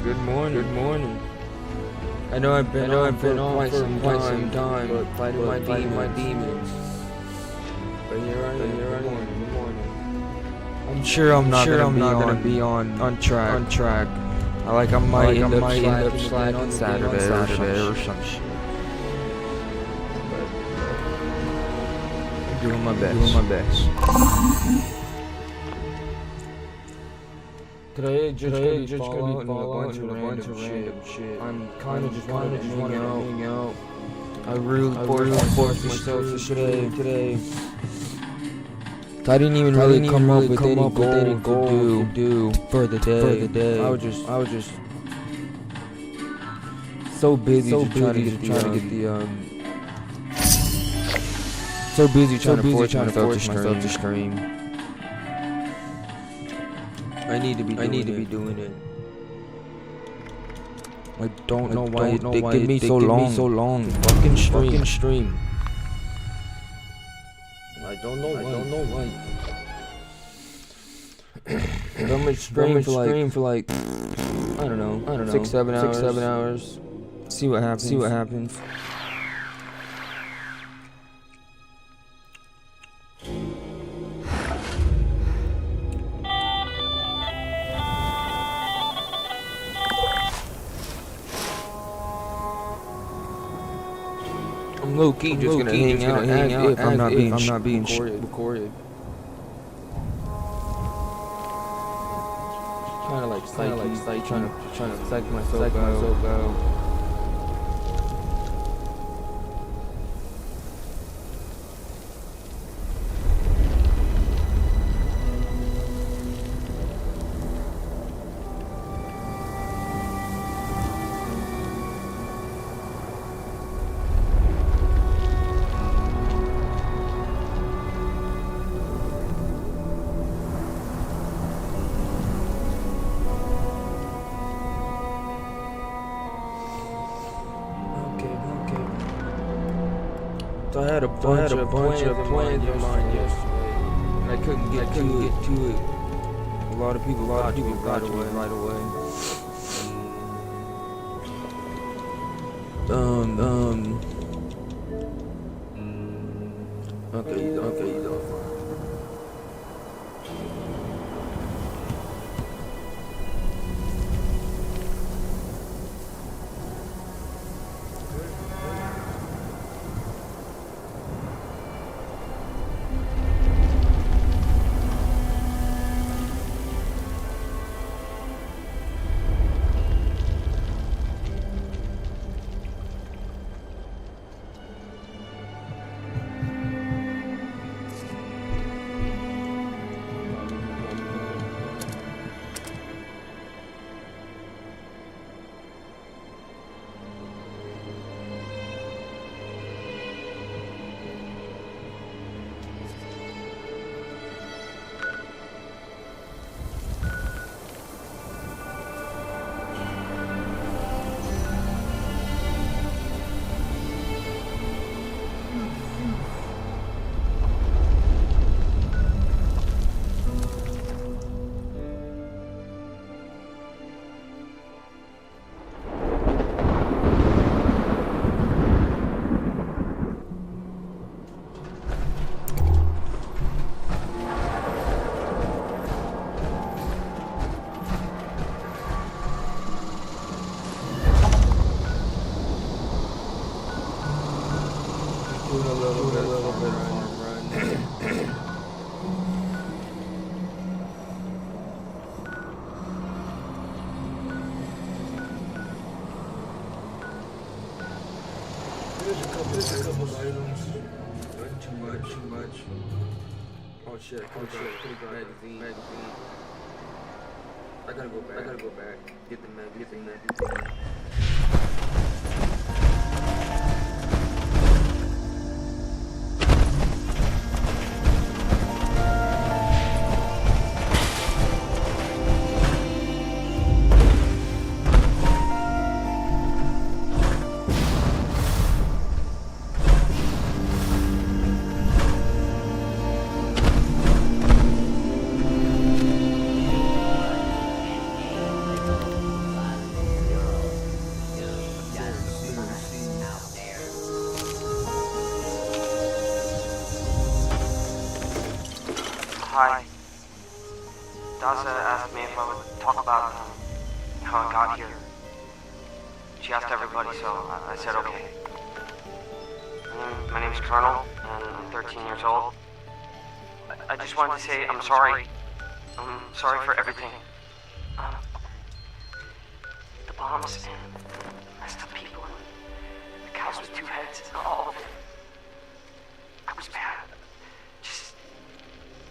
Good morning. Good morning. I know I've been on for quite some time, but fighting my demons. But here I am. Good morning. I'm sure I'm not gonna be on track. I might end up slacking on Saturday or some shit. But I'm doing my best. Today just gonna be following a bunch of random shit. I'm kinda just wanted to hang out. I really forced myself today. I didn't even really come up with any goal to do for the day. I was just so busy trying to get the force myself to stream. I need to be doing it. I don't know why it took me so long. Fucking stream. I don't know why. I'm gonna stream for like I don't know 6-7 hours. See what happens. I'm low-key just gonna hang out if I'm not being recorded. Trying to psych myself out. So I had a bunch of plans in mind yesterday, and I couldn't get to it. A lot of people got right away. Okay, you don't. Doing a little bit run. There's a couple items. Too much. Oh shit. Magazine. I gotta go back. Get the magazine. Hi. Daza asked me if I would talk about how I got here. She asked everybody, so I said okay. My name's Colonel, and I'm 13 years old. I just wanted to say I'm sorry. I'm sorry for everything. The bombs and messed up people and the cows with two heads, all of it. I was bad. Just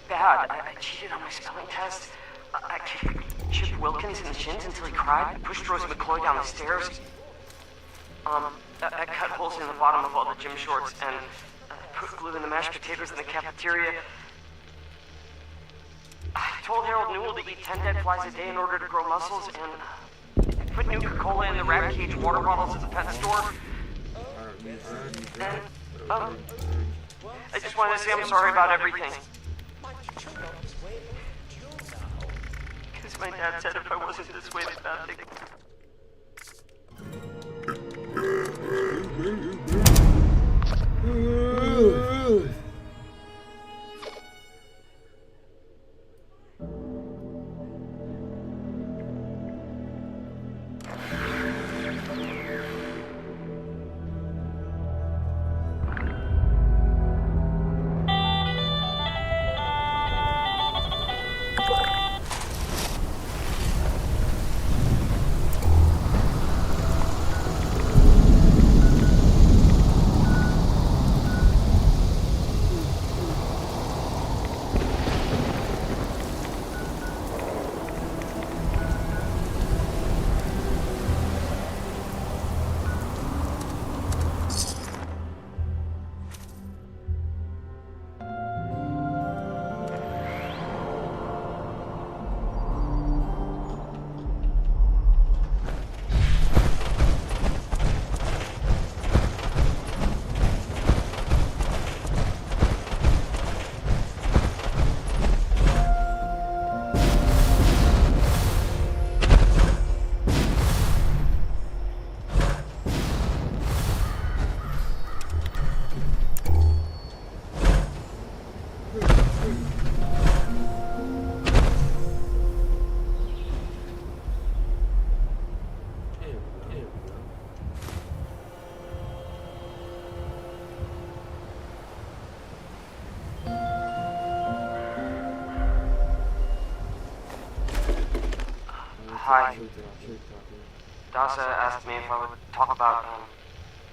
bad. I cheated on my spelling test. I kicked Chip Wilkins in the shins until he cried. I pushed Rosie McCloy down the stairs. I cut holes in the bottom of all the gym shorts and put glue in the mashed potatoes in the cafeteria. I told Harold Newell to eat 10 dead flies a day in order to grow muscles, and put Nuka-Cola in the rat cage water bottles at the pet store. And, I just wanted to say I'm sorry about everything. Because my dad said if I wasn't this way, the bad thing... Hi. Daza asked me if I would talk about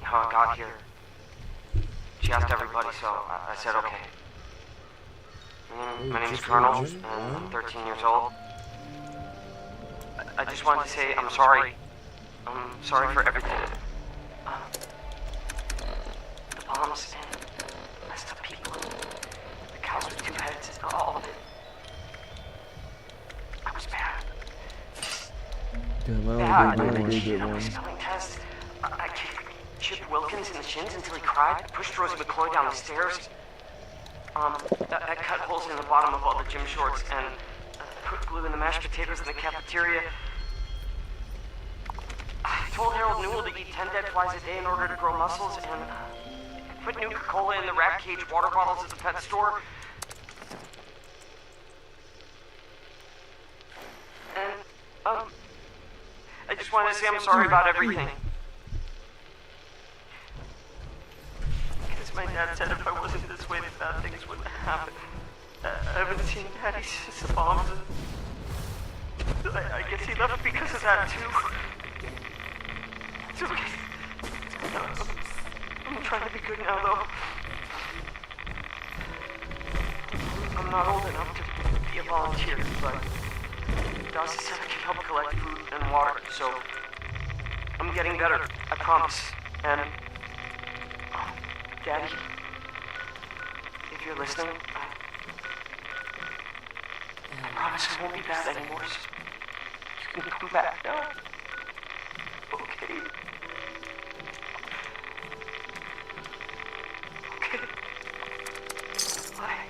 how I got here. She asked everybody, so I said okay. My name's Colonel, and I'm 13 years old. I just wanted to say I'm sorry. I'm sorry for everything. The bombs and messed up people and the cows with two heads, all of it. I was bad. Bad. I cheated on my spelling test. I kicked Chip Wilkins in the shins until he cried. I pushed Rosie McCloy down the stairs. I cut holes in the bottom of all the gym shorts and put glue in the mashed potatoes in the cafeteria. I told Harold Newell to eat 10 dead flies a day in order to grow muscles, and put Nuka-Cola in the rat cage water bottles at the pet store. And, I just wanted to say I'm sorry about everything. Because my dad said if I wasn't this way, the bad things wouldn't happen. I haven't seen Daddy since the bombs. I guess he left because of that, too. It's okay. I'm trying to be good now, though. I'm not old enough to be a volunteer, but Darcy said I could help collect food and water, so I'm getting better, I promise. And, Daddy, if you're listening, I promise I won't be bad anymore. So you can come back now. Okay. Okay. Bye.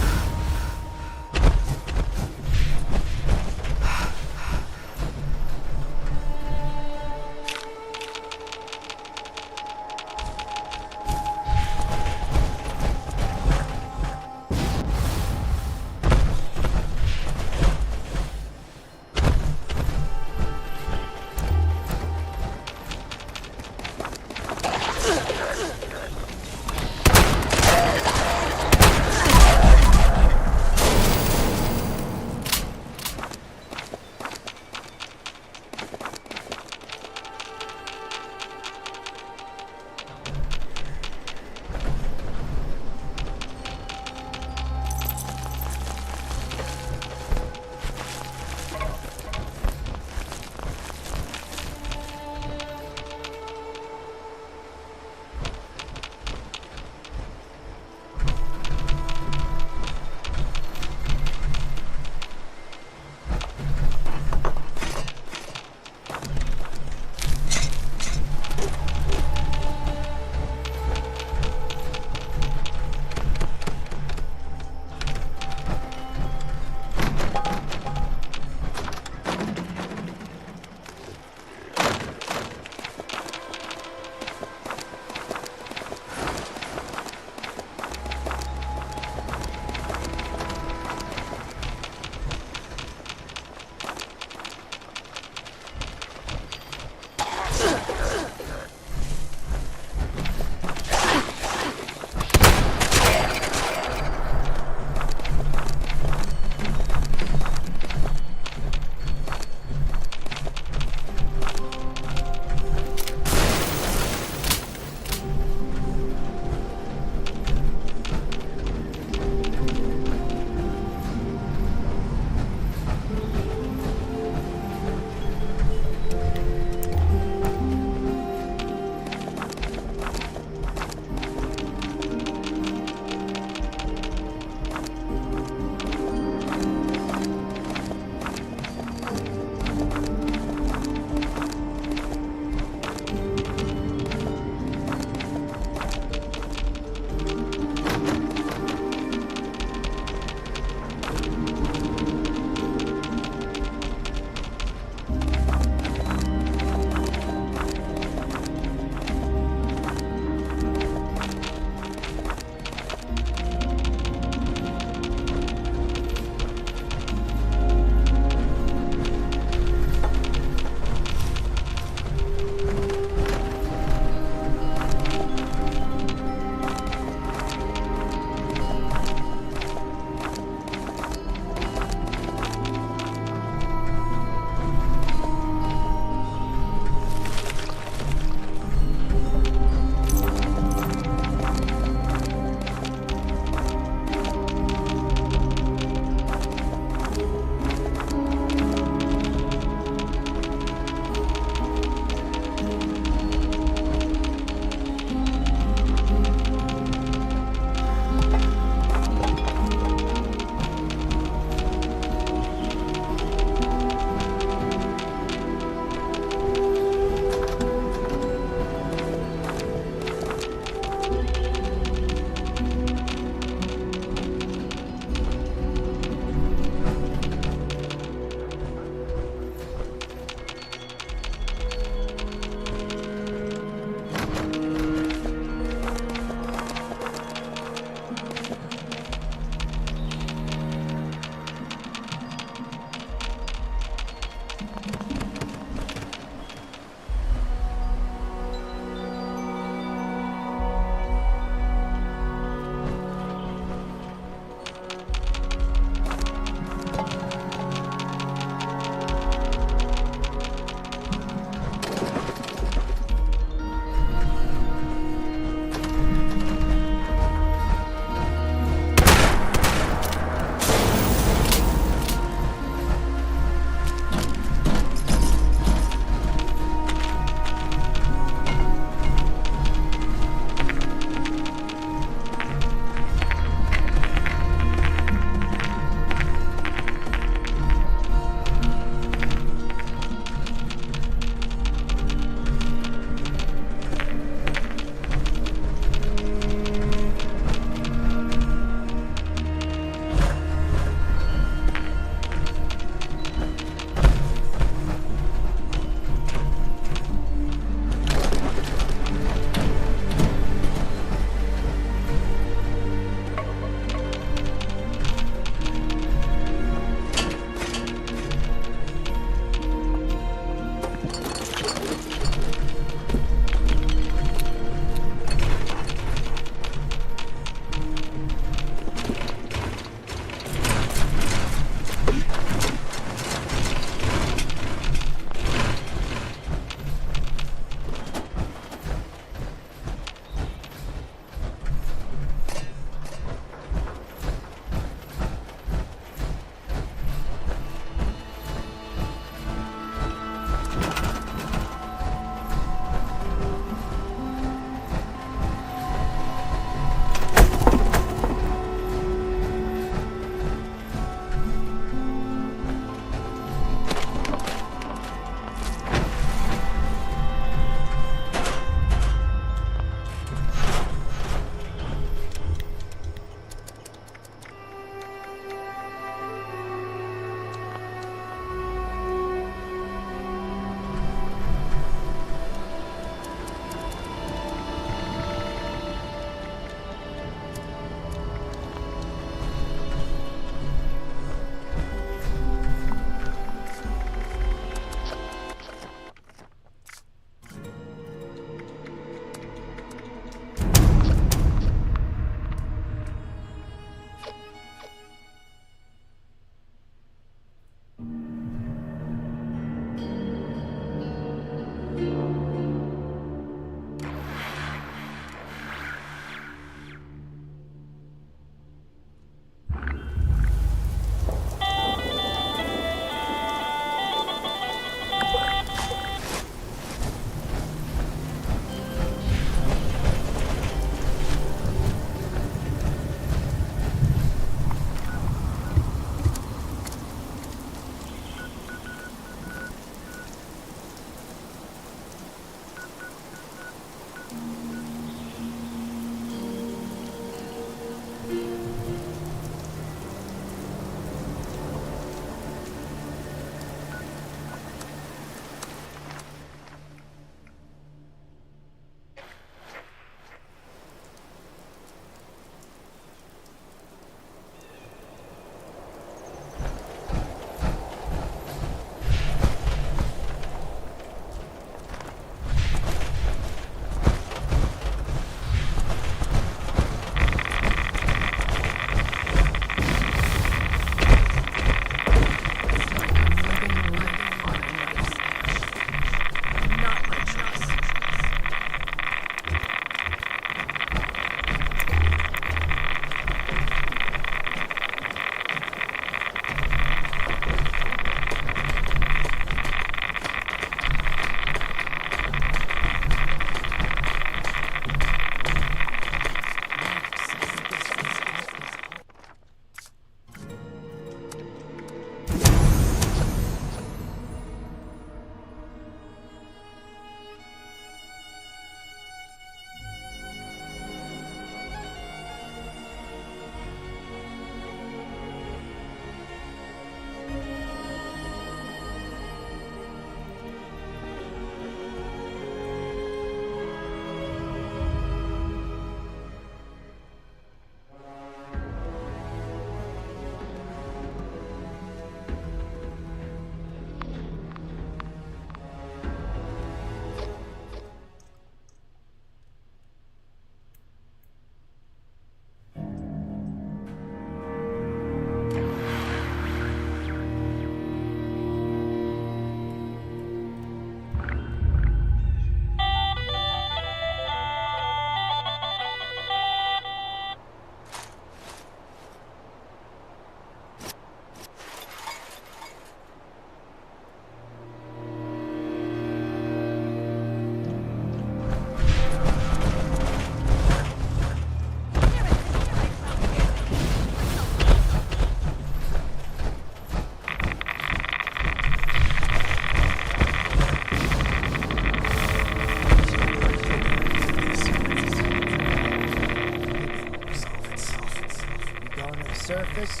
surface.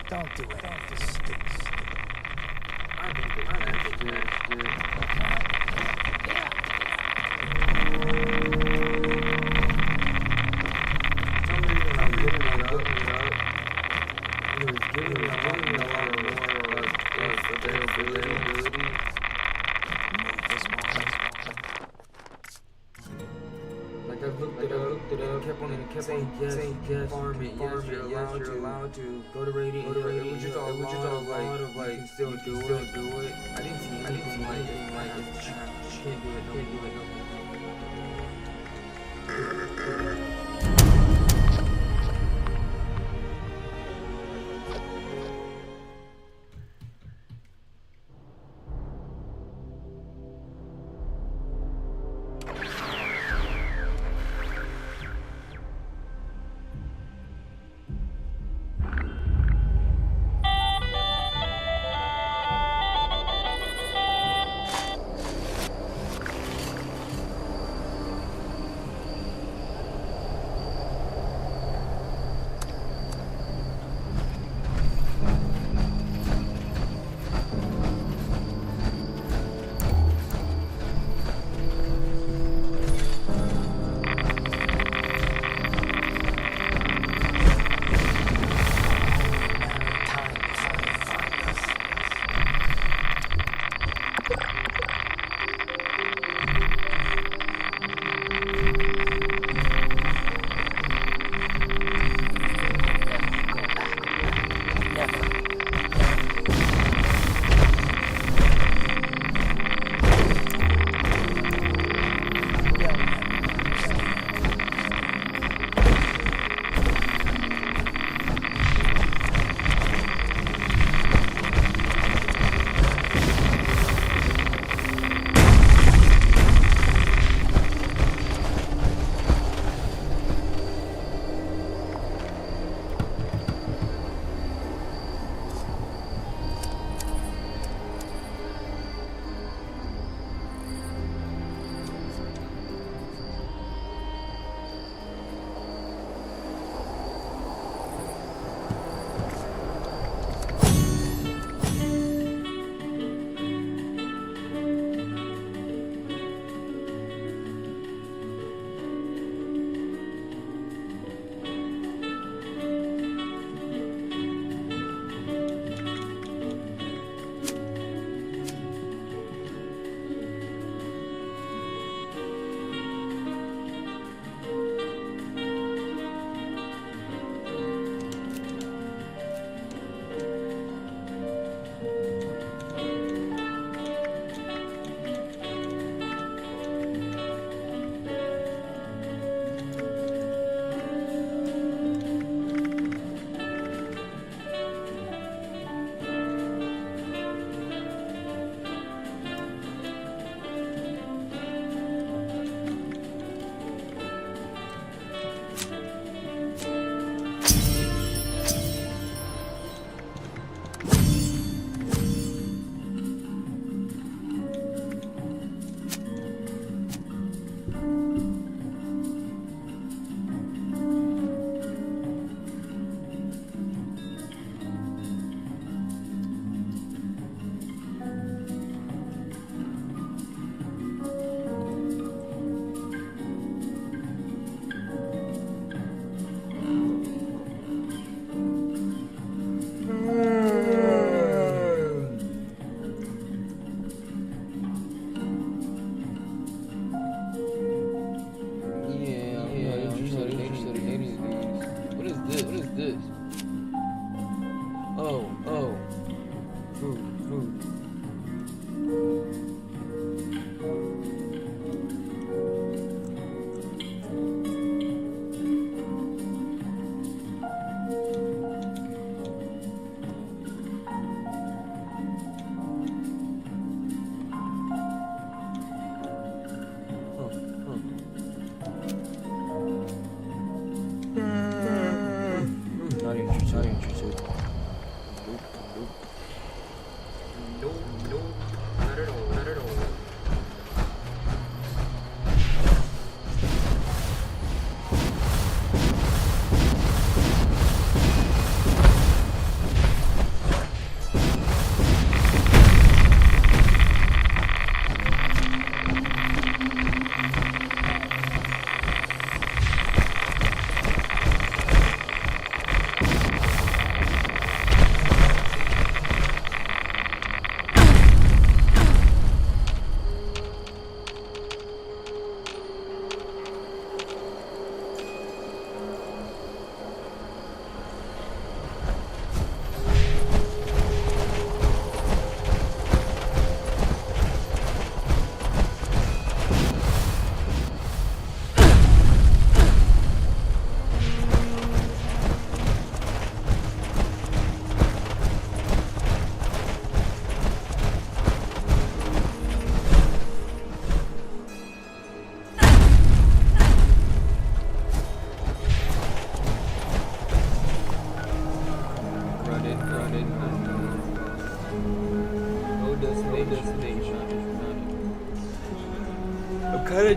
Don't do it. Don't do stupid. I think it's best, dude. Yeah. For some reason, I'm giving it up. It was giving me a lot more availability. Move this one. Like I looked it up, kept on saying yes, farm it, yes, you're allowed to go to radio. It was just a lot of like, you can still do it. I didn't see anything like it. Can't do it.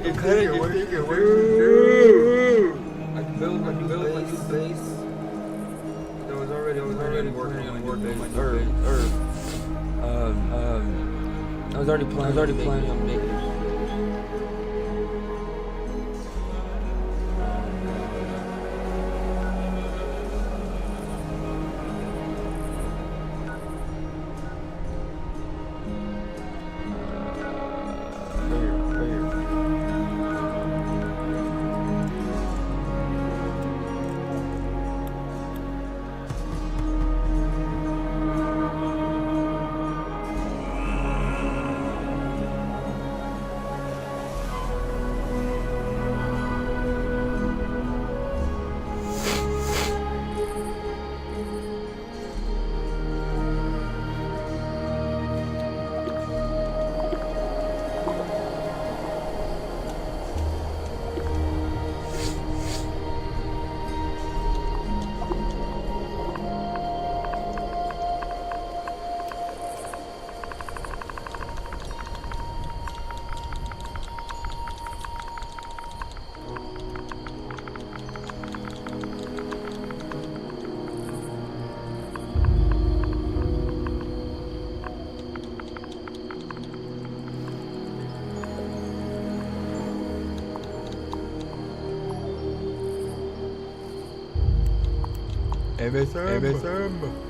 you thinking? What do you do? I can build my new base. I was already working on my new base. I was already planning on making it. MSM.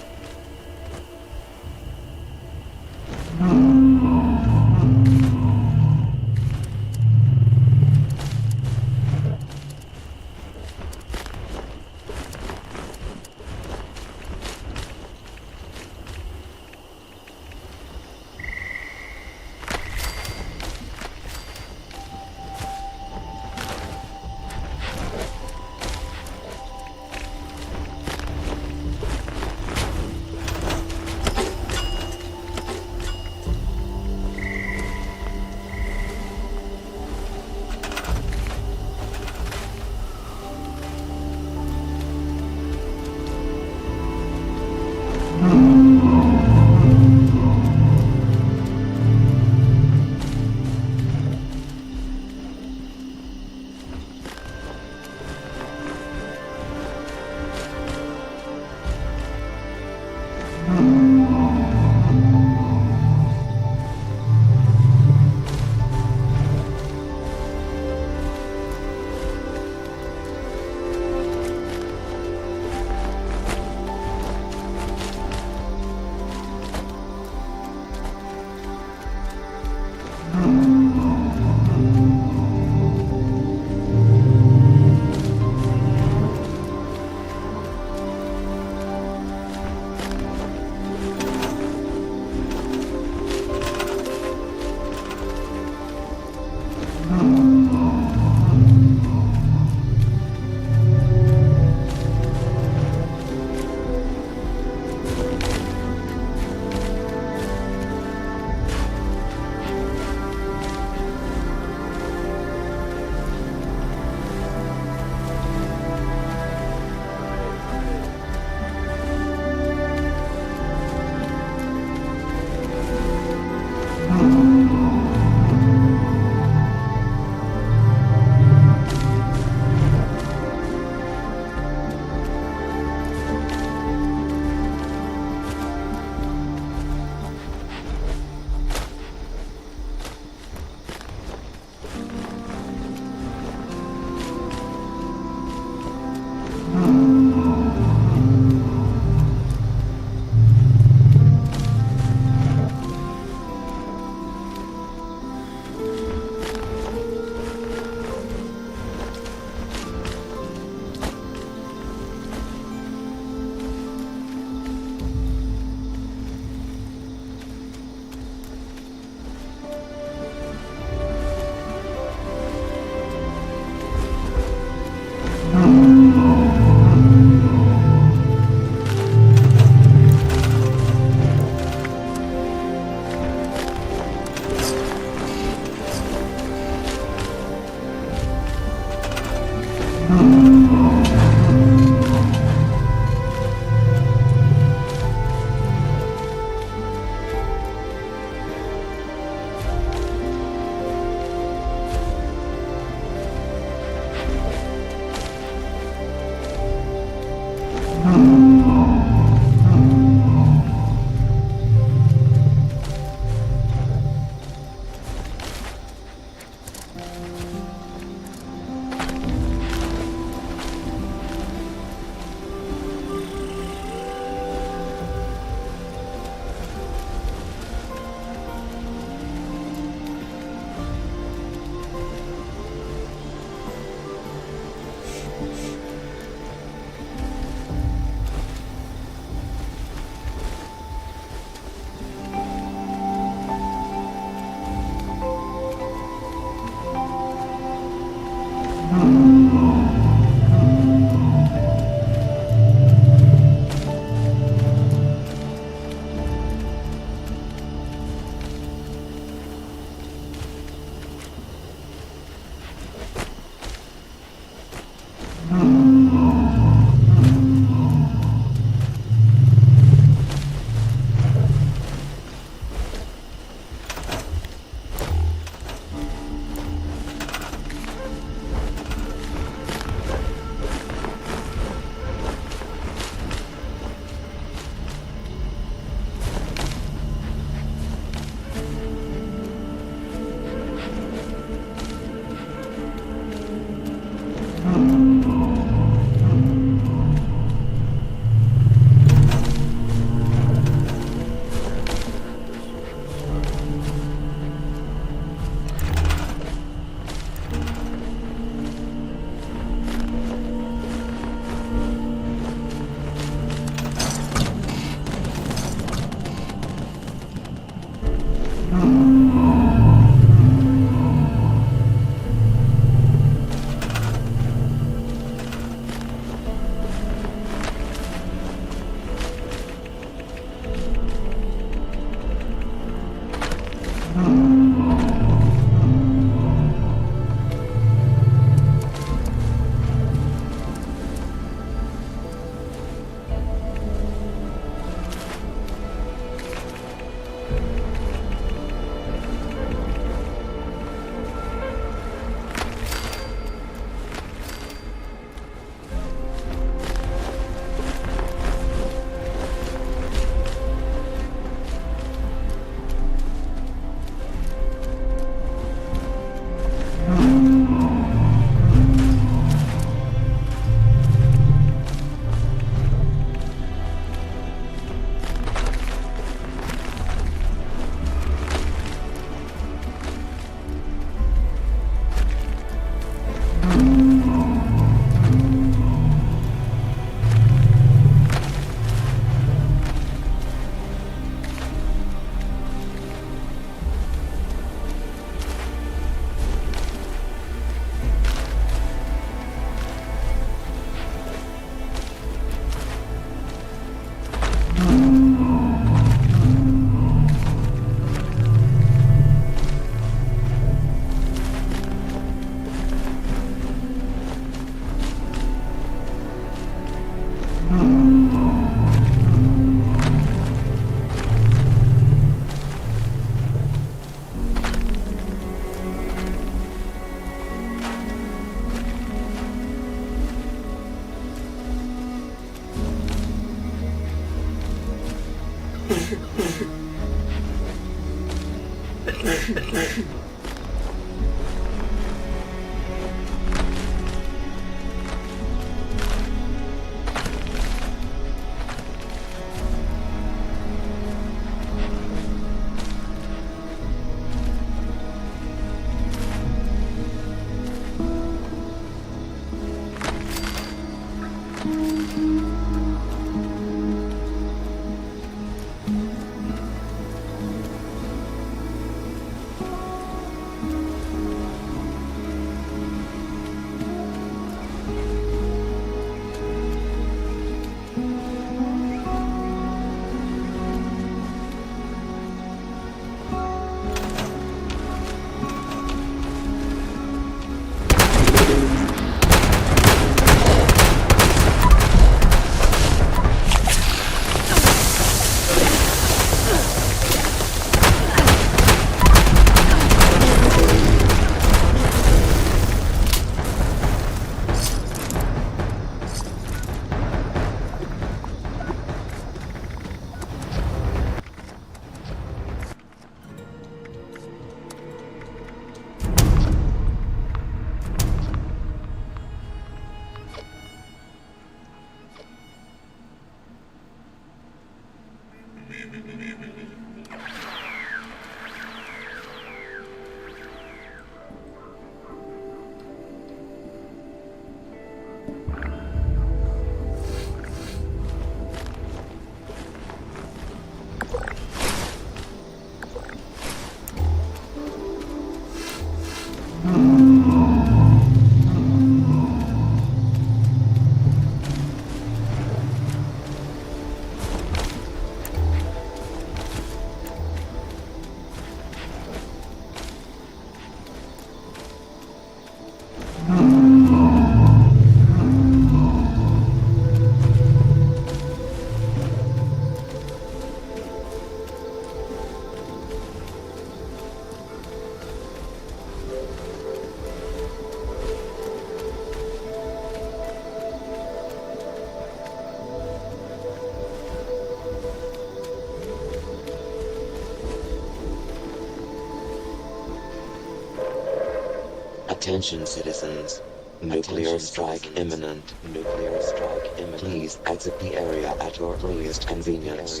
Attention citizens. Nuclear strike imminent. Nuclear strike imminent. Please exit the area at your earliest convenience.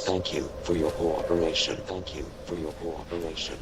Thank you for your cooperation. Thank you for your cooperation.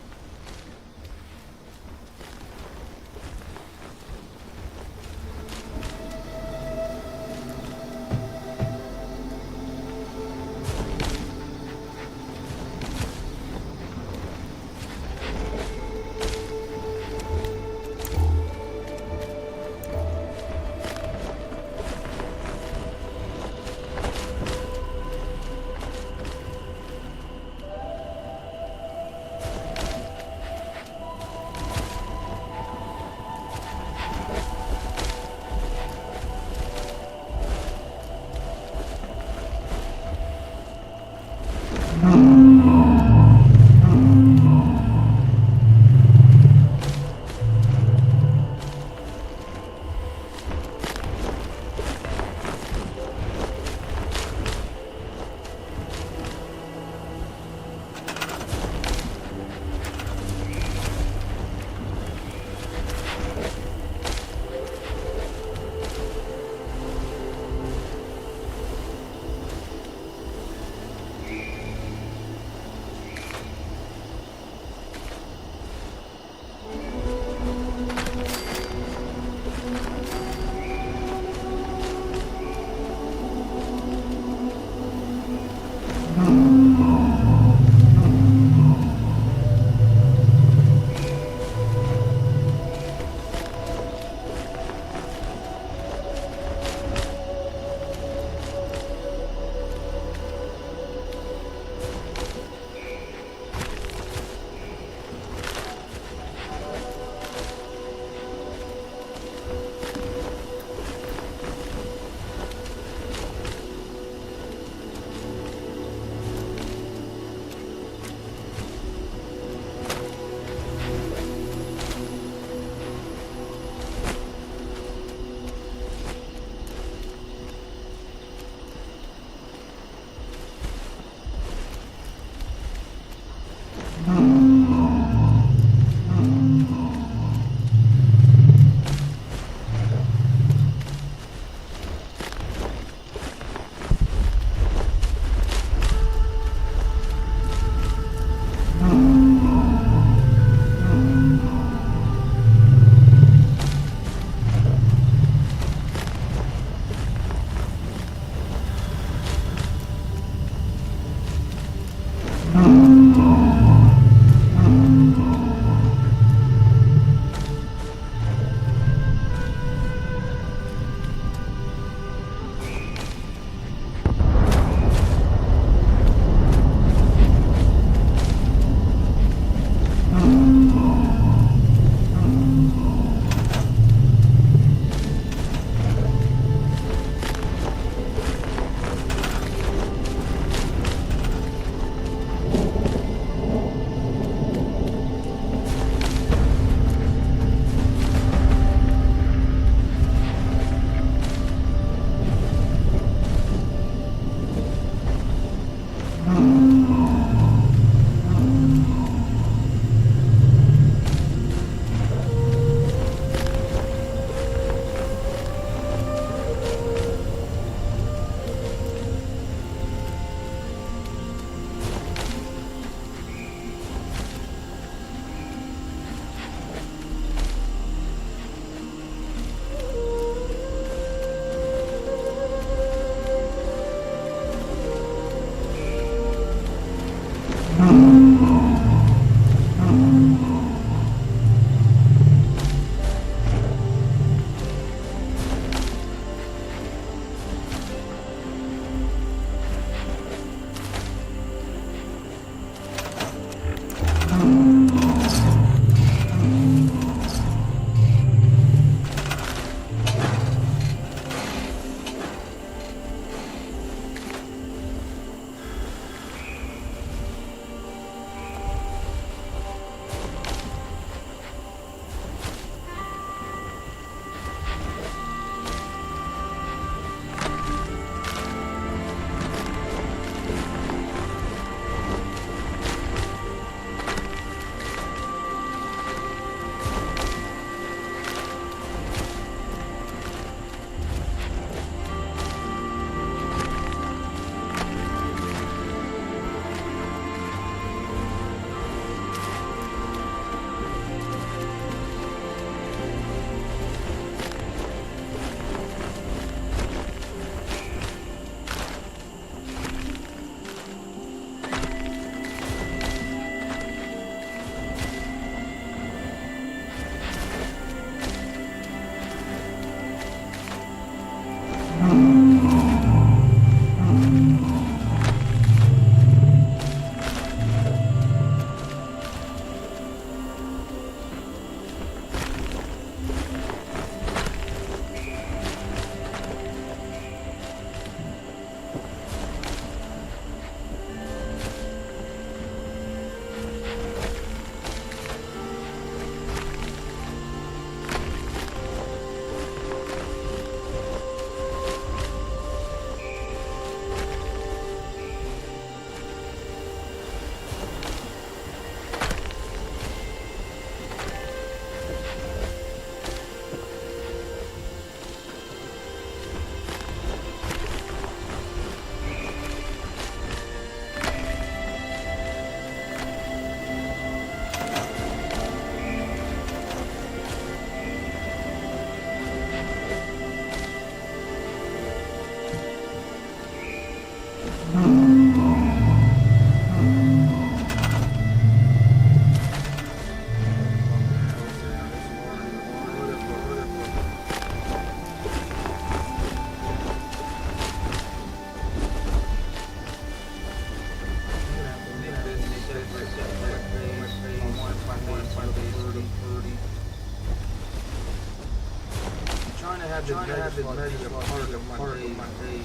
to have this mega be a part of my day,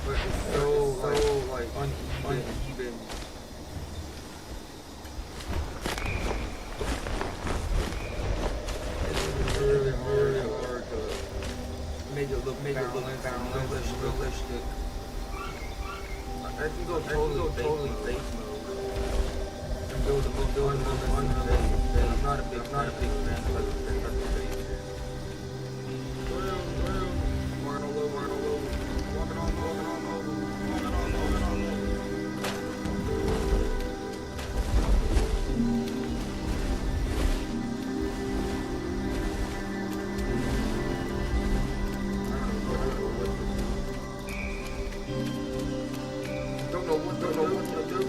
but it's so like uneven. It's really hard to make it look realistic. I can go totally fake mode and build unrealistic base. I'm not a big fan of the base. Don't know what to do.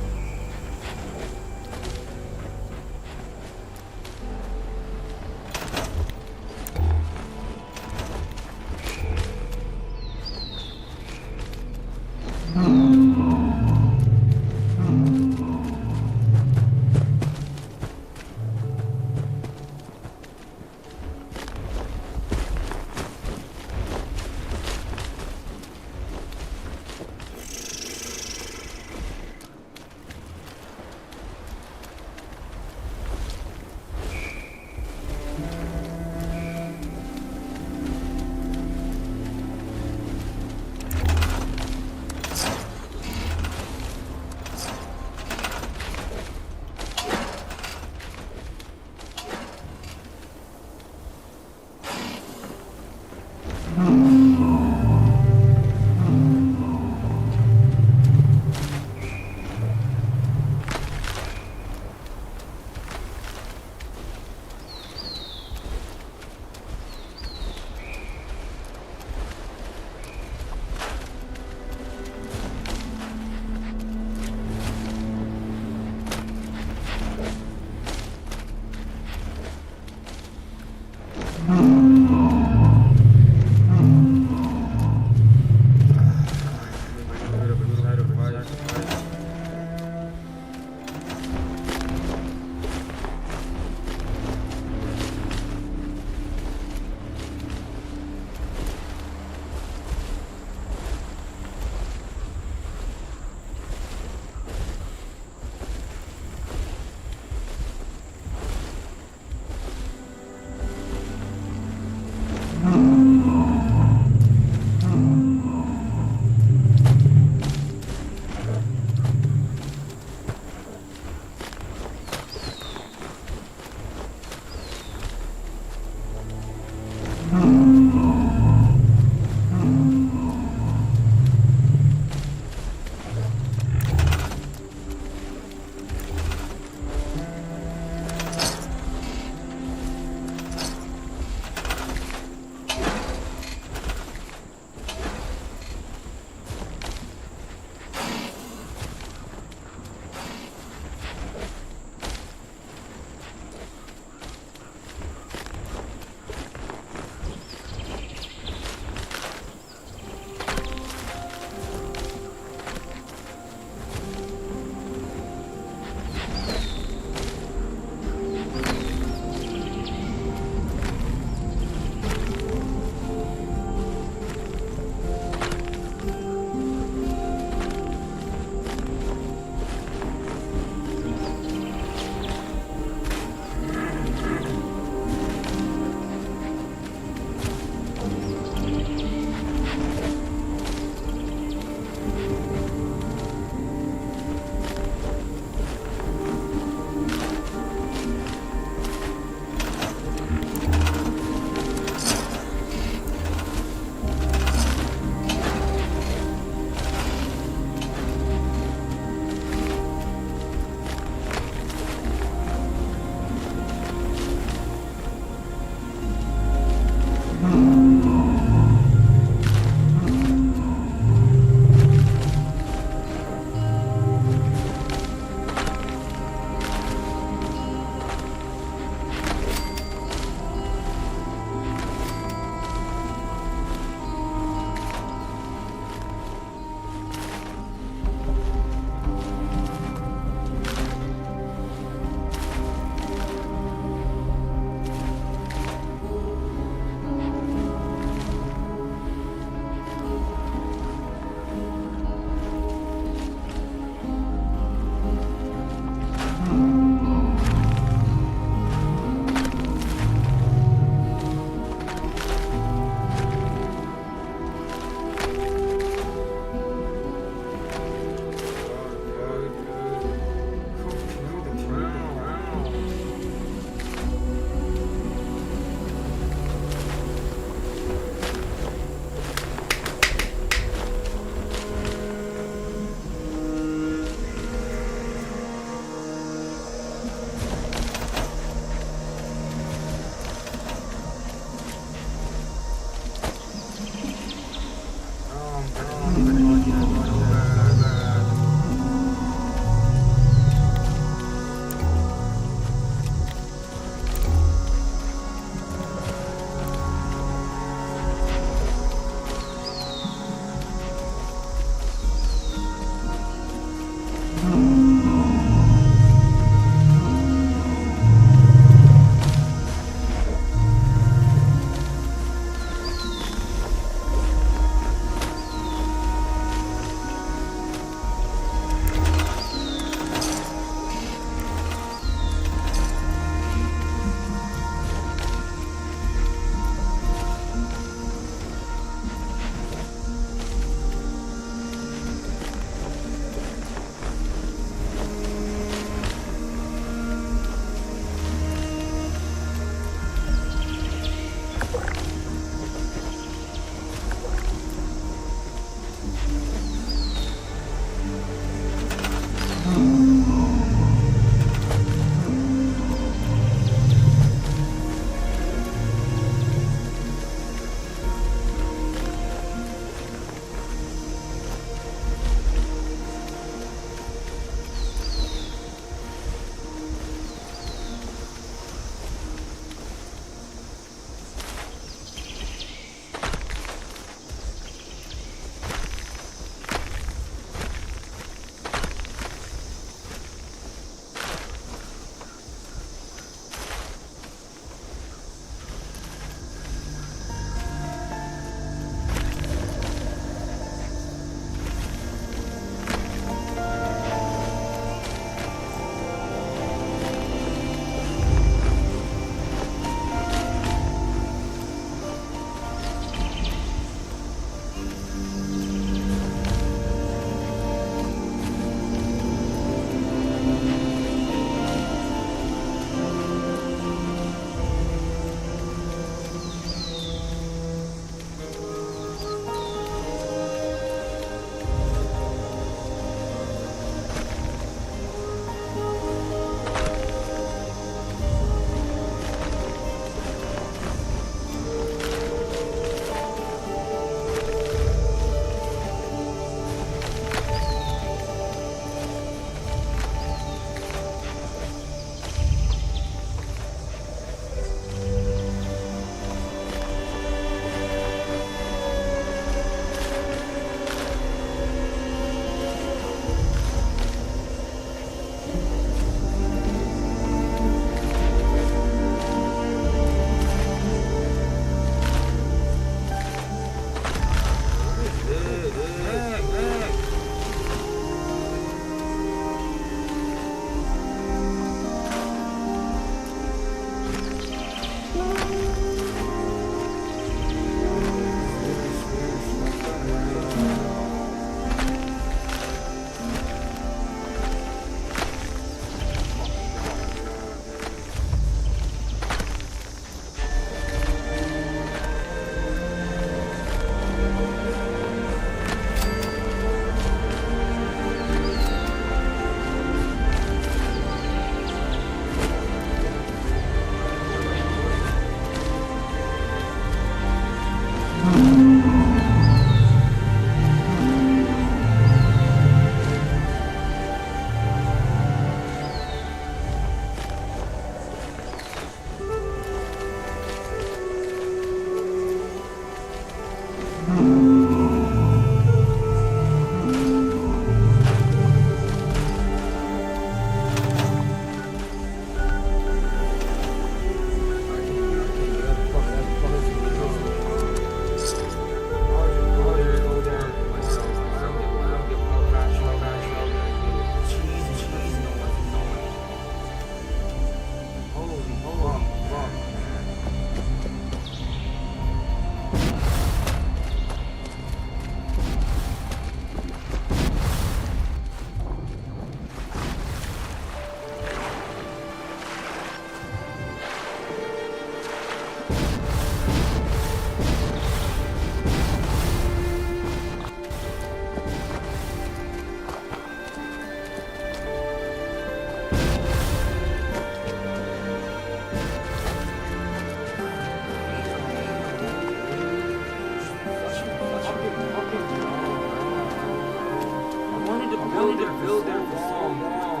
build there for so long.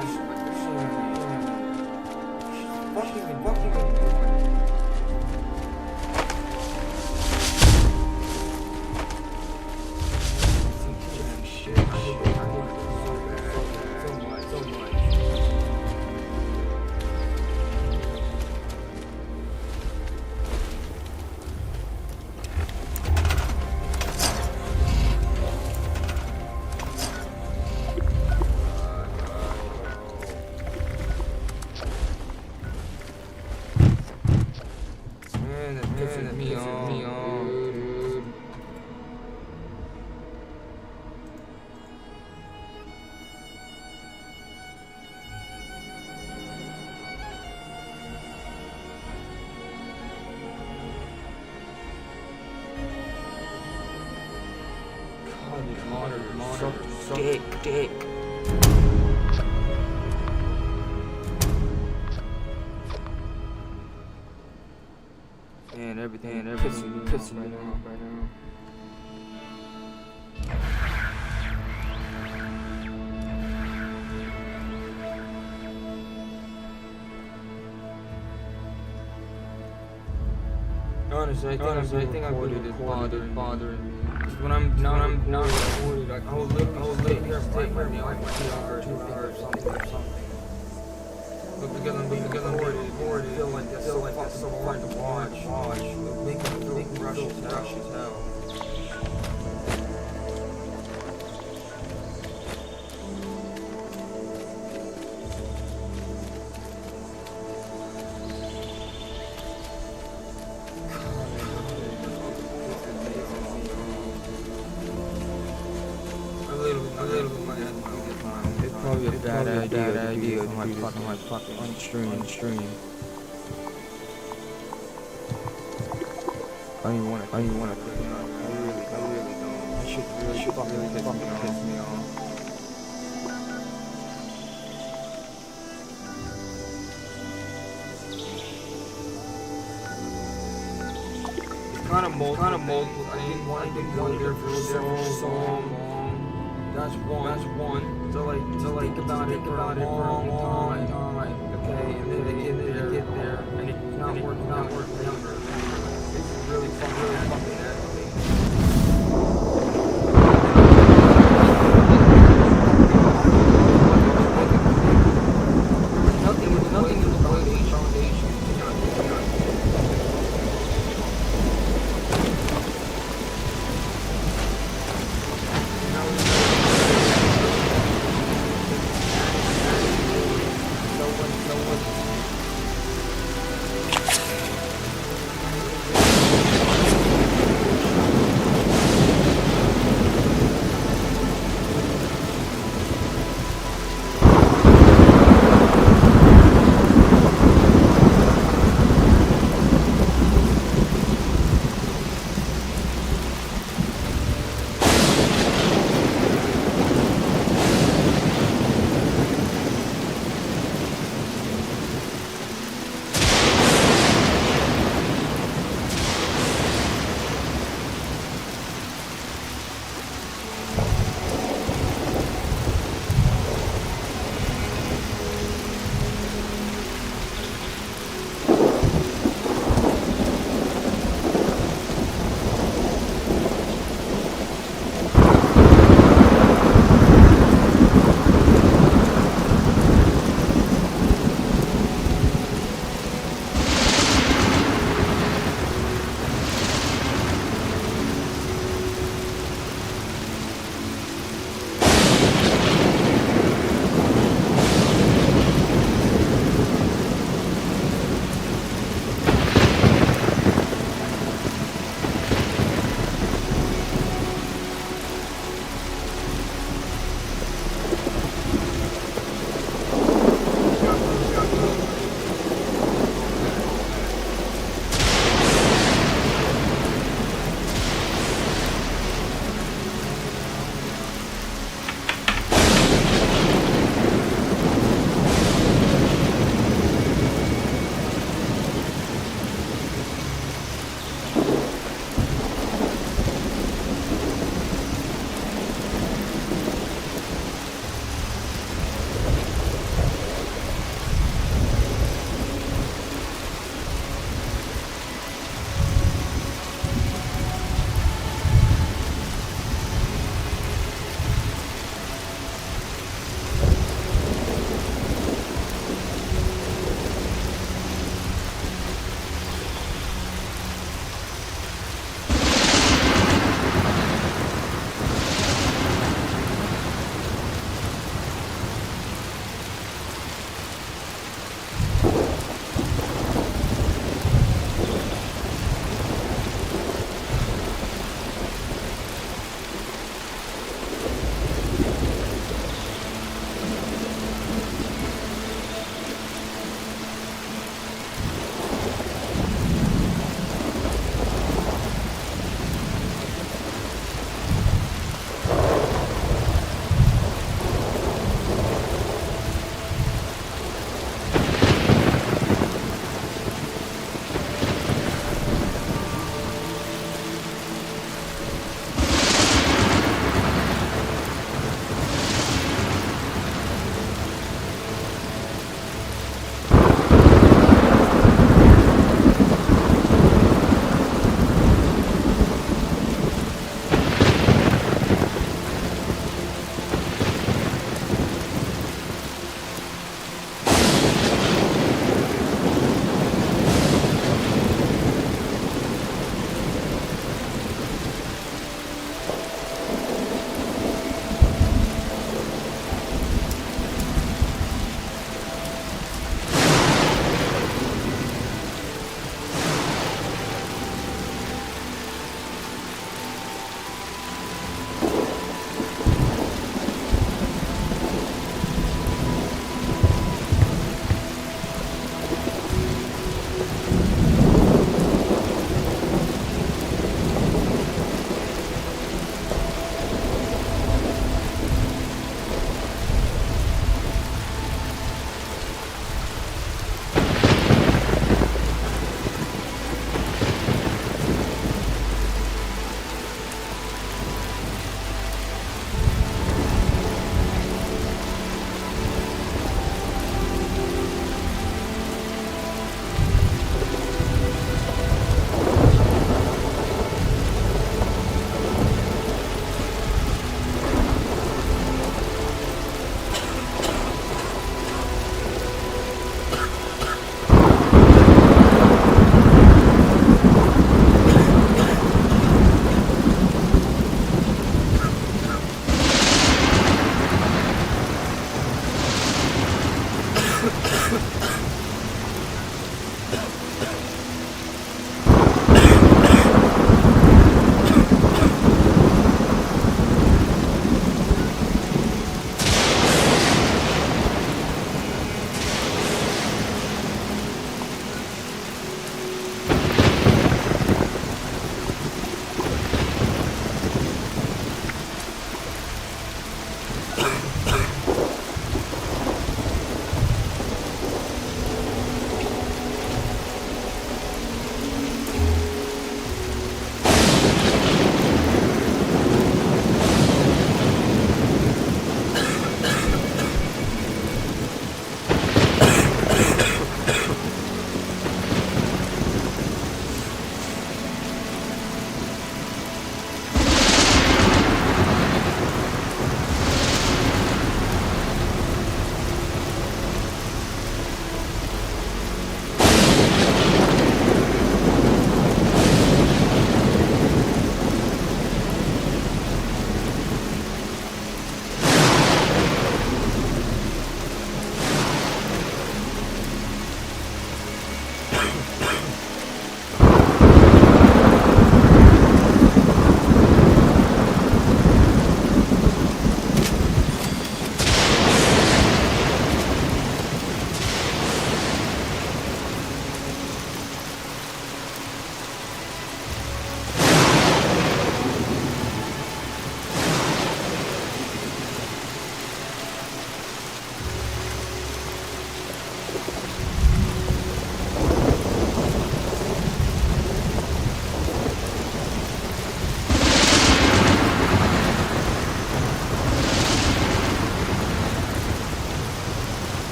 Fucking. Shit. I hate it so bad. So much. Man, that pisses me off, dude. Monitor, dick. And everything pissing me off right now. Honestly, I think I'm really bothering me. When I'm not recorded, I will literally stay here and take my meal for 2 hours or something. But because I'm bored, I feel like that's so fun to watch. Making me feel rush as hell. It's probably a bad idea to my fucking on stream. I don't even wanna I really don't. That shit really fucking piss me off. It's kind of mold. I didn't want to go there for so long. That's one. So think about it for a long time. Okay, and then they get there, and it's not working. This is really fucking Nothing in the foundation.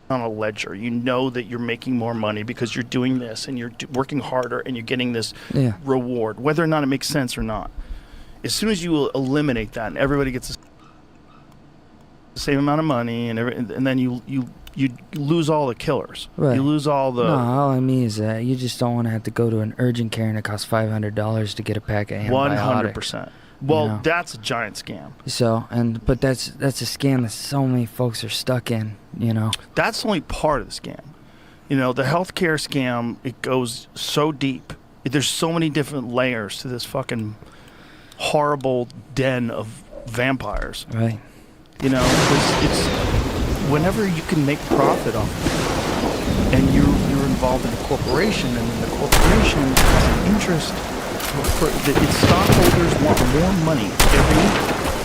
On a ledger, you know that you're making more money because you're doing this and you're working harder and you're getting this reward, whether or not it makes sense or not. As soon as you eliminate that and everybody gets the same amount of money and then you lose all the killers. Right. You lose all the... No, all I mean is that you just don't want to have to go to an urgent care and it costs $500 to get a pack of antibiotics. 100%. Well, you know? That's a giant scam. So, but that's a scam that so many folks are stuck in, you know. That's only part of the scam. You know, the healthcare scam, it goes so deep. There's so many different layers to this fucking horrible den of vampires. Right. You know, it's whenever you can make profit off it, and you're involved in a corporation, and then the corporation has an interest. Its stockholders want more money every week.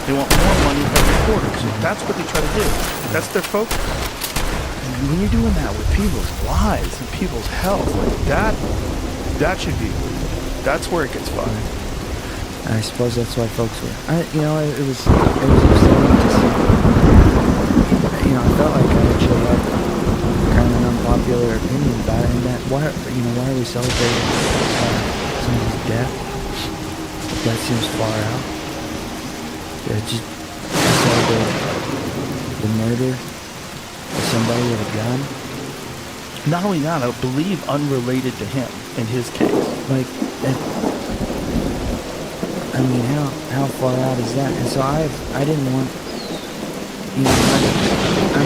They want more money every quarter. So that's what they try to do. That's their focus. And when you're doing that with people's lives and people's health, like that should be, that's where it gets fucked. I suppose that's why folks were. It was upsetting to see. celebrate somebody's death. That seems far out. Yeah, just celebrate the murder of somebody with a gun. Not only that, I believe unrelated to him in his case. Like, I mean, how far out is that? And so I didn't want, you know, I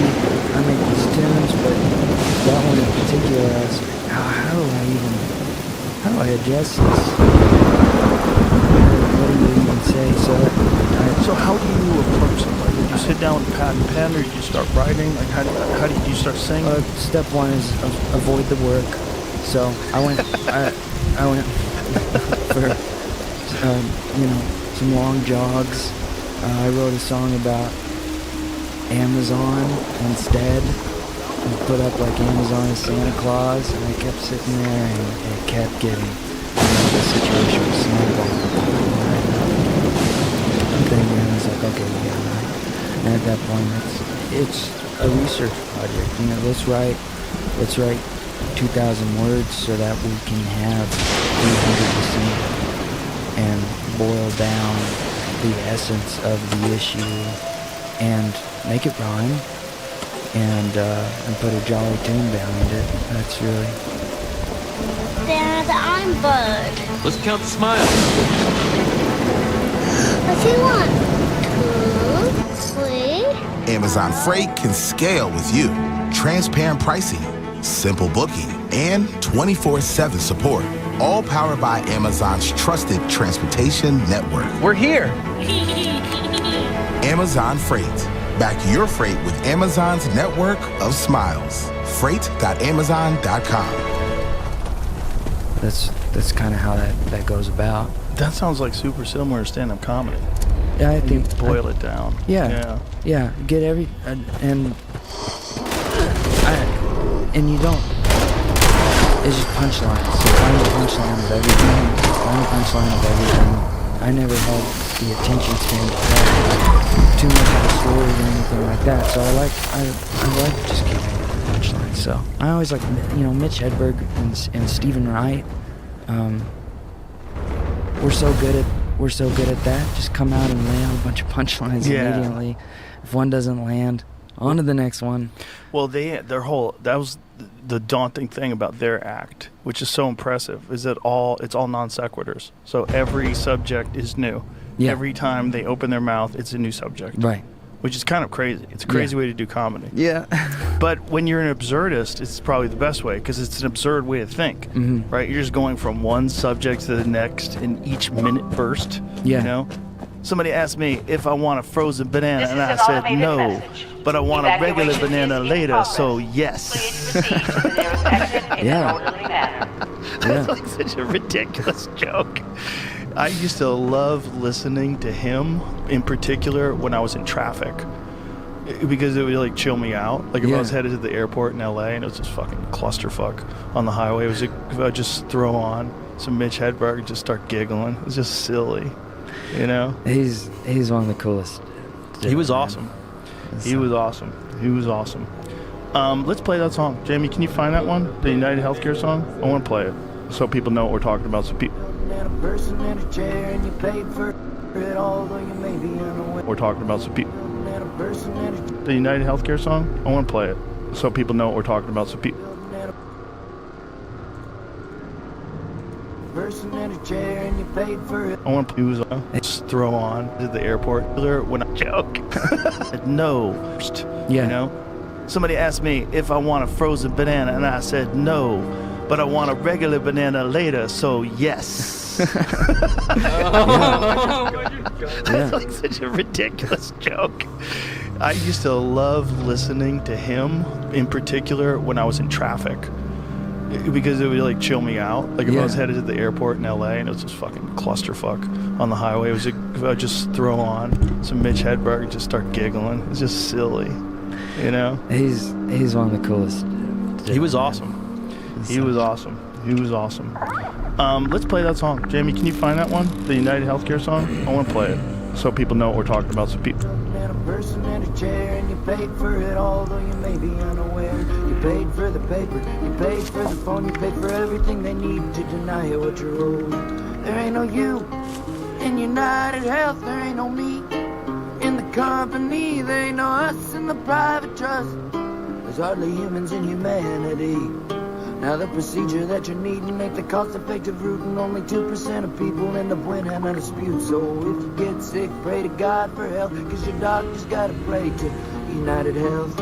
make these tunes, but that one in particular, I was, how do I address this? What do you even say? So how do you approach it? Like, did you sit down with pad and pen, or did you start writing? Like, how did you start singing? Step one is avoid the work. So I went for you know, some long jogs. I wrote a song about Amazon instead. And put up like Amazon is Santa Claus, and I kept sitting there, and it kept getting, you know, the situation was snowballing. Then I was like, okay, yeah. And at that point, it's a research project. You know, let's write 2,000 words so that we can have 300% and boil down the essence of the issue and make it rhyme and put a jolly tune behind it. That's really... There's I'm Bird. Let's count the smiles. I see 1, 2, 3. Amazon Freight can scale with you. Transparent pricing, simple booking, and 24/7 support. All powered by Amazon's trusted transportation network. We're here. Amazon Freight. Back your freight with Amazon's network of smiles. Freight.amazon.com. That's kind of how that goes about. That sounds like super similar to stand-up comedy. Yeah, I think... Boil it down. Yeah. Get every... and you don't... It's just punchlines. So find the punchline of everything. I never had the attention span to tell too much of a story or anything like that. So I like just keeping punchlines. So I always like, you know, Mitch Hedberg and Stephen Wright. We're so good at that. Just come out and lay out a bunch of punchlines immediately. If one doesn't land, on to the next one. Well, that was the daunting thing about their act, which is so impressive, is that it's all non sequiturs. So every subject is new. Yeah. Every time they open their mouth, it's a new subject. Right. Which is kind of crazy. It's a crazy way to do comedy. Yeah. But when you're an absurdist, it's probably the best way, because it's an absurd way to think, right? You're just going from one subject to the next in each minute burst. Yeah. You know? Somebody asked me if I want a frozen banana, and I said no, but I want a regular banana later, so yes. Yeah. That's like such a ridiculous joke. I used to love listening to him, in particular, when I was in traffic, because it would like chill me out. Like if I was headed to the airport in LA and it was just fucking clusterfuck on the highway, it was like, if I just throw on some Mitch Hedberg and just start giggling. It was just silly, you know? He's one of the coolest. He was awesome. He was awesome. Let's play that song. Jamie, can you find that one? The United Healthcare song? I want to play it so people know what we're talking about. So we're talking about some people. The United Healthcare song? I want to play it so people know what we're talking about. So people. I want to use just throw on to the airport when I joke. No. Yeah. You know? Somebody asked me if I want a frozen banana, and I said no, but I want a regular banana later, so yes. That's like such a ridiculous joke. I used to love listening to him, in particular, when I was in traffic, because it would like chill me out. Like if I was headed to the airport in LA and it was just fucking clusterfuck on the highway, it was like, if I just throw on some Mitch Hedberg and just start giggling. It's just silly, you know? He's one of the coolest. He was awesome. He was awesome. Let's play that song. Jamie, can you find that one? The United Healthcare song? I want to play it so people know what we're talking about. So people. person and a chair, and you paid for it all, though you may be unaware. You paid for the paper, you paid for the phone, you paid for everything they need to deny you what you're owed. There ain't no you in United Health, there ain't no me in the company, there ain't no us in the private trust. There's hardly humans in humanity. Now the procedure that you're needing ain't the cost-effective route, and only 2% of people end up winning a dispute. So if you get sick, pray to God for help, cause your doctor's gotta pray to United Health.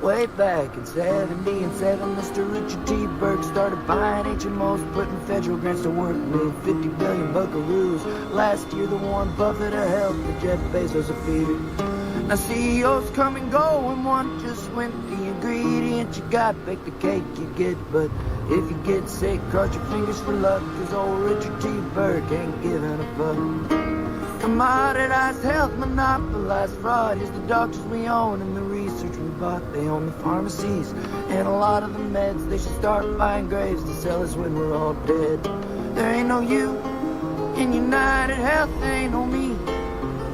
Way back in 77, Mr. Richard T. Burke started buying HMOs, putting federal grants to work, moved 50 billion buckaroos. Last year the Warren Buffett of health, the Jeff Bezos appeared. Now CEOs come and go, and one just went. The ingredient you got, bake the cake you get. But if you get sick, cross your fingers for luck, cause old Richard T. Burke ain't giving a fuck. Commoditized health, monopolized fraud. Here's the doctors we own and the research we bought. They own the pharmacies and a lot of the meds. They should start buying graves to sell us when we're all dead. There ain't no you in United Health, there ain't no me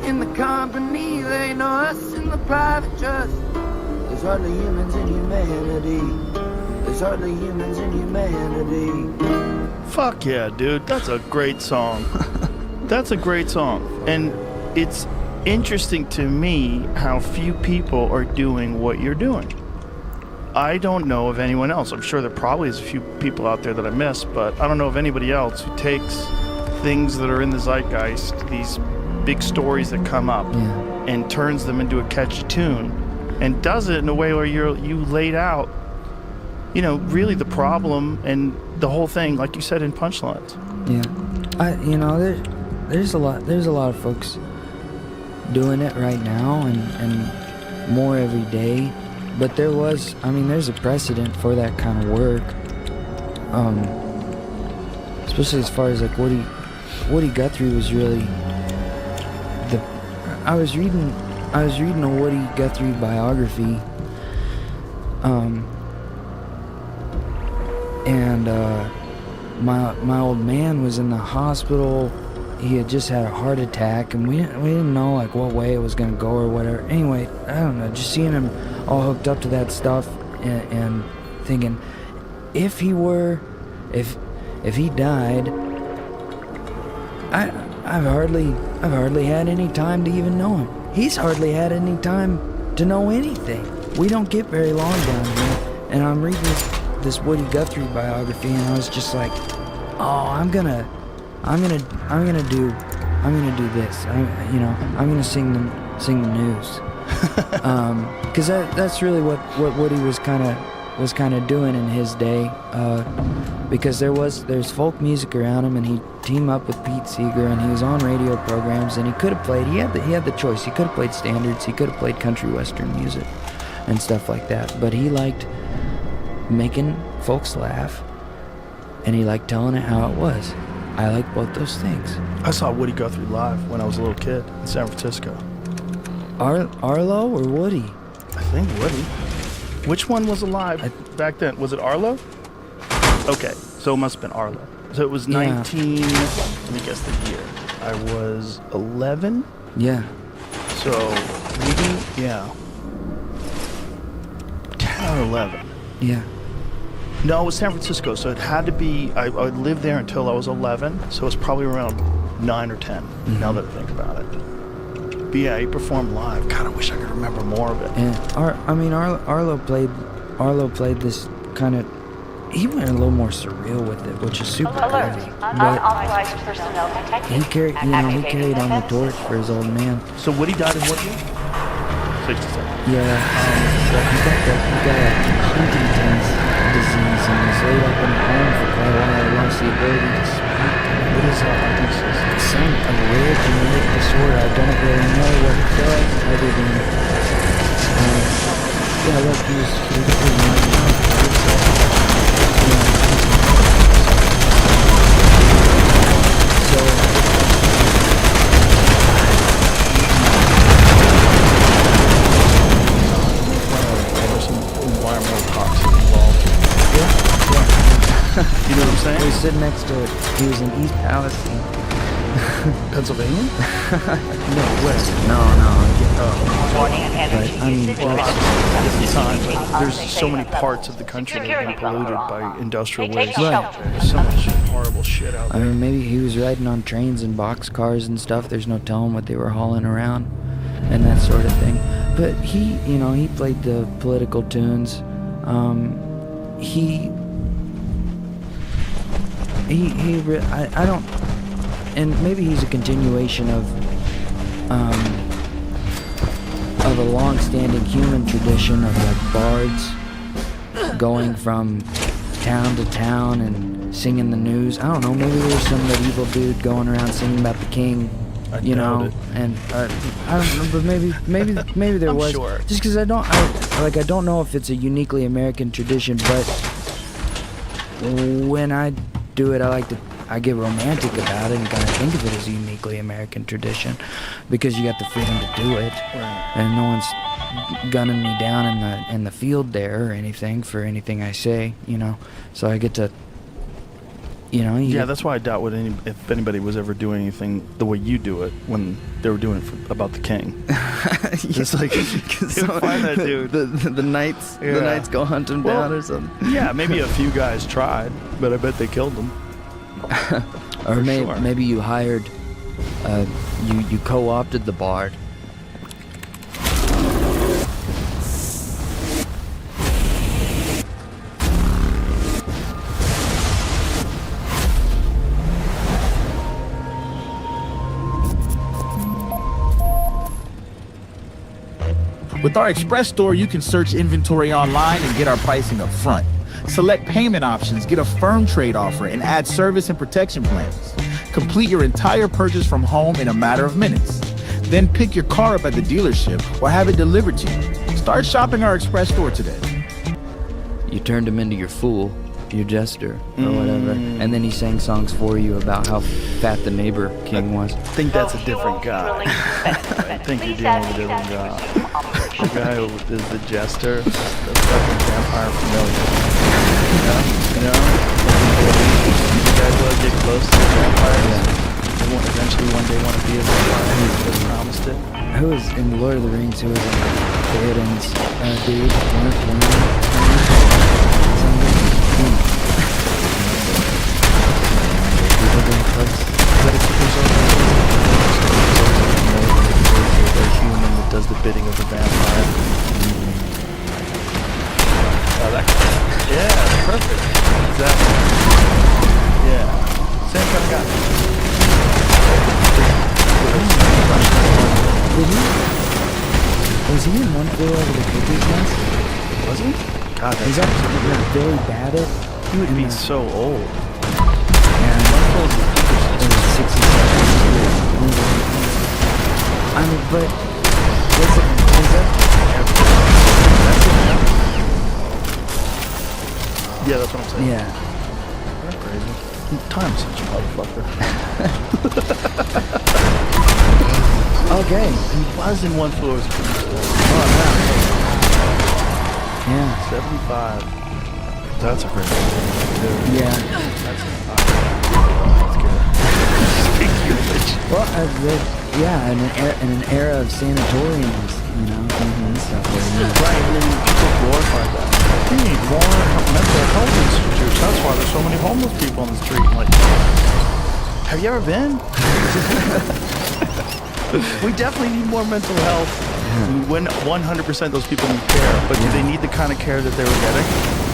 in the company, there ain't no us in the private trust. There's hardly humans in humanity. There's hardly humans in humanity. Fuck yeah, dude. That's a great song. That's a great song. And it's interesting to me how few people are doing what you're doing. I don't know of anyone else. I'm sure there probably is a few people out there that I miss, but I don't know of anybody else who takes things that are in the zeitgeist, these big stories that come up, and turns them into a catchy tune, and does it in a way where you laid out, you know, really the problem and the whole thing, like you said in Punchlines. Yeah, there's a lot of folks doing it right now, and more every day. But there's a precedent for that kind of work, especially as far as like Woody Guthrie was really. I was reading a Woody Guthrie biography, and my old man was in the hospital. He had just had a heart attack, and we didn't know like what way it was gonna go or whatever. Anyway, I don't know, just seeing him all hooked up to that stuff and thinking, if he died, I've hardly had any time to even know him. He's hardly had any time to know anything. We don't get very long down here. And I'm reading this Woody Guthrie biography, and I was just like, oh, I'm gonna do this. I'm gonna sing the news. Because that's really what Woody was kind of doing in his day. Because there's folk music around him, and he teamed up with Pete Seeger, and he was on radio programs, and he could have played. He had the choice. He could have played standards. He could have played country western music and stuff like that. But he liked making folks laugh, and he liked telling it how it was. I like both those things. I saw Woody Guthrie live when I was a little kid in San Francisco. Arlo or Woody? I think Woody. Which one was alive back then? Was it Arlo? Okay, so it must have been Arlo. So it was 19, let me guess the year. I was 11? Yeah. So, maybe, 10 or 11. Yeah. No, it was San Francisco, so it had to be, I lived there until I was 11, so it's probably around 9 or 10, now that I think about it. But yeah, he performed live. God, I wish I could remember more of it. And Arlo played this kind of, he went a little more surreal with it, which is super crazy. But he carried on the torch for his old man. So Woody died in what year? 67. Yeah. He got a Huntington's disease and was laid up in a home for quite a while. He lost the ability to speak. What is Huntington's? It's some rare genetic disorder. I don't really know what it does other than, look, he was pretty much. You know what I'm saying? He was sitting next to it. He was in East Palestine, Pennsylvania? No, west. No. But I mean, that's time. But there's so many parts of the country that have been polluted by industrial waste. There's so much horrible shit out I there. mean, maybe he was riding on trains and boxcars and stuff. There's no telling what they were hauling around and that sort of thing. But he, you know, he played the political tunes. I don't, and maybe he's a continuation of a long-standing human tradition of like bards going from town to town and singing the news. I don't know, maybe there's some medieval dude going around singing about the king, you know, and I don't know, but maybe there was. Sure. Just because I don't know if it's a uniquely American tradition, but when I do it, I get romantic about it and kind of think of it as a uniquely American tradition because you got the freedom to do it, and no one's gunning me down in the field there or anything for anything I say, you know. So I get to, you know. Yeah, that's why I doubt if anybody was ever doing anything the way you do it when they were doing it about the king. It's like find that dude. The knights go hunt him down or something. Yeah, maybe a few guys tried, but I bet they killed him. Or maybe you hired, you co-opted the bard. With our Express store, you can search inventory online and get our pricing up front. Select payment options, get a firm trade offer, and add service and protection plans. Complete your entire purchase from home in a matter of minutes. Then pick your car up at the dealership or have it delivered to you. Start shopping our Express store today. You turned him into your fool, your jester, or whatever, and then he sang songs for you about how fat the neighbor king was. I think that's a different guy. I think you're dealing with a different guy. The guy who is the jester, the fucking vampire familiar. You know? You guys want to get close to the vampires? They won't eventually one day want to be a vampire. They promised it. Who was in Lord of the Rings? Who was in Theoden's dude? Human that does the bidding of the vampire. Oh, that guy. Yeah, perfect. Exactly. Yeah. Same kind of guy. Was he in One Flew Over the Cuckoo's Nest? Was he? God, He's actually very bad at. he would be so old. And it was 67. I mean, but was that? Yeah, that's what I'm saying. Yeah. That's crazy. Time's such a motherfucker. Okay. He was in One Flew Over the Cuckoo's Nest. Yeah. 75. That's a great movie. Yeah. That's good. Well, yeah, in an era of sanatoriums, you know, and stuff like that. Right, and then people glorify that. We need more mental health institutes. That's why there's so many homeless people on the street. Like, have you ever been? We definitely need more mental health. When 100% those people need care, but do they need the kind of care that they were getting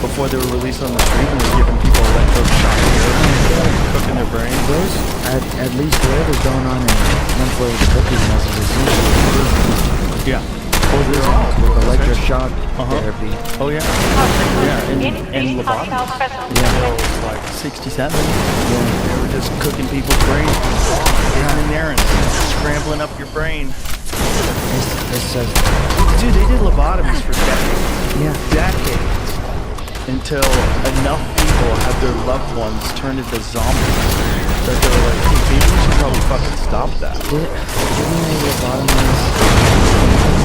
before they were released on the street and were giving people electroshock cooking their brains? Those, at least whatever's going on in One Flew Over the Cuckoo's Nest is essentially Yeah. Well, they're all with electroshock therapy. Oh yeah. Yeah, and lobotomies. So, like 67. They were just cooking people's brains, getting in there and scrambling up your brain. Dude, they did lobotomies for decades. Yeah. Decades. Until enough people had their loved ones turned into zombies that they were like, hey, maybe we should probably fucking stop that. Didn't they lobotomize?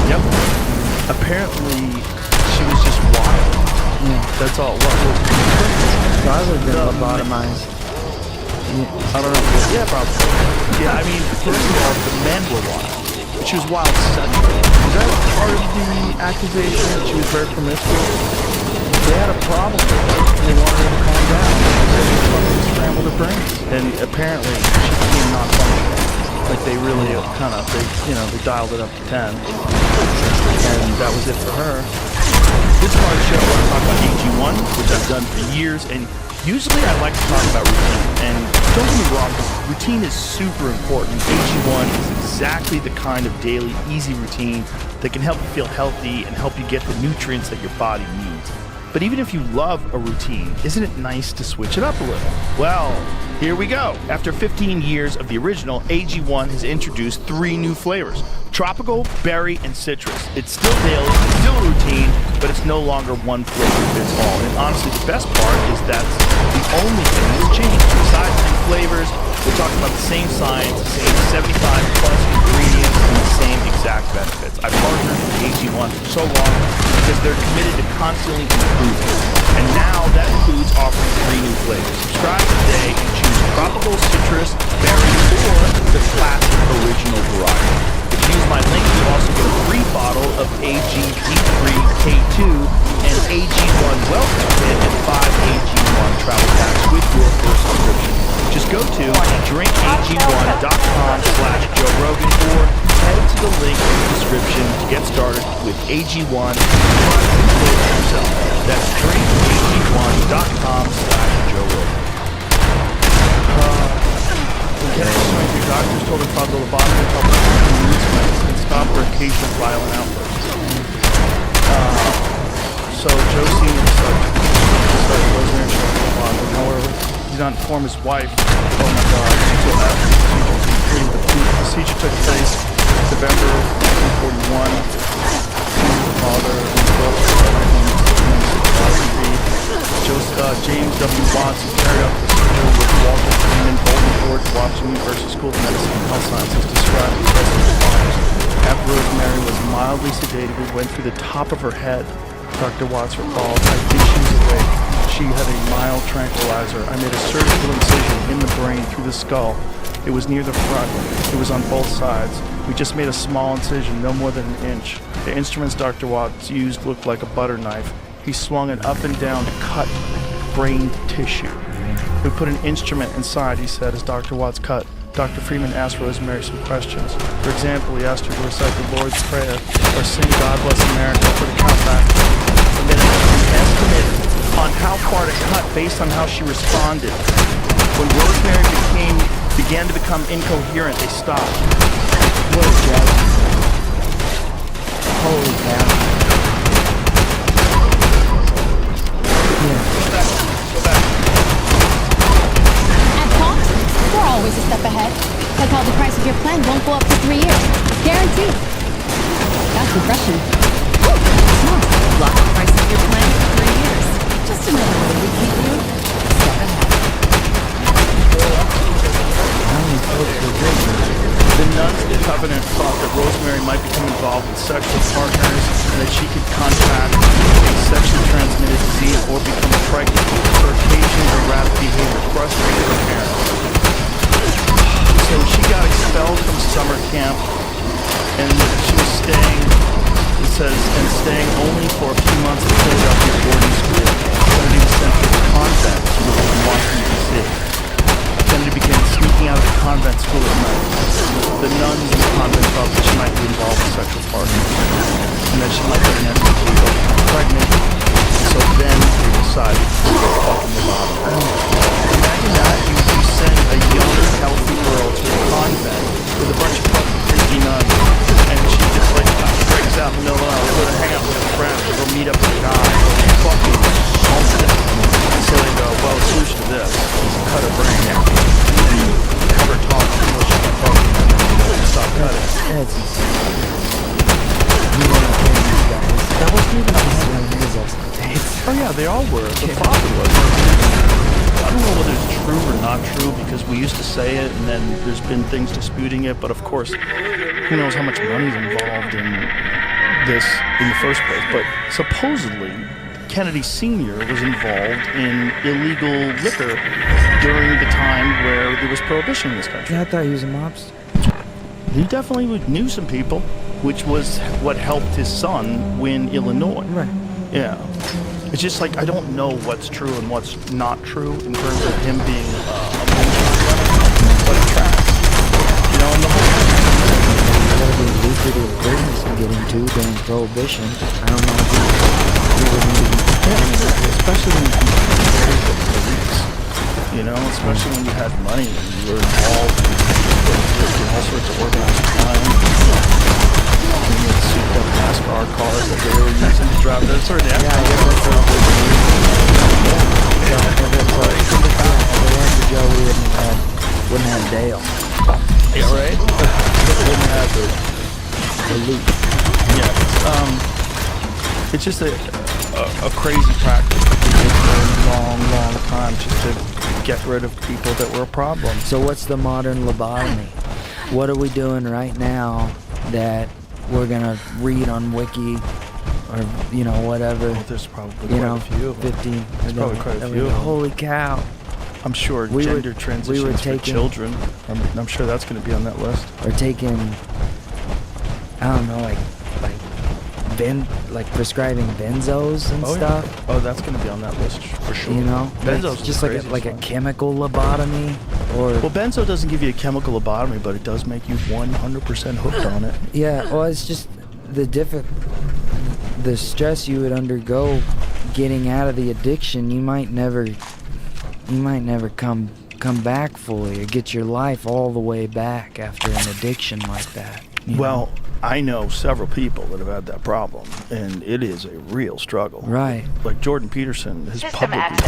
Yep. Apparently, she was just wild. Yeah. That's all it was. So I would have been lobotomized. I don't know. Yeah, probably. Yeah, I mean, first of all, the men were wild. She was wild sexually. Was that part of the accusation that she was very promiscuous? They had a problem with her. They wanted her to calm down. They fucking scrambled her brains. And apparently, she became non-functional. Like, they really they dialed it up to 10. And that was it for her. This part of the show, I want to talk about AG1, which I've done for years, and usually I like to talk about routine. And don't get me wrong, routine is super important. AG1 is exactly the kind of daily, easy routine that can help you feel healthy and help you get the nutrients that your body needs. But even if you love a routine, isn't it nice to switch it up a little? Well, here we go. After 15 years of the original, AG1 has introduced 3 new flavors: tropical, berry, and citrus. It's still daily, it's still a routine, but it's no longer one flavor fits all. And honestly, the best part is that's the only thing that's changed. Besides the flavors, we're talking about the same science, the same 75 plus ingredients, and the same exact benefits. I've partnered with AG1 for so long because they're committed to constantly improving. And now that includes offering 3 new flavors. Subscribe today and choose tropical, citrus, berry, or the classic original variety. If you use my link, you'll also get a free bottle of AG-D3K2 and AG1 welcome kit and 5 AG1 travel packs with your first subscription. Just go to drinkag1.com/Joe Rogan or head to the link in the description to get started with AG1 yourself. That's drinkag1.com/Joe Rogan. Okay, so your doctors told her about the lobotomy to help her needs and stop her occasional violent outbursts. So Josie was Rosemary lobotomy. However, he did not inform his wife. Oh my God! The procedure took place November 1941. Father and brother. James W. Watson carried out the procedure with Walter Freeman, Golden George, Washington University School of Medicine and Health Sciences described as follows. After Rosemary was mildly sedated, we went through the top of her head. Dr. Watts recalled, I think she was awake. She had a mild tranquilizer. I made a surgical incision in the brain through the skull. It was near the front. It was on both sides. We just made a small incision, no more than an inch. The instruments Dr. Watts used looked like a butter knife. He swung it up and down to cut brain tissue. We put an instrument inside, he said, as Dr. Watts cut. Dr. Freeman asked Rosemary some questions. For example, he asked her to recite the Lord's Prayer or sing God Bless America for the countback. And then an estimate on how far to cut based on how she responded. When Rosemary began to become incoherent, they stopped. What a joke. Holy cow. At Cox, we're always a step ahead. Like how the price of your plan won't go up for 3 years. Guaranteed. That's refreshing. Smart. Lock the price of your plan for 3 years. Just another way we keep you a step ahead. The nuns in Covenant thought that Rosemary might become involved with sexual partners and that she could contract a sexually transmitted disease or become pregnant. Her occasions or rapid behavior frustrated her parents. So she got expelled from summer camp and she was staying only for a few months at Philadelphia boarding school. Kennedy was sent to a convent in Washington, D.C. Kennedy began sneaking out of the convent school at night. The nuns in the convent felt that she might be involved with sexual partners and that she might get an STD or become pregnant. So then they decided to go fucking the bottom. Imagine that, you send a young, healthy girl to a convent with a bunch of fucking crazy nuns, and she just like breaks out in the middle of the night, go to hang out with a friend, or go meet up with a guy, or fucking homesick. And so they go, well, the solution to this is cut her brain out, and have her talk until she can fucking stop cutting. That's insane. That wasn't even on the results of the tapes. Oh yeah, they all were. The father was. I don't know whether it's true or not true because we used to say it and then there's been things disputing it, but of course, who knows how much money's involved in this in the first place. But supposedly, Kennedy Sr. was involved in illegal liquor during the time where there was prohibition in this country. Yeah, I thought he was a mobster. He definitely knew some people, which was what helped his son win Illinois. Right. Yeah. It's just like, I don't know what's true and what's not true in terms of him being a but it's trash. You know, and the whole That'd be a lucrative business to get into during Prohibition. I don't know if he would even, especially when you compare the police, you know, especially when you had money and you were involved in all sorts of organized crime. And you had souped up NASCAR cars that they were using to drive their sort of yeah, I guess that's what it is. Joe, we wouldn't have Dale. Yeah, right? Wouldn't have The loot. Yeah. It's just a crazy practice for a long time just to get rid of people that were a problem. So what's the modern lobotomy? What are we doing right now that we're gonna read on Wiki or, you know, whatever? Well, there's probably You quite know, a few of them. 15. There's probably quite a few of them. Holy cow. I'm sure We gender were transitions for children. I'm sure that's going to be on that list. Or taking, I don't know, like prescribing benzos and stuff. Yeah. Oh, that's going to be on that list for sure. You know, benzos just like a chemical lobotomy, or well, benzo doesn't give you a chemical lobotomy, but it does make you 100% hooked on it. Yeah, well, it's just the stress you would undergo getting out of the addiction. You might never come back fully or get your life all the way back after an addiction like that. Well, I know several people that have had that problem, and it is a real struggle. Right. Like Jordan Peterson, his public it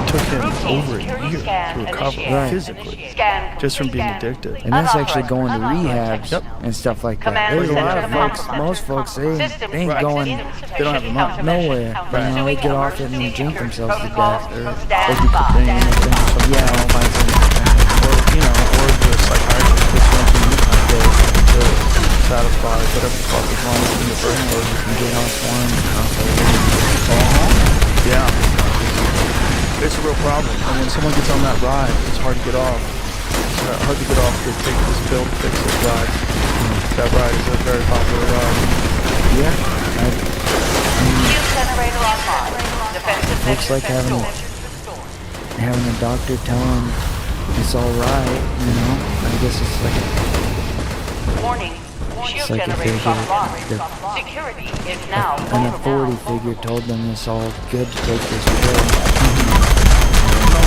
took him over a year to recover physically, just from being addicted. And that's actually going to rehab and stuff like that. There's a lot of folks, most folks, they ain't going They don't have the money. nowhere. You know, they get off it and they drink themselves to death. Or They do cocaine or something. yeah, Or, you know, or the psychiatrist puts one to satisfy whatever the fuck is wrong with your brain, or you can get off one. Yeah. It's a real problem. And when someone gets on that ride, it's hard to get off. It's hard to get off to take this pill to fix this ride. That ride is a very popular ride. Yeah. Looks like having a doctor tell him it's all right, you know. I guess it's like warning. it's like if they get Security is now an authority figure told them it's all good to take this pill. No,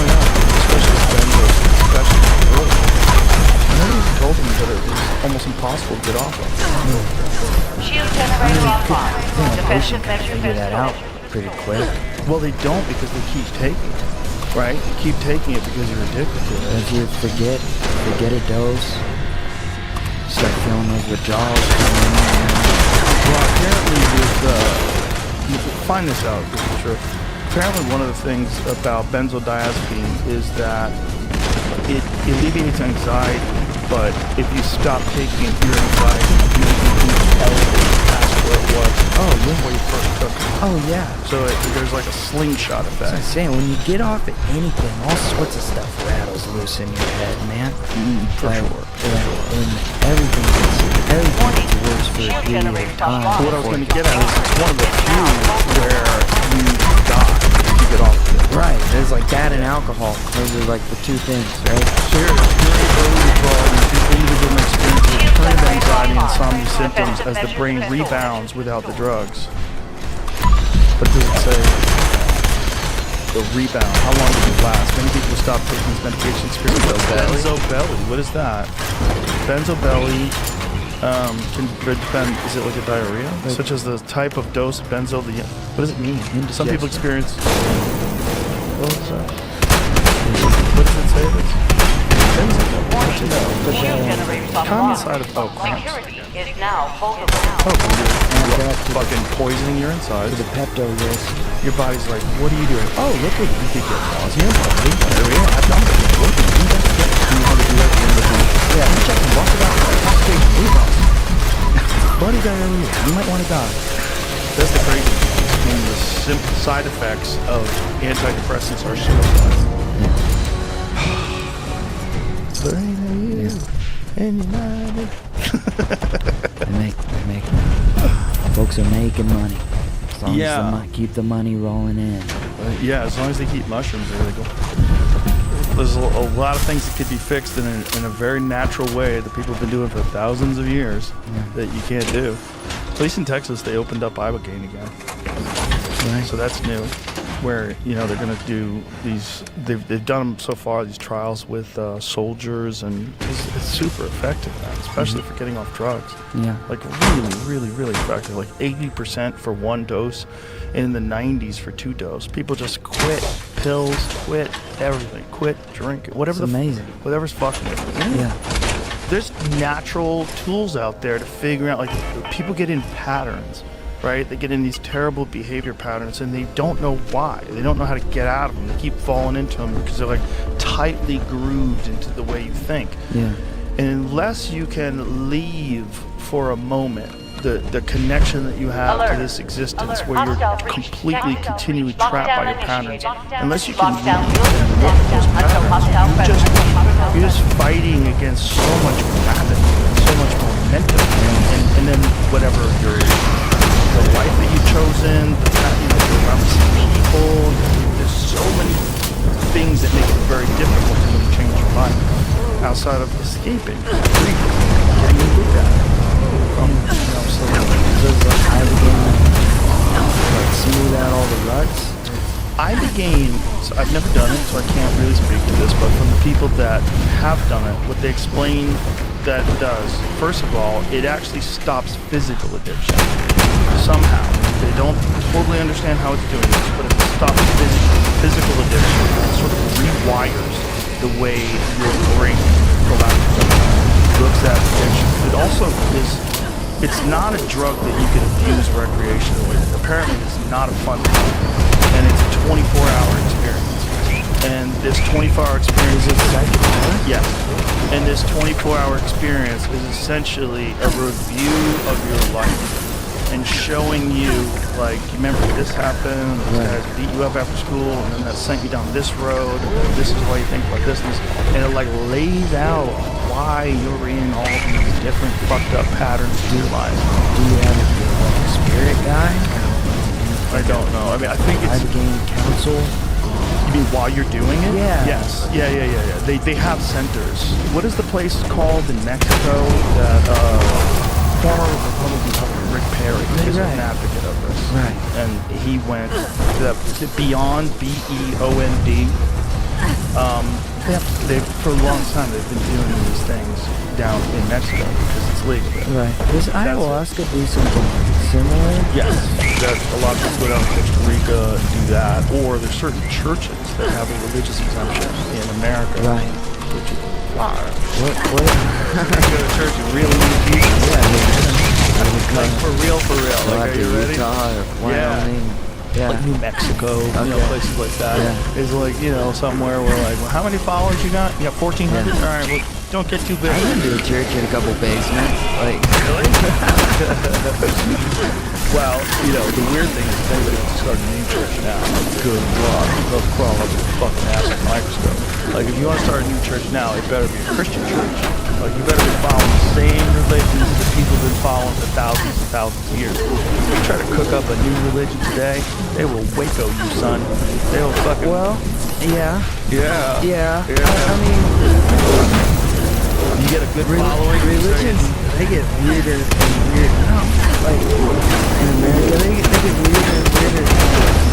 especially benzos, especially early. I never even told them that it was almost impossible to get off of. Shield generator offline. I think a Defensive patient can measures figure that out installed. pretty quick. Well, they don't because they keep taking it, right? You keep taking it because you're addicted to it. If you forget a dose, start feeling those withdrawals. Well, apparently you find this out, this is true. Apparently one of the things about benzodiazepine is that it alleviates anxiety, but if you stop taking it, your anxiety immediately elevates past where it was. Oh, yeah. When you first took it. Oh, yeah. So there's like a slingshot That's effect. what I'm saying. When you get off at anything, all sorts of stuff rattles loose in your head, man. For Like, sure. yeah, and everything gets worse for a period of time. So what I was going to get at is it's one of the few where you die if you get off of it. Right, there's like that and alcohol. Those are like the two things, right? Here, early withdrawal, the individual may experience recurrent anxiety and insomnia symptoms as the brain rebounds without the drugs. But does it say the rebound? How long does it last? Many people stop taking this medication experience Benzobelly. What is that? Benzobelly can depend. Is it like a diarrhea, such as the type of dose of benzo? What does it mean? Some people experience. What is that? What does it say? Common side of Security is now vulnerable. Fucking poisoning your insides. The Pepto risk. Your body's like, what are you doing? Oh, look what you could get nausea, diarrhea, abdominal pain. What do you want to do that at the end of the day? Yeah, I'm checking. Walk about prostate rebounds. Bloody diarrhea. You might want to die. That's the crazy thing. side effects of antidepressants are suicide. There ain't no you, and you're not. They make folks are making money. As long as they keep the money rolling in. Yeah, as long as they keep mushrooms, they're legal. There's a lot of things that could be fixed in a very natural way that people have been doing for thousands of years that you can't do. At least in Texas, they opened up Ibogaine again. Right. So that's new. Where, you know, they're going to do these, they've done them so far, these trials with soldiers, and it's super effective, man, especially for getting off drugs. Yeah. Like really, really, really effective. Like 80% for 1 dose, and in the 90s for 2 doses. People just quit pills, quit everything, quit drinking, whatever. It's amazing. Whatever's fucking with them. Yeah. There's natural tools out there to figure out, like, people get in patterns. Right? They get in these terrible behavior patterns and they don't know why. They don't know how to get out of them. They keep falling into them because they're like tightly grooved into the way you think. Yeah. And unless you can leave for a moment the connection that you have to this existence where you're completely, continually trapped by your patterns, unless you can leave and look at those patterns, you're just fighting against so much gravity, so much momentum, and then whatever the life that you've chosen, the fact that you're around people, there's so many things that make it very difficult to change your life outside of escaping, getting you with that. So does Ibogaine like smooth out all the ruts? Ibogaine, so I've never done it, so I can't really speak to this, but from the people that have done it, what they explain that it does, first of all, it actually stops physical addiction. Somehow. They don't totally understand how it's doing this, but it stops physical addiction. It sort of rewires the way your brain, for lack of a better term, looks at addiction. It also is, it's not a drug that you can abuse recreationally. Apparently it's not a fun drug. And it's a 24-hour experience. And this 24-hour experience is psychedelic? Yes. And this 24-hour experience is essentially a review of your life. And showing you, like, you remember this happened, these guys beat you up after school, and then that sent you down this road, and then this is why you think about this, and it, like, lays out why you're in all these different fucked up patterns in your life. Do you have a spirit guy? I don't know. I mean, I think it's... Ibogaine council? You mean while you're doing it? Yeah. Yes. Yeah. They have centers. What is the place called in Mexico that, former Republican Governor Rick Perry is an advocate of this. Right. And he went to Beyond, BEOND. They've for a long time they've been doing these things down in Mexico because it's legal there. Right. Does ayahuasca do something similar? Yes. That a lot of people go down to Costa Rica and do that. Or there's certain churches that have a religious exemption in America. Right. Which is wild. What? You go to church and really need Jesus. Yeah. Like for real. Like, are you ready? Wyoming. Yeah. Like New Mexico, places like that. Yeah. It's like, somewhere where like, well, how many followers you got? You got 1,400? Yeah. All right, well, don't get too big. I went to a church in a couple basements. Like, really? Well, the weird thing is if anybody wants to start a new church now, good luck. They'll crawl up your fucking ass with a microscope. Like, if you want to start a new church now, it better be a Christian church. Like, you better be following the same religions that people have been following for thousands and thousands of years. If you try to cook up a new religion today, they will Waco you, son. They will fucking... well, yeah. Yeah. I mean... You get a good following. Religions, they get weirder and weirder. Like, in America, they get weirder and weirder. The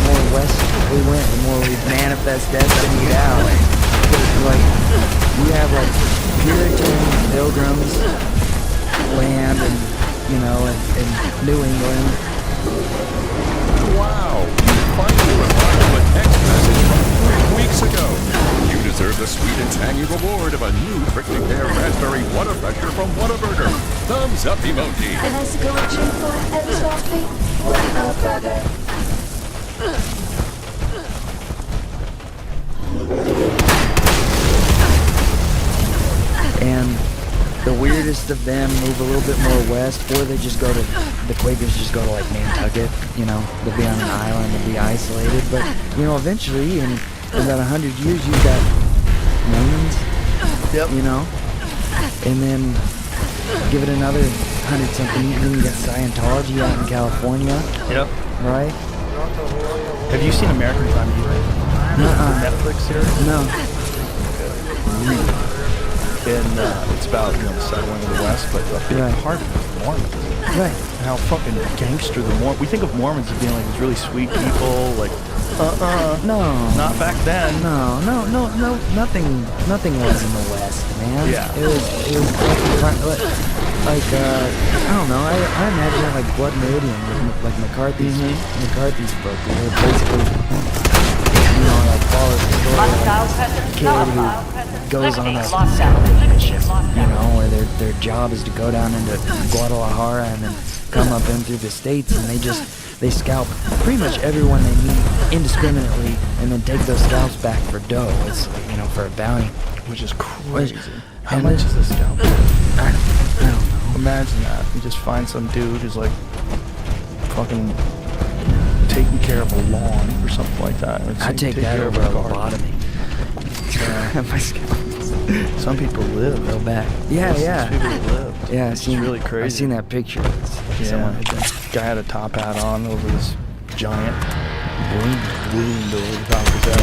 more west we went, the more we manifest destiny out. Like, you have, like, Puritan pilgrims land and, in New England. Wow! You finally replied to a text message from 3 weeks ago. You deserve the sweet and tangy reward of a new Prickly Pear Raspberry Whataburger from Whataburger. Thumbs up emoji. And I go reaching for every soft beat. Whataburger. And the weirdest smartest of them move a little bit more west, or they just go to, the Quakers just go to like Nantucket, you know, they'll be on an island, they'll be isolated, but, you know, eventually, in about 100 years, you've got Mormons, you know, and then give it another 100-something, then you got Scientology out in California. Yep. Right? Have you seen American Crime? Netflix series? No. And it's about, you know, the settling of the West, but a big part of it is Mormons. Right. And how fucking gangster the Mormons. We think of Mormons as being like these really sweet people, like, no. Not back then. No, nothing was in the West, man. Yeah. It was like, I don't know, I imagine it like Blood Meridian, like McCarthy's book, where it basically, you know, like follows the story of a kid who goes on a ship, you know, where their job is to go down into Guadalajara and then come up in through the States, and they scalp pretty much everyone they meet indiscriminately, and then take those scalps back for dough. It's, you know, for a bounty. Which is crazy. How much is a scalp? I don't know. Imagine that. You just find some dude who's like fucking taking care of a lawn or something like that. I'd take that over a lobotomy. My scalp. Some people live. Go back. Yeah. Some people live. Yeah, it's really crazy. I've seen that picture. Someone had guy had a top hat on over this giant wound over the top of his head.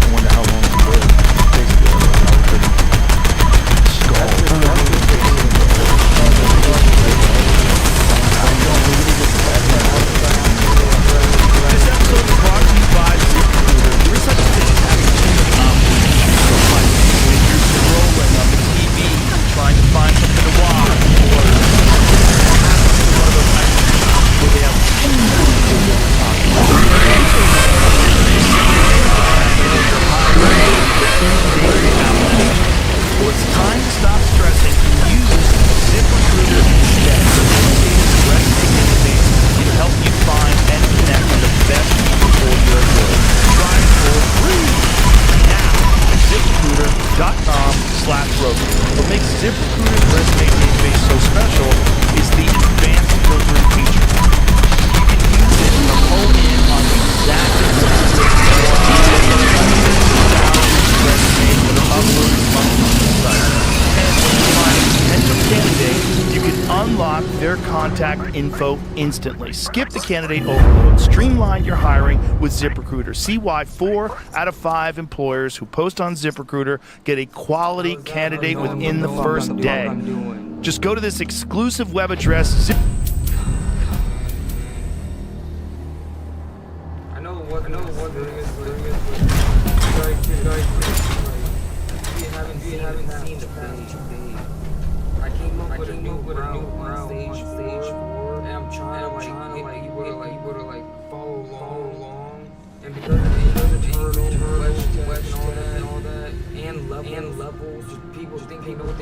I wonder how long he lived. Basically, skull. This episode is brought to you by ZipRecruiter. There is such a thing as having too many options to choose from. Like when you're scrolling on the TV, trying to find something to watch, or one of those where they have well, it's time to stop stressing and use ZipRecruiter instead. Resume to help you find and connect with the best people for your work. Try it for free now at ZipRecruiter.com/Roku. What makes ZipRecruiter's resume database so special is the advanced filtering feature. You can use it to hone in on exactly what you resume for the uploaded monthly site. And when you find a potential candidate, you can unlock their contact info instantly. Skip the candidate overload. Streamline your hiring with ZipRecruiter. See why 4 out of 5 employers who post on ZipRecruiter get a quality candidate within the first day. Just go to this exclusive web address, I know what you haven't seen the page. I came up with a new route on stage 4, and I'm trying to like people to follow along, and because of the turtle, west, and all that, and levels, just people think they know and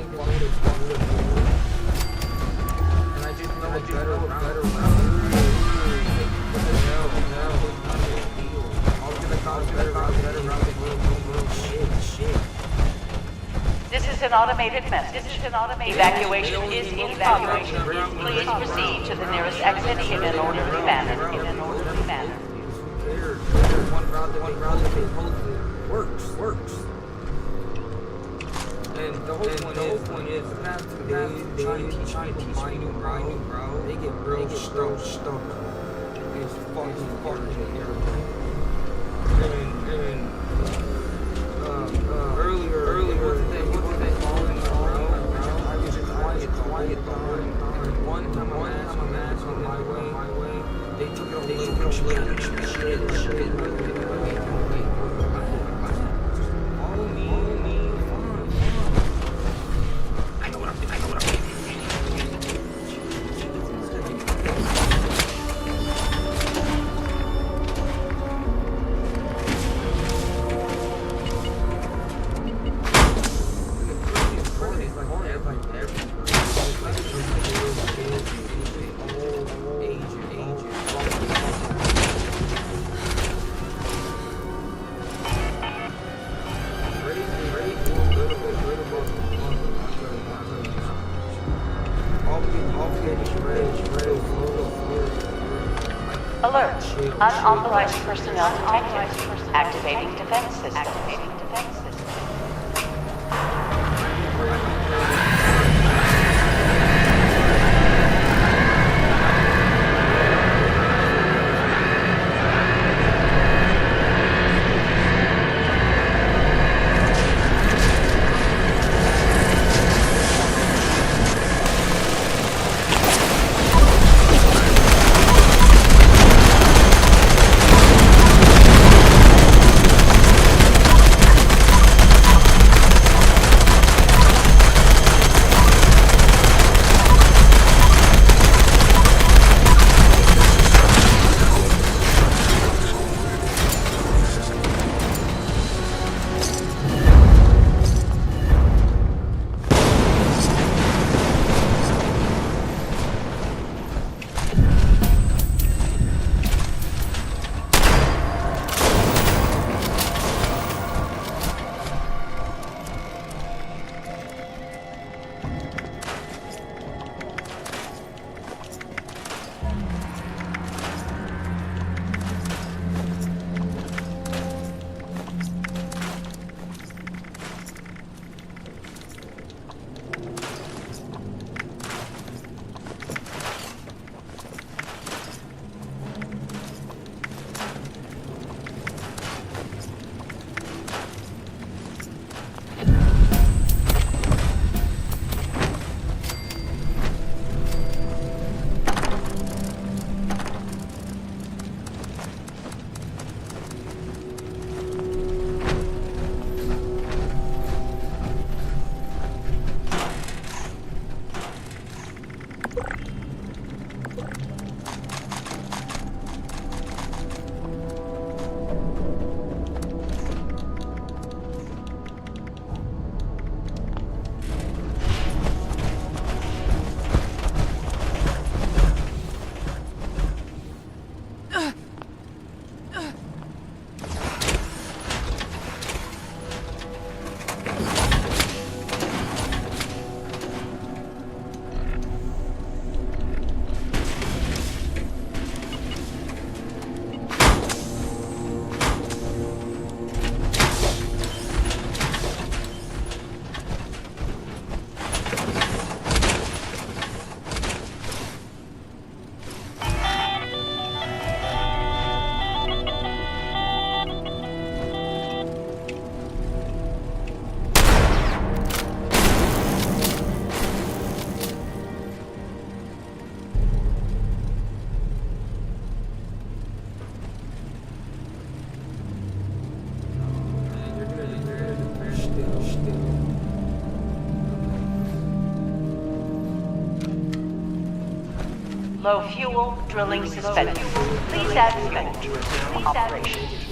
I just know a better route. What the hell? I was gonna call it better route. Shit. This is an automated message. Evacuation is in progress. Please proceed to the nearest exit in an orderly manner. One route that they posted works. And the whole point is the past 2 days, trying to teach my new route, they get real stuck. It's fucking irritating. And earlier, what they call it? I was just quiet. And one time I'm asked on my way, they took it shit. Follow me, fine. I know what I'm doing. Unauthorized personnel detected. Activating defense system. Low fuel, drilling suspended. Please add fuel to resume operation.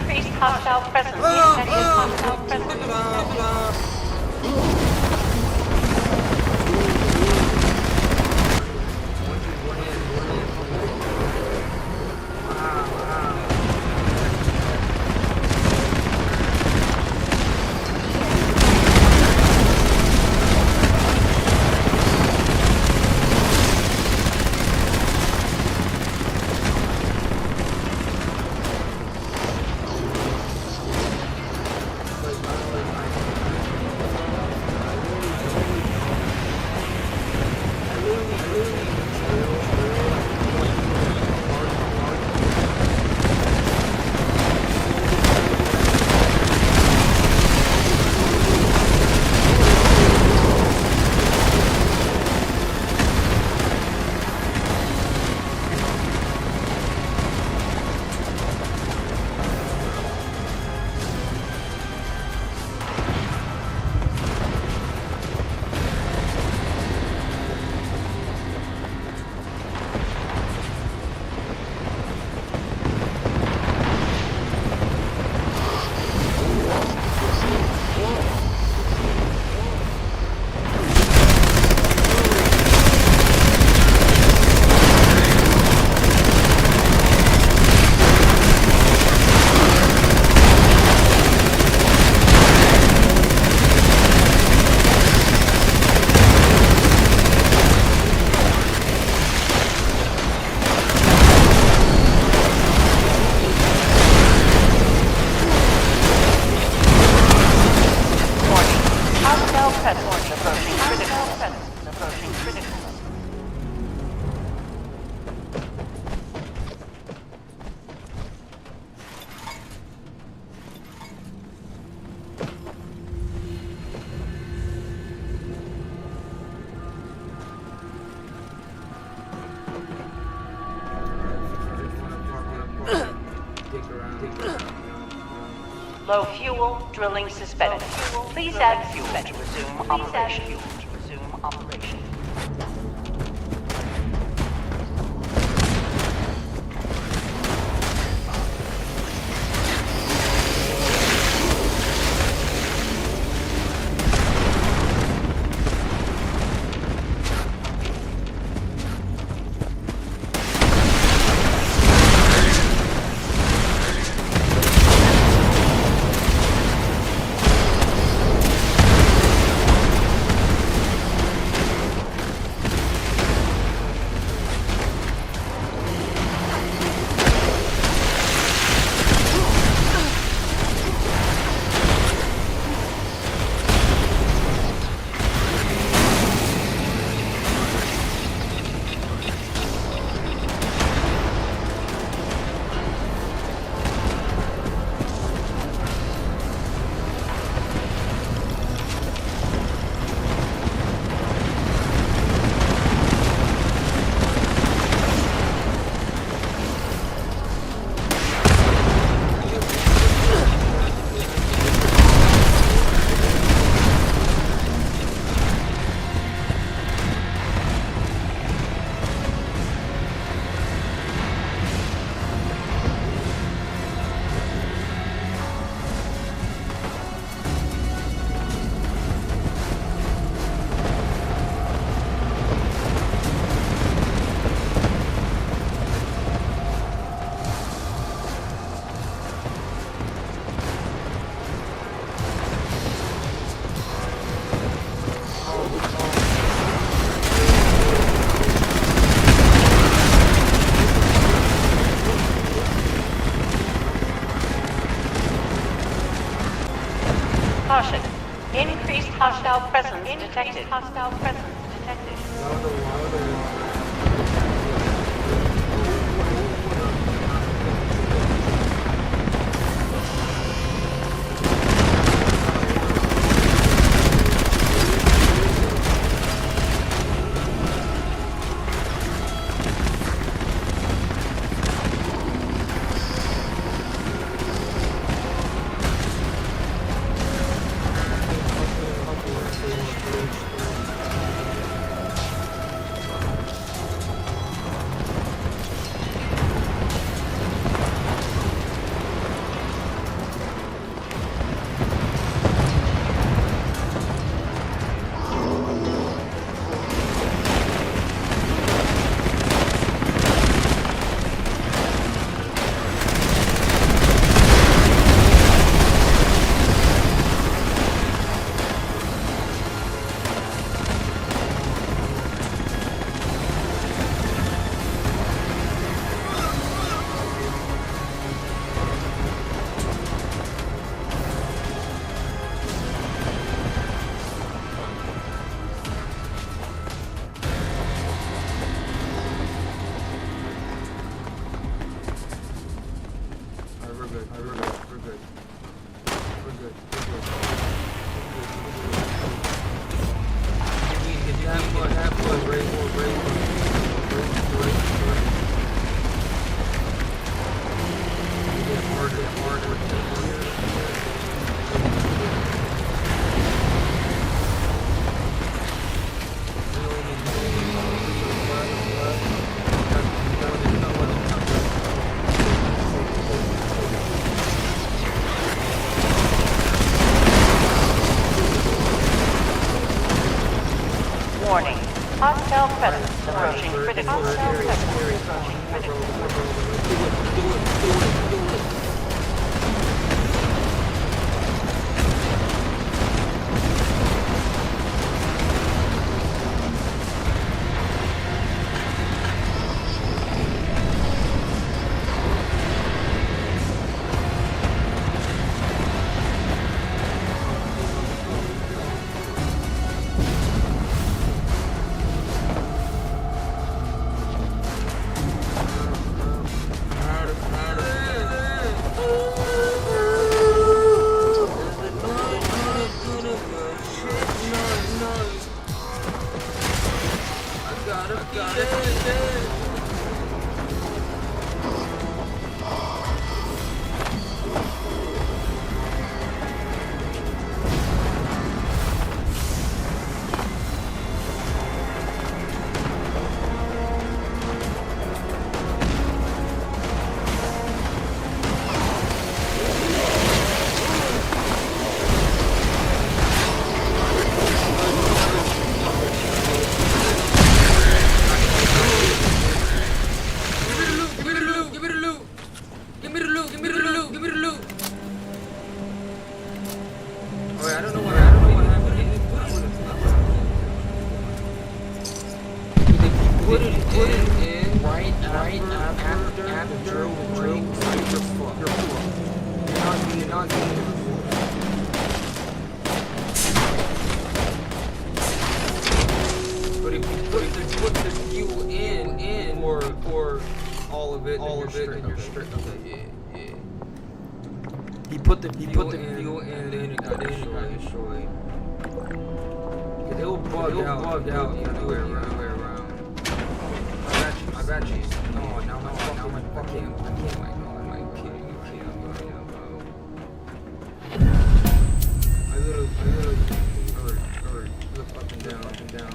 Increased hostile presence. Detected hostile presence. Low fuel, drilling suspended. Please add fuel to resume operation. Caution. Increased hostile presence detected. Hostile presence detected. cell presence approaching critical. Cell presence approaching critical. He put the fuel in, and then it got destroyed. Cause it will bug out everywhere around. I got you. Oh, now my fucking, I can't, my God, am I kidding you right now, bro? I literally, look up and down.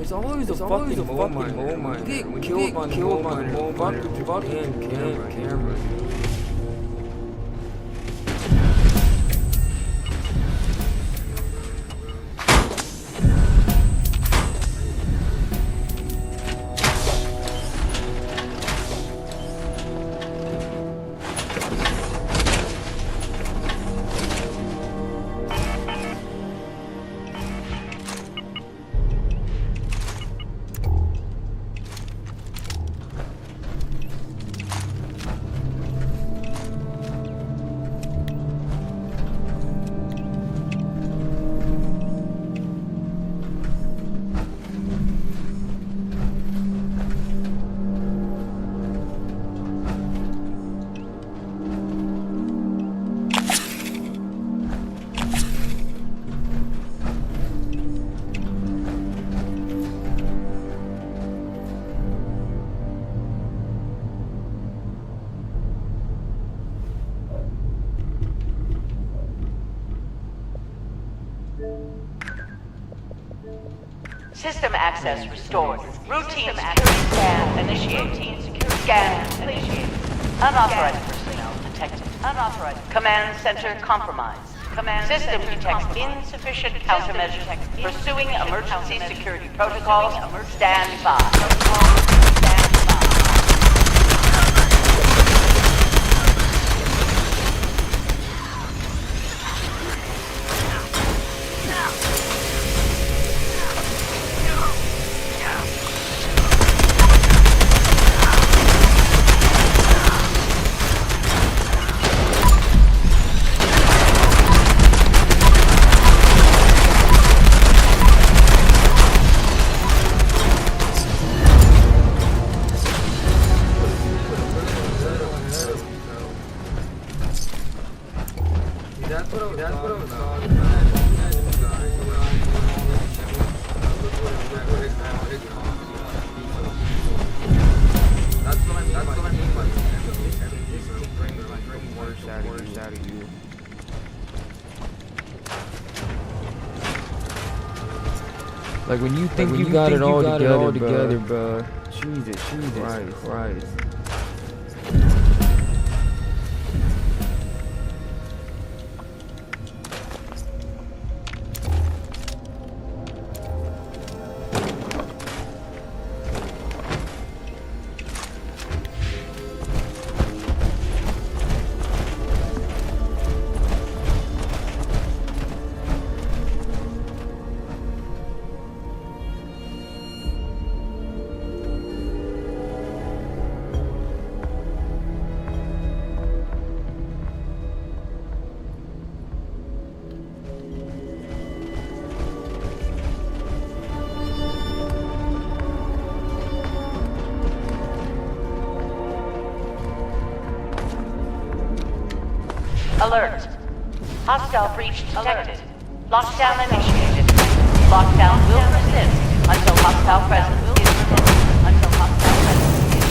It's always a fucking mole miner. You get killed by the mole miner. Fucking camera. System access restored. Routine security scan initiated. Scan initiated. Unauthorized personnel detected. Unauthorized. Command center compromised. System detects insufficient countermeasures. Pursuing emergency security protocols. Stand by. Like when you think you got it all together, bro. Jesus Christ. Alert. Hostile breach detected. Lockdown initiated. Lockdown will persist until hostile presence is removed. Until hostile presence is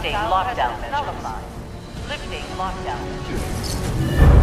Lifting lockdown nullified. Lifting lockdown.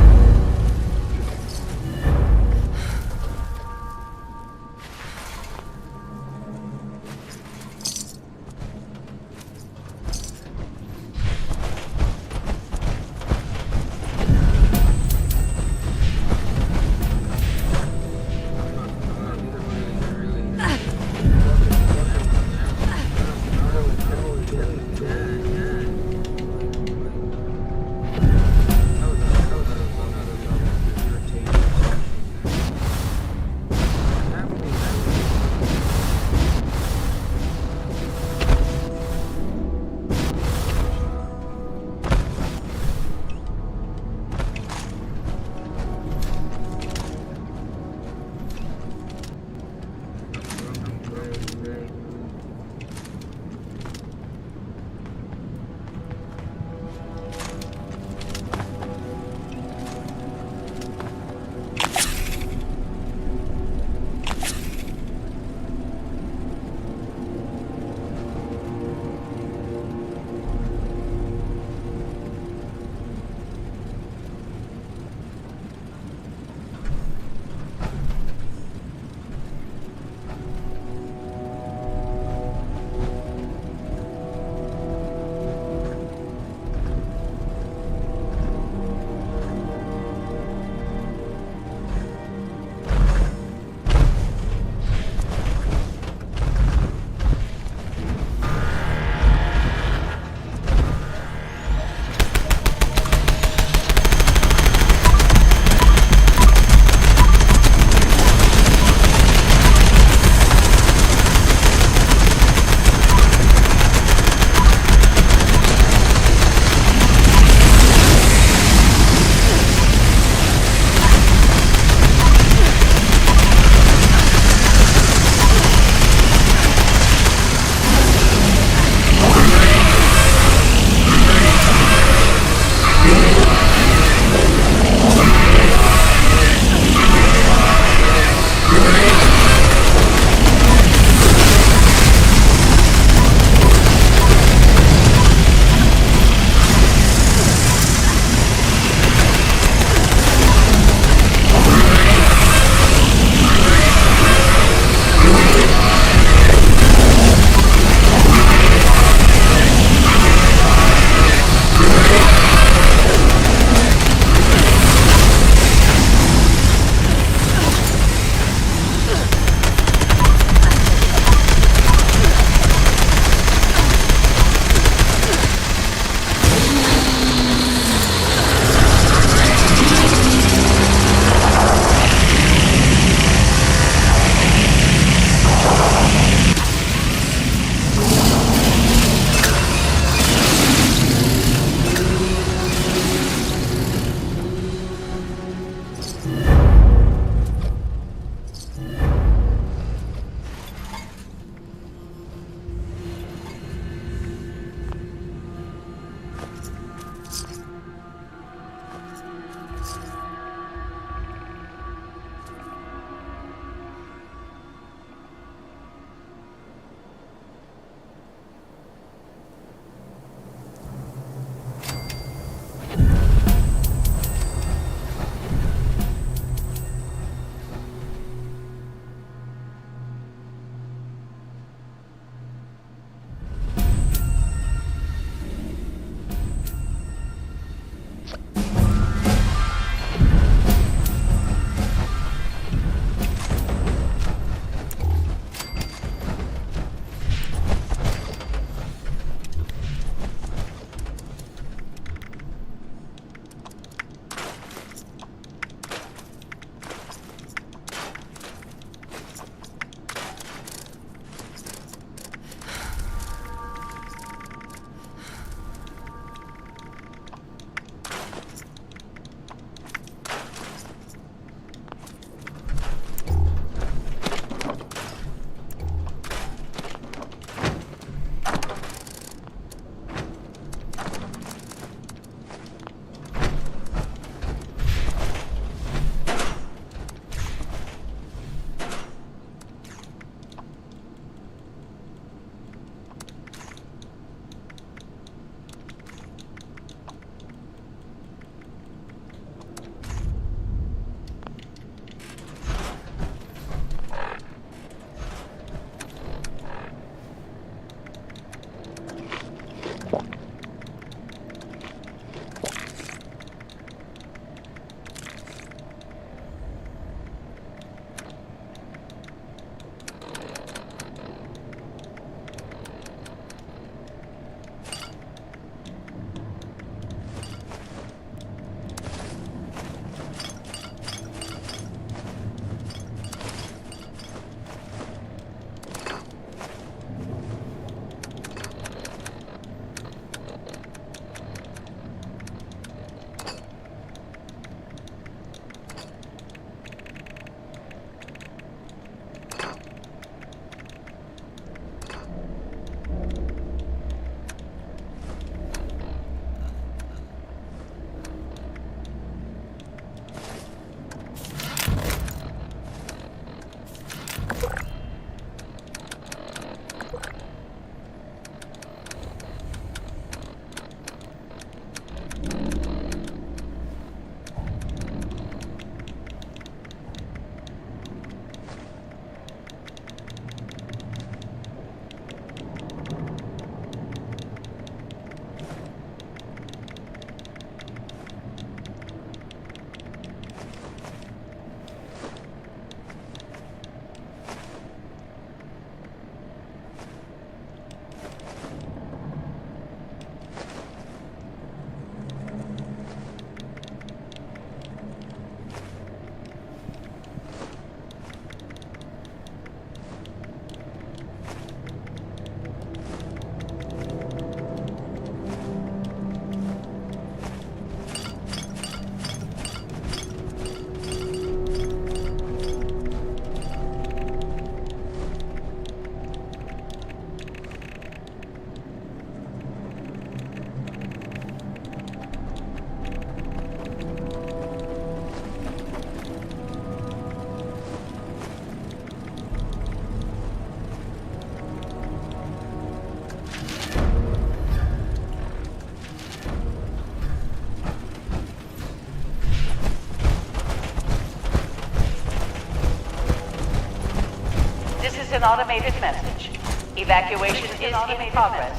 an automated message. Evacuation is in progress.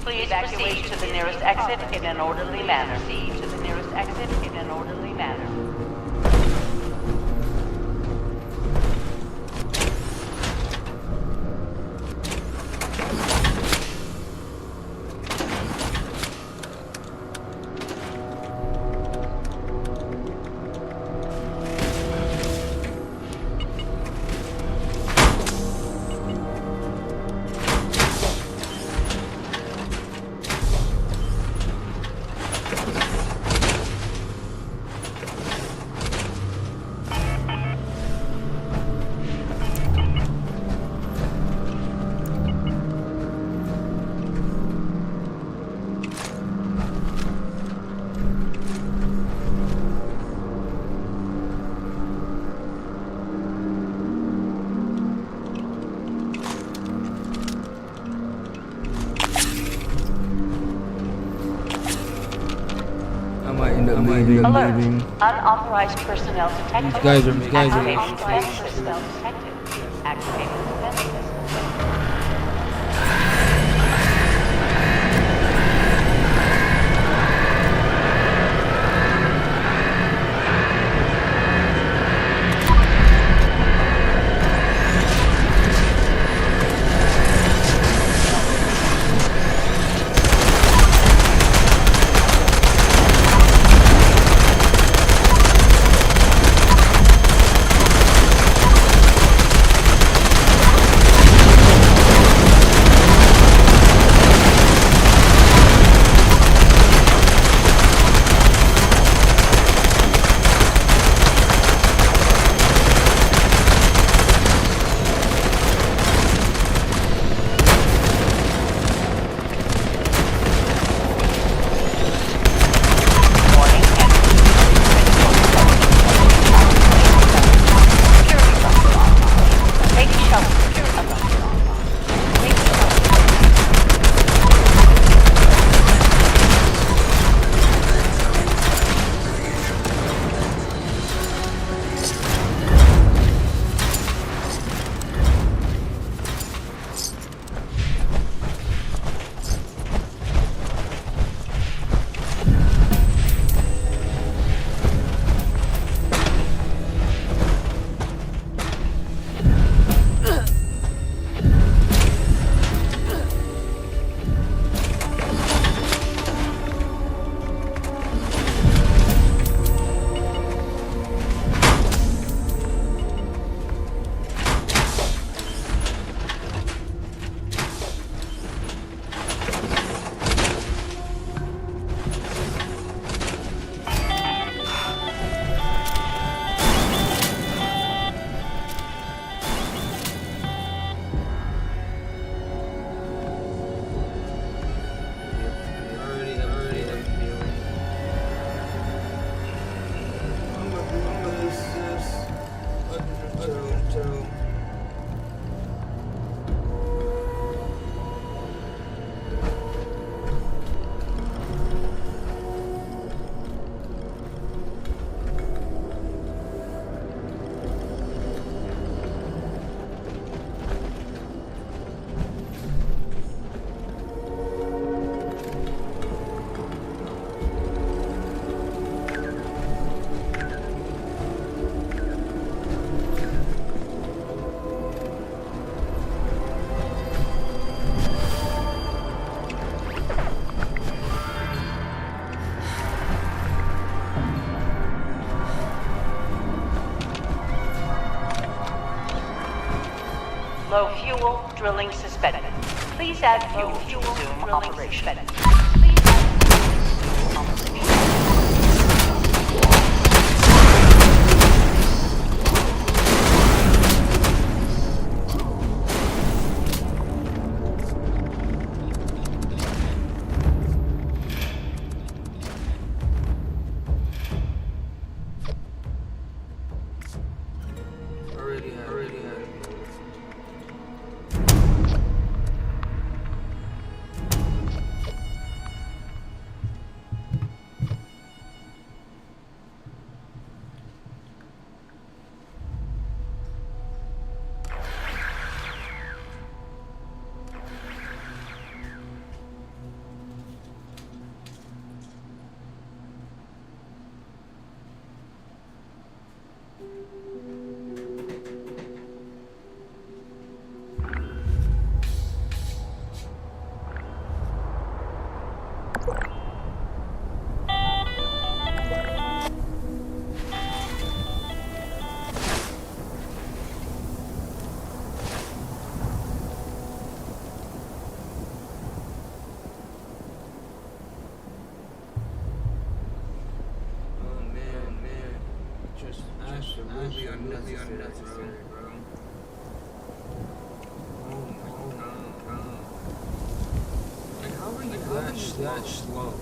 Please proceed to the nearest exit in an orderly manner. Proceed to the nearest exit in an orderly manner. Alert. Unauthorized personnel detected. These guys are Activating defense personnel detected. Activating defense system. Low fuel drilling suspended. Please add fuel to resume operation. absolutely unnecessary, bro. Oh no. And how are you that slow?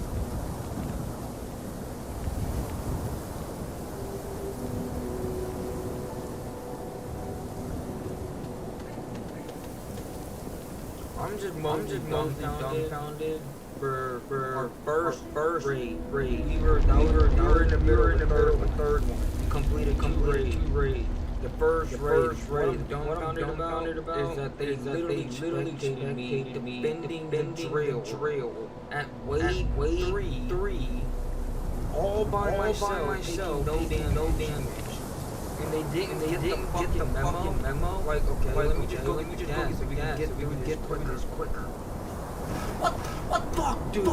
I'm just dumbfounded for first rate. We were in the middle of the third one. Completed rate. The first rate. Dumbfounded about is that they literally expected me to be bending the drill at wave 3 all by myself, no damage. And they didn't get the memo. Like, okay, let me just go get gas so we can get through this quicker. What fuck, dude?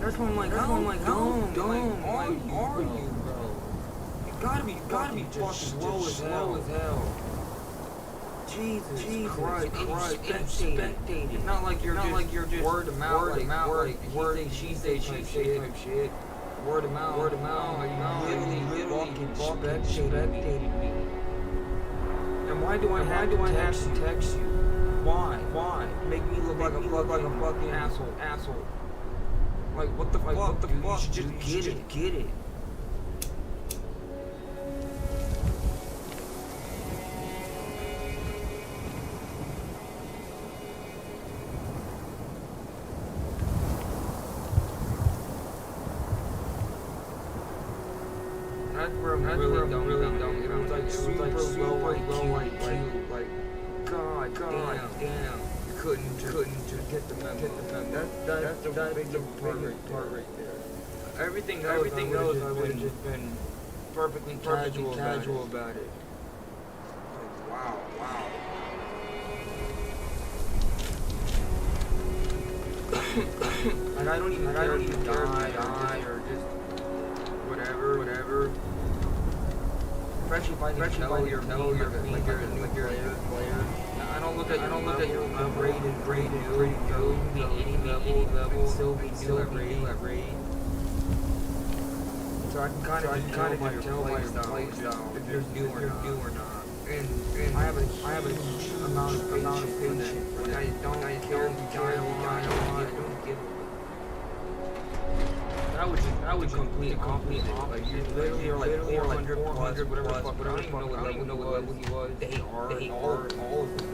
That's when I'm like, how dumb are you, bro? You gotta be fucking slow as hell. Jesus Christ, spectating. It's not like you're just word of mouth, like he say type shit. Word of mouth, you literally fucking spectating me. And why do I have to text you? Why? Make me look like a fucking asshole. Like, what the fuck, dude? You should just get it. That's where I'm really dumb. It was like super low IQ, like God damn. You couldn't just get the memo. That's the biggest part right there. Everything else I would have just been perfectly casual about it. Like, wow. Like, I don't even care if you die or just whatever. Especially if I know you're a new player. I don't look at your rated go be any level, still be new at raid. So I can kind of tell my style if you're new or not. And I have a huge amount of patience. Like, I don't care if you die a lot. I don't give a I would complete opposite. Like, you're like 400, whatever fuck. I don't even know what level he was. They are all of them.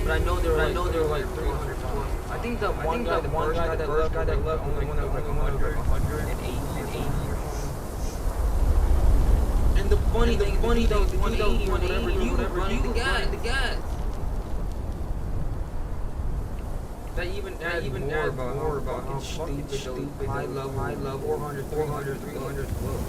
But I know they're like 300 plus. I think the one guy that left only one that was like 180. And the funny thing, 180, whatever, you were running the gas. That even adds more about how fucking stupid high level, 400, 300 flows.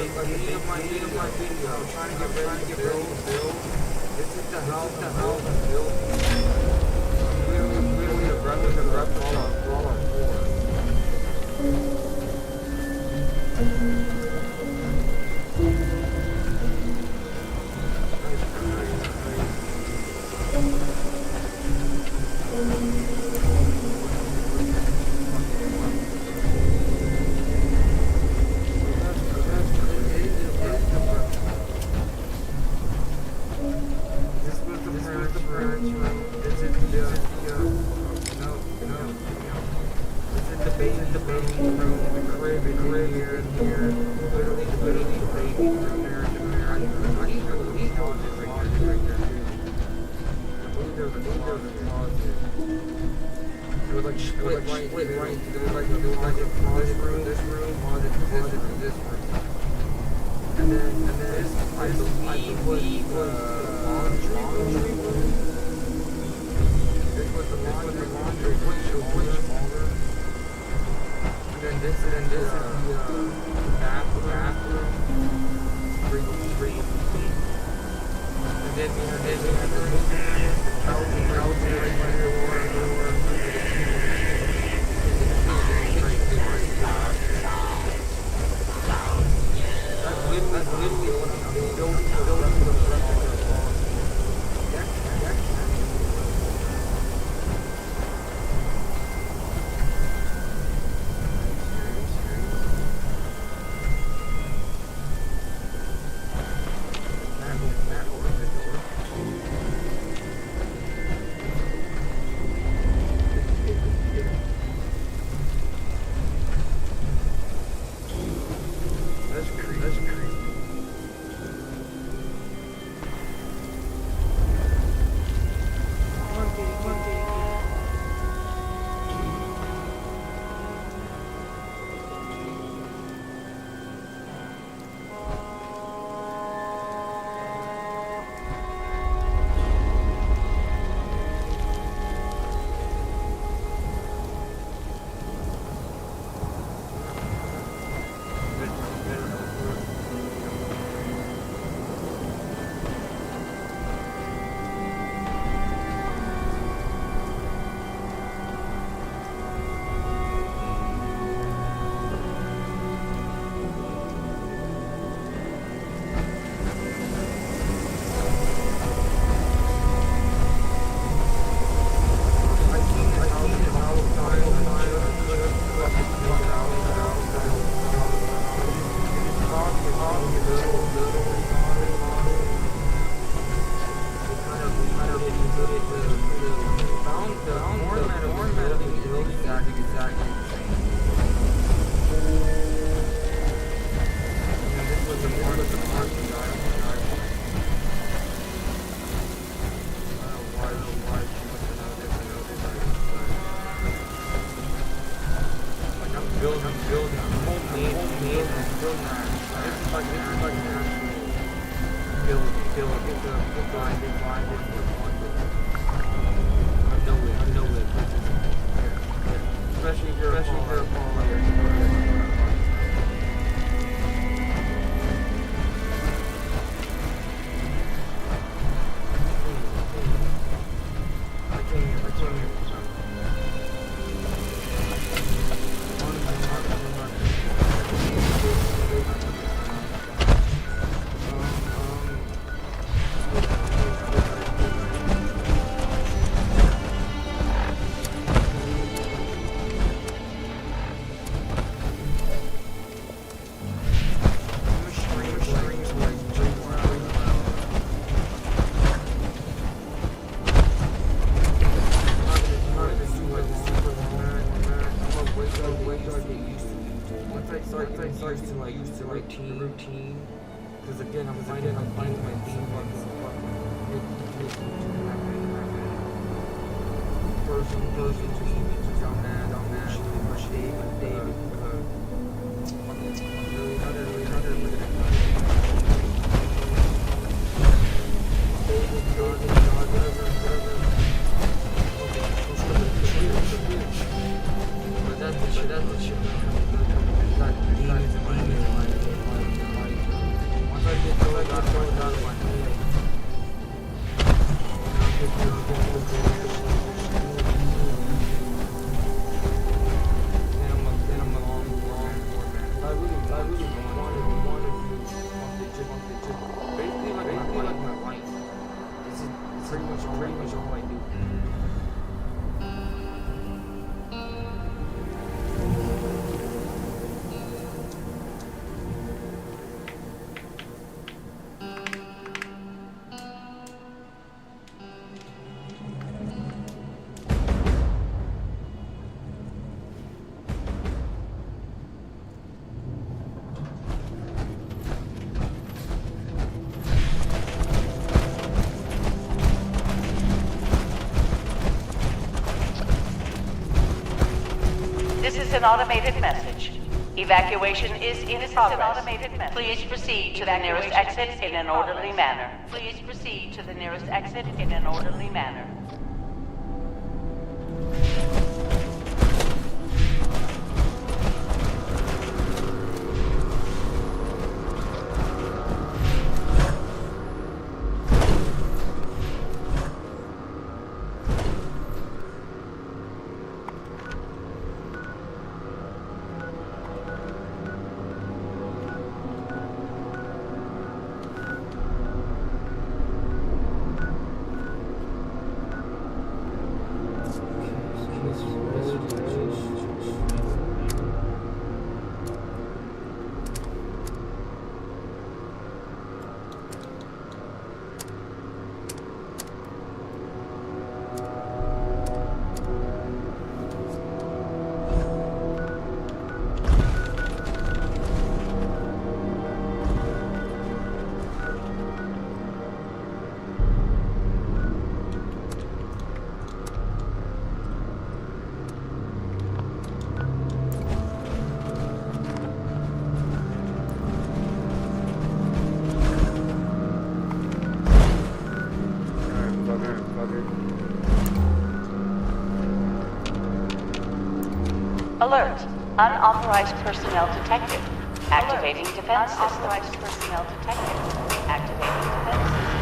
beginning of my video, I'm trying to get ready to build. This is the house I'm building. I'm literally a replica of all our floors. Routine, because again, I'm finding my theme person team is on that, David, that's the shit. This is an automated message. Evacuation is in progress. Please proceed to the nearest exit in an orderly manner. Please proceed to the nearest exit in an orderly manner. Alert. Unauthorized personnel detected. Activating defense system. Unauthorized personnel detected. Activating defense system.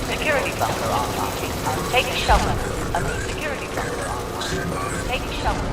Security bunker online. Take shelter. A new security bunker online. Take shelter.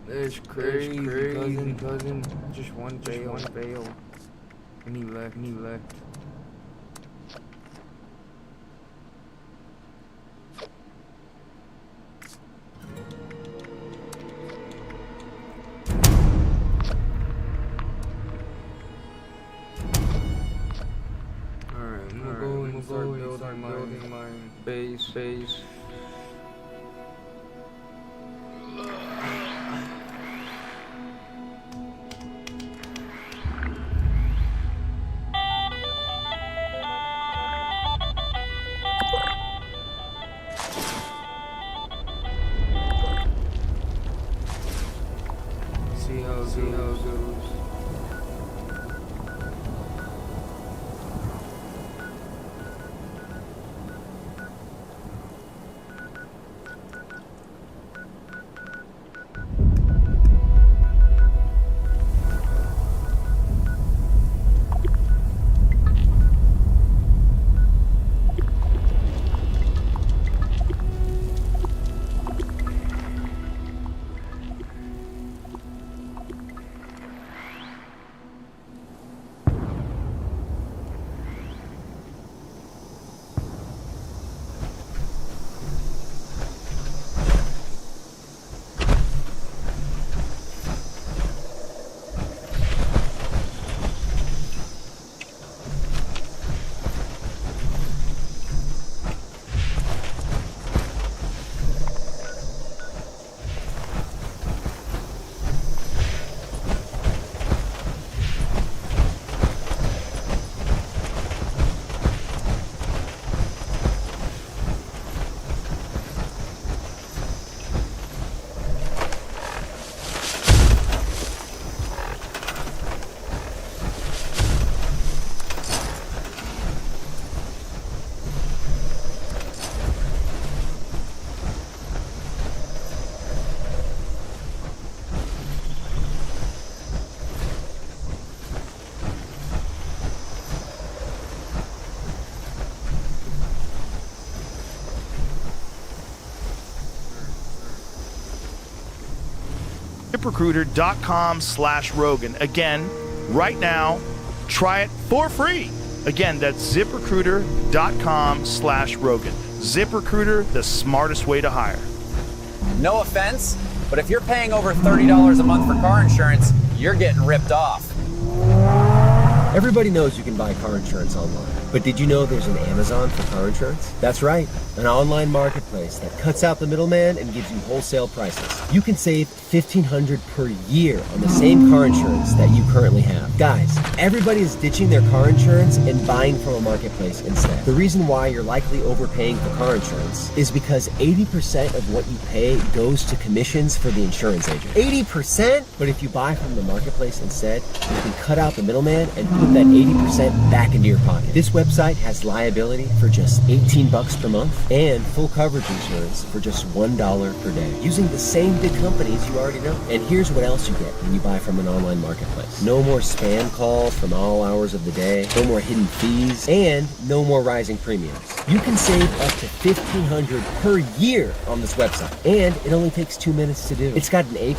It's crazy, cousin. Just one bail. And he left. Alright, I'm gonna go and start building my base. See how it goes. ZipRecruiter.com/Rogan. Again, right now, try it for free. Again, that's ZipRecruiter.com/Rogan. ZipRecruiter, the smartest way to hire. No offense, but if you're paying over $30 a month for car insurance, you're getting ripped off. Everybody knows you can buy car insurance online. But did you know there's an Amazon for car insurance? That's right, an online marketplace that cuts out the middleman and gives you wholesale prices. You can save $1,500 per year on the same car insurance that you currently have. Guys, everybody is ditching their car insurance and buying from a marketplace instead. The reason why you're likely overpaying for car insurance is because 80% of what you pay goes to commissions for the insurance agent. 80%? But if you buy from the marketplace instead, you can cut out the middleman and put that 80% back into your pocket. This website has liability for just $18 per month and full coverage insurance for just $1 per day, using the same big companies you already know. And here's what else you get when you buy from an online marketplace. No more spam calls from all hours of the day, no more hidden fees, and no more rising premiums. You can save up to $1,500 per year on this website, and it only takes 2 minutes to do. It's got an A+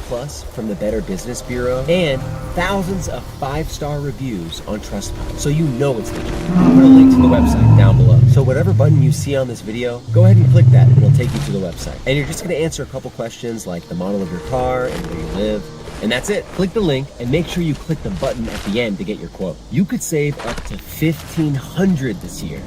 from the Better Business Bureau and thousands of 5-star reviews on Trustpilot, so you know it's legit. I'll put a link to the website down below. So whatever button you see on this video, go ahead and click that and it'll take you to the website. And you're just gonna answer a couple questions like the model of your car and where you live. And that's it. Click the link and make sure you click the button at the end to get your quote. You could save up to $1,500 this year.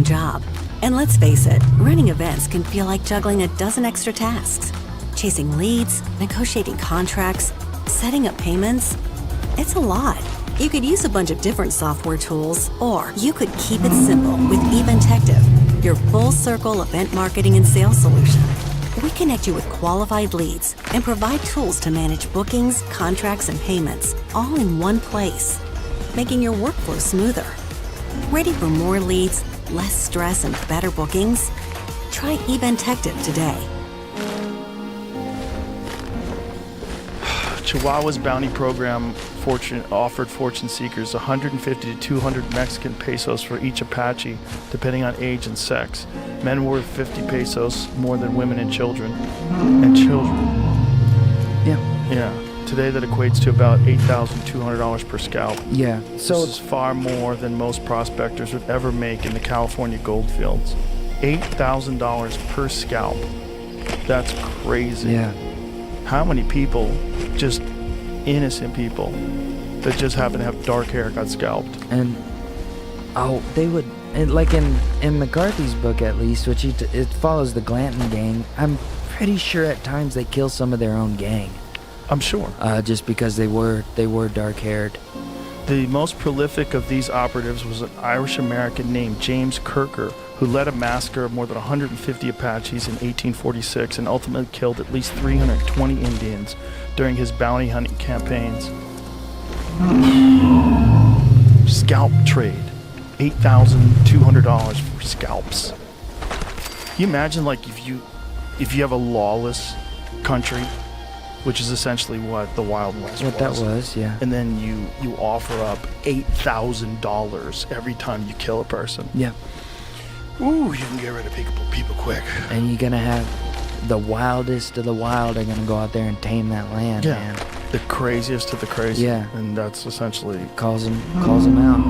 Job. And let's face it, running events can feel like juggling a dozen extra tasks. Chasing leads, negotiating contracts, setting up payments. It's a lot. You could use a bunch of different software tools, or you could keep it simple with Eventective. your full circle event marketing and sales solution. We connect you with qualified leads and provide tools to manage bookings, contracts, and payments, all in one place, making your workflow smoother. Ready for more leads, less stress, and better bookings? Try Eventective today. Chihuahua's bounty program offered fortune seekers 150 to 200 Mexican pesos for each Apache, depending on age and sex. Men were 50 pesos more than women and children. Yeah. Today that equates to about $8,200 per scalp. Yeah. So this is far more than most prospectors would ever make in the California gold fields. $8,000 per scalp. That's crazy. Yeah. How many people, just innocent people, that just happen to have dark hair got scalped? And they would, and like in McCarthy's book at least, which it follows the Glanton gang. I'm pretty sure at times they kill some of their own gang. I'm sure. Just because they were dark haired. The most prolific of these operatives was an Irish American named James Kirker, who led a massacre of more than 150 Apaches in 1846 and ultimately killed at least 320 Indians during his bounty hunting campaigns. Scalp trade. $8,200 for scalps. Can you imagine, like, if you have a lawless country, which is essentially what the Wild West was. What that was, yeah. And then you offer up $8,000 every time you kill a person. Yeah. Ooh, you can get rid of people quick. And you're gonna have the wildest of the wild are gonna go out there and tame that land, man. The craziest of the crazy. Yeah. And that's essentially calls them out.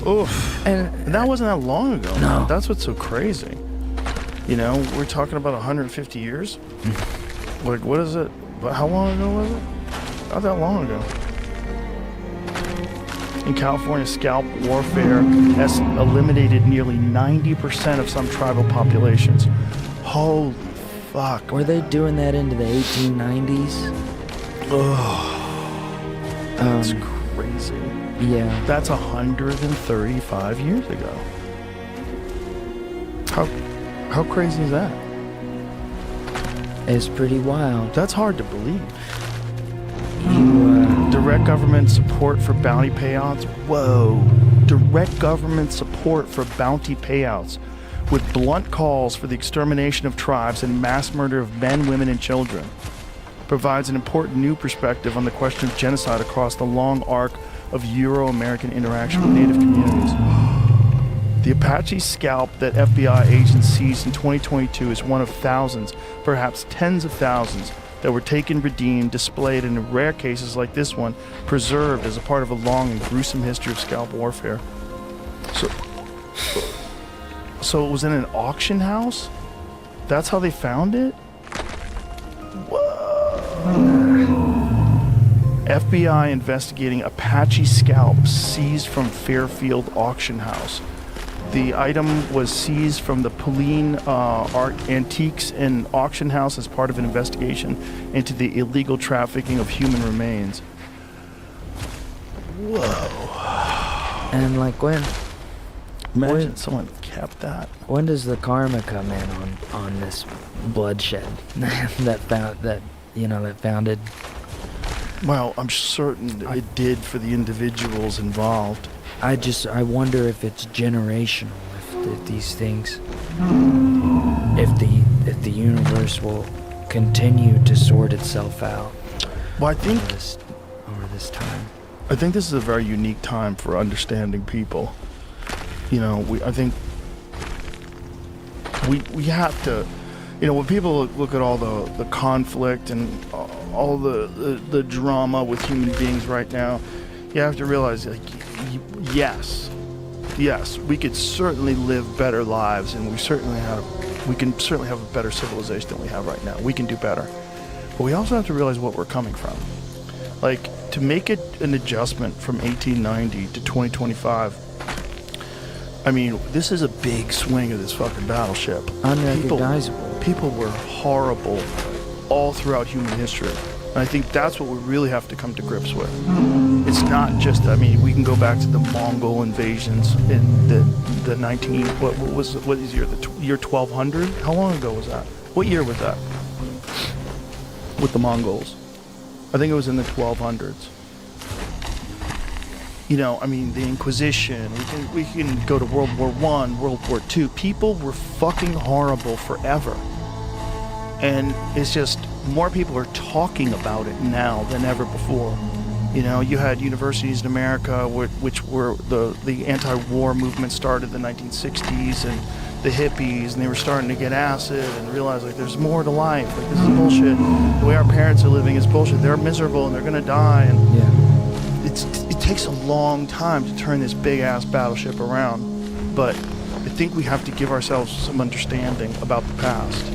Oof. And that wasn't that long ago. No. That's what's so crazy. You know, we're talking about 150 years. Like, what is it? How long ago was it? Not that long ago. In California, scalp warfare has eliminated nearly 90% of some tribal populations. Holy fuck. Were they doing that into the 1890s? Ugh. That's crazy. Yeah. That's 135 years ago. How crazy is that? It's pretty wild. That's hard to believe. Direct government support for bounty payouts. Whoa. Direct government support for bounty payouts with blunt calls for the extermination of tribes and mass murder of men, women, and children provides an important new perspective on the question of genocide across the long arc of Euro-American interaction with Native communities. The Apache scalp that FBI agents seized in 2022 is one of thousands, perhaps tens of thousands, that were taken, redeemed, displayed, and in rare cases like this one, preserved as a part of a long and gruesome history of scalp warfare. So it was in an auction house? That's how they found it? FBI investigating Apache scalp seized from Fairfield auction house. The item was seized from the Pauline Antiques and Auction House as part of an investigation into the illegal trafficking of human remains. Whoa. And like Imagine someone kept that. When does the karma come in on this bloodshed that founded? Well, I'm certain it did for the individuals involved. I wonder if it's generational, if these things, if the universe will continue to sort itself out. Well, I think over this time. I think this is a very unique time for understanding people. You know, I think we have to, you know, when people look at all the conflict and all the drama with human beings right now, you have to realize, like, yes, we could certainly live better lives, and we can certainly have a better civilization than we have right now. We can do better, but we also have to realize what we're coming from. Like, to make it an adjustment from 1890 to 2025. I mean, this is a big swing of this fucking battleship. Unrecognizable. People were horrible all throughout human history. And I think that's what we really have to come to grips with. it's not just, I mean, we can go back to the Mongol invasions in the what is year, the year 1200? How long ago was that? What year was that? With the Mongols. I think it was in the 1200s. You know, I mean, the Inquisition, we can go to World War I, World War II. People were fucking horrible forever. And it's just, more people are talking about it now than ever before. You know, you had universities in America which were the anti-war movement started in the 1960s, and the hippies, and they were starting to get acid and realize, like, there's more to life. Like, this is bullshit. The way our parents are living is bullshit. They're miserable and they're gonna die. And it takes a long time to turn this big-ass battleship around. But I think we have to give ourselves some understanding about the past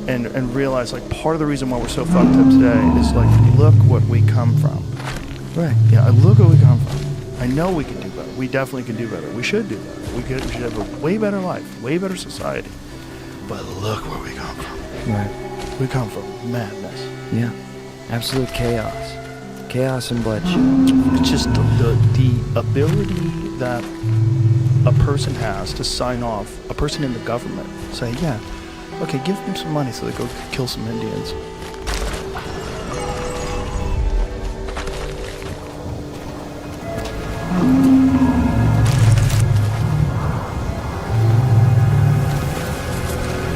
and realize, like, part of the reason why we're so fucked up today is, like, look what we come from. Right. Yeah, look where we come from. I know we can do better. We definitely can do better. We should do better. We should have a way better life, way better society. But look where we come from. Right. We come from madness. Yeah. Absolute chaos. Chaos and bloodshed. It's just the ability that a person has to sign off, a person in the government, say, yeah, okay, give them some money so they go kill some Indians.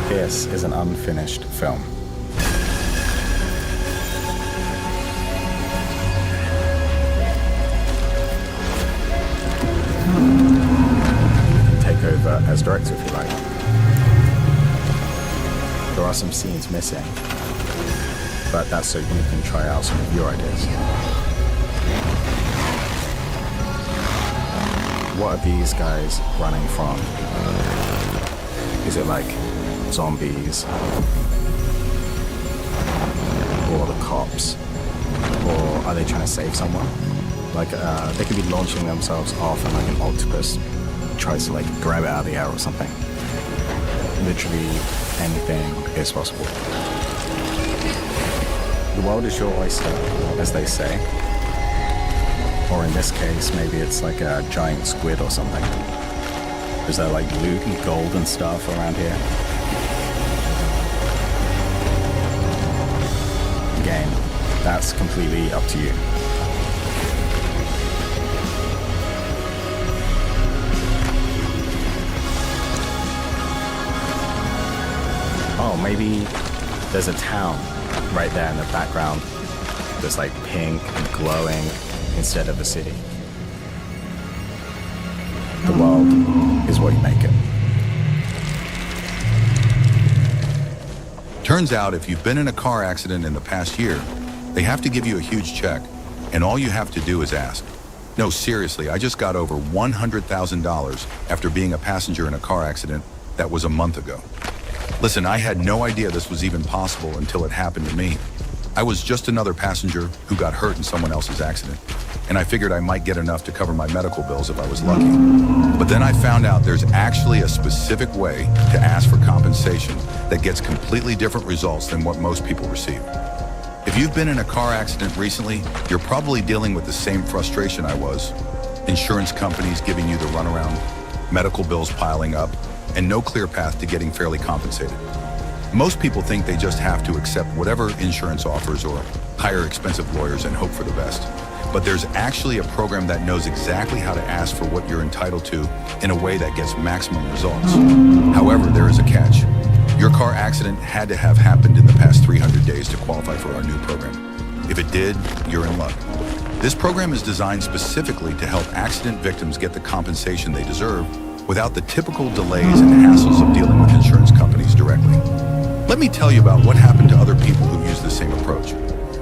This is an unfinished film. Take over as director if you like. There are some scenes missing, but that's so you can try out some of your ideas. What are these guys running from? Is it like zombies, or the cops, or are they trying to save someone? Like, they could be launching themselves off and like an octopus tries to like grab it out of the air or something. Literally anything is possible. The world is your oyster, as they say. Or in this case, maybe it's like a giant squid or something. Is there like loot and gold and stuff around here? Again, that's completely up to you. Oh, maybe there's a town right there in the background that's like pink and glowing instead of a city. The world is what you make it. Turns out if you've been in a car accident in the past year, they have to give you a huge check, and all you have to do is ask. No, seriously, I just got over $100,000 after being a passenger in a car accident that was a month ago. Listen, I had no idea this was even possible until it happened to me. I was just another passenger who got hurt in someone else's accident, and I figured I might get enough to cover my medical bills if I was lucky. But then I found out there's actually a specific way to ask for compensation that gets completely different results than what most people receive. If you've been in a car accident recently, you're probably dealing with the same frustration I was. Insurance companies giving you the runaround, medical bills piling up, and no clear path to getting fairly compensated. Most people think they just have to accept whatever insurance offers or hire expensive lawyers and hope for the best. But there's actually a program that knows exactly how to ask for what you're entitled to in a way that gets maximum results. However, there is a catch. Your car accident had to have happened in the past 300 days to qualify for our new program. If it did, you're in luck. This program is designed specifically to help accident victims get the compensation they deserve without the typical delays and hassles of dealing with insurance companies directly. Let me tell you about what happened to other people who used the same approach.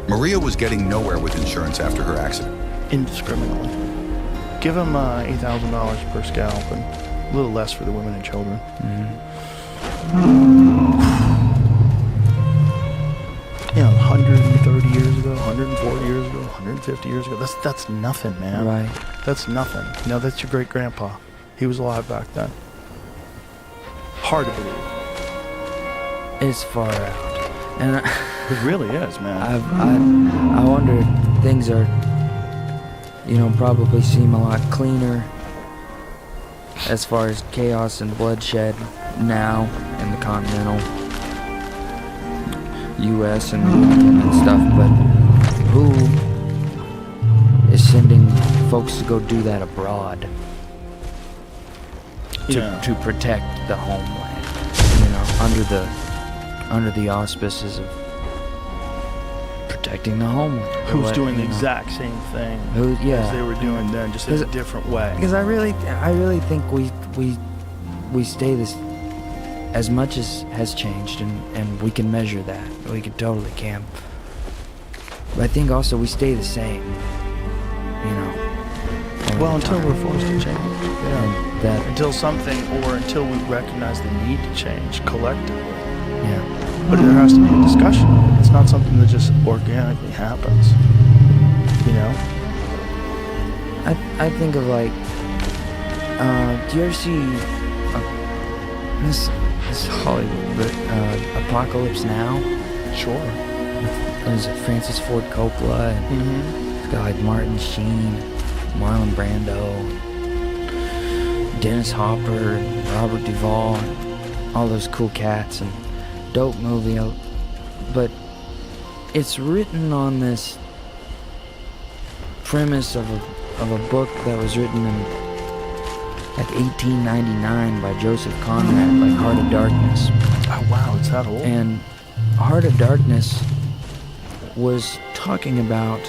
Maria was getting nowhere with insurance after her accident. Indiscriminately. Give them $8,000 per scalp and a little less for the women and children. You know, 130 years ago, 140 years ago, 150 years ago, that's nothing, man. Right. That's nothing. You know, that's your great-grandpa. He was alive back then. Hard to believe. It's far out. And it really is, man. I wonder if things are you know, probably seem a lot cleaner as far as chaos and bloodshed now in the continental US and stuff, but who is sending folks to go do that abroad to protect the homeland, you know, under the auspices of protecting the homeland? Who's doing the exact same thing as they were doing then, just in a different way? Because I really think we stay this, as much as has changed, and we can measure that. We totally can. But I think also we stay the same, you know. Well, until we're forced to change. That until until we recognize the need to change collectively. Yeah. But there has to be a discussion. It's not something that just organically happens. You know? I think of like, do you ever see this Hollywood, but Apocalypse Now? Sure. There's Francis Ford Coppola, and it's got like Martin Sheen, Marlon Brando, Dennis Hopper, and Robert Duvall, and all those cool cats, and dope movie. But it's written on this premise of a book that was written in like 1899 by Joseph Conrad, like Heart of Darkness. Oh wow, it's that old. And Heart of Darkness was talking about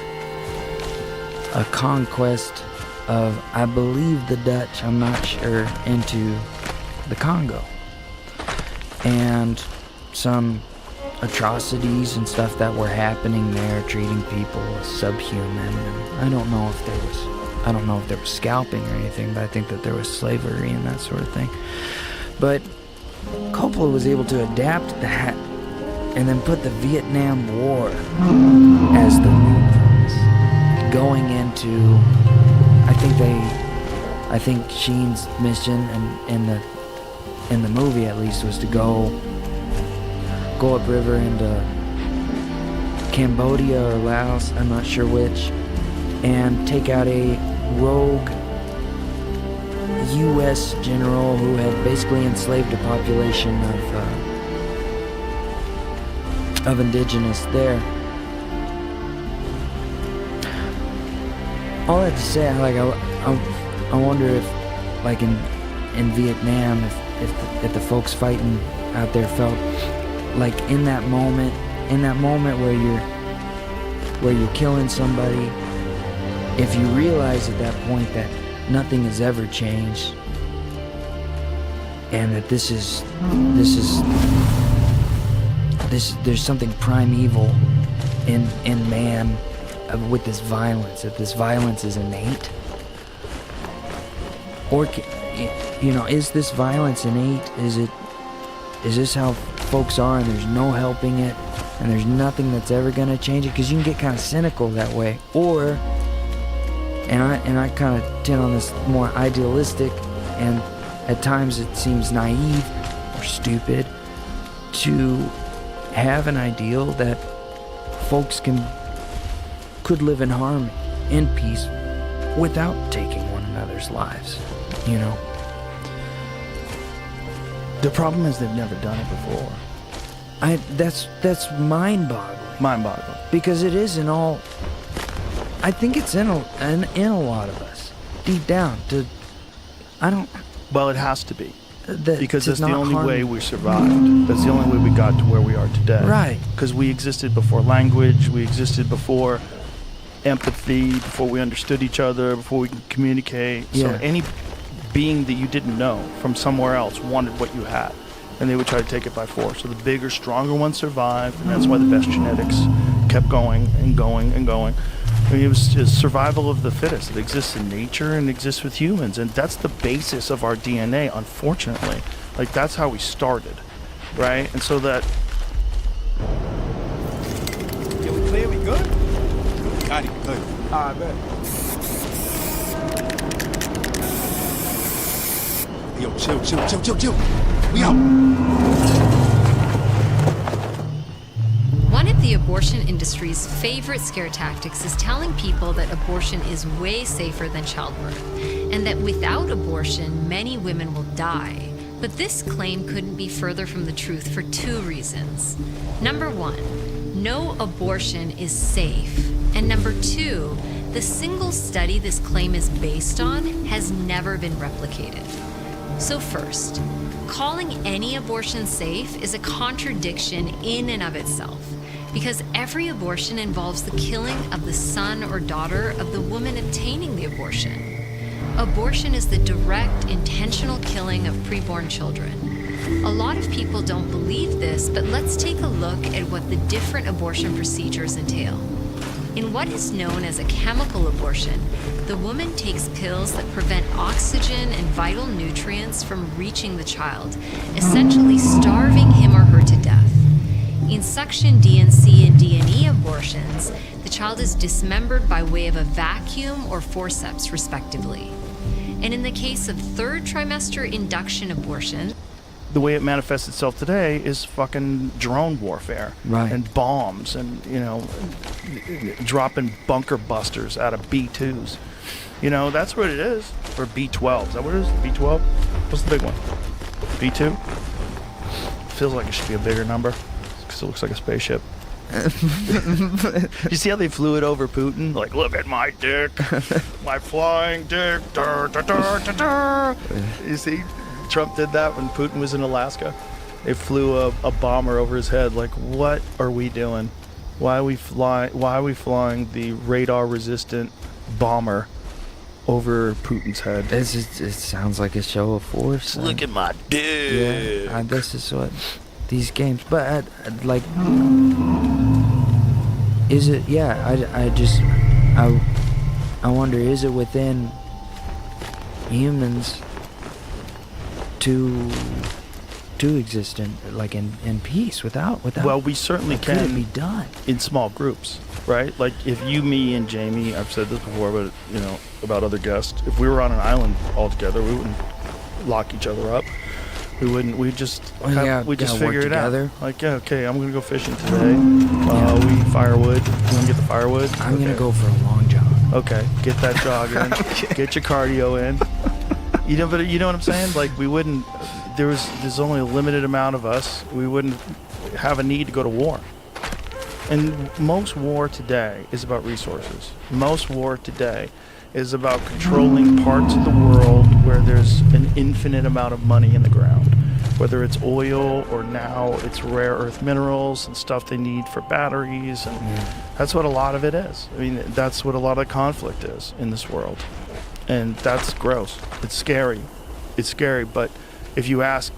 a conquest of, I believe, the Dutch, I'm not sure, into the Congo. And some atrocities and stuff that were happening there, treating people as subhuman. And I don't know if there was scalping or anything, but I think that there was slavery and that sort of thing. But Coppola was able to adapt that and then put the Vietnam War as the new premise, going into, I think Sheen's mission in the movie at least was to go upriver into Cambodia or Laos, I'm not sure which, and take out a rogue U.S. general who had basically enslaved a population of indigenous there. All that to say, like I wonder if, like in Vietnam, if the folks fighting out there felt like in that moment where you're killing somebody, if you realize at that point that nothing has ever changed, and that there's something primeval in man with this violence, that this violence is innate, or you know, is this violence innate? Is this how folks are, and there's no helping it, and there's nothing that's ever gonna change it? Because you can get kind of cynical that way, or, and I kind of tend on this more idealistic, and at times it seems naive or stupid to have an ideal that folks could live in harmony, in peace, without taking one another's lives, you know? The problem is they've never done it before. That's mind-boggling. Mind-boggling. Because it is in all. I think it's in a lot of us, deep down. Well, it has to be. Because that's the only harm. way we survived. That's the only way we got to where we are today. Right. Because we existed before language, we existed before empathy, before we understood each other, before we could communicate. Yeah. So any being that you didn't know from somewhere else wanted what you had, and they would try to take it by force. So the bigger, stronger ones survived, and that's why the best genetics kept going and going and going. I mean, it was just survival of the fittest. It exists in nature and exists with humans, and that's the basis of our DNA, unfortunately. Like, that's how we started, right? And so that... Yeah, we clear? We good? Got it, good. All right, bet. Yo, chill. We out. One of the abortion abortion industry's favorite scare tactics is telling people that abortion is way safer than childbirth, and that without abortion, many women will die. But this claim couldn't be further from the truth for 2 reasons. Number 1, no abortion is safe. And number 2, the single study this claim is based on has never been replicated. So first, calling any abortion safe is a contradiction in and of itself, because every abortion involves the killing of the son or daughter of the woman obtaining the abortion. Abortion is the direct, intentional killing of preborn children. A lot of people don't believe this, but let's take a look at what the different abortion procedures entail. In what is known as a chemical abortion, the woman takes pills that prevent oxygen and vital nutrients from reaching the child, essentially starving him or her to death. In suction D&C and D&E abortions, the child is dismembered by way of a vacuum or forceps, respectively. And in the case of 3rd trimester induction abortion, the way it manifests itself today is fucking drone warfare. Right. And bombs and, dropping bunker busters out of B-2s. That's what it is. Or B-12. Is that what it is? B-12? What's the big one? B-2? Feels like it should be a bigger number because it looks like a spaceship. You see how they flew it over Putin? Like, look at my dick. My flying dick. Dur, dur, dur, dur, dur. You see? Trump did that when Putin was in Alaska. They flew a bomber over his head. Like, what are we doing? Why are we flying the radar-resistant bomber over Putin's head? It sounds like a show of force. Look at my dick. Yeah, this is what these games. But is it? Yeah, I wonder, is it within humans to exist in peace without well, we certainly can. Could it be done in small groups, right? Like if you, me, and Jamie, I've said this before, but about other guests, if we were on an island all together, we wouldn't lock each other up. We'd just figure it out. Like, yeah, okay, I'm gonna go fishing today. We firewood. You wanna get the firewood? I'm gonna go for a long jog. Okay, get that jog in. Okay. Get your cardio in. But you know what I'm saying? Like, we wouldn't. There's only a limited amount of us. We wouldn't have a need to go to war. And most war today is about resources. Most war today is about controlling parts of the world where there's an infinite amount of money in the ground. Whether it's oil or now it's rare earth minerals and stuff they need for batteries. And that's what a lot of it is. I mean, that's what a lot of conflict is in this world. And that's gross. It's scary. It's scary, but if you ask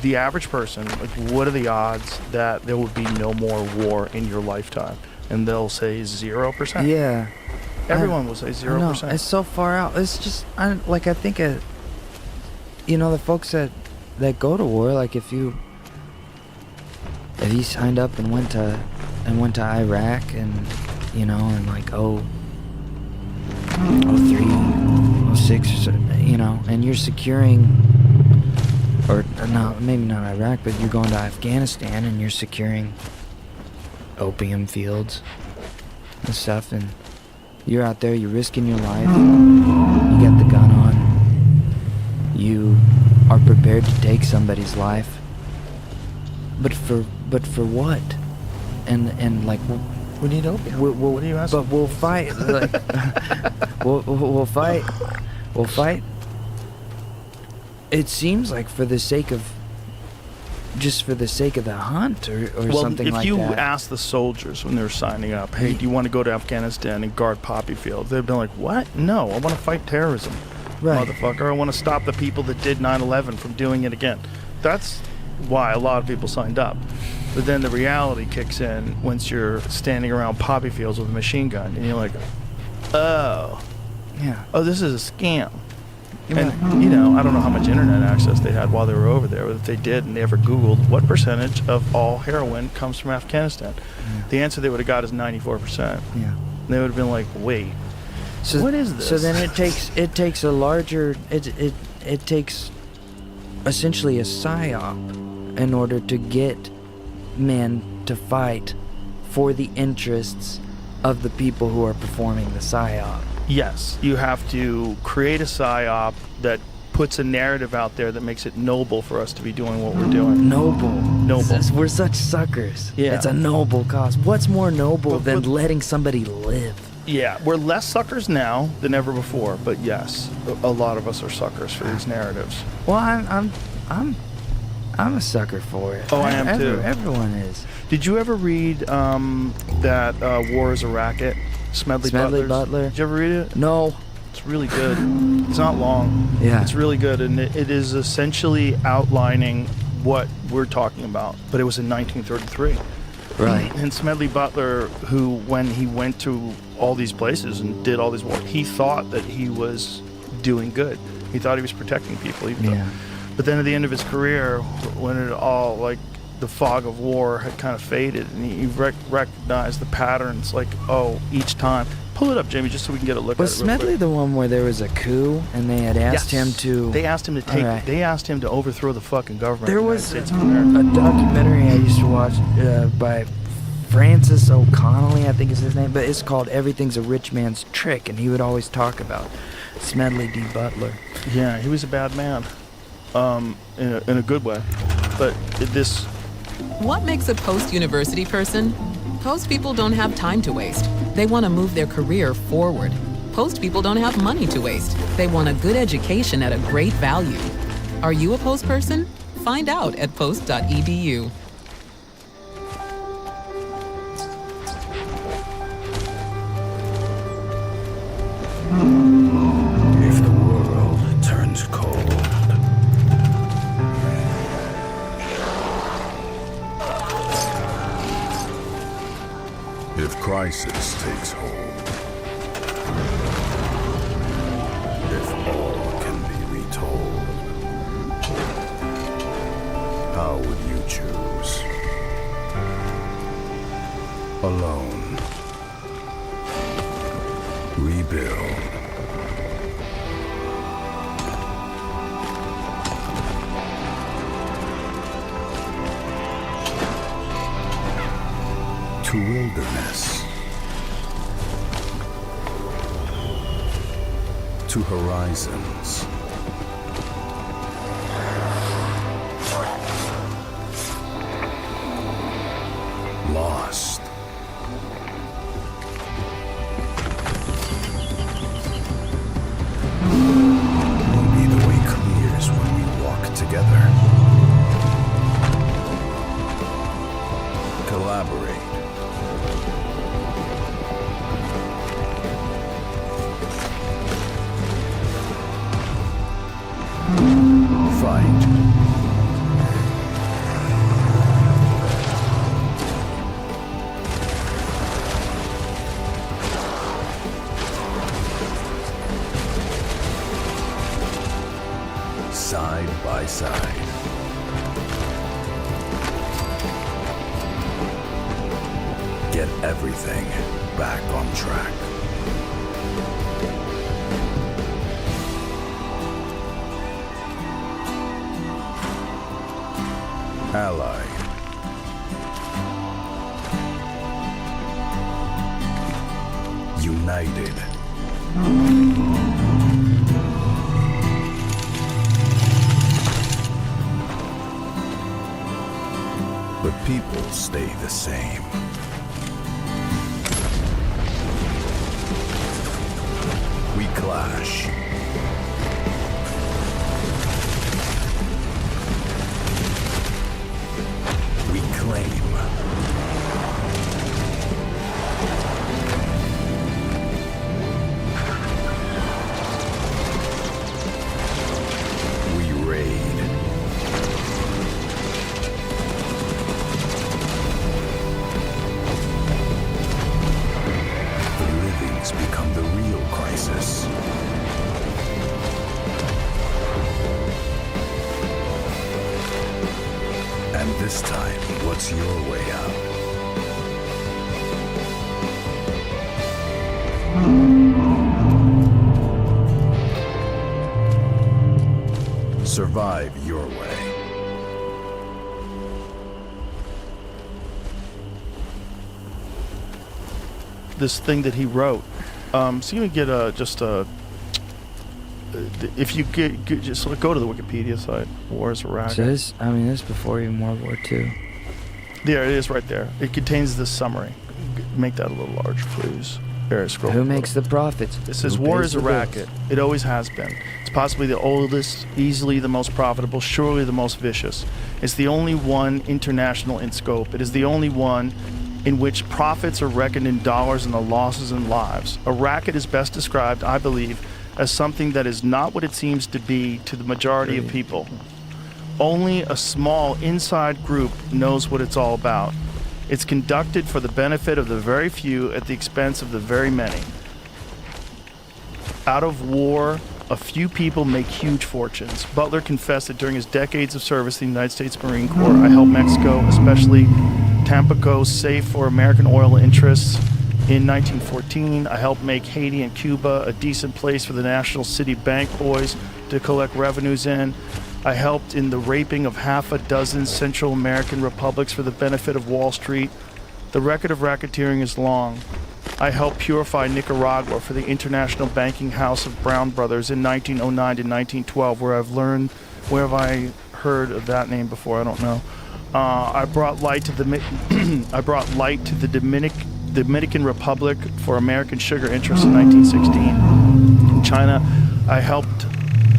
the average person, like, what are the odds that there will be no more war in your lifetime? And they'll say 0%. Yeah. Everyone will say 0%. It's so far out. It's just, I think, the folks that go to war, like if you signed up and went to Iraq and, and like 03, 06, and you're securing, or no, maybe not Iraq, but you're going to Afghanistan and you're securing opium fields and stuff, and you're out there, you're risking your life, you got the gun on, you are prepared to take somebody's life, but for what? And like, we need opium. What are you asking? But we'll fight. Like, we'll fight. We'll fight. It seems like for the sake of the hunt or something like that. Well, if you ask the soldiers when they're signing up, hey, do you want to go to Afghanistan and guard poppy fields? They've been like, what? No, I want to fight terrorism, motherfucker. I want to stop the people that did 9/11 from doing it again. That's why a lot of people signed up. But then the reality kicks in once you're standing around poppy fields with a machine gun, and you're like, oh, yeah, this is a scam. And, I don't know how much internet access they had while they were over there, but if they did and they ever Googled what percentage of all heroin comes from Afghanistan, the answer they would have got is 94%. Yeah. And they would have been like, wait, what is this? So then it takes a larger, it takes essentially a psyop in order to get men to fight for the interests of the people who are performing the PSYOP. Yes, you have to create a PSYOP that puts a narrative out there that makes it noble for us to be doing what we're doing. Noble. Noble. We're such suckers. Yeah. It's a noble cause. What's more noble than letting somebody live? Yeah, we're less suckers now than ever before, but yes, a lot of us are suckers for these narratives. Well, I'm a sucker for it. Oh, I am too. Everyone is. Did you ever read that War is a Racket? Smedley Butler. Did you ever read it? No. It's really good. It's not long. Yeah. It's really good, and it is essentially outlining what we're talking about, but it was in 1933. Right. And Smedley Butler, who when he went to all these places and did all these wars, he thought that he was doing good. He thought he was protecting people. But then at the end of his career, when it all, like, the fog of war had kind of faded, and he recognized the patterns, like, oh, each time. Pull it up, Jamie, just so we can get a look at it. Was Smedley the one where there was a coup and they had asked him to? They asked him to take. Right. They asked him to overthrow the fucking government. There was a documentary I used to watch by Francis O'Connelly, I think is his name, but it's called "Everything's a Rich Man's Trick," and he would always talk about Smedley D. Butler. Yeah, he was a bad man, in a good way, but this. What makes a post-university person? Post people don't have time to waste. They want to move their career forward. Post people don't have money to waste. They want a good education at a great value. Are you a post person? Find out at post.edu. If the world turns cold, if crisis takes hold, if all can be retold, how would you choose? Alone. Rebuild. To wilderness, to horizons, lost, maybe the way clears when we walk together, collaborate. Fight. Side by side. Get everything back on track. Ally. United. But people stay the same. We clash. We claim. We raid. The living's become the real crisis. And this time, what's your way out? Survive your way. this thing that he wrote. So you can get if you just go to the Wikipedia site. Wars of Racket. So this is before even World War II. There it is, right there. It contains this summary. Make that a little larger, please. There, scroll. Who makes the profits? It says Who war pays is a the bills? racket. It always has been. It's possibly the oldest, easily the most profitable, surely the most vicious. It's the only one international in scope. It is the only one in which profits are reckoned in dollars and the losses in lives. A racket is best described, I believe, as something that is not what it seems to be to the majority of people. Only a small inside group knows what it's all about. It's conducted for the benefit of the very few at the expense of the very many. Out of war, a few people make huge fortunes. Butler confessed that during his decades of service in the United States Marine Corps, I helped Mexico, especially Tampico, save for American oil interests. In 1914, I helped make Haiti and Cuba a decent place for the National City Bank boys to collect revenues in. I helped in the raping of half a dozen Central American republics for the benefit of Wall Street. The record of racketeering is long. I helped purify Nicaragua for the International Banking House of Brown Brothers in 1909 to 1912, where have I heard of that name before? I don't know. I brought light to the Dominican Republic for American sugar interests in 1916. In China, I helped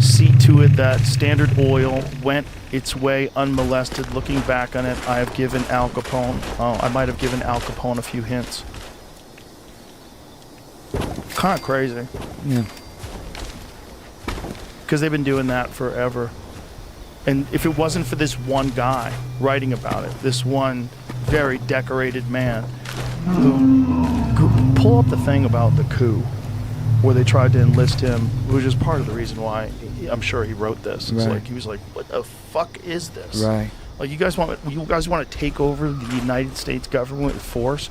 see to it that Standard Oil went its way unmolested. Looking back on it, I might have given Al Capone a few hints. Kind of crazy. Yeah. Because they've been doing that forever. And if it wasn't for this one guy writing about it, this one very decorated man who pull up the thing about the coup where they tried to enlist him, which is part of the reason why I'm sure he wrote this. It's Right. like he was like, what the fuck is this? Right. Like you guys want to take over the United States government with force?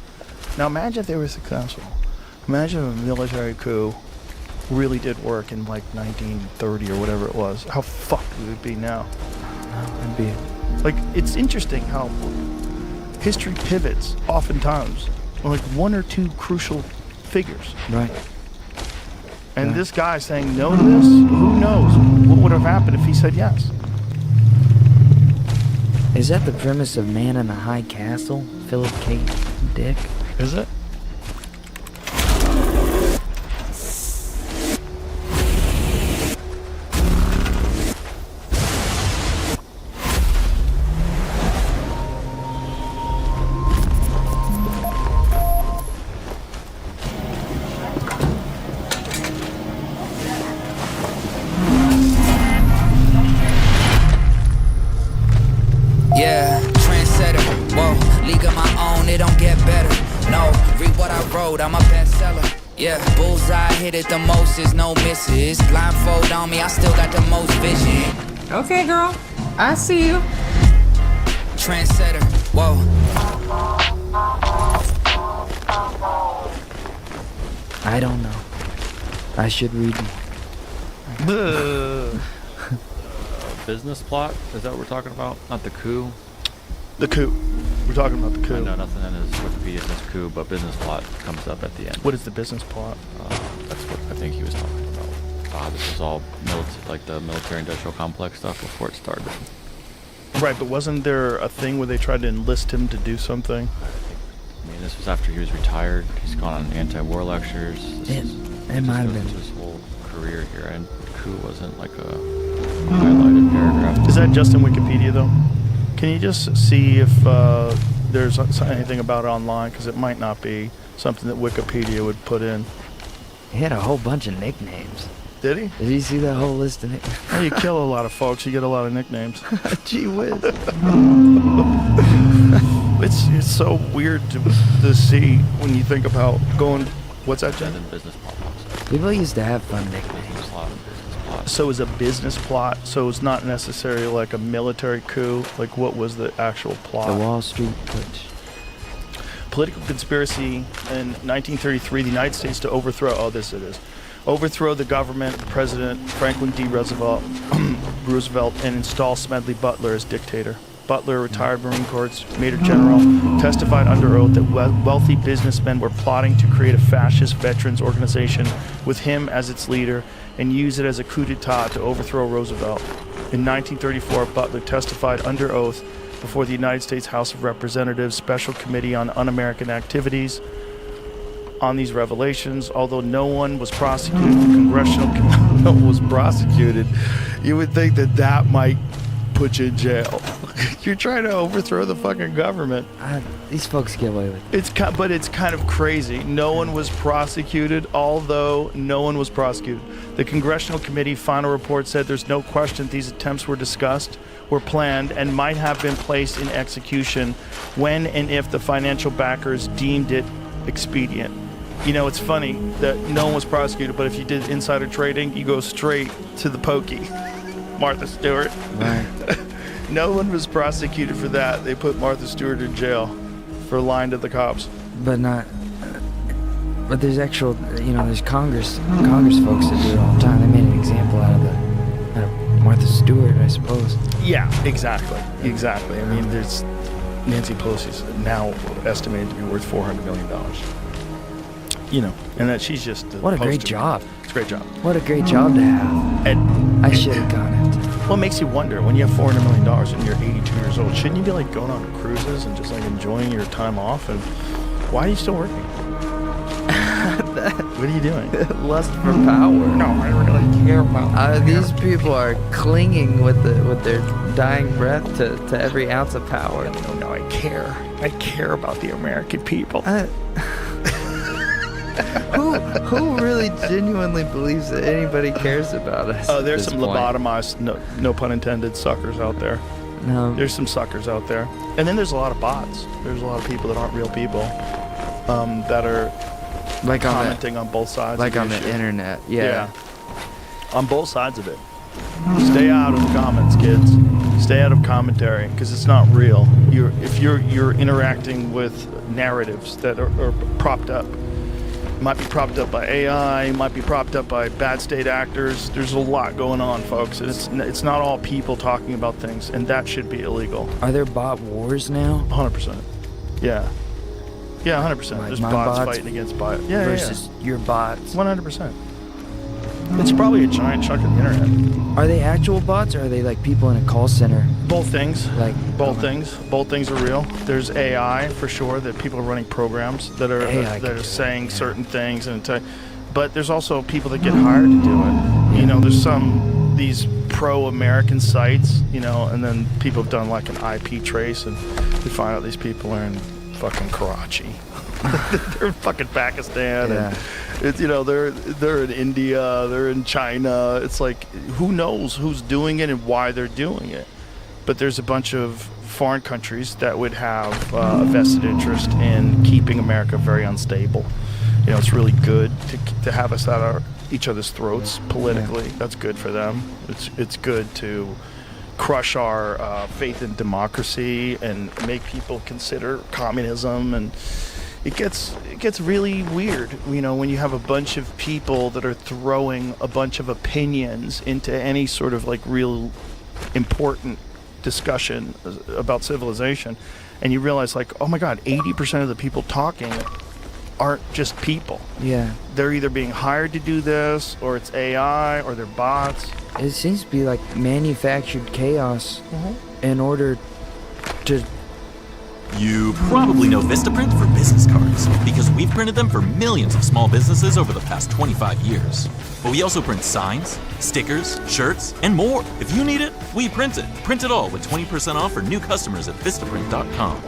Now imagine if they were successful. Imagine if a military coup really did work in like 1930 or whatever it was. How fucked would it be now? It'd be like, it's interesting how history pivots oftentimes on like one or two crucial figures. right. And this guy saying no to this, who knows what would have happened if he said yes? Is that the premise of Man in the High Castle? Philip K. Dick? Is it? Yeah, trendsetter, whoa, league of my own, it don't get better. No, read what I wrote, I'm a bestseller. Yeah, bullseye hit it the most, there's no misses. Blindfold on me, I still got the most vision. Okay, girl, I see you. Trendsetter, whoa. I don't know. I should read more. Business plot? Is that what we're talking about? Not the coup? The coup. We're talking about the coup. I know nothing in his Wikipedia says coup, but business plot comes up at the end. What is the business plot? That's what I think he was talking about. This was all like the military-industrial complex stuff before it started. Right, but wasn't there a thing where they tried to enlist him to do something? I mean, this was after he was retired. He's gone on anti-war lectures. It might have been. His whole career here, and coup wasn't like a highlighted paragraph. Is that just in Wikipedia, though? Can you just see if there's anything about it online? Because it might not be something that Wikipedia would put in. He had a whole bunch of nicknames. Did he? Did you see that whole list of nicknames? Well, you kill a lot of folks, you get a lot of nicknames. Gee whiz. It's so weird to see when you think about going. What's that, Jen? Business plot. People used to have fun nicknames. So it's a business plot. So it's not necessarily like a military coup. Like, what was the actual plot? The Wall Street Putsch. Political conspiracy in 1933, the United States to overthrow. Oh, this it is. Overthrow the government, President Franklin D. Roosevelt, and install Smedley Butler as dictator. Butler, retired Marine Corps Major General, testified under oath that wealthy businessmen were plotting to create a fascist veterans organization with him as its leader and use it as a coup d'etat to overthrow Roosevelt. In 1934, Butler testified under oath before the United States House of Representatives Special Committee on Un-American Activities on these revelations. Although no one was prosecuted, the congressional committee was prosecuted. You would think that that might put you in jail. You're trying to overthrow the fucking government. These folks get away with it. But it's kind of crazy. No one was prosecuted, although no one was prosecuted. The Congressional Committee final report said there's no question these attempts were discussed, were planned, and might have been placed in execution when and if the financial backers deemed it expedient. You know, it's funny that no one was prosecuted, but if you did insider trading, you go straight to the pokey. Martha Stewart. Right. No one was prosecuted for that. They put Martha Stewart in jail for lying to the cops. But there's actual, there's Congress folks that do it all the time. They made an example out of Martha Stewart, I suppose. Yeah, exactly. I mean, there's Nancy Pelosi's now estimated to be worth $400 million. And that she's just what a great job. It's a great job. What a great job to have. I should have gone into. Well, it makes you wonder, when you have $400 million and you're 82 years old, shouldn't you be like going on cruises and just like enjoying your time off? And why are you still working? What are you doing? Lust for power. No, I really care about these people are clinging with their dying breath to every ounce of power. No, I care. I care about the American people. Who really genuinely believes that anybody cares about us? Oh, there's some lobotomized, no pun intended, suckers out there. No. There's some suckers out there. And then there's a lot of bots. There's a lot of people that aren't real people that are like commenting on both sides. Like on the internet, yeah. On both sides of it. Stay out of the comments, kids. Stay out of commentary, because it's not real. If you're interacting with narratives that are propped up. Might be propped up by AI, might be propped up by bad state actors. There's a lot going on, folks. And it's not all people talking about things, and that should be illegal. Are there bot wars now? 100%. Yeah. Yeah, 100%. There's bots fighting against bots. Yeah, versus your bots. 100%. It's probably a giant chunk of the internet. Are they actual bots, or are they like people in a call center? Both things. Both things are real. There's AI for sure, that people are running programs that are saying certain things, but there's also people that get hired to do it. Yeah. There's these pro-American sites, and then people have done like an IP trace, and they find out these people are in fucking Karachi. They're in fucking Pakistan, and it's they're in India, they're in China. It's like, who knows who's doing it and why they're doing it. But there's a bunch of foreign countries that would have a vested interest in keeping America very unstable. It's really good to have us at each other's throats politically. That's good for them. It's good to crush our faith in democracy and make people consider communism, and it gets really weird, when you have a bunch of people that are throwing a bunch of opinions into any sort of like real important discussion about civilization, and you realize like, oh my God, 80% of the people talking aren't just people. Yeah. They're either being hired to do this, or it's AI, or they're bots. It seems to be like manufactured chaos in order to... You probably know Vistaprint for business cards, because we've printed them for millions of small businesses over the past 25 years. But we also print signs, stickers, shirts, and more. If you need it, we print it. Print it all with 20% off for new customers at Vistaprint.com.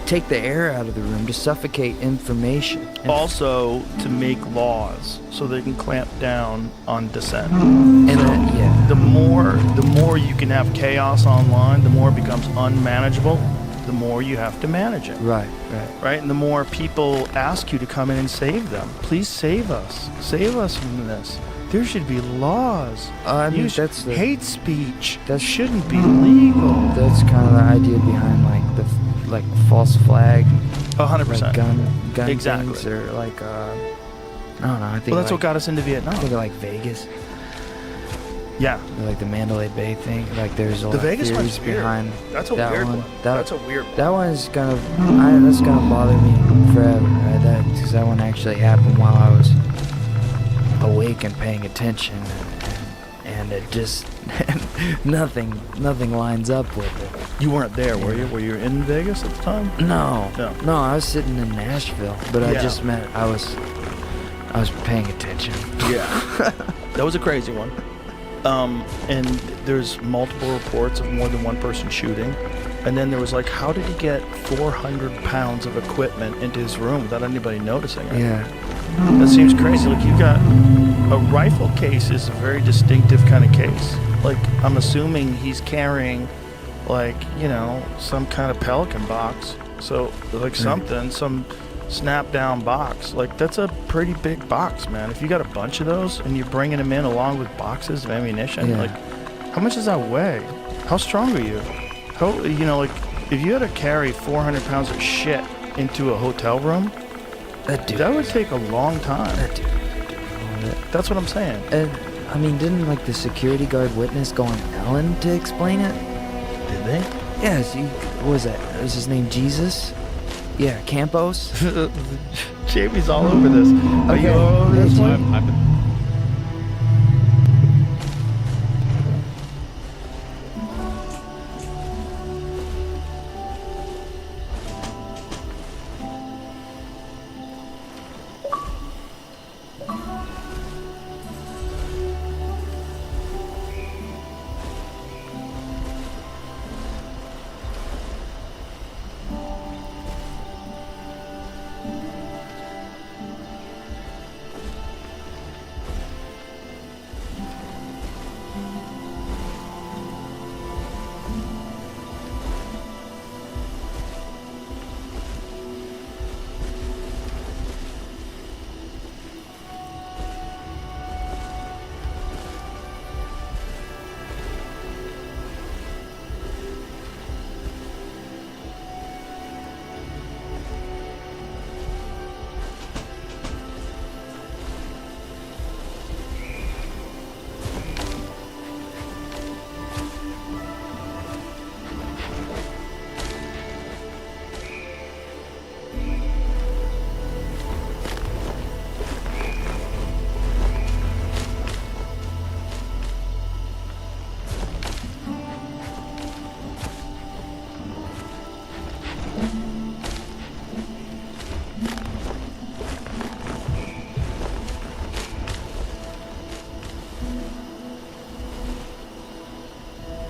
Take the air out of the room to suffocate information. Also to make laws so they can clamp down on dissent. And the more you can have chaos online, the more it becomes unmanageable, the more you have to manage it. Right. And the more people ask you to come in and save them. Please save us. Save us from this. There should be laws. I mean, that's hate speech. That shouldn't be legal. That's kind of the idea behind like false flag. 100%. Like gun Exactly. things, or like I don't know. I think. Well, that's like, what got us into Vietnam. I think of like Vegas. Yeah. Like the Mandalay Bay thing. Like there's a The lot Vegas of one's theories weird. behind That's a that weird one. one. That's a weird one. That one is that's gonna bother me forever. Right? Because that one actually happened while I was awake and paying attention, and it just nothing lines up with it. You weren't there, were you? Were you in Vegas at the time? No. No. I was sitting in Nashville, but I Yeah. just meant I was paying attention. Yeah. That was a crazy one. And there's multiple reports of more than one person shooting. And then there was like, how did he get 400 pounds of equipment into his room without anybody noticing it? Yeah. That seems crazy. Like, you got a rifle case is a very distinctive kind of case. Like, I'm assuming he's carrying, like, you know, some kind of Pelican box. So, like, some snap down box. Like, that's a pretty big box, man. If you got a bunch of those and you're bringing them in along with boxes of ammunition, Yeah. like, how much does that weigh? How strong are you? How, you know, like, if you had to carry 400 pounds of shit into a hotel room, that would take a long time. That's what I'm saying. And I mean, didn't like the security guard witness go on Ellen to explain it? Did they? Yes. What was that? Was his name Jesus? Yeah, Campos. Jamie's all over this. Are you all over this one?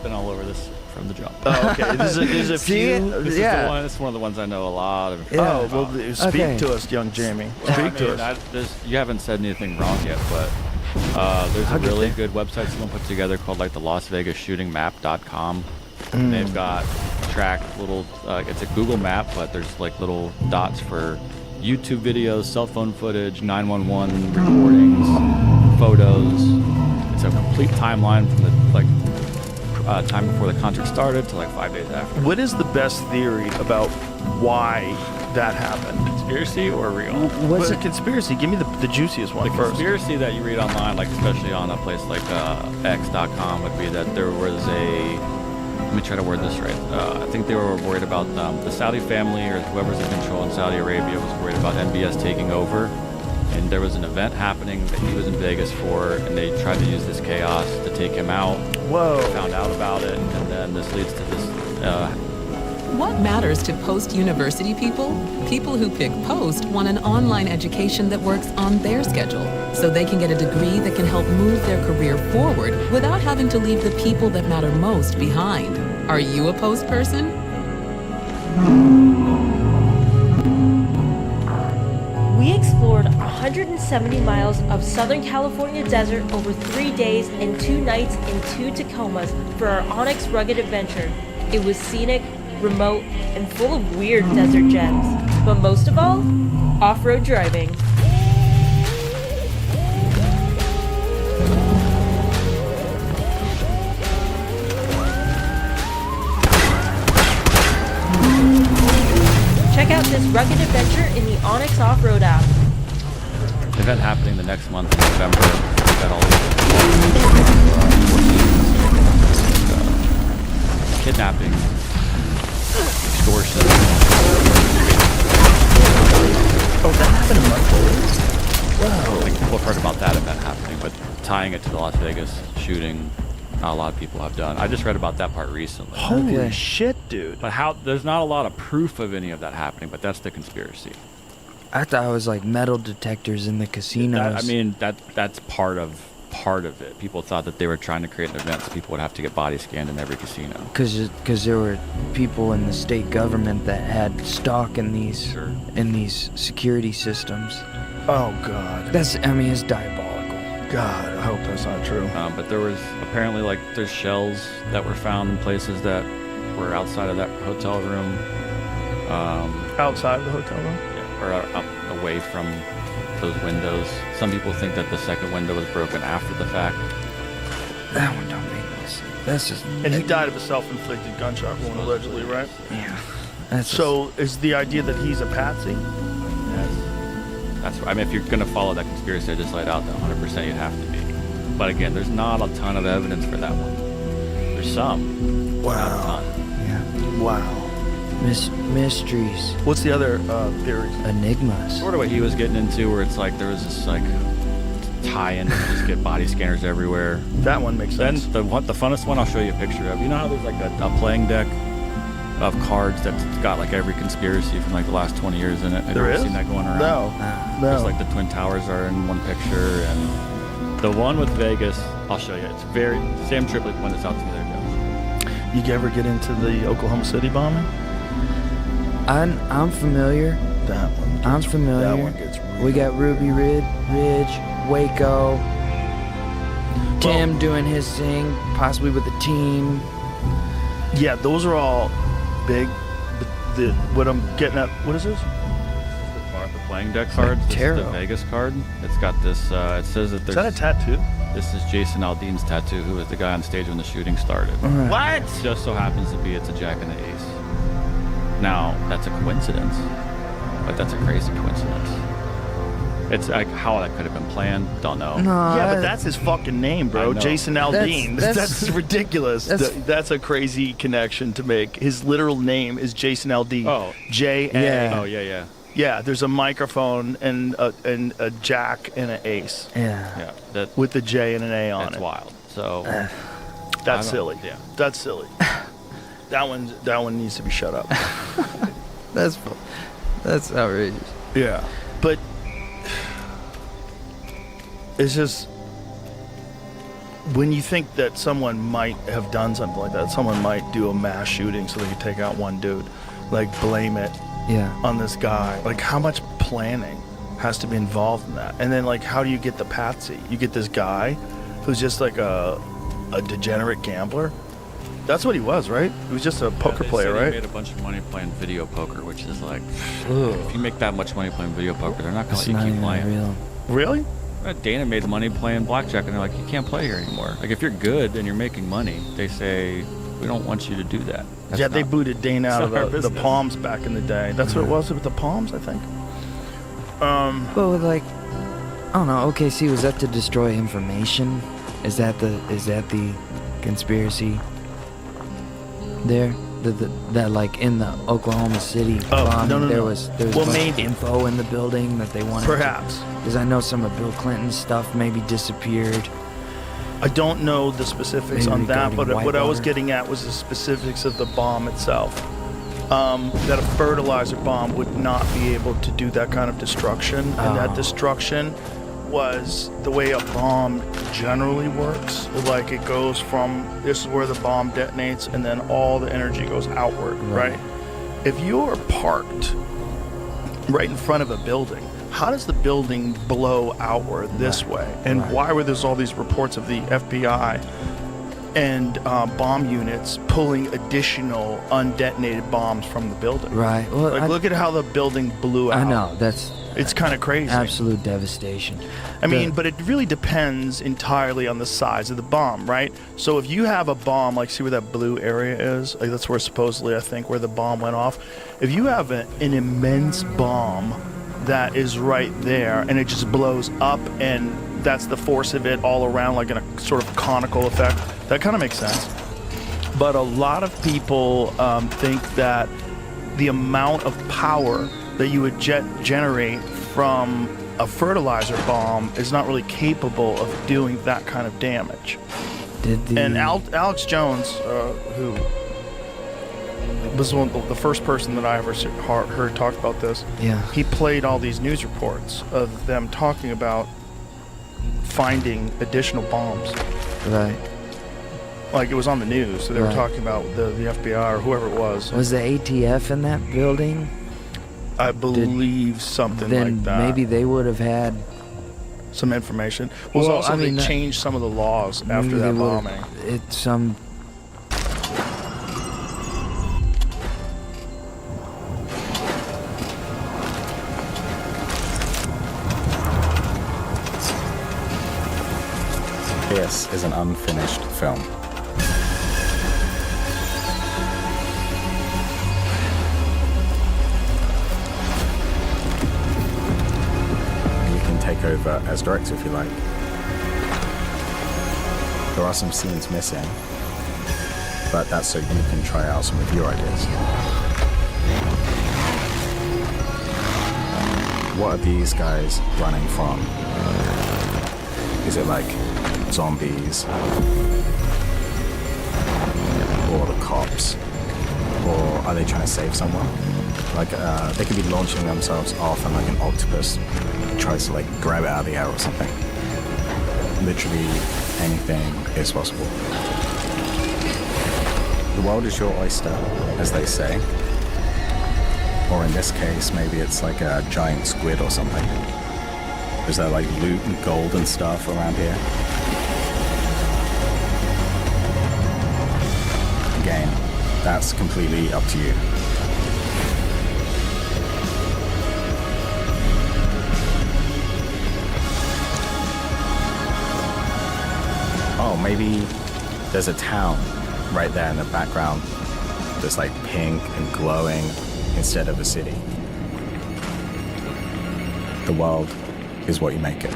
Been all over this from the jump. Oh, okay. There's a few. This is the one. It's one of the ones I know a lot of. Oh, well, speak to us, young Jamie. Speak to us. You haven't said anything wrong yet, but there's a really good website someone put together called like the Las Vegas Shooting Map.com. And they've got tracked little. It's a Google map, but there's like little dots for YouTube videos, cell phone footage, 911 recordings, photos. It's a complete timeline from the time before the concert started to like 5 days after. What is the best theory about why that happened? Conspiracy or real? What's a conspiracy? Give me the juiciest one first. The conspiracy that you read online, like especially on a place like X.com, would be that there was a. Let me try to word this right. I think they were worried about the Saudi family or whoever's in control in Saudi Arabia was worried about MBS taking over. And there was an event happening that he was in Vegas for, and they tried to use this chaos to take him out. Whoa. Found out about it, and then this leads to this. What matters to post-university people? People who pick Post want an online education that works on their schedule, so they can get a degree that can help move their career forward without having to leave the people that matter most behind. Are you a Post person? We explored 170 miles of Southern California desert over 3 days and 2 nights in 2 Tacomas for our Onyx Rugged adventure. It was scenic, remote, and full of weird desert gems. But most of all, off-road driving. this rugged adventure in the Onyx Off-Road app. Event happening the next month in November. We've got all these kidnapping, extortion. Oh, that happened a month ago. Wow. Like, people have heard about that event happening, but tying it to the Las Vegas shooting, not a lot of people have done. I just read about that part recently. Holy shit, dude. But how? There's not a lot of proof of any of that happening, but that's the conspiracy. I thought it was like metal detectors in the casinos. That's part of it. People thought that they were trying to create an event so people would have to get body scanned in every casino. Because there were people in the state government that had stock in these security systems. Oh God. It's diabolical. God, I hope that's not true. But there was apparently there's shells that were found in places that were outside of that hotel room. Outside of the hotel room? Yeah, or away from those windows. Some people think that the second window was broken after the fact. That one don't make no sense. That's just. And he died of a self-inflicted gunshot wound, allegedly, right? Yeah. Is the idea that he's a patsy? Yes. That's right. If you're gonna follow that conspiracy I just laid out, then 100% you'd have to be. But again, there's not a ton of evidence for that one. There's some. Wow. Not a ton. Yeah. Wow. Mysteries. What's the other theories? Enigmas. Sort of what he was getting into, where it's there was this tie-in to just get body scanners everywhere. That one makes sense. Then the funnest one I'll show you a picture of. You know how there's a playing deck of cards that's got every conspiracy from the last 20 years in it? Have you ever seen that going around? No. There's the Twin Towers are in one picture, and the one with Vegas, I'll show you. It's Sam Tripoli pointed this out to me the other day. You ever get into the Oklahoma City bombing? I'm familiar. That one. I'm familiar. That one gets real. We got Ruby Ridge, Waco, Tim doing his thing, possibly with the team. Yeah, those are all big. What I'm getting at, what is this? The playing deck cards. This is the Vegas card. It's got this. It says that there's. Is that a tattoo? This is Jason Aldean's tattoo, who was the guy on stage when the shooting started. What? It just so happens to be it's a jack and an ace. Now that's a coincidence, but that's a crazy coincidence. It's how that could have been planned. Don't know. No, yeah, but that's his fucking name, bro. Jason Aldean. That's ridiculous. That's a crazy connection to make. His literal name is Jason Aldean. Oh. J-A. Yeah. Oh, yeah. Yeah, there's a microphone and a jack and an ace. Yeah. With the J and an A on it. That's wild. So that's silly. Yeah. That's silly. That one needs to be shut up. That's outrageous. Yeah. But it's just when you think that someone might have done something like that, someone might do a mass shooting so they could take out one dude, blame it on this guy. How much planning has to be involved in that? And then how do you get the patsy? You get this guy who's just a degenerate gambler. That's what he was, right? He was just a poker player, right? He made a bunch of money playing video poker, which is if you make that much money playing video poker, they're not going to let you keep playing. Real. Really? Dana made money playing blackjack, and they're like, you can't play here anymore. If you're good and you're making money, they say, we don't want you to do that. They booted Dana out of the Palms back in the day. That's what it was with the Palms, I think. But I don't know. OKC, was that to destroy information? Is that the conspiracy? There, that in the Oklahoma City bombing, there was info in the building that they wanted. Perhaps because I know some of Bill Clinton's stuff maybe disappeared. I don't know the specifics on that, but what I was getting at was the specifics of the bomb itself. That a fertilizer bomb would not be able to do that kind of destruction, and that destruction was the way a bomb generally works. It goes from, this is where the bomb detonates, and then all the energy goes outward, right? If you're parked right in front of a building, how does the building blow outward this way? And why were there all these reports of the FBI and bomb units pulling additional undetonated bombs from the building? Right. Well, look at how the building blew out. I know. That's It's kind of crazy. Absolute devastation. I mean, but it really depends entirely on the size of the bomb, right? So if you have a bomb, like see where that blue area is? Like that's where supposedly, I think, where the bomb went off. If you have an immense bomb that is right there and it just blows up and that's the force of it all around, like in a sort of conical effect, that kind of makes sense. But a lot of people think that the amount of power that you would generate from a fertilizer bomb is not really capable of doing that kind of damage. And Alex Jones, who was the first person that I ever heard talk about this, he played all these news reports of them talking about finding additional bombs. Right. Like it was on the news, so they were talking about the FBI or whoever it was. Was the ATF in that building? I believe something like that. Maybe they would have had some information. Well, also, I mean, they changed some of the laws after that bombing. It's some. This is an unfinished film. Take over as director if you like. There are some scenes missing, but that's so you can try out some of your ideas. What are these guys running from? Is it like zombies? Or the cops? Or are they trying to save someone? Like, they could be launching themselves off and like an octopus tries to like grab it out of the air or something. Literally anything is possible. The world is your oyster, as they say. Or in this case, maybe it's like a giant squid or something. Is there like loot and gold and stuff around here? Again, that's completely up to you. Oh, maybe there's a town right there in the background that's like pink and glowing instead of a city. The world is what you make it.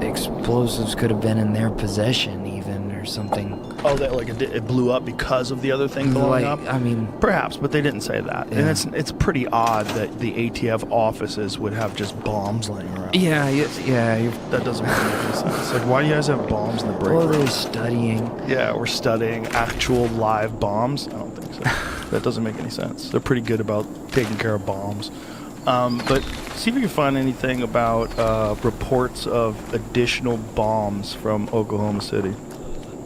Explosives could have been in their possession, even, or something. Oh, that like it blew up because of the other thing blowing up? I mean, perhaps, but they didn't say that. Yeah. And it's pretty odd that the ATF offices would have just bombs laying around. Yeah. That doesn't make any sense. Like, why do you guys have bombs in the break Well, room? they're studying. Yeah, we're studying actual live bombs. I don't think so. That doesn't make any sense. They're pretty good about taking care of bombs. But see if you can find anything about reports of additional bombs from Oklahoma City.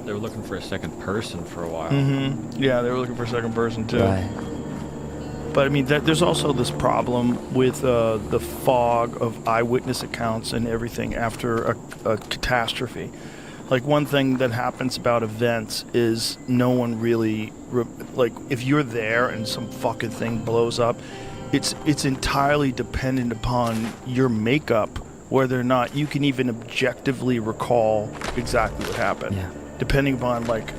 They were looking for a second person for a while. Mm-hmm. Yeah, they were looking for a second person too. Right. But I mean, there's also this problem with the fog of eyewitness accounts and everything after a catastrophe. Like, one thing that happens about events is no one really, like, if you're there and some fucking thing blows up, it's entirely dependent upon your makeup, whether or not you can even objectively recall exactly what happened. Yeah. Depending upon, like,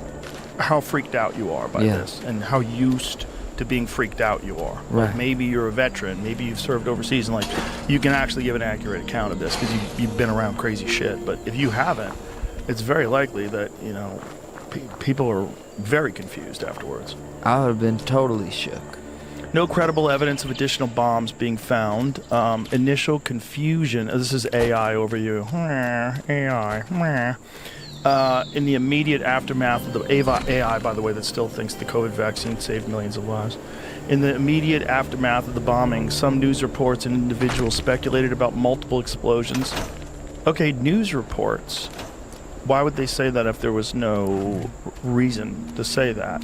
how freaked out you are by Yeah. this and how used to being freaked out you are. Right. Like, maybe you're a veteran, maybe you've served overseas, and, like, you can actually give an accurate account of this because you've been around crazy shit. But if you haven't, it's very likely that, you know, people are very confused afterwards. I would have been totally shook. No credible evidence of additional bombs being found. Initial confusion. This is AI over you. AI. In the immediate aftermath of the AI, by the way, that still thinks the COVID vaccine saved millions of lives. In the immediate aftermath of the bombing, some news reports and individuals speculated about multiple explosions. Okay, news reports. Why would they say that if there was no reason to say that?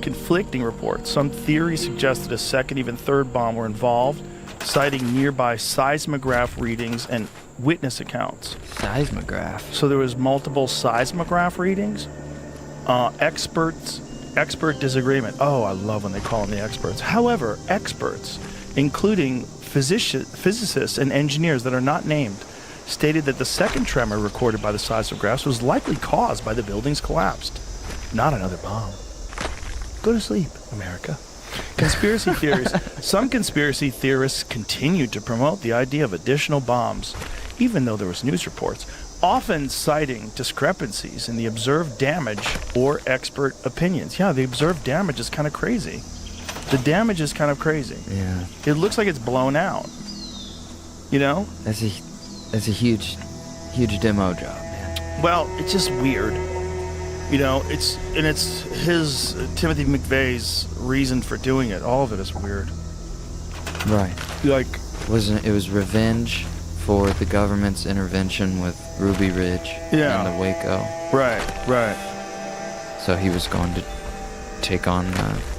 Conflicting reports. Some theories suggested a second, even third bomb were involved, citing nearby seismograph readings and witness accounts. Seismograph? So there was multiple seismograph readings. Expert disagreement. Oh, I love when they call them the experts. However, experts, including physicists and engineers that are not named, stated that the second tremor recorded by the seismographs was likely caused by the building's collapse, not another bomb. Go to sleep, America. Conspiracy theories. Some conspiracy theorists continued to promote the idea of additional bombs, even though there was news reports, often citing discrepancies in the observed damage or expert opinions. Yeah, the observed damage is kind of crazy. The damage is kind of crazy. Yeah. It looks like it's blown out. You know? That's a huge demo job, man. Well, it's just weird. You know, it's his, Timothy McVeigh's reason for doing it. All of it is weird. Right. Like, it was revenge for the government's intervention with Ruby Ridge and the Waco. Right. So he was going to take on.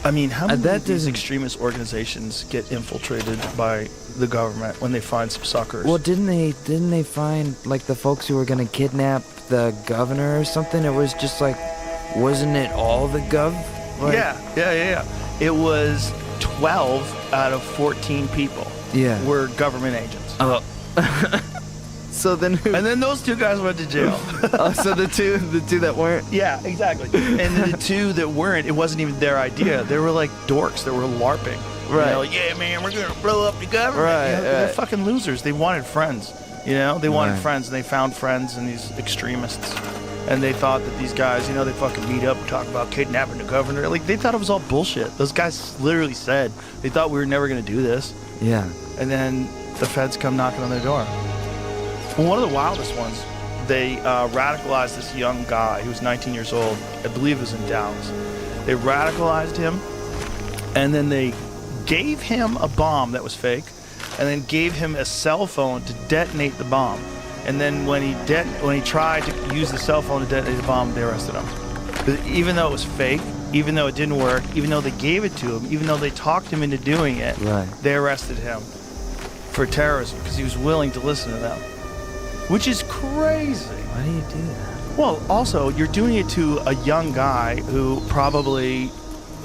I mean, how many of these extremist organizations get infiltrated by the government when they find some suckers? Well, didn't they find, like, the folks who were going to kidnap the governor or something? It was just like, wasn't it all the gov? Like, Yeah. It was 12 out of 14 people. Yeah. Were government agents. Oh. So then who? And then those two guys went to jail. So the two that weren't? Yeah, exactly. And the two that weren't, it wasn't even their idea. They were like dorks that were LARPing. Right. You know, like, yeah, man, we're going to blow up the government. Right, You know, They're right. fucking losers. They wanted friends. You know, they wanted Right. friends, and they found friends in these extremists. And they thought that these guys, you know, they fucking meet up and talk about kidnapping the governor. Like, they thought it was all bullshit. Those guys literally said they thought we were never going to do this. Yeah. And then the feds come knocking on their door. Well, one of the wildest ones, they radicalized this young guy who was 19 years old. I believe it was in Dallas. They radicalized him, and then they gave him a bomb that was fake, and then gave him a cell phone to detonate the bomb. And then when he tried to use the cell phone to detonate the bomb, they arrested him. Even though it was fake, even though it didn't work, even though they gave it to him, even though they talked him into doing it, Right. they arrested him for terrorism because he was willing to listen to them. Which is crazy. Why do you do that? Well, also, you're doing it to a young guy who probably,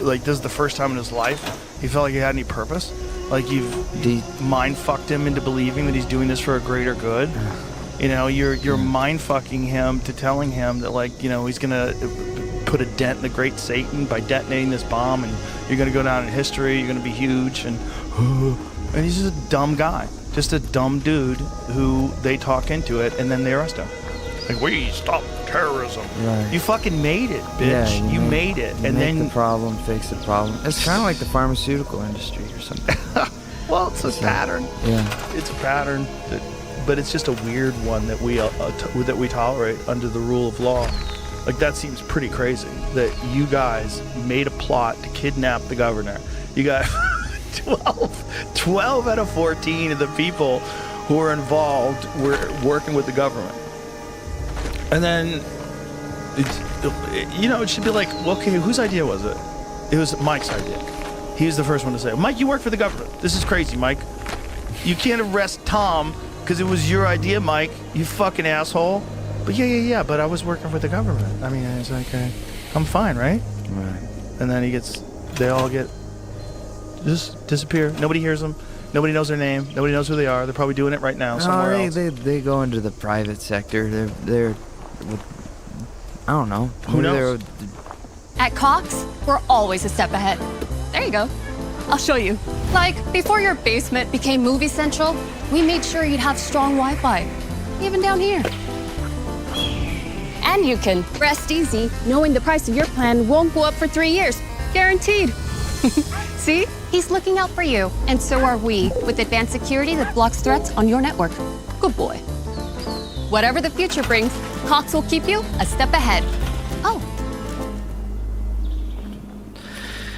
like, this is the first time in his life he felt like he had any purpose. Like, you've mind-fucked him into believing that he's doing this for a greater good. You know, you're mind-fucking him to telling him that, like, you know, he's going to put a dent in the great Satan by detonating this bomb, and you're going to go down in history, you're going to be huge, and he's just a dumb guy. Just a dumb dude who they talk into it, and then they arrest him. Like, we stop terrorism. Right. You fucking made it, bitch. Yeah, you made it. You And make then the problem, fix the problem. It's kind of like the pharmaceutical industry or something. Well, it's a pattern. Yeah. It's a pattern, but it's just a weird one that we tolerate under the rule of law. Like, that seems pretty crazy that you guys made a plot to kidnap the governor. You got 12 out of 14 of the people who were involved were working with the government. And then, it should be like, well, okay, whose idea was it? It was Mike's idea. He was the first one to say, Mike, you work for the government. This is crazy, Mike. You can't arrest Tom because it was your idea, Mike. You fucking asshole. But yeah, but I was working for the government. I mean, it's like, I'm fine, right? Right. And then they all just disappear. Nobody hears them. Nobody knows their name. Nobody knows who they are. They're probably doing it right now somewhere else. They go into the private sector. They're I don't know. Who knows? At Cox, we're always a step ahead. There you go. I'll show you. Like, before your basement became Movie Central, we made sure you'd have strong Wi-Fi. Even down here. And you can rest easy knowing the price of your plan won't go up for 3 years. Guaranteed. See? He's looking out for you. And so are we, with advanced security that blocks threats on your network. Good boy. Whatever the future brings, Cox will keep you a step ahead. Oh.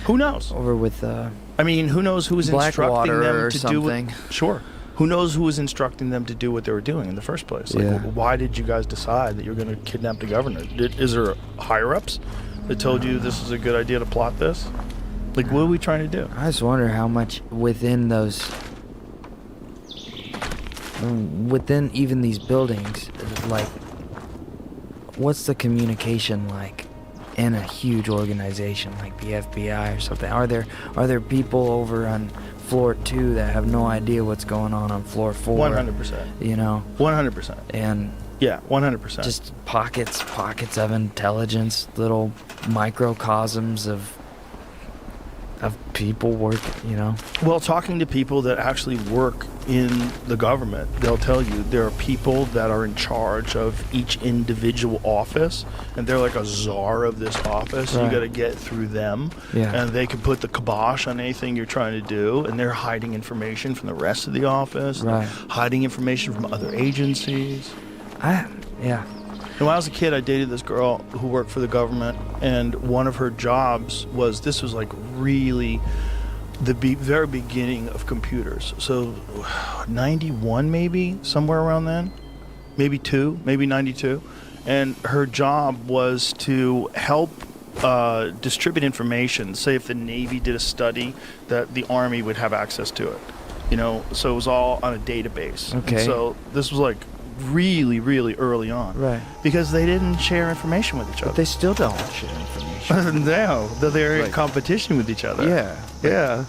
Who knows? Over with I mean, who knows who was instructing them or to something. do what, Sure. Who knows who was instructing them to do what they were doing in the first place? Like, Yeah. why did you guys decide that you're going to kidnap the governor? Is there higher-ups that told you this is a good idea to plot this? Like, what are we trying to do? I just wonder how much within even these buildings, like, what's the communication like in a huge organization like the FBI or something? Are there people over on floor 2 that have no idea what's going on floor 4? 100%. You know? 100%. And yeah, 100%. Just pockets of intelligence, little microcosms of people working, you know? Well, talking to people that actually work in the government, they'll tell you there are people that are in charge of each individual office, and they're like a czar of this office. Right. You got to get through them, Yeah. and they can put the kibosh on anything you're trying to do, and they're hiding information from the rest of the office, Right. hiding information from other agencies. Yeah. And when I was a kid, I dated this girl who worked for the government, and one of her jobs was, this was like really the very beginning of computers. So 91 maybe, somewhere around then, maybe 92. And her job was to help distribute information. Say if the Navy did a study, that the Army would have access to it. You know, so it was all on a database. Okay. And so this was like really, really early on. Right. Because they didn't share information with each other. But they still don't share information. No, they're in Right. competition with each other. Yeah. Yeah.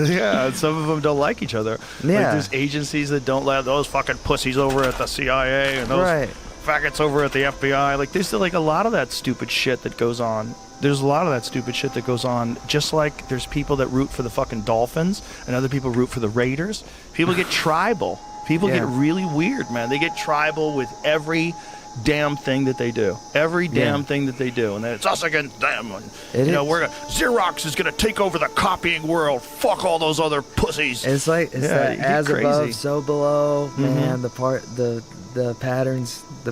Yeah, and some of them don't like each other. Yeah. Like there's agencies that don't let those fucking pussies over at the CIA and those Right. faggots over at the FBI. Like there's like a lot of that stupid shit that goes on. There's a lot of that stupid shit that goes on. Just like there's people that root for the fucking Dolphins and other people root for the Raiders. People get tribal. People Yeah. get really weird, man. They get tribal with every damn thing that they do. Every damn thing that they do. And then it's us against them. And, Xerox is going to take over the copying world. Fuck all those other pussies. It's like Yeah, that you get as crazy. above, so below. Man, Mhm. the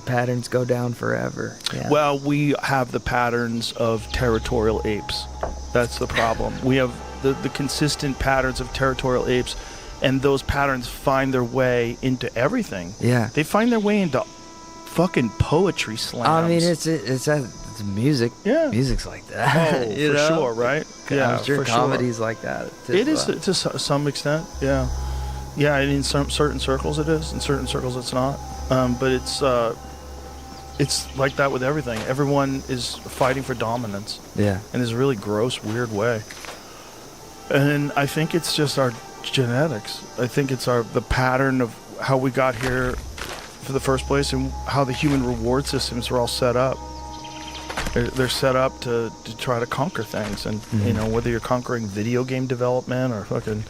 patterns go down forever. Yeah. Well, we have the patterns of territorial apes. That's the problem. We have the consistent patterns of territorial apes, and those patterns find their way into everything. Yeah. They find their way into fucking poetry slams. I mean, it's music. Yeah. Music's like that. Oh, you for know? sure, right? Yeah, I'm sure for sure. comedy's like that. It is to some extent, yeah. Yeah, in some certain circles it is. In certain circles it's not. But it's like that with everything. Everyone is fighting for dominance. Yeah. In this really gross, weird way. And I think it's just our genetics. I think it's the pattern of how we got here for the first place and how the human reward systems are all set up. They're set up to try to conquer things. And, you know, whether you're conquering video game development or fucking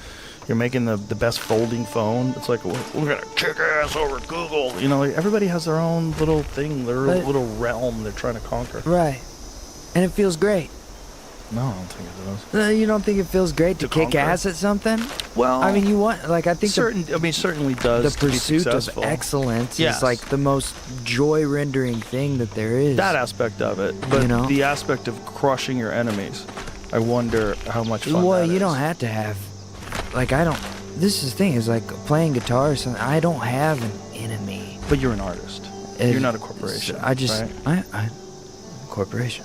you're making the best folding phone, it's like, we're going to kick ass over Google. You know, like, everybody has their own little thing, their little realm they're trying to conquer. Right. And it feels great. No, I don't think it does. You don't think it feels great to kick conquer? ass at something? Well, I mean, you want, like, I think certainly does. the to be pursuit of successful. excellence Yes. is like the most joy-rendering thing that there is. That aspect of it, but You know? the aspect of crushing your enemies, I wonder how much fun Well, that you is. don't have to have, like, I don't. This is the thing is like playing guitar or something. I don't have an enemy. But you're an artist. You're not a corporation. I just, right? I corporation.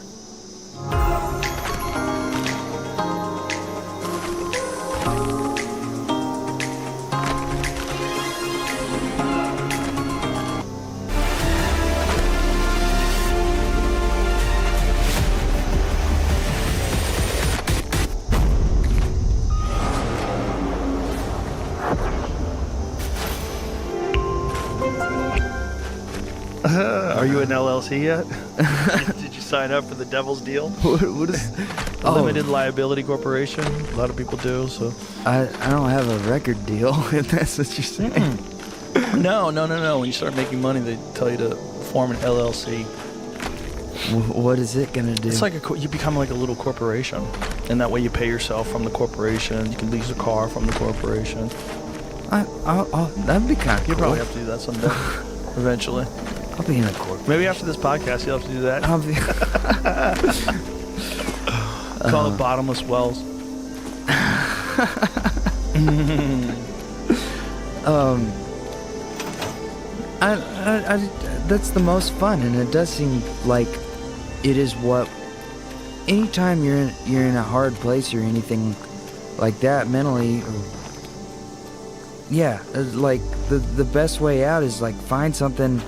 you an LLC yet? Did you sign up for the devil's deal? What is? Limited liability corporation. A lot of people do. So I don't have a record deal. If that's what you're saying. No. When you start making money, they tell you to form an LLC. What is it gonna do? It's like you become like a little corporation, and that way you pay yourself from the corporation. You can lease a car from the corporation. That'd be kind of cool. You'll probably have to do that someday, eventually. I'll be in a corporation. Maybe after this podcast, you'll have to do that. I'll be. Call it Bottomless Wells. That's the most fun, and it does seem like it is what. Anytime you're in a hard place or anything like that mentally, yeah, like the best way out is like find something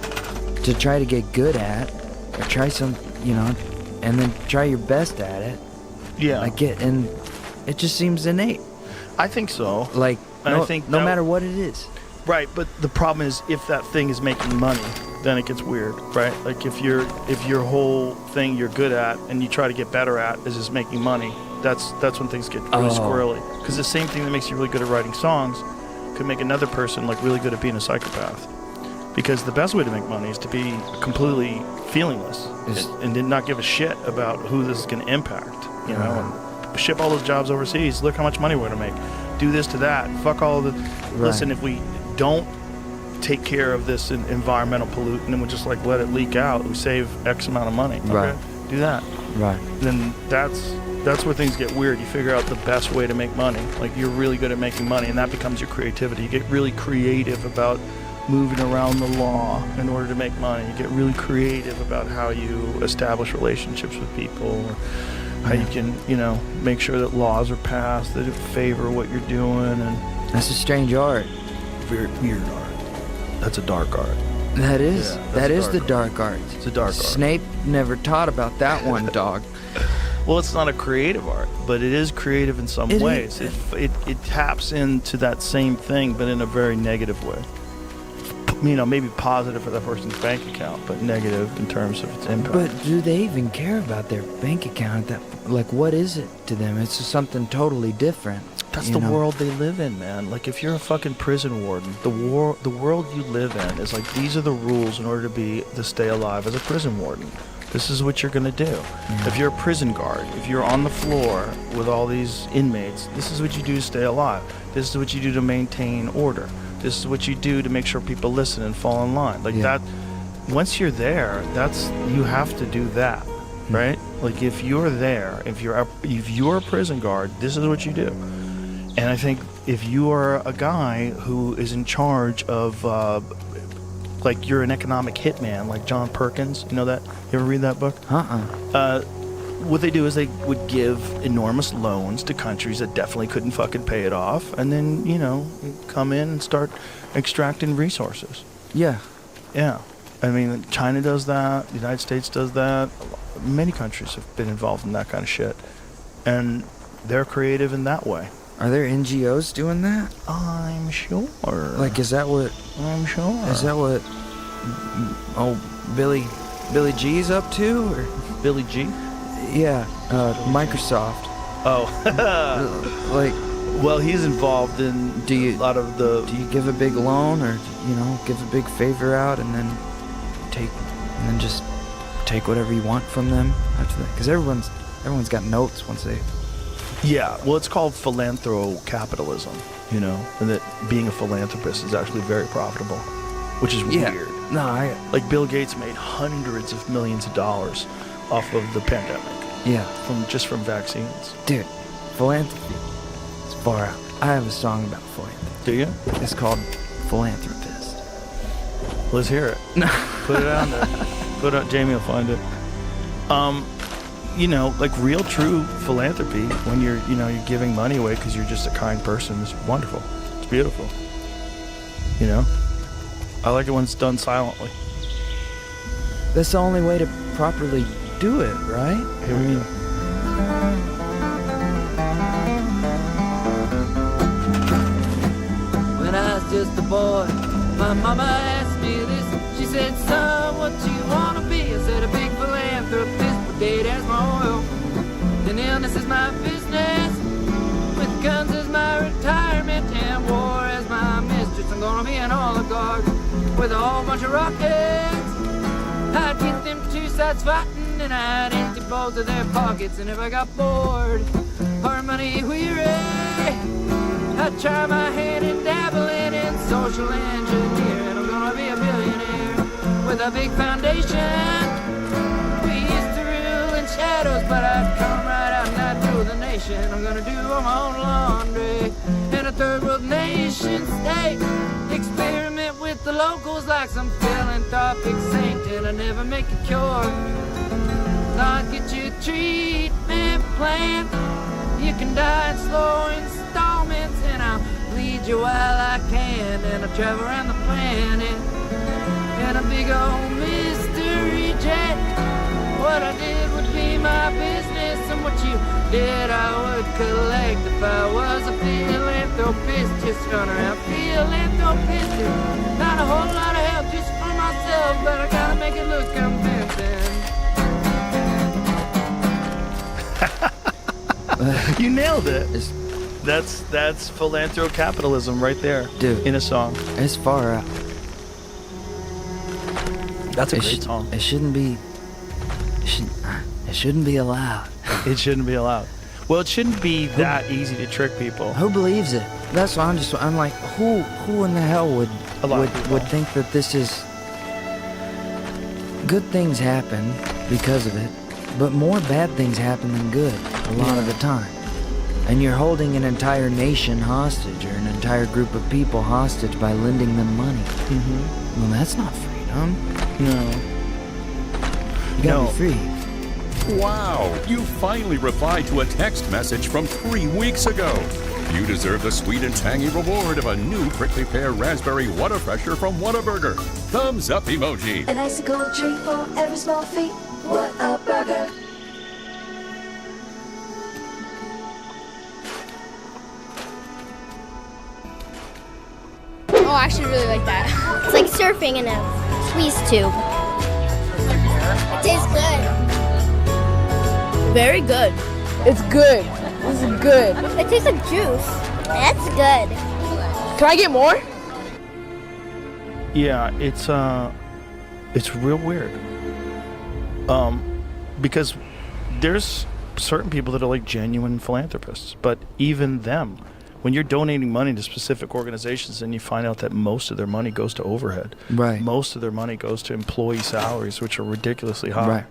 to try to get good at, or try some, and then try your best at it. Yeah. And it just seems innate. I think so. Like, I think no matter what it is. Right, but the problem is if that thing is making money, then it gets weird, right? Like if your whole thing you're good at and you try to get better at is just making money, that's when things get really squirrely. Because the same thing that makes you really good at writing songs could make another person like really good at being a psychopath. Because the best way to make money is to be completely feelingless and did not give a shit about who this is going to impact, and ship all those jobs overseas. Look how much money we're going to make. Do this to that. Fuck all the. Right. Listen, if we don't take care of this environmental pollutant and we just like let it leak out, we save X amount of money. Okay? Right. Do that. Right. Then that's where things get weird. You figure out the best way to make money. Like you're really good at making money, and that becomes your creativity. You get really creative about moving around the law in order to make money. You get really creative about how you establish relationships with people, or how you can, make sure that laws are passed that favor what you're doing. And that's a strange art. Weird art. That's a dark art. That is. Yeah, that is the dark art. It's a dark art. Snape never taught about that one, dog. Well, it's not a creative art, but it is creative in some ways. It taps into that same thing, but in a very negative way. Maybe positive for that person's bank account, but negative in terms of its impact. But do they even care about their bank account? What is it to them? It's just something totally different. That's the world they live in, man. Like, if you're a fucking prison warden, the world you live in is like, these are the rules in order to stay alive as a prison warden. This is what you're gonna do. Yeah. If you're a prison guard, if you're on the floor with all these inmates, this is what you do to stay alive. This is what you do to maintain order. This is what you do to make sure people listen and fall in line. Like that. Once you're there, you have to do that, right? Like if you're there, if you're a prison guard, this is what you do. And I think if you are a guy who is in charge of, like you're an economic hitman, like John Perkins, you know that? You ever read that book? What they do is they would give enormous loans to countries that definitely couldn't fucking pay it off, and then, come in and start extracting resources. Yeah. Yeah. I mean, China does that, the United States does that. Many countries have been involved in that kind of shit. And they're creative in that way. Are there NGOs doing that? I'm sure. Like, is that what... I'm sure. Is that what... Billy G's up to? Or? Billy G? Yeah, Microsoft. Oh. Well, he's involved in a lot of the... Do you give a big loan or, give a big favor out and then just take whatever you want from them after that? Because everyone's got notes once they... Yeah, well, it's called philanthrocapitalism, and that being a philanthropist is actually very profitable, which is weird. No, like Bill Gates made hundreds of millions of dollars off of the pandemic. Yeah. From vaccines. Dude, philanthropy is far out. I have a song about philanthropy. Do you? It's called Philanthropist. Let's hear it. Put it on there. Jamie will find it. Like real true philanthropy, when you're giving money away because you're just a kind person, is wonderful. It's beautiful. I like it when it's done silently. That's the only way to properly do it, right? Here we go. When I was just a boy, my mama asked me this. She said, son, what you want philanthropist, but dead as my oil. And illness is my business, with guns as my retirement, and war as my mistress. I'm gonna be an oligarch with a whole bunch of rockets. I'd get them two sides fighting, and I'd empty both of their pockets. And if I got bored or money weary, I'd try my hand in dabbling in social engineering. I'm gonna be a billionaire with a big foundation. We used to rule in shadows, but I'd come right out and I'd rule the nation. I'm gonna do all my own laundry in a third world nation state. Experiment with the locals like some philanthropic saint, and I never make a cure. I'll get you a treatment plan. You can die in slow installments, and I'll bleed you while I can. And I'll travel around the planet in a big old mystery jet. What I did would be my business, and what you did I would collect. If I was a philanthropist, just run around philanthropist. Not a whole lot of help just for myself, but I gotta make it look convincing. You nailed it. That's philanthrocapitalism right there, dude. In a song. It's far out. That's a great song. It shouldn't be. It shouldn't be allowed. It shouldn't be allowed. Well, it shouldn't be that easy to trick people. Who believes it? That's why I'm like, who in the hell would think that this is good things happen because of it, but more bad things happen than good a lot of the time. And you're holding an entire nation hostage, or an entire group of people hostage by lending them money. Mm-hmm. Well, that's not freedom. No. You gotta be free. Wow, you finally replied to a text message from 3 weeks ago. You deserve the sweet and tangy reward of a new prickly pear raspberry Whataburger from Whataburger. Thumbs up emoji. An icicle treat for every small feat. What a burger. Oh, I actually really like that. It's like surfing in a squeeze tube. It tastes good. Very good. It's good. This is good. It tastes like juice. That's good. Can I get more? Yeah, it's real weird. Because there's certain people that are like genuine philanthropists, but even them, when you're donating money to specific organizations and you find out that most of their money goes to overhead, right? Most of their money goes to employee salaries, which are ridiculously high. Right.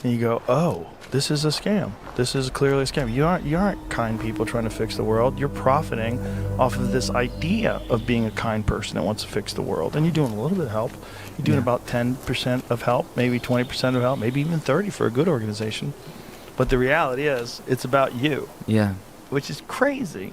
And you go, oh, this is a scam. This is clearly a scam. You aren't kind people trying to fix the world. You're profiting off of this idea of being a kind person that wants to fix the world. And you're doing a little bit of help. You're doing about 10% of help, maybe 20% of help, maybe even 30% for a good organization. But the reality is, it's about you. Yeah. Which is crazy.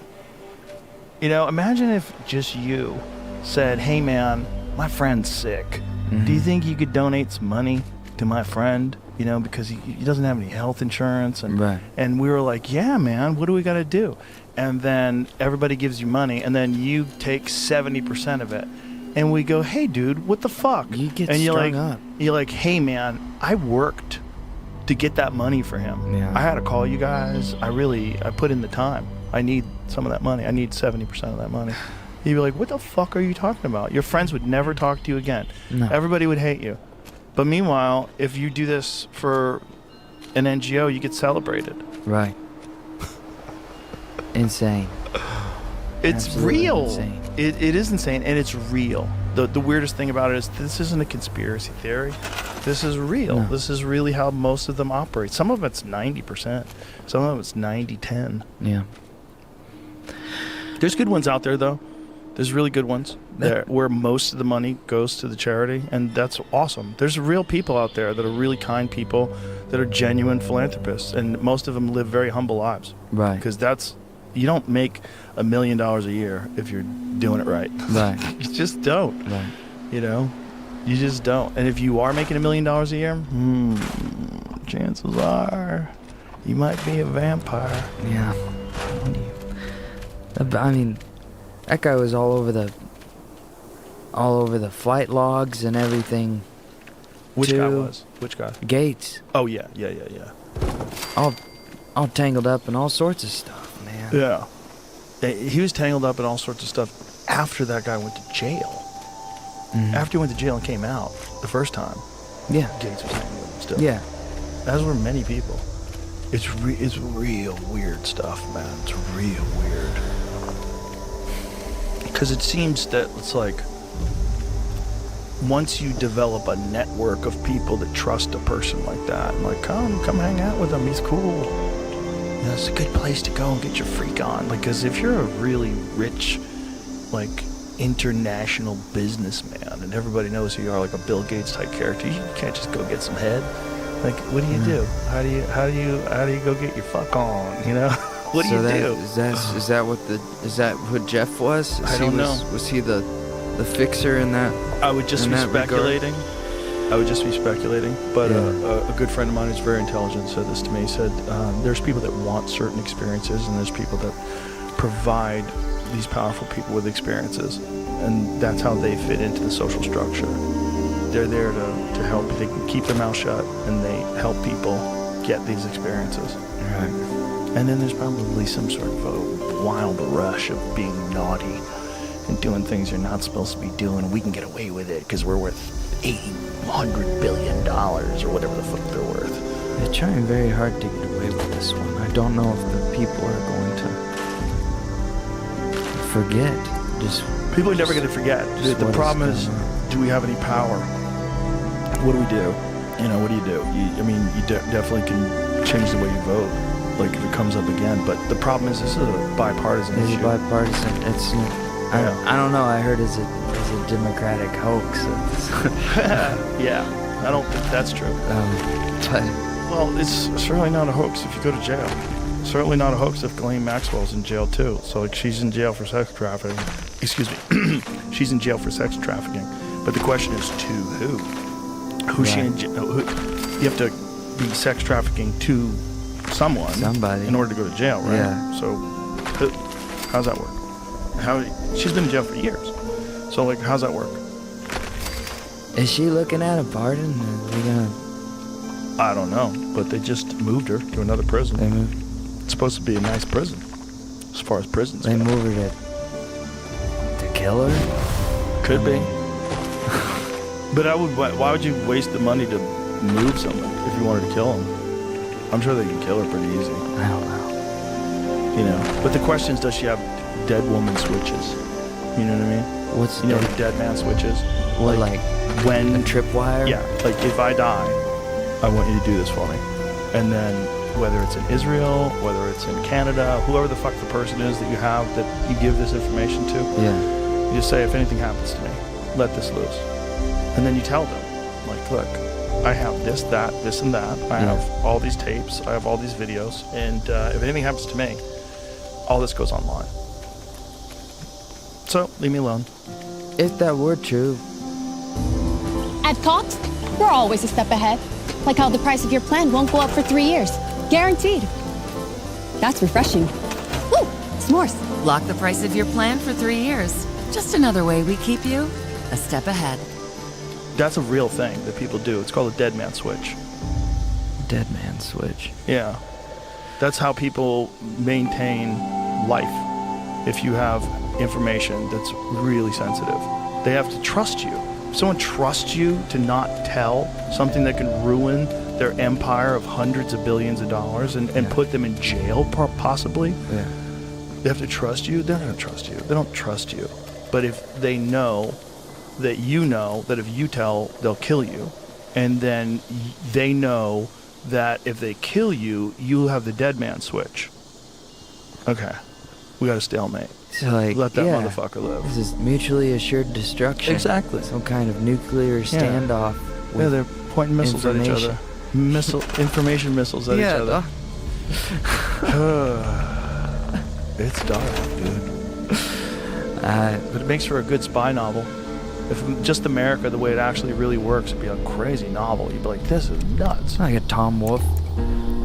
You know, imagine if just you said, hey man, my friend's sick. Mm-hmm. Do you think you could donate some money to my friend? You know, because he doesn't have any health insurance. And we were like, yeah, man, what do we got to do? And then everybody gives you money, and then you take 70% of it. And we go, hey, dude, what the fuck? You get and strung up. You're like, hey, man, I worked to get that money for him. Yeah. I had to call you guys. I put in the time. I need some of that money. I need 70% of that money. You'd be like, what the fuck are you talking about? Your friends would never talk to you again. No. Everybody would hate you. But meanwhile, if you do this for an NGO, you get celebrated. Right. Insane. It's Absolutely real. Insane. It is insane, and it's real. The weirdest thing about it is this isn't a conspiracy theory. This is real. No. This is really how most of them operate. Some of it's 90%. Some of it's 90-10. Yeah. There's good ones out there, though. There's really good ones where most of the money goes to the charity, and that's awesome. There's real people out there that are really kind people that are genuine philanthropists, and most of them live very humble lives. Right. Because you don't make $1 million a year if you're doing it right. Right. You just don't. Right. You know? You just don't. And if you are making $1 million a year, chances are you might be a vampire. Yeah. I mean, that guy was all over the flight logs and everything Which guy to was? Which guy? Gates. Oh yeah. All tangled up in all sorts of stuff, man. Yeah. He was tangled up in all sorts of stuff after that guy went to jail. After he went to jail and came out the first time. Yeah. Gates was hanging with him still. Yeah. As were many people. It's real weird stuff, man. It's real weird. Because it seems that it's like once you develop a network of people that trust a person like that, and like, come hang out with him, he's cool. You know, it's a good place to go and get your freak on. Like, because if you're a really rich, like, international businessman and everybody knows who you are, like a Bill Gates type character, you can't just go get some head. Like, what do you do? How do you go get your fuck on? You know, what do you do? Is that what Jeff was? I don't know. Was he the fixer in that? I would just be speculating. But a good friend of mine who's very intelligent said this to me. He said, there's people that want certain experiences, and there's people that provide these powerful people with experiences, and that's how they fit into the social structure. They're there to help. They can keep their mouth shut, and they help people get these experiences. Right. And then there's probably some sort of a wild rush of being naughty and doing things you're not supposed to be doing. We can get away with it because we're worth $800 billion or whatever the fuck they're worth. They're trying very hard to get away with this one. I don't know if the people are going to forget. People are never going to forget. The problem is, do we have any power? What do we do? You know, what do? You definitely can change the way you vote, like if it comes up again. But the problem is, this is a bipartisan issue. It's bipartisan. I don't know. I heard it's a Democratic hoax. Yeah, I don't think that's true. Well, it's certainly not a hoax if you go to jail. Certainly not a hoax if Ghislaine Maxwell's in jail too. So like, she's in jail for sex trafficking. Excuse me. She's in jail for sex trafficking. But the question is, to who? Who's she in jail? You have to be sex trafficking to somebody in order to go to jail, right? Yeah. So how's that work? She's been in jail for years. So like, how's that work? Is she looking at a pardon? I don't know, but they just moved her to another prison. They moved. It's supposed to be a nice prison, as far as prisons go. They moved her to kill her? Could be. But why would you waste the money to move someone if you wanted to kill them? I'm sure they can kill her pretty easy. I don't know. You know, but the question is, does she have dead woman switches? You know what I mean? What's know what dead man switches? What, like when a tripwire? Yeah, like if I die, I want you to do this for me. And then whether it's in Israel, whether it's in Canada, whoever the fuck the person is that you have that you give this information to, yeah, you just say, if anything happens to me, let this loose. And then you tell them, like, look, I have this, that, this, and that. I have all these tapes. I have all these videos. And if anything happens to me, all this goes online. So, leave me alone. If that were true. At Cox, we're always a step ahead. Like how the price of your plan won't go up for 3 years. Guaranteed. That's refreshing. Woo! S'mores. Lock the price of your plan for 3 years. Just another way we keep you a step ahead. That's a real thing that people do. It's called a dead man switch. Dead man switch. Yeah. That's how people maintain life. If you have information that's really sensitive, they have to trust you. If someone trusts you to not tell something that can ruin their empire of hundreds of billions of dollars and put them in jail possibly, they have to trust you. They're not going to trust you. They don't trust you. But if they know that you know that if you tell, they'll kill you, and then they know that if they kill you, you'll have the dead man switch. Okay, we got a stalemate. So like, let that motherfucker live. This is mutually assured destruction. Exactly. Some kind of nuclear standoff. Yeah, they're pointing missiles at each other. Information missiles at each other. It's dark, dude. But it makes for a good spy novel. If just America, the way it actually really works, would be a crazy novel. You'd be like, this is nuts. Like a Tom Wolfe,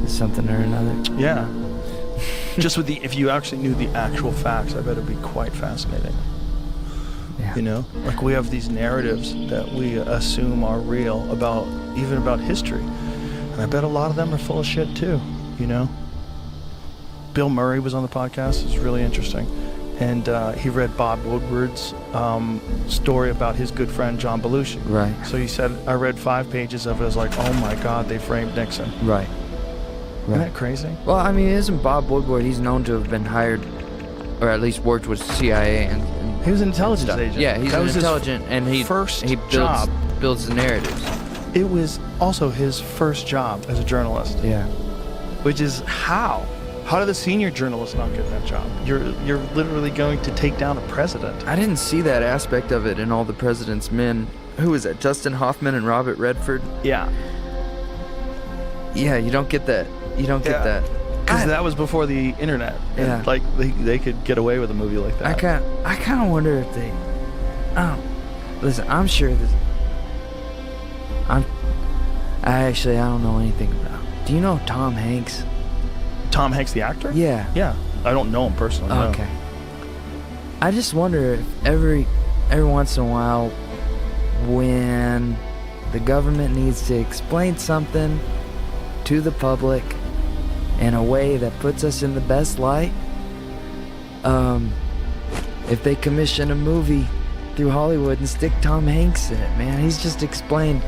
something or another. Yeah. Just with if you actually knew the actual facts, I bet it'd be quite fascinating. Yeah. You know, like we have these narratives that we assume are real about even about history. And I bet a lot of them are full of shit too, you know? Bill Murray was on the podcast. It's really interesting. And he read Bob Woodward's story about his good friend John Belushi. Right. So he said, I read 5 pages of it. I was like, oh my God, they framed Nixon. Right. Isn't that crazy? Well, I mean, isn't Bob Woodward, he's known to have been hired, or at least worked with CIA and he was an intelligence agent. Yeah, he's that an was intelligent, and he builds the narratives. It was also his first job as a journalist. Yeah. Which is how? How did the senior journalists not get that job? You're literally going to take down a president. I didn't see that aspect of it in All the President's Men. Who was that? Dustin Hoffman and Robert Redford? Yeah. Yeah, you don't get that. You don't get that. Because that was before the internet. Yeah. And, like, they could get away with a movie like that. I kind of wonder if they... Listen, I'm sure this... I don't know anything about... Do you know Tom Hanks? Tom Hanks, the actor? Yeah. Yeah. I don't know him personally. No. Okay. I just wonder if every once in a while, when the government needs to explain something to the public in a way that puts us in the best light, if they commission a movie through Hollywood and stick Tom Hanks in it, man, he's just explained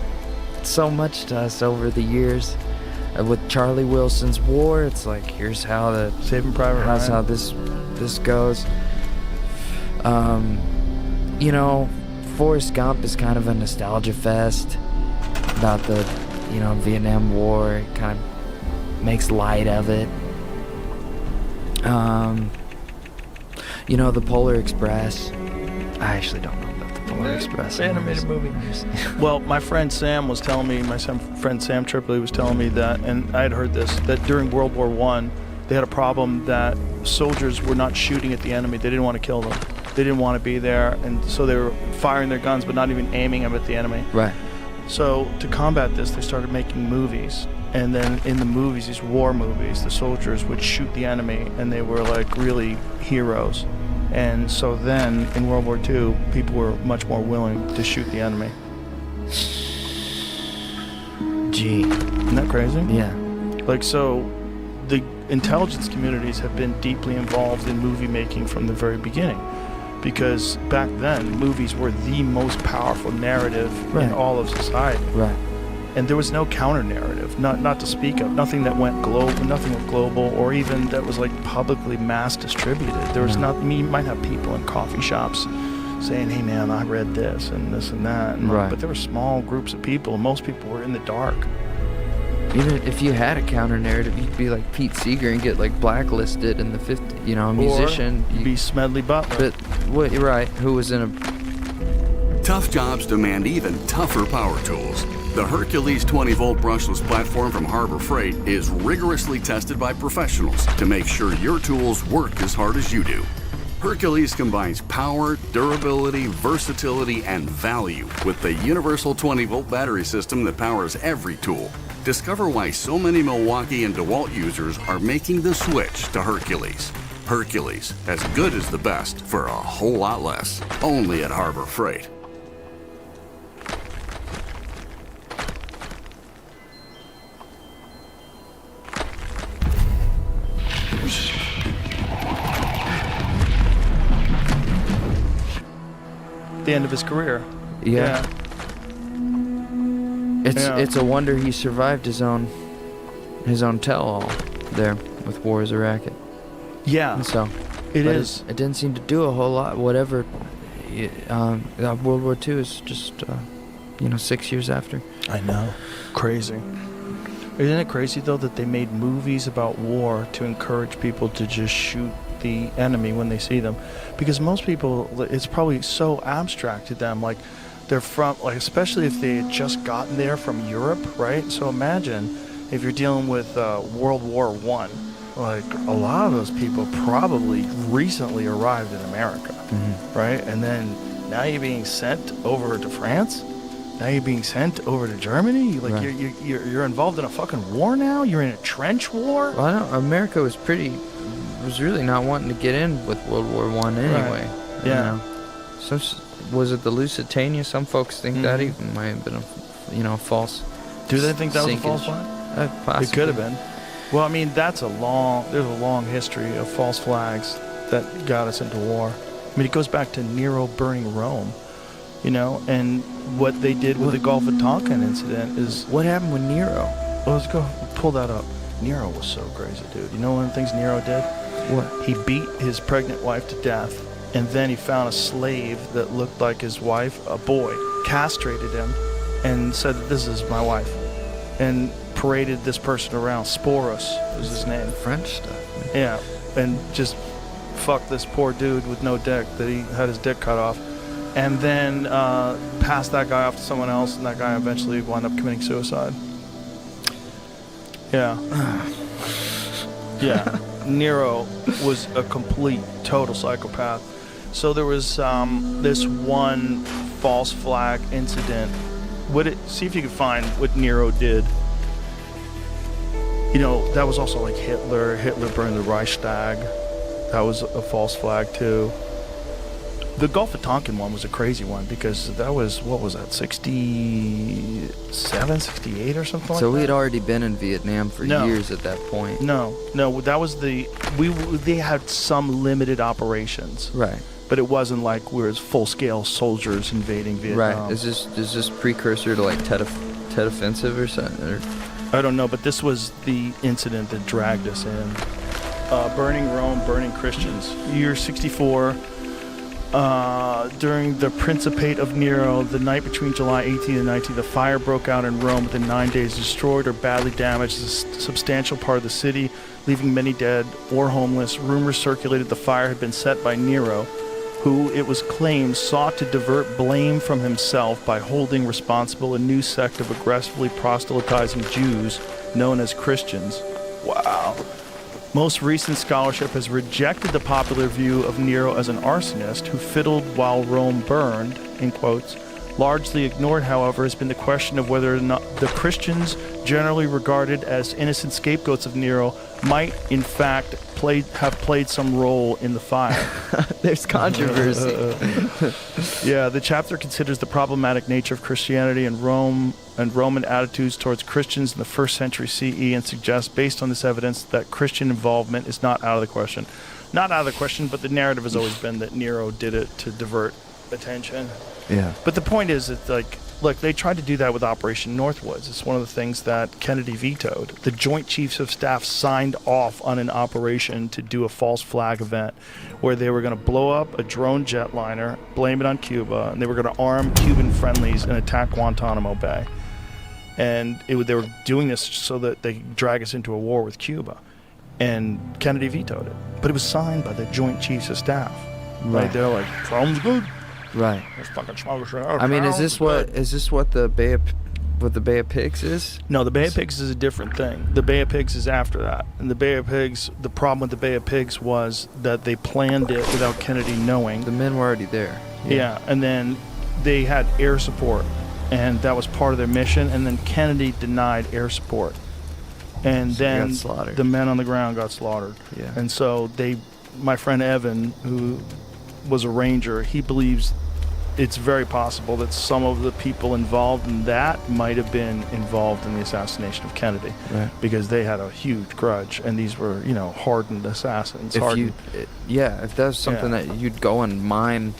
so much to us over the years. With Charlie Wilson's War, it's like, here's how the Saving Private Ryan. How this goes. You know, Forrest Gump is kind of a nostalgia fest about the, Vietnam War. It kind of makes light of it. The Polar Express. I actually don't know about the Polar Express. Animated movie. Well, my friend Sam was telling me, friend Sam Tripoli was telling me that, and I had heard this, that during World War I, they had a problem that soldiers were not shooting at the enemy. They didn't want to kill them. They didn't want to be there, and so they were firing their guns, but not even aiming them at the enemy. Right. So to combat this, they started making movies. And then in the movies, these war movies, the soldiers would shoot the enemy, and they were like really heroes. And so then, in World War II, people were much more willing to shoot the enemy. Gee. Isn't that crazy? Yeah. Like, so, the intelligence communities have been deeply involved in movie making from the very beginning. Because back then, movies were the most powerful narrative in all of society. Right. And there was no counter-narrative, not to speak of. Nothing that went global, or even that was like publicly mass distributed. There was not. I mean, you might have people in coffee shops saying, "Hey, man, I read this and this and that," and right. But there were small groups of people. And most people were in the dark. Even if you had a counter-narrative, you'd be like Pete Seeger and get like blacklisted in the 50s. A musician. Or you'd be Smedley Butler. But you're right. Who was in a Tough jobs demand even tougher power tools. The Hercules 20-volt brushless platform from Harbor Freight is rigorously tested by professionals to make sure your tools work as hard as you do. Hercules combines power, durability, versatility, and value with the universal 20-volt battery system that powers every tool. Discover why so many Milwaukee and DeWalt users are making the switch to Hercules. Hercules, as good as the best for a whole lot less. Only at Harbor Freight. The end of his career. Yeah. It's a wonder he survived his own tell-all there with War is a Racket. Yeah. And so it is. It didn't seem to do a whole lot. Whatever. World War II is just 6 years after. I know. Crazy. Isn't it crazy though that they made movies about war to encourage people to just shoot the enemy when they see them? Because most people, it's probably so abstract to them, like they're from, like, especially if they had just gotten there from Europe, right? So imagine if you're dealing with World War I, like a lot of those people probably recently arrived in America, right? And then now you're being sent over to France. Now you're being sent over to Germany. Like Right. you're involved in a fucking war now. You're in a trench war. Well, I know America was really not wanting to get in with World War I anyway. Right. Yeah. So was it the Lusitania? Some folks think that Mhm. even might have been a false Do they think that was a false sinkage. flag? Possibly. It could have been. Well, I mean, there's a long history of false flags that got us into war. I mean, it goes back to Nero burning Rome, and what they did with the Gulf of Tonkin incident is... What happened with Nero? Well, let's go pull that up. Nero was so crazy, dude. You know one of the things Nero did? What? He beat his pregnant wife to death, and then he found a slave that looked like his wife, a boy, castrated him, and said, "This is my wife," and paraded this person around. Sporus was his name. French stuff. Yeah, and just fucked this poor dude with no dick that he had his dick cut off, and then passed that guy off to someone else, and that guy eventually wound up committing suicide. Yeah. Yeah. Nero was a complete, total psychopath. So there was this one false flag incident. See if you can find what Nero did. That was also like Hitler. Hitler burned the Reichstag. That was a false flag too. The Gulf of Tonkin one was a crazy one because that was, what was that, 67, 68 or something like that? So we had already been in Vietnam for years at that point. No, that was they had some limited operations. Right. But it wasn't like we were full-scale soldiers invading Vietnam. Right. Is this precursor to like Tet Offensive or something? Or? I don't know, but this was the incident that dragged us in. Burning Rome, burning Christians. Year 64. During the Principate of Nero, the night between July 18 and 19, the fire broke out in Rome within 9 days, destroyed or badly damaged a substantial part of the city, leaving many dead or homeless. Rumors circulated the fire had been set by Nero, who, it was claimed, sought to divert blame from himself by holding responsible a new sect of aggressively proselytizing Jews known as Christians. Wow. Most recent scholarship has rejected the popular view of Nero as an arsonist who fiddled while Rome burned, in quotes. Largely ignored, however, has been the question of whether or not the Christians, generally regarded as innocent scapegoats of Nero, might, in fact, have played some role in the fire. There's controversy. Yeah, the chapter considers the problematic nature of Christianity and Rome and Roman attitudes towards Christians in the 1st century CE and suggests, based on this evidence, that Christian involvement is not out of the question. Not out of the question, but the narrative has always been that Nero did it to divert attention. Yeah. But the point is that, look, they tried to do that with Operation Northwoods. It's one of the things that Kennedy vetoed. The Joint Chiefs of Staff signed off on an operation to do a false flag event where they were going to blow up a drone jetliner, blame it on Cuba, and they were going to arm Cuban friendlies and attack Guantanamo Bay. And they were doing this so that they could drag us into a war with Cuba. And Kennedy vetoed it. But it was signed by the Joint Chiefs of Staff. Right? They're like, sounds good. Right. Let's fucking smoke shit. I mean, is this what the Bay of Pigs is? No, the Bay of Pigs is a different thing. The Bay of Pigs is after that. And the Bay of Pigs, the problem with the Bay of Pigs was that they planned it without Kennedy knowing. The men were already there. Yeah, and then they had air support, and that was part of their mission, and then Kennedy denied air support. And So then got slaughtered. the men on the ground got slaughtered. Yeah. And so my friend Evan, who was a ranger, he believes it's very possible that some of the people involved in that might have been involved in the assassination of Kennedy. Right. Because they had a huge grudge, and these were, hardened assassins. If that's something that you'd go and mine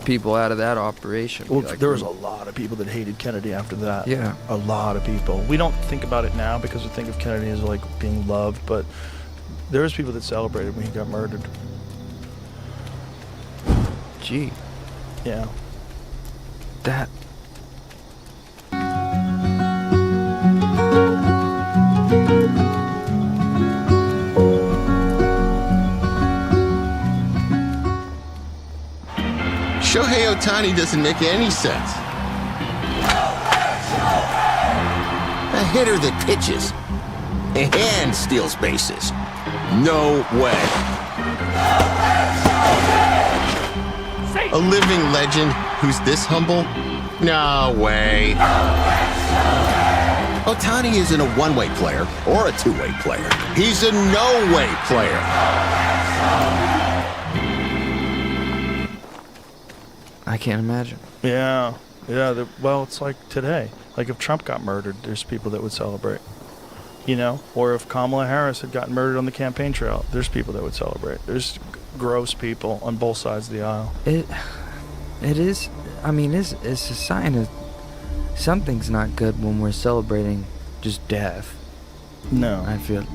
people out of that operation. Well, there was a lot of people that hated Kennedy after that. Yeah. A lot of people. We don't think about it now because we think of Kennedy as like being loved, but there was people that celebrated when he got murdered. Gee. Yeah. That. Shohei Ohtani doesn't make any sense. A hitter that pitches and steals bases. No way. A living legend who's this humble? No way. Ohtani isn't a one-way player or a two-way player. He's a no-way player. I can't imagine. Yeah. Yeah, well, it's like today. Like if Trump got murdered, there's people that would celebrate. You know? Or if Kamala Harris had gotten murdered on the campaign trail, there's people that would celebrate. There's gross people on both sides of the aisle. It is, I mean, it's a sign of something's not good when we're celebrating just death. No. I feel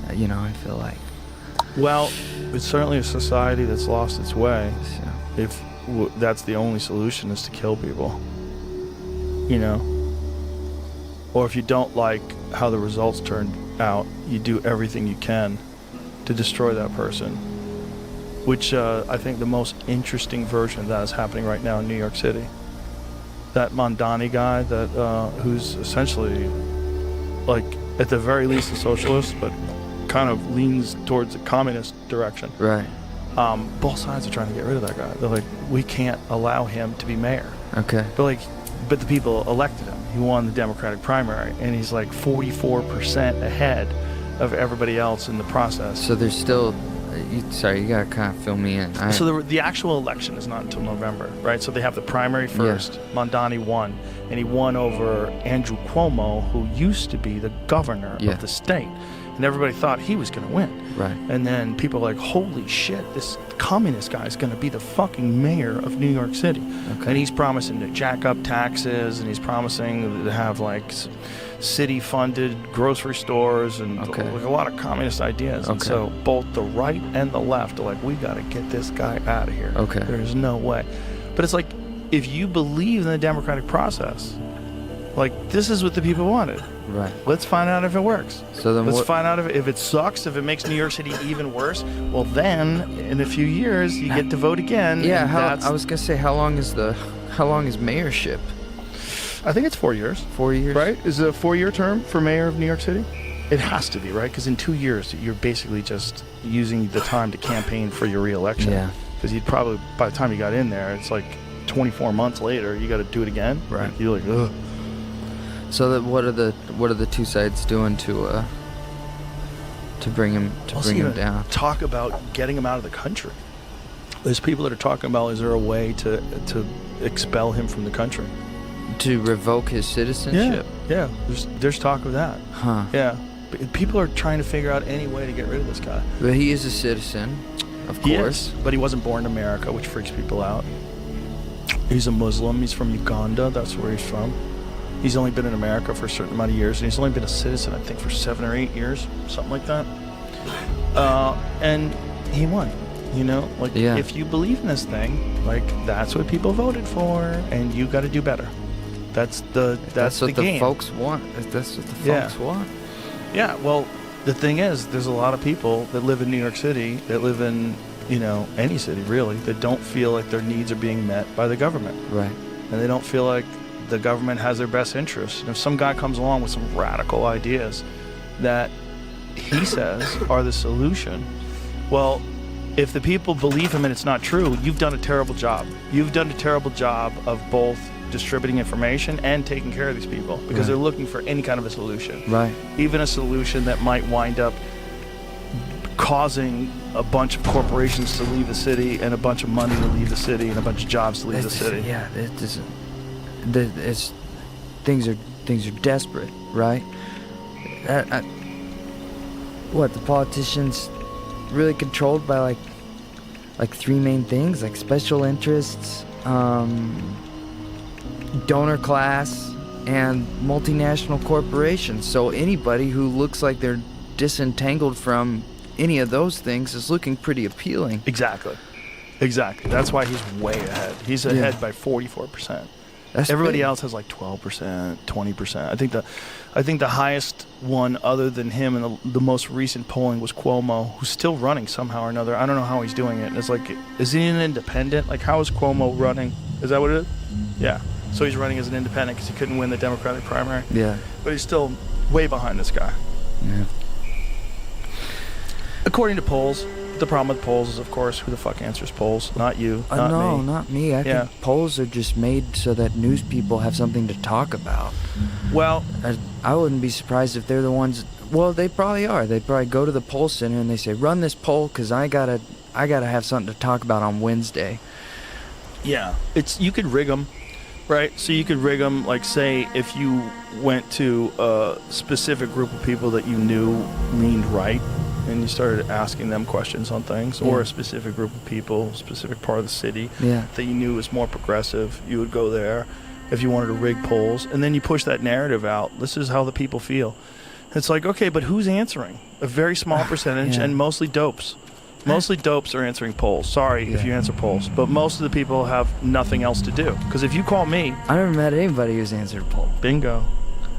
like. Well, it's certainly a society that's lost its way. So. If that's the only solution is to kill people. You know? Or if you don't like how the results turned out, you do everything you can to destroy that person. Which I think the most interesting version of that is happening right now in New York City. That Mondani guy that who's essentially, like, at the very least a socialist, but kind of leans towards the communist direction. Right. Both sides are trying to get rid of that guy. They're like, we can't allow him to be mayor. Okay. But the people elected him. He won the Democratic primary, and he's like 44% ahead of everybody else in the process. So there's still, you gotta kind of fill me in. So the actual election is not until November, right? So they have the primary first. Yeah. Mondani won, and he won over Andrew Cuomo, who used to be the governor of the state. And everybody thought he was going to win. Right. And then people are like, holy shit, this communist guy is going to be the fucking mayor of New York City. Okay. And he's promising to jack up taxes, and he's promising to have like city-funded grocery stores and like a lot of communist ideas. Okay. And so both the right and the left are like, we got to get this guy out of here. Okay. There's no way. But it's like, if you believe in the democratic process, like, this is what the people wanted. Right. Let's find out if it works. So then let's find out if it sucks, if it makes New York City even worse. Well, then in a few years you get to vote again. Yeah. I was gonna say, how long is mayorship? I think it's 4 years. 4 years. Right? Is it a 4-year term for mayor of New York City? It has to be, right? Because in 2 years you're basically just using the time to campaign for your re-election. Yeah. Because you'd probably, by the time you got in there, it's like 24 months later you got to do it again. Right. You're like, ugh. So what are the two sides doing to bring him down? Talk about getting him out of the country. There's people that are talking about, is there a way to expel him from the country? To revoke his citizenship? Yeah. There's talk of that. Huh. Yeah. People are trying to figure out any way to get rid of this guy. But he is a citizen, of course. He is, but he wasn't born in America, which freaks people out. He's a Muslim. He's from Uganda. That's where he's from. He's only been in America for a certain amount of years, and he's only been a citizen, I think, for 7 or 8 years, something like that. And he won. You know, like, if you believe in this thing, like, that's what people voted for, and you got to do better. That's what the folks want. That's what the folks want. Yeah. Well, the thing is, there's a lot of people that live in New York City, that live in, any city really, that don't feel like their needs are being met by the government. Right. And they don't feel like the government has their best interests. And if some guy comes along with some radical ideas that he says are the solution, well, if the people believe him and it's not true, you've done a terrible job. You've done a terrible job of both distributing information and taking care of these people, because they're looking for any kind of a solution. Right. Even a solution that might wind up causing a bunch of corporations to leave the city, and a bunch of money to leave the city, and a bunch of jobs to leave the city. Yeah, it doesn't. Things are desperate, right? What, the politicians really controlled by like 3 main things, like special interests, donor class, and multinational corporations. So anybody who looks like they're disentangled from any of those things is looking pretty appealing. Exactly. That's why he's way ahead. He's ahead by 44%. Everybody else has like 12%, 20%. I think the highest one other than him in the most recent polling was Cuomo, who's still running somehow or another. I don't know how he's doing it. It's like, is he an independent? Like, how is Cuomo running? Is that what it is? Yeah. So he's running as an independent because he couldn't win the Democratic primary. Yeah. But he's still way behind this guy. Yeah. According to polls. The problem with polls is, of course, who the fuck answers polls? Not you, not me. Not me. I think polls are just made so that news people have something to talk about. Well, I wouldn't be surprised if they're the ones. Well, they probably are. They probably go to the poll center and they say, "Run this poll, because I gotta have something to talk about on Wednesday." Yeah, you could rig them. right? So you could rig them, like, say, if you went to a specific group of people that you knew leaned right, and you started asking them questions on things, or a specific group of people, specific part of the city that you knew was more progressive, you would go there. If you wanted to rig polls, and then you push that narrative out, this is how the people feel. It's like, okay, but who's answering? A very small percentage, and mostly dopes. Mostly dopes are answering polls. Sorry if you answer polls, but most of the people have nothing else to do. Because if you call me... I never met anybody who's answered a poll. Bingo.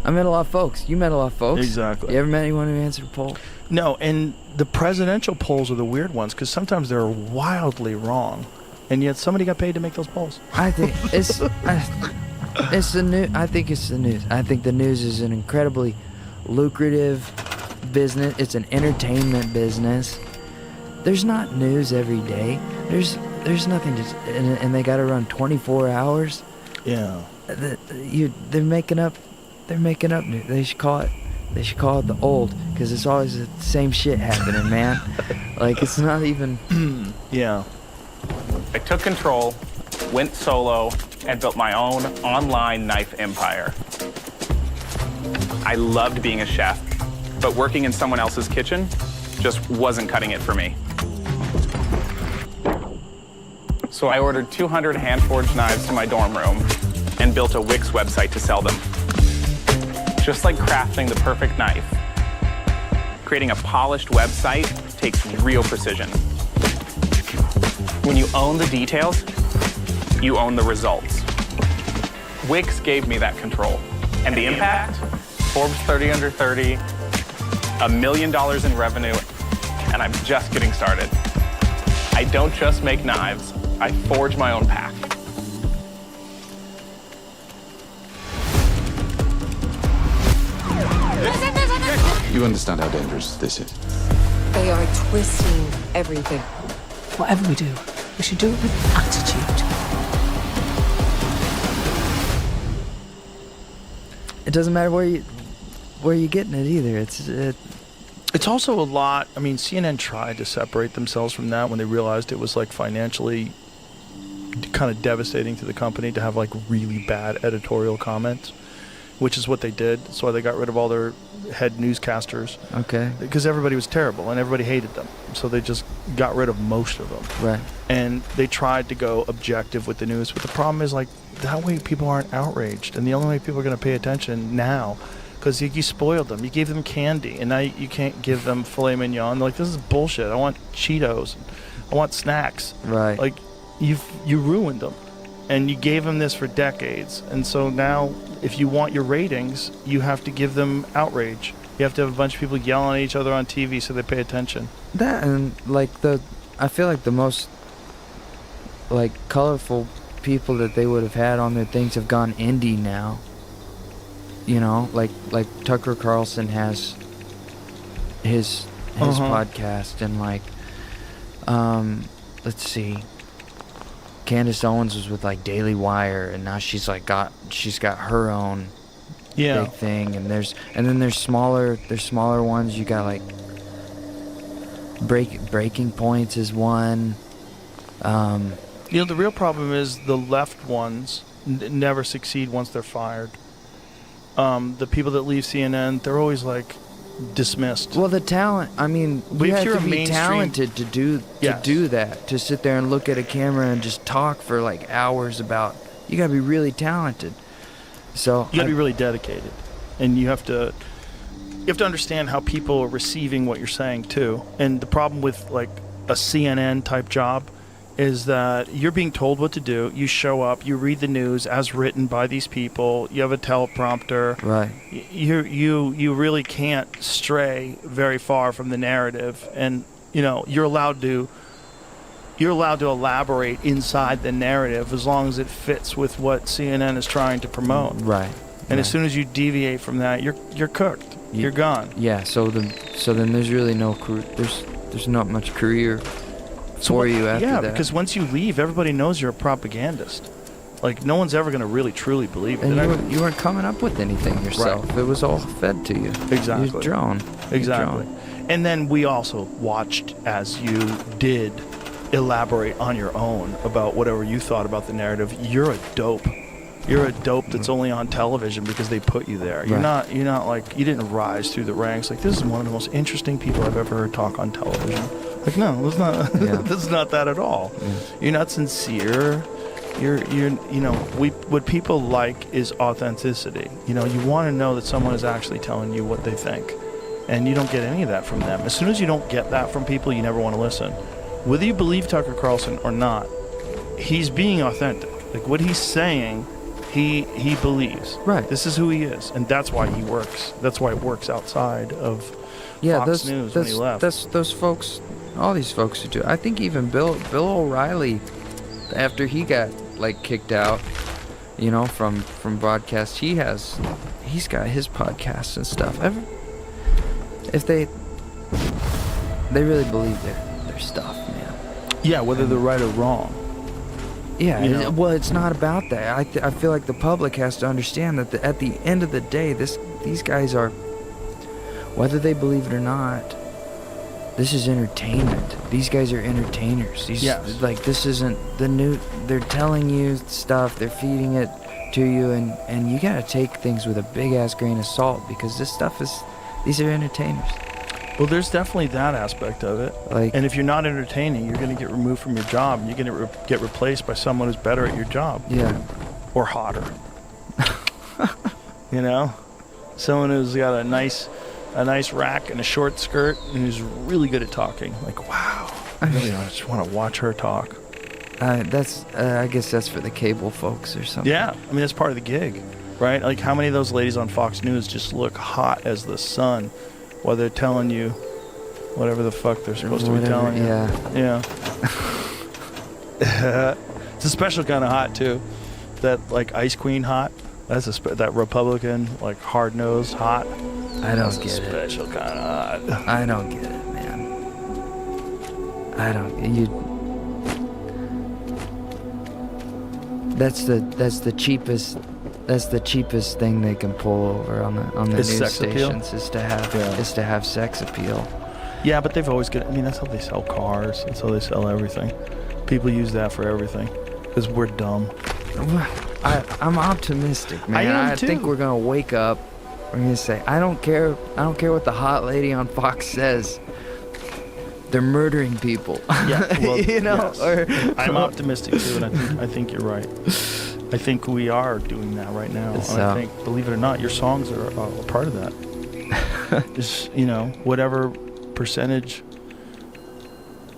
I met a lot of folks. You met a lot of folks. Exactly. You ever met anyone who answered a poll? No, and the presidential polls are the weird ones, because sometimes they're wildly wrong, and yet somebody got paid to make those polls. I think it's... It's the news. I think it's the news. I think the news is an incredibly lucrative business. It's an entertainment business. There's not news every day. There's nothing to, and they got to run 24 hours. Yeah. They're making up news. They should call it the old, because it's always the same shit happening, man. Like, it's not even. Yeah. I took control, went solo, and built my own online knife empire. I loved being a chef, but working in someone else's kitchen just wasn't cutting it for me. So I ordered 200 hand-forged knives to my dorm room and built a Wix website to sell them. Just like crafting the perfect knife, creating a polished website takes real precision. When you own the details, you own the results. Wix gave me that control. And the impact? Forbes 30 under 30, $1 million in revenue, and I'm just getting started. I don't just make knives, I forge my own path. You understand how dangerous this is? They are twisting everything. Whatever we do, we should do it with attitude. It doesn't matter where you're getting it either. It's also a lot. I mean, CNN tried to separate themselves from that when they realized it was like financially kind of devastating to the company to have like really bad editorial comments, which is what they did. That's why they got rid of all their head newscasters. Okay. Because everybody was terrible and everybody hated them. So they just got rid of most of them. Right. And they tried to go objective with the news. But the problem is, like, that way people aren't outraged. And the only way people are going to pay attention now, because you spoiled them. You gave them candy. And now you can't give them filet mignon. They're like, this is bullshit. I want Cheetos. I want snacks. Right. Like, you ruined them. And you gave them this for decades. And so now, if you want your ratings, you have to give them outrage. You have to have a bunch of people yelling at each other on TV so they pay attention. That, and like I feel like the most like colorful people that they would have had on their things have gone indie now. You know, like Tucker Carlson has his podcast, and like let's see, Candace Owens was with like Daily Wire, and now she's got her own big thing, and then there's smaller ones. You got like Breaking Points is one. You know, the real problem is the left ones never succeed once they're fired. The people that leave CNN, they're always like dismissed. Well, the talent, I mean, you have to be talented to do that, to sit there and look at a camera and just talk for like hours about. You got to be really talented. So you got to be really dedicated, and you have to understand how people are receiving what you're saying too. And the problem with like a CNN type job is that you're being told what to do. You show up, you read the news as written by these people. You have a teleprompter. Right. You really can't stray very far from the narrative, and you know you're allowed to elaborate inside the narrative as long as it fits with what CNN is trying to promote. Right. And as soon as you deviate from that, you're cooked. You're gone. Yeah. So then there's really no there's not much career for you after that. Yeah, because once you leave, everybody knows you're a propagandist. Like, no one's ever going to really, truly believe it. And you weren't coming up with anything yourself. Right. It was all fed to you. Exactly. You was drawn. Exactly. And then we also watched as you did elaborate on your own about whatever you thought about the narrative. You're a dope. You're a dope that's only on television because they put you there. You're not like, you didn't rise through the ranks. Like, this is one of the most interesting people I've ever heard talk on television. Like, no, it's not. That's not that at all. You're not sincere. You're what people like is authenticity. You want to know that someone is actually telling you what they think, and you don't get any of that from them. As soon as you don't get that from people, you never want to listen. Whether you believe Tucker Carlson or not, he's being authentic. Like, what he's saying, he believes. Right. This is who he is, and that's why he works. That's why it works outside of Fox News when he left. Those folks, all these folks who do. I think even Bill O'Reilly, after he got kicked out, from broadcast, he's got his podcasts and stuff. If they really believe their stuff, man. Yeah, whether they're right or wrong. Yeah, well, it's not about that. I feel like the public has to understand that at the end of the day, these guys are, whether they believe it or not, this is entertainment. These guys are entertainers. This isn't the new. They're telling you stuff. They're feeding it to you, and you gotta take things with a big ass grain of salt, because these are entertainers. Well, there's definitely that aspect of it. And if you're not entertaining, you're going to get removed from your job, and you're going to get replaced by someone who's better at your job. Yeah. Or hotter. Someone who's got a nice rack and a short skirt and who's really good at talking. Like, wow. I just want to watch her talk. I guess that's for the cable folks or something. Yeah. I mean, that's part of the gig, right? Like, how many of those ladies on Fox News just look hot as the sun while they're telling you whatever the fuck they're supposed to be telling you. Yeah. It's a special kind of hot, too. That, Ice Queen hot. That's that Republican, hard-nosed hot. I don't get it. Special kind of hot. I don't get it, man. That's the cheapest. That's the cheapest thing they can pull over on the news stations is to have sex appeal. Yeah, but they've always got. I mean, that's how they sell cars. That's how they sell everything. People use that for everything because we're dumb. I'm optimistic, man. I think we're gonna wake up. We're gonna say, I don't care what the hot lady on Fox says. They're murdering people. Yeah, well, yes. I'm optimistic too, and I think you're right. I think we are doing that right now. And I think, believe it or not, your songs are a part of that. Just, whatever percentage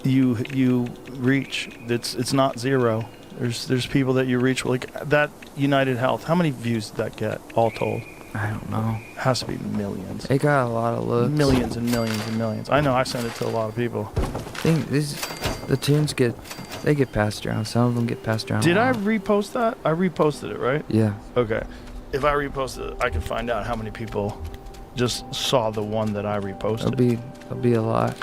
you reach, it's not zero. There's people that you reach, like that United Health. How many views did that get, all told? I don't know. It has to be millions. It got a lot of looks. Millions and millions and millions. I know, I sent it to a lot of people. I think the tunes get passed around. Some of them get passed around. Did I repost that? I reposted it, right? Yeah. Okay. If I reposted it, I can find out how many people just saw the one that I reposted. It'll be a lot.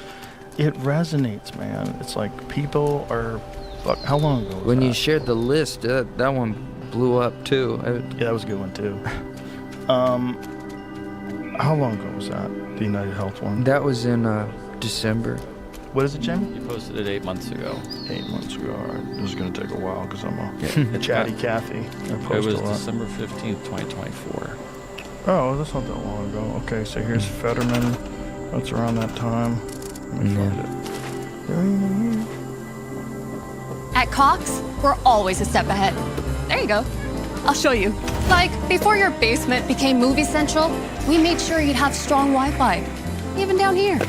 It resonates, man. It's like people are... Fuck, how long ago was when that? You shared the list, that one blew up too. Yeah, that was a good one too. How long ago was that? The United Health one? That was in December. What is it, Jamie? You posted it 8 months ago. 8 months ago. All right. This is going to take a while because I'm a chatty Cathy. It was December 15th, 2024. Oh, that's not that long ago. Okay, so here's Fetterman. That's around that time. Let me find it. At Cox, we're always a step ahead. There you go. I'll show you. Like, before your basement became Movie Central, we made sure you'd have strong Wi-Fi, even down here.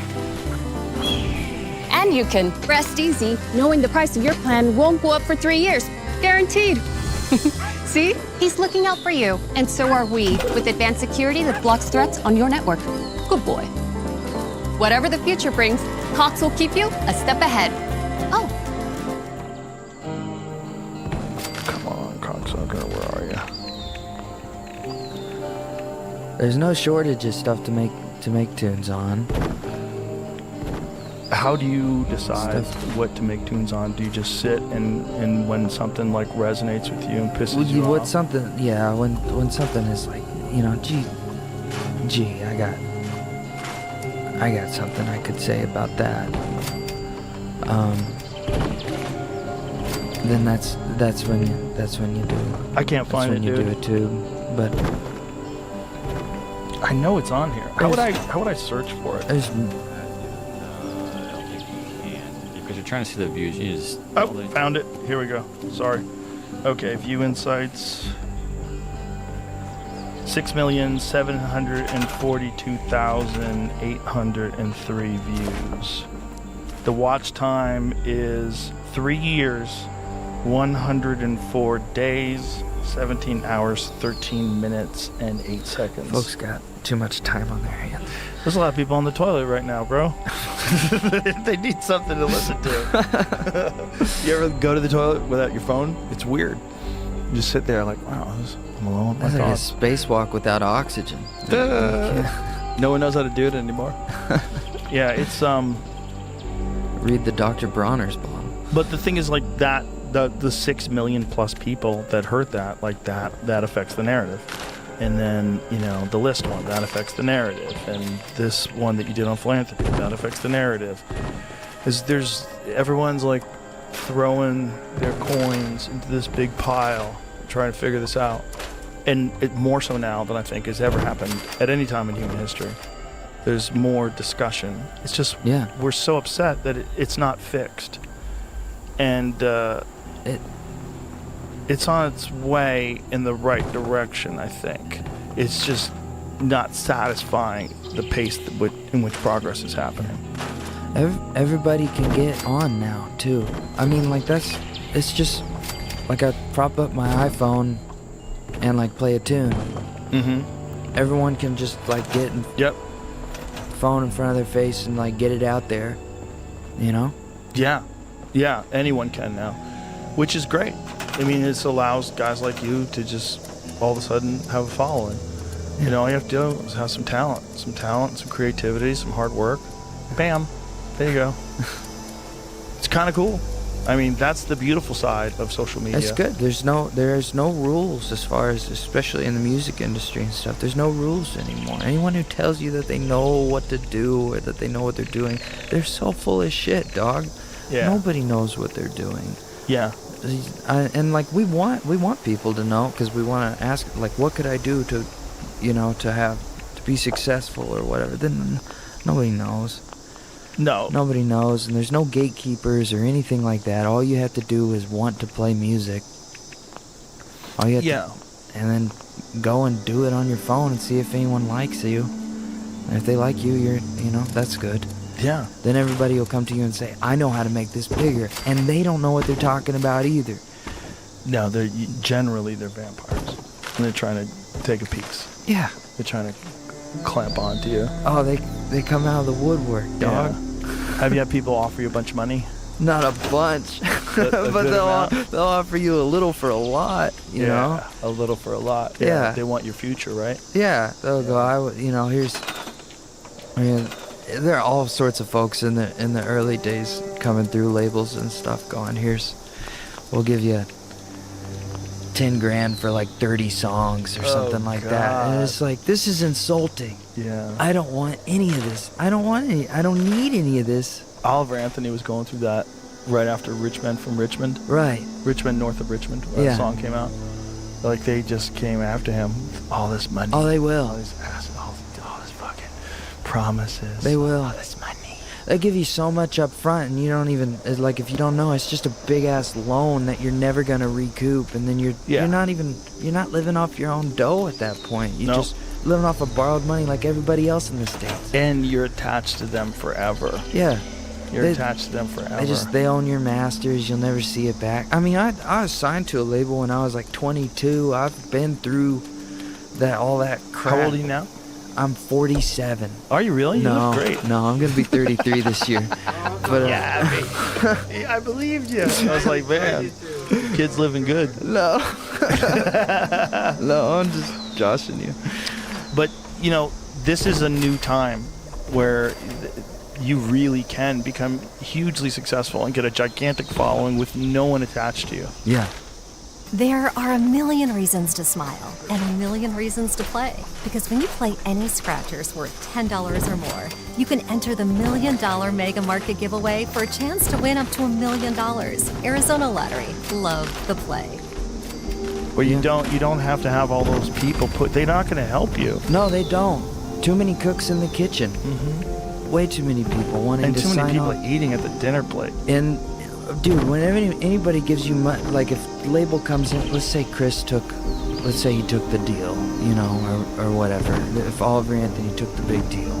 And you can rest easy knowing the price of your plan won't go up for 3 years. Guaranteed. See? He's looking out for you, and so are we, with advanced security that blocks threats on your network. Good boy. Whatever the future brings, Cox will keep you a step ahead. Oh. Come on, cocksucker, where are you? There's no shortage of stuff to make tunes on. How do you decide what to make tunes on? Do you just sit and when something like resonates with you and pisses you off? When something is like, gee, I got something I could say about that. then that's when you do. I can't find it, That's when you dude. do it too. But I know it's on here. How would I search for it? there's Because you're trying to see the views. You just Oh, found it. Here we go. Sorry. Okay, view insights. 6,742,803 views. The watch time is 3 years, 104 days, 17 hours, 13 minutes, and 8 seconds. folks got too much time on their hands. There's a lot of people on the toilet right now, bro. They need something to listen to. You ever go to the toilet without your phone? It's weird. You just sit there like, wow, I'm alone with my That's like a thoughts. spacewalk without oxygen. No one knows how to do it anymore. Yeah, it's Read the Dr. Bronner's blog. But the thing is, like, that the 6 million plus people that heard that, like, that affects the narrative. And then, you know, the list one, that affects the narrative. And this one that you did on philanthropy, that affects the narrative. Everyone's like throwing their coins into this big pile, trying to figure this out. And it more so now than I think has ever happened at any time in human history. There's more discussion. It's just, we're so upset that it's not fixed. And it's on its way in the right direction, I think. It's just not satisfying the pace in which progress is happening. Everybody can get on now too. I mean, like it's just like I prop up my iPhone and like play a tune. Mm-hmm. Everyone can just like get phone in front of their face and like get it out there, you know? Yeah, anyone can now, which is great. I mean, this allows guys like you to just all of a sudden have a following. You know, all you have to do is have some talent, some creativity, some hard work. Bam, there you go. It's kind of cool. I mean, that's the beautiful side of social media. That's good. There's no rules as far as, especially in the music industry and stuff. There's no rules anymore. Anyone who tells you that they know what to do or that they know what they're doing, they're so full of shit, dog. Yeah. Nobody knows what they're doing. Yeah. And like we want people to know, because we want to ask, like, what could I do to, you know, to be successful or whatever. Then nobody knows. No. Nobody knows, and there's no gatekeepers or anything like that. All you have to do is want to play music. All you have to, and then go and do it on your phone and see if anyone likes you. And if they like you, that's good. Yeah. Then everybody will come to you and say, I know how to make this bigger. And they don't know what they're talking about either. No, they're vampires. And they're trying to take a piece. Yeah. They're trying to clamp onto you. Oh, they come out of the woodwork, dog. Yeah. Have you had people offer you a bunch of money? Not a bunch. But they'll offer you a little for a lot, you know? A little for a lot. Yeah. They want your future, right? Yeah, they'll go, there are all sorts of folks in the early days coming through labels and stuff going, we'll give you 10 grand for like 30 songs or something like that. And it's like, this is insulting. Yeah. I don't want any of this. I don't need any of this. Oliver Anthony was going through that right after Rich Men from Richmond. Right. Richmond, north of Richmond, when that song came out. Like, they just came after him with all this money. Oh, they will. All this fucking promises. They will. All this money. They give you so much up front, and you don't even, like, if you don't know, it's just a big ass loan that you're never gonna recoup, and then you're not living off your own dough at that point. You're just living off of borrowed money like everybody else in the States. And you're attached to them forever. Yeah. You're attached to them forever. They own your masters. You'll never see it back. I mean, I was signed to a label when I was like 22. I've been through all that crap. How old are you now? I'm 47. Are you really? You look great. No, I'm gonna be 33 this year. But I believed you. I was like, man, kid's living good. No, I'm just joshing you. But this is a new time where you really can become hugely successful and get a gigantic following with no one attached to you. Yeah. There are a million reasons to smile and a million reasons to play. Because when you play any Scratchers worth $10 or more, you can enter the $1 Million Mega Market giveaway for a chance to win up to $1 million. Arizona Lottery. Love the play. Well, you don't have to have all those people they're not going to help you. No, they don't. Too many cooks in the kitchen. Way too many people wanting to sign And too many people on. eating at the dinner plate. And dude, whenever anybody gives you money, like if label comes in, let's say he took the deal, you know, or whatever. If Oliver Anthony took the big deal,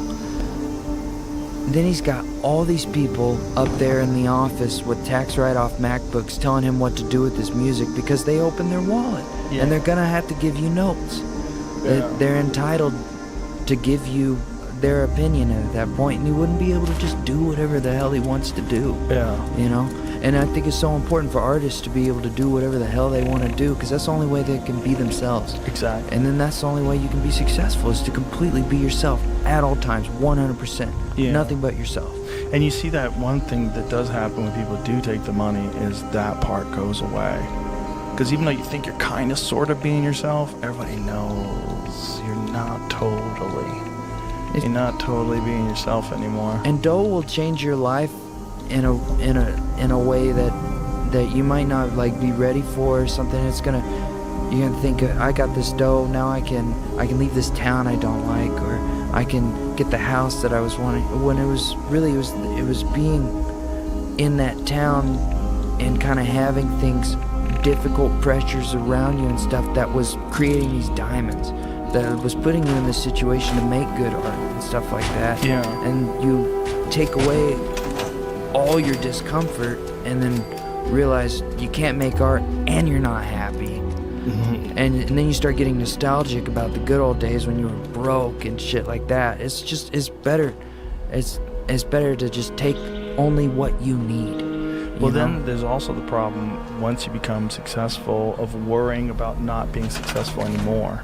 then he's got all these people up there in the office with tax write-off MacBooks telling him what to do with his music because they opened their wallet, and they're gonna have to give you notes. They're entitled to give you their opinion at that point, and he wouldn't be able to just do whatever the hell he wants to do. You know? And I think it's so important for artists to be able to do whatever the hell they want to do, because that's the only way they can be themselves. Exactly. And then that's the only way you can be successful, is to completely be yourself at all times, 100%. Nothing but yourself. And you see that one thing that does happen when people do take the money is that part goes away. Because even though you think you're kind of sort of being yourself, everybody knows you're not totally. You're not totally being yourself anymore. And dough will change your life in a way that you might not like be ready for, or something. You're gonna think, I got this dough, now I can leave this town I don't like, or I can get the house that I was wanting, when it was being in that town and kind of having things, difficult pressures around you and stuff, that was creating these diamonds, that was putting you in this situation to make good art and stuff like that. And you take away all your discomfort and then realize you can't make art and you're not happy. And then you start getting nostalgic about the good old days when you were broke and shit like that. It's better to just take only what you need. Well, then there's also the problem, once you become successful, of worrying about not being successful anymore,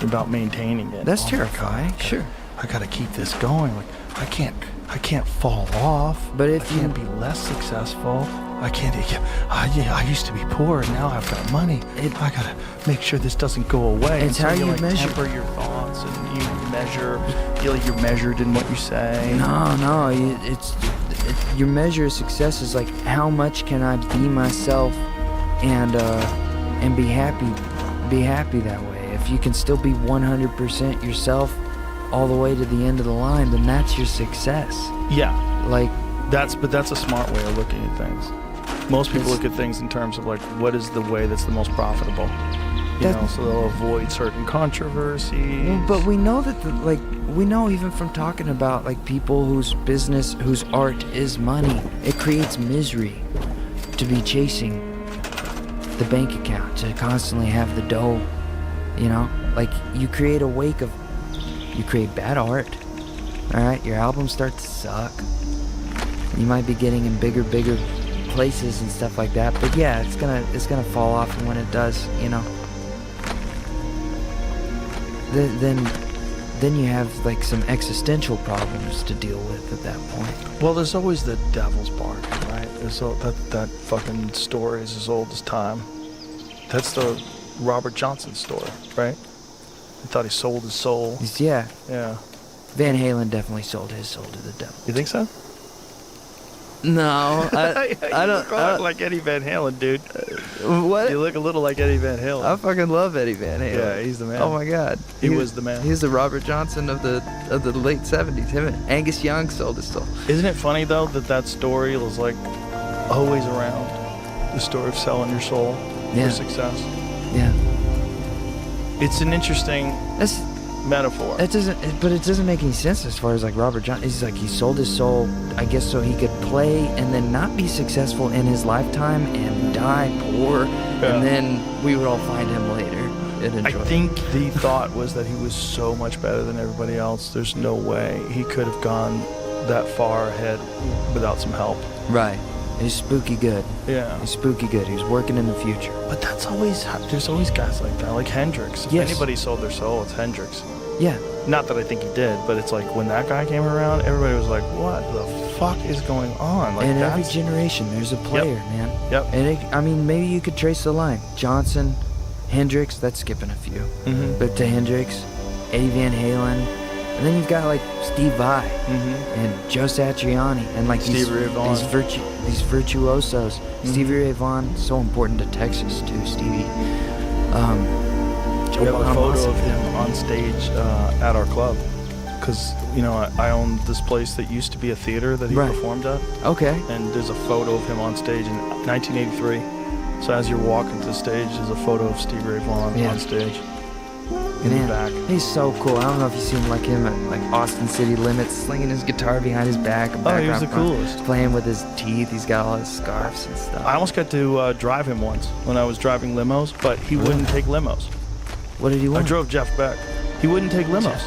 about maintaining it. That's terrifying. Sure. I gotta keep this going. Like, I can't fall off. But if I can't be less successful. I used to be poor, and now I've got money. I gotta make sure this doesn't go away. It's how you measure. Temper your thoughts, and you measure. Feel like you're measured in what you say. No. Your measure of success is like, how much can I be myself and be happy. Be happy that way. If you can still be 100% yourself all the way to the end of the line, then that's your success. Yeah. Like, but that's a smart way of looking at things. Most people look at things in terms of like, what is the way that's the most profitable? So they'll avoid certain controversies. But we know that, we know even from talking about like people whose art is money, it creates misery to be chasing the bank account, to constantly have the dough. Like, you create bad art. All right, your albums start to suck. You might be getting in bigger places and stuff like that, but yeah, it's gonna fall off, and when it does, then you have like some existential problems to deal with at that point. Well, there's always the devil's bargain, right? That fucking story is as old as time. That's the Robert Johnson story, right? He thought he sold his soul. Yeah. Van Halen definitely sold his soul to the devil. You think so? No, I don't. You look like Eddie Van Halen, dude. What? You look a little like Eddie Van Halen. I fucking love Eddie Van Halen. Yeah, he's the man. Oh my God, he was the man. He's the Robert Johnson of the late '70s. Him and Angus Young sold his soul. Isn't it funny though that story was like always around? The story of selling your soul for success. Yeah. It's an interesting metaphor. It doesn't make any sense as far as like Robert Johnson. He's like, he sold his soul, I guess, so he could play and then not be successful in his lifetime and die poor, and then we would all find him later and enjoy. I think the thought was that he was so much better than everybody else. There's no way he could have gone that far ahead without some help. Right. He's spooky good. Yeah. He's spooky good. He's working in the future. But there's always guys like that, like Hendrix. If anybody sold their soul, it's Hendrix. Yeah. Not that I think he did, but it's like when that guy came around, everybody was like, what the fuck is going on? Like in every that's... generation, there's a player, man. Yep. And I mean, maybe you could trace the line. Johnson, Hendrix, that's skipping a few. Mhm. But to Hendrix, Eddie Van Halen, and then you've got like Steve Vai and Joe Satriani, and like Stevie Ray Vaughan. these virtuosos. Stevie Ray Vaughan, so important to Texas too, Stevie. We have a photo of him on stage at our club. Because, you know, I own this place that used to be a theater that he performed at. Okay. And there's a photo of him on stage in 1983. So as you're walking to the stage, there's a photo of Stevie Ray Vaughan on stage. In the back. He's so cool. I don't know if you've seen like him at like Austin City Limits, slinging his guitar behind his back. Oh, he was the coolest. Playing with his teeth. He's got all his scarves and stuff. I almost got to drive him once when I was driving limos, but he wouldn't take limos. What did he want? I drove Jeff Beck. He wouldn't take limos.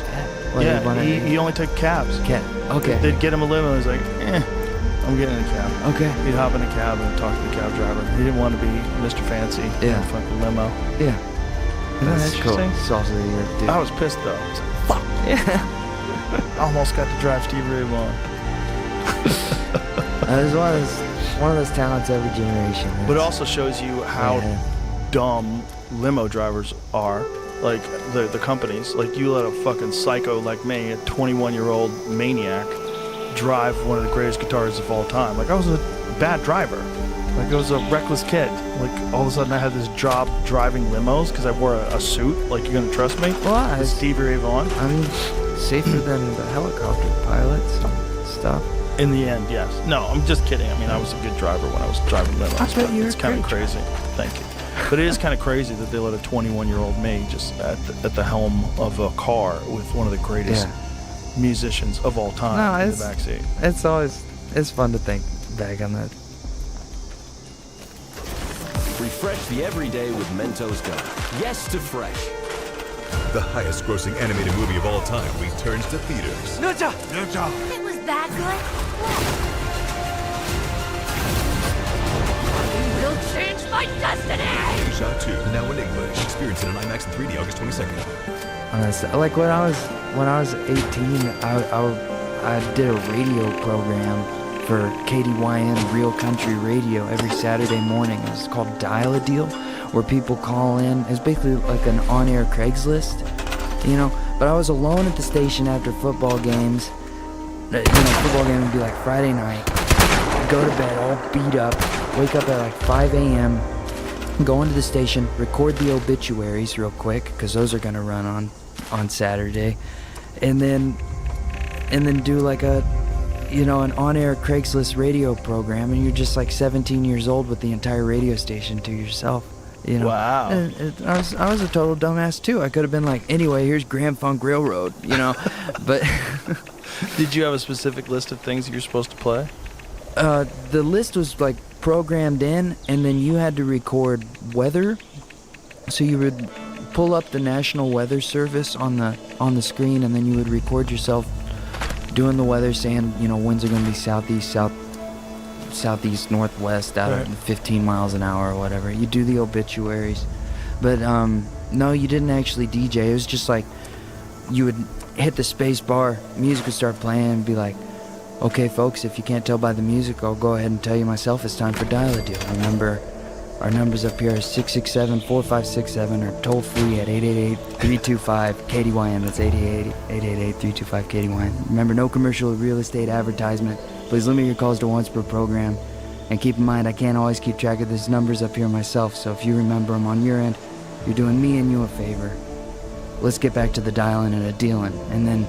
What did he Yeah, want? he only took cabs. Okay. They'd get him a limo. He's like, I'm getting in a cab. Okay. He'd hop in a cab and talk to the cab driver. He didn't want to be Mr. Fancy in a fucking limo. Yeah. Isn't that That's cool. interesting? Salsa of the year, dude. I was pissed though. I was like, fuck. Yeah. Almost got to drive Stevie Ray Vaughan. There's one of those talents every generation. But it also shows you how dumb limo drivers are. Like the companies. Like you let a fucking psycho like me, a 21-year-old maniac, drive one of the greatest guitarists of all time. Like I was a bad driver. Like I was a reckless kid. Like all of a sudden I had this job driving limos because I wore a suit. Like you're gonna trust me? Well, Stevie Ray Vaughan. I mean, safer than the helicopter pilots and stuff. In the end, yes. No, I'm just kidding. I mean, I was a good driver when I was driving limos. I bet you were It's kind of crazy. Thank you. But it is kind of crazy that they let a 21-year-old me just at the helm of a car with one of the greatest musicians of all time in the backseat. It's fun to think back on that. Refresh the everyday with Mentos Gum. Yes to fresh. The highest grossing animated movie of all time returns to theaters. Ninja! It was that good? Will change my destiny! Deja 2, now in English. Experience it in IMAX and 3D August 22nd. Like when I was 18, I did a radio program for KDYN Real Country Radio every Saturday morning. It was called Dial a Deal, where people call in. It's basically like an on-air Craigslist, you know. But I was alone at the station after football games. You know, football game would be like Friday night. Go to bed all beat up, wake up at like 5 a.m., go into the station, record the obituaries real quick, because those are going to run on Saturday, and then do like an on-air Craigslist radio program, and you're just like 17 years old with the entire radio station to yourself. You know? Wow. And I was a total dumbass too. I could have been like, anyway, here's Grand Funk Railroad, you know, but... Did you have a specific list of things that you're supposed to play? The list was like programmed in, and then you had to record weather. So you would pull up the National Weather Service on the screen, and then you would record yourself doing the weather, saying, you know, winds are going to be southeast, northwest, out of 15 miles an hour or whatever. You do the obituaries, but no, you didn't actually DJ. It was just like you would hit the space bar, music would start playing, and be like, okay, folks, if you can't tell by the music, I'll go ahead and tell you myself it's time for Dial a Deal. Remember, our numbers up here are 667-4567 or toll free at 888-325-KDYN. That's 888-325-KDYN. Remember, no commercial real estate advertisement. Please limit your calls to once per program. And keep in mind, I can't always keep track of these numbers up here myself, so if you remember them on your end, you're doing me and you a favor. Let's get back to the dialing and a dealing. And then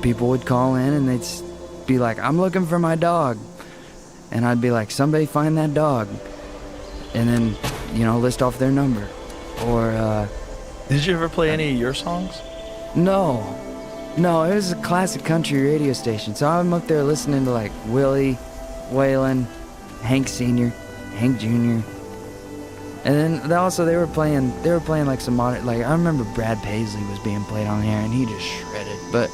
people would call in and they'd be like, I'm looking for my dog. And I'd be like, somebody find that dog. And then, you know, list off their number. Or, Did you ever play any of your songs? No, it was a classic country radio station. So I'm up there listening to like Willie, Waylon, Hank Sr., Hank Jr., and then they were playing like some modern, like I remember Brad Paisley was being played on here and he just shredded. But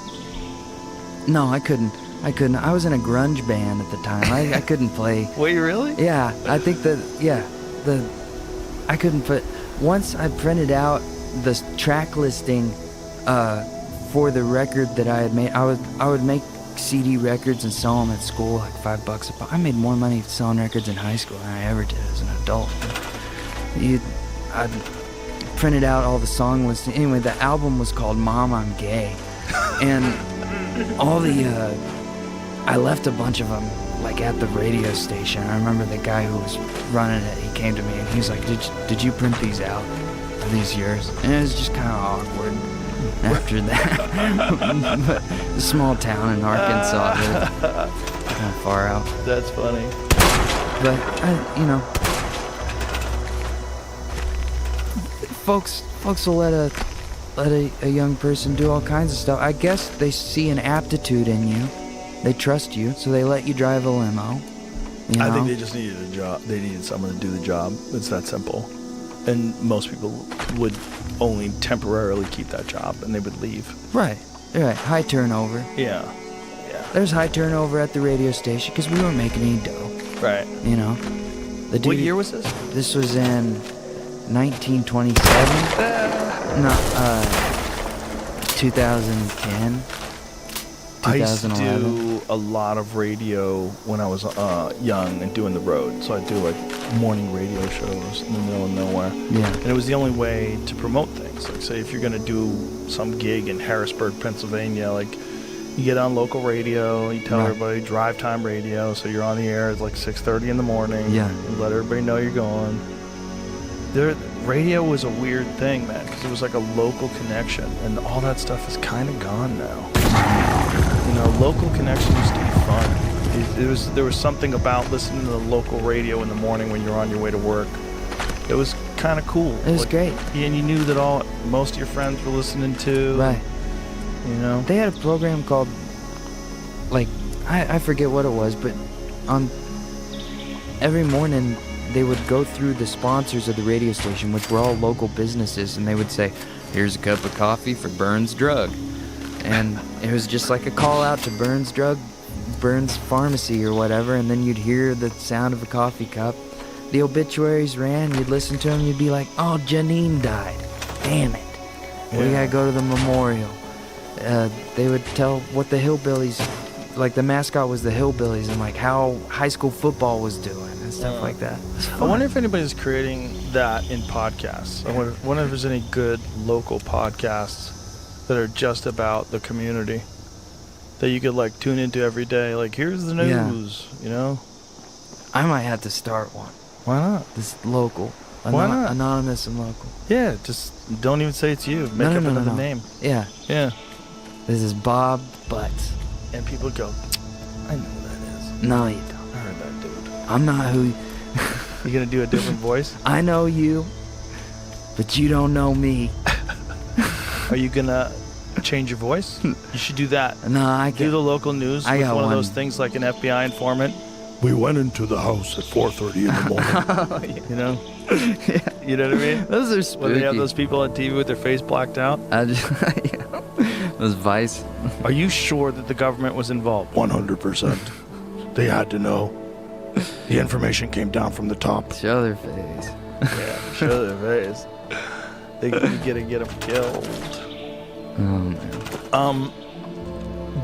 no, I couldn't. I was in a grunge band at the time. I couldn't play. Were you really? Yeah, I think I couldn't put. Once I printed out the track listing for the record that I had made, I would make CD records and sell them at school, like $5 a pop. I made more money selling records in high school than I ever did as an adult. I printed out all the song lists. Anyway, the album was called Mom, I'm Gay. And all the, I left a bunch of them, like, at the radio station. I remember the guy who was running it, he came to me and he was like, did you print these out? Are these yours? And it was just kind of awkward after that. But a small town in Arkansas, kind of far out. That's funny. But, you know, folks will let a young person do all kinds of stuff. I guess they see an aptitude in you. They trust you, so they let you drive a limo. You know? I think they just needed a job. They needed someone to do the job. It's that simple. And most people would only temporarily keep that job, and they would leave. Right. High turnover. Yeah. There's high turnover at the radio station because we weren't making any dough. Right. You know. What year was this? This was in 1927. No, 2010. 2011. I used to do a lot of radio when I was young and doing the road. So I'd do like morning radio shows in the middle of nowhere. Yeah. And it was the only way to promote things. Like, say, if you're going to do some gig in Harrisburg, Pennsylvania, like, you get on local radio, you tell everybody, drive time radio, so you're on the air at like 6:30 in the morning. Yeah. You let everybody know you're going. Radio was a weird thing, man, because it was like a local connection, and all that stuff is kind of gone now. You know, local connection used to be fun. There was something about listening to the local radio in the morning when you're on your way to work. It was kind of cool. It was great. And you knew that most of your friends were listening to. Right. You know? They had a program called, like, I forget what it was, but on every morning they would go through the sponsors of the radio station, which were all local businesses, and they would say, here's a cup of coffee for Burns Drug. And it was just like a call out to Burns Drug, Burns Pharmacy or whatever, and then you'd hear the sound of a coffee cup. The obituaries ran, you'd listen to them, you'd be like, oh, Janine died. Damn it. We gotta go to the memorial. They would tell what the Hillbillies, like the mascot was the Hillbillies, and like how high school football was doing and stuff like that. I wonder if anybody's creating that in podcasts. I wonder if there's any good local podcasts that are just about the community that you could like tune into every day. Like, here's the news, you know? I might have to start one. Why not? This local. Why not? Anonymous and local. Yeah, just don't even say it's you. Make up another name. Yeah. Yeah. This is Bob Butts. And people go, I know who that is. No, you don't. I heard that dude. I'm not who... You gonna do a different voice? I know you, but you don't know me. Are you gonna change your voice? You should do that. No, I can't. Do the local news I with got one of one. those things like an FBI informant. We went into the house at 4:30 in the morning. Oh, yeah. You know? You know what I mean? Those are spooky. When they have those people on TV with their face blacked out. Those Vice. Are you sure that the government was involved? 100%. They had to know. The information came down from the top. Show their face. Yeah, show their face. They get them killed. Oh, man.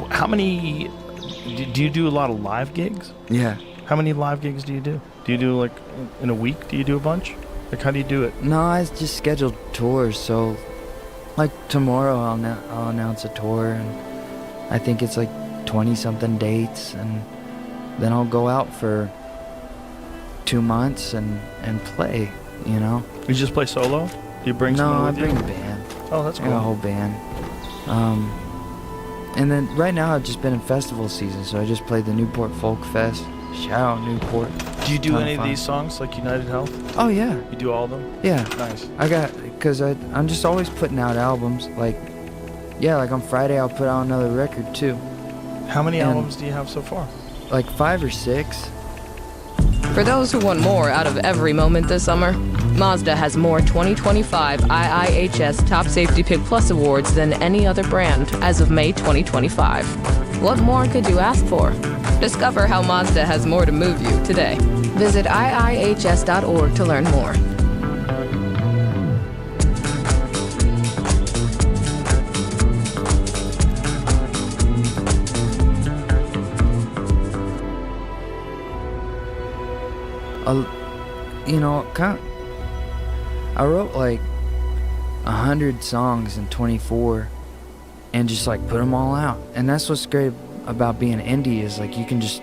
How many... Do you do a lot of live gigs? Yeah. How many live gigs do you do? Do you do, like, in a week? Do you do a bunch? Like, how do you do it? No, I just scheduled tours, so... Like, tomorrow I'll announce a tour, and I think it's like 20-something dates, and then I'll go out for 2 months and play, you know? You just play solo? Do you bring someone with you? No, I bring a band. Oh, that's cool. I got a whole band. And then right now I've just been in festival season, so I just played the Newport Folk Fest. Shout out Newport. Do you do any of these songs, like United Health? Oh, yeah. You do all of them? Yeah. Nice. Because I'm just always putting out albums. Like on Friday I'll put out another record, too. How many albums do you have so far? Like 5 or 6. For those who want more out of every moment this summer, Mazda has more 2025 IIHS Top Safety Pick Plus awards than any other brand as of May 2025. What more could you ask for? Discover how Mazda has more to move you today. Visit IIHS.org to learn more. I wrote like 100 songs in 24 and just like put them all out. And that's what's great about being indie is like you just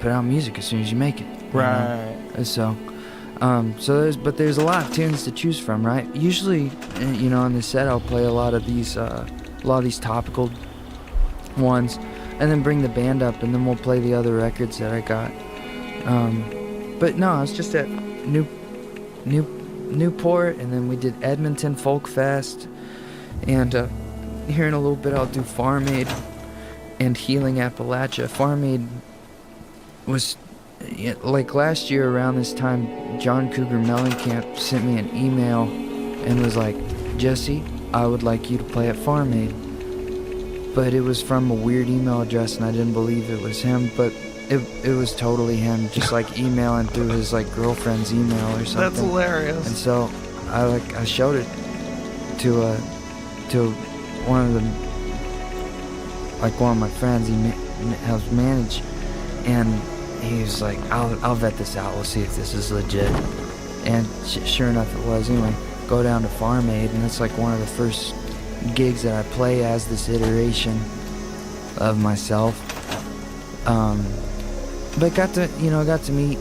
put out music as soon as you make it. Right. So there's a lot of tunes to choose from, right? Usually, on the set I'll play a lot of these topical ones, and then bring the band up, and then we'll play the other records that I got. But no, I was just at Newport, and then we did Edmonton Folk Fest, and here in a little bit I'll do Farm Aid and Healing Appalachia. Farm Aid was like last year around this time. John Cougar Mellencamp sent me an email and was like, Jesse, I would like you to play at Farm Aid. But it was from a weird email address, and I didn't believe it was him, but it was totally him, just like emailing through his like girlfriend's email or something. That's hilarious. And so I showed it to one of my friends he helps manage, and he was like, I'll vet this out, we'll see if this is legit. And sure enough it was. Anyway, go down to Farm Aid, and that's like one of the first gigs that I play as this iteration of myself. But got to meet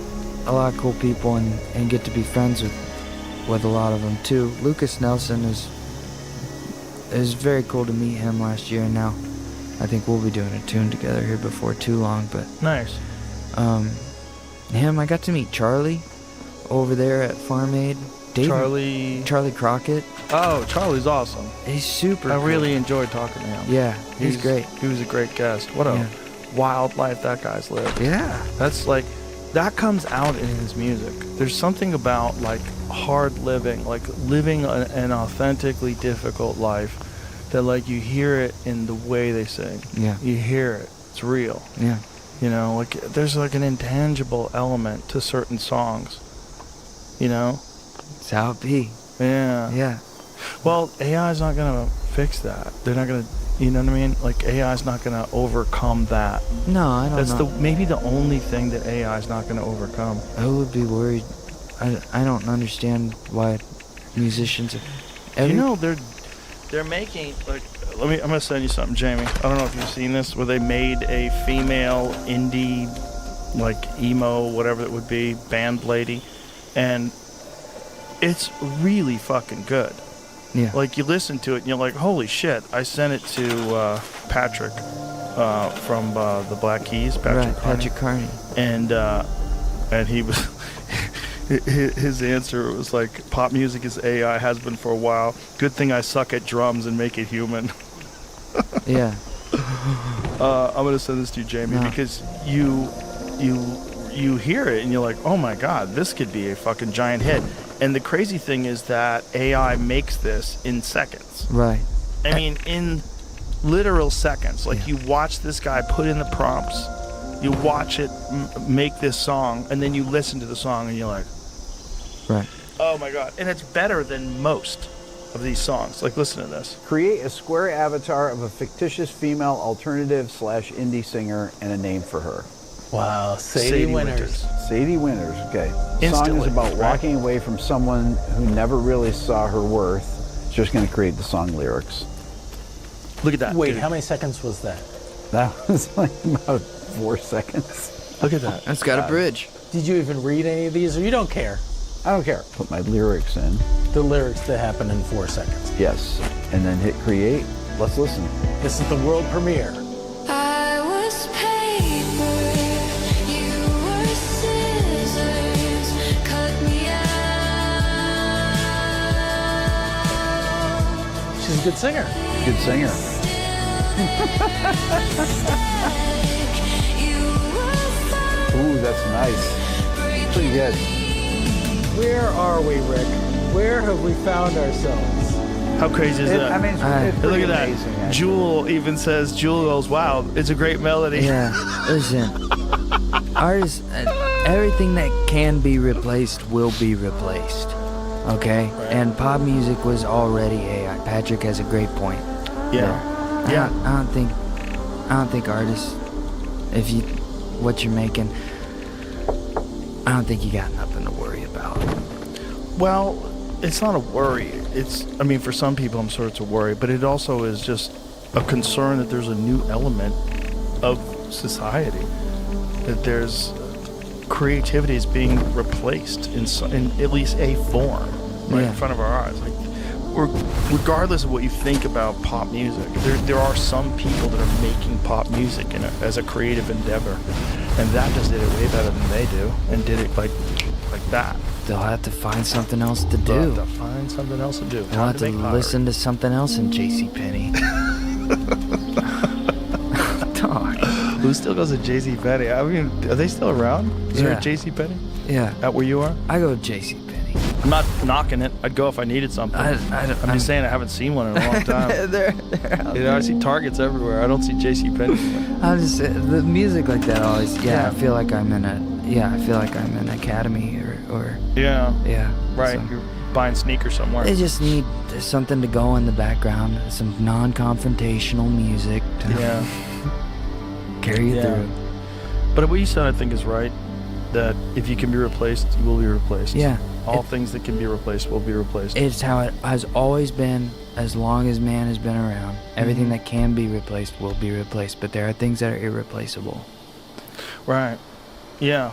a lot of cool people and get to be friends with a lot of them too. Lucas Nelson is very cool to meet him last year, and now I think we'll be doing a tune together here before too long. But nice. I got to meet Charlie over there at Farm Aid. Charlie Crockett. Oh, Charlie's awesome. He's super cool. I really enjoyed talking to him. Yeah, he's great. He was a great guest. What a wild life that guy's lived. Yeah. That's like, that comes out in his music. There's something about like hard living, like living an authentically difficult life that like you hear it in the way they sing. Yeah. You hear it. It's real. Yeah. Like there's like an intangible element to certain songs. It's how it be. Yeah. Yeah. Well, AI's not gonna fix that. They're not gonna, you know what I mean? Like AI's not gonna overcome that. No, I don't know. That's maybe the only thing that AI's not gonna overcome. I would be worried. I don't understand why musicians. They're making like. I'm gonna send you something, Jamie. I don't know if you've seen this, where they made a female indie, like emo, whatever it would be, band lady, and it's really fucking good. Yeah. Like you listen to it and you're like, holy shit! I sent it to Patrick from the Black Keys, Patrick Carney, and he was. His answer was like, pop music is AI, has been for a while. Good thing I suck at drums and make it human. Yeah. I'm going to send this to you, Jamie, because you hear it and you're like, oh my God, this could be a fucking giant hit. And the crazy thing is that AI makes this in seconds. Right. I mean, in literal seconds. Like you watch this guy put in the prompts, you watch it make this song, and then you listen to the song and you're like, right. Oh my God. And it's better than most of these songs. Like, listen to this. Create a square avatar of a fictitious female alternative/indie singer and a name for her. Wow, Sadie Winters. Sadie Winters, okay. The Instantly, song is about right? walking away from someone who never really saw her worth. It's just going to create the song lyrics. Look at that. Wait, dude. how many seconds was that? That was like about 4 seconds. Look at that. That's got a bridge. Did you even read any of these, or you don't care? I don't care. Put my lyrics in. The lyrics that happen in 4 seconds. Yes. And then hit create. Let's listen. This is the world premiere. I was paper, you were scissors, cut me out. She's a good singer. Good singer. Ooh, that's nice. Pretty good. Where are we, Rick? Where have we found ourselves? How crazy is that? I mean, it's Hey, look pretty at that. amazing, actually. Jewel even says, Jewel goes, wow, it's a great melody. Yeah. Listen, artists, everything that can be replaced will be replaced. Okay? Right. And pop music was already AI. Patrick has a great point. Yeah. Yeah. I don't think artists, what you're making, I I don't think you got nothing to worry about. Well, it's not a worry. I mean, for some people, I'm sure it's a worry, but it also is just a concern that there's a new element of society, that there's creativity is being replaced in at least a form right in front of our eyes. Like, regardless of what you think about pop music, there are some people that are making pop music as a creative endeavor, and that just did it way better than they do, and did it like that. They'll have to find something else to do. They'll have to find something else to do. They'll have to listen to something else in JCPenney. Dog. Who still goes to JCPenney? I mean, are they still around? Is there a JCPenney? Yeah. At where you are? I go to JCPenney. I'm not knocking it. I'd go if I needed something. I'm just saying I haven't seen one in a long time. they're I see Targets everywhere. I don't see JCPenney. I'm just the music like that always. I feel like I'm in an academy or yeah. Right. So. You're buying sneakers somewhere. They just need something to go in the background, some non-confrontational music to carry you through. But what you said, I think, is right. That if you can be replaced, you will be replaced. Yeah. All things that can be replaced will be replaced. It's how it has always been as long as man has been around. Everything that can be replaced will be replaced, but there are things that are irreplaceable. Right. Yeah.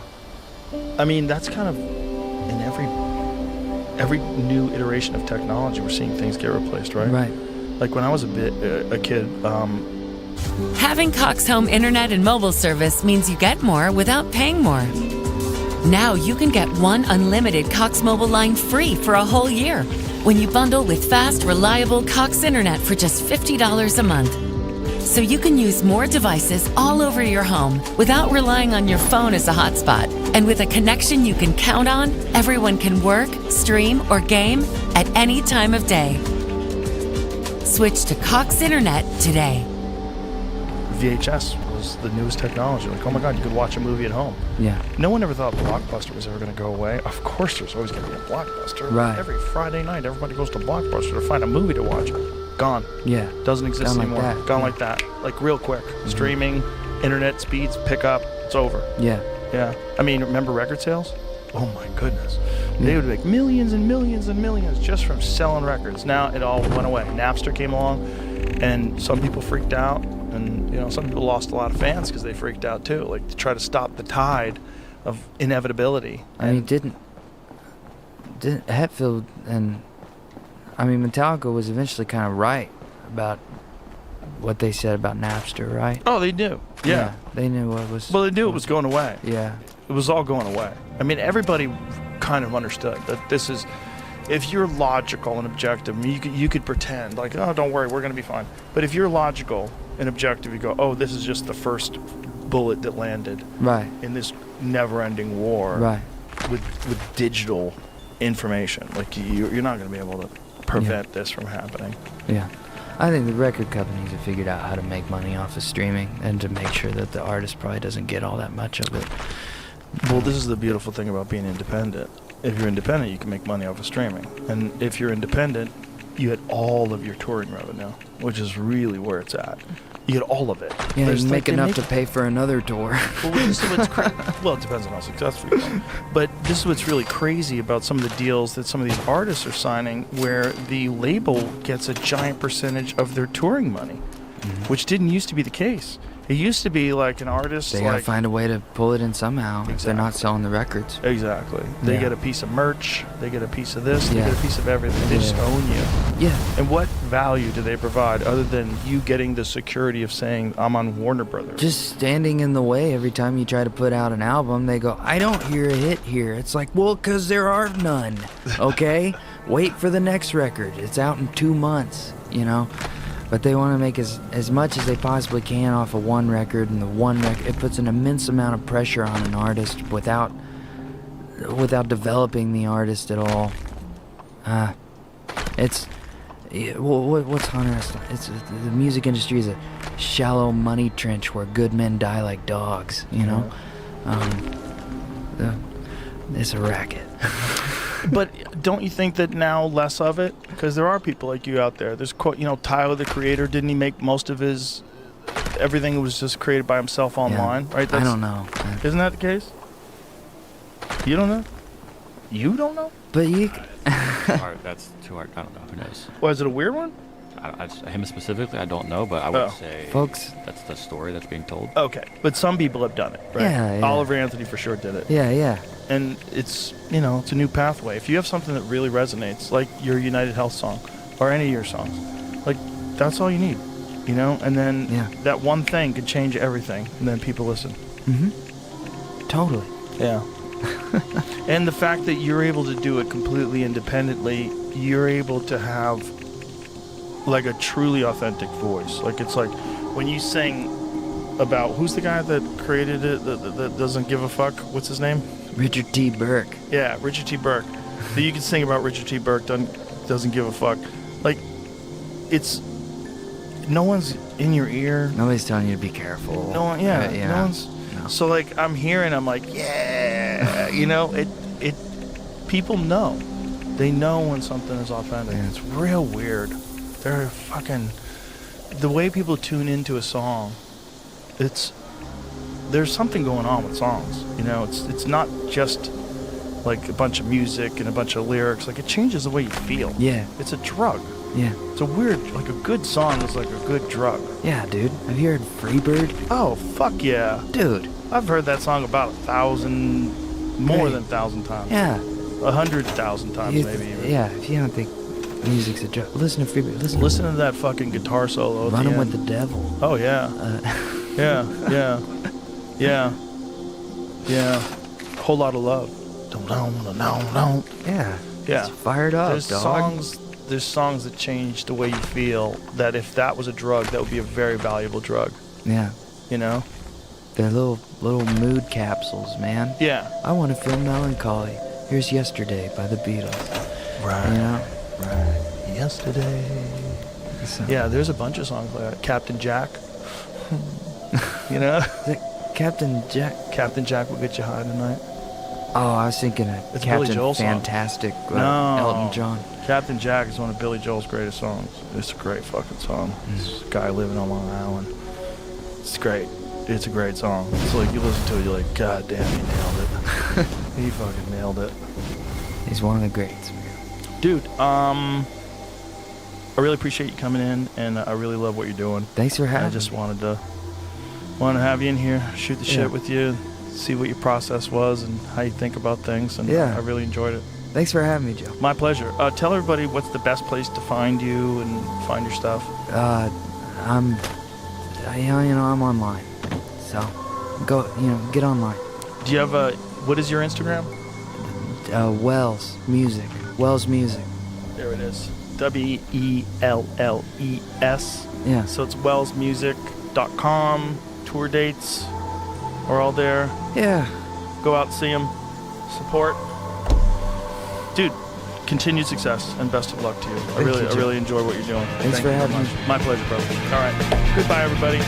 I mean, that's kind of in every new iteration of technology, we're seeing things get replaced, right? Right. Like when I was a kid, Having Cox Home Internet and mobile service means you get more without paying more. Now you can get one unlimited Cox mobile line free for a whole year when you bundle with fast, reliable Cox Internet for just $50 a month. So you can use more devices all over your home without relying on your phone as a hotspot. And with a connection you can count on, everyone can work, stream, or game at any time of day. Switch to Cox Internet today. VHS was the newest technology. Like, oh my God, you could watch a movie at home. Yeah. No one ever thought Blockbuster was ever going to go away. Of course, there's always going to be a Blockbuster. Right. Every Friday night, everybody goes to Blockbuster to find a movie to watch. Gone. Yeah. Doesn't exist Gone anymore. like that. Gone like that. Like real quick. Streaming, internet speeds, pick up. It's over. Yeah. Yeah. I mean, remember record sales? Oh my goodness. They would make millions and millions and millions just from selling records. Now it all went away. Napster came along, and some people freaked out. And, you know, some people lost a lot of fans because they freaked out too, like to try to stop the tide of inevitability. I mean, didn't Hetfield and, I mean, Metallica was eventually kind of right about what they said about Napster, right? Oh, they do. Yeah. They knew what was... Well, they knew it was going away. Yeah. It was all going away. I mean, everybody kind of understood that this is... If you're logical and objective, you could pretend, like, oh, don't worry, we're going to be fine. But if you're logical and objective, you go, oh, this is just the first bullet that landed in this never-ending war with digital information. Like, you're not going to be able to prevent this from happening. Yeah. I think the record companies have figured out how to make money off of streaming and to make sure that the artist probably doesn't get all that much of it. Well, this is the beautiful thing about being independent. If you're independent, you can make money off of streaming. And if you're independent, you get all of your touring revenue, which is really where it's at. You get all of it. Yeah, you make enough to pay for another tour. Well, this is what's well, it depends on how successful you are. But this is what's really crazy about some of the deals that some of these artists are signing, where the label gets a giant percentage of their touring money, which didn't used to be the case. It used to be like an artist. They gotta find a way to pull it in somehow. If they're not selling the records. Exactly. They get a piece of merch. They get a piece of this. They Yeah. get a piece of everything. They just own you. Yeah. And what value do they provide other than you getting the security of saying, I'm on Warner Brothers? Just standing in the way every time you try to put out an album. They go, I don't hear a hit here. It's like, well, because there are none. Okay? Wait for the next record. It's out in 2 months, you know? But they want to make as much as they possibly can off of one record, and the one record, it puts an immense amount of pressure on an artist without developing the artist at all. What's interesting? It's the music industry is a shallow money trench where good men die like dogs. You know, it's a racket. But don't you think that now less of it? Because there are people like you out there. There's, Tyler, the Creator, didn't he make most of his... Everything was just created by himself online, right? I don't know. Isn't that the case? You don't know? You don't know? But you. Hard. That's too hard. I don't know. Who knows? Was it a weird one? Him specifically, I don't know, but I would say, folks, that's the story that's being told. Okay, but some people have done it, right? Yeah. Oliver Anthony for sure did it. Yeah. And it's, it's a new pathway. If you have something that really resonates, like your United Health song, or any of your songs, like, that's all you need, And then that one thing could change everything, and then people listen. Mm-hmm. Totally. Yeah. And the fact that you're able to do it completely independently, you're able to have like a truly authentic voice. Like, it's like when you sing about, who's the guy that created it that doesn't give a fuck? What's his name? Richard T. Burke. Yeah, Richard T. Burke. So you can sing about Richard T. Burke doesn't give a fuck. Like, it's, no one's in your ear. Nobody's telling you to be careful. No one, no one's. No. So like, I'm hearing, I'm like, yeah, it. People know. They know when something is authentic. And it's real weird. They're fucking, the way people tune into a song, there's something going on with songs. It's not just like a bunch of music and a bunch of lyrics. Like, it changes the way you feel. Yeah. It's a drug. Yeah. It's a weird, like, a good song is like a good drug. Yeah, dude. Have you heard Freebird? Oh, fuck yeah. Dude. I've heard that song about 1,000, more than 1,000 times. Yeah. 100,000 times, maybe even. Yeah, if you don't think music's a drug, listen to Freebird. Listen to that fucking guitar solo. Running with the Devil. Oh, yeah. Yeah. Whole Lot of Love. Yeah. Yeah. It's fired up, There's songs that change the way you feel, that if that was a drug, that would be a very valuable drug. Yeah. They're little mood capsules, man. Yeah. I want to feel melancholy. Here's Yesterday by the Beatles. Right. Right. Yesterday. So. Yeah, there's a bunch of songs like that. Captain Jack. Captain Jack? Captain Jack will get you high tonight. Oh, I was thinking of it's Captain Billy Joel Fantastic. No. Elton John. Captain Jack is one of Billy Joel's greatest songs. It's a great fucking song. This guy living on Long Island. It's great. It's a great song. It's like, you listen to it, you're like, God damn, he nailed it. He fucking nailed it. He's one of the greats, man. Dude, I really appreciate you coming in, and I really love what you're doing. Thanks for having me. I just wanted to have you in here, shoot the shit with you, see what your process was and how you think about things, and I really enjoyed it. Thanks for having me, Joe. My pleasure. Tell everybody what's the best place to find you and find your stuff. I'm online, so go, get online. Do you have what is your Instagram? Wells Music. Wells Music. There it is. WELLES. Yeah. So it's wellsmusic.com. Tour dates are all there. Yeah. Go out and see them. Support. Dude, continued success and best of luck to you. I really enjoy what you're doing. Thanks for having me. My pleasure, brother. All right. Goodbye, everybody.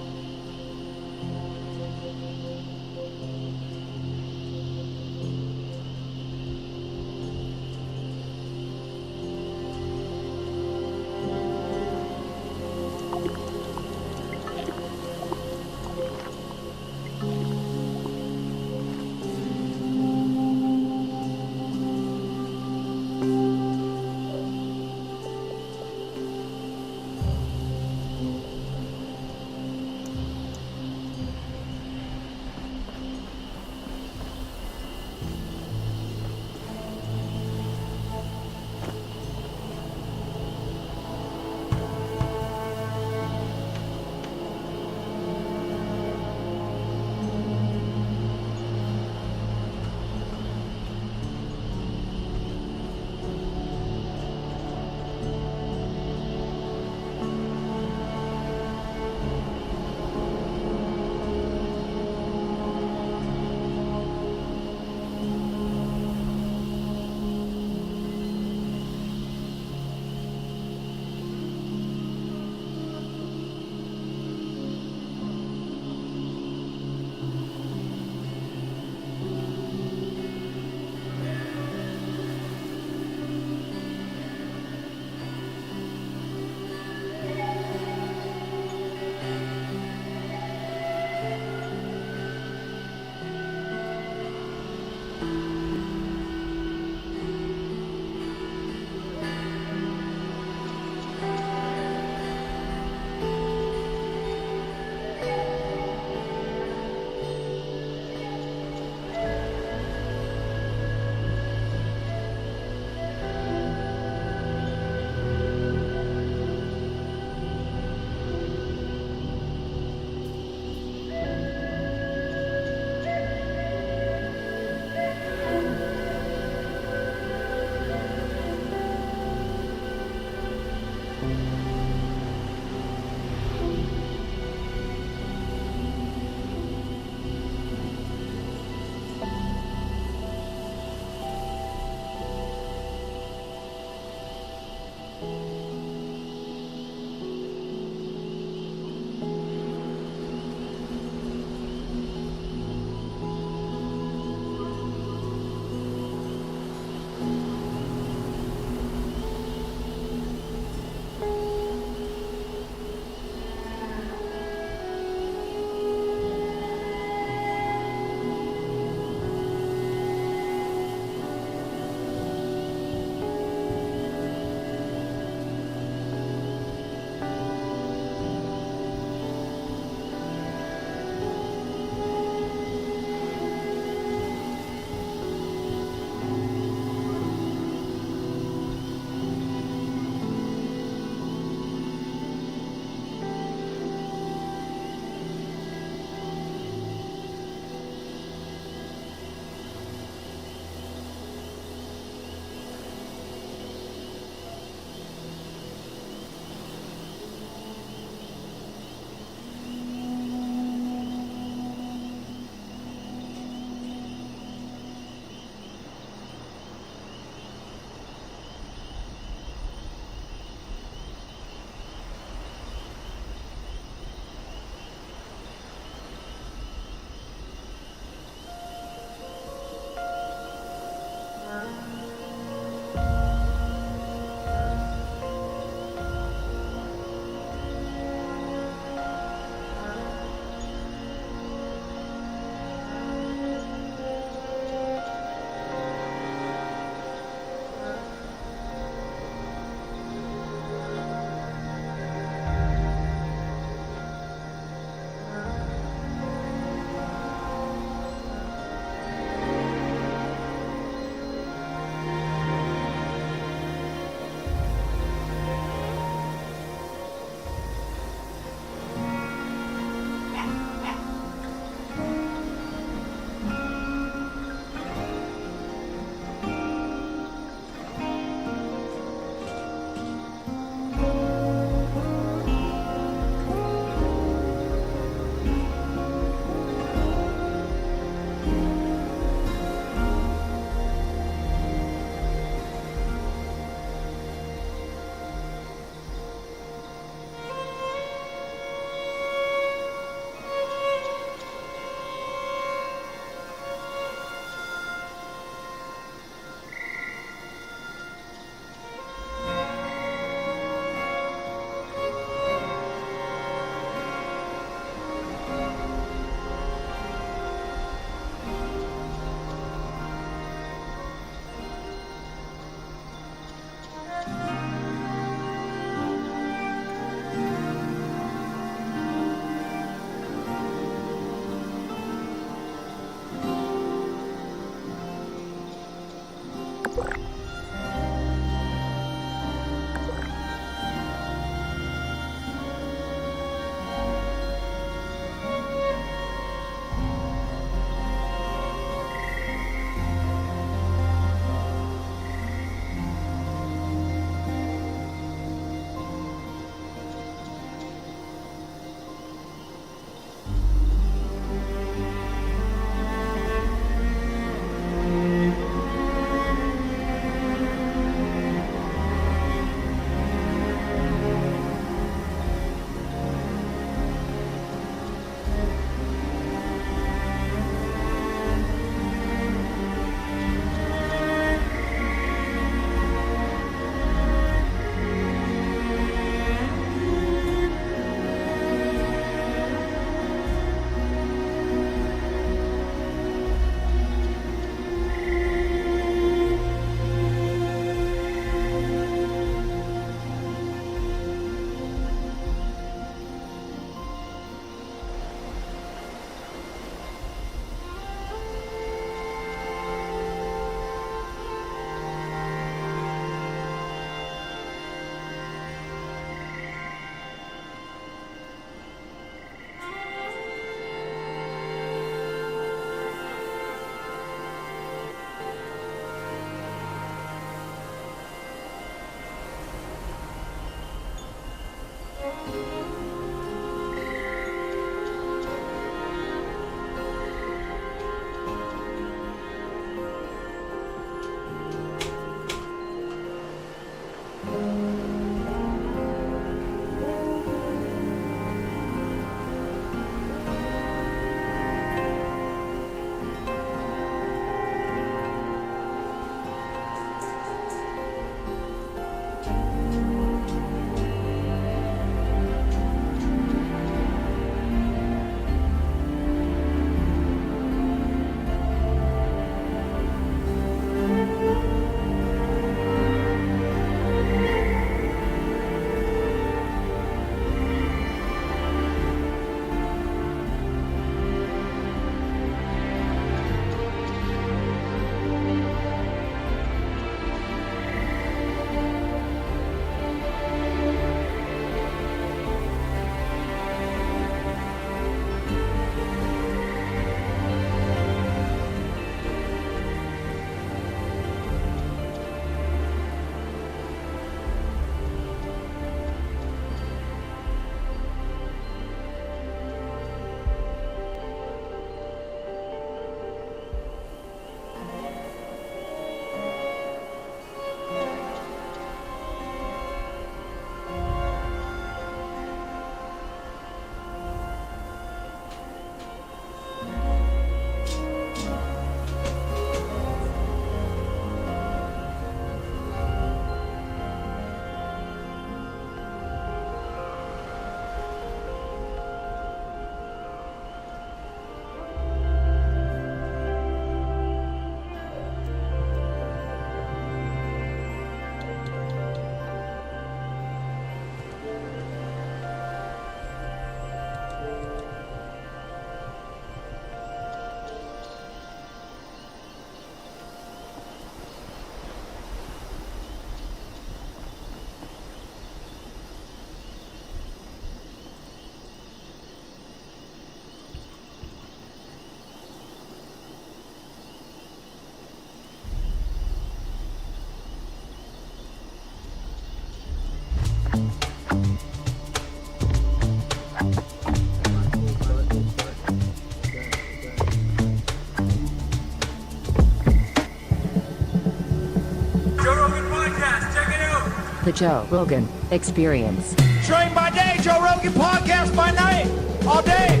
The Joe Rogan Experience. Train by day, Joe Rogan podcast by night, all day.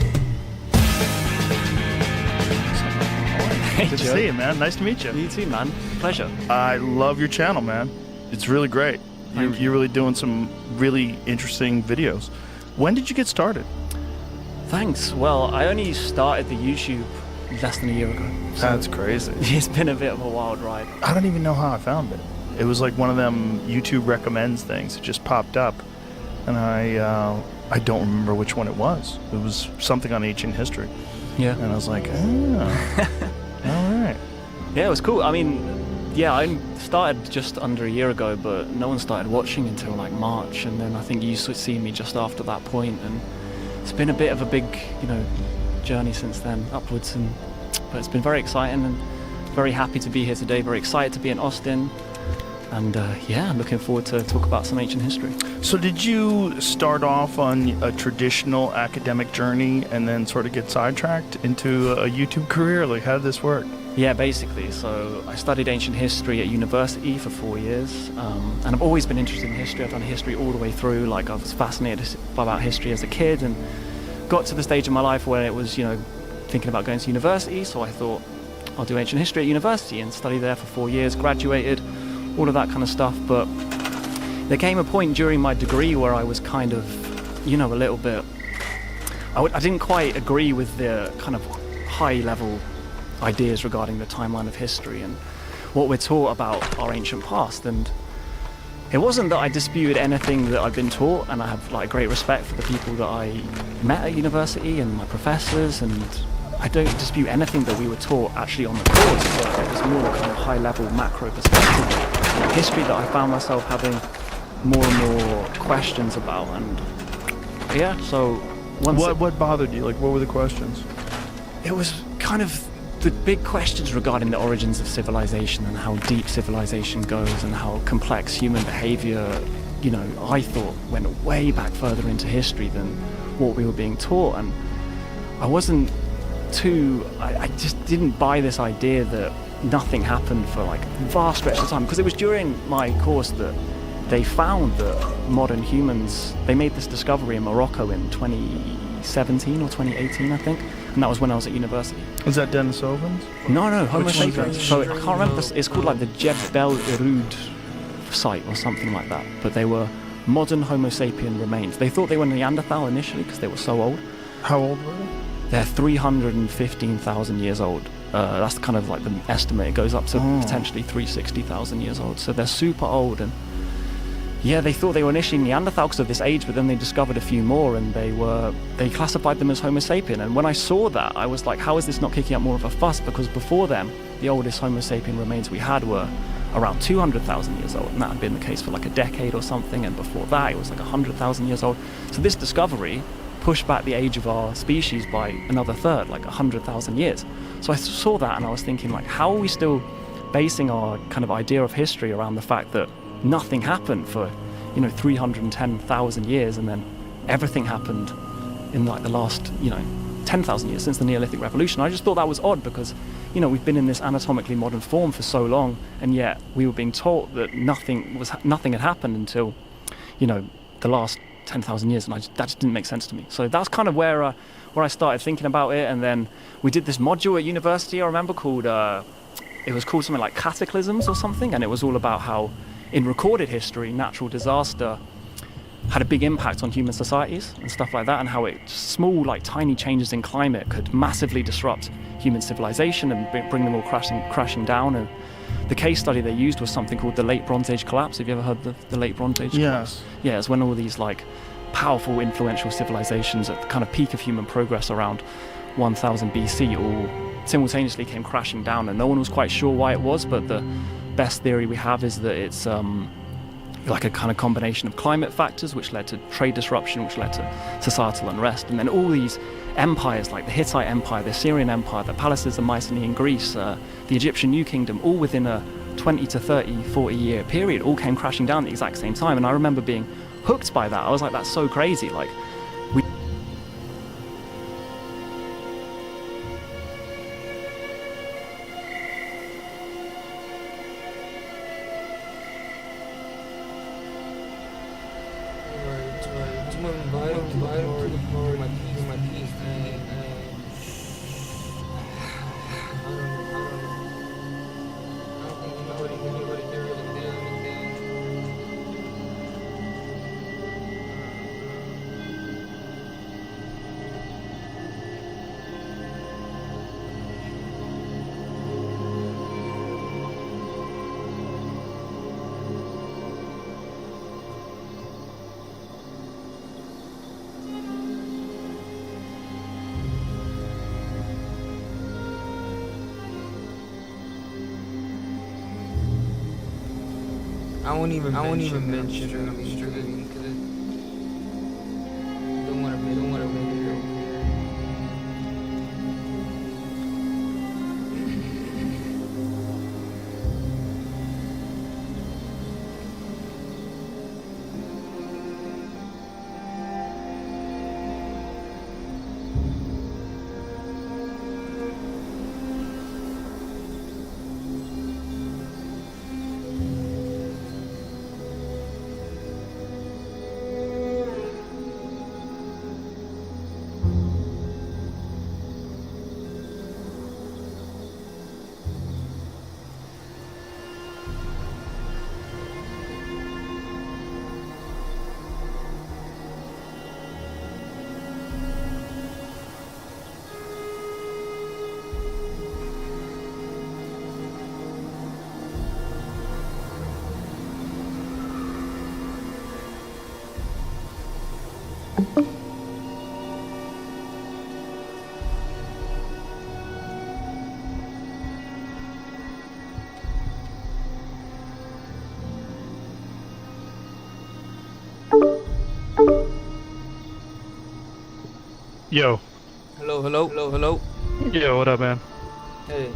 Good to see you, man. Nice to meet you. You too, man. Pleasure. I love your channel, man. It's really great. You're really doing some really interesting videos. When did you get started? Thanks. Well, I only started the YouTube less than a year ago. So That's crazy. It's been a bit of a wild ride. I don't even know how I found it. It was like one of them YouTube recommends things. It just popped up, and I don't remember which one it was. It was something on ancient history. Yeah. And I was like, oh, all right. Yeah, it was cool. I mean, yeah, I started just under a year ago, but no one started watching until like March, and then I think you seen me just after that point, and it's been a bit of a big, journey since then, upwards, but it's been very exciting and very happy to be here today. Very excited to be in Austin. And yeah, looking forward to talk about some ancient history. So did you start off on a traditional academic journey and then sort of get sidetracked into a YouTube career? Like, how did this work? Yeah, basically. So I studied ancient history at university for 4 years, and I've always been interested in history. I've done history all the way through. Like, I was fascinated about history as a kid, and got to the stage in my life where it was, thinking about going to university. So I thought, I'll do ancient history at university and study there for 4 years, graduated, all of that kind of stuff. But there came a point during my degree where I was kind of, a little bit, I didn't quite agree with the kind of high level ideas regarding the timeline of history and what we're taught about our ancient past. And it wasn't that I disputed anything that I've been taught, and I have like great respect for the people that I met at university and my professors, and I don't dispute anything that we were taught actually on the course, but it was more kind of high level macro perspective history that I found myself having more and more questions about. And yeah, so what bothered you? Like, what were the questions? It was kind of the big questions regarding the origins of civilization and how deep civilization goes and how complex human behavior you know, I thought went way back further into history than what we were being taught. And I wasn't I just didn't buy this idea that nothing happened for like vast stretches of time, because it was during my course that they found that modern humans, they made this discovery in Morocco in 2017 or 2018, I think, and that was when I was at university. Was that Denisovans? No, Homo sapiens. So I can't remember this, it's called like the Jebel Irhoud site or something like that, but they were modern Homo sapien remains. They thought they were Neanderthal initially because they were so old. How old were they? They're 315,000 years old. That's kind of like the estimate. It goes up to potentially 360,000 years old. So they're super old. And yeah, they thought they were initially Neanderthal because of this age, but then they discovered a few more, and they classified them as Homo sapien. And when I saw that, I was like, how is this not kicking up more of a fuss? Because before then, the oldest Homo sapien remains we had were around 200,000 years old, and that had been the case for like a decade or something. And before that, it was like 100,000 years old. So this discovery pushed back the age of our species by another third, like 100,000 years. So I saw that and I was thinking, like, how are we still basing our kind of idea of history around the fact that nothing happened for, 310,000 years, and then everything happened in like the last, 10,000 years since the Neolithic Revolution? I just thought that was odd because, we've been in this anatomically modern form for so long, and yet we were being taught that nothing had happened until, the last 10,000 years, and that just didn't make sense to me. So that's kind of where I started thinking about it. And then we did this module at university, I remember, called it was called something like Cataclysms or something, and it was all about how in recorded history natural disaster had a big impact on human societies and stuff like that, and how small, like tiny changes in climate could massively disrupt human civilization and bring them all crashing down. And the case study they used was something called the Late Bronze Age collapse. Have you ever heard of the Late Bronze Age collapse? Yeah, it's when all these like powerful, influential civilizations at the kind of peak of human progress around 1000 BC all simultaneously came crashing down, and no one was quite sure why it was, but the best theory we have is that it's like a kind of combination of climate factors which led to trade disruption, which led to societal unrest, and then all these empires like the Hittite Empire, the Assyrian Empire, the palaces of Mycenaean Greece, the Egyptian New Kingdom, all within a 20 to 30, 40 year period, all came crashing down at the exact same time. And I remember being hooked by that. I was like, that's so crazy. Like, I won't even mention it. Don't want to make it. Yo. Hello. Yo, what up, man? Hey.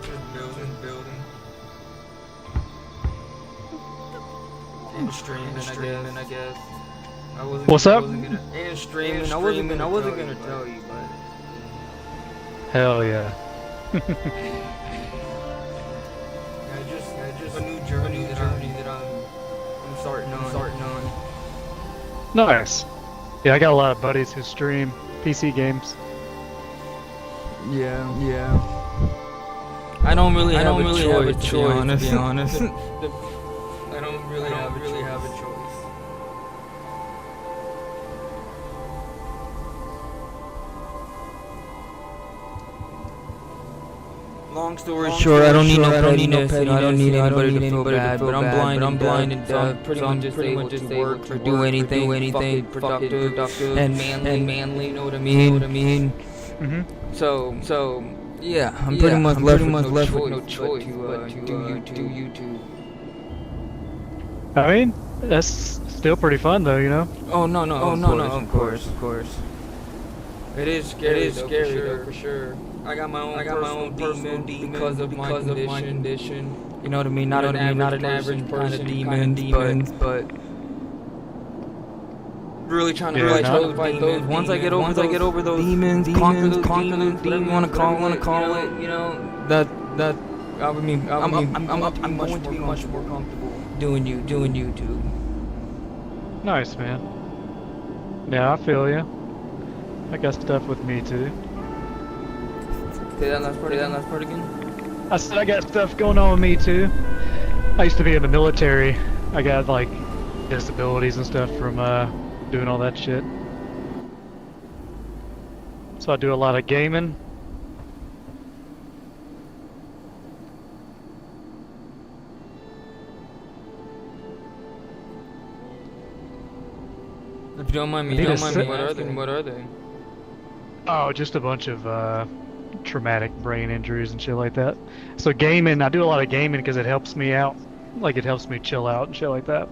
Just building. I guess. What's up? And streaming. I wasn't gonna tell you, but. Hell yeah. Just a new journey that I'm starting on. Nice. Yeah, I got a lot of buddies who stream PC games. Yeah. I don't really have a choice, to be honest. I don't really have a choice. Long story short, I don't need no pettiness. I don't need anybody to feel bad. But I'm blind and deaf, so I'm pretty much just work or do anything productive and manly. You know what I mean? So yeah, I'm pretty much left with no choice but to do YouTube. I mean, that's still pretty fun though, you know? Oh no, of course. It is scary though, for sure. I got my own personal demon because of my condition. You know what I mean? Not an average person kind of demons, but really trying to fight those. Once I get over those demons, conquer those demons, whatever you want to call it. You know that I mean I'm going to be much more comfortable doing YouTube. Nice, man. Yeah, I feel you. I got stuff with me too. Say that last part again. I said I got stuff going on with me too. I used to be in the military. I got like disabilities and stuff from doing all that shit. So I do a lot of gaming. If you don't mind me asking, what are they? Oh, just a bunch of traumatic brain injuries and shit like that. So gaming, I do a lot of gaming because it helps me out. Like it helps me chill out and shit like that.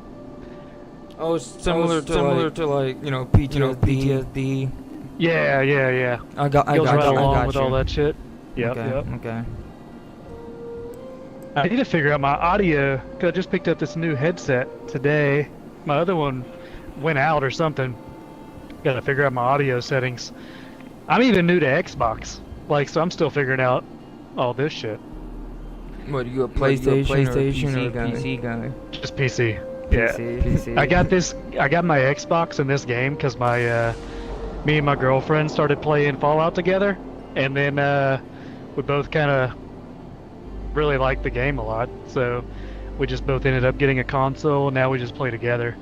Oh, it's similar to like, you know, PTSD. Yeah. I got along with you. all that shit. Yep. Okay. I need to figure out my audio because I just picked up this new headset today. My other one went out or something. Got to figure out my audio settings. I'm even new to Xbox, like, so I'm still figuring out all this shit. What, are you a PlayStation or a PC guy? Just PC. Yeah. PC. I got my Xbox in this game because me and my girlfriend started playing Fallout together, and then we both kind of really liked the game a lot, so we just both ended up getting a console, and now we just play together.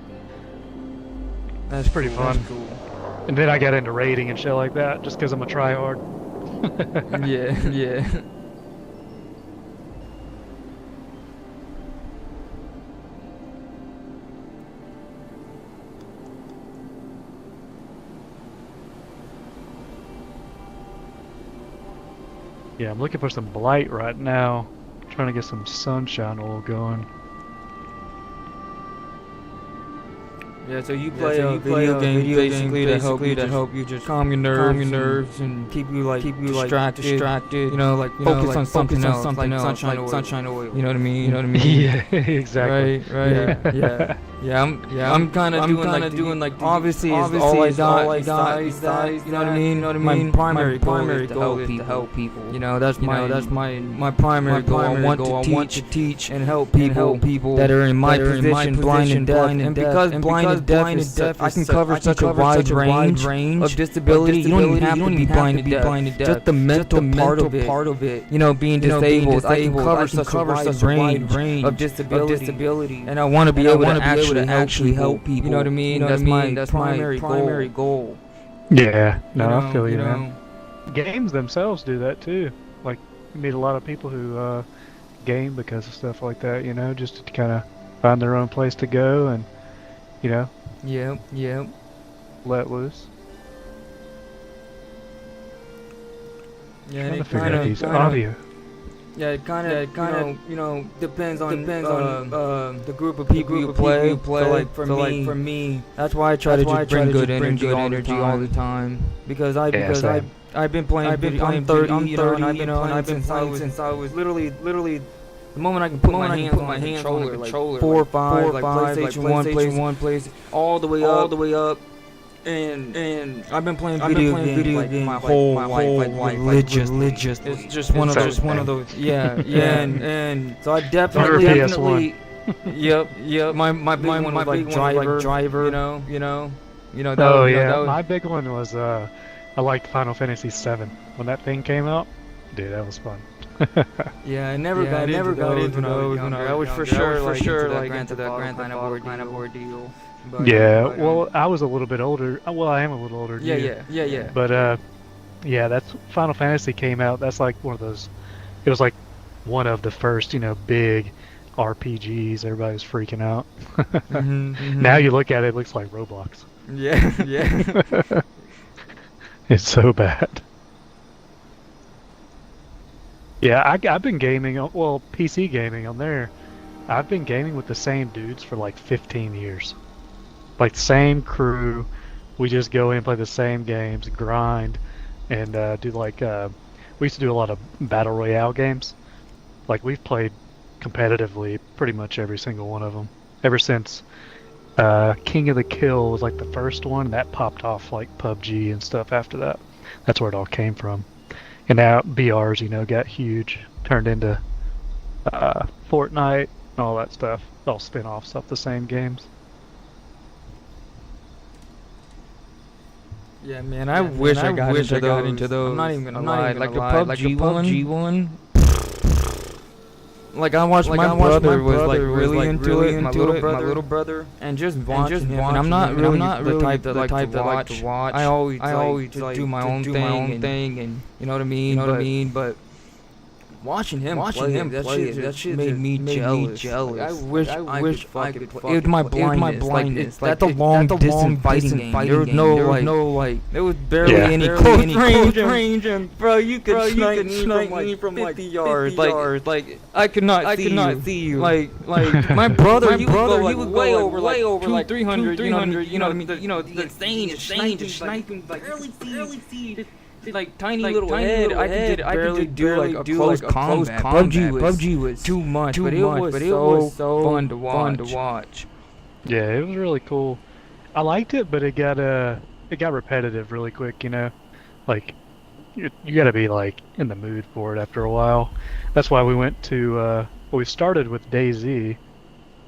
That's pretty fun. That's cool. And then I got into raiding and shit like that, just because I'm a tryhard. Yeah. Yeah, I'm looking for some blight right now. Trying to get some sunshine oil going. Yeah, so you play video games basically to help you just calm your nerves and keep you distracted. You know, like focus on something else, like sunshine oil. You know what I mean? Yeah, exactly. Right. Yeah, I'm kind of doing like obviously all I got. You know what I mean? My primary goal is to help people. You know, that's my primary goal. I want to teach and help people that are in my position, blind and deaf. And because blind and deaf, I can cover such a wide range of disability. You don't even have to be blind and deaf. Just the mental part of it. You know, being disabled, I can cover such a wide range of disability. And I want to be able to actually help people. You know what I mean? That's my primary goal. Yeah, I feel you, man. Games themselves do that too. Like, you meet a lot of people who game because of stuff like that, you know, just to kind of find their own place to go and, you know. Yep. Let loose. Yeah, trying to figure out these audio. Yeah, it kind of, you know, depends on the group of people you play. So like for me, that's why I try to just bring good energy all the time. Because I've been playing. I'm 30, and I've been playing since I was literally The moment I can put my hands on a controller, 4 or 5, like PlayStation 1, PlayStation, all the way up. And I've been playing video games my whole life, like religious. It's just one of those. Yeah. And so I definitely. Yep. My big one was like Driver. You know. My big one was I liked Final Fantasy VII when that thing came out. Dude, that was fun. Yeah, I never got into those when I was for sure like into that Grand Theft Auto kind of ordeal. But, well, I was a little bit older. Well, I am a little older. Yeah. But that's Final Fantasy came out. That's like one of those. It was like one of the first, big RPGs. Everybody was freaking out. Now you look at it, it looks like Roblox. Yeah. It's so bad. Yeah, I've been gaming, PC gaming on there. I've been gaming with the same dudes for like 15 years. Like, same crew. We just go in, play the same games, grind, and do like, we used to do a lot of Battle Royale games. Like, we've played competitively pretty much every single one of them. Ever since King of the Kill was like the first one, that popped off like PUBG and stuff after that. That's where it all came from. And now BRs, got huge, turned into Fortnite and all that stuff. All spin-offs off the same games. Yeah, man, I wish I got into those. I'm not even gonna lie. Like the PUBG one. Like I watched my brother was like really into it. My little brother, and just watching him. And I'm not really the type that like to watch. I always just do my own thing, and you know what I mean. But watching him play, that shit made me jealous. I wish I could play. It was my blindness. That's a long distance fighting game. There was no like. There was barely any close range, and bro, you could snipe me from like 50 yards. Like I could not see you. Like my brother, he would go way over like 300. You know what I mean? The insane sniping, like barely see. Like tiny little head, I could barely do like a close combat. PUBG was too much, but it was so fun to watch. Yeah, it was really cool. I liked it, but it got repetitive really quick. Like you got to be like in the mood for it after a while. That's why we went to we started with DayZ,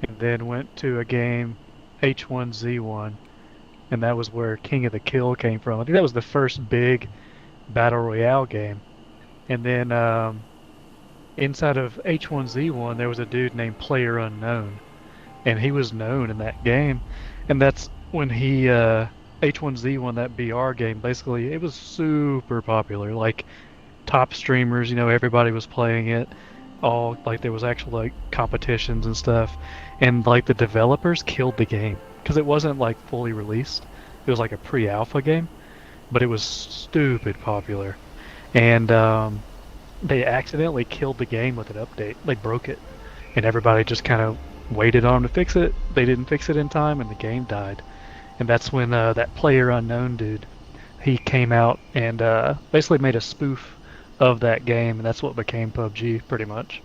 and then went to a game H1Z1, and that was where King of the Kill came from. I think that was the first big Battle Royale game. And then inside of H1Z1 there was a dude named PlayerUnknown, and he was known in that game, and that's when he H1Z1, that BR game, basically it was super popular. Like top streamers, everybody was playing it. All like there was actual like competitions and stuff, and like the developers killed the game because it wasn't like fully released. It was like a pre-alpha game, but it was stupid popular, and they accidentally killed the game with an update. They broke it, and everybody just kind of waited on them to fix it. They didn't fix it in time, and the game died. And that's when that PlayerUnknown dude, he came out and basically made a spoof of that game, and that's what became PUBG pretty much.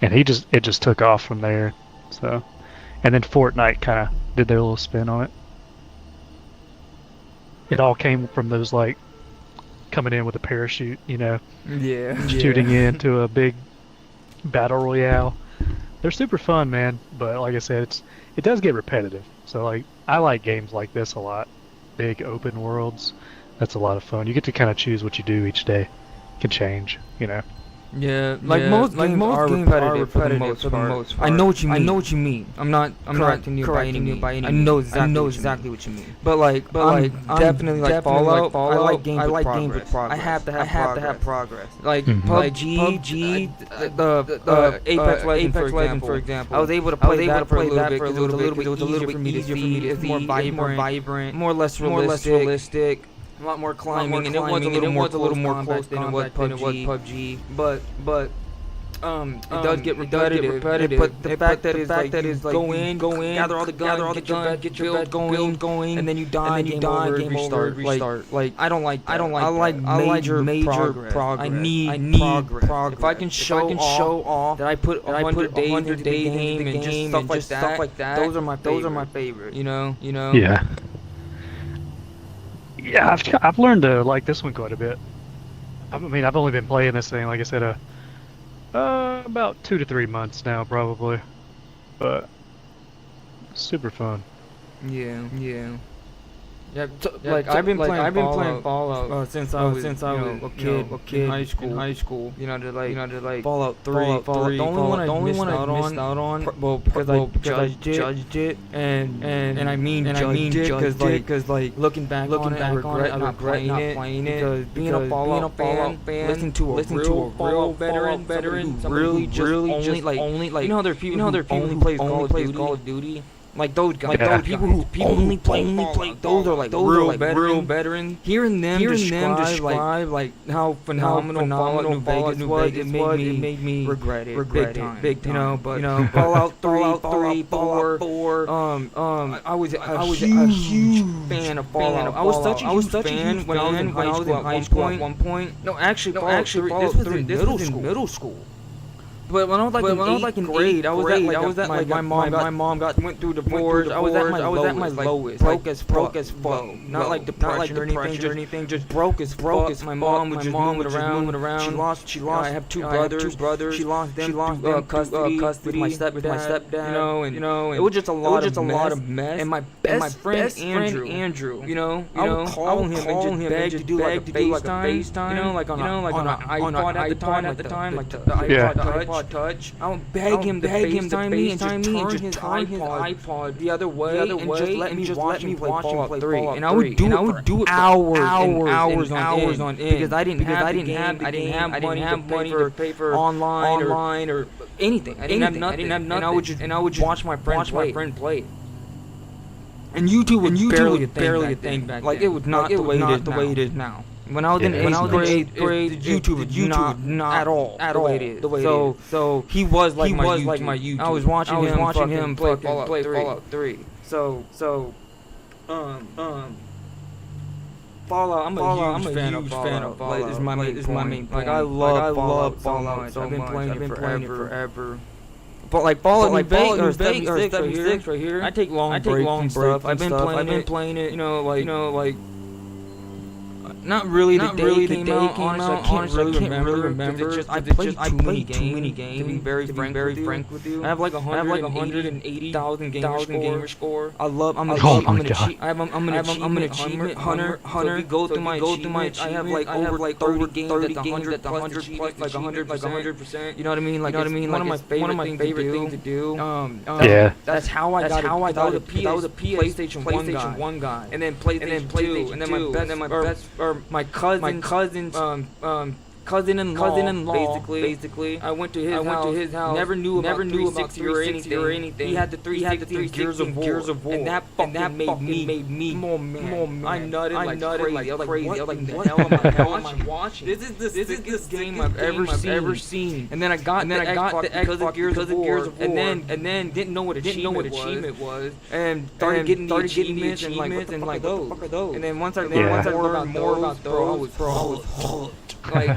And it just took off from there. So, and then Fortnite kind of did their little spin on it. It all came from those like coming in with a parachute, shooting into a big battle royale. They're super fun, man. But like I said, it does get repetitive. So like I like games like this a lot. Big open worlds. That's a lot of fun. You get to kind of choose what you do each day. It can change, Yeah, most games are repetitive for the most part. I know what you mean. I'm not correcting you by any means. I know exactly what you mean. But I'm definitely like Fallout. I like games with progress. I have to have progress. Like PUBG, the Apex Legends, for example. I was able to play that for a little bit because it was a little bit easier for me to see. More vibrant, more less realistic. A lot more climbing, and it was a little more close than it was PUBG. But it does get repetitive, but the fact that it's like go in, gather all the guns, get your build going, and then you die, game over, restart. Like I don't like major progress. I need progress. If I can show off that I put 100 days into the game and just stuff like that, those are my favorite. You know. Yeah. Yeah, I've learned to like this one quite a bit. I mean, I've only been playing this thing, like I said, about 2 to 3 months now, probably. But super fun. Yeah. Like I've been playing Fallout since I was a kid in high school. You know, to like Fallout 3. The only one I missed out on, because I judged it, and I mean judged it because like looking back on it, I regret not playing it because being a Fallout fan, listening to a real veteran, really just only like you know there are people who plays Call of Duty. Like those guys, people who only play those are like real veterans. Hearing them describe like how phenomenal Fallout New Vegas was, it made me regret it big time. You know, but Fallout 3, Fallout 4. I was a huge fan of Fallout. I was such a huge fan when I was in high school at one point. No, actually, Fallout 3. This was in middle school. But when I was like in grade, I was at like my mom went through divorce. I was at my lowest, broke as fuck. Not like depression or anything, just broke as fuck. My mom would just move around. She lost. I have two brothers. She lost them custody with my stepdad. You know, it was just a lot of mess. And my best friend Andrew, I would call him and just beg to do like a FaceTime. Like on an iPod at the time, like the iPod Touch. I would beg him to FaceTime me and just turn his iPod the other way and just let me watch him play Fallout 3. And I would do it for hours on end because I didn't have money to pay for online or anything. I didn't have nothing. And I would just watch my friend play. And YouTube was barely a thing back then. Like it was not the way it is now. When I was in eighth grade, YouTube was not at all the way it is. So he was like my YouTube. I was watching him play Fallout 3. So Fallout. I'm a huge fan of Fallout. Like, it's my main. Like I love Fallout. So I've been playing it forever. But like Fallout New Vegas 76 right here. I take long breaks stuff. I've been playing it. You know, like. Not really the day it came out, honestly, I can't really remember. I played too many games, to be very frank with you. I have like 180,000 gamer score. I'm an achievement hunter. So if you go through my achievements, I have like over 30 games that's 100 plus, like 100%. You know what I mean? Like one of my favorite things to do. That's how I got it. I was a PlayStation 1 guy, and then PlayStation 2, and then my best my cousin-in-law, basically. I went to his house. Never knew about 360 or anything. He had the 360 Gears of War, and that made me more mad. I nutted like crazy. I was like, what the hell am I watching? This is the sickest game I've ever seen. And then I got the Xbox because of Gears of War, and then didn't know what achievement was, and started getting the achievements and like, what the fuck are those? And then once I learned more about those, I was hooked. Like,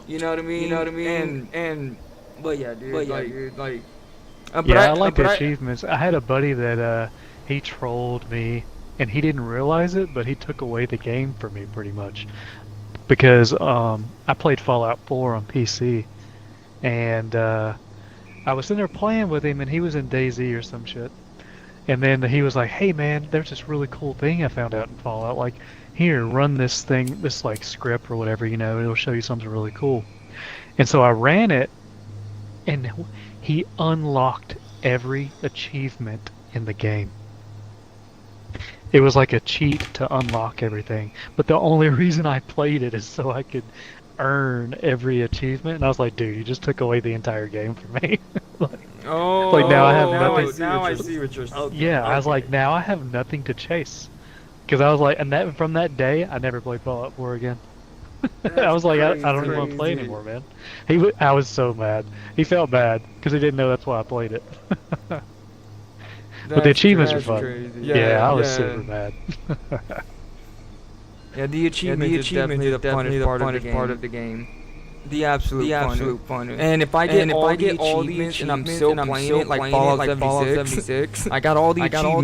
you know what I mean? And but yeah, dude, I like the achievements. I had a buddy that he trolled me, and he didn't realize it, but he took away the game for me pretty much, because I played Fallout 4 on PC, and I was sitting there playing with him, and he was in DayZ or some shit, and then he was like, "Hey man, there's this really cool thing I found out in Fallout, like." Here, run this thing, this like script or whatever, it'll show you something really cool. And so I ran it, and he unlocked every achievement in the game. It was like a cheat to unlock everything. But the only reason I played it is so I could earn every achievement. And I was like, dude, you just took away the entire game from me. like now I have nothing. Now I see what you're saying. Yeah, I was like, now I have nothing to chase. Because I was like, and from that day, I never played Fallout 4 again. I was like, I don't want to play anymore, man. I was so mad. He felt bad because he didn't know that's why I played it. But the achievements were fun. Crazy. Yeah, I was super mad. Yeah, the achievement is definitely the funnest part of the game. The absolute fun. And if I get all the achievements and I'm still playing it like Fallout 76, I got all the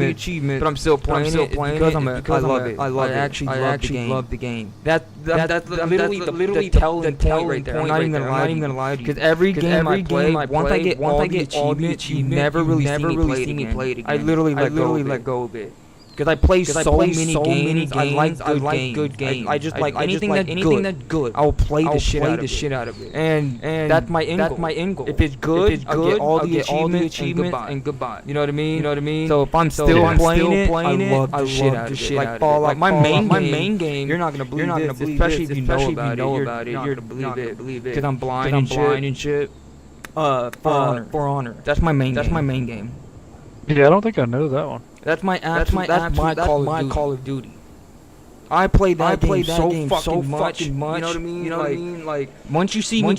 achievements, but I'm still playing it because I love it. I actually love the game. That's literally the telling point right there. I'm not even gonna lie to you. Because every game I play, once I get all the achievements, you never really see me play it again. I literally let go of it. Because I play so many games, I like good games. I just like anything that's good. I'll play the shit out of it. And that's my end goal. If it's good, I'll get all the achievements and goodbye. You know what I mean? So if I'm still playing it, I love the shit out of it. Like Fallout, my main game. You're not gonna believe this, especially if you know about it. You're gonna believe it. Because I'm blind and shit. For Honor. That's my main game. Yeah, I don't think I know that one. That's my Call of Duty. I played that game so fucking much. You know what I mean? Like once you see me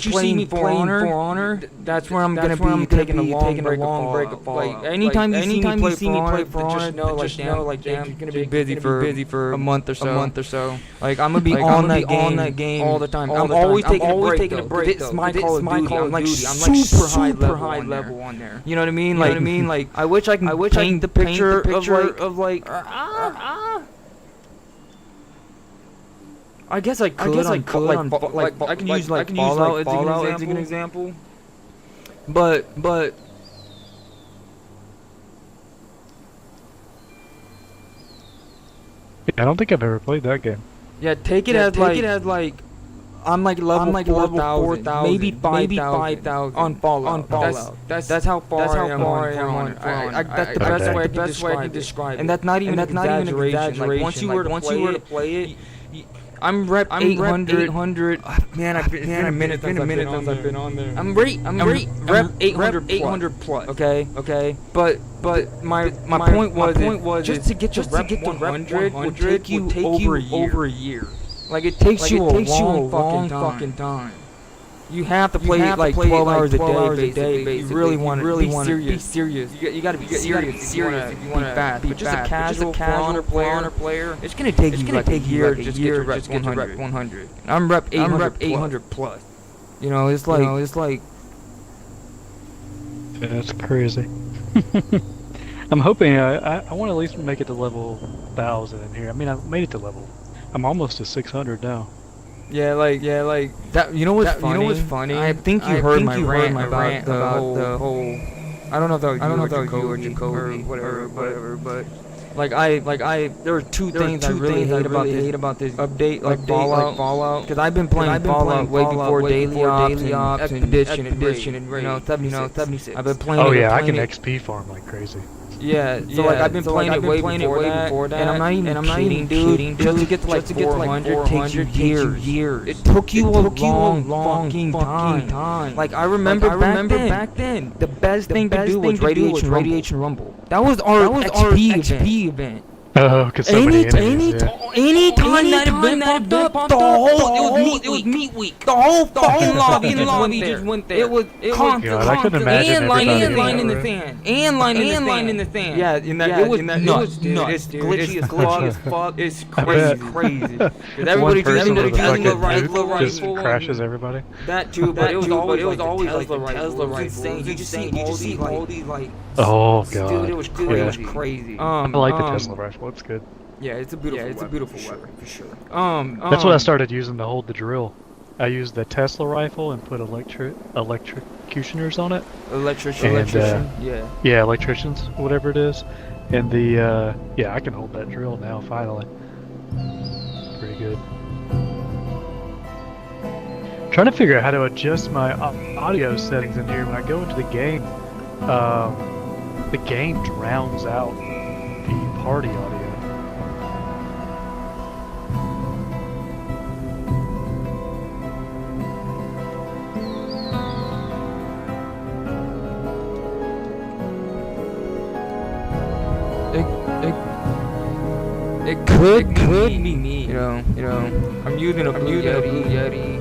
playing For Honor, that's where I'm gonna be taking a long break of Fallout. Like anytime you see me play For Honor, just know like damn, you're gonna be busy for a month or so. Like I'm gonna be on that game all the time. I'm always taking a break. It's my Call of Duty. I'm like super high level on there. You know what I mean? Like I wish I can paint the picture of like. I guess I could I can use Fallout as an example. But I don't think I've ever played that game. yeah, take it as like I'm like level 4,000, maybe 5,000 on Fallout. That's how far I am on. That's the best way I can describe it. And that's not even an exaggeration. Like once you were to play it. I'm rep 800. Man, it's been a minute since I've been on there. I'm rep 800 plus. Okay. But my point was just to get to rep 100 would take you over a year. Like it takes you a long fucking time. You have to play it like 12 hours a day, basically. You really want to be serious. You gotta be serious if you want to be fast. But just a casual Honor player, it's gonna take you like a year just to rep 100. I'm rep 800 plus. You know, it's like. Yeah, that's crazy. I'm hoping I want to at least make it to level 1,000 in here. I mean, I made it to level. I'm almost to 600 now. Yeah, like that. You know what's funny? I think you heard my rant about the whole. I don't know if that was you or Jacoby or whatever, but there were two things I really hate about this update, like Fallout, because I've been playing Fallout way before Daily Ops and Expedition and you know 76. I've been playing. Oh yeah, I can XP farm like crazy. Yeah, so like I've been playing it way before that, and I'm not even kidding, dude. Just to get to like 400 takes you years. It took you a long fucking time. Like I remember back then, the best thing to do was Radiation Rumble. That was our XP event. Oh, because so many enemies, anytime that event popped up, it was meat week. The whole fucking lobby just went there. It was constant. I couldn't imagine line in the sand. Yeah, it was nuts. It's glitchy as fuck. It's crazy. Because everybody just crashes everybody. That too, but it was always like the Tesla rifle. You just see all these like. Oh god, dude, it was crazy. I like the Tesla rifle. It's good. Yeah, it's a beautiful weapon for sure. That's what I started using to hold the drill. I used the Tesla rifle and put electrocutioners on it. Electrician. Yeah, electricians, whatever it is. And the I can hold that drill now finally. Pretty good. Trying to figure out how to adjust my audio settings in here when I go into the game. The game drowns out the party audio. It could be me. You know. I'm using a Blue Yeti.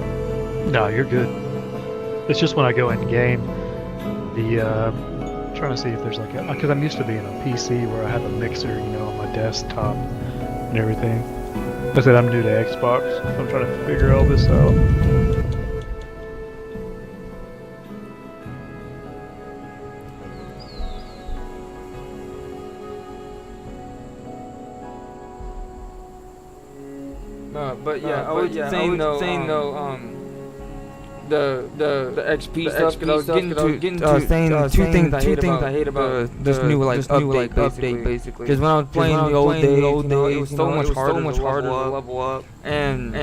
No, you're good. It's just when I go in game, I'm trying to see if there's like because I'm used to being on PC where I have a mixer, on my desktop and everything. I said I'm new to Xbox, so I'm trying to figure all this out. But yeah, I was saying though, the XP stuff. Because I was getting to saying two things I hate about this new update basically. Because when I was playing the old days, it was so much harder to level up. And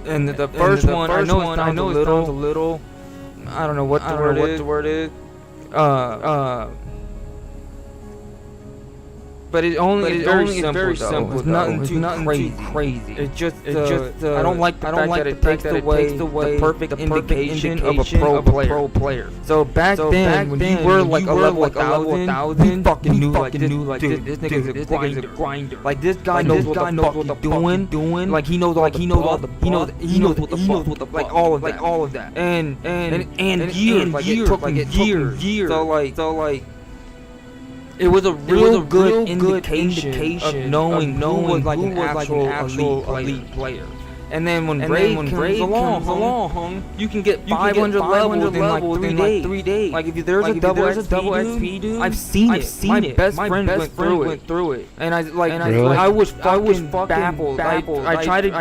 the first one, I know it sounds a little. I don't know what the word is. But it only is very simple. It's nothing too crazy. It's just I don't like the fact that it takes away the perfect indication of a pro player. So back then, when you were like a level 1,000, you fucking knew like dude, this nigga's a grinder. Like this guy knows what the fuck he's doing. Like he knows what the fuck, like all of that. And years, it took years. So like. It was a real good indication of knowing who was like an actual elite player. And then when Raid comes along, you can get 500 levels in like 3 days. Like if there's a double XP dude, I've seen it. My best friend went through it. And I was baffled. I tried to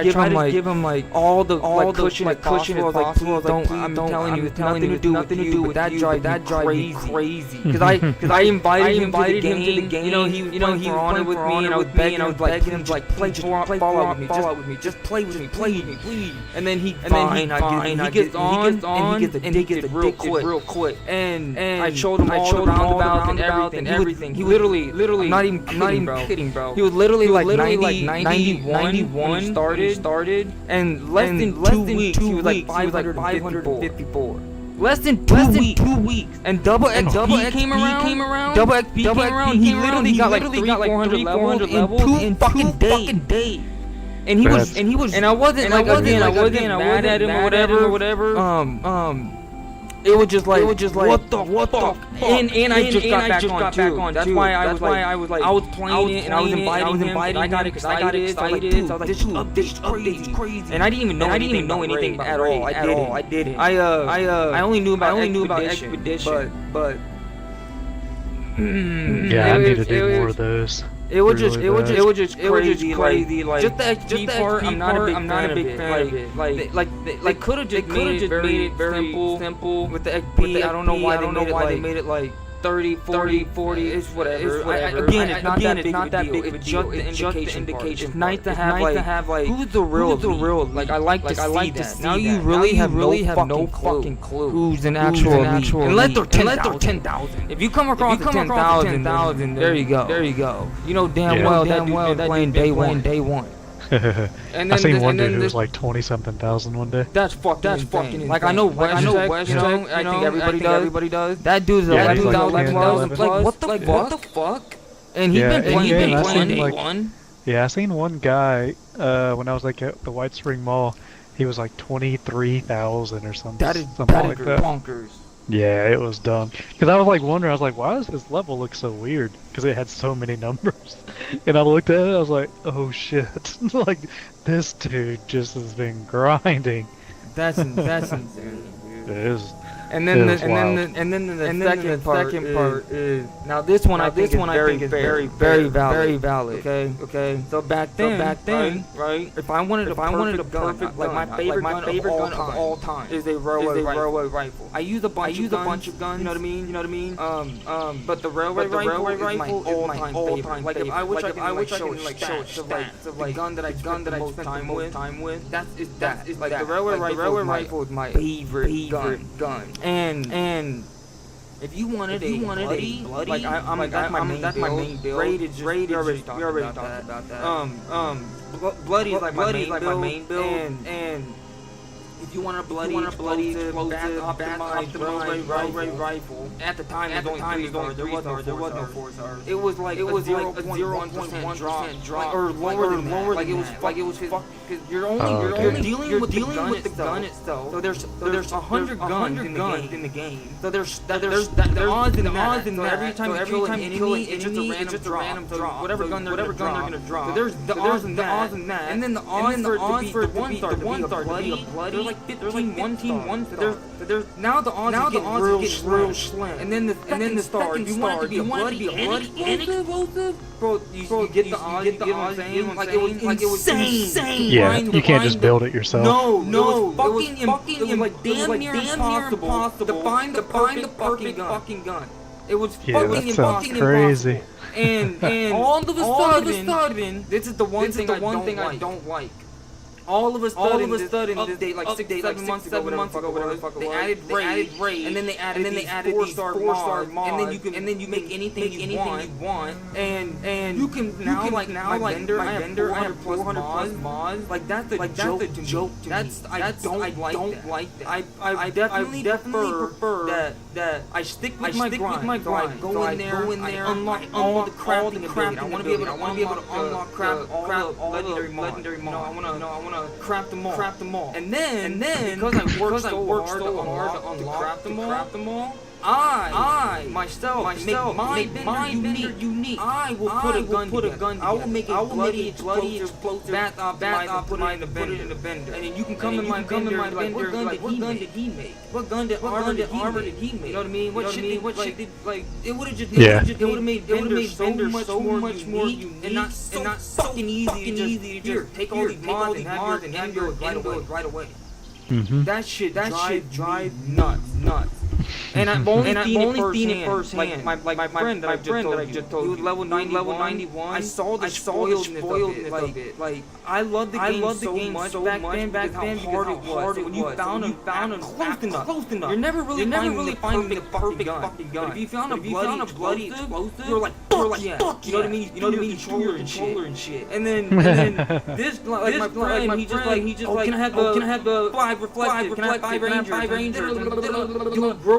give him like all the cushion as possible. I was like, please don't. I'm telling you, it's nothing to do with you. But that drives me crazy. Because I invited him to the game. He was on it with me, and I was begging him, begging him like, play Fallout with me, just play with me. Please. And then he gets on and he gets addicted real quick. And I showed him all the roundabouts and everything. He literally, I'm not even kidding, bro. He was literally like 91 started, and less than 2 weeks he was like 554. Less than 2 weeks. And double XP came around. He literally got like 400 levels in 2 fucking days. And I wasn't mad at him or whatever. It was just like what the fuck? And I just got back on. That's why I was playing it and I was inviting him. I got excited. So I was like, this update's crazy. And I didn't even know anything about at all. I didn't. I only knew about Expedition, but yeah, I need to do more of those. It was just crazy. Like just the XP part, I'm not a big fan of it. Like they could have just made it very simple with the XP. I don't know why they made it like 30, 40, it's whatever. Again, it's not that big of a deal. It's just the indication. It's nice to have like who's the real. Like I like to see that. Now you really have no fucking clue who's an actual elite. Unless they're 10,000. If you come across 10,000, there you go. You know damn well that dude's been playing day one. I seen one dude who was like 20-something thousand one day. That's fucking insane. Like I know West, I think everybody does. That dude's 11,000 plus. What the fuck? And he's been playing day one. Yeah, I seen one guy when I was like at the White Spring Mall. He was like 23,000 or something. That is bonkers. Yeah, it was dumb. Because I was like wondering, why does this level look so weird? Because it had so many numbers. And I looked at it, I was like, oh shit. Like, this dude just has been grinding. That's insane. It is. And then the second part is now this one I think is very valid. Okay. So back then, right? If I wanted a perfect like my favorite gun of all time is a railway rifle. I use a bunch of guns. You know what I mean? But the railway rifle is my all-time favorite. Like if I wish I could show stats of like the gun that I spent the most time with. That is like the railway rifle is my favorite gun. And if you wanted a bloody, like that's my main build. Raid is we already talked about that. Bloody is like my main build. And If you want a bloody explosive, back-optimized railway rifle, at the time it was only 3 stars. There was no 4 stars. It was like a 0.1% drop, or lower than that. Like it was fuck. Because you're dealing with the gun itself. So there's 100 guns in the game. So there's the odds in that. So every time you kill an enemy, it's just a random drop. Whatever gun they're gonna drop. So there's the odds in that. And then the odds for it to be the 1 star to be a bloody. There's like 1 star. There's now the odds get real slim. And then the star. You want it to be a bloody and explosive? Bro, you get the odds. You get what I'm saying? Like it was insane. Yeah, you can't just build it yourself. No, it was like damn near impossible to find the perfect fucking gun. It was fucking crazy. And all of a sudden, this is the one thing I don't like. All of a sudden, this update, like 6-7 months ago, whatever, they added raid, and then they added these 4-star mods, and then you make anything you want, and you can now like my vendor, I have 400 mods, like that's a joke. I don't like that. I definitely prefer that I stick with my grind. So I go in there, I unlock all the crafting ability. I want to be able to unlock all legendary mods. I want to craft them all. And then because I worked so hard to unlock them all, I myself make my vendor unique. I will put a gun together. I will make a bloody explosive bath optimized in the vendor. And then you can come in my vendor and like, what gun did he make? What gun did armor did he make? You know what I mean? What shit did like it would have just it would have made vendor so much more unique and not fucking easy to just take all these mods and have your vendor right away. That shit drives nuts. And I've only seen it firsthand. Like my friend that I just told you, he was level 91. I saw the spoiledness of it. Like I loved the game so much back then because how hard it was. When you found him close enough. You're never really finding the perfect fucking gun. But if you found a bloody explosive, you're like fuck yeah. You know what I mean? You controller and shit. And then this like my friend, he just like can I have the 5 reflective? Can I have 5 rangers?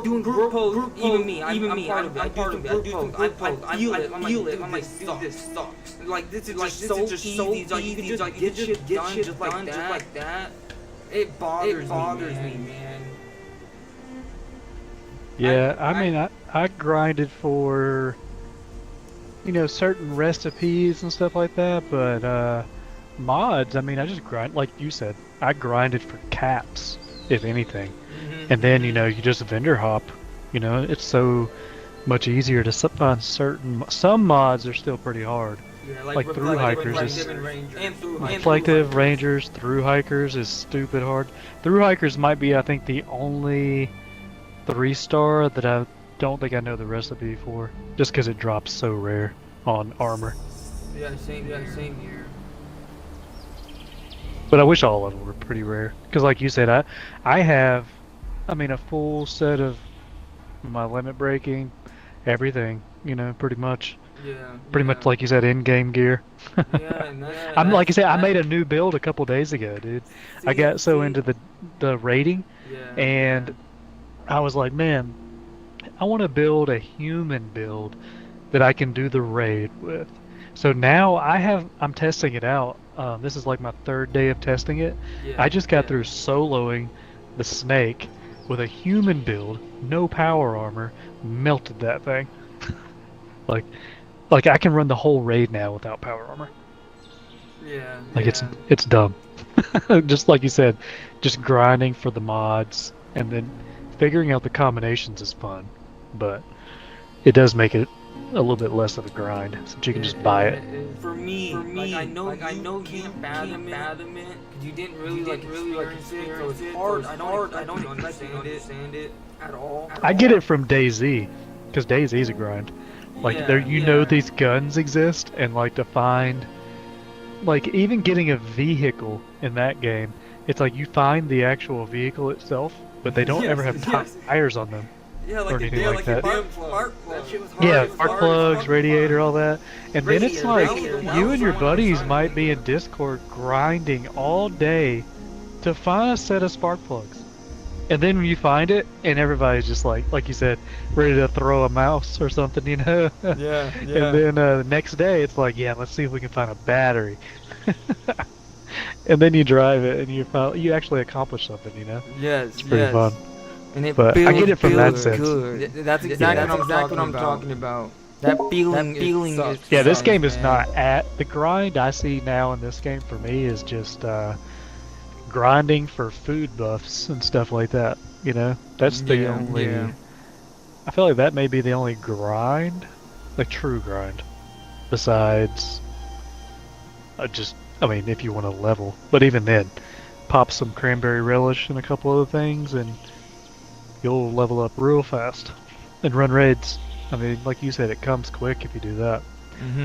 Doing group pose, even me, I'm part of it. I feel it. I'm like, this sucks. Like this is so easy. Like you can just get shit done just like that. It bothers me, man. Yeah, I mean, I grinded for, certain recipes and stuff like that, but mods, I mean, I just grind, like you said, I grinded for caps, if anything. And then, you just vendor hop. It's so much easier to find some mods are still pretty hard. Yeah, like through hikers is reflective rangers, through hikers is stupid hard. Through hikers might be, I think, the only 3-star that I don't think I know the recipe for, just because it drops so rare on armor. Yeah, same here. But I wish all of them were pretty rare, because like you said, I have, a full set of my limit breaking, everything, pretty much. Yeah. Pretty much like you said, in-game gear. Yeah, like I said, I made a new build a couple days ago, dude. I got so into the raiding, and I was like, man, I want to build a human build that I can do the raid with. So now I'm testing it out. This is like my 3rd day of testing it. I just got through soloing the snake with a human build, no power armor, melted that thing. like I can run the whole raid now without power armor. Yeah. Like it's dumb. Just like you said, just grinding for the mods and then figuring out the combinations is fun, but it does make it a little bit less of a grind since you can just buy it. For me, like, I know you can't fathom it because you didn't really experience it, so it's hard. I don't understand it at all. I get it from DayZ, because DayZ's a grind. Like know these guns exist, and like to find, like even getting a vehicle in that game, it's like you find the actual vehicle itself, but they don't ever have tires on them. Yeah, like or anything like that. Spark plug. Yeah, spark plugs, radiator, all that. And then it's like you and your buddies might be in Discord grinding all day to find a set of spark plugs. And then when you find it, and everybody's just like you said, ready to throw a mouse or something, you know? Yeah. And then the next day, it's like, yeah, let's see if we can find a battery. And then you drive it, and you actually accomplish something, you know? Yes, it's pretty fun. And it but I get it from that feels sense. good. That's exactly what I'm talking about. That feeling is yeah, this game is not at the grind I see now in this game for me is just grinding for food buffs and stuff like that. You know, that's the only. Yeah. I feel like that may be the only grind, the true grind, besides I mean, if you want to level, but even then, pop some cranberry relish and a couple other things, and you'll level up real fast and run raids. I mean, like you said, it comes quick if you do that.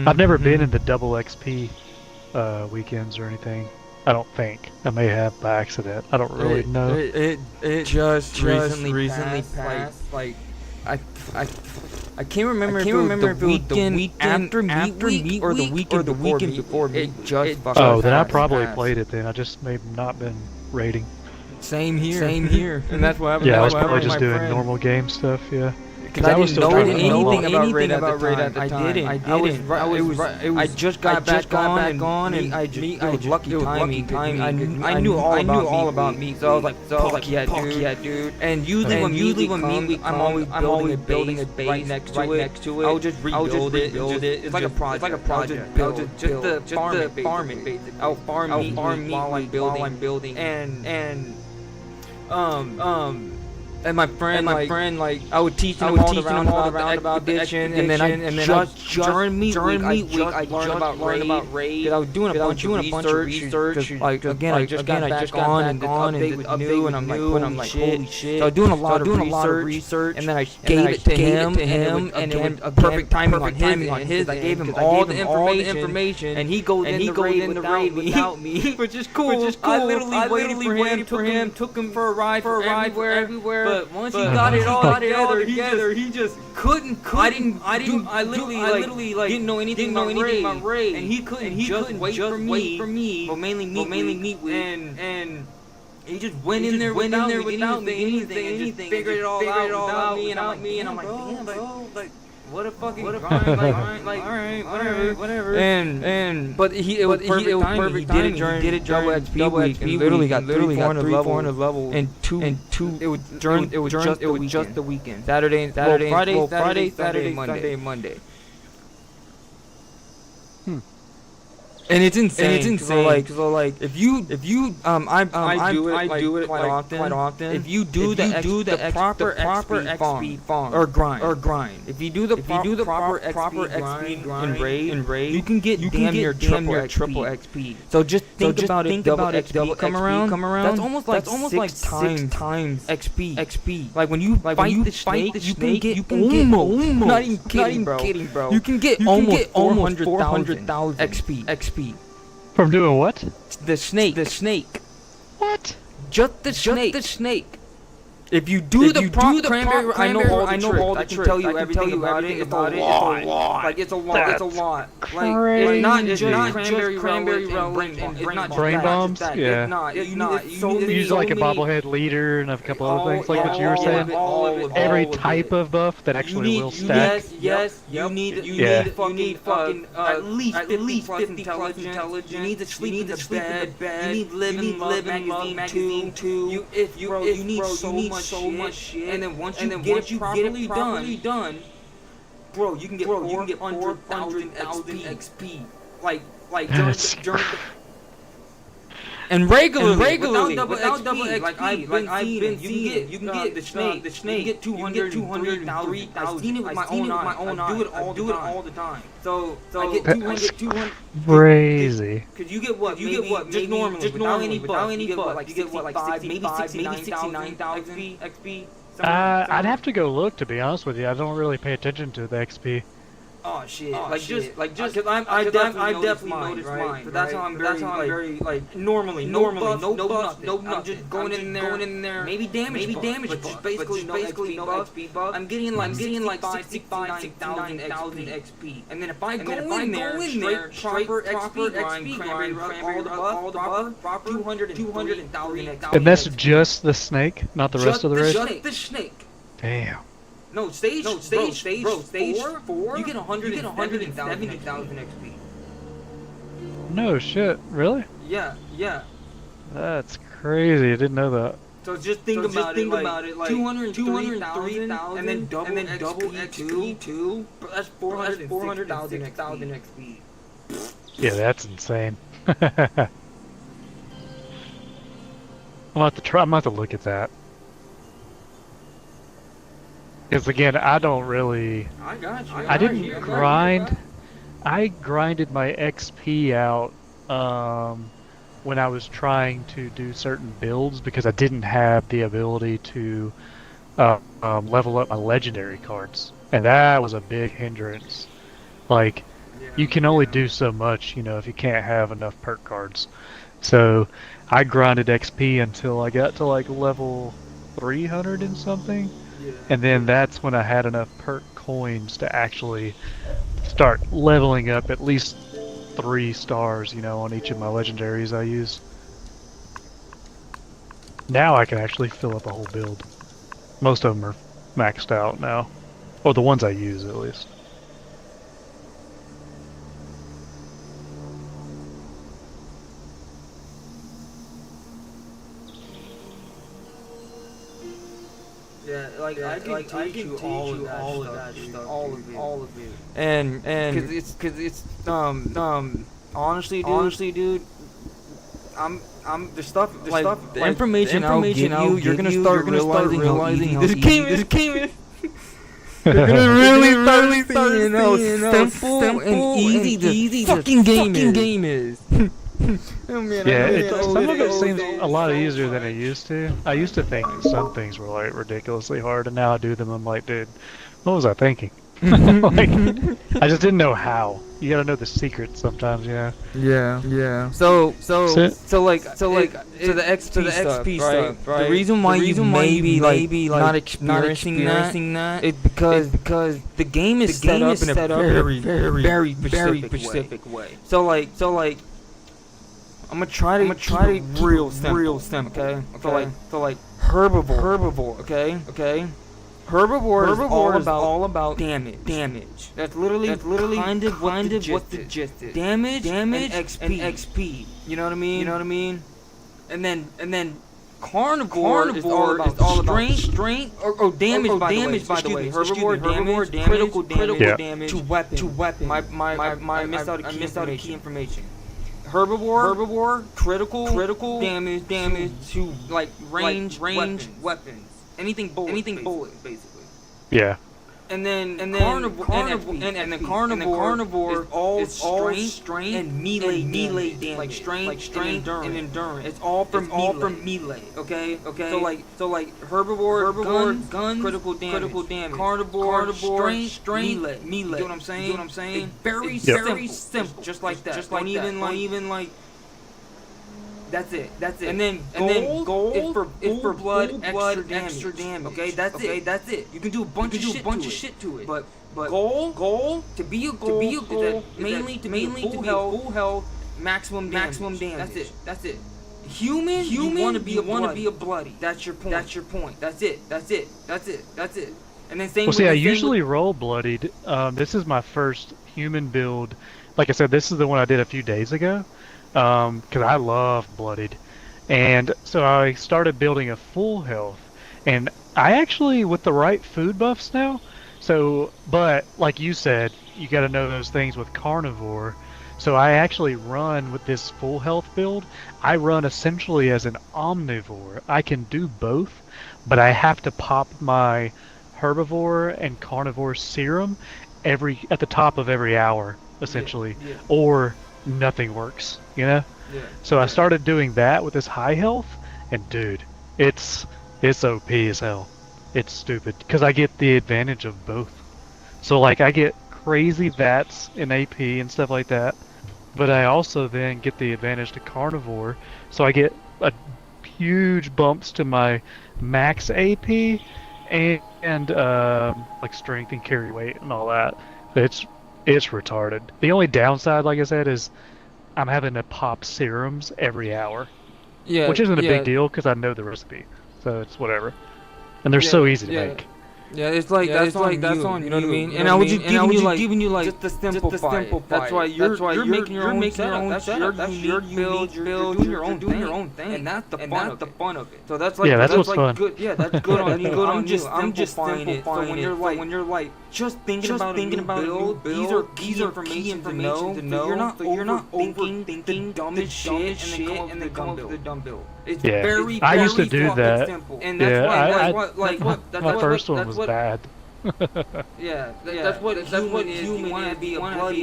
I've never been in the double XP weekends or anything. I don't think. I may have by accident. I don't really know. It just recently passed. Like I can't remember if it was the weekend after meat or the weekend before meat. It just fucking oh, then I probably played it then. I just may have not been raiding. Same here. And that's why I was probably just doing normal game stuff, yeah. Because I didn't know anything about raid at the time. I just got back on, and it was lucky timing. I knew all about meat, so I was like, yeah, dude. And usually when meat week, I'm always building a base right next to it. I'll just rebuild it. It's like a project. Just the farming, basically. I'll farm meat while I'm building, and my friend, I would teach him all around about the expedition, and then just during meat week, I learned about raid. Because I was doing a bunch of research. Like again, I just got back on, and this update was new, and I'm like, holy shit. So I was doing a lot of research, and then I gave it to him, and it was perfect timing on his. I gave him all the information, and he goes in the raid without me, which is cool. I literally waited for him, took him for a ride everywhere. But once he got it all together, he just couldn't. I literally didn't know anything about raid, and he couldn't wait for me. Well, mainly meat week, and he just went in there without me, anything, and just figured it all out without me, and I'm like, damn, bro, like. What a fucking grind, like alright, whatever. But it was perfect timing. He did it during double XP week, and literally got 400 level, and two. It was just the weekend. Friday, Saturday, Monday. And it's insane. So like, if you I do it quite often. If you do the proper XP farm or grind. If you do the proper XP grind in raid, you can get damn near triple XP. So just think about it. Double XP come around. That's almost like times XP. Like when you fight the snake, you can get almost. Not even kidding, bro. You can get almost 400,000 XP. From doing what? The snake. What? Just the snake. If you do the cranberry, I know all the tricks. I can tell you everything about it. It's a lot. Like it's a lot. Like it's not just cranberry relish and brain bombs. Yeah. It's not. You use like a bobblehead leader and a couple other things, like what you were saying. Every type of buff that actually will stack. Yes. You need fucking at least 50 plus intelligence. You need to sleep in the bed. You need living magazine too. You need so much shit, and then once you get it properly done, bro, you can get 400,000 XP. Like during and regularly without double XP, like I've been seeing, you can get the snake, you get 200, 3,000. I've seen it with my own eyes. I do it all the time. So I get 200. Crazy. Cause you get what? Just normally, without any buff, you get what? Like 5, maybe 69,000 XP. I'd have to go look, to be honest with you. I don't really pay attention to the XP. Oh shit! Cause I definitely noticed mine. But that's how I'm very like normally no nothing. I'm just going in there. Maybe damage, but just basically no XP buff. I'm getting like 69,000 XP. And then if I go in there straight proper XP grind, all the buff, 200,000 XP. And that's just the snake, not the rest of the race? Just the snake. Damn. No, stage 4, you get 170,000 XP. No shit, really? Yeah. That's crazy, I didn't know that. So just think about it, like 203,000 and then double XP too. That's 400,000 XP. Yeah, that's insane. I'm gonna have to look at that. Because again, I don't really. I got you. I didn't grind. I grinded my XP out when I was trying to do certain builds because I didn't have the ability to level up my legendary cards, and that was a big hindrance. Like, you can only do so much, if you can't have enough perk cards. So I grinded XP until I got to like level 300 and something. And then that's when I had enough perk coins to actually start leveling up at least 3 stars, on each of my legendaries I use. Now I can actually fill up a whole build. Most of them are maxed out now. Or the ones I use, at least. Yeah, I can teach you all of that stuff, all of it. And cause it's honestly, dude, I'm the information I'll give you, you're gonna start realizing how easy this game is. You're gonna really start seeing how simple and easy the fucking game is. Oh, man, some of it seems a lot easier than it used to. I used to think some things were like ridiculously hard, and now I do them. I'm like, dude, what was I thinking? Like, I just didn't know how. You gotta know the secrets sometimes, Yeah. So the XP stuff, right? The reason why you may be not experiencing that is because the game is set up in a very specific way. So like. I'm gonna try to real simple, okay? So like herbivore, okay? Herbivore is all about damage. That's literally kind of what the gist is. Damage and XP. You know what I mean? And then carnivore is all about strength or damage. By the way, herbivore damage, critical damage to weapon. I missed out a key information. Herbivore, critical damage to like range weapons. Anything bullet, basically. Yeah. And then carnivore is all strength and melee damage, like strength and endurance. It's all from melee. Okay. So like herbivore guns, critical damage. Carnivore strength melee. You know what I'm saying? It's very simple, just like that. Don't even like. That's it. And then gold is for blood extra damage. Okay, that's it. You can do a bunch of shit to it. But goal to be a goal mainly to full health, maximum damage. That's it. Human, you want to be a bloody. That's your point. That's it. And then same. Well, see, I usually roll bloodied. This is my first human build. Like I said, this is the one I did a few days ago. Because I love bloodied, and so I started building a full health, and I actually with the right food buffs now. So, but like you said, you got to know those things with carnivore. So I actually run with this full health build. I run essentially as an omnivore. I can do both, but I have to pop my herbivore and carnivore serum at the top of every hour, essentially, or nothing works, So I started doing that with this high health, and dude, it's OP as hell. It's stupid because I get the advantage of both. So like I get crazy VATs in AP and stuff like that. But I also then get the advantage to carnivore, so I get a huge bumps to my max AP and like strength and carry weight and all that. It's retarded. The only downside, like I said, is I'm having to pop serums every hour. Yeah, which isn't a yeah. big deal because I know the recipe, so it's whatever. And they're so easy to make. Yeah, it's like that's on you. You know what I mean? And I was just giving you like just to simplify it. That's why you're making your own setup. That's your unique build. You're doing your own thing, and that's the fun of it. So that's like that's what's fun. Good. Yeah, that's good on you. I'm just simplifying it. So when you're like just thinking about a build, these are key information to know. You're not overthinking the dumbest shit and then come up with a dumb build. It's very I used to do that. Simple. And that's my first one was bad. That's what human want to be a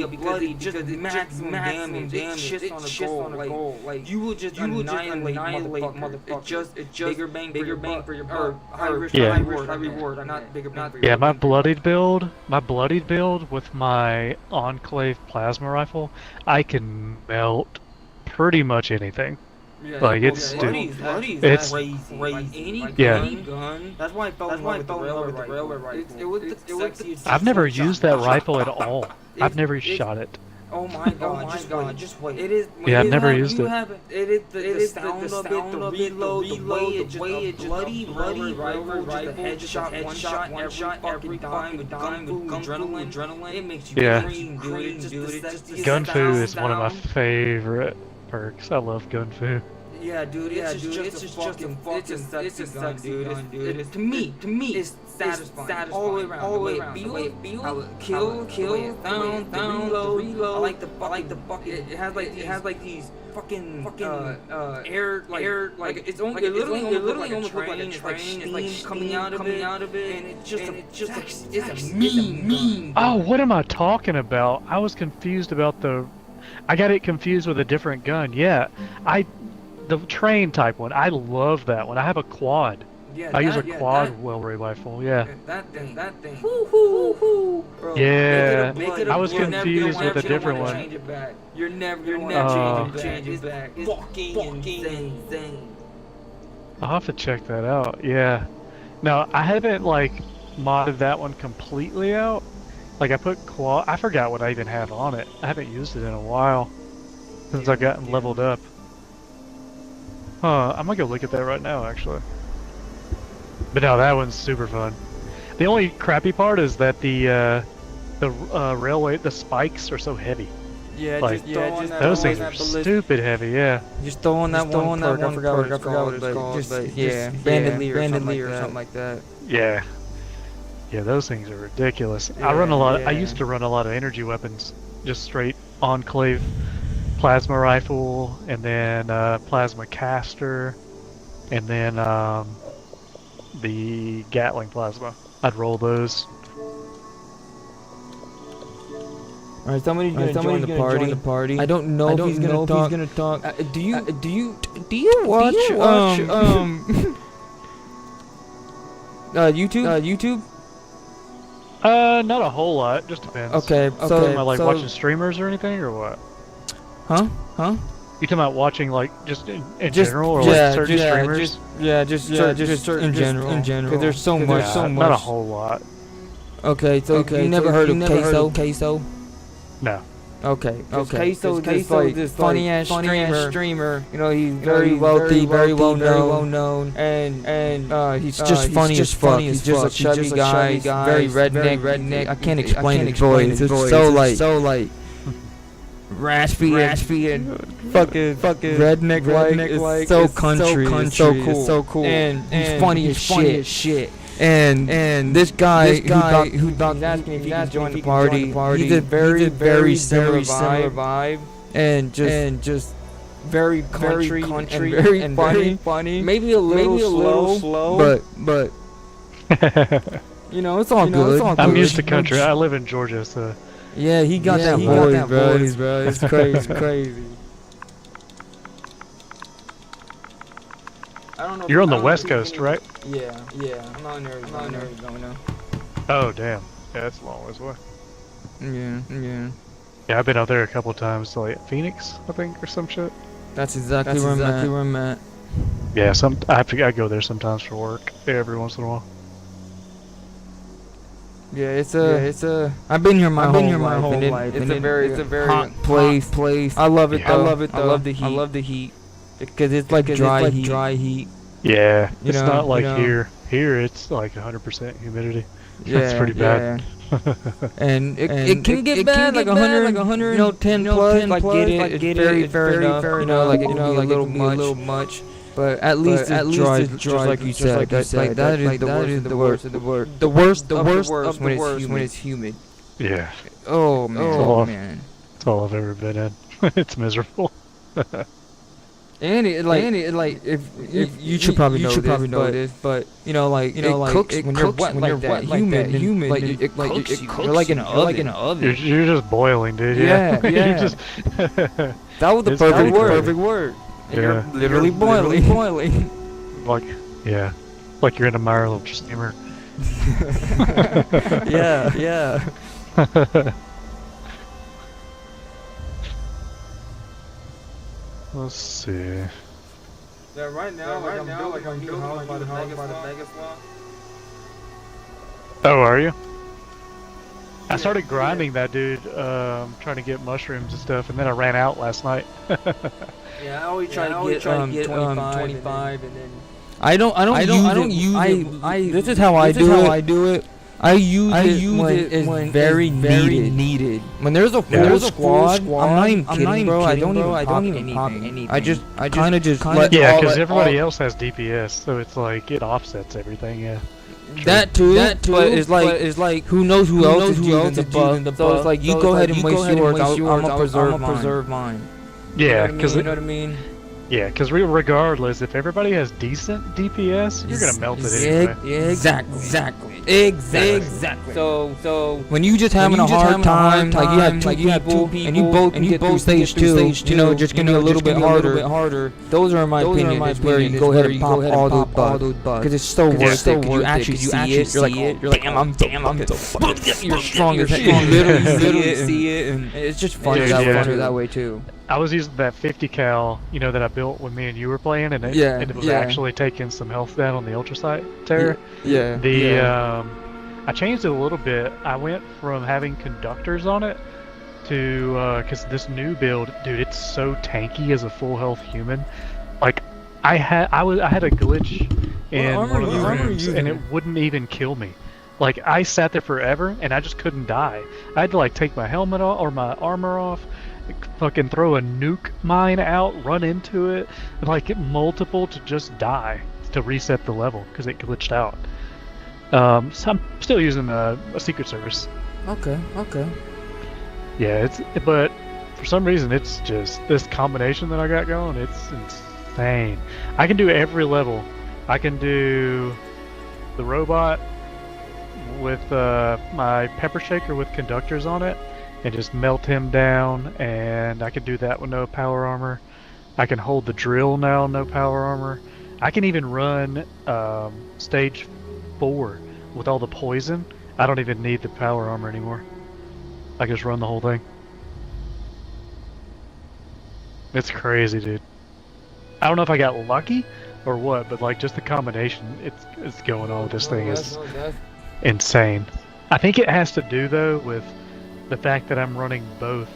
bloody because it maximum damage. It shits on the goal. Like you will just annihilate motherfucker. It's just bigger bang for your buck. High risk, high reward. Not bigger bang for your buck. Yeah, my bloodied build with my Enclave plasma rifle, I can melt pretty much anything. Yeah, like it's stupid. It's crazy. Like any gun. That's why I fell in love with the railway rifle. It was the sexiest. I've never used that rifle at all. I've never shot it. Oh my god! Just wait. It is. Yeah, I've never used it. It is the sound of it, the reload, the way it just bloody rifle, headshot, one shot, every time with adrenaline. It makes you scream, dude. Gun Fu is one of my favorite perks. I love Gun Fu. Yeah, dude. It's just a sexy gun, dude. To me, it's satisfying. All the way around. Feel, kill, down, reload. I like the fucking. It has like these fucking air, like it's literally almost like a train. It's like coming out of it, and it's a mean. Oh, what am I talking about? I was confused about I got it confused with a different gun. Yeah, the train type one. I love that one. I have a quad. I use a quad Wellery rifle. Yeah. That thing. Bro, yeah. I was confused with a different one. You're never change it back. It's fucking insane. I'll have to check that out. Yeah. No, I haven't like modded that one completely out. Like I put quad. I forgot what I even have on it. I haven't used it in a while since I've gotten leveled up. I'm gonna go look at that right now, actually. But no, that one's super fun. The only crappy part is that the railway, the spikes are so heavy. Yeah, like, just those things are stupid heavy. Yeah. Just throw on that one perk. I forgot what it's called. But yeah, Bandit Lee or something like that. Yeah. Yeah, those things are ridiculous. Yeah, I used to run a lot of energy weapons, just straight Enclave plasma rifle, and then plasma caster, and then the Gatling plasma. I'd roll those. Alright, somebody's gonna join the party. I don't know if he's gonna talk. Do you watch YouTube? Not a whole lot. Just depends. Okay. So am I like watching streamers or anything, or what? Huh? You talking about watching like just in general, or like certain streamers? Just in general. Because there's so much. Not a whole lot. Okay. You never heard of Queso? No. Okay. Queso is this funny ass streamer. You know, he's very wealthy, very well known, and he's just funny as fuck. He's just a chubby guy, very redneck. I can't explain his voice. It's so like raspy and fucking redneck like. It's so country. It's so cool. And he's funny as shit. And this guy who's asking if he can join the party, he's a very similar vibe, and just very country and very funny. Maybe a little slow, but you know, it's all good. I'm used to country. I live in Georgia, so. Yeah, he got that voice, bro. It's crazy. I don't know. You're on the West Coast, right? Yeah. I'm not in Arizona now. Oh, damn. Yeah, that's a long ways away. Yeah. Yeah, I've been out there a couple of times to like Phoenix, I think, or some shit. That's exactly where I'm at. Yeah, I go there sometimes for work every once in a while. Yeah, it's a. I've been here my whole life, and it's a very hot place. I love it though. I love the heat. Because it's like dry heat. Yeah, it's not like you know. here. Here it's like 100% humidity. Yeah, it's pretty bad. And it can get bad, like 100, 10 plus. Like get it, it's fair enough. You know, like it can be a little much. But at least it's dry, just like you said. That is the worst. The worst when it's humid. Yeah. Oh man. Man. That's all I've ever been in. It's miserable. And if you should probably know this, but you know, like it cooks when you're wet like that, humid, like it cooks. You're like in an oven. You're just boiling, dude. Yeah. That was the perfect word. And you're literally boiling. Like you're in a Maryland steamer. Yeah. Let's see. Yeah, right now, I'm building house by the Vegas law. Oh, are you? I started grinding that, dude, trying to get mushrooms and stuff, and then I ran out last night. Yeah, I always try to get 25 and then I don't use it. This is how I do it. I use it when it's very needed. When there's a squad, I'm not even kidding, bro. I don't even pop anything. I just kind of let. Yeah, because everybody else has DPS, so it's like it offsets everything. Yeah. True. That too. But it's like who knows who else is using the buff. So it's like you go ahead and waste yours. I'm gonna preserve mine. Yeah, because you know what I mean. Yeah, because regardless, if everybody has decent DPS, you're gonna melt it anyway. Yeah, exactly. So when you just having a hard time, like you have two people, and you both can get through stage 2, you know, just gonna be a little bit harder. Those are, in my opinion, is where you go ahead and pop all those bugs, because it's so worth it. You actually see it. You're like, damn, I'm you're strong as heck. You literally see it, and it's just fun that way too. I was using that 50 cal, you know, that I built when me and you were playing, and it was actually taking some health down on the Ultrasight Terror. I changed it a little bit. I went from having conductors on it to because this new build, dude, it's so tanky as a full health human. Like I had a glitch in one of the rooms, and it wouldn't even kill me. Like I sat there forever, and I just couldn't die. I had to like take my helmet off or my armor off. Fucking throw a nuke mine out, run into it, and like get multiple to just die to reset the level because it glitched out. So I'm still using a Secret Service. Okay. Yeah, but for some reason it's just this combination that I got going. It's insane. I can do every level. I can do the robot with my pepper shaker with conductors on it. And just melt him down, and I can do that with no power armor. I can hold the drill now, no power armor. I can even run stage 4 with all the poison. I don't even need the power armor anymore. I can just run the whole thing. It's crazy, dude. I don't know if I got lucky or what, but like just the combination it's going on with this thing is insane. I think it has to do though with the fact that I'm running both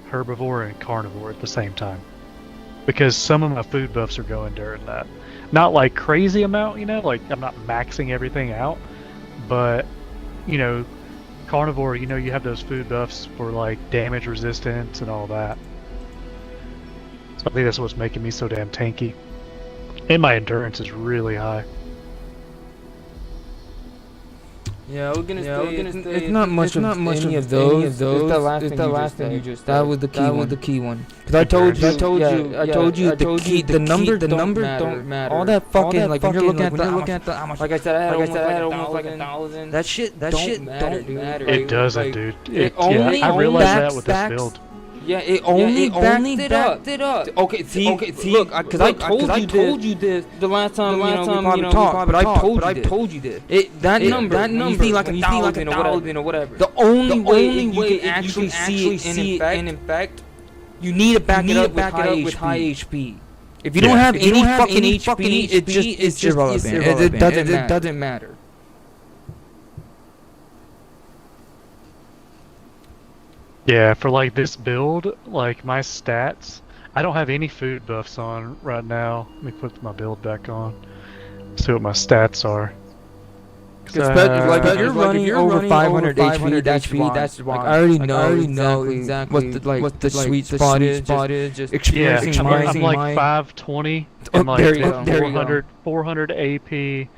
herbivore and carnivore at the same time, because some of my food buffs are going during that. Not like crazy amount, you know, like I'm not maxing everything out, but you know, carnivore, you know, you have those food buffs for like damage resistance and all that. So I think that's what's making me so damn tanky, and my endurance is really high. Yeah, we're gonna stay. It's not much of any of those. It's the last thing you just said. That was the key one. Because I told you the number don't matter. All that fucking like when you're looking at the like I said, I had almost like 1,000. That shit don't matter, dude. It doesn't, dude. I realized that with this build. Yeah, it only backed it up. Okay, see, look, because I told you this the last time we probably talked, but I told you this. That number, you see like 1,000 or whatever. The only way you can actually see it in effect, you need to back it up with high HP. If you don't have any fucking HP, it's just irrelevant. It doesn't matter. Yeah, for like this build, like my stats, I don't have any food buffs on right now. Let me put my build back on. See what my stats are. If you're running over 500 HP, that's why. I already know exactly what the sweet spot is. Just experiencing I'm like 520 and like 400 AP,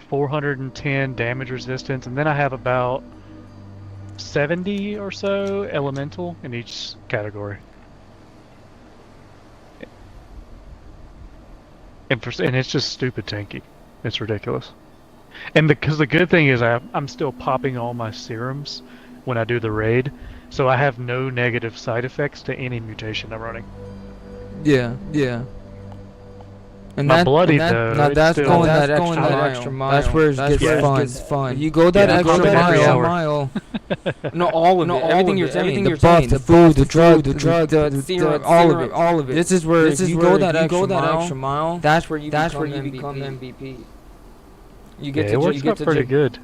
410 damage resistance, and then I have about 70 or so elemental in each category. And it's just stupid tanky. It's ridiculous. And because the good thing is I'm still popping all my serums when I do the raid, so I have no negative side effects to any mutation I'm running. Yeah. And that's going that extra mile. That's where it gets fun. You go that extra mile. No, all of it. Everything you're saying. The buff, the food, the drug, the serum, all of it. This is where you go that extra mile. That's where you become MVP. You get to pretty good.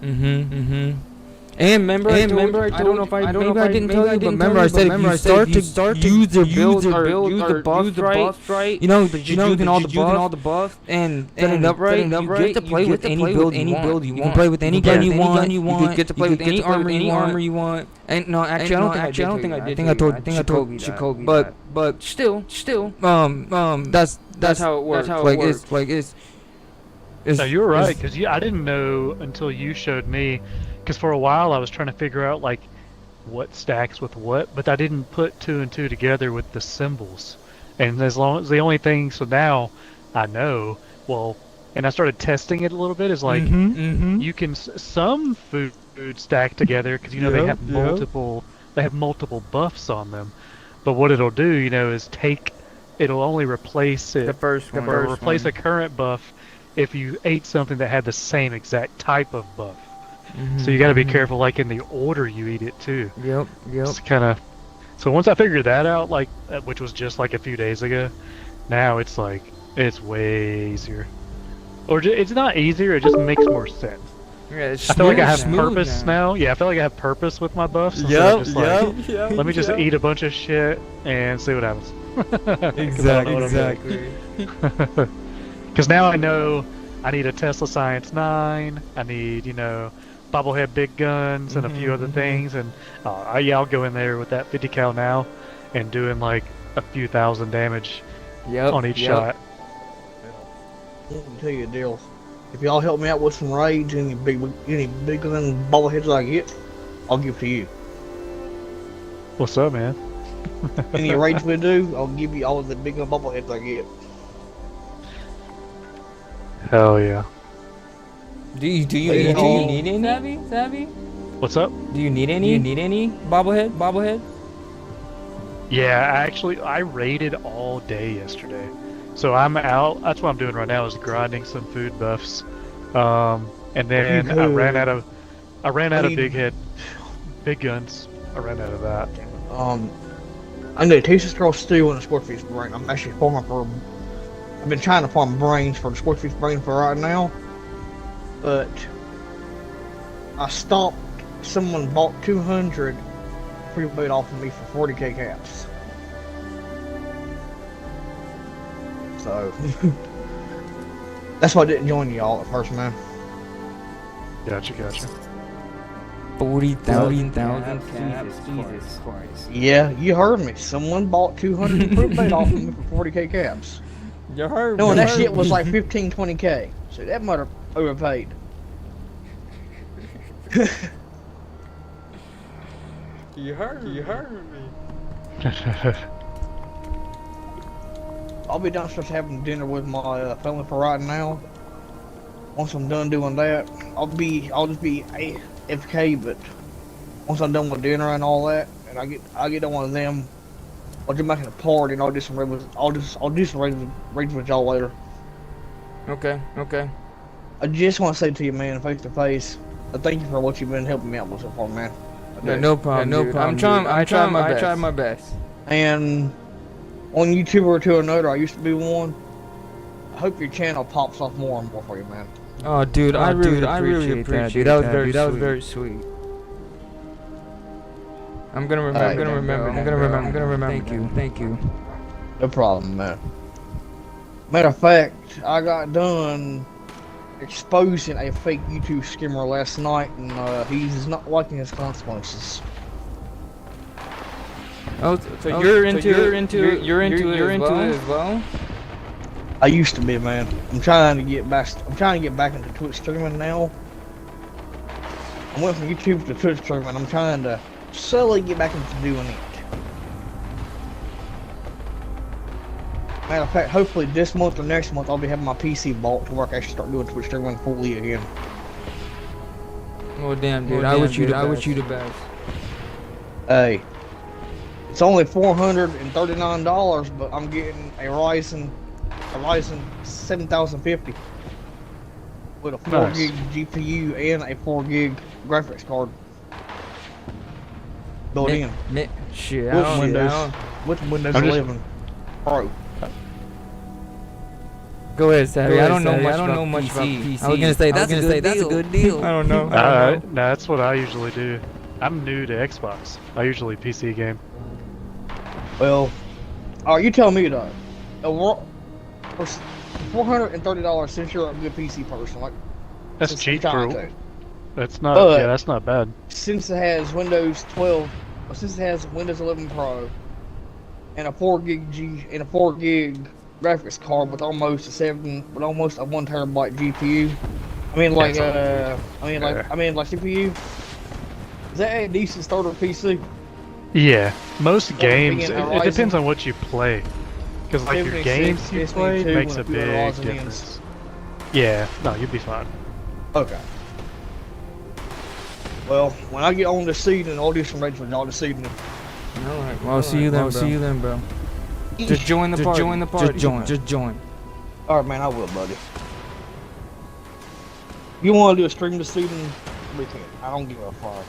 And remember, I don't know if I didn't tell you, but remember I said if you start to use their builds or use the buffs right, you know, using all the buffs and setting it up right, you get to play with any build you want. You can play with any gun you want. You get to play with any armor you want. And no, actually, I don't think I did. I told Jacoby, but still, that's how it works. No, you're right, because I didn't know until you showed me. Because for a while I was trying to figure out like what stacks with what, but I didn't put 2 and 2 together with the symbols. And as long as the only thing, so now I know. Well, and I started testing it a little bit. Is like you can some food stack together because they have multiple. They have multiple buffs on them. But what it'll do, is it'll only replace it. Replace a current buff if you ate something that had the same exact type of buff. So you got to be careful, like in the order you eat it too. Yep. It's kind of. So once I figured that out, like which was just like a few days ago, now it's like it's way easier. Or it's not easier; it just makes more sense. Yeah, I feel like I have purpose now. Yeah, I feel like I have purpose with my buffs. Let me just eat a bunch of shit and see what happens. Exactly. Because now I know I need a Tesla Science 9. I need, bobblehead big guns and a few other things. And I'll go in there with that 50 cal now and doing like a few thousand damage on each shot. Let me tell you a deal. If y'all help me out with some raids, any bigger than bobbleheads I get, I'll give to you. What's up, man? Any raids we do, I'll give you all of the big bobbleheads I get. Hell yeah. Do you need any, Savvy? What's up? Do you need any bobblehead? Yeah, I raided all day yesterday. So I'm out. That's what I'm doing right now is grinding some food buffs. And then I ran out of big guns. I ran out of that. I need a Texas Girl stew and a Scorchfish brain. I'm actually farming for. I've been trying to farm brains for the Scorchfish brain for right now, but I stopped. Someone bought 200 prepaid off of me for 40k caps. So that's why I didn't join y'all at first, man. Gotcha. 40,000 caps. Jesus Christ. Yeah, you heard me. Someone bought 200 prepaid off of me for 40k caps. You heard me. No, and that shit was like 15, 20k. So that mother overpaid. You heard me. I'll be downstairs having dinner with my family for right now. Once I'm done doing that, I'll just be AFK. But once I'm done with dinner and all that, and I get done with them, I'll jump back in the party and I'll do some raids. I'll do some raids with y'all later. Okay. I just want to say to you, man, face to face, thank you for what you've been helping me out with so far, man. Yeah, no problem. No problem. I try my best. And on YouTube or to another, I used to be one. I hope your channel pops off more and more for you, man. Oh, dude, I really appreciate that. That was very sweet. I'm gonna remember. Thank you. No problem, man. Matter of fact, I got done exposing a fake YouTube scammer last night, and he's not liking his consequences. Oh, so you're into it as well? I used to be, man. I'm trying to get back into Twitch streaming now. I went from YouTube to Twitch streaming. I'm trying to slowly get back into doing it. Matter of fact, hopefully this month or next month I'll be having my PC bought to where I can actually start doing Twitch streaming fully again. Oh damn, dude! I wish you the best. Hey, it's only $439, but I'm getting a Ryzen 7050 with a 4 gig GPU and a 4 gig graphics card built in. Shit, with Windows 11 Pro. Go ahead, Savvy. I don't know much about PC. I was gonna say that's a good deal. I don't know. No, that's what I usually do. I'm new to Xbox. I usually PC game. Well, you tell me though. For $430, since you're a good PC person, like that's cheap for. That's not. Yeah, that's not bad. Since it has Windows 12, since it has Windows 11 Pro, and a 4 gig graphics card with almost a 1 terabyte GPU. I mean like CPU. Is that a decent starter PC? Yeah, most games. It depends on what you play, because like your games you play makes a big difference. Yeah, no, you'll be fine. Okay. Well, when I get on this season, I'll do some raids with y'all this evening. Alright, well, I'll see you then, bro. Just join the party. Just join. Alright, man, I will, buddy. You want to do a stream this evening? We can. I don't give a fuck.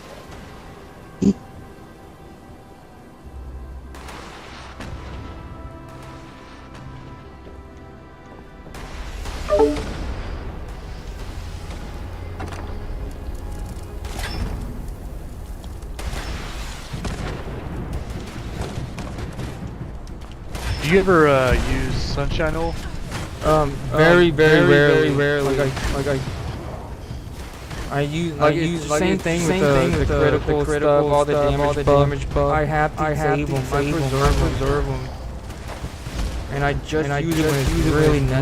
Do you ever use Sunshine Oil? Very rarely. I use the same thing with the critical stuff, all the damage buff. I have to save them. I preserve them. And I just use it when it's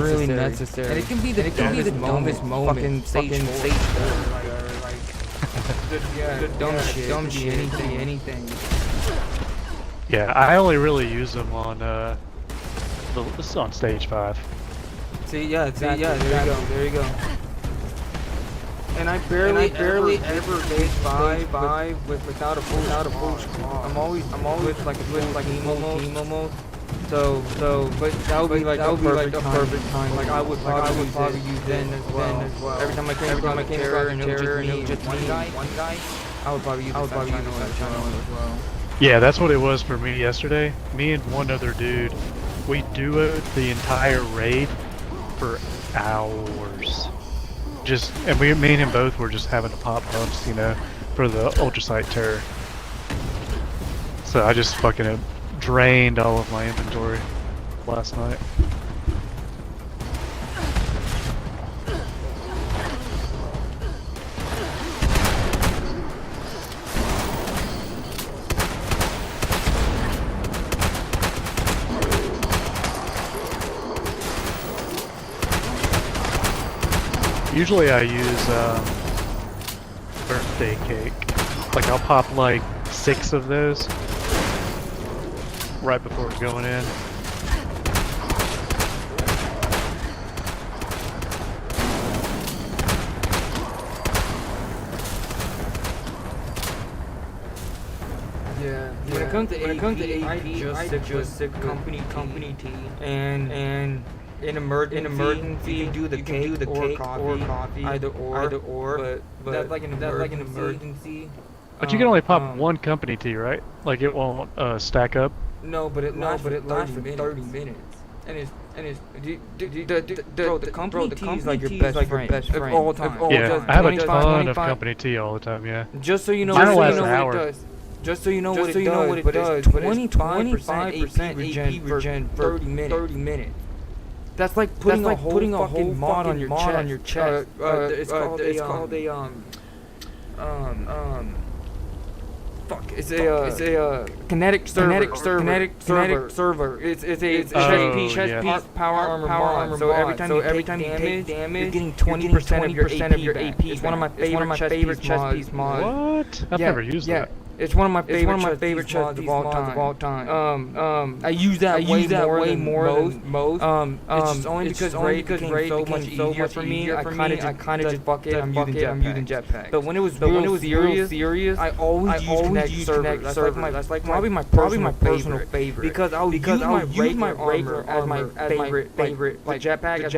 really necessary. And it can be the dumbest moment. Fucking safe. Dumb shit. Anything. Yeah, I only really use them on this is on stage 5. There you go. And I barely ever stage 5 without a full squad. I'm always with like emo mode. So but that would be like a perfect time. Like I would probably use then as well. Every time I came across and it was just one guy, I would probably use Sunshine Oil as well. Yeah, that's what it was for me yesterday. Me and one other dude, we duoed the entire raid for hours. And me and him both were just having to pop bumps, for the Ultrasight Terror. So I just fucking drained all of my inventory last night. Usually I use birthday cake. Like I'll pop like 6 of those right before going in. Yeah. comes to AP, I just sick company tea, and in emergency, you can do the cake or coffee, either or. But that's like an emergency. But you can only pop one company tea, right? Like it won't stack up. No, but it lasts for 30 minutes. And it's the company tea is like your best friend of all time. Yeah, I have a ton of company tea all the time. Yeah. Just so you know, what it does. Just so you know what it does. 25% AP regen for 30 minutes. That's like putting a whole mod on your chest. It's called a It's a kinetic server. It's a chest piece power armor mod. So every time you take damage, you're getting 20% of your AP. It's one of my favorite chest piece mods. What? I've never used that. It's one of my favorite chest mods of all time. I use that way more than most. It's just only because Raid became so much easier for me. I kind of just fuck it. I'm using jetpack. But when it was serious, I always use kinetic server. That's like probably my personal favorite. Because I'll use my regular as my favorite, like jetpack as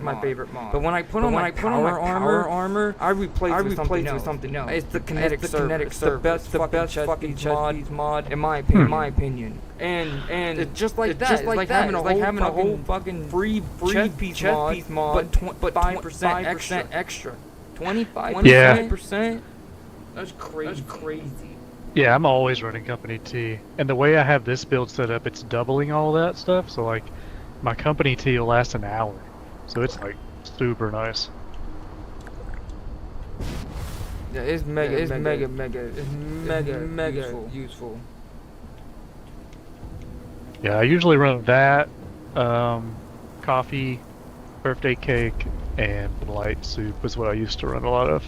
my favorite mod. But when I put on my power armor, I replace it with something else. It's the kinetic server. The best fucking chest mod in my opinion. And it's just like that. It's like having a whole fucking free chest piece mod, but 5% extra. 25%. That's crazy. Yeah, I'm always running company tea, and the way I have this build set up, it's doubling all that stuff. So like, my company tea will last an hour, so it's like super nice. Yeah, it's mega useful. Yeah, I usually run that, coffee, birthday cake, and light soup is what I used to run a lot of.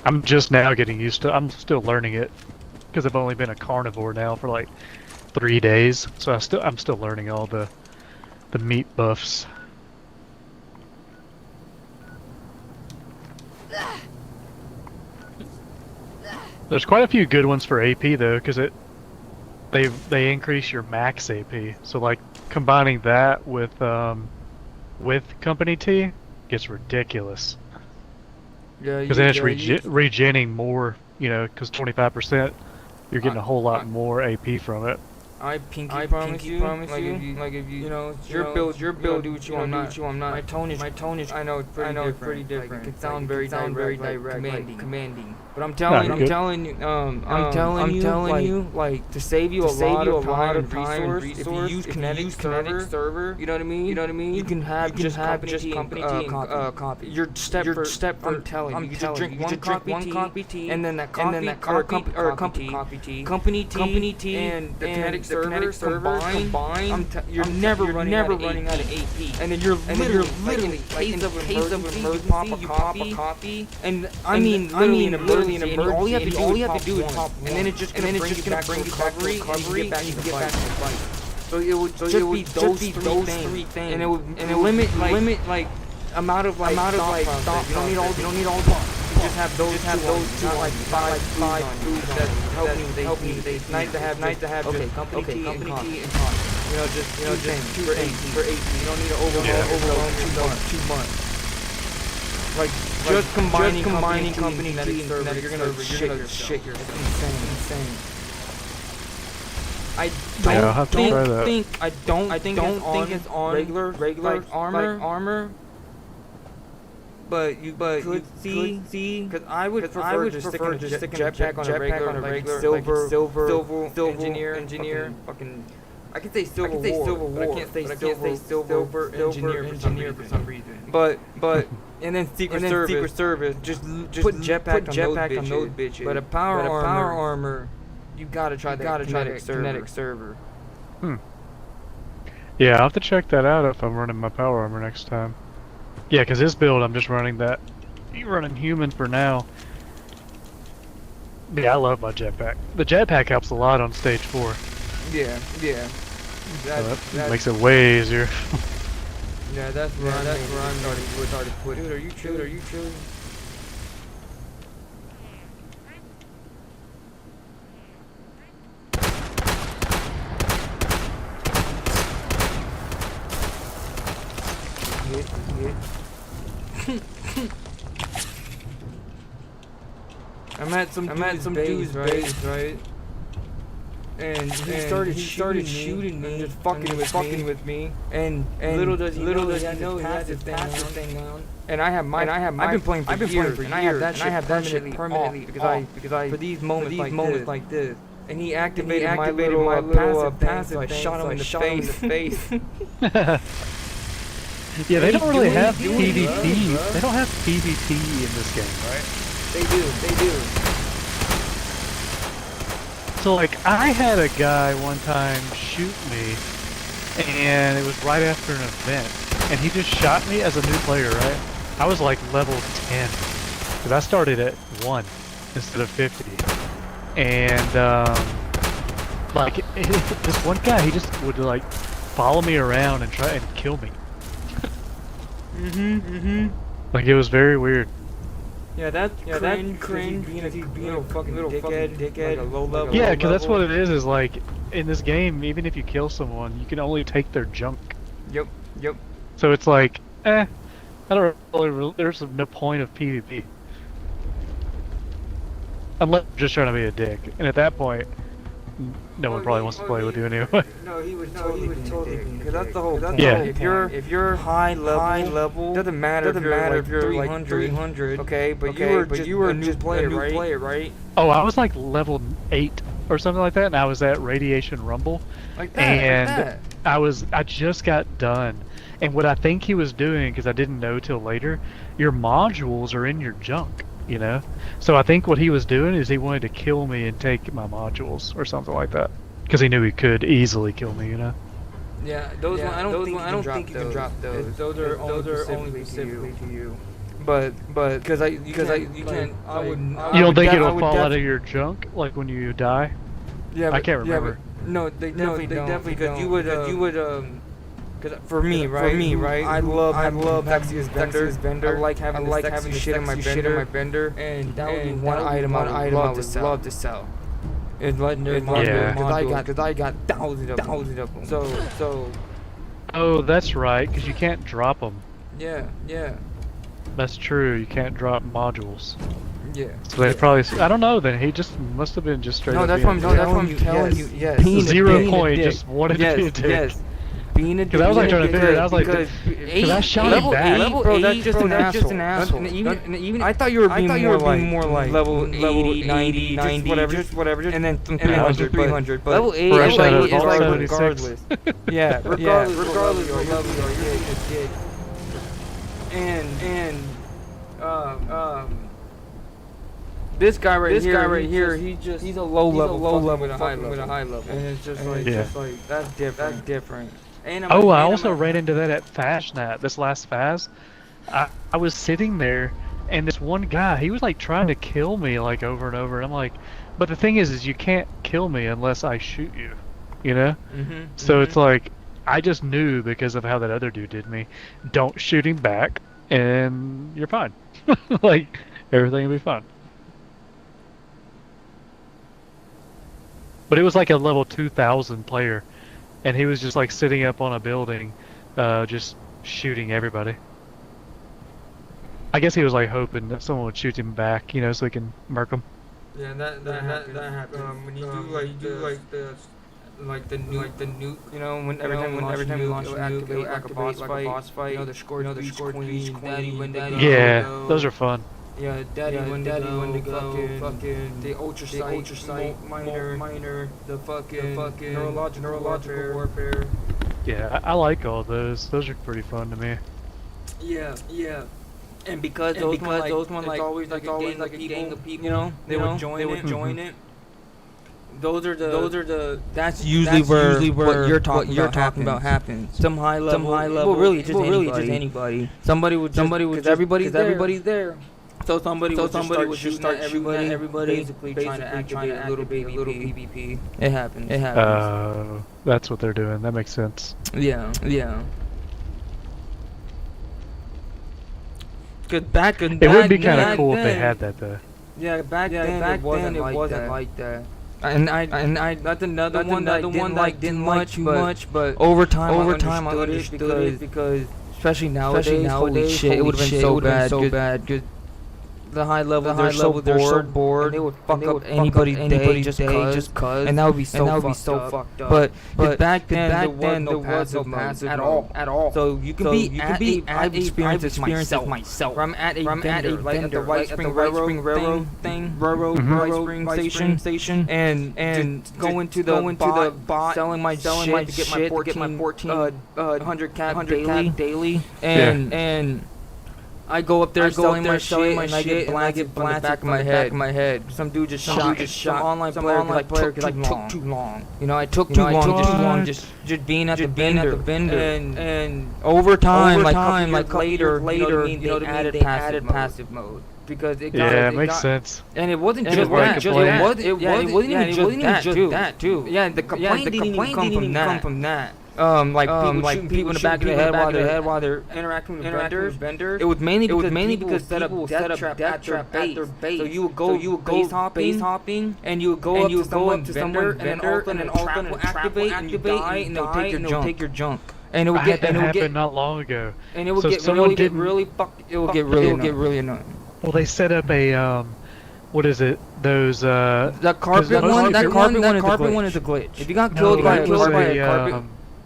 I'm just now getting used to. I'm still learning it because I've only been a carnivore now for like 3 days, so I'm still learning all the meat buffs. There's quite a few good ones for AP though, because they increase your max AP. So like combining that with company tea gets ridiculous. Yeah, because then it's regenning more, you know, because 25%, you're getting a whole lot more AP from it. I pinky promise you, like if you know, your build, do what you want, I'm not. My tone is, I know, it's pretty different. Like, it can sound very direct, commanding. But I'm telling you, like to save you a lot of time and resource, if you use kinetic server, you know what I mean? You can have just company tea and coffee. Your step. I'm telling you, you just drink one coffee tea, and then that company tea, and the kinetic server combined. You're never running out of AP, and then you're literally like in case of emergency, you pop a coffee, and I mean literally in emergency. And all you have to do is pop one, and then it's just gonna bring you back to recovery, and you can get back to the fight. So it would just be those three things, and it would limit like amount of stop. You don't need all the parts. You just have those two, not like five foods that help me. It's nice to have okay, company tea and coffee. You know, just two things for 8. You don't need to overwhelm yourself too much. Like just combining company tea and server, you're gonna shit yourself. It's insane. I don't think it's on regular armor. But you could see, because I would prefer just sticking a jetpack on a regular silver engineer. Fucking, I can say silver war, but I can't say silver engineer for some reason. But and then secret service, just put jetpack on those bitches. But a power armor, you gotta try the kinetic server. Yeah, I'll have to check that out if I'm running my power armor next time. Yeah, because this build I'm just running that. You're running human for now. Yeah, I love my jetpack. The jetpack helps a lot on stage 4. Yeah. That makes it way easier. Yeah, that's where I'm starting to put. Dude, are you chilling? at some dude's base, right? And he started shooting me, and just fucking with me. And little does he know he has his passive thing on. And I have mine. I've been playing for years, and I have that shit permanently because I for these moments like this. And he activated my little passive thing, so I shot him in the face. Yeah, they don't really have PvP. They don't have PvP in this game, right? They do. So, like, I had a guy one time shoot me, and it was right after an event, and he just shot me as a new player, right? I was like level 10, because I started at 1 instead of 50. And, like, this one guy, he just would, like, follow me around and try and kill me. Like, it was very weird. Yeah, that's cringe. Being a fucking dickhead, like a low level. Yeah, because that's what it is like, in this game, even if you kill someone, you can only take their junk. Yep. So it's like, I don't really, there's no point of PvP. Unless you're just trying to be a dick. And at that point, no one probably wants to play with you anyway. No, he would totally because that's the whole point. Yeah. If you're high level, doesn't matter if you're like 300, okay, but you were a new player, right? Oh, I was like level 8 or something like that, and I was at Radiation Rumble. Like that, and I just got done. And what I think he was doing, because I didn't know till later, your modules are in your junk, you know? So I think what he was doing is he wanted to kill me and take my modules or something like that. Because he knew he could easily kill me, you know? Yeah, those ones, I don't think you can drop those. Those are only specifically to you. But because you can't. You don't think it'll fall out of your junk like when you die? Yeah, I can't remember. No, they definitely don't. Because you would because for me, right? I love Vexious Vendor. I like having shit in my bender, and that would be one item I would love to sell. It's legendary modules, because I got thousands of them. So. Oh, that's right, because you can't drop them. Yeah. That's true. You can't drop modules. Yeah. So they probably. I don't know. Then he just must have been just straight. No, up that's being what I'm telling you. Yes. 0 point. Just wanted to be a dick. Yes. Being a dick. Because I was like trying to figure it. I was like, because I shot him back. Bro, that's just an asshole. Even I thought you were being more like level 80, 90, just whatever, and then 300. But level 80 is like regardless. Yeah, regardless of level you're a dick. And this guy right here, he's a low level with a high level, and it's just like that's different. And I also ran into that at Fashnet, this last Faz. I was sitting there, and this one guy, he was like trying to kill me like over and over, and I'm like, but the thing is you can't kill me unless I shoot you, you know? So it's like, I just knew because of how that other dude did me, don't shoot him back, and you're fine. Like, everything will be fine. But it was like a level 2000 player, and he was just like sitting up on a building, just shooting everybody. I guess he was like hoping that someone would shoot him back, you know, so he can murk him. Yeah, that happens. When you do the nuke, you know, every time you launch a nuke, it'll activate like a boss fight. You know, the Scorch Queen, Daddy Wendigo. Yeah, those are fun. Yeah, Daddy Wendigo, fucking the Ultra Sight, Miner, the fucking neurological warfare. Yeah, I like all those. Those are pretty fun to me. Yeah. And because those ones like always like a gang of people, you know, they would join it. Those are the. That's usually where what you're talking about happens. Some high level. Well, really just anybody. Somebody would because everybody's there. So somebody would just start shooting at everybody, basically trying to activate a little PvP. It happens. That's what they're doing. That makes sense. Yeah. Cause back in it would be kind of cool if they had that though. Yeah, back then it wasn't like that. And I that's another one that I didn't like too much, but over time I understood it because especially nowadays, holy shit, it would have been so bad. the high level, they're so bored, and they would fuck up anybody's day just cause, and that would be so fucked up. But back then, there was no passive at all. So you can be I've experienced this myself. I'm at a vendor, like at the White Spring Railroad White Spring Station, and going to the bot, selling my shit to get my 1400 cap daily, and I go up there selling my shit, and I get blasted from the back of my head. Some dude just shot some online player because I took too long. You know, I took too long just being at the vendor. And over time, like later, you know, they added passive mode. Because it makes sense. And it wasn't just that. It wasn't even just that too. Yeah, the complaint didn't even come from that. Like people in the back of the head while they're interacting with vendors. It was mainly because set up death trap at their base. So you would go base hopping, and you would go up to someone vendor, and then all of a sudden activate, and you die, and they'll take your junk. And it would happen not long ago. And it would get really annoying. Well, they set up a what is it? Those that carpet one is a glitch. If you got killed by a carpet.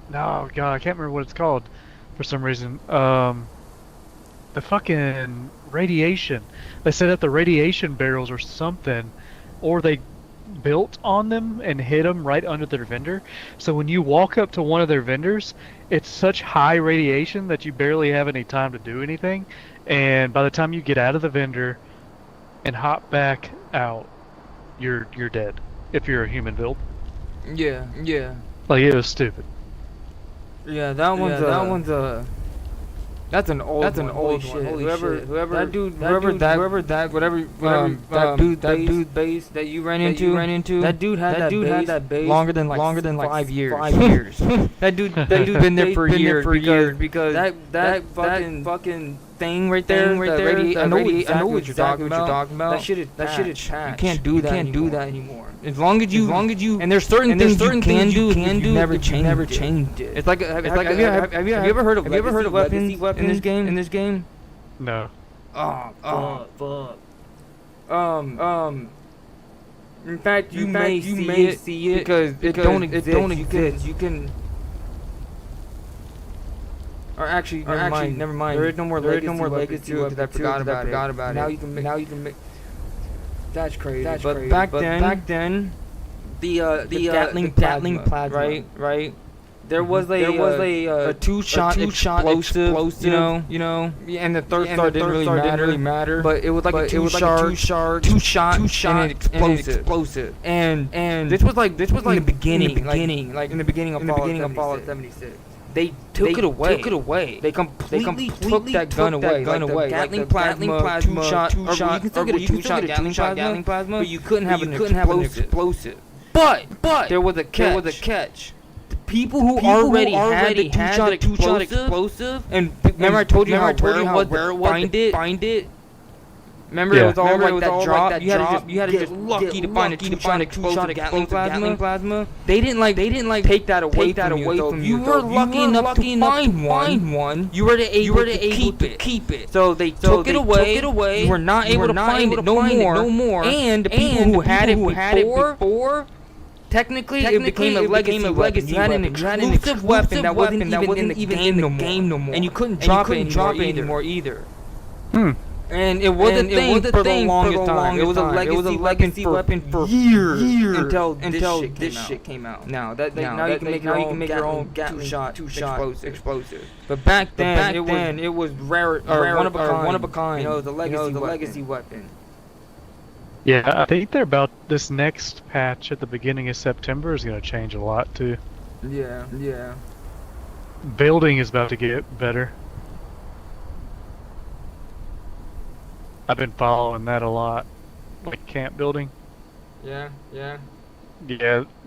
No, God, I can't remember what it's called for some reason. The fucking radiation. They set up the radiation barrels or something, or they built on them and hid them right under their vendor. So when you walk up to one of their vendors, it's such high radiation that you barely have any time to do anything. And by the time you get out of the vendor and hop back out, you're dead. If you're a human build. Yeah. Like, it was stupid. Yeah, that's an old shit. Whoever that dude base that you ran into, that dude had that base longer than 5 years. That dude been there for years because that fucking thing right there. I know what you're talking about. That shit is patched. You can't do that anymore. As long as you and there's certain things you can do, you never changed it. It's like have you ever heard of weapons in this game? No. Oh fuck. In fact, you may see it because it don't exist. You can. Or actually, never mind. There is no more legacy because I forgot about it. Now you can make. That's crazy. But back then, the Gatling plasma, right? There was a two-shot explosive, you know, and the third star didn't really matter, but it was like a two-shot and explosive. And this was like in the beginning of Fallout 76. They took it away. They completely took that gun away. Gatling plasma, two-shot. You can still get a two-shot Gatling plasma, but you couldn't have an explosive. But there was a catch. The people who already had the two-shot explosive, and remember I told you how rare it was to find it. Remember, it was all like that drop. You had to just lucky to find a two-shot explosive Gatling plasma. They didn't like take that away from you. You were lucky enough to find one. You were able to keep it. So they took it away. You were not able to find it no more. And the people who had it before. Technically, it became a legacy weapon. You had an exclusive weapon that wasn't even in the game no more. And you couldn't drop it anymore either. And it was a thing for the longest time. It was a legacy weapon for years until this shit came out. Now you can make your own two-shot explosive. But back then it was rare or one of a kind. You know, the legacy weapon. Yeah, I think they're about this next patch at the beginning of September is going to change a lot too. Yeah. Building is about to get better. I've been following that a lot, like camp building. Yeah. Yeah,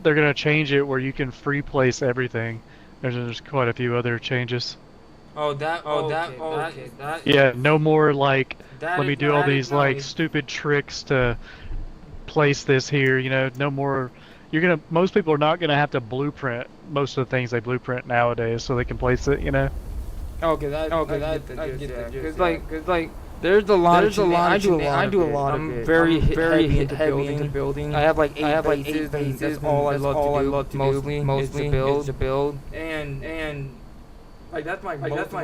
they're gonna change it where you can free place everything. There's quite a few other changes. Yeah, no more like let me do all these like stupid tricks to place this here. You know, no more. Most people are not gonna have to blueprint most of the things they blueprint nowadays, so they can place it. You know. Okay, that. Cause like. There's a lot. I do a lot of it. I'm very heavy into building. I have like 8 bases. That's all I love to do. Mostly is to build. And like that's my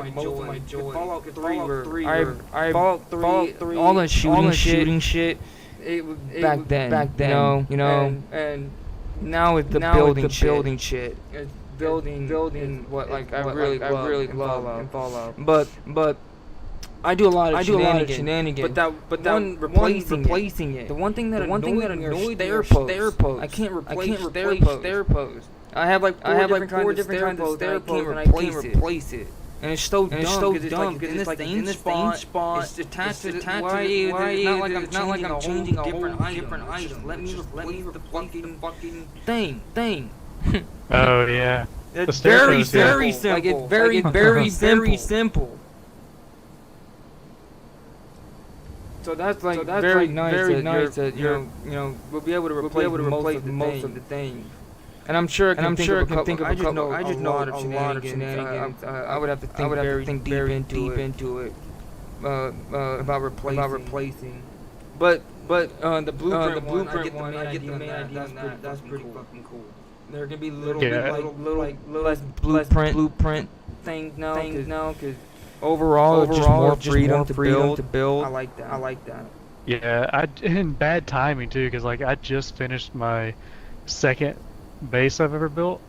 joy. Fallout 3. Fallout 3. All the shooting shit. Back then, you know. And now it's the building shit. It's building what like I really love in Fallout. But I do a lot of shenanigans. But that one replacing it. The one thing that annoyed their post. I can't replace their post. I have like 4 different kinds of stair posts and I can't replace it. And it's so dumb because it's like in the same spot. It's attached to you. It's not like I'm changing a different item. Let me replace the fucking thing. Oh yeah. It's very simple. Like it's very simple. So that's very nice that you know we'll be able to replace most of the things. And I'm sure I can think of a couple. I just know a lot of shenanigans. I would have to think very deep into it about replacing. But the blueprint one, I get the main idea. That's pretty fucking cool. There can be little less blueprint things now, because overall it's just more freedom to build. I like that. Yeah, in bad timing too, because like I just finished my second base I've ever built,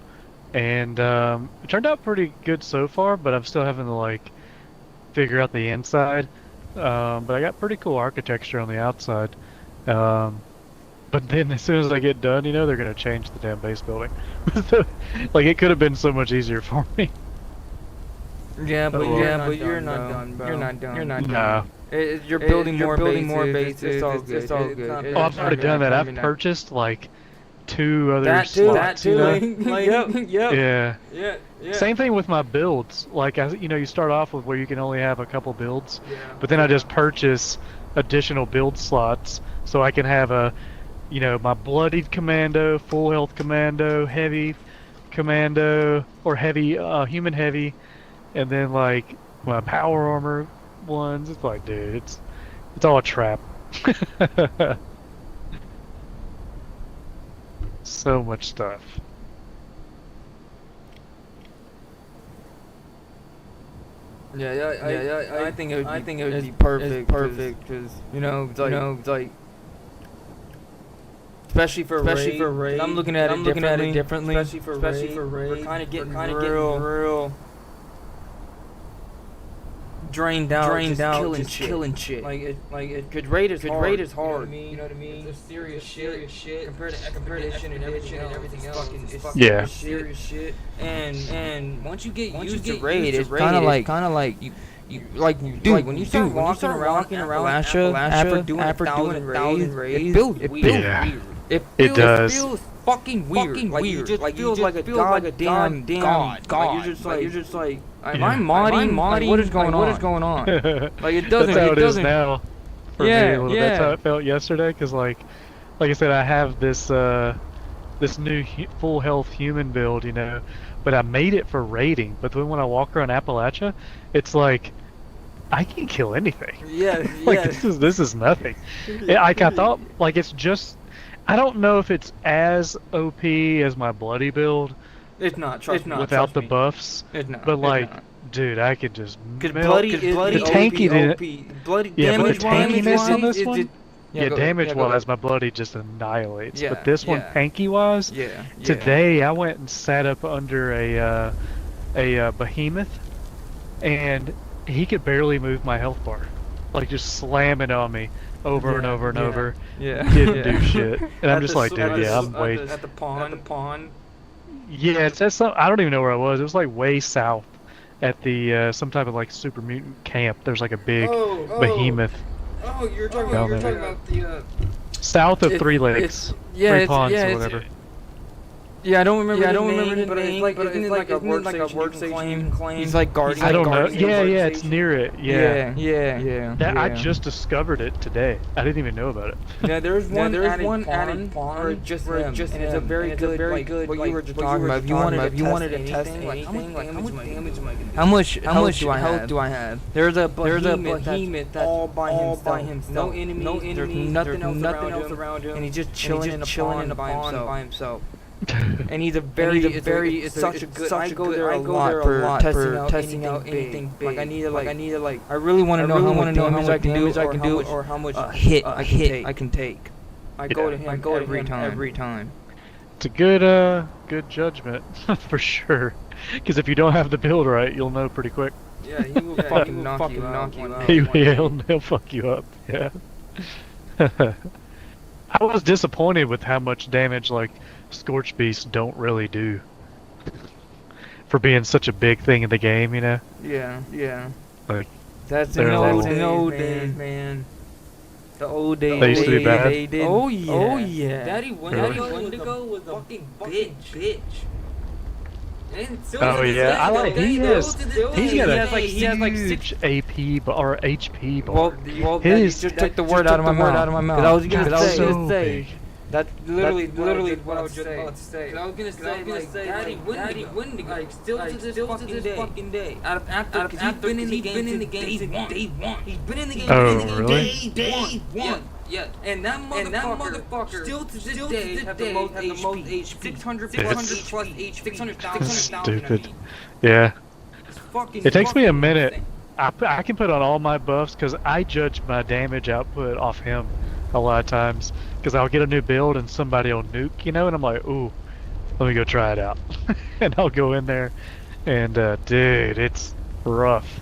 and it turned out pretty good so far, but I'm still having to like figure out the inside. But I got pretty cool architecture on the outside. But then as soon as I get done, you know, they're gonna change the damn base building. Like it could have been so much easier for me. Yeah, but you're not done, bro. You're not done. You're building more bases. It's all good. Oh, I've already done that. I've purchased like 2 other slots. You know? Yeah. Same thing with my builds. Like you start off with where you can only have a couple builds, but then I just purchase additional build slots so I can have my bloodied commando, full health commando, heavy commando, or heavy human heavy, and then like my power armor ones. It's like, dude, it's all a trap. So much stuff. I think it would be perfect because it's like especially for raid. I'm looking at it differently. Especially for raid. We're kind of getting real drained out, just killing shit. Cause raid is hard. You know what I mean? It's serious shit compared to expedition and everything else. It's serious shit. And once you get used to raid, it's kind of like you when you start walking around Appalachia after doing 1,000 raids, it feels weird. It feels fucking weird. You just feels like a goddamn god. You're just like, am I modding? Like, what is going on? Like it doesn't. That's how it is now. For me, that's how it felt yesterday. Because like I said, I have this this new full health human build, but I made it for raiding. But then when I walk around Appalachia, it's like I can kill anything. This is nothing. I thought like it's just. I don't know if it's as OP as my bloody build. It's not. Trust me. Without the buffs. It's not. But like, dude, I could just melt. Bloody is the tanky OP. Bloody damage tankiness on this one. Damage-wise, my bloody just annihilates. But this one, tanky-wise, today I went and sat up under a behemoth, and he could barely move my health bar, like just slamming on me. Over and over and over. Didn't do shit. And I'm just like, dude, I'm way... At the pond. Yeah, it's at some... I don't even know where I was. It was like way south at the, some type of like super mutant camp. There's like a big behemoth. Oh, you're talking about the, South of Three Lakes. Three Ponds or whatever. Yeah, I don't remember the name, but isn't it like a workstation claim? He's like guarding. I don't know. guarding the Yeah, it's workstation. near it. Yeah. Yeah. I just discovered it today. I didn't even know about it. Yeah, there's one added pawn or just him, and it's a very good, what you were just talking about. If you wanted to test anything, like how much damage am I gonna do? How much health do I have? There's a behemoth that's all by himself. No enemies, there's nothing else around him, and he's just chilling in a pond by himself. And he's it's such a good. I go there a lot for testing out anything big. Like I need to I really want to know how much damage I can do or how much hit I can take. I go to him every time. It's a good judgment for sure. Because if you don't have the build right, you'll know pretty quick. Yeah, he will fucking knock you out. He'll fuck you up. Yeah. I was disappointed with how much damage like Scorch Beasts don't really do for being such a big thing in the game, you know? Yeah. Like that's an old days, man. The old days. They used to be bad. Oh yeah. Daddy Wendigo was a fucking bitch. Oh yeah, I like he has like huge AP or HP bar. Well, you just took the word out of my mouth. I was gonna say that's literally what I was just about to say. I was gonna say, Daddy Wendigo, like still to this fucking day. After he's been in the game since day one. He's been in the game really? day one. Yeah, and that motherfucker still to this day have the most HP. 600 plus HP. 600,000. Stupid. Yeah. It takes me a minute. I can put on all my buffs because I judge my damage output off him a lot of times. Because I'll get a new build and somebody will nuke, you know, and I'm like, ooh, let me go try it out. And I'll go in there, and dude, it's rough.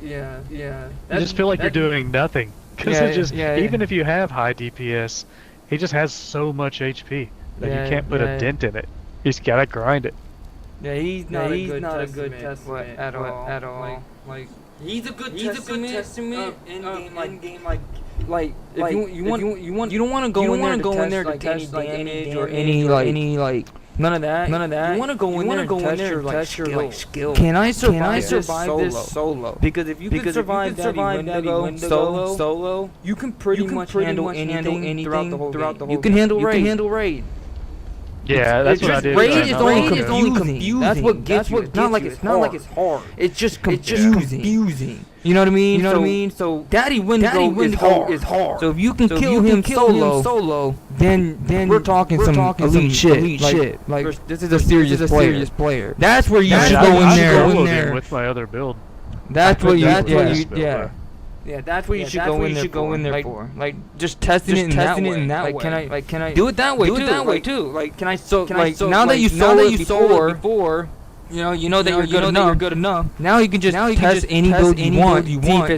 Yeah. You just feel like you're doing nothing. Because even if you have high DPS, he just has so much HP that you can't put a dent in it. You just gotta grind it. Yeah, he's not a good testament at all. Like he's a good testament in game like you don't want to go in there to test like any damage or any like none of that. You want to go in there and test your skill. Can I survive this solo? Because if you can survive Wendigo solo, you can pretty much handle anything throughout the whole game. You can handle raid. Yeah, that's what I did. Raid is only confusing. That's what gets you. It's not like it's hard. It's just confusing. You know what I mean? So Daddy Wendigo is hard. So if you can kill him solo, then we're talking some elite shit. Like this is a serious player. That's where you should go in there with my other build. That's what you Yeah, that's what you should go in there for. Like just testing it in that way. Can I do it that way too? Like can I now that you sold it before, you know that you're good enough. Now you can just test any build you want.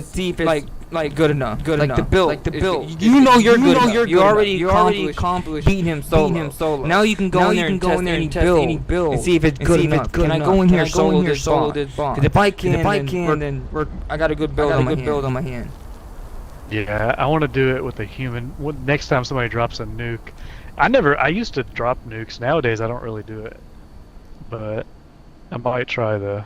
See if it's like good enough. Like the build. You know you're good. You already accomplished beating him solo. Now you can go in there and test any build and see if it's good enough. Can I go in here solo this boss? Because if I can, then I got a good build on my hand. Yeah, I want to do it with a human. Next time somebody drops a nuke, I used to drop nukes. Nowadays I don't really do it, but I might try though.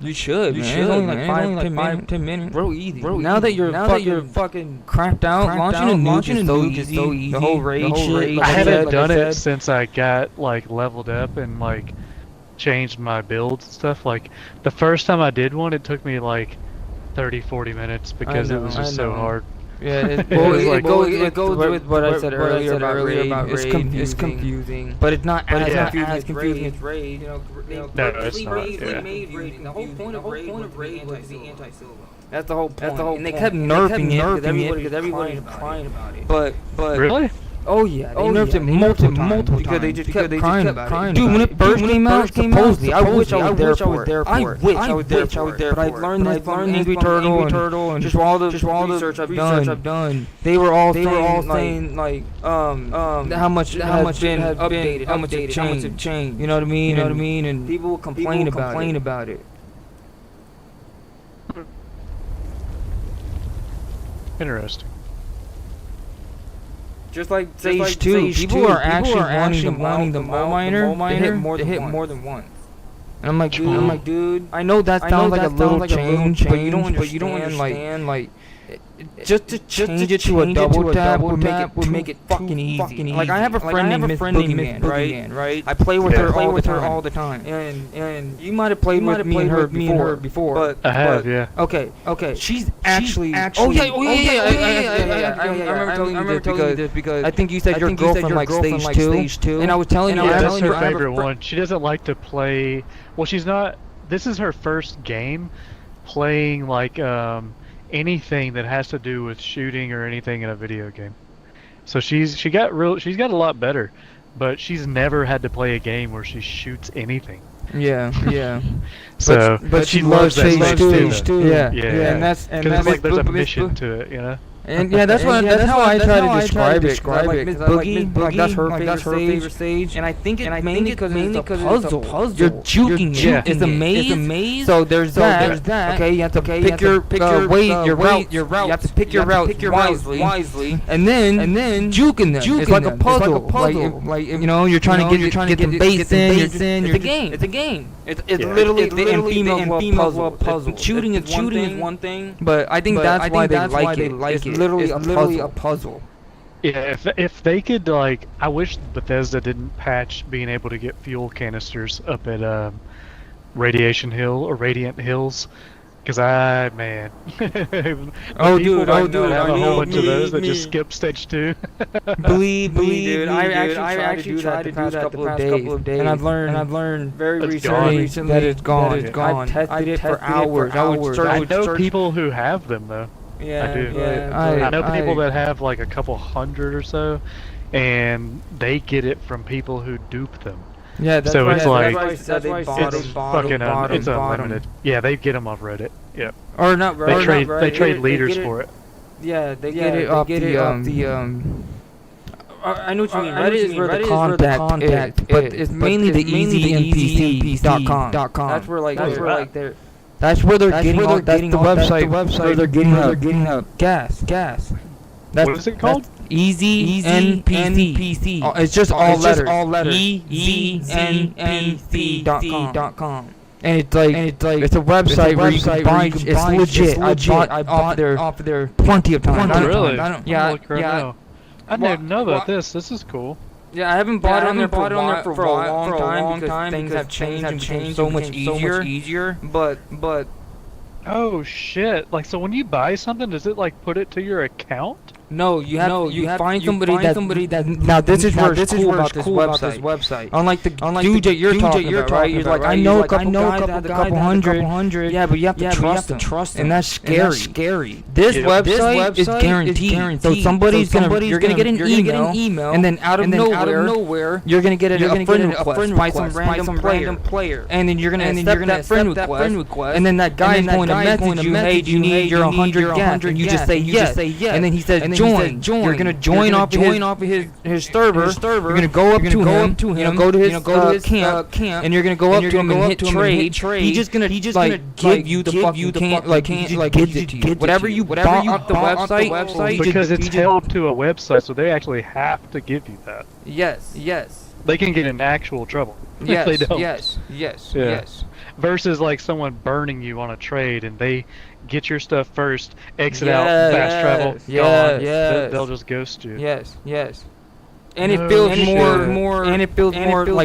You should, man. It's only like 10 minutes. Bro, easy. Now that you're fucking crapped out, launching a nuke is so easy. The whole raid shit. I haven't done it since I got like leveled up and like changed my builds and stuff. Like the first time I did one, it took me like 30-40 minutes because it was just so hard. Yeah, it goes with what I said earlier about raid. It's confusing, but it's not as confusing as raid. No, it's not. The whole point of raid was the anti-solo. That's the whole point. And they kept nerfing it because everybody was crying about it. But really? Oh yeah, they nerfed it multiple times because they just kept crying about it. Dude, when it first came out, supposedly, I wish I was there for it. I wish I was there for it. But I learned this from Angry Turtle and just all the research I've done. They were all saying like how much has been updated, how much have changed. You know what I mean? And people will complain about it. Interesting. Just like Stage 2, people are actually wanting the mole miner to hit more than once. And I'm like, dude, I know that sounds like a little change, but you don't understand, like, just to change it to a double tap would make it fucking easy. Like, I have a friend named Miss Boogeyman, right? I play with her all the time. And you might have played with me and her before. But I have, yeah. Okay. She's actually. I remember telling you this because I think you said your girlfriend likes Stage 2, and I was telling you. Yeah, that's her favorite one. She doesn't like to play. Well, she's not. This is her first game playing like anything that has to do with shooting or anything in a video game. So she's got a lot better, but she's never had to play a game where she shoots anything. Yeah. But she loves Stage 2. Yeah. And that's like there's a mission to it, you know. And yeah, that's how I try to describe it. Like Miss Boogie, like that's her favorite stage. And I think it's mainly because it's a puzzle. You're juking it. It's a maze. So there's that. Okay, you have to pick your route. You have to pick your route wisely. And then juking them. It's like a puzzle. Like you know, you're trying to get the base in. It's a game. It's literally and females love puzzle. Shooting is one thing, but I think that's why they like it. It's literally a puzzle. Yeah, if they could, like, I wish Bethesda didn't patch being able to get fuel canisters up at Radiant Hills, because man. Oh dude, I have a whole bunch of those that just skip Stage 2. Believe me, dude. I actually tried to do that the past couple of days, and I've learned very recently that it's gone. I've tested it for hours. I know people who have them though. Yeah, I do. I know people that have like a couple hundred or so, and they get it from people who dupe them. Yeah, that's so why, it's like it's fucking it's unlimited. Yeah, they get them off Reddit. Yeah. Or not Reddit. They trade leaders for it. Yeah, they get it off the I know what you mean. Reddit is where the contact, but it's mainly the easynpc.com. That's where that's where they're getting the website where they're getting up gas. What is it called? Easy NPC. It's just all letters. EasyNPC.com. And it's like it's a website where you can buy. It's legit. I bought off there plenty of times. Really? Yeah. I didn't know about this. This is cool. Yeah, I haven't bought it on there for a long time because things have changed and changed so much easier. But oh shit! Like, so when you buy something, does it like put it to your account? No, you find somebody that now this is where it's cool about this website. Unlike the dude that you're talking about, right? You're like, I know a couple guys that have a couple hundred. Yeah, but you have to trust them, and that's scary. This website is guaranteed. So you're gonna get an email, and then out of nowhere, you're gonna get a friend request by some random player, and then you're gonna accept that friend request, and then that guy is going to message you, hey, do you need your 100 gas? And you just say yes, and then he says join. You're gonna join off of his server. You're gonna go up to him. You know, go to his camp, and you're gonna go up to him and hit trade. He's just gonna give you the fucking camp, like he just gives it to you. Whatever you bought off the website, because it's held to a website, so they actually have to give you that. Yes. They can get in actual trouble if they don't. Yes. Versus like someone burning you on a trade and they get your stuff first, exit out, fast travel, gone. They'll just ghost you. Yes. And it feels more like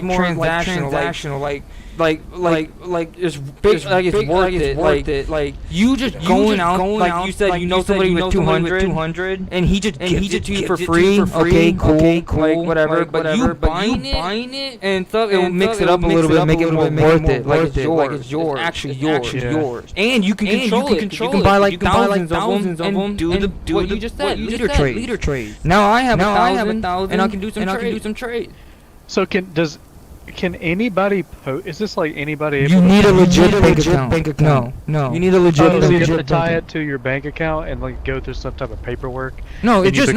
transactional, like it's big, like it's worth it. Like you just going out, like you said, you know somebody with 200, and he just gives it to you for free. Okay, cool, like whatever. But you buying it and stuff, it will mix it up a little bit, make it more worth it. Like it's yours, actually yours. And you can control it. You can buy like thousands of them and do what you just said, leader trade. Now I have 1,000, and I can do some trade. So can anybody is this like anybody able you need a legit bank account. No. You need a legit bank account. You have to tie it to your bank account and like go through some type of paperwork. No, it just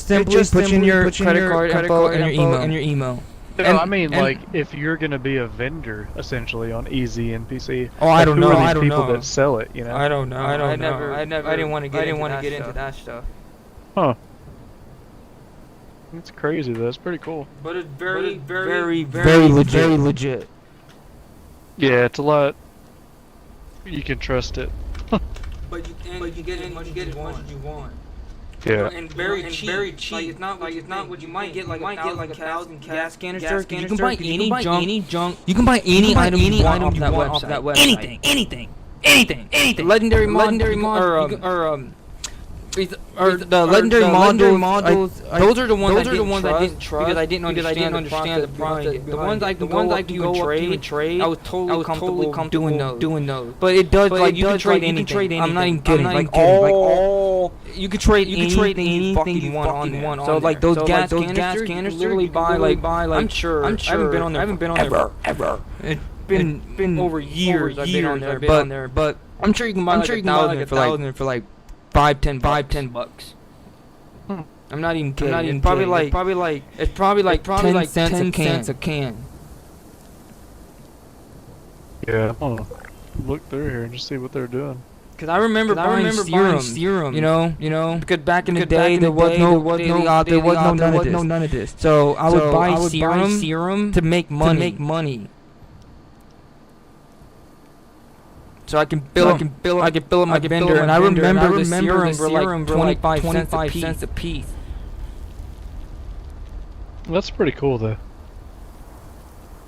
simply puts in your credit card info and your email. No, I mean, like, if you're gonna be a vendor essentially on Easy NPC. Oh, I don't know. I don't know. People that sell it, you know. I don't know. I didn't want to get into that stuff. Huh. It's crazy though. It's pretty cool. But it's very legit. Yeah, it's a lot. You can trust it. But you get as much as you want. Yeah. And very cheap. Like it's not what you might get like a 1,000 gas canister. You can buy any junk. You can buy any item you want off that website. Anything. Legendary modules or the legendary modules. Those are the ones I didn't trust because I didn't understand the process. The ones I can go and trade. I was totally comfortable doing those. But it does like you can trade anything. I'm not even kidding. Like all you could trade anything you want on there. So like those gas canisters, literally buy like I'm sure. I haven't been on there ever. It's been over years I've been on there, but I'm sure you can buy like 1,000 for like $5-10 bucks. I'm not even kidding. It's probably like 10 cents a can. Yeah, I'm gonna look through here and just see what they're doing. Cause I remember buying serum. You know, because back in the day there was no none of this. So I would buy serum to make money. So I can fill up my vendor, and I remember the serum were like 25 cents a piece. That's pretty cool though.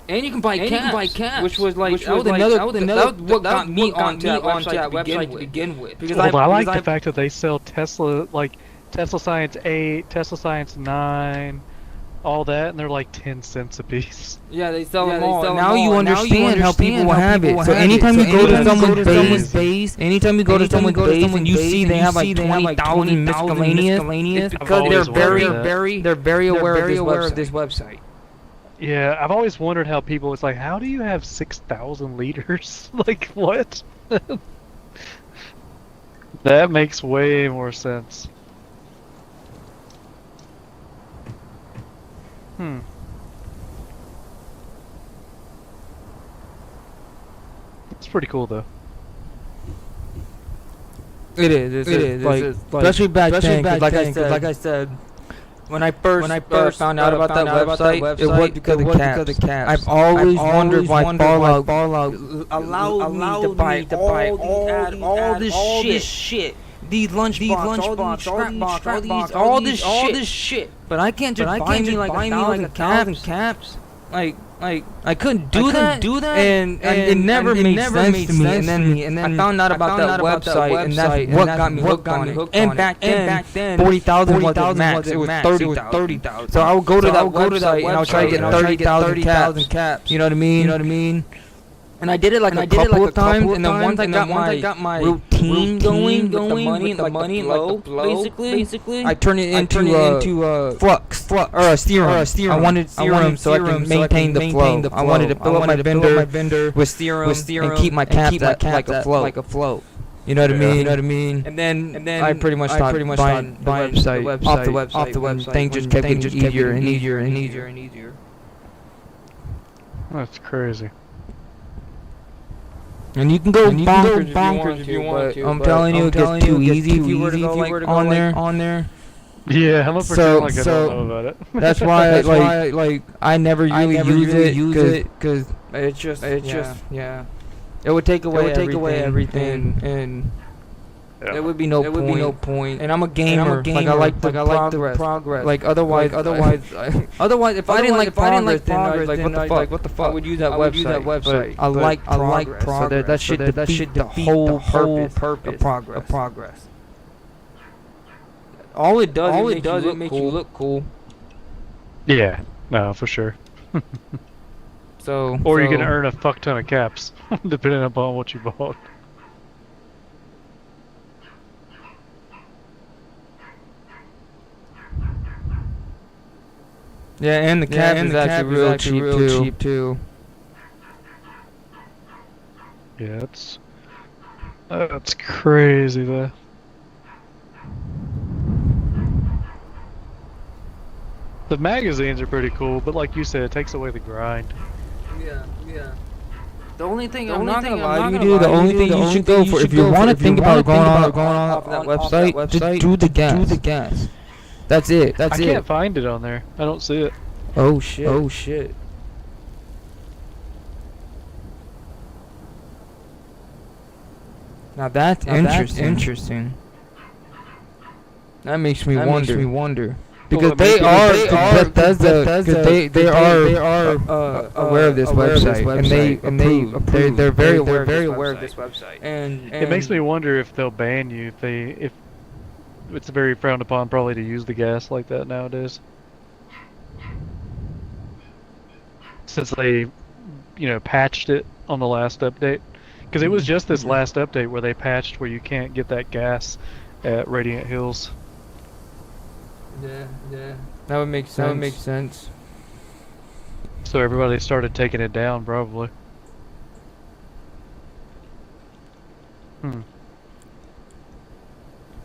And you can buy caps, which was what got me onto that website to begin with. Because I like the fact that they sell Tesla, like Tesla Science 8, Tesla Science 9, all that, and they're like 10 cents a piece. Yeah, they sell them all. Now you understand how people have it. So anytime you go to someone's base, and you see they have like 20,000 miscellaneous, it's because they're very aware of this website. Yeah, I've always wondered how people, it's like, how do you have 6,000 liters? Like, what? That makes way more sense. It's pretty cool though. It is. Like, especially back then, like I said, when I first found out about that website, it was because of the caps. I've always wondered why Fallout allowed me to buy all this shit. These lunchbox, scrap box, all this shit. But I can't just buy me like 1,000 caps. Like I couldn't do that, and it never made sense to me. And then I found out about that website, and that's what got me hooked on it. And back then, 40,000 was the max. It was 30,000. So I would go to that website and I would try to get 30,000 caps. You know what I mean? And I did it like a couple of times, and then once I got my routine going with the money, like the flow, basically, I turned it into flux or a serum. I wanted serum so I can maintain the flow. I wanted to fill up my vendor with serum and keep my caps like a flow. You know what I mean? And then I pretty much stopped buying the website off the website. Things just kept getting easier and easier. That's crazy. And you can go bonkers if you want to. I'm telling you, it gets too easy if you were to go like on there. Yeah, I'm gonna pretend like I don't know about it. That's why like I never really use it because it's just yeah. It would take away everything and there would be no point. And I'm a gamer. Like I like the progress. Like otherwise, if I didn't like progress, then what the fuck? I would use that website. I like progress. So that should defeat the whole purpose of progress. All it does, it makes you look cool. Yeah, no, for sure. Or you're gonna earn a fuck ton of caps, depending upon what you bought. Yeah, and the cap is actually real cheap too. Yeah, that's crazy though. The magazines are pretty cool, but like you said, it takes away the grind. Yeah. The only thing I'm not gonna lie to you, the only thing you should go for if you want to think about going on off that website, just do the gas. That's it. That's I it. can't find it on there. I don't see it. Oh shit. Oh shit. Now that's interesting. That makes me wonder. Because they are Bethesda. Because they are aware of this website, and they're very aware of this website. And It makes me wonder if they'll ban you if it's very frowned upon probably to use the gas like that nowadays. Since they, patched it on the last update. Because it was just this last update where they patched where you can't get that gas at Radiant Hills. Yeah. That would make sense. So everybody started taking it down, probably.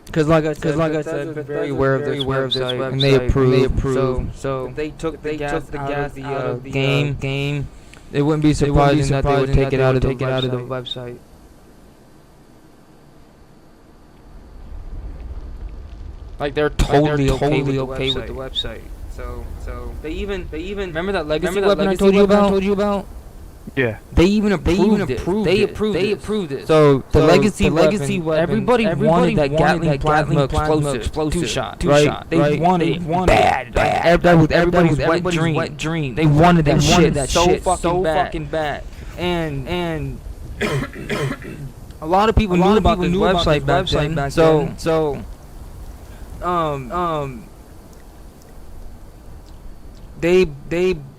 Because like I said, they're very aware of this website, and they approve. So if they took the gas out of the game, it wouldn't be surprising that they would take it out of the website. Like they're totally okay with the website. So they even remember that legacy weapon I told you about? Yeah. They even approved it. So the legacy weapon, everybody wanted that Gatling plasma explosive two-shot, right? They wanted it bad. That was everybody's wet dream. They wanted that shit so fucking bad. And a lot of people knew about this website back then. So they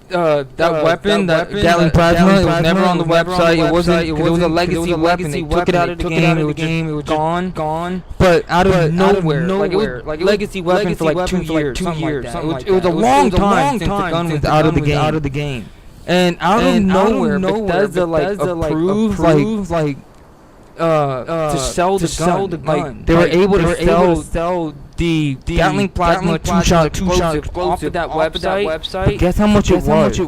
that weapon, Gatling plasma, it was never on the website. It was a legacy weapon. They took it out of the game. It was gone. But out of nowhere, like it was legacy weapon for like 2 years, something like that. It was a long time since the gun was out of the game. And out of nowhere, Bethesda approved to sell the gun. Like they were able to sell the Gatling plasma two-shot explosive off of that website. But guess how much it was?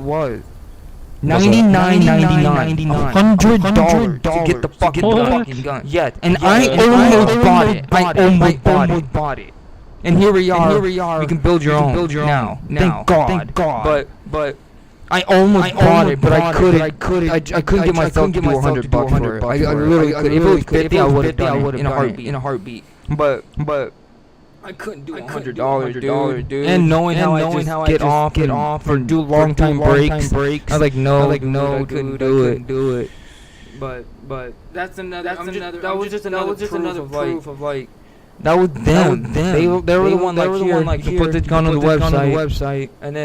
$99.99, $100 to get the fucking gun. Yes, and I almost bought it. And here we are. You can build your own now. Thank God. But I almost bought it, but I couldn't get myself to do $100 for it. I literally could. If it was 50, I would have done it in a heartbeat. But I couldn't do $100, dude. And knowing how I get off or do long time breaks, I was like, no, I couldn't do it. But that's another. That was just another proof of like. That was them. They were the one like you put this gun on the website, and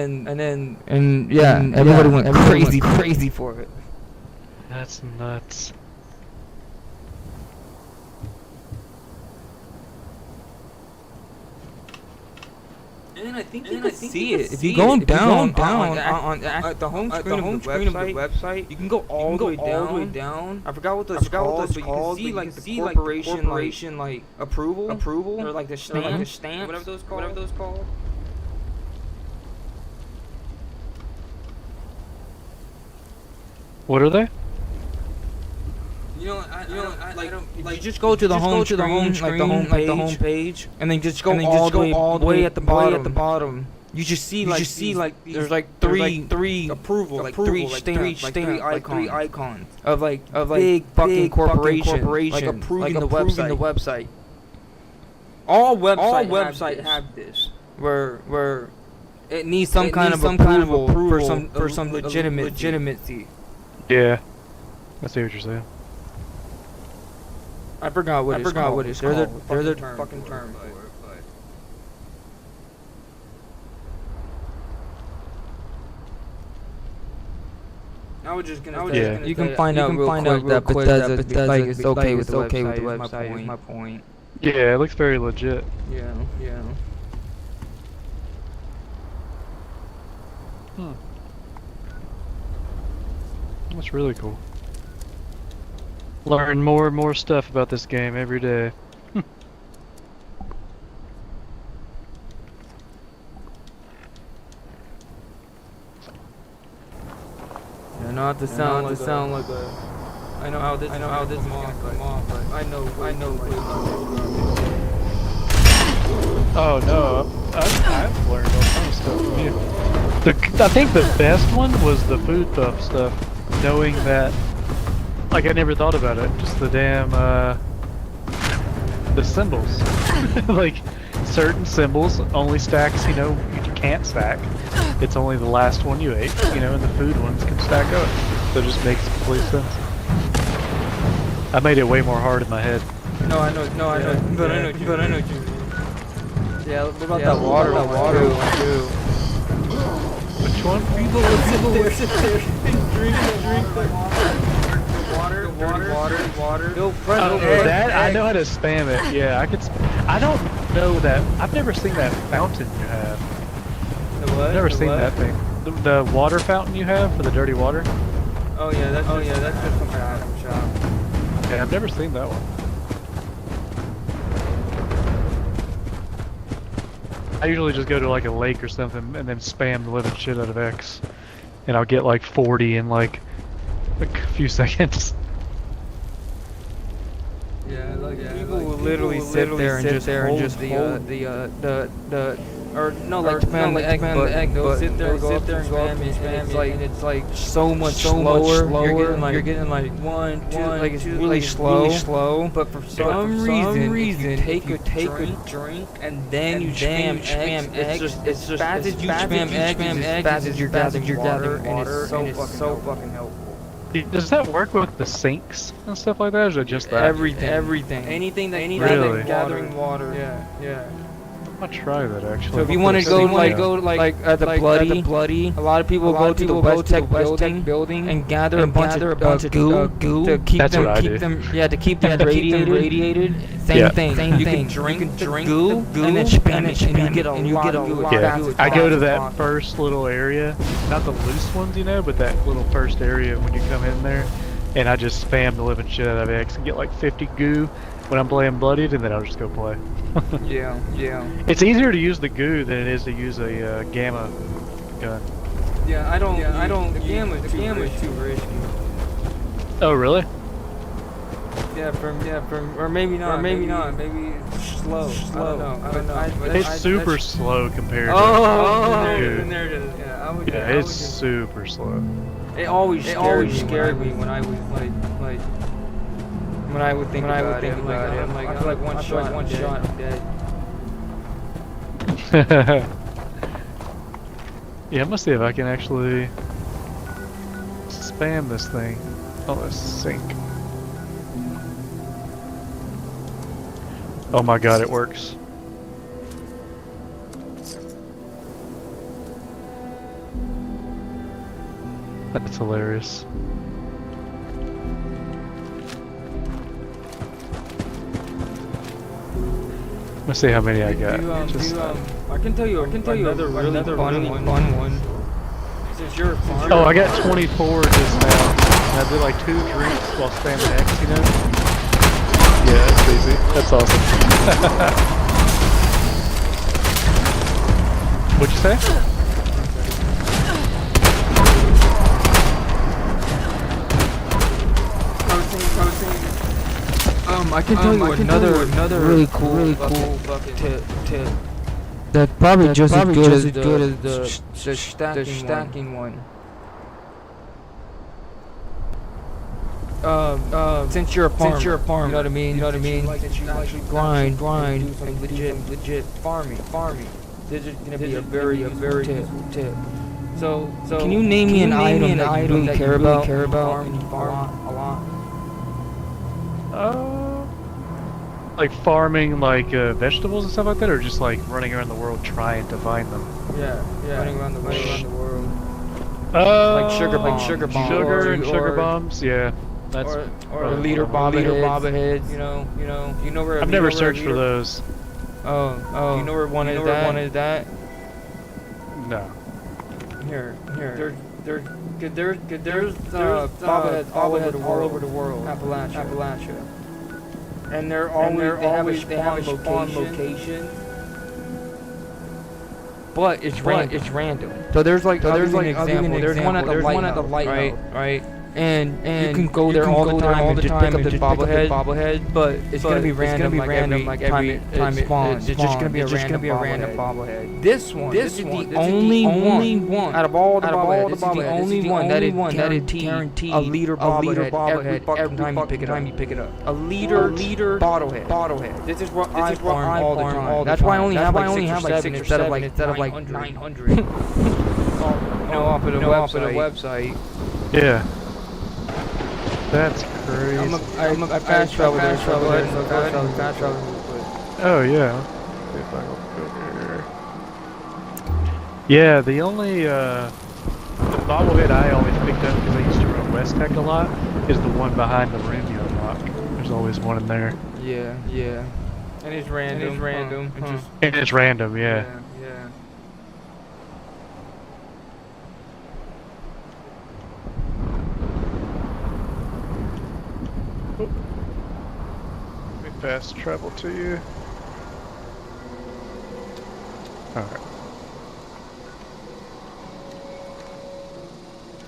everybody went crazy for it. That's nuts. And I think you can see it. If you go down on the home screen of the website, you can go all the way down. I forgot what those called, but you can see like the corporation like approval, or like the stamp, whatever those called. What are they? You just go to the home screen, like the home page, and then just go all the way at the bottom. You just see like there's like three approval, like three stamps, like three icons of big fucking corporation like approving the website. All websites have this, where it needs some kind of approval for some legitimacy. Yeah, I see what you're saying. I forgot what it's called. There's a fucking term for it, but I was just gonna say, you can find out real quick that Bethesda like it's okay with the website. Is my point. Yeah, it looks very legit. Yeah. That's really cool. Learn more and more stuff about this game every day. Yeah, not to sound like a. I know how this is gonna come off, but I know. Oh no! I've learned all kinds of stuff from you. I think the best one was the food puff stuff. Knowing that, like, I never thought about it. Just the damn, the symbols. Like, certain symbols only stacks, you know, you can't stack. It's only the last one you ate, you know, and the food ones can stack up. So it just makes complete sense. I made it way more hard in my head. No, I know, but I know you. Yeah, what about that water? That water too. Which one? People will sit there and drink water. Yo, Oh, that I know how to spam it. Yeah, I could. I don't know that. I've never seen that fountain you have. The what? I've never The seen what? that thing. The water fountain you have for the dirty water. Oh yeah, that's just from my item shop. Yeah, I've never seen that one. I usually just go to like a lake or something and then spam the living shit out of X, and I'll get like 40 in like a few seconds. Yeah, like people will literally sit there and just hold the or no, like spam the egg button. They'll sit there and go up there and spam it, and it's like so much slower. You're getting like 1, 2, like it's really slow. But for some reason, if you take a drink and then you spam eggs, it's just as fast as you spam eggs, as fast as you're gathering water, and it's so fucking helpful. Does that work with the sinks and stuff like that, or is it just that? Everything. Anything Really? gathering water. Yeah. I'll try that actually. So if you want to go like at the bloody, a lot of people go to the West Tech building and gather a bunch of goo to keep them radiated. Same thing. You can drink the goo and then spam it, and you get a lot of goo. Yeah, I go to that first little area, not the loose ones, you know, but that little first area when you come in there, and I just spam the living shit out of X and get like 50 goo when I'm playing bloodied, and then I'll just go play. Yeah. It's easier to use the goo than it is to use a gamma gun. Yeah, I don't. The gamma is too risky. Oh really? Yeah, or maybe not. Maybe it's slow. I don't know. It's super slow compared to goo. There it is. Yeah, it's super slow. It always scared me when I was like. When I would think about it, I'm like, I feel like one shot, I'm dead. Yeah, I'm gonna see if I can actually spam this thing. Oh, this sink. Oh my god, it works. That's hilarious. Let's see how many I got. I can tell you another really fun one. Since you're a farmer. Oh, I got 24 just now. And I did like 2 drinks while spamming X, you know? Yeah, that's easy. That's awesome. What'd you say? I can tell you another really cool tip. That's probably just as good as the stacking one. Since you're a farmer, you know what I mean? Since you actually grind, and legit farming. This is gonna be a very useful tip. So can you name me an item that you really care about? And you farm a lot. Like farming like vegetables and stuff like that, or just like running around the world trying to find them? Yeah. Running around the world. Like sugar bombs. Sugar and sugar bombs, yeah. That's or leader bobba heads, you know where I've never searched for those. Oh. You know where one is that? No. Here. There's bobba heads all over the world. Appalachia. And they have a spawn location. But it's random. So there's an example. There's one at the light, right? and you can go there all the time and just pick up this bobblehead, but it's gonna be random like every time it spawns. It's just gonna be a random bobblehead. This is the only one out of all the bobbleheads. This is the only one that is guaranteed a leader bobblehead every time you pick it up. A leader bobblehead. This is what I farm all the time. That's why I only have like 6 or 7 instead of like 900. You know, off of the website. Yeah. That's crazy. I fast travel there, so go ahead and fast travel real quick. Oh yeah. See if I can go here. Yeah, the only the bobblehead I always picked up because I used to run West Tech a lot is the one behind the room you unlock. There's always one in there. Yeah. And it's random. And it's random, yeah. Yeah. Let me fast travel to you. Alright.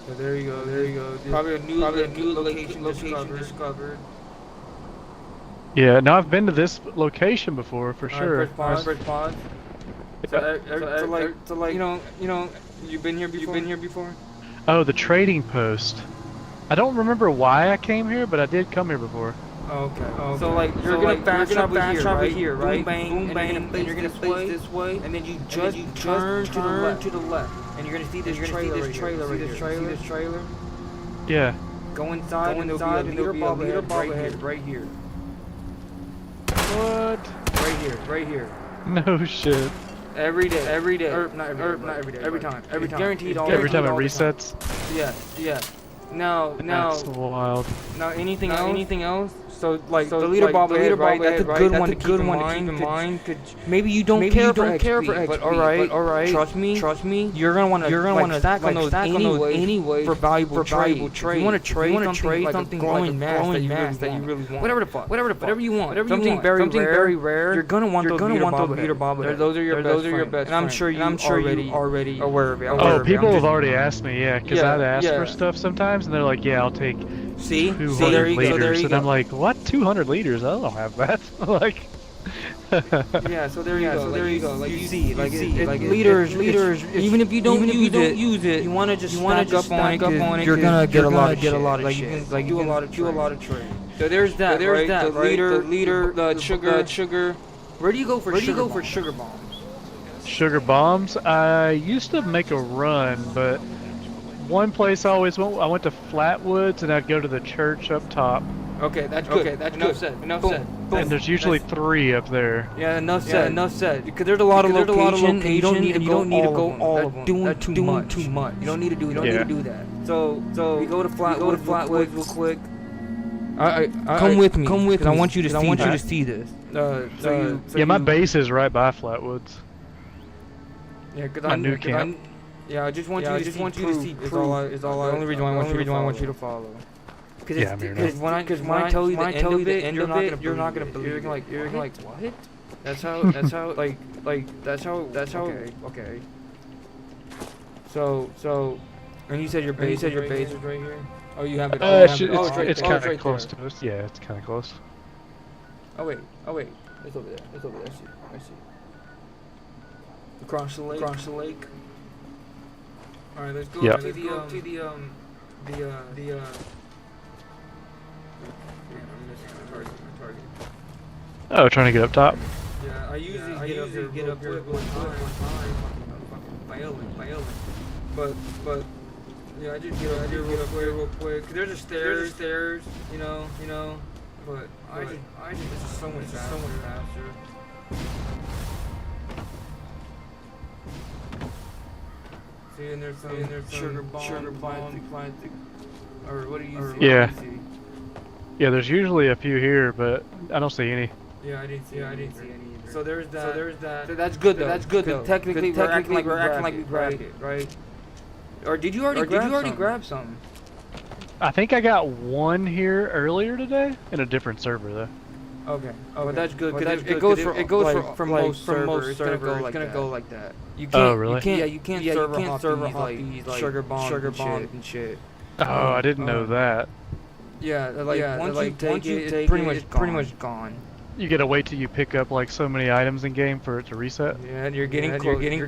So there you go. Probably a new location discovered. Yeah, no, I've been to this location before for sure. First pause. So like, you know, you've been here before? Oh, the trading post. I don't remember why I came here, but I did come here before. Okay. So like you're gonna fast travel here, right? Boom bang, and you're gonna place this way, and then you just turn to the left, and you're gonna see this trailer. See this trailer? Yeah. Go inside, and there'll be a leader bobblehead right here. What? Right here. No shit. Every day. Not every day. Every time. Guaranteed all. Every time it resets. Yeah. Now. That's wild. Now anything else? So the leader bobblehead, right? That's a good one to keep in mind. Maybe you don't care for XP, but all right. Trust me. You're gonna want to stack on those anyway for valuable trade. You want to trade something growing mass that you really want. Whatever you want. Something very rare. You're gonna want those leader bobblehead. Those are your best. And I'm sure you already aware of it. Oh, people have already asked me, because I'd ask for stuff sometimes, and they're like, "Yeah, I'll take 200 liters," and I'm like, "What? 200 liters? I don't have that." Like. Yeah, so there you go. Like you see, leaders. Even if you don't use it, you want to just stack up on it. You're gonna get a lot of shit. You can do a lot of trade. So there's that. The leader, the sugar. Where do you go for sugar bombs? Sugar bombs? I used to make a run, but one place I always went. I went to Flatwoods, and I'd go to the church up top. Okay, that's good. Enough said. And there's usually 3 up there. Yeah, enough said. Because there's a lot of location, and you don't need to go all of them. Doing too much. You don't need to do that. So we go to Flatwoods real quick. Come with me. Because I want you to see this. My base is right by Flatwoods. Yeah, because my new camp. I just want you to see proof. The only reason why I want you to follow. Because when I tell you the end of it, you're not gonna believe it. You're like, what? That's how. Okay. So, and you said your base is right here. Oh, you have it. It's kind of close to us. Yeah, it's kind of close. Oh wait. It's over there. I see. Across the lake. All right, let's go to the Oh, trying to get up top. Yeah, I usually get up here one time. Failing. But yeah, I just get up here real quick. There's a stairs, you know. But I just it's just so much faster. See, and there's some sugar plastic. Or what do you see? Yeah. Yeah, there's usually a few here, but I don't see any. Yeah, I didn't see any either. So there's that. So that's good though. Technically, we're acting like we grabbed it, right? Or did you already grab some? I think I got one here earlier today in a different server though. Okay. But that's good. It goes for most servers. It's gonna go like that. You can't. Oh really? You can't server hop these like sugar bombs and shit. Oh, I didn't know that. Yeah, like once you take it, it's pretty much gone. You gotta wait till you pick up like so many items in game for it to reset. Yeah, and you're getting close. You're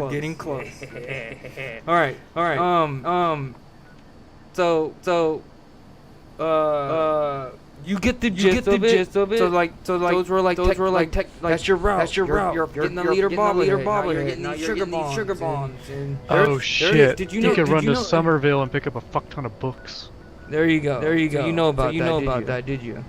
getting close. All right. So, you get the gist of it. So like those were like that's your route. That's your route. You're getting the leader bobblehead. You're getting these sugar bombs. Oh shit! Did you could run to Somerville and pick up a fuck ton of books. There you go. So you know about that, did you?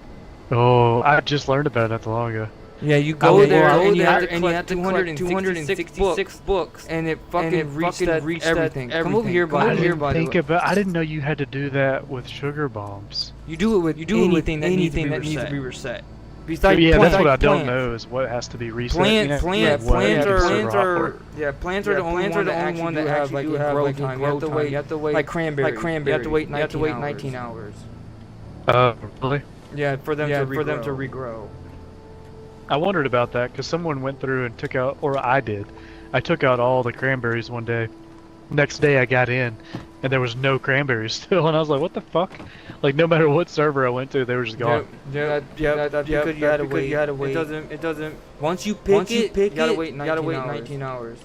Oh, I just learned about it not too long ago. Yeah, you go there and you have to collect 266 books, and it fucking reached everything. Come over here, by I didn't know you had to do that with sugar bombs. You do it with anything that needs to be reset. Besides that's what I don't know is what has to be reset. Plants are the only one that actually have grow time. You have to wait like cranberry. You have to wait 19 hours. Really? Yeah, for them to regrow. I wondered about that because someone went through and took out, or I did. I took out all the cranberries one day. Next day I got in, and there was no cranberries still, and I was like, "What the fuck?" Like no matter what server I went to, they were just gone. That's because you had to wait. It doesn't. Once you pick it, you gotta wait 19 hours.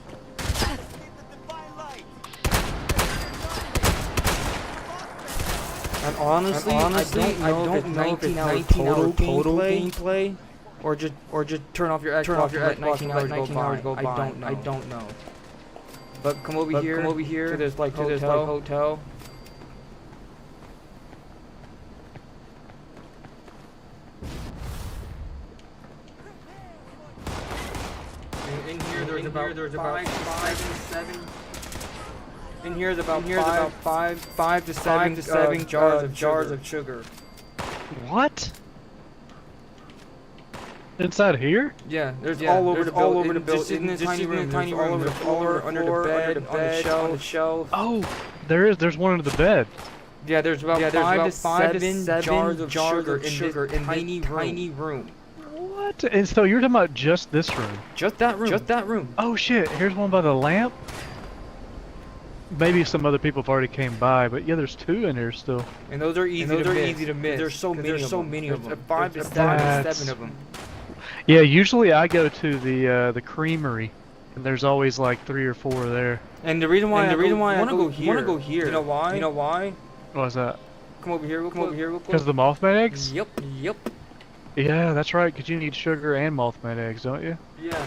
And honestly, I don't know if it's 19 hour total gameplay. Or just turn off your Xbox and let 19 hours go by. I don't know. But come over here. To this hotel. In here there's about 5 and 7. In here there's about 5 to 7 jars of sugar. What? Inside here? Yeah, there's all over the building. Just in this tiny room, all over the floor, under the bed, on the shelf. Oh, there's one under the bed. Yeah, there's about 5 to 7 jars of sugar in this tiny room. What? And so you're talking about just this room? Just that room. Oh shit! Here's one by the lamp. Maybe some other people have already came by, but yeah, there's 2 in here still. And those are easy to miss. There's so many of them. 5 to 7 of them. Yeah, usually I go to the creamery, and there's always like 3 or 4 there. And the reason why I want to go here. You know why? What's that? Come over here real quick. Because of the Mothman eggs? Yep. Yeah, that's right. Because you need sugar and Mothman eggs, don't you? Yeah.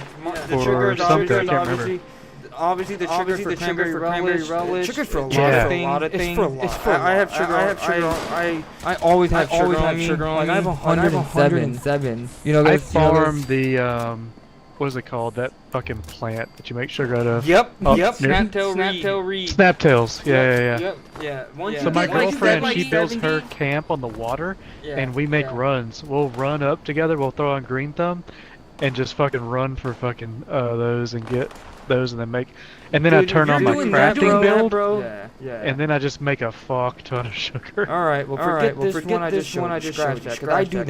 The sugar is obviously the sugar for cranberry relish. Sugar for a lot of things. It's for I have sugar. I always have sugar on me. Like I have 107. You know, I farmed the what is it called? That fucking plant that you make sugar out of. Yep. Snaptail reed. Snaptails. Yeah. Yeah. So my girlfriend, she builds her camp on the water, and we make runs. We'll run up together. We'll throw on Green Thumb, and just fucking run for fucking those and get those, and then make, and then I turn on my crafting build, and then I just make a fuck ton of sugar. All right, well forget this one I just showed you, because I do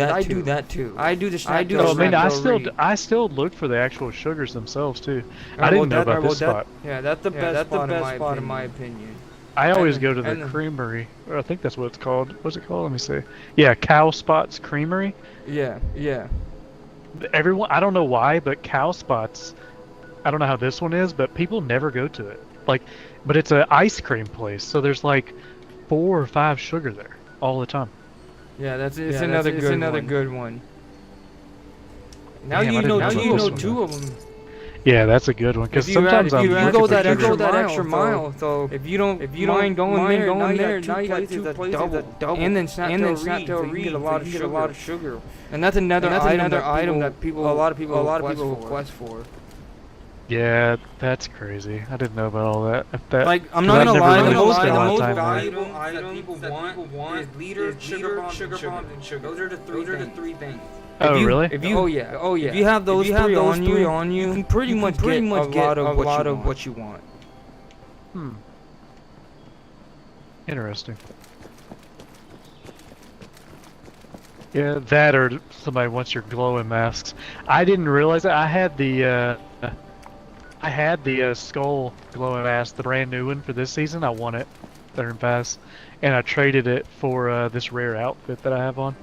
that too. I do the I still look for the actual sugars themselves too. I didn't know about this spot. Yeah, that's the best spot in my opinion. I always go to the creamery. I think that's what it's called. What's it called? Let me see. Yeah, Cow Spots Creamery. Yeah. Everyone, I don't know why, but Cow Spots, I don't know how this one is, but people never go to it. Like, but it's an ice cream place, so there's like 4 or 5 sugar there all the time. Yeah, it's another good one. Now you know 2 of them. Yeah, that's a good one. Because sometimes you go that extra mile. So if you don't mind going there, now you got 2 places that double. And then Snaptail Reed, you get a lot of sugar. And that's another item that a lot of people request for. Yeah, that's crazy. I didn't know about all that. Like, I'm not gonna lie, the most valuable item that people want is leader, sugar bombs, and sugar. Those are the 3 things. Really? Oh yeah. If you have those 3 on you, you can pretty much get a lot of what you want. Interesting. Yeah, that or somebody wants your glowing masks. I didn't realize that. I had the skull glowing mask, the brand new one for this season. I won it, third pass, and I traded it for this rare outfit that I have on.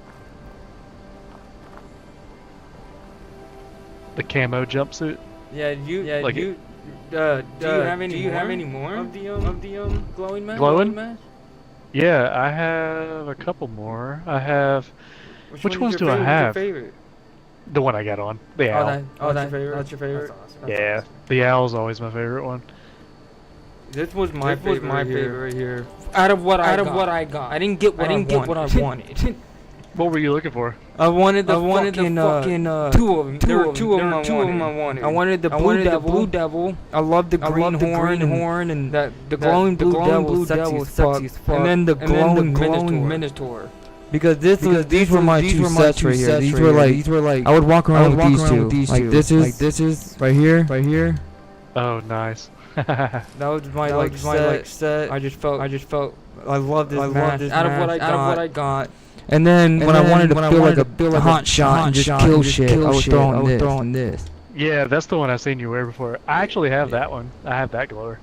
The camo jumpsuit. Yeah, you Like do you have any more of the glowing mask? Glowing? Yeah, I have a couple more. I have. Which ones do I have? What's your favorite? The one I got on. The owl. That's your favorite. That's awesome. Yeah, the owl's always my favorite one. This was my favorite here. Out of what I got, I didn't get what I wanted. What were you looking for? I wanted the fucking two of them. There were two of them I wanted. I wanted the blue devil. I loved the green horn and the glowing blue devil, sexy as fuck. And then the glowing minotaur. Because these were my two sets right here. These were like I would walk around with these two. Like this is right here. Oh, nice. That was my set. I just felt I loved this mask. Out of what I got. And then when I wanted to feel like a hot shot and just kill shit, I was throwing this. Yeah, that's the one I've seen you wear before. I actually have that one. I have that glower.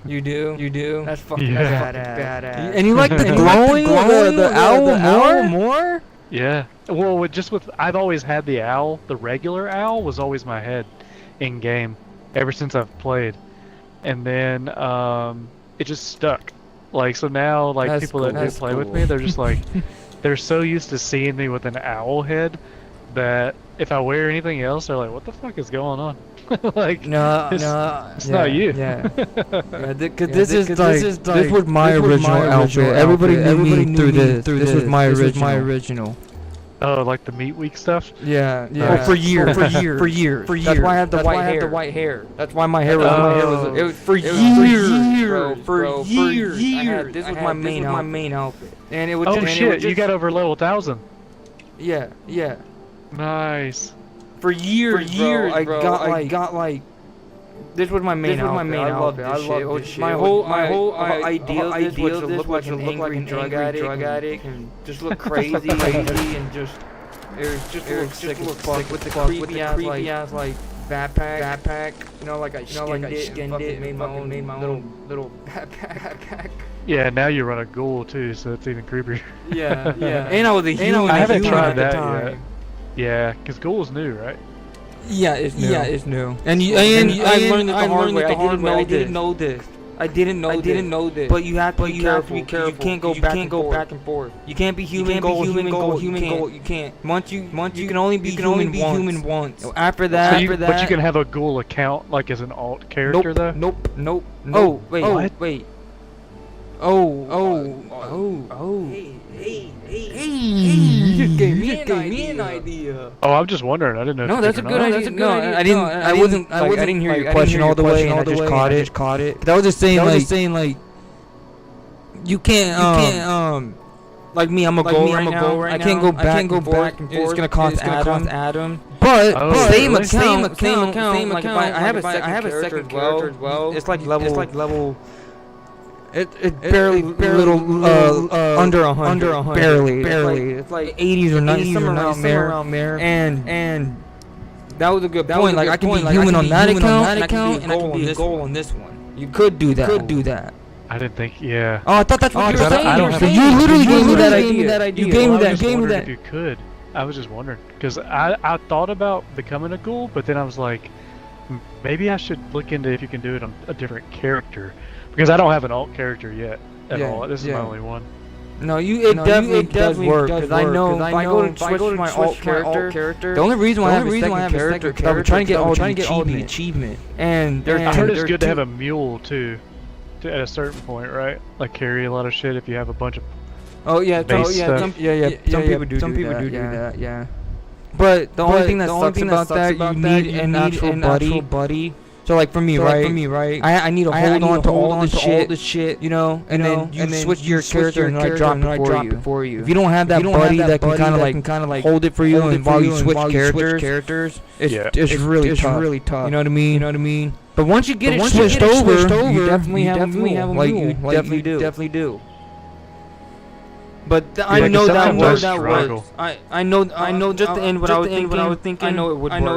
You do? That's fucking badass. And you like the glowing, the owl more? Yeah. Well, I've always had the owl. The regular owl was always my head in game ever since I've played. And then it just stuck. Like, so now, like, That's people cool. that do That's play with cool. me, they're just like, they're so used to seeing me with an owl head that if I wear anything else, they're like, what the fuck is going on? Like, it's not you. Yeah. This was my original outfit. Everybody knew me through this. This was my original. Oh, like the Meat Week stuff? Yeah. Oh, for years. That's why I have the white hair. That's why my hair was. It was for years, bro. For years. This was my main outfit. And it was. Oh shit! You got over level 1000. Yeah. Nice. For years, I got like. This was my main outfit. I loved this shit. My whole idea of this was to look like an angry drug addict and just look crazy and just it was just sick as fuck with the creepy ass like backpack. You know, like I skinned it, made my own little backpack. Yeah, now you run a ghoul too, so it's even creepier. Yeah. And I was a human. I haven't tried that yet. Yeah, because ghoul's new, right? Yeah, it's new. And I learned it the hard way. I didn't know this. I didn't know this. But you have to be careful. You can't go back and forth. You can't be human goal. You can't. Once you can only be human once. After that, but you can have a ghoul account like as an alt character though. Nope. Oh wait. Oh. Hey, you just gave me an idea. Oh, I'm just wondering. I didn't know. No, that's a good idea. No, I didn't hear your question all the way, and I just caught it. But I was just saying, like, you can't, like me, I'm a goal right now. I can't go back and forth. It's gonna cost Adam. But same account. Like, if I have a second character as well. It's like level. It's barely under 100. Barely. It's like 80s or 90s somewhere around there. And that was a good point. Like I can be human on that account, and I can be a goal on this one. You could do that. I didn't think. Yeah. Oh, I thought that's what you were saying. You literally gave me that idea. You gave me that. If you could, I was just wondering because I thought about becoming a ghoul, but then I was like, maybe I should look into if you can do it on a different character. Because I don't have an alt character yet at all. This is my only one. No, it definitely does work. Because I know if I go to switch my alt character, the only reason why I have a second character is because I'm trying to get all the achievement. And I heard it's good to have a mule too, at a certain point, right? Like carry a lot of shit if you have a bunch of. Some people do that. Yeah. But the only thing that sucks about that, you need an actual buddy. So like for me, right? I need to hold on to all the shit, you know, and then you switch your character and I drop it for you. If you don't have that buddy that can kind of like hold it for you and while you switch characters, it's really tough. You know what I mean? But once you get it switched over, you definitely have a mule. Like you definitely do. But I know that works. I know just the end what I was thinking. I know it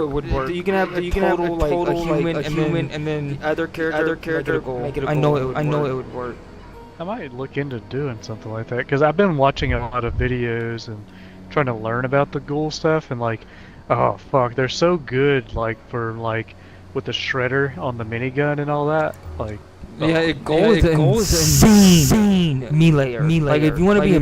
would work. You can have a human and then the other character make it a goal. I know it would work. I might look into doing something like that because I've been watching a lot of videos and trying to learn about the ghoul stuff and like, oh fuck, they're so good like for like with the shredder on the minigun and all that. Like, yeah, Ghoul is insane melee. Like if you want to be a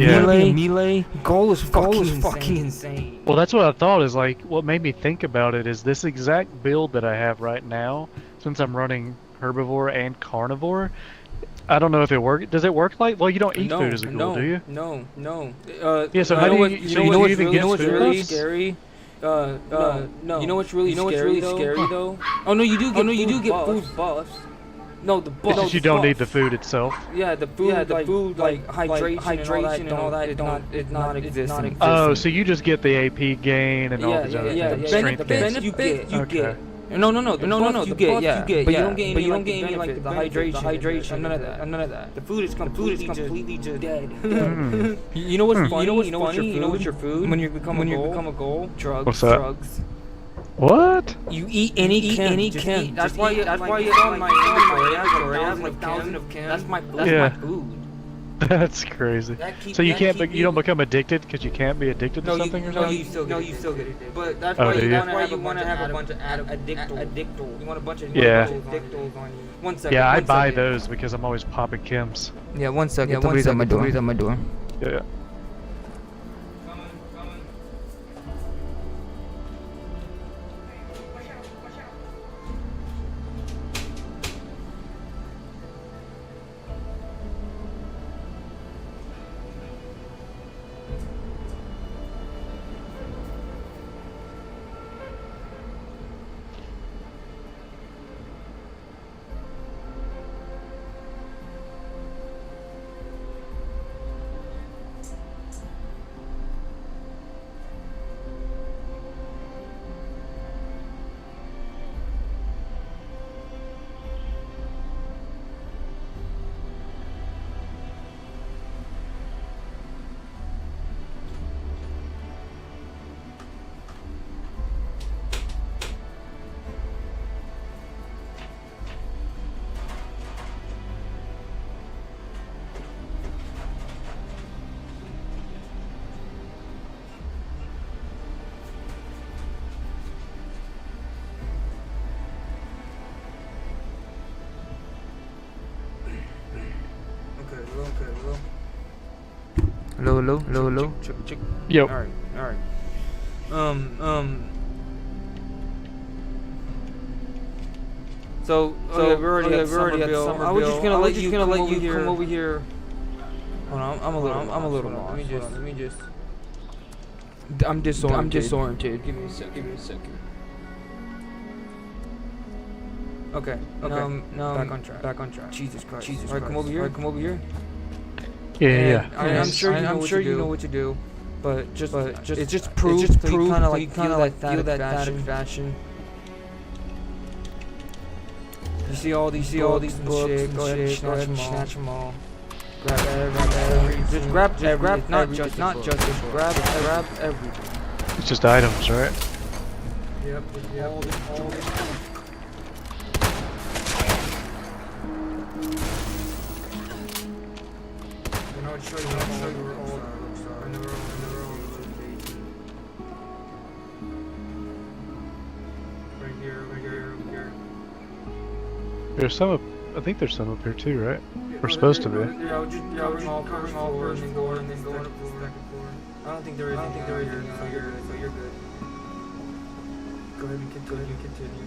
melee, Ghoul is fucking insane. Well, that's what I thought is like what made me think about it is this exact build that I have right now since I'm running herbivore and carnivore. I don't know if it works. Does it work like? Well, you don't eat food as a ghoul, do you? No. Yeah. So how do you? You know what's really food? scary? No. You know what's really scary though? Oh no, you do get food buffs. No, the buffs. It's just you don't need the food itself. Yeah, the food like hydration and all that. It's not existing. Oh, so you just get the AP gain and all the other strength gains. You get. No. You get, but you don't get any like the hydration. None of that. The food is completely just dead. You know what's funny? You know what's your food when you become a ghoul? Drugs. What's that? Drugs. What? You eat any chem. That's why you saw my inventory. I have like thousands of chem. That's my food. That's crazy. So you don't become addicted because you can't be addicted to something or something? No, you still get addicted. But that's why you want to have a bunch of addictors. You want a bunch of addictors on you. 1 second. Yeah, I buy those because I'm always popping chems. Yeah, 1 second. Somebody's at my door. Yeah. Hello. Check. Yo. All right. So we're already at Somerville. I was just gonna let you come over here. Hold on, I'm a little lost. Let me just. I'm disoriented. Give me a second. Okay. Now back on track. Jesus Christ. All right, come over here. Yeah. I'm sure you know what to do, but it's just proof. You kind of like feel that fashion. You see all these books. Go ahead and snatch them all. Grab everything. Just grab not just grab everything. It's just items, right? Yep. All this. Show you where all are. Right here. There's some up, I think there's some up here too, right? We're supposed to be. Yeah, we're just covering all first floor and then going up to the second floor. I don't think there is anything here, so you're good. Go ahead and continue.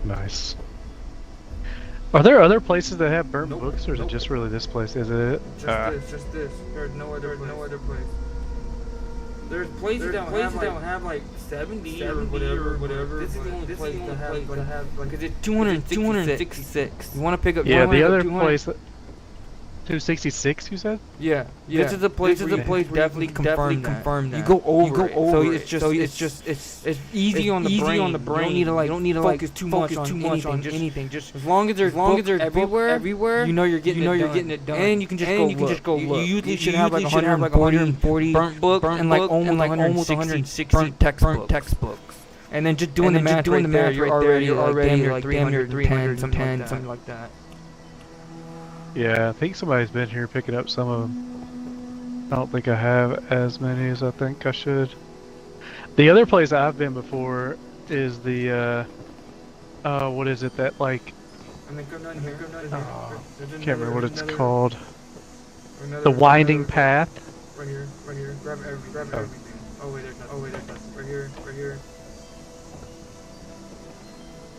Nice. Are there other places that have burnt books, or is it just really this place? Is it? Just this. There's no other place. There's places that don't have like 70 or whatever. This is the only place that have because it's 266. You want to pick up? Yeah, the other place. 266, you said? Yeah. This is a place. Definitely confirm that. You go over. So it's just easy on the brain. You don't need to focus too much on anything. Just as long as there's everywhere, you know you're getting it done. And you can just go look. You usually should have like 140 burnt books and like almost 160 burnt textbooks. And then just doing the math right there, you're already like 310, something like that. Yeah, I think somebody's been here picking up some of them. I don't think I have as many as I think I should. The other place I've been before is the, what is it that like... can't remember what it's called. The Winding Path. Right here. Grab everything. Oh wait, there's nothing. Right here.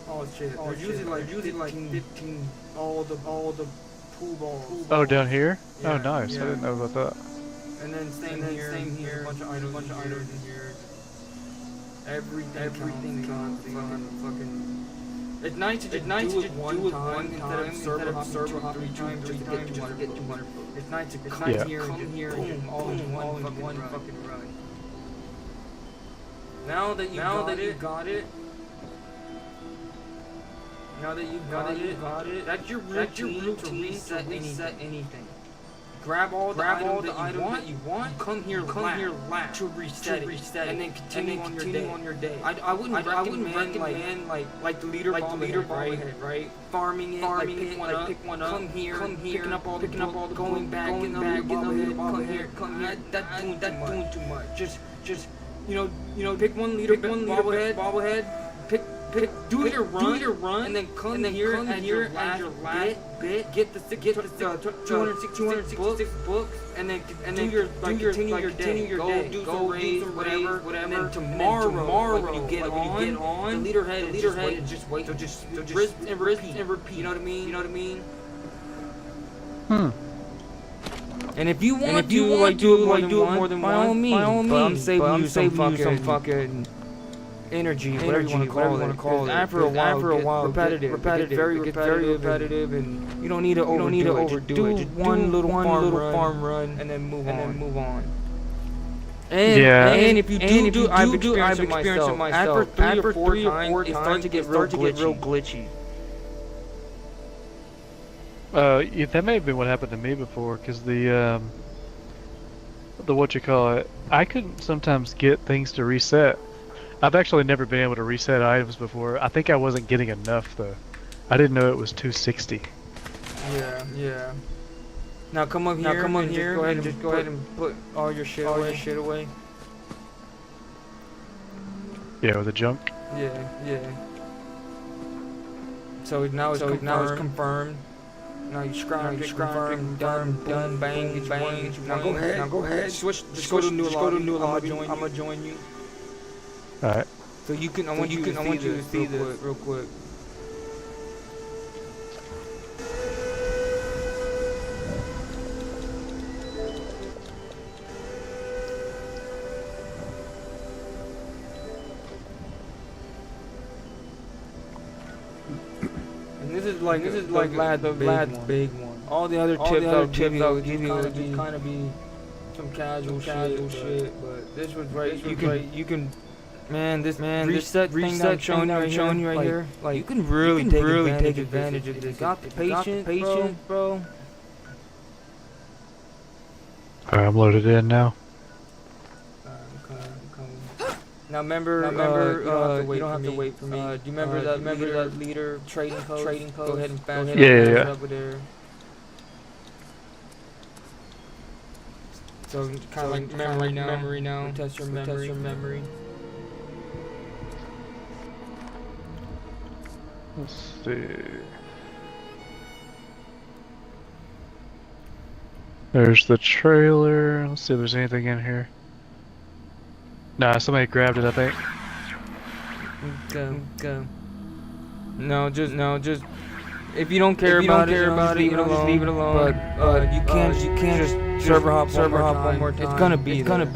Oh shit. There's usually like 15 all the pool balls. Oh, down here? Yeah, oh, nice. yeah. I didn't know about that. And then same here. A bunch of items in here. Everything counts. Fucking. It's nice to just do it one time instead of server hopping 3 times just to get 200 books. It's nice to come here and boom, all in one fucking run. Now that you got it. That's your routine to reset anything. Grab all the items that you want. Come here last to reset it, and then continue on your day. I wouldn't recommend like the leader bobblehead, right? Farming it, pick one up, come here, picking up all the going back, getting bobblehead, come here. That's doing too much. Just pick one leader, bobblehead. Do your run, and then come here at your last bit. Get the 266 books, and then continue your day. Go do some raids, whatever. And then tomorrow when you get on, the leaderhead just wait. So just rinse and repeat. You know what I mean? And if you want to do it more than one, by all means. But I'm saving you some fucking energy, whatever you want to call it. After a while, repetitive. It gets very repetitive, and you don't need to overdo it. Just one little farm run, and then move on. And if you do, I've experienced it myself. After 3 or 4 times, it starts to get real glitchy. Yeah, that may have been what happened to me before, because the I couldn't sometimes get things to reset. I've actually never been able to reset items before. I think I wasn't getting enough though. I didn't know it was 260. Yeah. Now come up here. Just go ahead and put all your shit away. Yeah, with the junk. Yeah. So now it's confirmed. Now you scroll, confirm, done, bang. Now go ahead. Switch. Just go to new lobby. I'm gonna join you. All right. So I want you to see this real quick. And this is like Vlad's big one. All the other tips I'll give you just kind of be some casual shit, but this was right. You can. This reset thing I'm showing you right here, like you can really take advantage of this. Got the patience, bro. Alright, I'm loaded in now. Now remember, you don't have to wait for me. Do you remember that leader trading code? Go ahead and fast Yeah. over there. So kind of like memory now. Test your memory. Let's see. There's the trailer. Let's see if there's anything in here. Nah, somebody grabbed it, I think. Go. No, just. If you don't care about it, just leave it alone. But you can't just server hop one more time. It's gonna be there.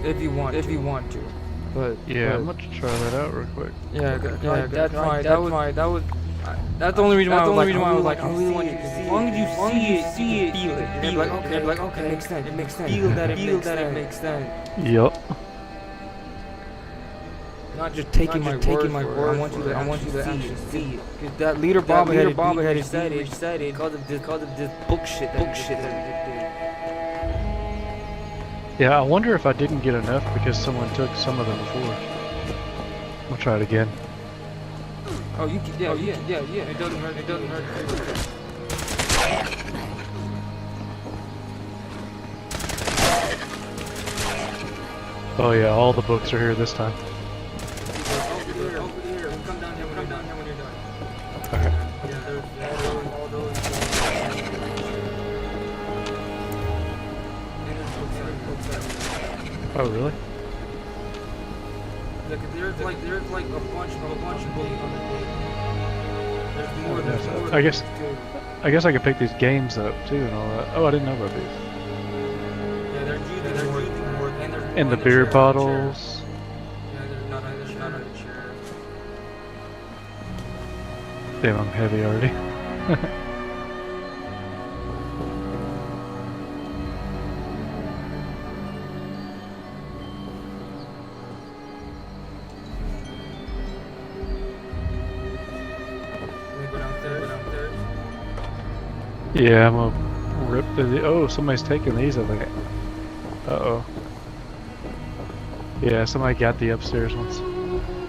If you want to. But yeah, I'm gonna try that out real quick. Yeah, that's fine. That was That's the only reason why I was like, I really want you to see it. As long as you see it, feel it. You're like, okay, it makes sense. It makes sense. Feel that it makes sense. Yup. Not just taking my word. I want you to actually see it. Cause that leader Bobblehead had said it because of this bullshit that we did. Yeah, I wonder if I didn't get enough because someone took some of them before. We'll try it again. Oh, you can, yeah. It doesn't hurt. Oh yeah, all the books are here this time. Over here. Come down here when you're done. Okay. Yeah, there's all those. Oh really? Yeah, 'cause there's like a bunch of books on the page. There's more. I guess I could pick these games up too and all that. Oh, I didn't know about these. Yeah, they're using more. And the beer bottles. Yeah, there's not on the chair. Damn, I'm heavy already. Yeah, I'm gonna rip through the. Oh, somebody's taking these, I think. Uh-oh. Yeah, somebody got the upstairs ones.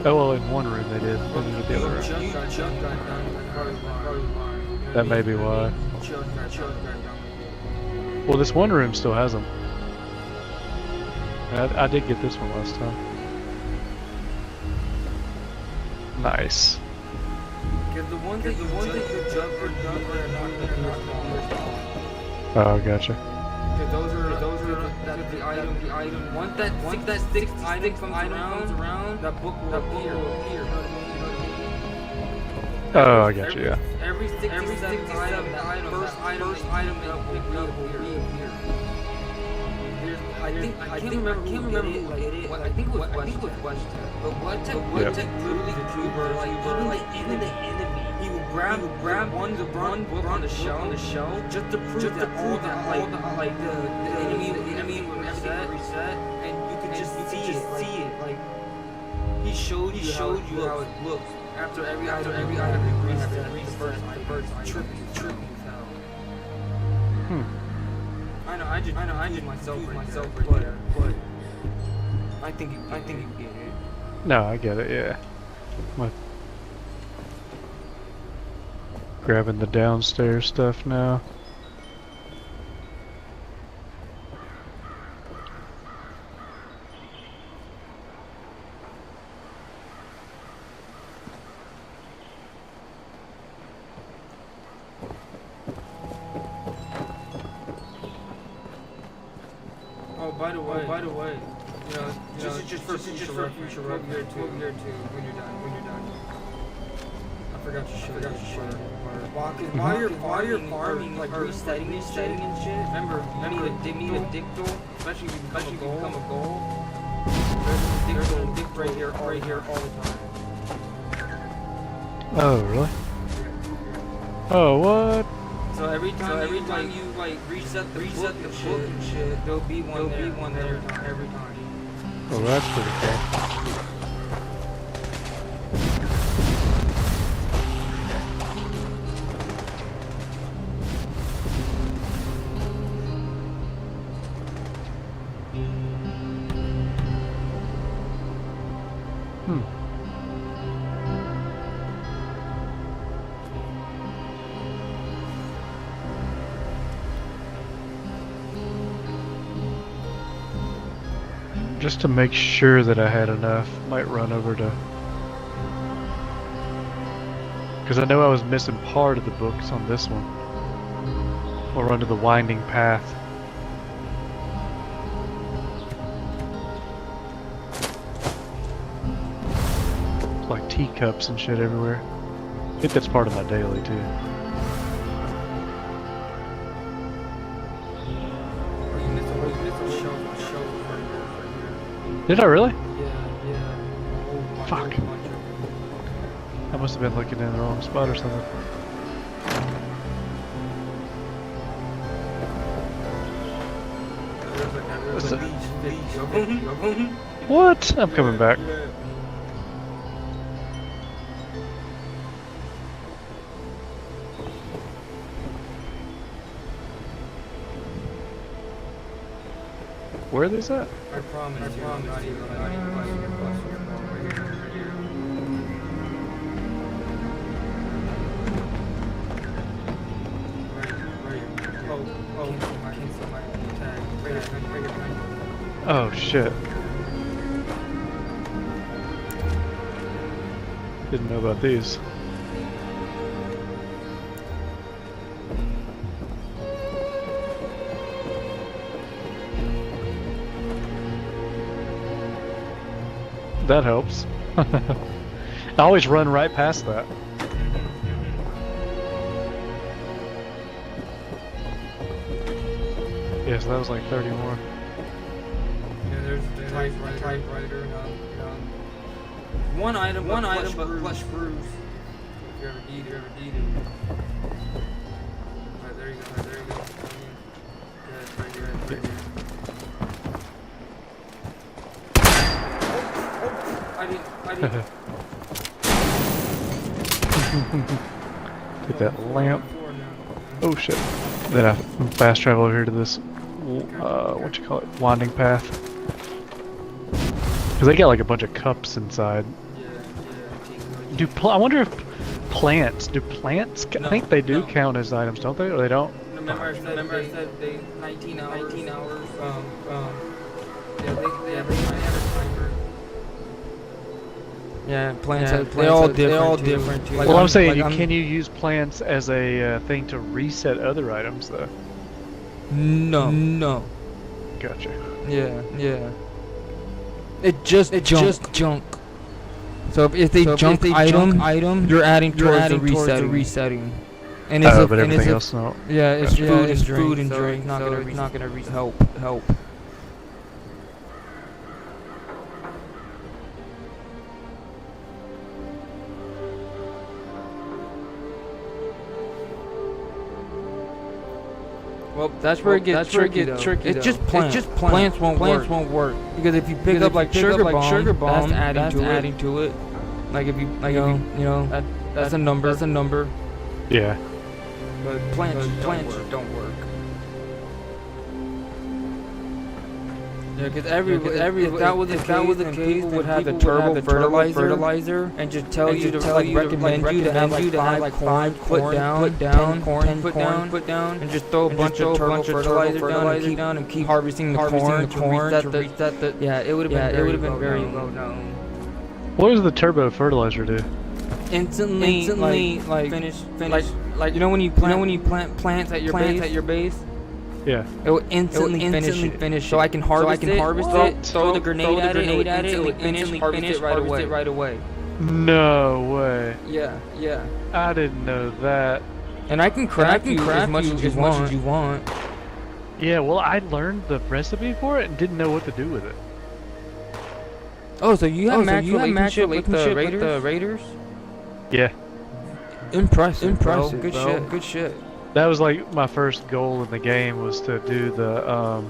Oh, well, in one room they did. They didn't get the other room. That may be why. Well, this one room still has them. I did get this one last time. Nice. Because the ones that you jump for are not Oh, gotcha. because those are the item. Once that sixth item comes around, that book will appear. Oh, I got you, yeah. Every six item, first item that will reappear. I can't remember who did it. I think it was West. But what tech literally even the enemy, he would grab one book on the shelf just to prove that all the enemy would reset, and you could just see it. Like he showed you how it looks after every item reset. The first tripping hell. I know. I just myself right there, but I think you get it. No, I get it, yeah. I'm grabbing the downstairs stuff now. By the way, you know, just for future reference, here too when you're done. I forgot to show you. While you're farming, like resetting and shit. Remember, a dictal, especially if you become a gold. There's a dictal right here all the time. Oh, really? Oh, what? So every time you reset the book and shit, there'll be one there every time. Oh, that's pretty cool. Just to make sure that I had enough, might run over to... Because I know I was missing part of the books on this one. I'll run to the winding path. It's like teacups and shit everywhere. I think that's part of my daily too. Did I really? Yeah. Fuck. I must have been looking in the wrong spot or something. What? I'm coming back. Where are these at? I promise you, I'm not even busting your ball right here. Oh shit. Didn't know about these. That helps. I always run right past that. Yes, that was like 30 more. Yeah, there's the typewriter. One item, but plus screws. If you ever need it. Alright, there you go. Yeah, it's right here. I didn't. Take that lamp. Oh shit. Then I fast travel over here to this, what you call it, winding path. Because they got like a bunch of cups inside. I wonder if plants, I think they do count as items, don't they? Or they don't? Remember I said they 19 hours. Yeah, they might have a timer. Yeah, plants they're all different too. Well, I'm saying, can you use plants as a thing to reset other items, though? No. Gotcha. Yeah. It's just junk. So if they junk item, you're adding towards the resetting. And it's but everything else no. Yeah, it's food and drink. Not gonna help. Well, that's where it gets tricky. It's just plants. Plants won't work. Because if you pick up like sugar bomb, that's adding to it. Like if you that's a number. Yeah. But plants don't work. Yeah, because if that was the case, people would have the turbo fertilizer and just tell you to recommend you to have like 5 put down, 10 corn put down, and just throw a bunch of turbo fertilizer down and keep harvesting the corn to reset the. Yeah, it would have been very well known. What does the turbo fertilizer do? Instantly like finish like you know when you plant plants at your base. Yeah. It will instantly finish. So I can harvest it. Throw the grenade at it. It will instantly harvest it right away. No way. Yeah. I didn't know that. And I can craft you as much as you want. Yeah. Well, I learned the recipe for it and didn't know what to do with it. Oh, so you have match relationship with the Raiders? Yeah. Impressive. Good shit. That was like my first goal in the game, was to do the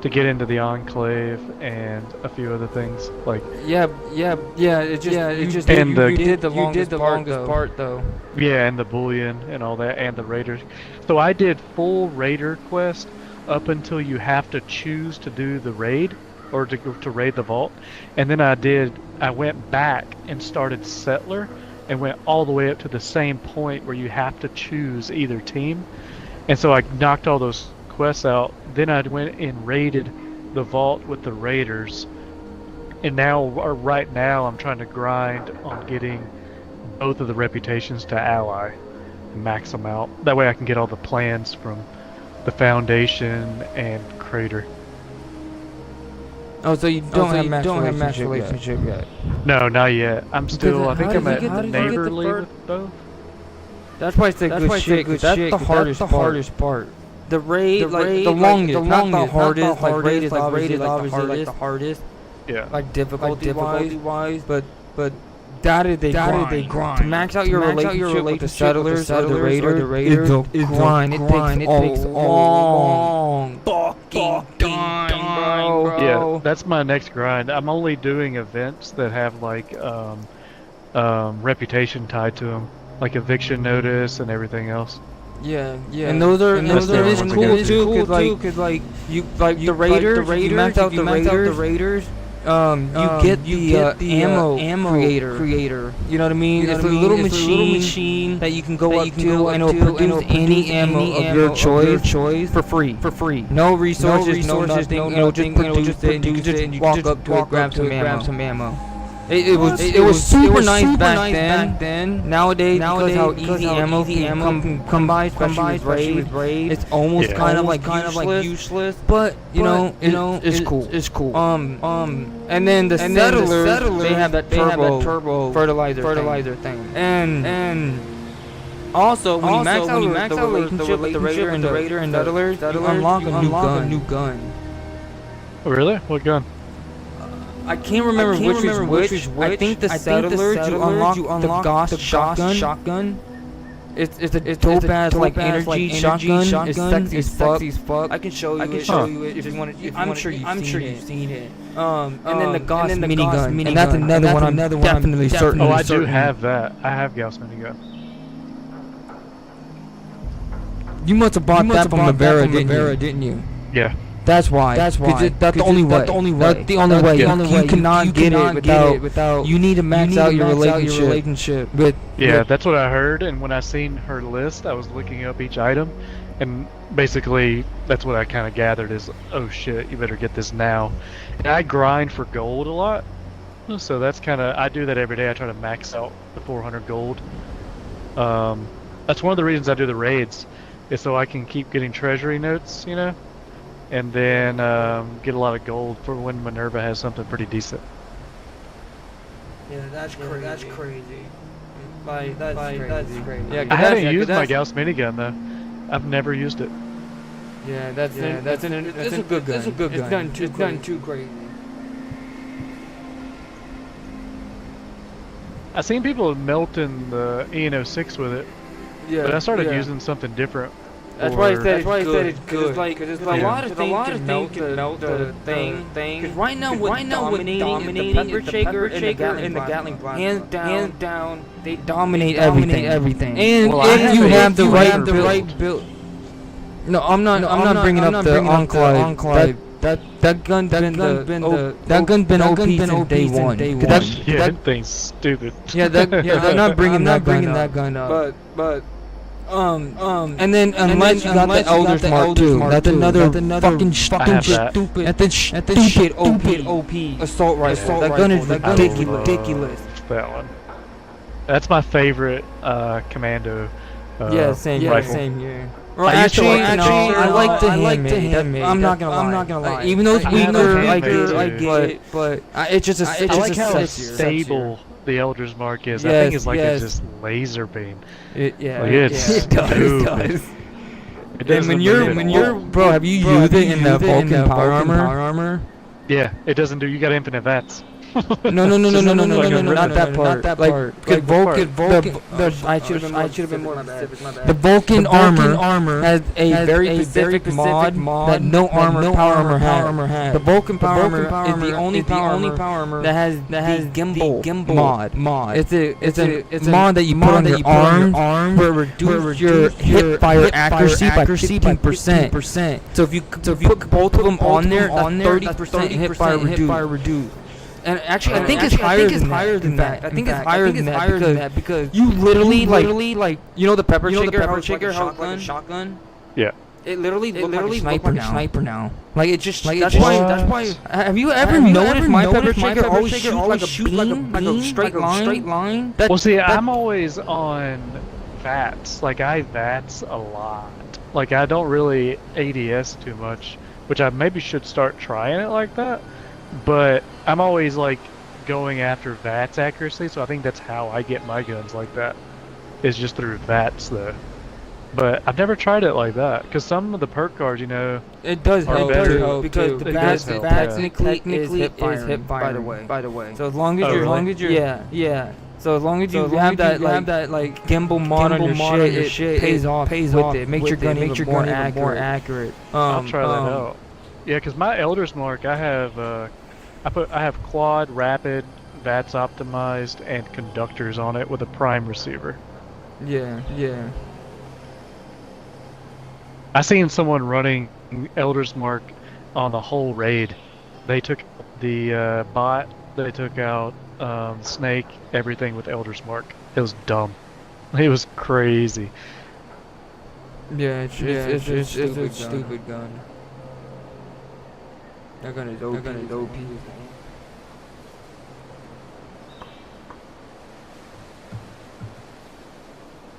to get into the Enclave and a few other things like. Yeah. It just and you did the longest part though. Yeah, and the bullion and all that, and the Raiders. So I did full Raider quest up until you have to choose to do the raid or to raid the vault, and then I went back and started Settler. And went all the way up to the same point where you have to choose either team. And so I knocked all those quests out. Then I went and raided the vault with the Raiders. And right now, I'm trying to grind on getting both of the reputations to ally and max them out. That way I can get all the plans from the Foundation and Crater. Oh, so you don't have match relationship yet? No, not yet. I'm still. I think I'm at neighborly with both. That's why it's good shit. That's the hardest part. The raid, the longest, not the hardest. Like raid is obviously like the hardest. Yeah. Like difficulty wise, but That they grind. To max out your relationship with the settlers or the raiders is a grind. It takes a long fucking time, bro. Yeah, that's my next grind. I'm only doing events that have like reputation tied to them, like eviction notice and everything else. Yeah. And those are cool too, cause like you the raiders, you max out the raiders. You get the ammo creator. You know what I mean? It's a little machine that you can go up to, and it'll produce any ammo of your choice for free. No resources, no nothing. It'll just produce it, and you can just walk up to it, grab some ammo. It was super nice back then. Nowadays, because how easy ammo can come by, especially with raids, it's almost kind of like useless. But you know, it's cool. It's cool. And then the settlers, they have that turbo fertilizer thing. And also, when you max out the relationship with the raider and the settlers, you unlock a new gun. Oh, really? What gun? I can't remember which is which. I think the settlers, you unlock the Gauss shotgun. It's a dope ass like energy shotgun. It's sexy as fuck. I can show you it if you want to. I'm sure you've seen it. And then the Gauss minigun, and that's another one. I'm definitely certain. Oh, I do have that. I have Gauss minigun. You must have bought that from Rivera, didn't you? Yeah. That's why. That's the only way. You cannot get it without. You need to max out your relationship with. Yeah, that's what I heard. And when I seen her list, I was looking up each item, and basically that's what I kind of gathered is, oh shit, you better get this now. And I grind for gold a lot, so that's kind of, I do that every day. I try to max out the 400 gold. That's one of the reasons I do the raids, is so I can keep getting treasury notes, you know. And then get a lot of gold for when Minerva has something pretty decent. Yeah, that's crazy. That's crazy. Yeah, I haven't used my Gauss minigun though. I've never used it. Yeah, that's a good gun. It's a good gun. It's done too crazy. I've seen people melting the EN06 with it. Yeah, but I started using something different. That's why I said it's good. Because there's a lot of things can melt the thing. Because right now with dominating the pepper shaker and the Gatling blast, hands down, they dominate everything. And if you have the right build. No, I'm not bringing up the Enclave. That gun's been OP since day one. That thing's stupid. Yeah, they're not bringing that gun up. But. And then unless you got the Elder's Mark too, that's another fucking stupid. That's stupid OP assault rifle. That gun is ridiculous. That one. That's my favorite commando. Same here. Well, actually, I like the handmade. I'm not gonna lie. Even though it's weaker, I get it, but it's just I like how stable the Elder's Mark is. I think it's like it's just laser beam. It does. And when you're bro, have you used it in the Vulcan power armor? Yeah, it doesn't do. You got infinite VATS. No, not that part. Like Vulcan. I should have been more specific. The Vulcan armor has a very specific mod that no power armor has. The Vulcan power armor is the only power armor that has the gimbal mod. It's a mod that you put on your arm where it reduces your hip fire accuracy by 15%. So if you put both of them on there, that's 30% hip fire reduced. And actually, I think it's higher than that. I think it's higher than that because you literally like you know the pepper shaker shotgun. Yeah. It literally looks like a sniper now. Like it just that's why. Have you ever noticed my pepper shaker always shoot like a straight line? Well, see, I'm always on VATS. Like I VATS a lot. Like I don't really ADS too much, which I maybe should start trying it like that. But I'm always like going after VATS accuracy, so I think that's how I get my guns like that. Is just through VATS though. But I've never tried it like that because some of the perk cards, you know, it does help because the VATS technically is hip firing. By the way. So as long as you're So as long as you have that like gimbal mod on your shit, it pays off with it. Makes your gun even more accurate. I'll try that out. Yeah, because my Elder's Mark, I have quad, rapid, VATS optimized, and conductors on it with a prime receiver. Yeah. I seen someone running Elder's Mark on the whole raid. They took the bot, they took out Snake, everything with Elder's Mark. It was dumb. It was crazy. Yeah, it's a stupid gun. That gun is OP.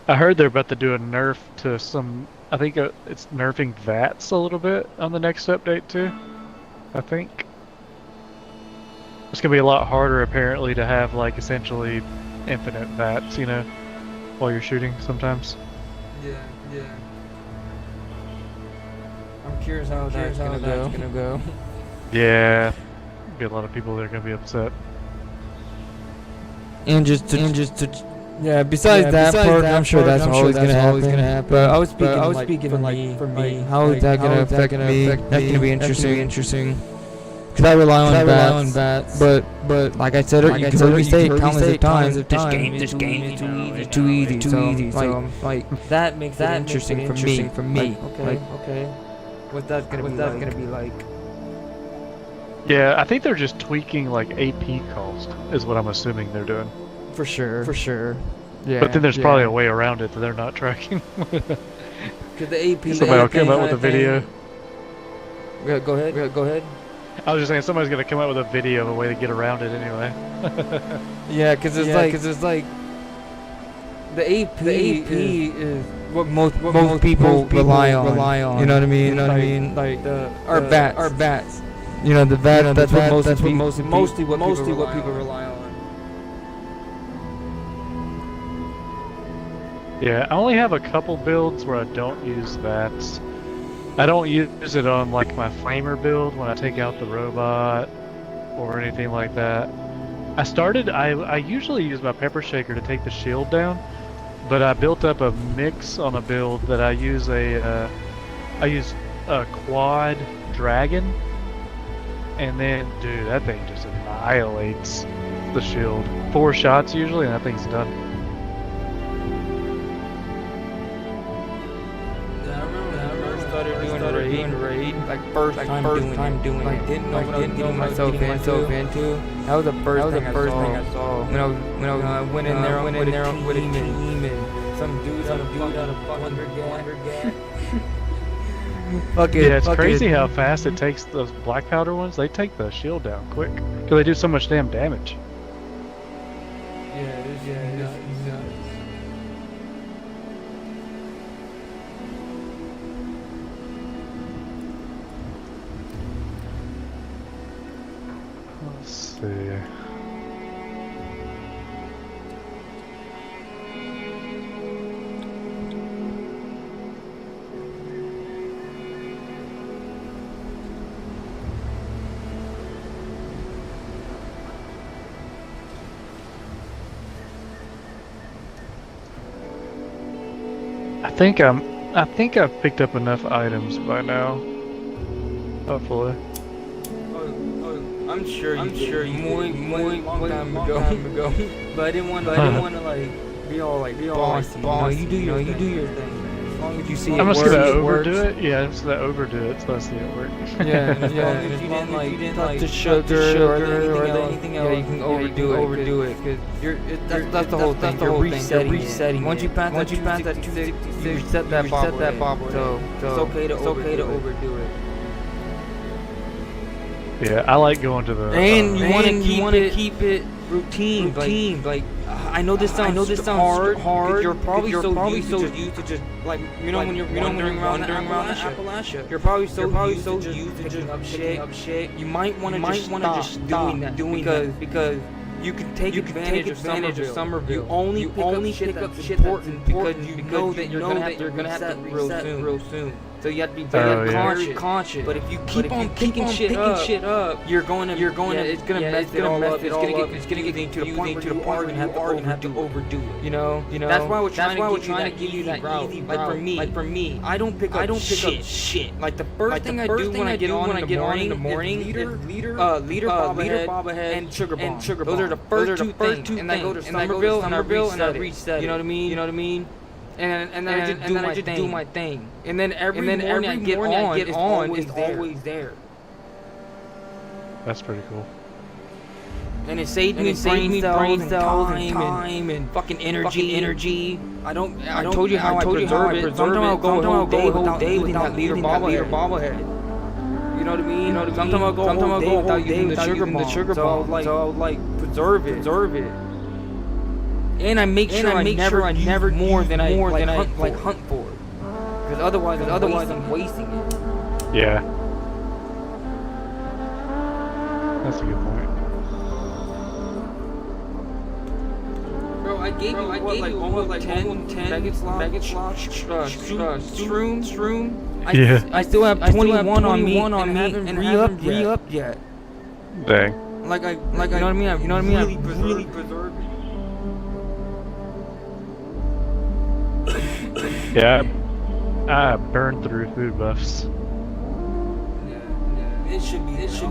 I heard they're about to do a nerf to some. I think it's nerfing VATS a little bit on the next update too. I think it's gonna be a lot harder apparently to have like essentially infinite VATS, you know, while you're shooting sometimes. Yeah. I'm curious how that's gonna go. Yeah, be a lot of people that are gonna be upset. And just to yeah. Besides that part, I'm sure that's always gonna happen. But I was speaking for me. How is that gonna affect me? That's gonna be interesting. Cause I rely on VATS, but like I said, you can already say countless of times. This game is too easy. So like that makes it interesting for me. Okay. What's that gonna be like? Yeah, I think they're just tweaking like AP cost is what I'm assuming they're doing. For sure. Yeah. But then there's probably a way around it that they're not tracking. Cause the AP. Somebody will come up with a video. Go ahead. I was just saying somebody's gonna come up with a video of a way to get around it anyway. Yeah, cause it's like the AP is what most people rely on. You know what I mean? Like our VATS. You know the VATS. That's what mostly what people rely on. Yeah, I only have a couple builds where I don't use VATS. I don't use it on like my flamer build when I take out the robot or anything like that. I usually use my pepper shaker to take the shield down, but I built up a mix on a build that I use a quad dragon, and then dude, that thing just annihilates the shield. 4 shots usually, and that thing's done. Doing raid, like first time doing it. Didn't know what I was getting myself into. That was the first thing I saw. When I went in there with a team and some dude on a fucking yeah, it's crazy how fast it takes those black powder ones. They take the shield down quick because they do so much damn damage. Yeah, it is. Let's see. I think I've picked up enough items by now. Hopefully. I'm sure you long time ago. But I didn't want to like be all bossy. You do your thing. As long as you see I'm just gonna overdo it. Yeah, I'm just gonna overdo it so I see it work. Yeah. As long as you didn't touch the sugar or anything else. Yeah, you can overdo it. Because that's the whole thing. You're resetting. Once you pass that 266, you reset that bobble. So it's okay to overdo it. Yeah, I like going to the. And you want to keep it routine. Like I know this sounds hard. You're probably so used to just like when you're wandering around Appalachia. You're probably so used to picking up shit. You might want to just stop doing that because you can take advantage of Somerville. You only pick up shit that's important because you know that you're gonna have to reset real soon. So you have to be very yeah. conscious. But if you keep on picking shit up, it's gonna mess it all up. It's gonna get to the point where you're gonna have to overdo it. You know. That's why we're trying to give you that easy route. Like for me, I don't pick up shit. Like the first thing I do when I get on in the morning is leader, bobblehead, and sugar bomb. Those are the first two things. And I go to Somerville and I reset. You know what I mean? And then I just do my thing. And then every morning I get on, it's always there. That's pretty cool. And it saved me brain cells and time and fucking energy. I told you how I preserve it. Sometimes I'll go a whole day without leading that bobblehead. You know what I mean? Sometimes I'll go a whole day without using the sugar bomb. So like preserve it. And I make sure I never more than I hunt for. Because otherwise I'm wasting it. Yeah. That's a good point. Bro, I gave you almost 10 Baggage Shroom. Yeah. I still have 21 on me and haven't re-upped yet. Dang. Like you know what I mean? I've really preserved it. Yeah, I burned through food buffs. Yeah. It should be 100%.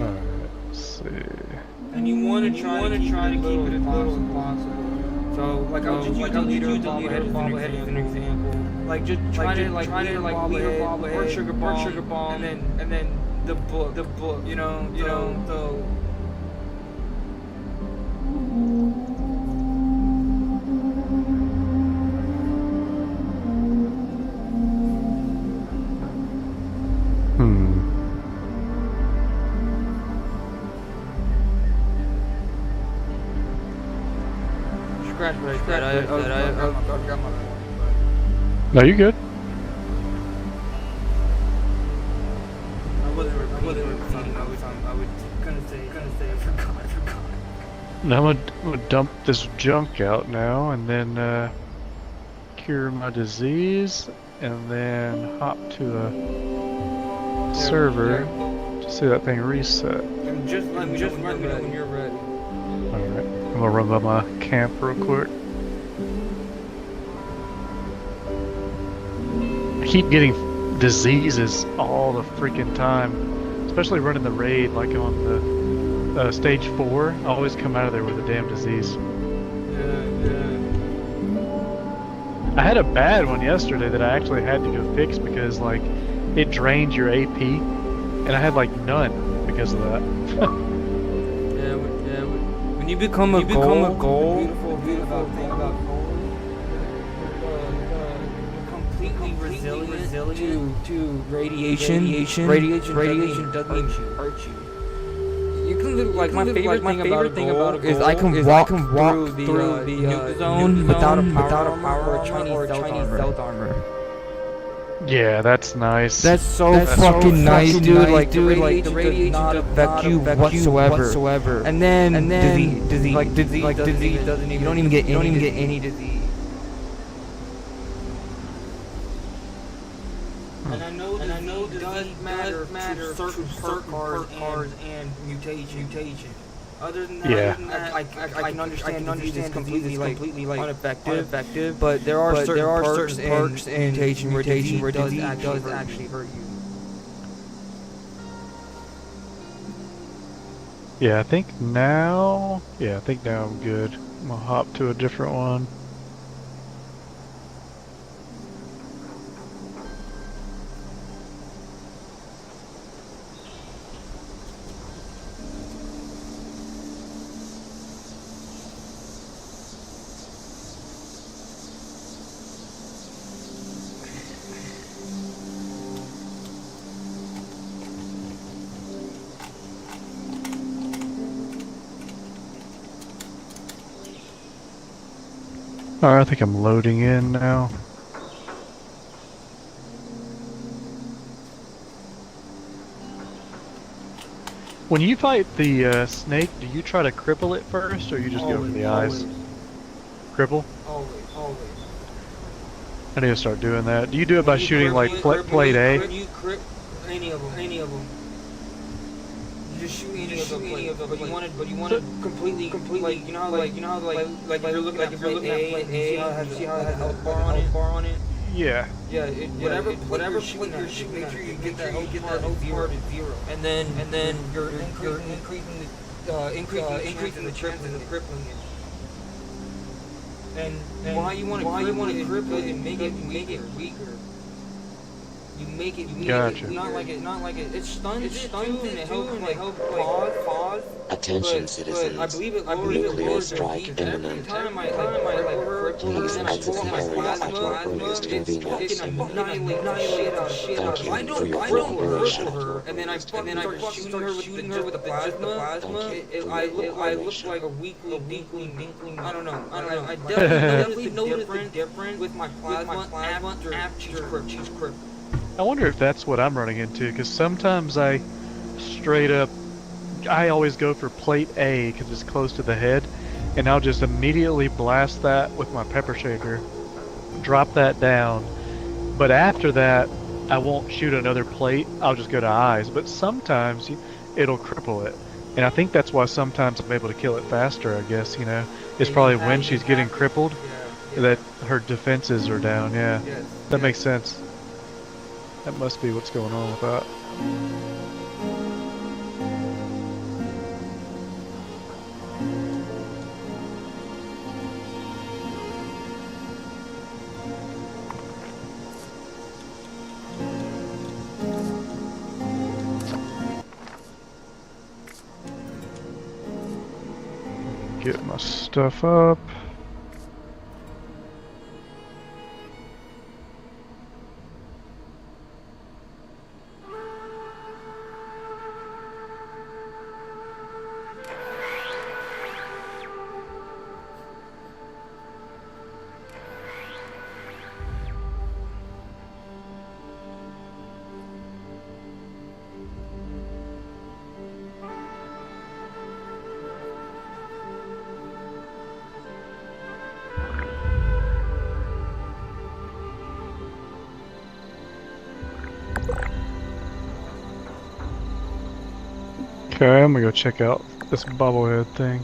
Alright, let's see. And you want to try to keep it as little as possible. So, like I'll just use the leader bobblehead as an example. Like just try to leader bobblehead or sugar bomb, and then the book, you know. So. Scratch right there. No, you good. I wasn't repeating. I was gonna say I forgot. Now I'm gonna dump this junk out now, and then cure my disease, and then hop to a server to see that thing reset. And just let me know when you're ready. Alright, I'm gonna run by my camp real quick. I keep getting diseases all the freaking time, especially running the raid like on the stage 4. I always come out of there with a damn disease. I had a bad one yesterday that I actually had to go fix because like it drains your AP, and I had like none because of that. When you become a goal, the beautiful thing about gold, completely resilient to radiation. Radiation doesn't hurt you. You can live, like my favorite thing about a goal is I can walk through the nuke zone without a power or a Chinese stealth armor. Yeah, that's nice. That's so fucking nice, dude. Like the radiation does not affect you whatsoever. And then disease doesn't even. You don't even get any disease. And I know it does matter to certain cars and mutation. Other than that, I can understand disease is completely unaffected. But there are certain perks in mutation where disease does actually hurt you. Yeah, I think now I'm good. I'm gonna hop to a different one. Alright, I think I'm loading in now. When you fight the snake, do you try to cripple it first, or you just go for the eyes? Cripple? Always. I need to start doing that. Do you do it by shooting like plate A? You crip any of them. You just shoot any of them, but you want it completely, like, you know how if you're looking at plate A, see how it has a health bar on it? Yeah. Yeah, whatever you're shooting, make sure you get that health bar to 0. And then you're increasing the chances of crippling it. And why you want to cripple it and make it weaker. You make it Gotcha. not like it. It stuns it and it helps pause. Attention, citizens. I believe it Nuclear strike imminent. Every time I cripple Please and I exit pull the my area at plasma, your earliest convenience. it can annihilate shit out. Thank you I don't for your cripple cooperation. her, and then I start shooting her with the plasma. I look like a weakly. I don't know. I definitely noticed the difference with my plasma after she's crippled. I wonder if that's what I'm running into, because sometimes I always go for plate A because it's close to the head, and I'll just immediately blast that with my pepper shaker, drop that down, but after that I won't shoot another plate, I'll just go to eyes, but sometimes it'll cripple it, and I think that's why sometimes I'm able to kill it faster, I guess, it's probably when she's getting crippled that her defenses are down, that makes sense. That must be what's going on with that. Get my stuff up. Okay, I'm gonna go check out this bobblehead thing.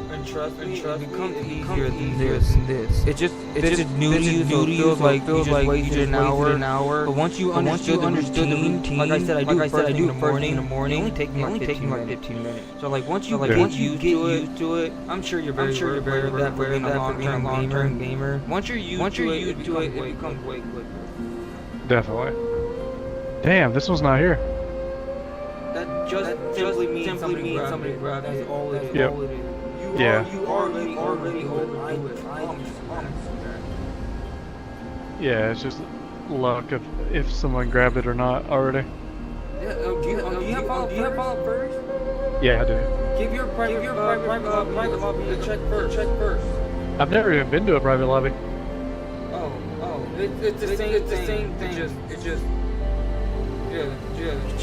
And trust me, it becomes easier than this. It's just new to you, so it feels like you just wasted an hour. But once you understood the routine, like I said, I do it first thing in the morning. It only takes me like 15 minutes. So like once you get used to it, I'm sure you're very aware of that for being a long-term gamer. Once you're used to it, it becomes way quicker. Definitely. Damn, this one's not here. That just simply means somebody grabbed it. That's all it is. Yep. You already hold it. Yeah, it's just luck if someone grabbed it or not already. Yeah, do you have follow first? Yeah, I do. Give your private lobby a check first. I've never even been to a private lobby. It's the same thing. It just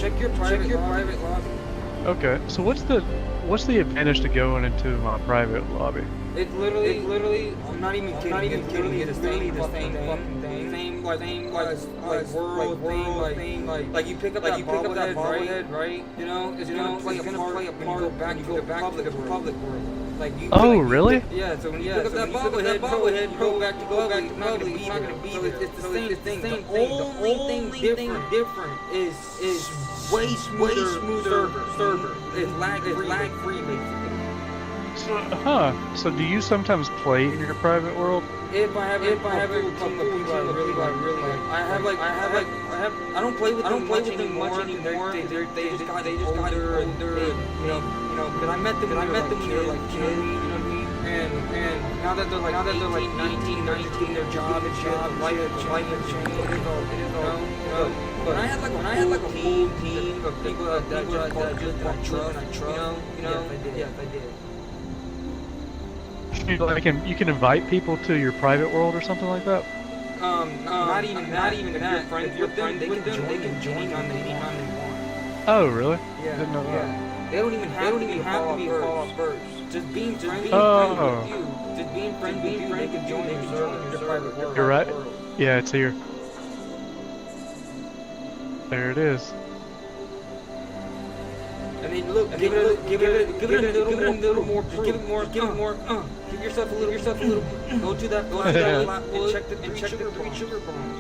check your private lobby. Okay, so what's the advantage to going into my private lobby? It's literally, I'm not even kidding. It's the same fucking thing. Same world thing. Like you pick up that bobblehead, right? You know, it's gonna play a part when you go back to the public world. Really? Yeah. So when you pick up that bobblehead, you go back to public. It's not gonna be there. It's the same thing. The only thing different is way smoother server. It's lag free basically. So do you sometimes play in your private world? If I have a couple of people I really like, I don't play with them much anymore. They just got older and they're because I met them when they were like kids, you know what I mean? And now that they're like 19, their job and shit, life has changed. It is all. But I had like a full team of people that just trust, you know? Yes, I did. you can invite people to your private world or something like that. Not even that. If you're friends with them, they can join anytime they want. Oh, really? Yeah. Didn't know that. Yeah. They don't even have to be Fallout first. Just being friends with you. Just being friends with you, they can join your private world. You're right. Yeah, it's here. There it is. And then look, give it a little more. Just give it more. Give yourself a little. Go to that and check the three sugar bombs.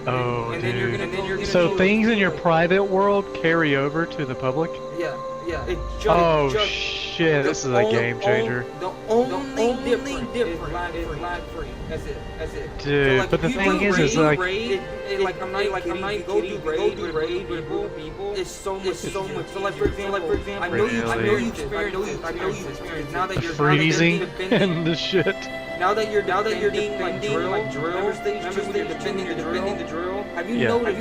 Oh, and dude. then you're gonna so things in your private world carry over to the public? Yeah. Oh shit! This is a game changer. The only difference is lag free. That's it. Dude, so, like, but the thing is like, like I'm not go do raid people. It's so much. So like for example, I know you experience now that you're freezing and the shit. Now that you're defending like drill. Remember stage 2 where you're defending the drill? Have you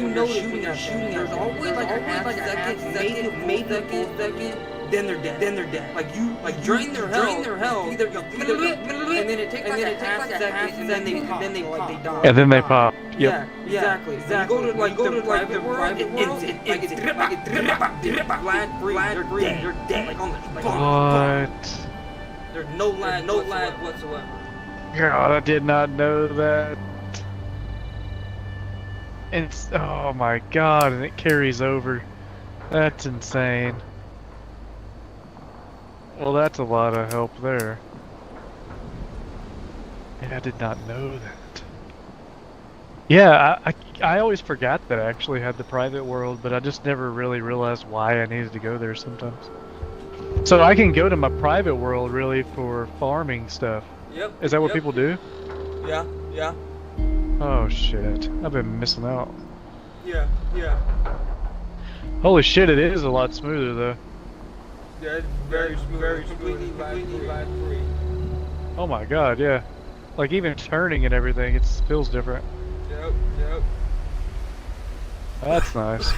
noticed shooting at there's always like a half second, maybe a full second, then they're dead. Like drain their health. Either and then it takes like a half second, and then they die. And then they pop. Yep. Yeah, exactly. You go to the private world, it's lag free. You're dead. Like on the spot. What? There's no lag whatsoever. God, I did not know that. It's, oh my god, and it carries over. That's insane. Well, that's a lot of help there. Yeah, I did not know that. Yeah, I always forgot that I actually had the private world, but I just never really realized why I needed to go there sometimes. So I can go to my private world really for farming stuff. Yep. Is that what people do? Yeah. Oh shit, I've been missing out. Yeah. Holy shit, it is a lot smoother though. Yeah, it's very smooth, completely lag free. Oh my god, yeah. Like even turning and everything, it feels different. Yep. That's nice.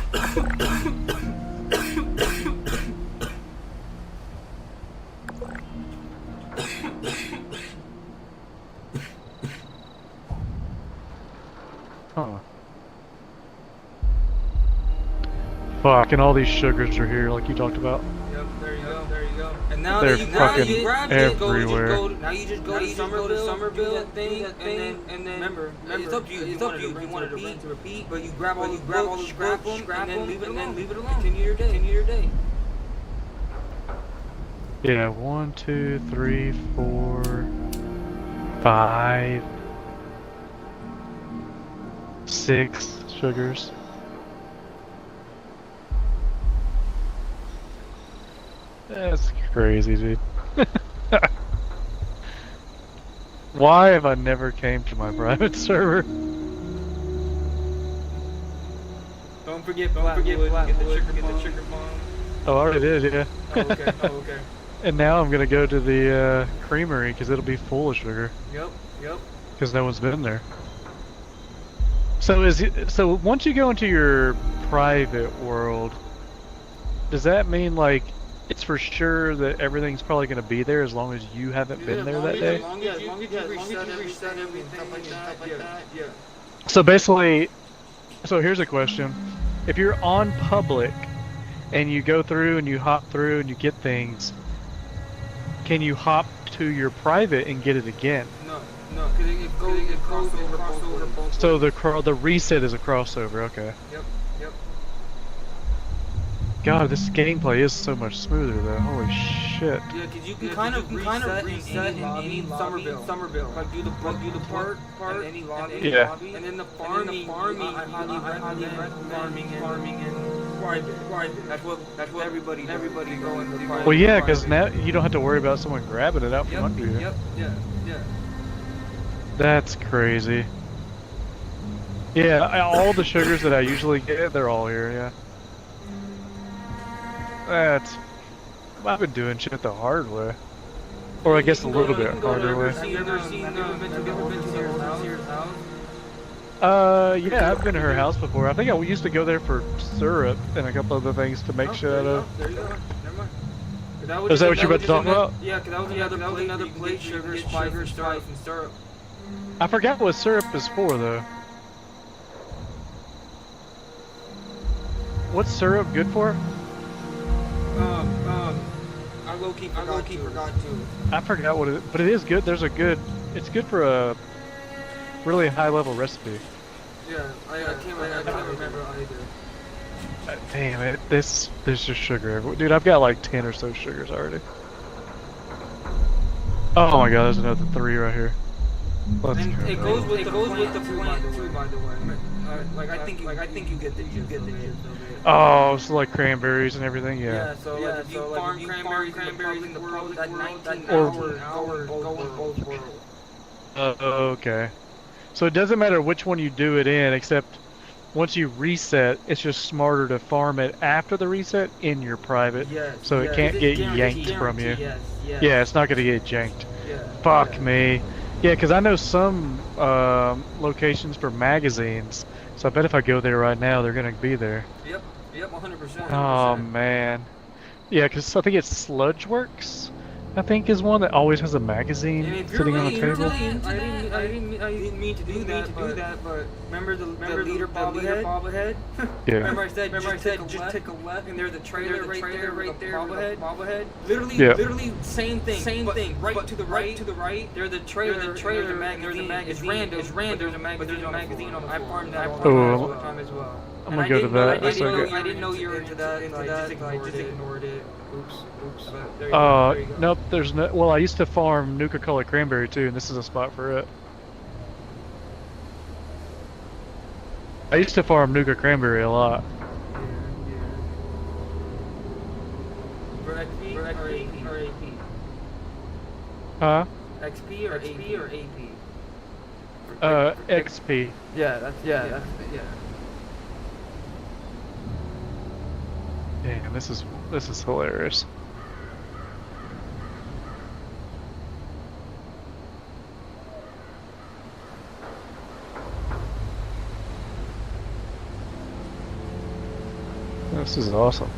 Huh. Fuck, and all these sugars are here, like you talked about. Yep, there you go. And now they're that you fucking everywhere. Now you just go to Somerville, that thing, and then remember, it's up to you. It's up to you if you want to repeat, but you grab all those scrap them, and then leave it alone. Continue your day. Yeah, 1, 2, 3, 4, 5, 6 sugars. That's crazy, dude. Why have I never came to my private server? Don't forget Flatwood, get the sugar bomb. Oh, I already did, yeah. Oh, okay. And now I'm gonna go to the creamery because it'll be full of sugar. Yep. Because no one's been there. So once you go into your private world, does that mean like it's for sure that everything's probably going to be there as long as you haven't been there that day? As long as you reset everything like that, yeah. So basically, here's a question. If you're on public and you go through and you hop through and you get things, can you hop to your private and get it again? No, because it goes crossover. So the reset is a crossover, okay. Yep. God, this gameplay is so much smoother though. Holy shit. Yeah, because you can kind of reset in any Somerville. Like do the part in any lobby. Yeah. And then the farming. I highly recommend farming and private. That's what everybody go in the private. Well, yeah, because now you don't have to worry about someone grabbing it out from under you. Yep. Yeah. That's crazy. Yeah, all the sugars that I usually get, they're all here, yeah. I've been doing shit the hard way. Or I guess a little bit harder way. Have you ever been to Sears' house? Yeah, I've been to her house before. I think I used to go there for syrup and a couple other things to make shit out of. There you go. Never mind. Is that what you're about to talk about? Yeah, because that was another plate, sugar, spice, and syrup. I forgot what syrup is for, though. What's syrup good for? I low-key forgot to. I forgot what it is, but it is good. It's good for a really high-level recipe. Yeah, I can't remember either. Damn it, there's just sugar everywhere. Dude, I've got like 10 or so sugars already. Oh my god, there's another 3 right here. Let's go. It goes with the plant too, by the way. Like I think you get the gist of it. Oh, so like cranberries and everything, yeah. Yeah, so like if you farm cranberries in the world, that 19 hour go in both worlds. Okay. So it doesn't matter which one you do it in, except once you reset, it's just smarter to farm it after the reset in your private, so it can't get yanked from you. Yeah, it's not gonna get yanked. Fuck me. Yeah, because I know some locations for magazines, so I bet if I go there right now, they're gonna be there. Yep, 100%. Oh man. Yeah, because I think it's Sludgeworks, I think, is one that always has a magazine sitting on a table. I didn't mean to do that, but remember the leader bobblehead? Yeah. Remember I said just take a left, and there's a trailer right there, bobblehead. Literally same thing. Right to the right. There's a trailer, there's a magazine. It's random. There's a magazine on the I farmed that all the time as well. I'm gonna go to that. I didn't know you were into that. I just ignored it. Oops. Nope, there's no. Well, I used to farm Nuka-Cola cranberry too, and this is a spot for it. I used to farm Nuka cranberry a lot. For XP or AP? Huh? XP or AP? XP. Yeah. Damn, this is hilarious. This is awesome.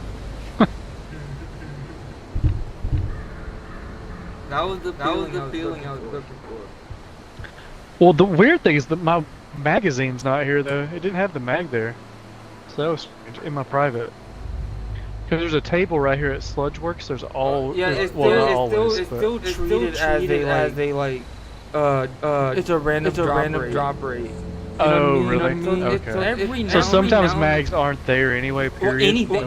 That was the feeling I was looking for. Well, the weird thing is that my magazine's not here though. It didn't have the mag there, so that was strange. In my private. Because there's a table right here at Sludgeworks. There's all it's still treated as a like it's a random drop rate. Oh, really? Okay. So sometimes mags aren't there anyway. Period. Anything.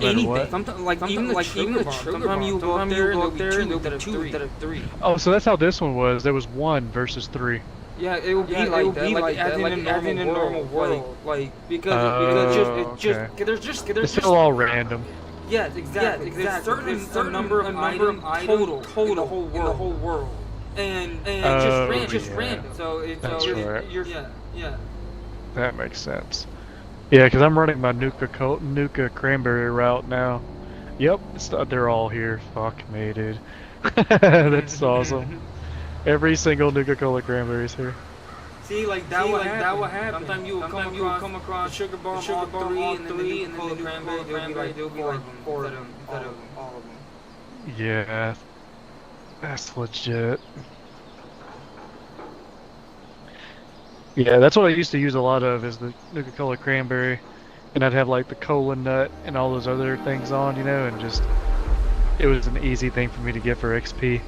Sometimes Even the sugar bar. Sometimes you go up there and there'll be 2 instead of 3. Oh, so that's how this one was. There was 1 versus 3. Yeah, it will be like that, like as in a normal world, like because there's just it's still all random. Yes, exactly. There's certain number of items total in the whole world, and just random. So you're yeah. That makes sense. Yeah, because I'm running my Nuka cranberry route now. Yep, they're all here. Fuck me, dude. That's awesome. Every single Nuka-Cola cranberry is here. See, like that would happen. Sometimes you will come across sugar bomb, all 3, and then the cranberry, they'll be like 4 instead of all of them. Yeah, that's legit. Yeah, that's what I used to use a lot of, is the Nuka-Cola cranberry, and I'd have like the cola nut and all those other things on, you know, and just it was an easy thing for me to get for XP.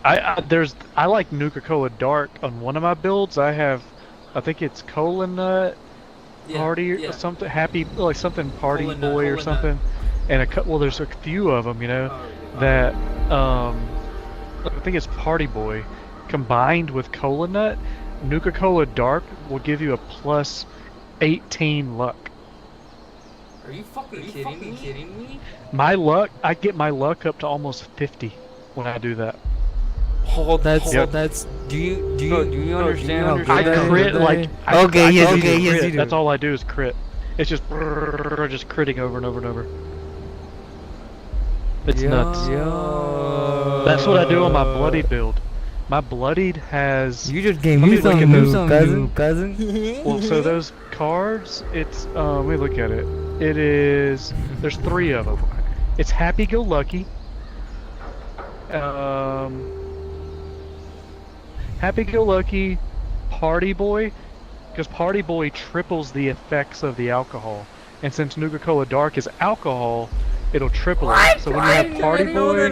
I like Nuka-Cola Dark on one of my builds. I think it's Cola Nut Party or something, Happy, like something Party Cola Boy or something, nut. And there's a few of them, you know, that I think it's Party Boy combined with Cola Nut. Nuka-Cola Dark will give you a plus 18 luck. Are you fucking kidding me? My luck, I get my luck up to almost 50 when I do that. Oh, that's. Do you understand how good I crit like. Okay, yes, you do. That's all I do is crit. It's just critting over and over and over. It's nuts. That's what I do on my bloodied build. My bloodied has. You just gave me some new, cousin. Well, so those cards, it's let me look at it. It is. There's 3 of them. It's Happy Go Lucky. Happy Go Lucky, Party Boy, because Party Boy triples the effects of the alcohol, and since Nuka-Cola Dark is alcohol, it'll triple it. So when you have Party Boy,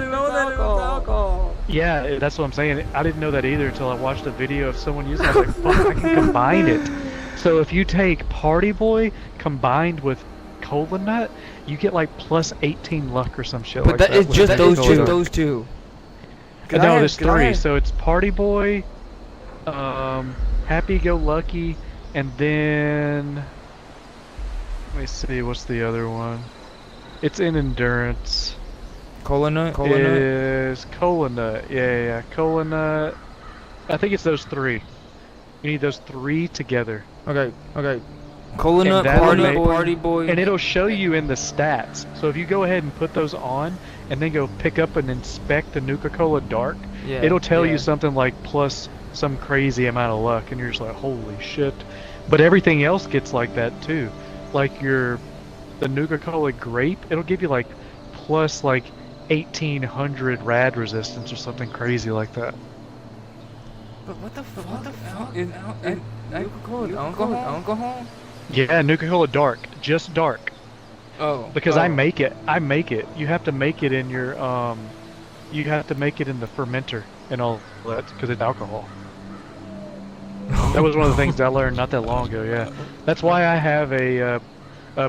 yeah, that's what I'm saying. I didn't know that either until I watched a video of someone using it. I was like, fuck, I can combine it. So if you take Party Boy combined with Cola Nut, you get like plus 18 luck or some shit But like that that. is just those two. No, there's 3. So it's Party Boy, Happy Go Lucky, and then let me see, what's the other one? It's in Endurance. Cola Nut? Is Cola Nut. Yeah. Cola Nut. I think it's those 3. You need those 3 together. Okay. Cola Nut, Party Boy. And it'll show you in the stats. So if you go ahead and put those on, and then go pick up and inspect the Nuka-Cola Dark, it'll tell you something like plus some crazy amount of luck, and you're just like, holy shit. But everything else gets like that too. Like the Nuka-Cola Grape, it'll give you like plus like 1800 rad resistance or something crazy like that. But what the fuck? Is Nuka-Cola alcohol? Yeah, Nuka-Cola Dark, just dark. Oh. Because I make it. You have to make it in your you have to make it in the fermenter and all that because it's alcohol. That was one of the things I learned not that long ago. Yeah, that's why I have a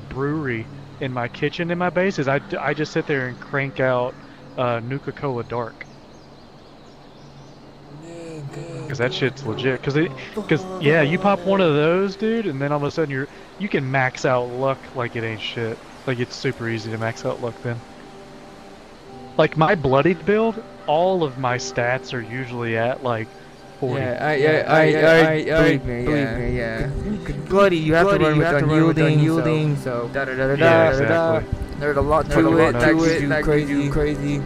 brewery in my kitchen in my base. Is I just sit there and crank out Nuka-Cola Dark. Because that shit's legit. Because yeah, you pop one of those, dude, and then all of a sudden you can max out luck like it ain't shit. Like it's super easy to max out luck then. Like my bloodied build, all of my stats are usually at like 40. Believe me, yeah. Bloody, you have to run with unyielding, so Yeah, exactly. There's a lot to it that gives you crazy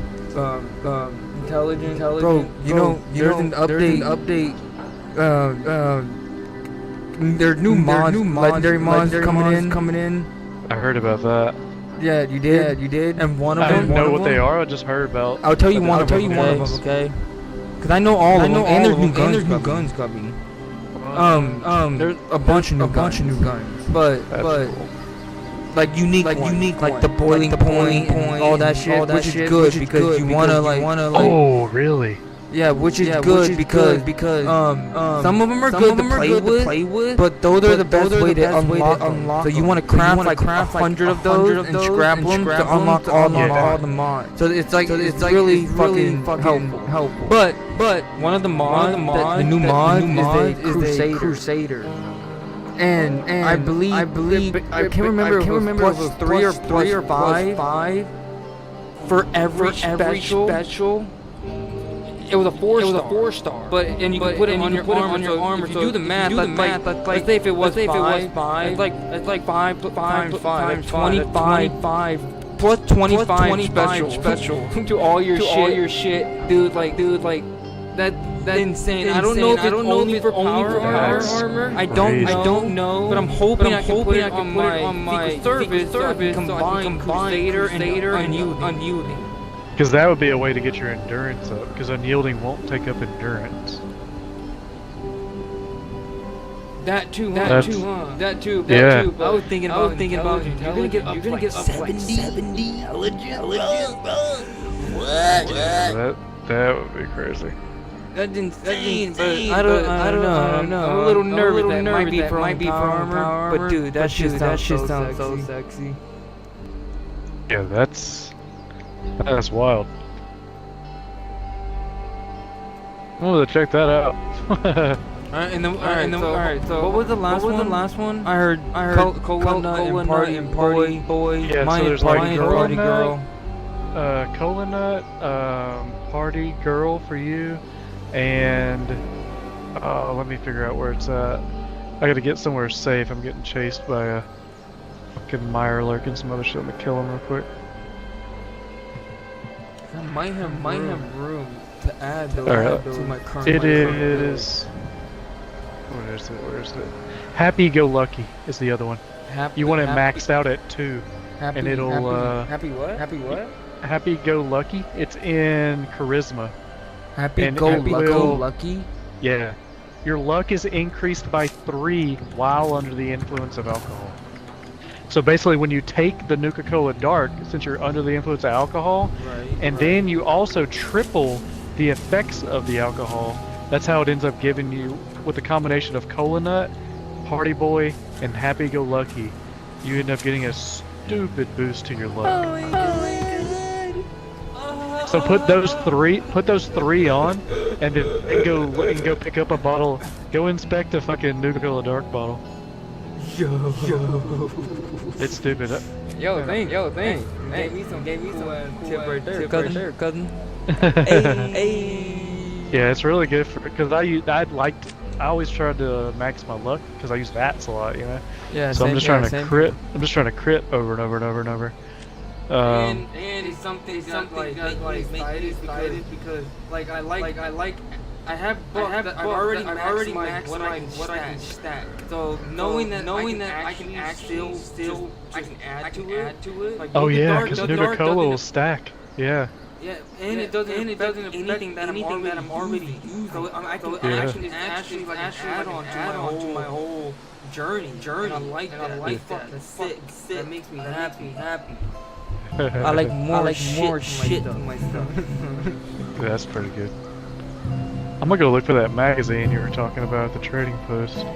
intelligence. Bro, you know, there's an update. There's new mods, legendary mods coming in. I heard about that. Yeah, you did. And one of them. I didn't know what they are. I just heard about. I'll tell you one of them, okay? Because I know all of them. And there's new guns coming. There's a bunch of new guns. But like unique, like the boiling point, all that shit, which is good because you wanna like. Oh, really? Yeah, which is good because some of them are good to play with, but those are the best way to unlock them. So you want to craft like 100 of those and scrap them to unlock all the mods. So it's really fucking helpful. But one of the mods, the new mod is a Crusader. And I believe I can't remember if it was 3 or 5 for every special. It was a 4-star. But you can put it on your armor. So if you do the math, let's say if it was 5, it's like 5 times 5, 25 plus 25 special to all your shit, dude. Like that's insane. I don't know if it's only for power armor. I don't know. But I'm hoping I can put it on my service so I can combine Crusader and unyielding. Because that would be a way to get your endurance up. Because unyielding won't take up endurance. That too. Yeah. I was thinking about you're gonna get 70 intelligence. What? That would be crazy. That's insane, but I don't know. I'm a little nervous that might be for armor, but dude, that shit sounds so sexy. Yeah, that's wild. I'm gonna check that out. Alright, so what was the last one? I heard Cola Nut and Party Boy. Yeah, so there's like Party Girl. Cola Nut, Party Girl for you, and let me figure out where it's at. I gotta get somewhere safe. I'm getting chased by a fucking Mirelurk and some other shit. I'm gonna kill him real quick. I might have room to add to my current. It is. Where is it? Happy Go Lucky is the other one. you want it maxed out at 2, and it'll happy what? Happy what? Happy Go Lucky. It's in Charisma. Happy And go Happy Go- lucky. Yeah. Your luck is increased by 3 while under the influence of alcohol. So basically, when you take the Nuka-Cola Dark, since you're under the influence of alcohol, and then you also triple the effects of the alcohol, that's how it ends up giving you, with the combination of Cola Nut, Party Boy, and Happy Go Lucky, you end up getting a stupid boost to your luck. So put those three on, and then go pick up a bottle. Go inspect a fucking Nuka-Cola Dark bottle. Yo. It's stupid. Yo, thanks. Gave me some tip right there, cousin. Yeah, it's really good because I always tried to max my luck because I use VATS a lot, you know. Yeah. So I'm just trying to crit. I'm just trying to crit over and over and over and over. And it's something that like makes me excited because like I've already maxed what I can stack. So knowing that I can actually still add to it. Like, oh yeah, because Nuka-Cola will stack. Yeah. Yeah, and it doesn't affect anything that I'm already using. So I can actually like add on to my whole journey. And I like that. That's sick. That makes me happy. I like more shit in my stuff. Yeah, that's pretty good. I'm gonna go look for that magazine you were talking about at the trading post.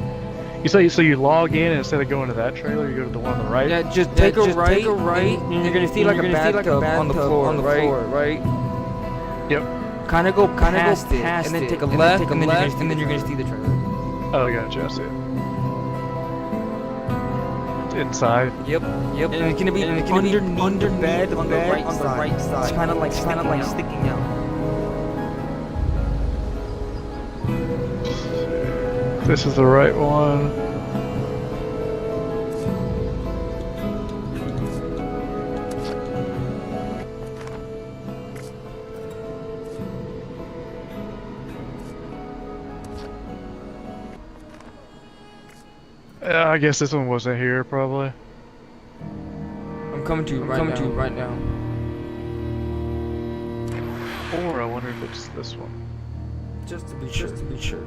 You say so you log in and instead of going to that trailer, you go to the one on the right? Yeah, just take a right, and you're gonna see like a bathtub on the floor, right? Yep. Kind of go past it, and then take a left, and then you're gonna see the trailer. Oh, gotcha, I see it. It's inside. Yep. And it's gonna be underneath the bed on the right side. It's kind of like sticking out. This is the right one. I guess this one wasn't here, probably. I'm coming to you right now. Or I wonder if it's this one. Just to be sure.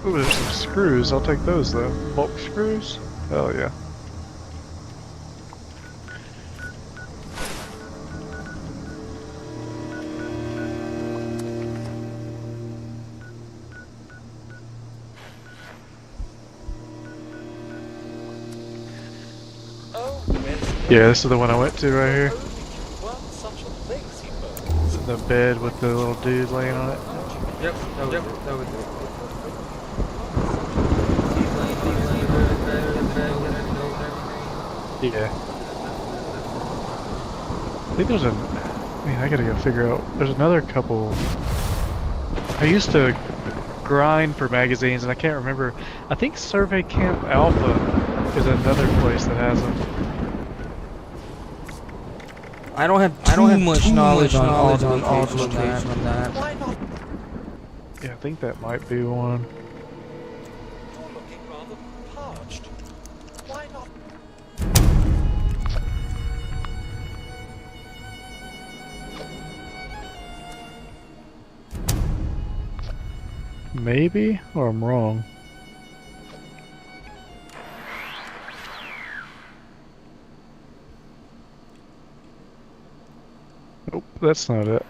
Ooh, there's some screws. I'll take those though. Bulk screws? Hell yeah. Yeah, this is the one I went to right here. It's in the bed with the little dude laying on it. Yep, that was it. Yeah. I think there's I gotta go figure out. There's another couple. I used to grind for magazines and I can't remember. I think Survey Camp Alpha is another place that has them. I don't have too much knowledge on all the locations on that. Yeah, I think that might be one. Maybe, or I'm wrong. Nope, that's not it.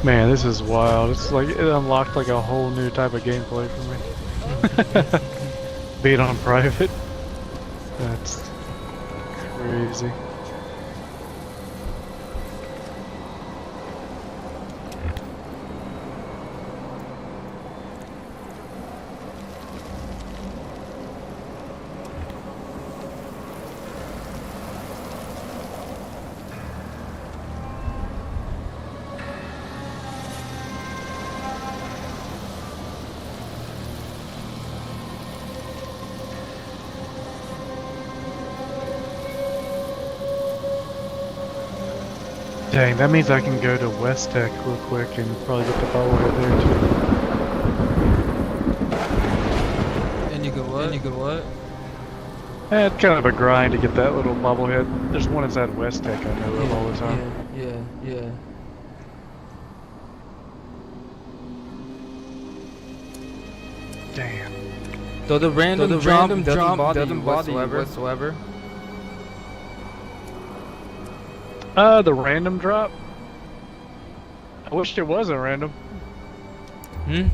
Man, this is wild. It's like it unlocked like a whole new type of gameplay for me. Being on private. That's crazy. Dang, that means I can go to West Tech real quick and probably get the bobblehead there too. And you could what? And you could what? It's kind of a grind to get that little bobblehead. There's one inside West Tech I know of all the time. Yeah. Damn. So the random drop doesn't bother you whatsoever. The random drop? I wish it wasn't random. You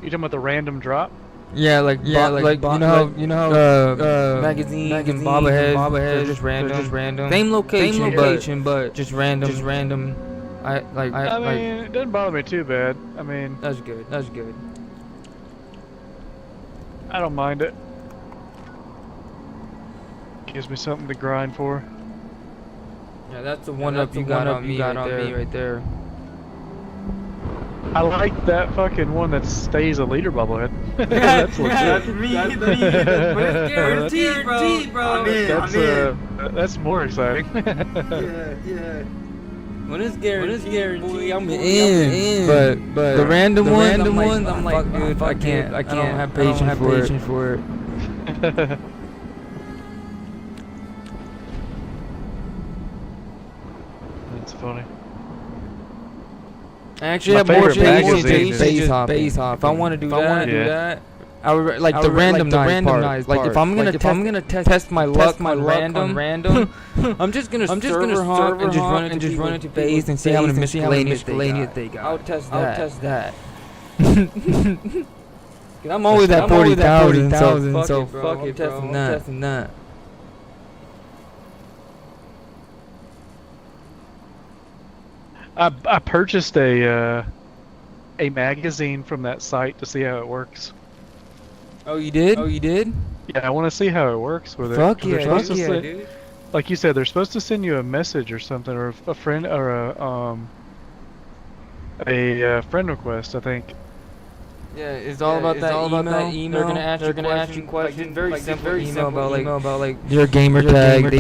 talking about the random drop? Yeah, like you know how magazines and bobbleheads, they're just random. Same location, but just random. I mean, it doesn't bother me too bad. I mean, that's good. I don't mind it. Gives me something to grind for. Yeah, that's the one up you got on me right there. I like that fucking one that stays a leader bobblehead. That's legit. That's me. But it's guaranteed, bro. I'm in. That's more exciting. Yeah. When it's guaranteed, I'm in. But the random ones, I'm like, dude, I can't have patience for it. That's funny. I actually have more patience to base hop. If I want to do that, I would like the randomized part. Like if I'm gonna test my luck on random, I'm just gonna server hop and just run into base and see how many miscellaneous they got. I'll test that. I'm always at 40,000, so fuck it, bro. I'm testing that. I purchased a magazine from that site to see how it works. Oh, you did? Yeah, I want to see how it works with it. Fuck yeah, dude. Like you said, they're supposed to send you a message or something, or a friend, or a friend request, I think. Yeah, it's all about that email. They're gonna ask you questions. Very simple email about like your gamer tag. They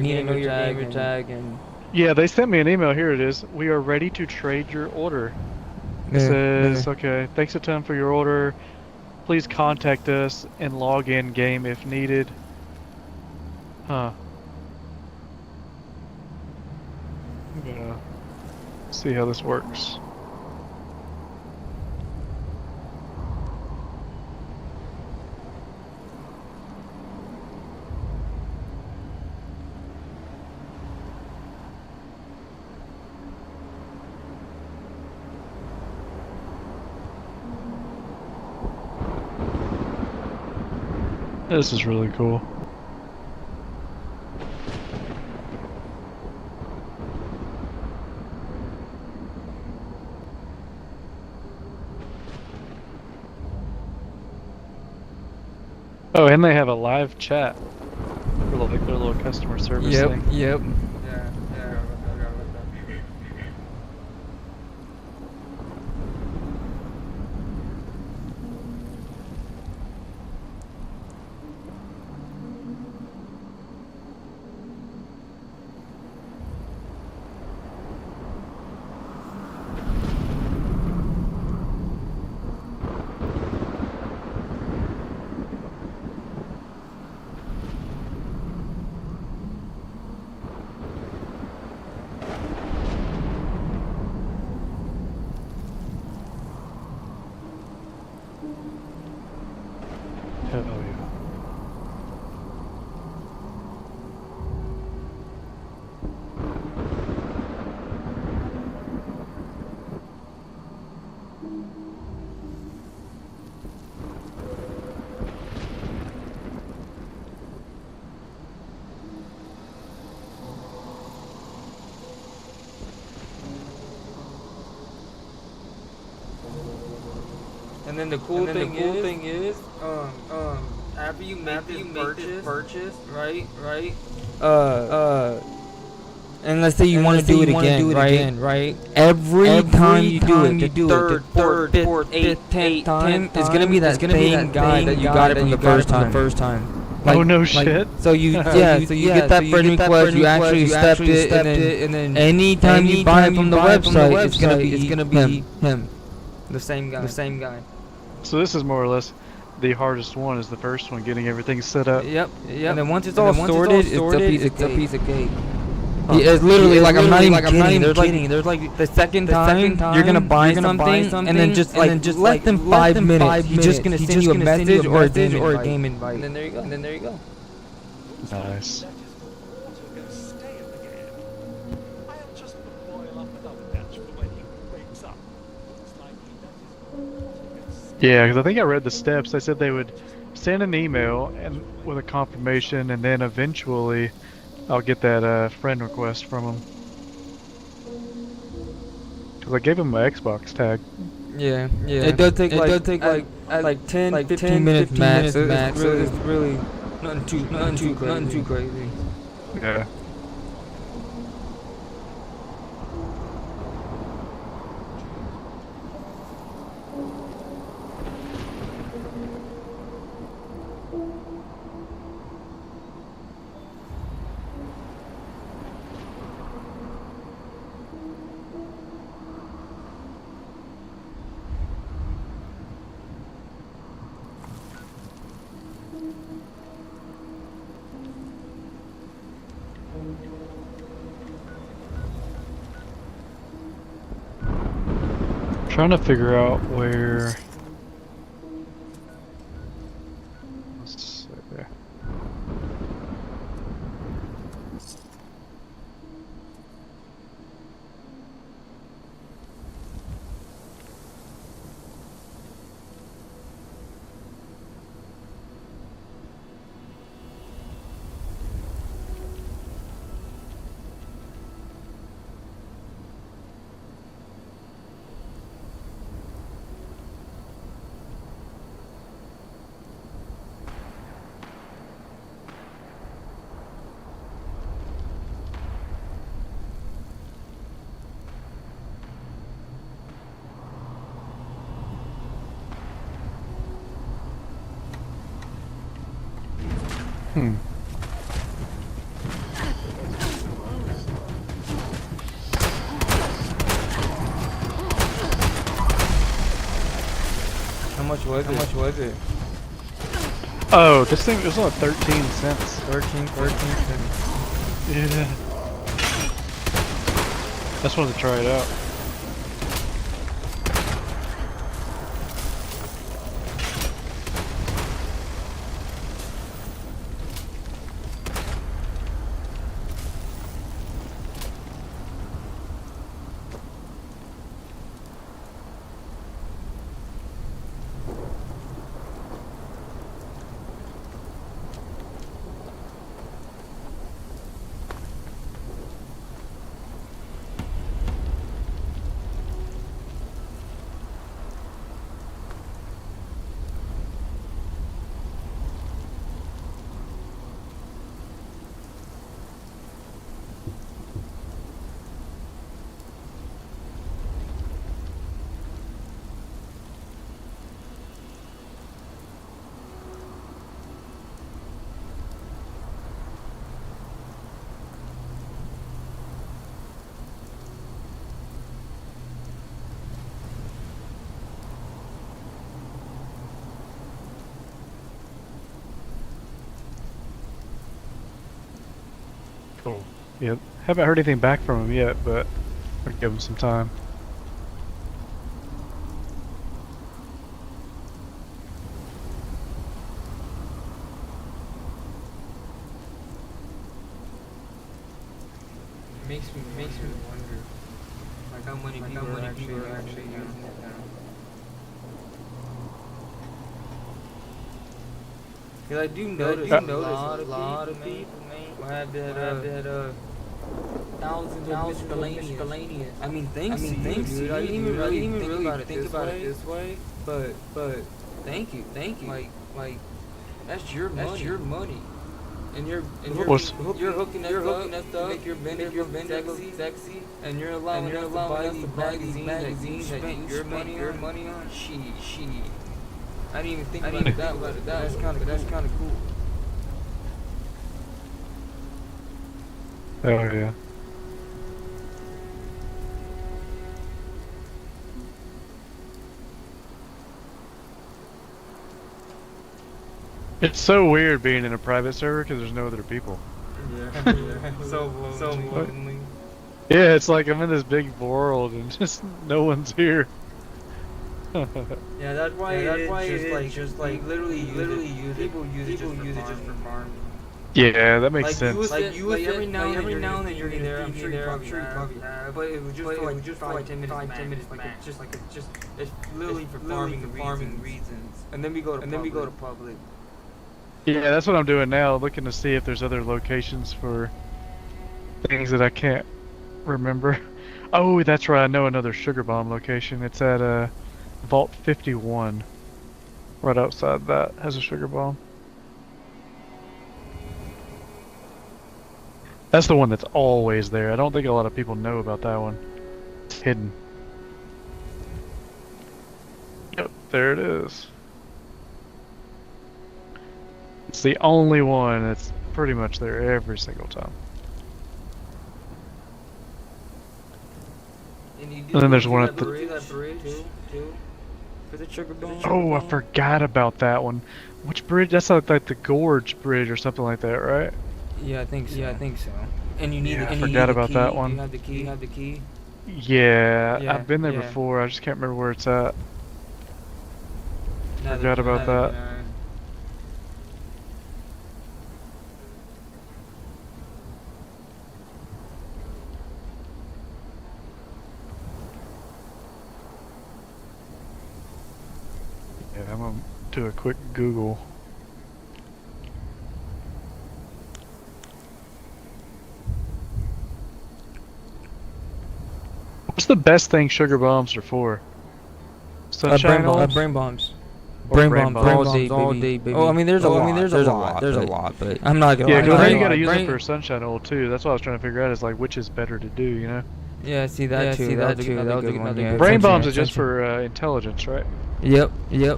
need to know your gamer tag and. Yeah, they sent me an email. Here it is. We are ready to trade your order. It says, okay, thanks a ton for your order. Please contact us and log in game if needed. Huh. I'm gonna see how this works. This is really cool. Oh, and they have a live chat for like their little customer service thing. Yep. Hell yeah. And then the cool thing is, after you make this purchase, right? And let's say you want to do it again, right? Every time you do it, the third, fourth, fifth, 10th time, is gonna be that same guy that you got it from the first time. Oh, no shit. So you so you get that friend request, you actually accept it, and then anytime you buy it from the website, it's gonna be him, the same guy. So this is more or less the hardest one. Is the first one, getting everything set up. Yep. And then once it's all sorted, it's a piece of cake. Yeah, it's literally like I'm not even kidding. There's like the second time you're gonna buy something, and then just less than 5 minutes, he's just gonna send you a message or a game invite. And then there you go. Nice. Yeah, because I think I read the steps. They said they would send an email and with a confirmation, and then eventually I'll get that friend request from them. Because I gave him my Xbox tag. Yeah. It does take like 10, 15 minutes max. So it's really nothing too crazy. Yeah. Trying to figure out where. Let's see there. How much was it? Oh, this thing was only 13 cents. 13 cents. Yeah. Just wanted to try it out. Cool. Yeah, haven't heard anything back from him yet, but I'll give him some time. Makes me wonder, like how many people are actually using it now. Cause I do notice a lot of people have that thousands of miscellaneous. I mean, thanks to you, dude. I didn't even really think about it this way. But thank you. Like that's your money. And you're hooking us up, make your vendor sexy, and you're allowing us to buy these magazines that you spent your money on. She. I didn't even think about it that way. That's kind of cool. Oh yeah. It's so weird being in a private server because there's no other people. Yeah. So lonely. Yeah, it's like I'm in this big world and just no one's here. Yeah, that's why it's just like literally use it just for farming. Yeah, that makes sense. Every now and then you're there. I'm sure you probably have, but it was just for like 10 minutes. It's literally for farming reasons. And then we go to public. Yeah, that's what I'm doing now, looking to see if there's other locations for things that I can't remember. Oh, that's right, I know another Sugar Bomb location. It's at Vault 51. Right outside that has a Sugar Bomb. That's the one that's always there. I don't think a lot of people know about that one. It's hidden. Yep, there it is. It's the only one that's pretty much there every single time. And then there's one at the... Oh, I forgot about that one. Which bridge? That's like the Gorge Bridge or something like that, right? Yeah, I think so. And you need I forgot about that one. You have the key? Yeah, I've been there before. I just can't remember where it's at. Forgot about that. Yeah, I'm gonna do a quick Google. What's the best thing sugar bombs are for? Sunshine brain bombs. Brain bombs all day, baby. Oh, I mean, there's a lot, but I'm not gonna. Yeah, because you gotta use it for sunshine oil too. That's what I was trying to figure out. Is like which is better to do, you know? Yeah, see that too. That was a good one. Yeah. Brain bombs are just for intelligence, right? Yep. Yeah.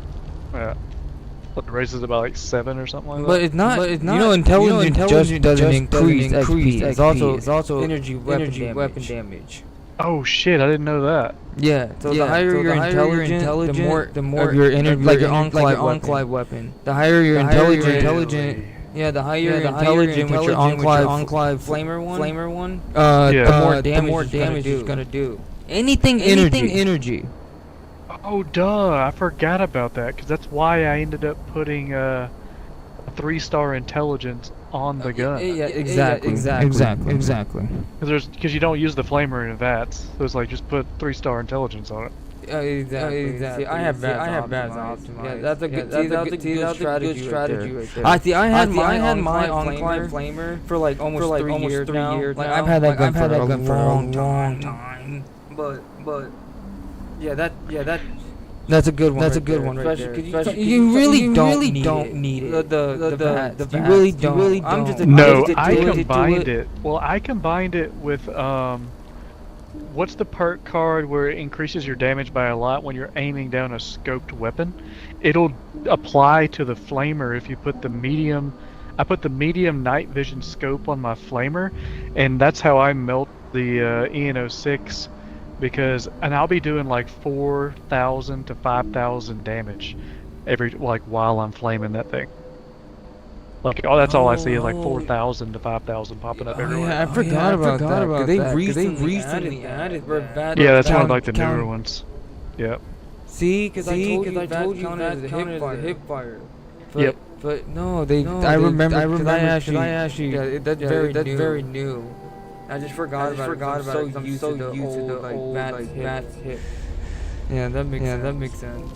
It raises about like 7 or something like that. But it's not. You know, intelligence just doesn't increase XP. It's also energy weapon damage. Oh shit! I didn't know that. Yeah. So the higher your intelligence, the more of your energy, like your enclave weapon. The higher your intelligent. Yeah, the higher your intelligent with your enclave flamer one. The more damage it's gonna do. Anything energy. Oh duh! I forgot about that because that's why I ended up putting a 3-star intelligence on the gun. Yeah, exactly. Because you don't use the flamer in VATS, so it's like just put 3-star intelligence on it. Exactly. See, I have bad optimized. Yeah, that's a good strategy right there. I had my enclave flamer for like almost 3 years now. Like I've had that gun for a long time. But yeah, that's a good one. That's a good one right there. You really don't need it. The VATS. You really don't. I'm just I combined it. Well, I combined it with what's the perk card where it increases your damage by a lot when you're aiming down a scoped weapon? It'll apply to the flamer if you put the medium. I put the medium night vision scope on my flamer, and that's how I melt the EN06. And I'll be doing like 4,000 to 5,000 damage while I'm flaming that thing. That's all I see is like 4,000 to 5,000 popping up everywhere. Yeah, I forgot about that. They recently added. Yeah, that's one of like the newer ones. Yep. See, because I told you that counted as a hip fire. Yep. But no, I remember. I asked you. That's very new. I just forgot about it. I'm so used to the old VATS hip. Yeah, that makes sense.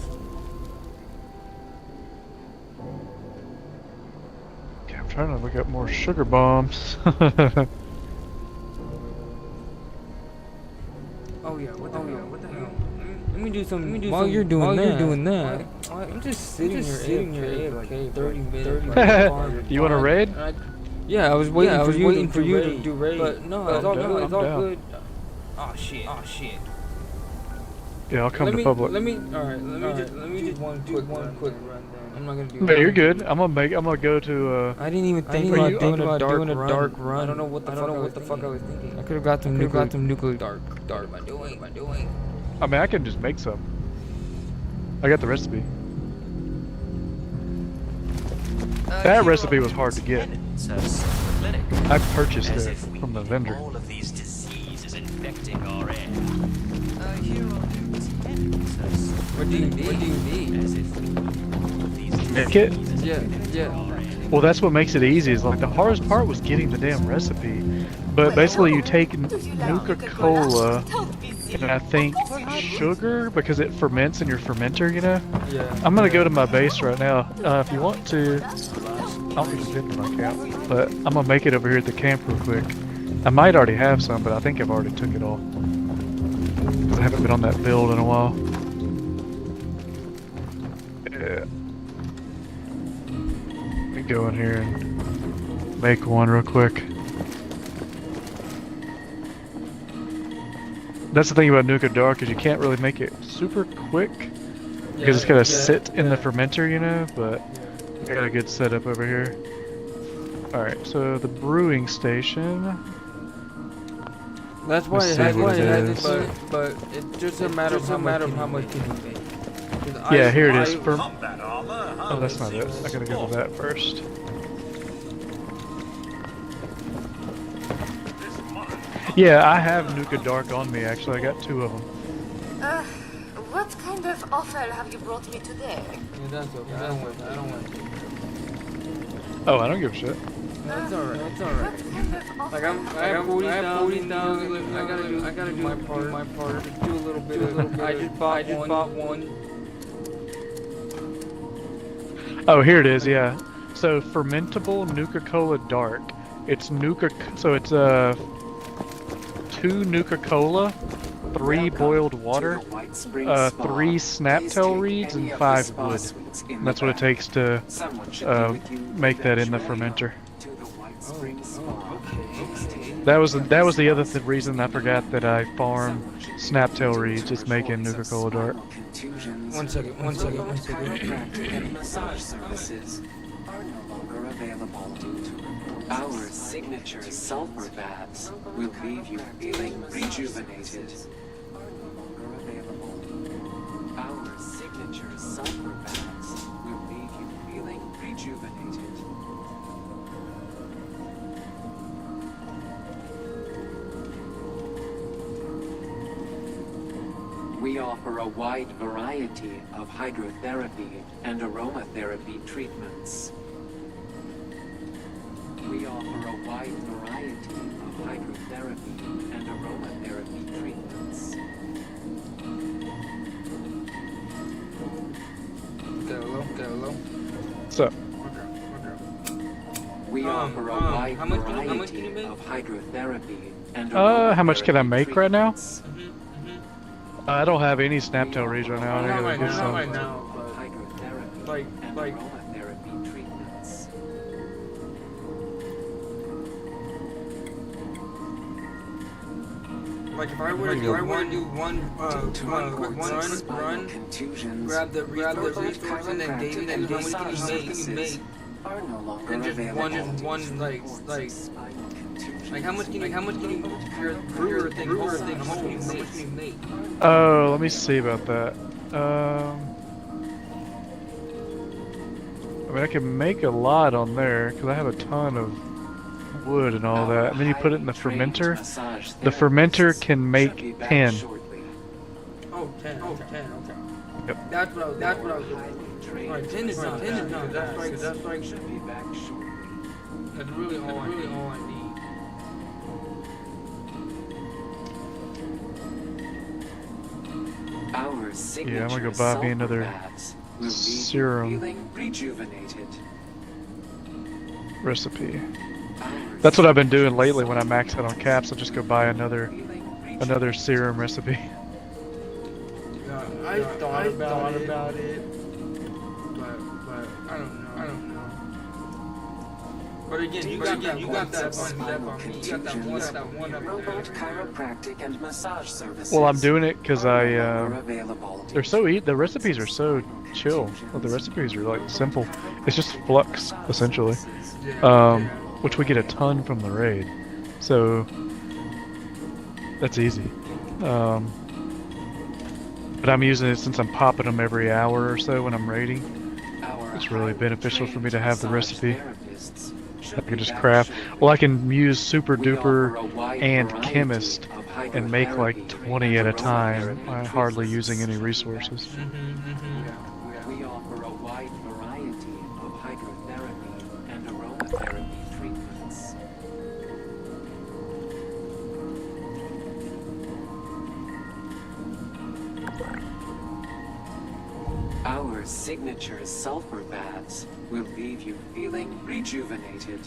Okay, I'm trying to look up more sugar bombs. Oh yeah, what the hell? Let me do something. While you're doing that, I'm just sitting here like 30 minutes. You want a raid? Yeah, I was waiting for you to do raid. But no, it's all good. Oh shit. Yeah, I'll come let to me, public. Let me just do one quick run. I'm not gonna do. No, you're good. I'm gonna go to. I didn't even think about doing a dark run. I don't know what the fuck I was thinking. I could have got some nuclear dark. Am I doing? I mean, I can just make some. I got the recipe. That recipe was hard to get. I purchased it from the vendor. All of these diseases infecting our air. What do you need? Make it? Yeah. Well, that's what makes it easy. Is like the hardest part was getting the damn recipe. But basically, you take Nuka-Cola and I think sugar because it ferments in your fermenter. You know. Yeah. I'm gonna go to my base right now. If you want to, I'll just get to my camp. But I'm gonna make it over here at the camp real quick. I might already have some, but I think I've already took it all. Because I haven't been on that build in a while. Yeah. Let me go in here and make one real quick. That's the thing about Nuka Dark is you can't really make it super quick because it's gotta sit in the fermenter, you know. But I got a good setup over here. All right, so the brewing station. That's why it has it, but it's just a matter of how much can you make. Yeah, here it is. Oh, that's not it. I gotta go to that first. Yeah, I have Nuka Dark on me, actually. I got 2 of them. What kind of offer have you brought me today? Yeah, that's okay. I don't want to. Oh, I don't give a shit. That's alright. Like I have 40,000. I gotta do my part. Do a little bit. I just bought one. Oh, here it is. Yeah. So fermentable Nuka-Cola Dark. It's so it's 2 Nuka-Cola, 3 boiled water, 3 snaptail reeds, and 5 wood. And that's what it takes to make that in the fermenter. That was the other reason I forgot that I farm snaptail reeds, just making Nuka-Cola Dark. One second. Massage services are no longer available. Our signature sulfur baths will leave you feeling rejuvenated. Our signature sulfur baths will leave you feeling rejuvenated. We offer a wide variety of hydrotherapy and aromatherapy treatments. We offer a wide variety of hydrotherapy and aromatherapy treatments. Hello. What's up? We offer a wide variety of hydrotherapy and how much can I make right now? I don't have any snaptail reeds right now. I gotta get some. Right now, but like. aromatherapy treatments. Like if I were to do one quick run, grab the resource and then David and how much can you make? And just one like how much can you brewer thing how much can you make? Oh, let me see about that. I mean, I can make a lot on there because I have a ton of wood and all that. And then you put it in the fermenter. The fermenter can make 10. Oh, 10. Okay. Yep. That's what I was Alright, 10 is not. That's like should be back shortly. That's really all I need. Our signature Yeah, I'm gonna go buy me another serum recipe. That's what I've been doing lately when I max out on caps. I'll just go buy another serum recipe. I thought about it, but I don't know. But again, you got that one up Robot chiropractic and massage services. Well, I'm doing it because are available. they're so the recipes are so chill. Well, the recipes are like simple. It's just flux essentially, which we get a ton from the raid, so that's easy. But I'm using it since I'm popping them every hour or so when I'm raiding. It's really beneficial for me to have the recipe. I can just craft. Well, I can use Super Duper and Chemist and make like 20 at a time, hardly using any resources. We offer a wide variety of hydrotherapy and aromatherapy treatments. Our signature sulfur baths will leave you feeling rejuvenated.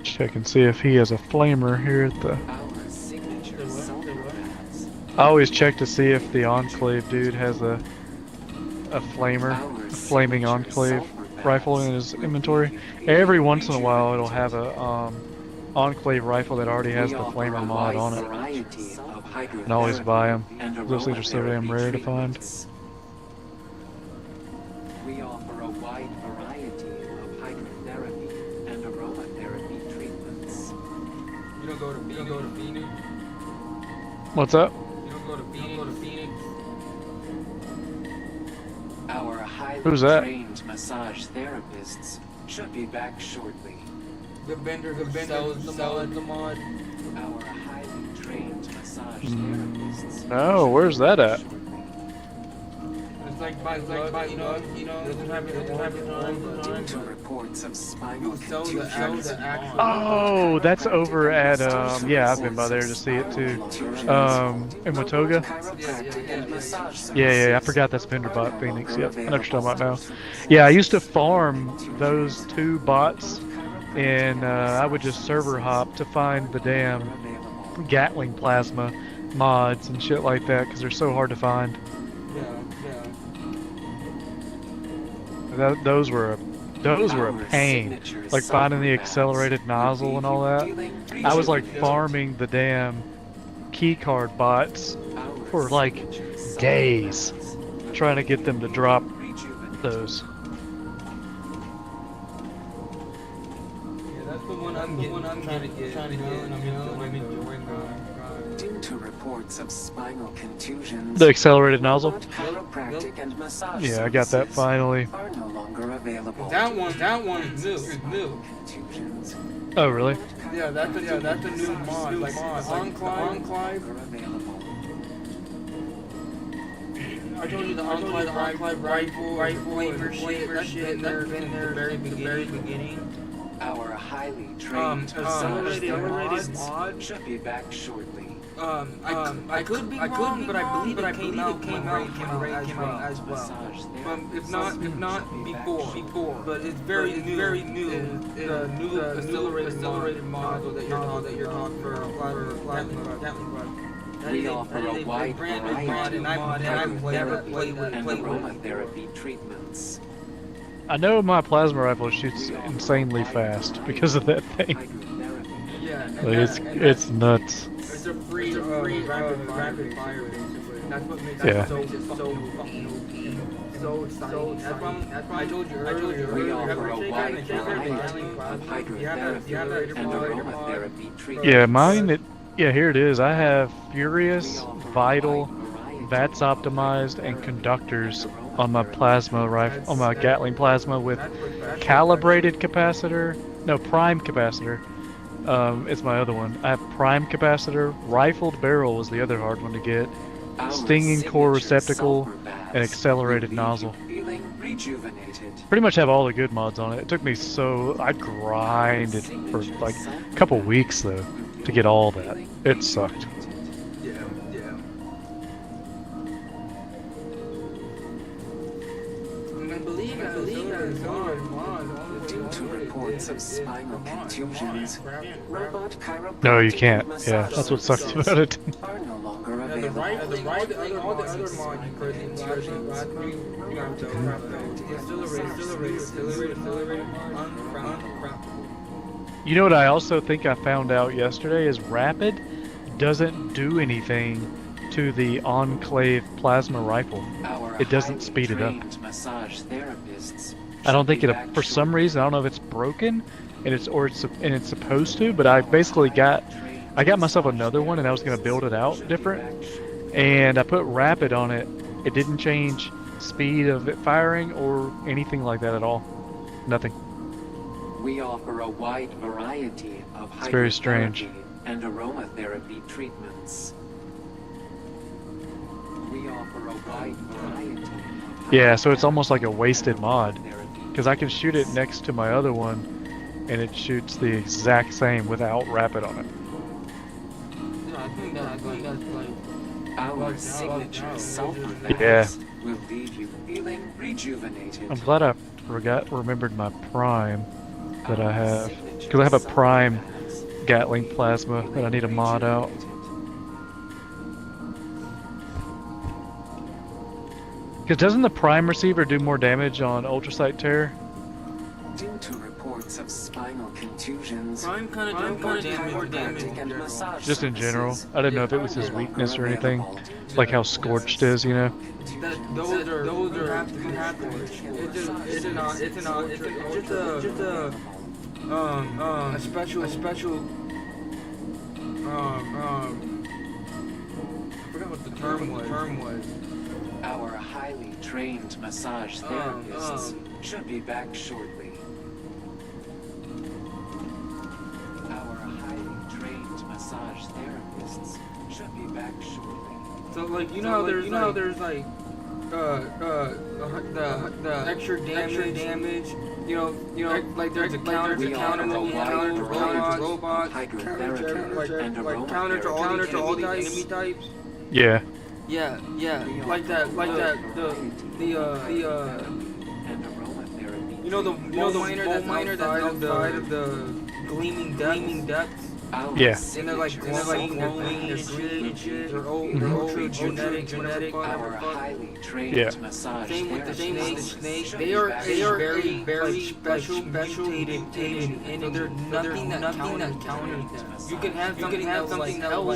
Check and see if he has a flamer here at the... Our signature sulfur baths. I always check to see if the Enclave dude has a flamer, a flaming Enclave rifle in his inventory. Every once in a while it'll have a Enclave rifle that already has the flamer mod on it. And I always buy them. Those things are so damn rare to find. We offer a wide variety of hydrotherapy and aromatherapy treatments. You don't go to Phoenix? What's up? You don't go to Phoenix? Our highly Who's that? trained massage therapists should be back shortly. The vendor sells the mod. Our highly trained massage therapists. No, where's that at? It's like by you know, doesn't have it Due to reports of spinal contusion. Oh, that's over at yeah, I've been by there to see it too. In Watoga. Yeah, I forgot that's Vendorbot Phoenix. Yep, I know what you're talking about now. Yeah, I used to farm those 2 bots, and I would just server hop to find the damn Gatling plasma mods and shit like that because they're so hard to find. Those were a pain, like finding the accelerated nozzle and all that. I was like farming the damn keycard bots for like days, trying to get them to drop those. Yeah, that's the one I'm trying to get. I'm enjoying Due to reports of spinal contusions, The accelerated nozzle? chiropractic and massage Yeah, I got that services finally. are no longer available. That one is new. Contusions. Oh, really? Yeah, that's a new mod. Like Enclave. I told you the Enclave rifle, flavor shit. That's been there from the very beginning. Our highly trained accelerated mod should be back shortly. I could be wrong, but I believe it came out as well. If not before. But it's very new. The new accelerated model that you're talking for Gatling. We offer a wide variety of hydrotherapy and aromatherapy treatments. I know my plasma rifle shoots insanely fast because of that thing. Yeah, Like, it's nuts. It's a free rapid fire basically. That's what makes Yeah. it so exciting. That's why I told you earlier. We offer a wide variety of hydrotherapy and aromatherapy treatments. Yeah, mine. Here it is. I have Furious, Vital, VATS optimized, and conductors on my plasma rifle, on my Gatling plasma with calibrated capacitor. No, prime capacitor. It's my other one. I have prime capacitor. Rifled barrel was the other hard one to get. Stinging core receptacle and accelerated nozzle. Pretty much have all the good mods on it. It took me I grinded for like a couple weeks though to get all that. It sucked. Due to reports of spinal contusions, robot chiropractic No, you can't. and Yeah, massage that's what sucks about it. are no longer The available. all the other mods you could accelerated You know what I also think I found out yesterday is Rapid doesn't do anything to the Enclave plasma rifle. It doesn't speed it up. I don't think it, for some reason, I don't know if it's broken and it's supposed to, but I basically got myself another one and I was going to build it out different, and I put Rapid on it. It didn't change speed of it firing or anything like that at all. Nothing. We offer a wide variety of It's very strange. and aromatherapy treatments. We offer a wide variety. Yeah, so it's almost like a wasted mod, because I can shoot it next to my other one, and it shoots the exact same without Rapid on it. Yeah, I think that's like Our signature sulfur Yeah. baths will leave you feeling rejuvenated. I'm glad I remembered my Prime that I have, because I have a Prime Gatling plasma that I need to mod out. Because doesn't the Prime receiver do more damage on Ultrasight Terror? Due to reports of spinal contusions, Prime kind of more damage and massage Just in general. services I didn't know if it was his weakness or anything. Like how Scorched is, you know? Those are have to it's just a special I forgot what the term was. Our highly trained massage therapists should be back shortly. Our highly trained massage therapists should be back shortly. So like you know how there's like the extra damage. You know, like there's a counter robot, counter to all the enemy types. Yeah. Yeah, like that, you know the miner that's outside of the gleaming depths. Yeah. And they're like glowing, they're green and shit. They're ultra genetic. Yeah. Same with the snake. They are very special mutated, and there's nothing that counters them. You can have something else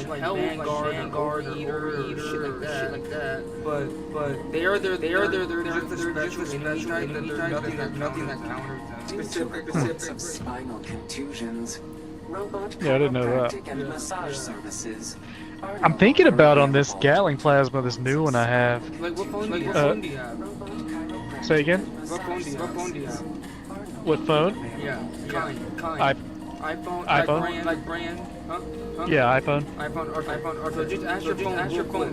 like Vanguard or Eater or shit like that. But they're just a special enemy type. There's nothing that counters them. Specific spinal contusions. Yeah, I didn't know that. And massage services I'm thinking about on this Gatling plasma, this new one I have. Like what phone do you have? Say again? What phone do you have? What phone? Yeah. Kind. iPhone? Like brand. Huh? Yeah, iPhone. iPhone. Or so just ask your phone real quick,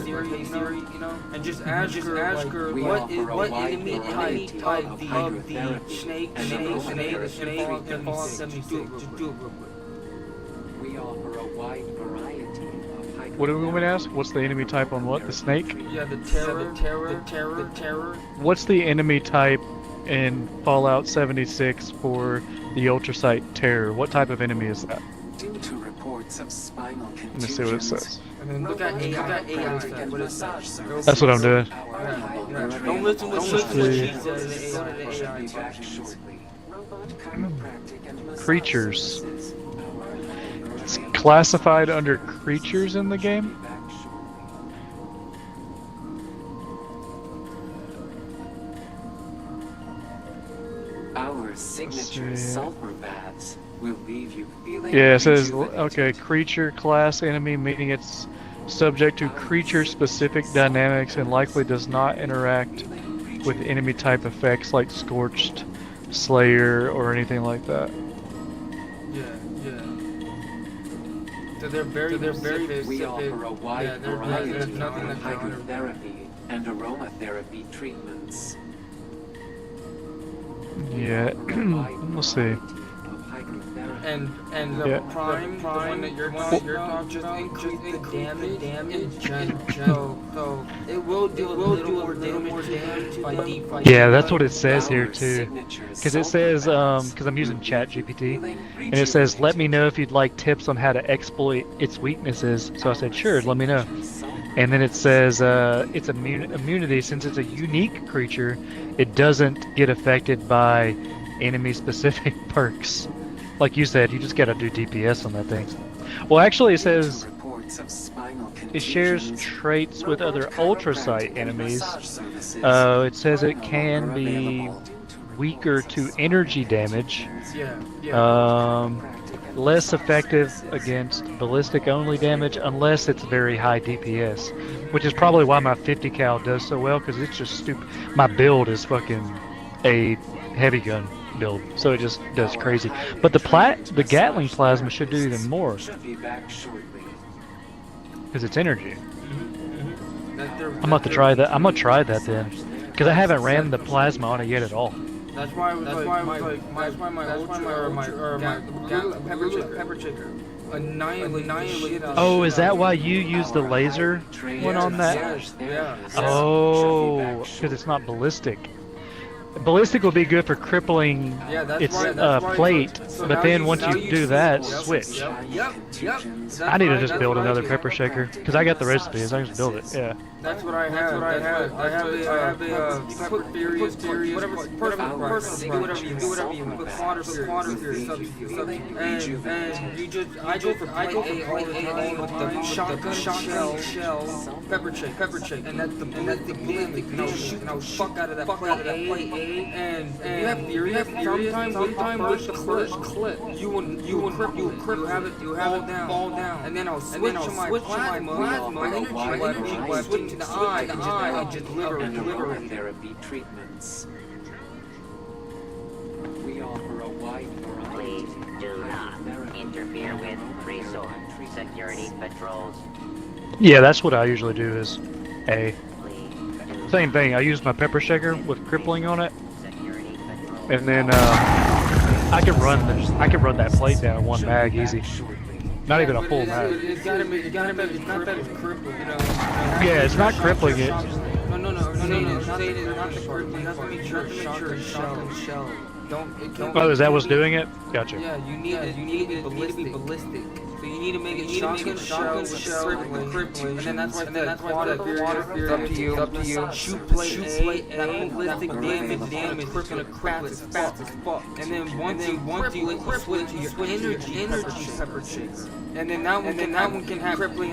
you know, and just ask her what enemy type of the snake and Fallout 76. Just do it real quick. We offer a wide variety of What do we want me to ask? What's the enemy type on what? The snake? Yeah, the terror. What's the enemy type in Fallout 76 for the Ultrasight Terror? What type of enemy is that? Due to reports of spinal contusions. Let me see what it says. And then look at AI stuff. What is that? That's what I'm doing. Yeah. Don't listen to what she says. Creatures. It's classified under creatures in the game? Our signature sulfur baths will leave you feeling Yeah, it says, rejuvenated. okay, creature class enemy, meaning it's subject to creature-specific dynamics and likely does not interact with enemy type effects like Scorched, Slayer, or anything like that. Yeah. So they're very specific. We offer a wide variety there's of nothing that counters them. hydrotherapy and aromatherapy treatments. Yeah, let's see. And the Yeah. prime, the one that you're talking about, just increase the damage in general. So it will do a little more damage by default. Yeah, that's what it says here too. Because it says, because I'm using ChatGPT, and it says, let me know if you'd like tips on how to exploit its weaknesses. So I said, sure, let me know. And then it says, its immunity, since it's a unique creature, it doesn't get affected by enemy-specific perks. like you said, you just gotta do DPS on that thing. Well, actually, it says it shares traits with other ultrasight enemies. It says it can be weaker to energy damage. Less effective against ballistic only damage unless it's very high DPS, which is probably why my 50 cal does so well, because it's just stupid. My build is fucking a heavy gun build, so it just does crazy. But the Gatling plasma should do even more because it's energy. I'm about to try that. I'm gonna try that then, because I haven't ran the plasma on it yet at all. That's why my pepper chicker annihilate. Oh, is that why you use the laser one on that? Yeah. Oh, because it's not ballistic. Ballistic will be good for crippling its plate, but then once you do that, switch. I need to just build another pepper shaker, because I got the recipes, I can just build it, yeah. That's what I have. I have a pepper furious, whatever, personal, whatever you put fodder furious, and you just, I go for all the time with the shotgun shell, pepper shake, and that's the ballistic, and I'll fuck out of that plate, and you have sometime with the first clip, you will have it fall down, and then I'll switch to my plasma, my energy weapon, to the eye, and just deliver therapy treatments. We offer a wide variety. Please do not interfere with resource security patrols. Yeah, that's what I usually do is A. Same thing, I use my pepper shaker with crippling on it, and then I can run that plate down in one mag easy. Not even a full mag. It's not that it's crippling, you know. Yeah, it's not crippling it. No, it's not the crippling. You have to make sure shell. Oh, is that what's doing it? Gotcha. Yeah, you need it to be ballistic. So you need to make it shotgun shell, crippling, and then that's why water furious. Up to you. Shoot plate A, that ballistic damage is gonna crap as fast as fuck. And then once you switch to your energy pepper shakes. And then that one can have crippling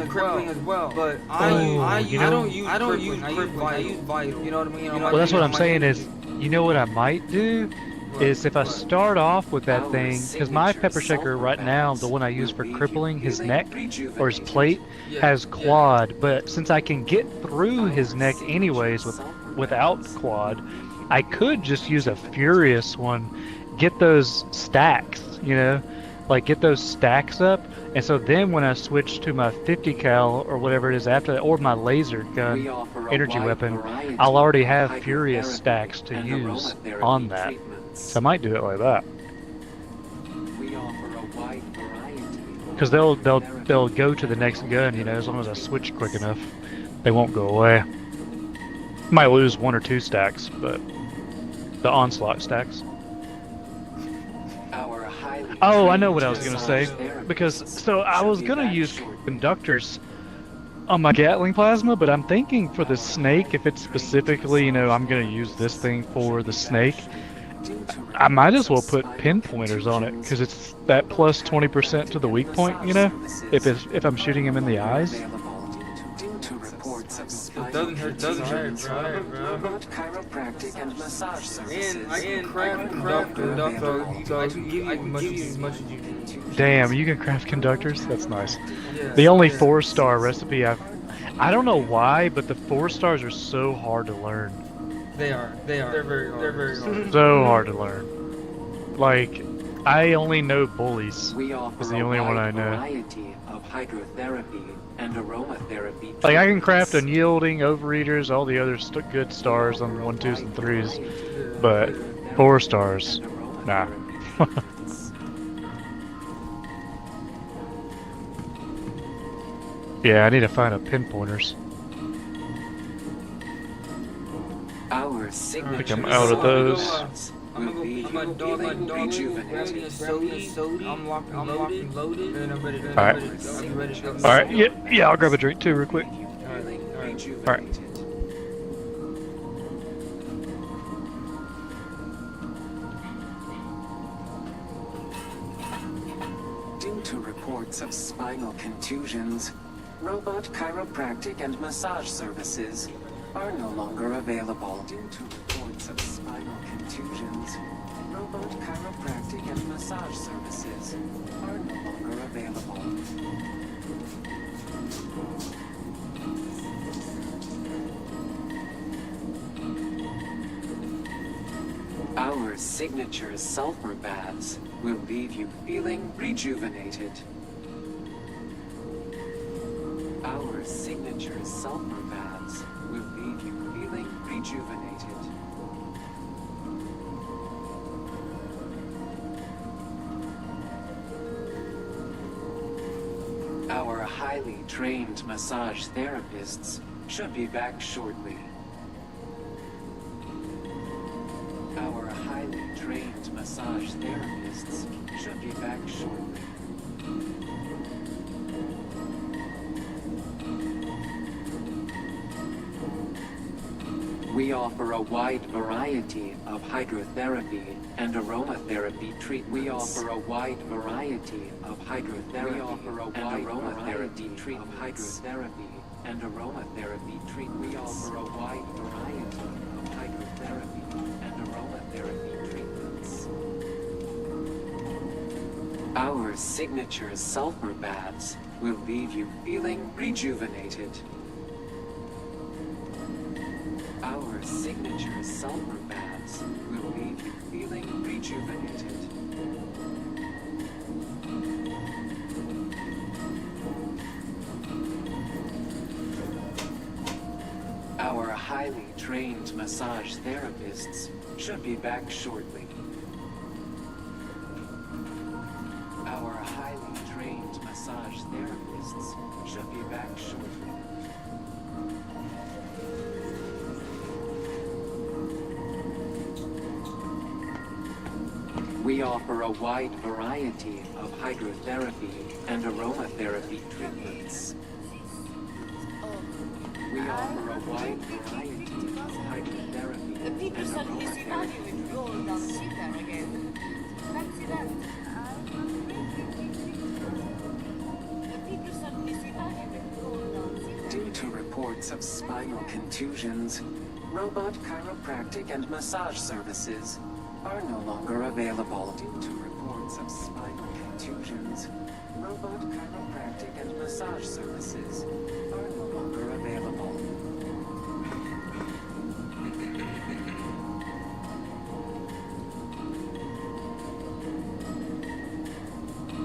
as well. But I don't use crippling. I use vital. You know what I mean? Well, that's what I'm saying is, you know what I might do? Is if I start off with that thing, because my pepper shaker right now, the one I use for crippling his neck or his plate, has quad, but since I can get through his neck anyways without quad, I could just use a furious one, get those stacks, you know, like get those stacks up, and so then when I switch to my 50 cal or whatever it is after that, or my laser gun energy weapon, I'll already have furious stacks to use on that. So I might do it like that. Because they'll go to the next gun, you know, as long as I switch quick enough, they won't go away. Might lose 1 or 2 stacks, but the onslaught stacks. Oh, I know what I was gonna say. Because I was gonna use conductors on my Gatling plasma, but I'm thinking for the snake, if it's specifically, you know, I'm gonna use this thing for the snake, I might as well put pinpointers on it, because it's that plus 20% to the weak point, you know, if I'm shooting him in the eyes. It doesn't hurt, bro. Chiropractic and massage services. And I can craft conductor, so I can give you as much as you can. Damn, you can craft conductors? That's nice. Yeah, the only 4-star recipe I don't know why, but the 4 stars are so hard to learn. They are. They're very hard. So hard to learn. Like, I only know bullies. Is the only one I know. Variety of hydrotherapy and aromatherapy. Like, I can craft unyielding, overeaters, all the other good stars on 1, 2s, and 3s, but 4 stars, nah. Yeah, I need to find a pinpointers. Our I signature think I'm out of those. I'm gonna go my dog soda. I'm locked and loaded, and I'm ready to go. I'm ready to go. Alright, yeah, I'll grab a drink too real quick. Alright. reports of spinal contusions, robot chiropractic and massage services are no longer available. Due to reports of spinal contusions, robot chiropractic and massage services are no longer available. Our signature sulfur baths will leave you feeling rejuvenated. Our signature sulfur baths will leave you feeling rejuvenated. Our highly trained massage therapists should be back shortly. Our highly trained massage therapists should be back shortly. We offer a wide variety of hydrotherapy and aromatherapy treatments. We offer a wide variety of hydrotherapy and aromatherapy treatments. And aromatherapy treatments. We offer a wide variety of hydrotherapy and aromatherapy treatments. Our signature sulfur baths will leave you feeling rejuvenated. Our signature sulfur baths will leave you feeling rejuvenated. Our highly trained massage therapists should be back shortly. Our highly trained massage therapists should be back shortly. We offer a wide variety of hydrotherapy and aromatherapy treatments. We offer a wide variety of hydrotherapy The people and suddenly see aromatherapy. value in roll down the seat there again. Fancy that. The people suddenly see value in roll down the seat there. Due to reports of spinal contusions, robot chiropractic and massage services are no longer available. Due to reports of spinal contusions, robot chiropractic and massage services are no longer available.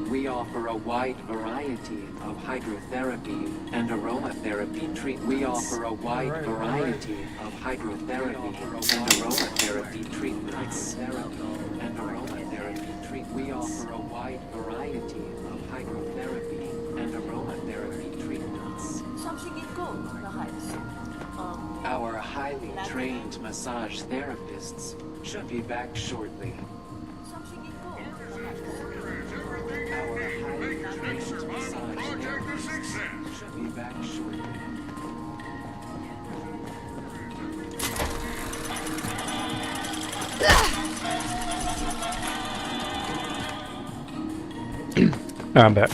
We offer a wide variety of hydrotherapy and aromatherapy treatments. We offer a wide variety of hydrotherapy and aromatherapy treatments. And aromatherapy treat. We offer a wide variety of hydrotherapy and aromatherapy treatments. Something in gold, perhaps. Our highly trained massage therapists should be back shortly. Something in gold, perhaps. Our highly trained massage therapists should be back shortly. I'm back.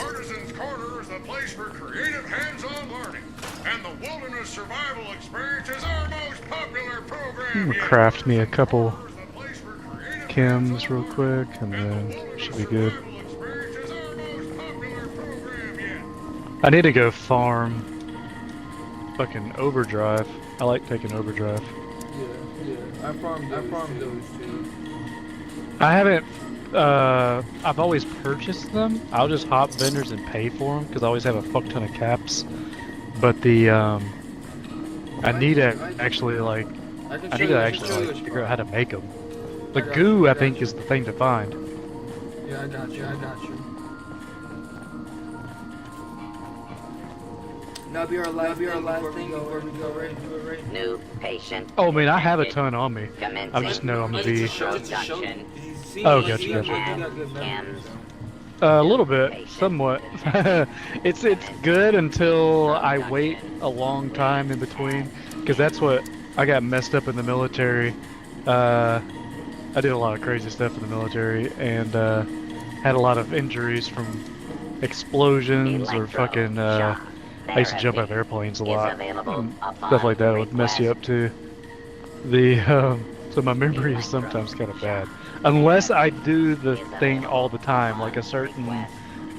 Artisan's Corner is the place for creative hands-on learning, and the Wilderness Survival Experience is our most popular program. I'm gonna craft me a couple chems real quick, and then should be good. I need to go farm fucking overdrive. I like taking overdrive. Yeah. I farmed those too. I haven't. I've always purchased them. I'll just hop vendors and pay for them because I always have a fuck ton of caps. But the I need to actually like. I need to actually like figure out how to make them. The goo, I think, is the thing to find. Yeah, I got you. That'll be our last thing before we go right into it right. New patient. Oh man, I have a ton on me. I just know I'm gonna be. Oh, gotcha. Cam A little bit, somewhat. It's good until I wait a long time in between, because that's what I got messed up in the military. I did a lot of crazy stuff in the military and had a lot of injuries from explosions or fucking. I used to jump out of airplanes a lot, and stuff like that would mess you up too. So my memory is sometimes kind of bad. Unless I do the thing all the time, like a certain,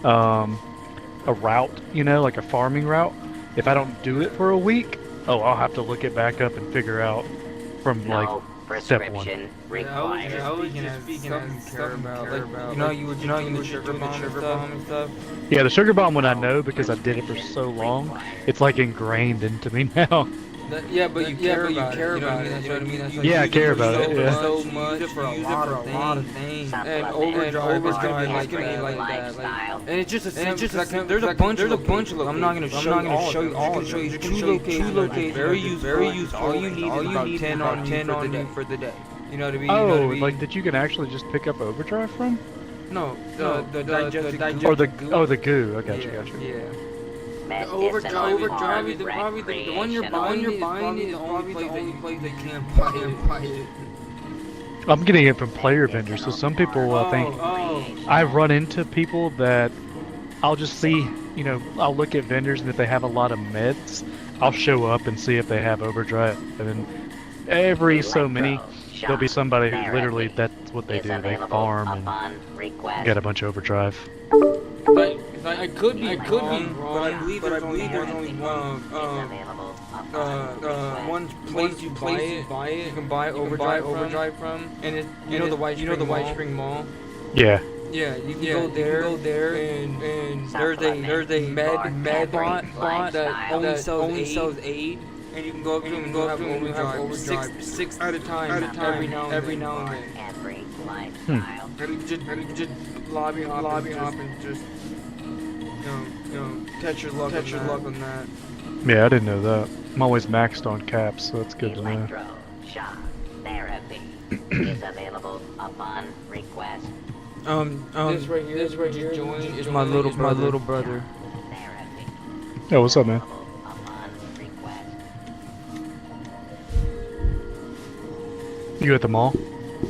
a route, you know, like a farming route. If I don't do it for a week, I'll have to look it back up and figure out from like step one. I was just speaking as care about. Like, you were the sugar bomb and stuff. Yeah, the sugar bomb one I know because I did it for so long. It's like ingrained into me now. Yeah, but you care about it. That's what I mean. Yeah, I care about it. Yeah. So much for a lot of things. And overdrive is gonna be like that. And it's just there's a bunch of locations. I'm not gonna show you all. I can show you two locations. Very useful. All you need is about 10 on you for the day. You know what I mean? Oh, like that you can actually just pick up overdrive from? No, the digestive or the goo. I got you. Yeah. The overdrive is probably the one you're buying is the only place they can't buy it. I'm getting it from player vendors, so some people I've run into people that I'll just see, you know, I'll look at vendors and if they have a lot of meds, I'll show up and see if they have overdrive, and then every so many there'll be somebody who literally that's what they do, they farm and get a bunch of overdrive. I could be wrong, but I believe there's only one place you buy it. You can buy overdrive from, and it you know the White Spring Mall. Yeah. Yeah, you can go there, and there's a med bot that only sells aid, and you can go up to them and have overdrive six at a time every now and then. And you can just lobby off and just you know, test your luck on that. Yeah, I didn't know that. I'm always maxed on caps, so that's good to know. Electroshock therapy is available upon request. This right here is my little brother. Yeah, what's up, man? You at the mall?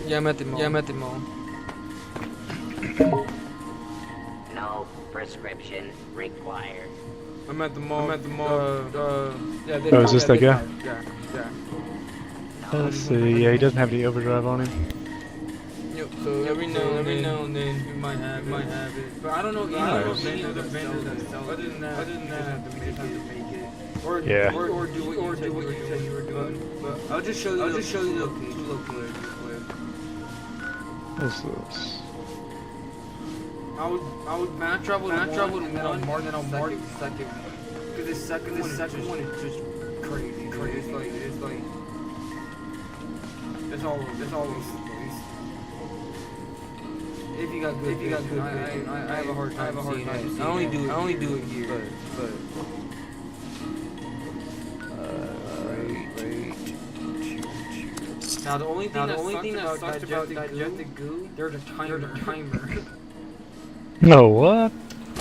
Yeah, I'm at the mall. No prescription required. I'm at the mall. Oh, is this that guy? Yeah. Let's see. Yeah, he doesn't have any overdrive on him. Yep. So every now and then you might have it, but I don't know any other vendors that sell. Other than that, you just have to make it. Or do what you said you were doing. But I'll just show you the location. What's this? I would max travel and then I'll mark the second one. Because the second one is just crazy. It's like it's all over the place. If you got good, I have a hard time seeing it. I only do it here, but Now the only thing that sucks about digestive goo, there's a timer. No, what?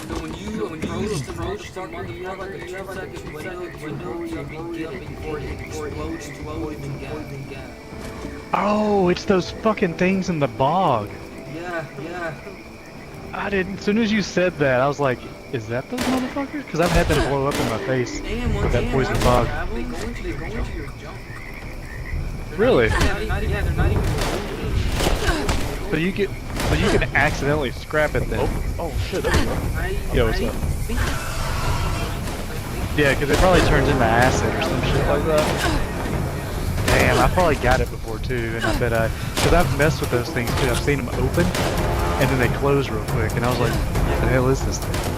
So when you start, you have like a 2-second window where you can get up before it explodes and gas. Oh, it's those fucking things in the bog. Yeah. I didn't. As soon as you said that, I was like, "Is that those motherfuckers?" Because I've had them blow up in my face with that poison bog. They go into your junk. Really? They're not even. But you can accidentally scrap it then. Oh shit! There we go. Yo, what's up? Yeah, because it probably turns into acid or some shit like that. Damn, I probably got it before too, and I bet because I've messed with those things too. I've seen them open, and then they close real quick, and I was like, what the hell is this thing?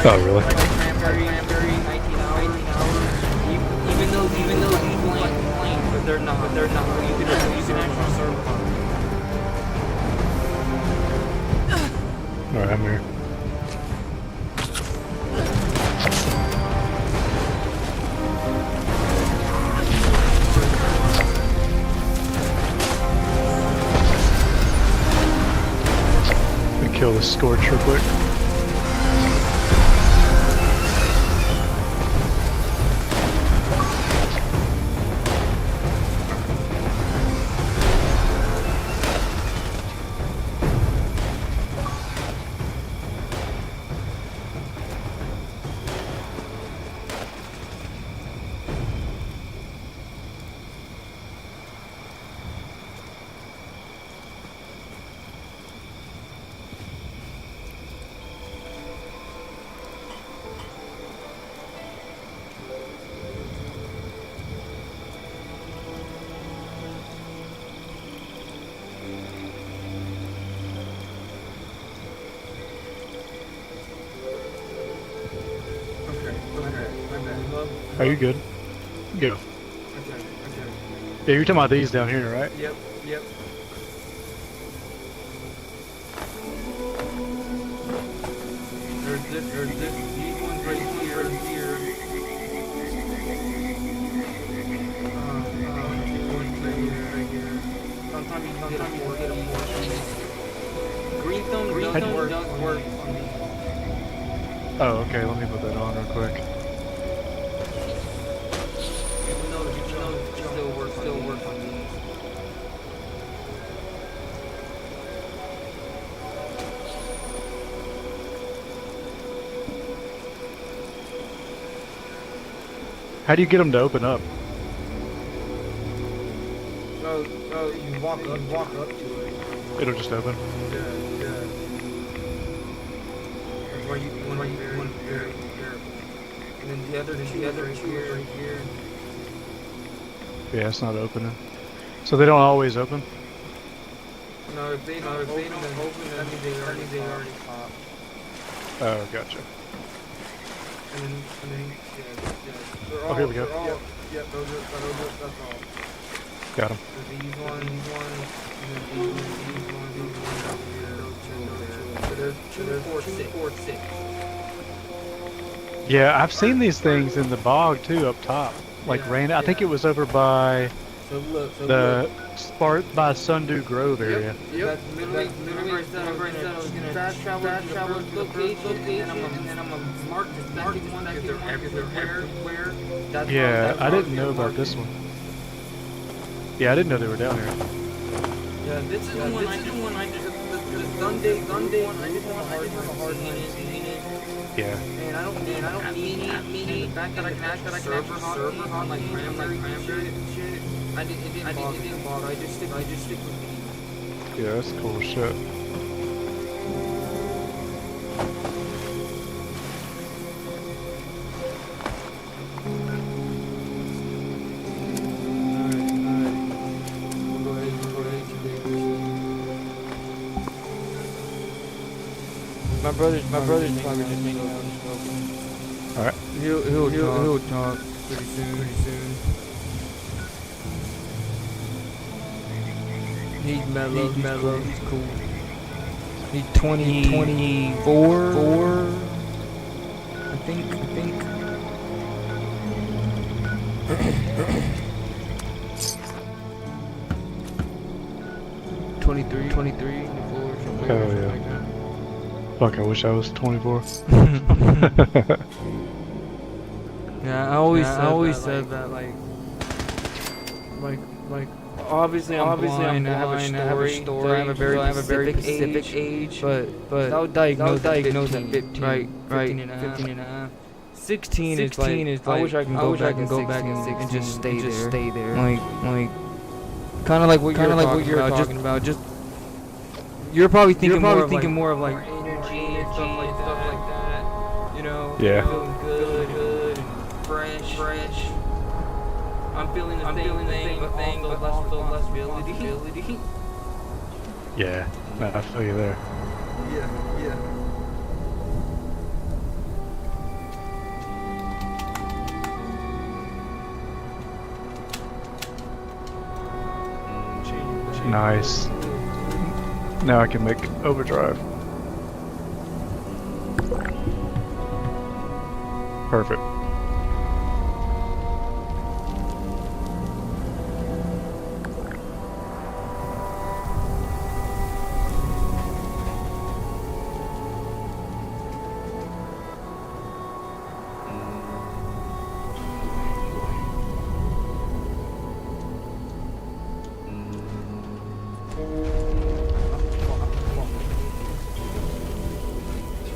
Oh really? Cranberry, 19 hours. Even though he's blank. they're not. You can actually serve them. Alright, I'm here. Let me kill the Scorch real quick. Are you good? Good. Okay. Yeah, you're talking about these down here, right? Yep. There's these ones right here. Sometimes you get them more. Green thumb does work on me. Oh, okay, let me put that on real quick. Still work on these. How do you get them to open up? So you walk up to it. It'll just open. Yeah. That's why you want to be very careful. And then the other two right here. Yeah, it's not opening. So they don't always open? No, if they don't open, that means they already popped. Oh, gotcha. And then yeah. Oh, here we go. Yep, those are, that's all. Got them. These ones, and then these ones up here, so there's 2, 4, 6. Yeah, I've seen these things in the bog too, up top. Like I think it was over by by Sundew Grove area. Yep. That's literally right there. I'm gonna fast travel location, and I'm gonna mark the second one if they're everywhere. Yeah, I didn't know about this one. Yeah, I didn't know they were down here. Yeah, this is the one I just the Sunday one I just have a hard time seeing it. Yeah. And I don't need the fact that I can actually server on like cranberry shit. It didn't bother. I just stick with these. Yeah, that's cool shit. My brother's probably just making out and smoking. All right. He'll talk pretty soon. He's mellow. He's cool. He's 24. I think. 23, 24, something Hell like yeah. that. Fuck, I wish I was 24. Yeah, I always said that like obviously I'm blind, I have a story, so I have a very specific age, but I was diagnosed at 15, right, 15 and a half. 16 is like, I wish I can go back and 16 and just stay there. Like kind of like what you're talking about. Just you're probably thinking more of like energy and stuff like that. You know, Yeah. feeling good and fresh. I'm feeling the same thing, but also less responsibility. Yeah, no, I feel you there. Yeah. Nice. Now I can make overdrive. Perfect.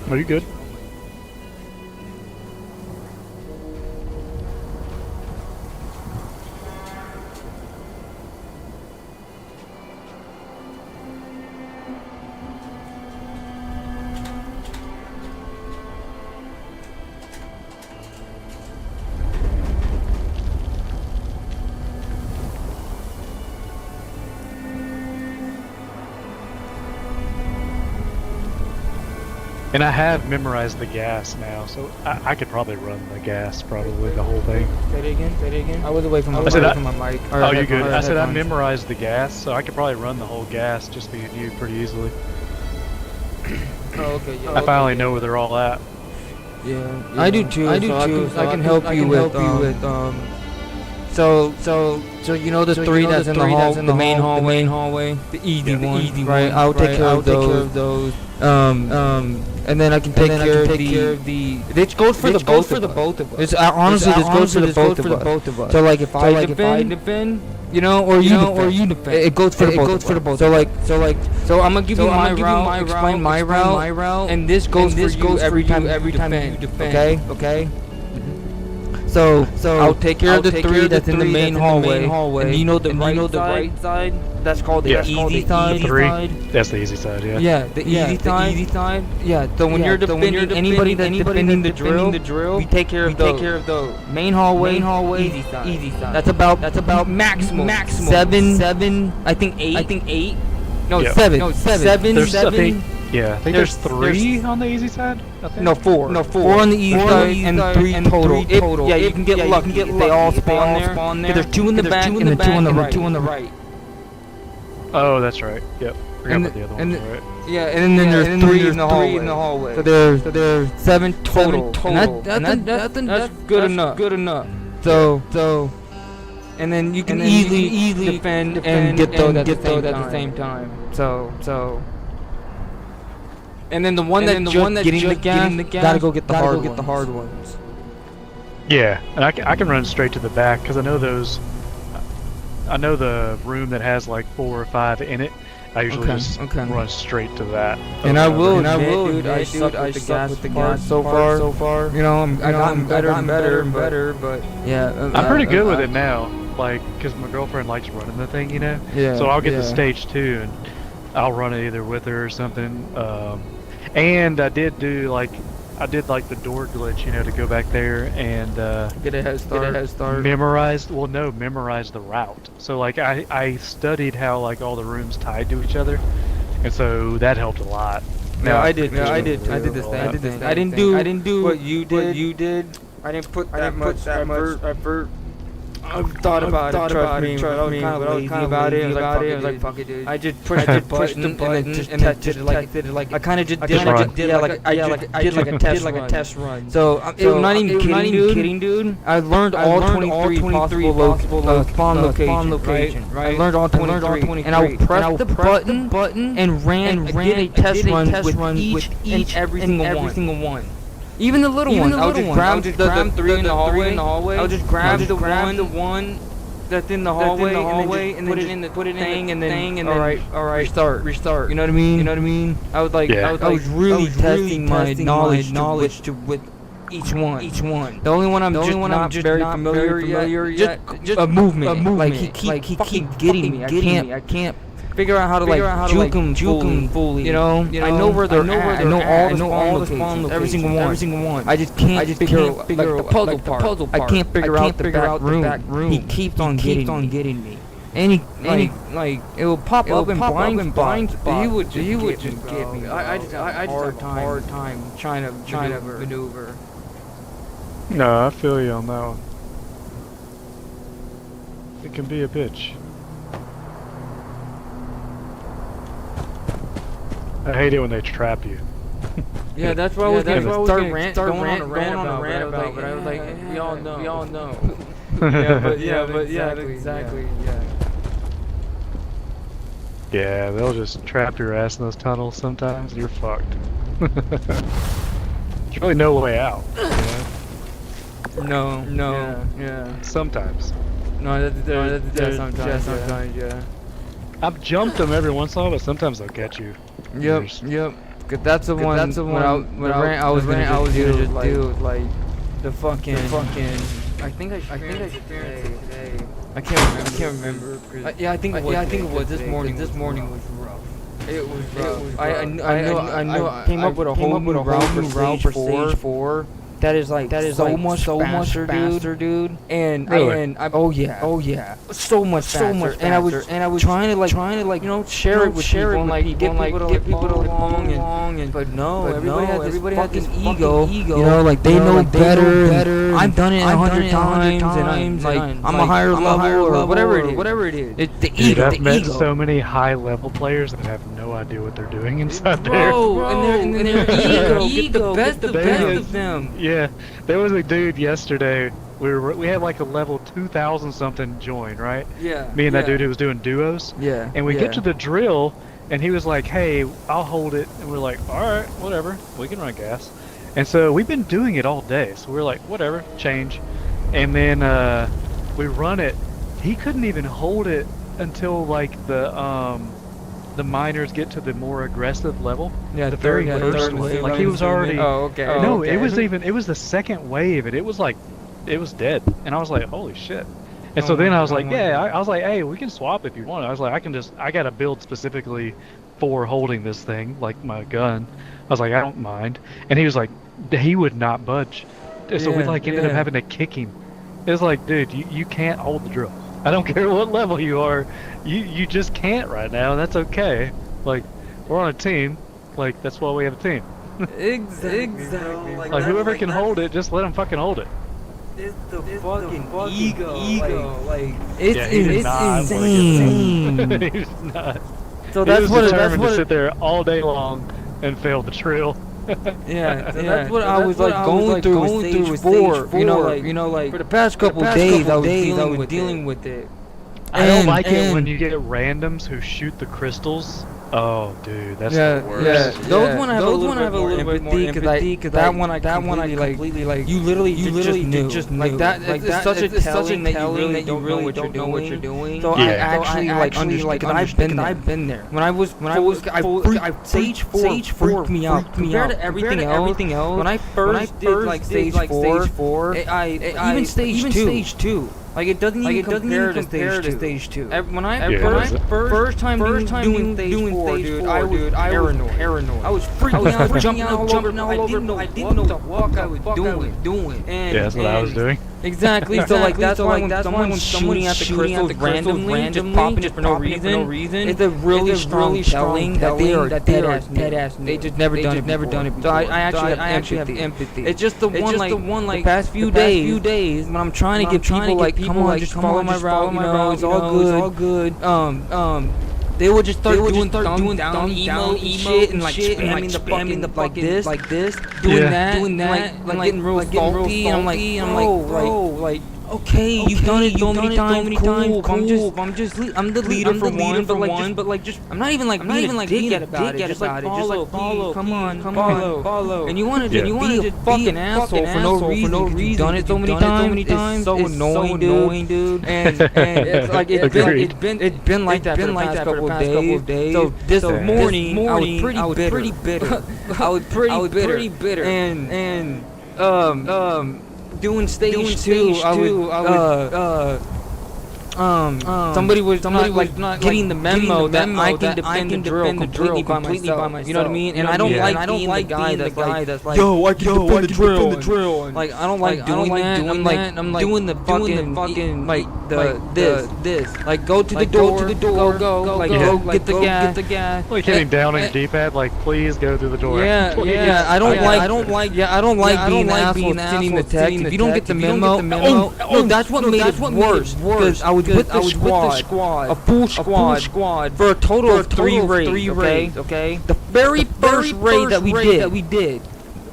Are you good? And I have memorized the gas now, so I could probably run the gas, probably the whole thing. Say it again. Say it again. I was away from my mic. Oh, you good? I said I memorized the gas, so I could probably run the whole gas just being you pretty easily. Oh, okay. Yeah. I finally know where they're all at. Yeah, I do too. I can help you with. So you know the three that's in the hall, the main hallway, the easy one, right? I'll take care of those. And then I can take care of the. This goes for the both of us. Honestly, this goes for the both of us. So like if I defend, you know, or you defend, it goes for the both. So I'm gonna give you my route, explain my route, and this goes for you every time you defend. Okay. So I'll take care of the three that's in the main hallway, and you know the right side. That's called the easy side. That's the easy side, yeah. Yeah, the easy side. Yeah. So when you're defending anybody that's defending the drill, we take care of those. Main hallway, easy side. That's about maximum 7. I think 8. No, yeah. 7. Yeah, I think there's 3 on the easy side. I think. No, 4 on the easy side and 3 total. Yeah, you can get lucky if they all spawn there. There's 2 in the back and then 2 on the right. Oh, that's right. Yep. Forgot about the other ones, right? Yeah, and then there's 3 in the hallway. So there's 7 total. That's good enough. So and then you can easily defend and get those at the same time. So and then the one that's getting the gas, gotta go get the hard ones. Yeah, and I can run straight to the back because I know those. I know the room that has like 4 or 5 in it. I usually just run straight to that. And I will, dude. I suck with the gas so far. You know, I've gotten better, but yeah. I'm pretty good with it now, like, because my girlfriend likes running the thing, you know. Yeah. So I'll get the stage 2 and I'll run it either with her or something. And I did like the door glitch, you know, to go back there and get a head start. Memorize the route. So like I studied how like all the rooms tied to each other, and so that helped a lot. Yeah, I did this thing. I didn't do what you did. I didn't put that much effort. I've thought about it. Trust me. I was kind of lazy about it. I was like, fuck it, dude. I just pushed the button and then just tested it. Like I kind of just did like a test run. So I'm not even kidding, dude. I learned all 23 possible spawn locations. Right? I learned all 23, and I pressed the button and did a test run with each and every single one. Even the little one. I'll just grab the 3 in the hallway. I'll just grab the one that's in the hallway and then put it in the thing and then all right, restart. You know what I mean? I was like, I was really testing my knowledge with each one. The only one I'm not very familiar yet. Just a movement. Like he keep getting me. I can't figure out how to juke them fully. You know, I know where they're at. I know all the spawn locations, every single one. I just can't figure out the puzzle part. I can't figure out the back room. He keeps on getting me. And he like it will pop up in blind spots. He would just get me. I just have a hard time trying to maneuver. No, I feel you on that one. It can be a bitch. I hate it when they trap you. Yeah, that's what I was going to start going on a rant about, but I was like, we all know. Exactly. Yeah, they'll just trap your ass in those tunnels sometimes, and you're fucked. There's really no way out. No. Yeah. Sometimes. No, that's sometimes, yeah. I've jumped them every once in a while, but sometimes they'll catch you. Yep. Cause that's the one when I was gonna just do like the fucking. I think I today. I can't remember. I think it was this morning. This morning was rough. It was rough. I know. I came up with a whole new route for stage 4. That is so much faster, dude. And oh yeah, so much faster. And I was trying to share it with people and get people to along and but no, everybody had this ego. You know, like they know better. I've done it 100 times, and I'm a higher level or whatever it is. It's the ego. I've met so many high level players that have no idea what they're doing inside there. And their ego get the best of them. Yeah, there was a dude yesterday. We had like a level 2000 something join, right? Yeah. Me and that dude who was doing duos. Yeah. And we get to the drill, and he was like, "Hey, I'll hold it," and we're like, "All right, whatever, we can run gas." And so we've been doing it all day, so we're like, "Whatever, change." And then we run it. He couldn't even hold it until like the miners get to the more aggressive level. Yeah, the very first wave. Like he was already. Oh, okay. No, it was the second wave, and it was dead. And I was like, holy shit. And so then I was like, I was like, hey, we can swap if you want. I was like, I got a build specifically for holding this thing, like my gun. I was like, I don't mind. And he was like, he would not budge. So we ended up having to kick him. It was like, dude, you can't hold the drill. I don't care what level you are, you just can't right now, and that's okay. Like, we're on a team, like, that's why we have a team. Exactly. Like whoever can hold it, just let them fucking hold it. It's the fucking ego. Like, it's insane. He's not. So that's what to sit there all day long and fail the drill. That's what I was going through with stage 4. You know, like for the past couple days I was dealing with it. I don't like it when you get randoms who shoot the crystals. Oh, dude, that's the worst. Yeah. Those one I have a little bit more empathy because that one I completely like. You literally just knew. Like that. It's such a telling that you really don't know what you're doing. So I actually understand. I've been there. When I was stage 4 freaked me out compared to everything else. When I first did like stage 4, even stage 2. Like it doesn't even compare to stage 2. When I first time doing stage 4, dude, I was paranoid. I was freaking out, jumping all over. I didn't know what the fuck I was doing. And that's what I was doing. Exactly. So like that's why when someone's shooting at the crystals randomly, just popping it for no reason, it's a really strong telling that they are dead ass. They just never done it. So I actually have empathy. It's just the one like the past few days when I'm trying to get people like, come on, just follow my route. You know, it's all good. They would just start doing down emo shit and like spamming the fucking like this, doing that, like getting real salty. And I'm like, okay, you've done it so many times. Cool. I'm the leader for one, but like just I'm not even like being a dick about it. Just like follow. Come on, follow. And you want to be a fucking asshole for no reason. You've done it so many times. It's so annoying, dude. And it's like it's been like that for the past couple of days. So this morning I was pretty bitter. I was pretty bitter. And doing stage 2, somebody was not getting the memo that I can defend the drill completely by myself. You know what I mean? And I don't like being the guy that's like, yo, I can defend the drill. Like I don't like doing that. I'm like doing the fucking like this. Like go to the door, go. Like go get the gas. Like hitting down on your D-pad, like please go through the door. Yeah. I don't like being an asshole sending the text. If you don't get the memo, no, that's what made it worse. Because I was with the squad, a full squad, for a total of 3 raids, okay? The very first raid that we did.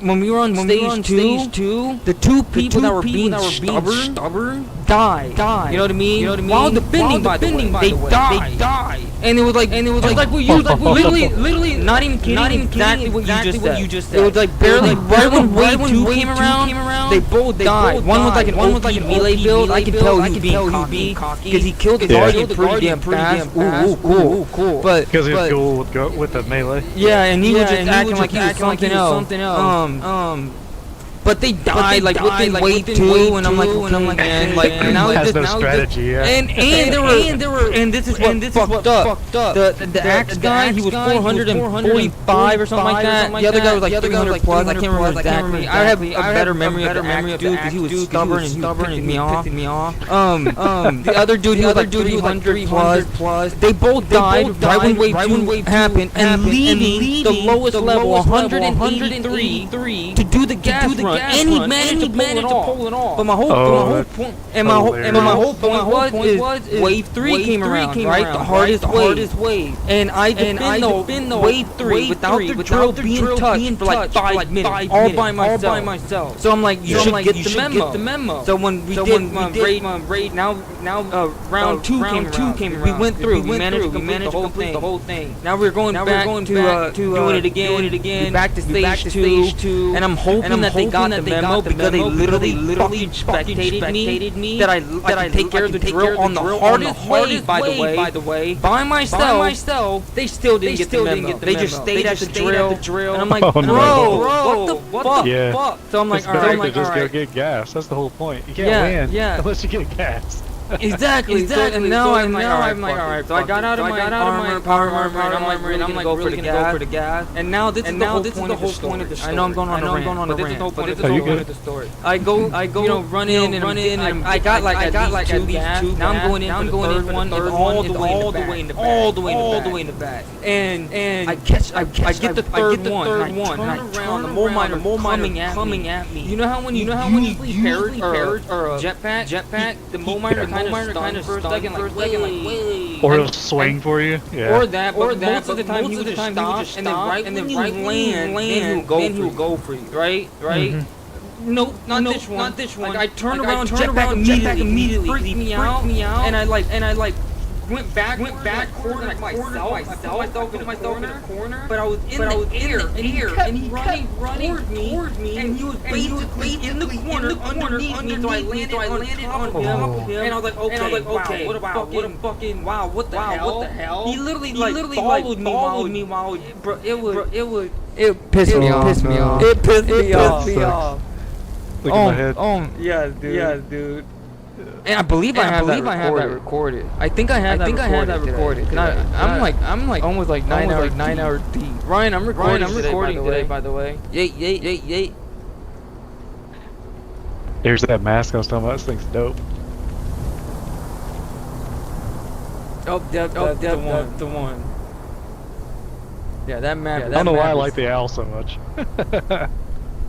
When we were on stage 2, the two people that were being stubborn died. You know what I mean? While defending, by the way, they died. And it was like what you literally not even kidding, exactly what you just said. It was like barely right when wave 2 came around, they both died. One was like an OP melee build. I can tell he being cocky because he killed the guardian pretty damn fast. Ooh, cool. But because he was cool with the melee. Yeah, and he was just acting like he was something else. But they died like within wave 2, and I'm like, man, like now has no strategy, yeah. And this is what fucked up. The axe guy, he was 445 or something like that. The other guy was like 300 plus. I can't remember exactly. I have a better memory of the axe dude because he was stubborn and he was pissing me off. The other dude, he was like 300 plus. They both died right when wave 2 happened, and leaving the lowest level, 183, to do the gas run. And he managed to pull it off. But my whole point, and my whole point was wave 3 came around, right? The hardest wave. And I defend the wave 3 without the drill being touched for like 5 minutes, all by myself. So I'm like, you should get the memo. So when we did my raid, now round 2 came around. We went through. We managed to complete the whole thing. Now we're going back to doing it again. Back to stage 2, and I'm hoping that they got the memo because they literally fucking spectated me that I take care of the drill on the hardest way, by the way, by myself. They still didn't get the memo. They just stayed at the drill, and I'm like, bro, what the fuck? So I'm like, alright, just go get gas. That's the whole point. You can't win unless you get gas. Exactly. And now I'm like, alright. So I got out of my power armor, and I'm like, really gonna go for the gas. And now this is the whole point of the story. I know I'm going on a rant, but this is the whole point of the story. I go, you know, run in, and I got like at least 2. Now I'm going in for the third one. It's all the way in the back. And I get the third one. And I turn around. The mole miner coming at me. You know how when you use or a jetpack, the mole miner kind of for a second, like wait. Or he'll swing for you. Yeah. Or that. Most of the time he would just stop, and then right when you land, then he'll go for you. Right. Mm-hmm. Nope, not this one. Like I turned around, jetpack immediately, freaked me out, and I went back, cornered myself in a corner, but I was in the air, and he kept running toward me, and he was basically in the corner underneath me, so I landed on him, and I was like, okay, what the hell? He literally followed me while, bro, it pissed me off. It pissed me off. Look at my head. Yeah, dude. And I believe I have that recorded. I think I have that recorded. I'm like almost like 9 hours deep. Ryan, I'm recording today, by the way. Yay. There's that mask I was talking about. This thing's dope. The one. Yeah, that map. I don't know why I like the owl so much.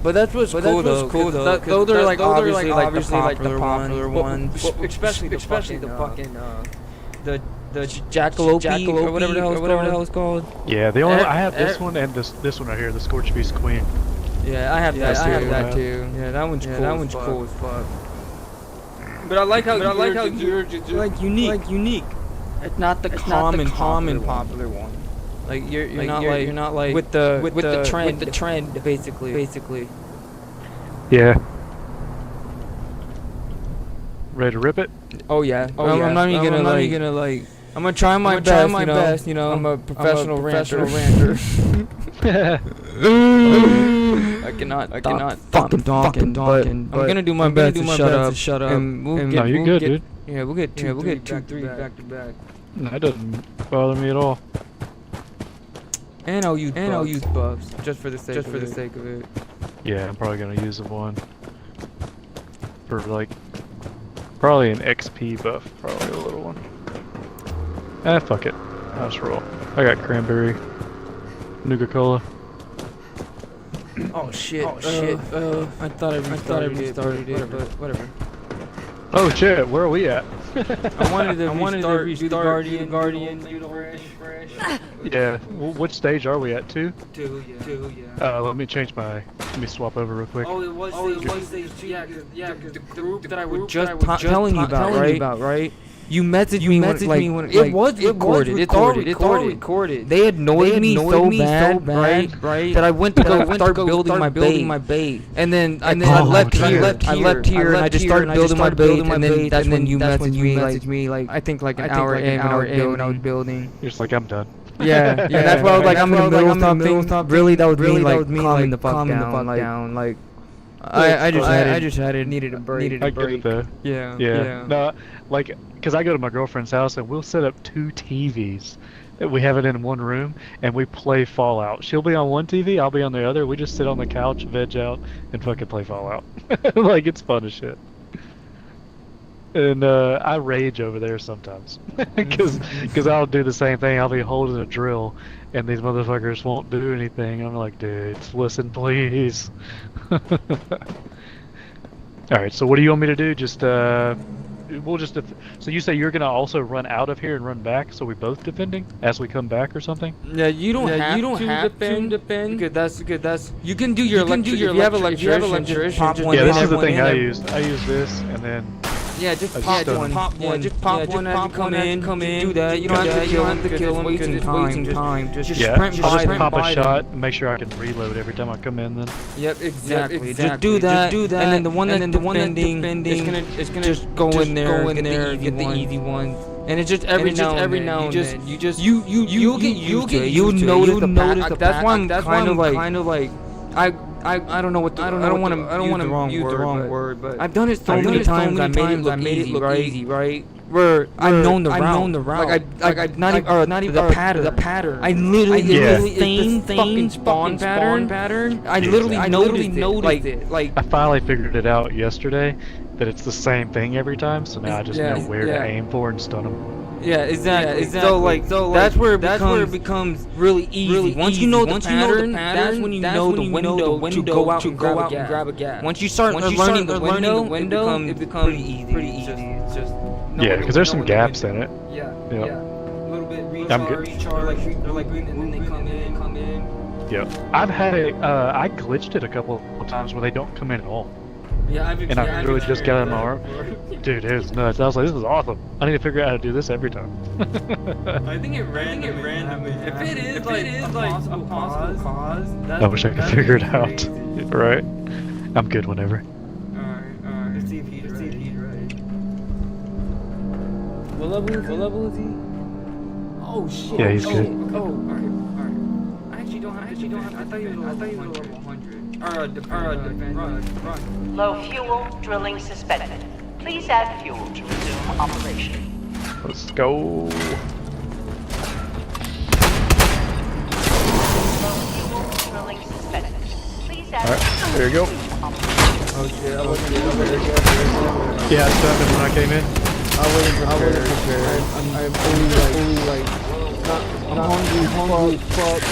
But that's what's cool though. Those are like obviously like the popular ones. Especially the fucking the Jackalope or whatever the hell it's called. Yeah, I have this one and this one right here, the Scorch Beast Queen. Yeah, I have that too. Yeah, that one's cool as fuck. But I like how you're just like unique. It's not the common popular one. Like you're not like with the trend basically. Yeah. Ready to rip it? Oh yeah. I'm not even gonna like. I'm gonna try my best. You know, I'm a professional ranter. I cannot fucking talking. But I'm gonna do my best to shut up. No, you're good, dude. Yeah, we'll get 2-3 back to back. That doesn't bother me at all. And I'll use buffs just for the sake of it. Yeah, I'm probably gonna use one for like probably an XP buff, probably a little one. Fuck it, I'll just roll. I got cranberry, Nuka-Cola. Oh shit! I thought I restarted it, but whatever. Oh shit! Where are we at? I wanted to restart the Guardian fresh. Yeah. Which stage are we at? 2? 2, yeah. Let me swap over real quick. Oh, it was stage 2. Yeah, the group that I was just telling you about, right? You messaged me when it was recorded. It's all recorded. They annoyed me so bad, right? That I went to start building my base. And then I left here, and I just started building my base. And then that's when you messaged me like I think like an hour in when I was building. You're just like, I'm done. Yeah, and that's why I was like, I'm in the middle of something. Really, that was me like calming the fuck down. Like I just needed a break. I get it though. Yeah. No, like, cause I go to my girlfriend's house and we'll set up 2 TVs. We have it in one room and we play Fallout. She'll be on one TV, I'll be on the other. We just sit on the couch, veg out, and fucking play Fallout. Like, it's fun as shit. And I rage over there sometimes, cause I'll do the same thing. I'll be holding a drill, and these motherfuckers won't do anything. I'm like, dudes, listen, please. All right. So what do you want me to do? Just so you say you're gonna also run out of here and run back, so we both defending as we come back or something? Yeah, you don't have to defend. That's you can do your electrician. If you have electrician, just pop one. Yeah, this is the thing I used. I use this and then. Yeah, just pop one. Just pop one as you come in. Do that. You don't have to kill him. Wasting time. Just sprint by. Just pop a shot and make sure I can reload every time I come in. Then. Yep, exactly. Just do that. And then the one that's defending is gonna just go in there and get the easy one. And it's just every now and then. You'll get used to it. You'll notice the pattern. That's why I'm kind of like I don't know what I don't want to use the wrong word, but I've done it so many times. I made it look easy, right? Where I've known the route. Like not even the pattern. I literally the same fucking spawn pattern. I literally noticed it. Like I finally figured it out yesterday that it's the same thing every time. So now I just know where to aim for and stun them. Yeah, exactly. So that's where it becomes really easy. Once you know the pattern, that's when you know the window to go out and grab a gas. Once you start learning the window, it becomes pretty easy. It's just yeah, because there's some gaps in it. Yeah. A little bit recharge, and then they come in. Yeah, I've had it. I glitched it a couple of times where they don't come in at all. Yeah, I really just got on my arm. Dude, it was nuts. I was like, this is awesome. I need to figure out how to do this every time. I think it randomly. If it is a possible cause, I wish I could figure it out. Right? I'm good whenever. Alright. Let's see if he's right. What level is he? Oh shit. Yeah, he's good. Alright. I actually don't have. I thought he was level 100. Run. Low fuel, drilling suspended. Please add fuel to resume operation. Let's go. Low fuel, drilling suspended. Please add fuel. There you go. Oh shit, I wasn't yeah, it happened when I came in. I wasn't prepared. I'm fully like, I'm hungry, fuck.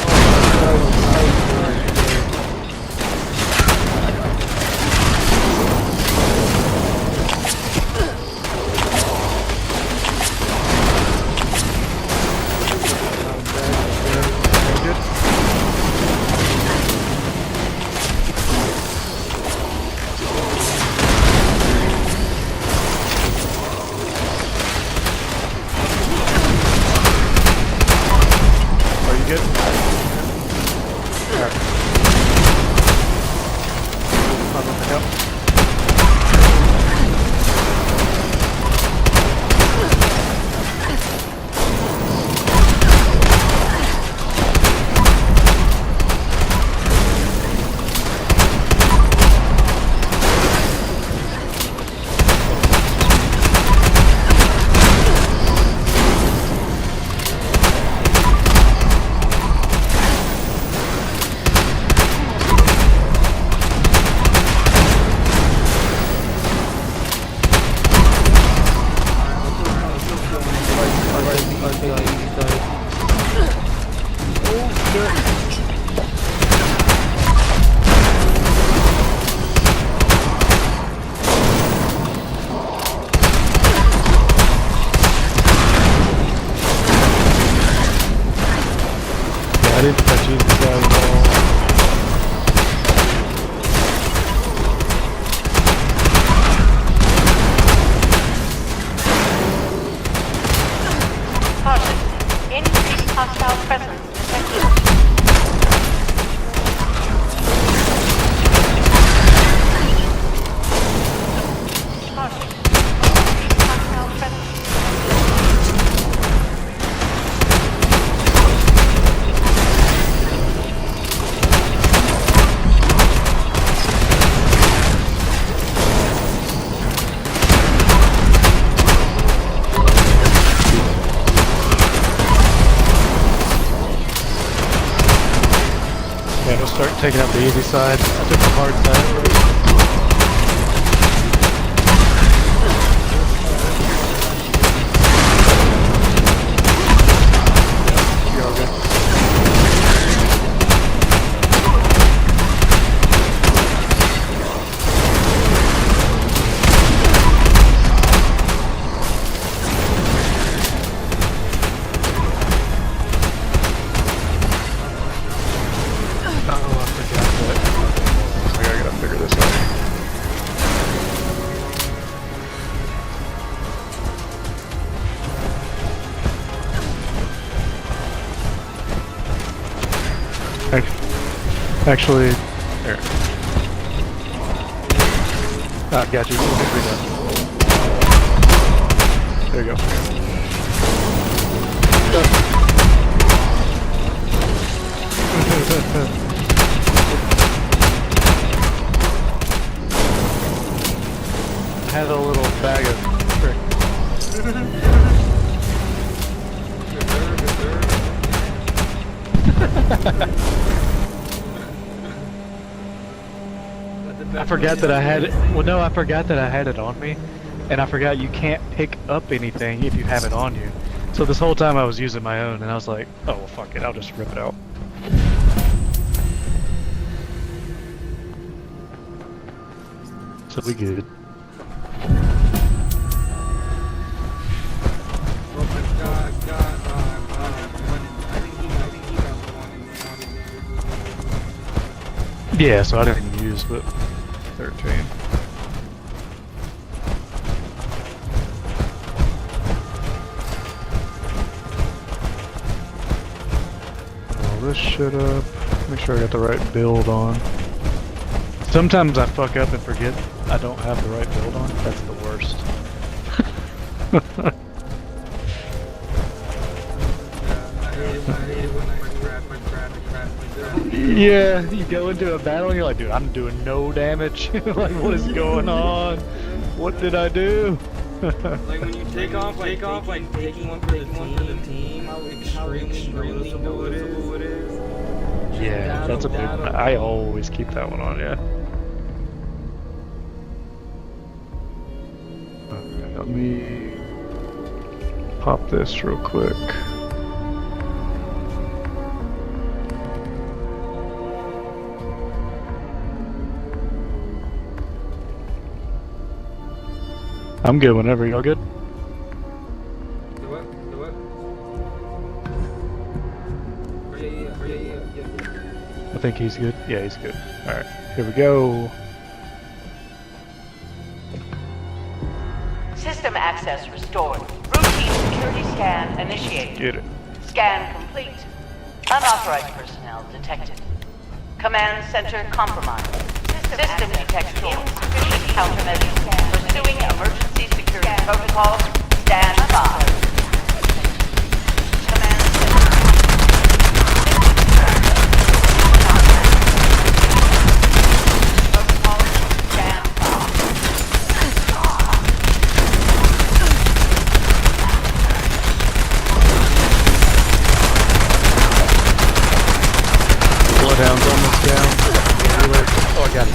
didn't touch easy side at all. Caution. Increased hostile presence detected. Yeah, we'll start taking out the easy side. I took the hard side first. You're all good. Actually, here. Ah, got you. There you go. I had a little bag of I forgot that I had it. Well, no, I forgot that I had it on me, and I forgot you can't pick up anything if you have it on you. So this whole time I was using my own, and I was like, oh well, fuck it, I'll just rip it out. So we good. Yeah, so I didn't use the 13. All this shit up. Make sure I got the right build on. Sometimes I fuck up and forget I don't have the right build on. That's the worst. Yeah, you go into a battle and you're like, dude, I'm doing no damage. Like, what is going on? What did I do? Like when you take off, like taking one for the team, how extremely noticeable it is. Yeah, that's a big one. I always keep that one on, yeah. Okay, let me pop this real quick. I'm good whenever. Y'all good? The what? The what? Yeah. I think he's good. Yeah, he's good. Alright, here we go. System access restored. Routine security scan initiated. Get it. Scan complete. Unauthorized personnel detected. Command center compromised. System detects insufficient countermeasures. Pursuing emergency security protocols. Stand by. Bloodhound's almost down. Oh, I got it.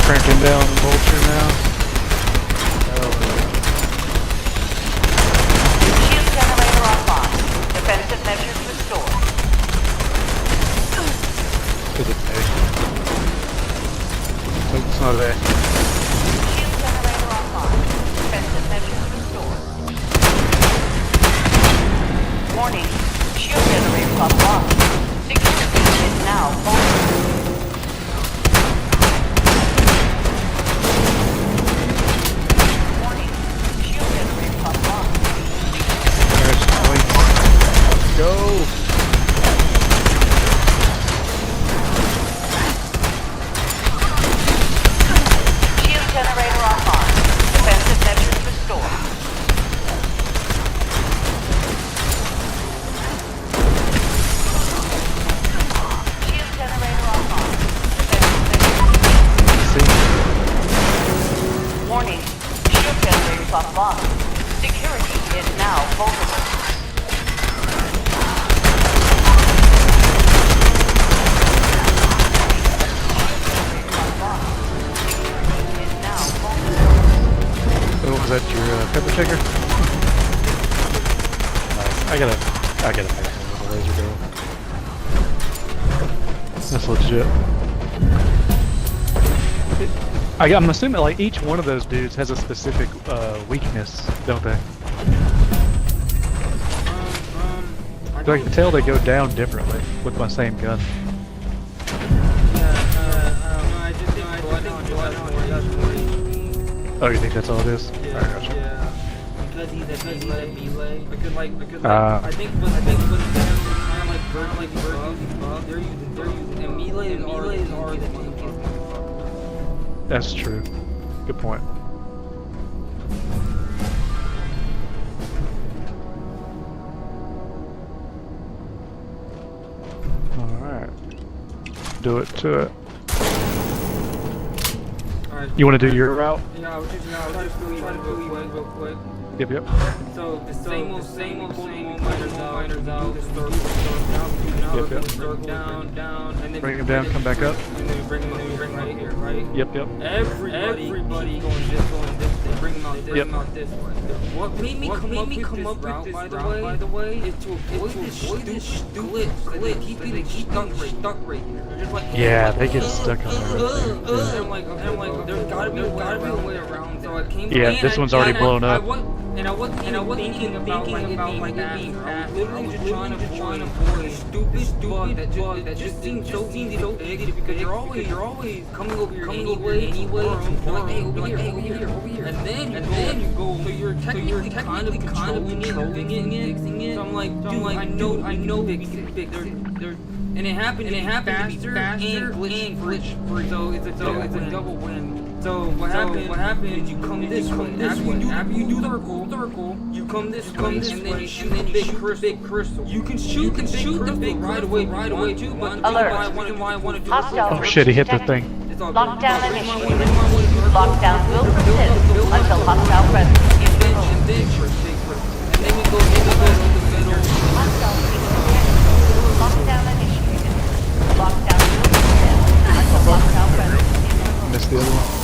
Cranking down Vulture now. Defensive measures restored. Is it there? Nope, it's not there. Shield generator offline. Defensive measures restored. Warning. Shield generator offline. Security is now vulnerable. Warning. Shield generator offline. Let's go. Shield generator offline. Defensive measures restored. Shield generator offline. Defensive measures. Warning. Shield generators offline. Security is now vulnerable. Oh, was that your pepper checker? Nice. I gotta make one with a laser go. That's legit. I'm assuming like each one of those dudes has a specific weakness, don't they? I can tell they go down differently with my same gun. Oh, you think that's all it is? Yeah, Alright, gotcha. yeah. Because he's a melee. Because I think with them, kind of like they're using and melee is already the tankiest. That's true. Good point. Alright. Do it to it. You want to do your route? Yeah, I was just trying to go real quick. Yep. So the same old miners out, the circle down, and then bring him down, come back up. And then bring him right here, right? Yep. Everybody going this, they bring him out this way. What made me come up with this route, by the way, is to avoid this stupid glitch. They keep stuck right here. They're just like, Yeah, they get stuck on there. I'm like, there's gotta be a way around. So I came. Yeah, this one's already blown up. And I wasn't thinking about it being fast. I was literally just trying to avoid stupid bug that just seems so easy to fix because you're always coming over here anyway. You're like, hey, over here. And then you go. So you're technically kind of controlling it, fixing it. So I'm like, dude, I know we can fix it. And it happened faster and glitch free. So it's a double win. So what happened is you come this way. After you do the circle, you come this way, and then you shoot the big crystal. You can shoot the big right away too. But Alert. why I want to do Oh shit, he hit the thing. Lockdown initiated. Lockdown will persist until hostile presence is removed. And then we go. Lockdown initiated. Lockdown will persist until hostile presence is removed. Missed the other one.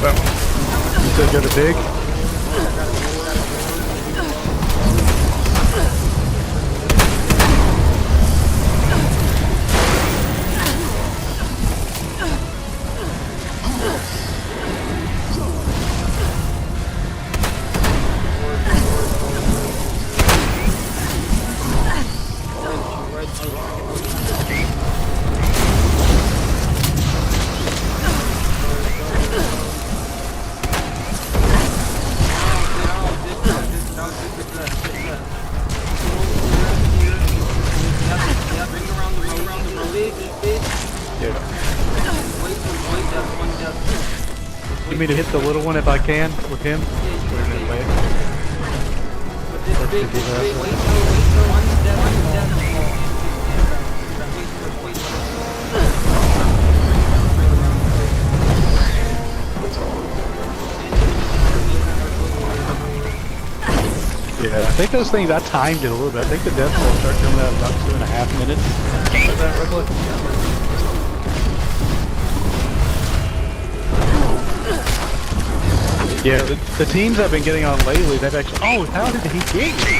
That one. You said go to big? me to hit the little one if I can with him? Yeah, I think those things, I timed it a little bit. I think the death will start coming out about 2.5 minutes. Is that roughly? Yeah, the teams I've been getting on lately, they've actually... Oh, how did he get me?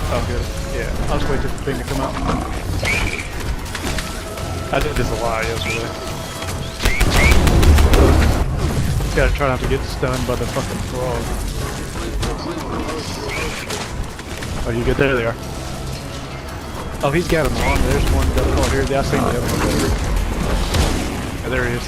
Oh, good. Yeah, I'll just wait for the thing to come out. I did this a lot yesterday. Gotta try not to get stunned by the fucking frog. Oh, you good? There they are. Oh, he's got him on. There's one double call here. I seen the other one there. Oh, there he is.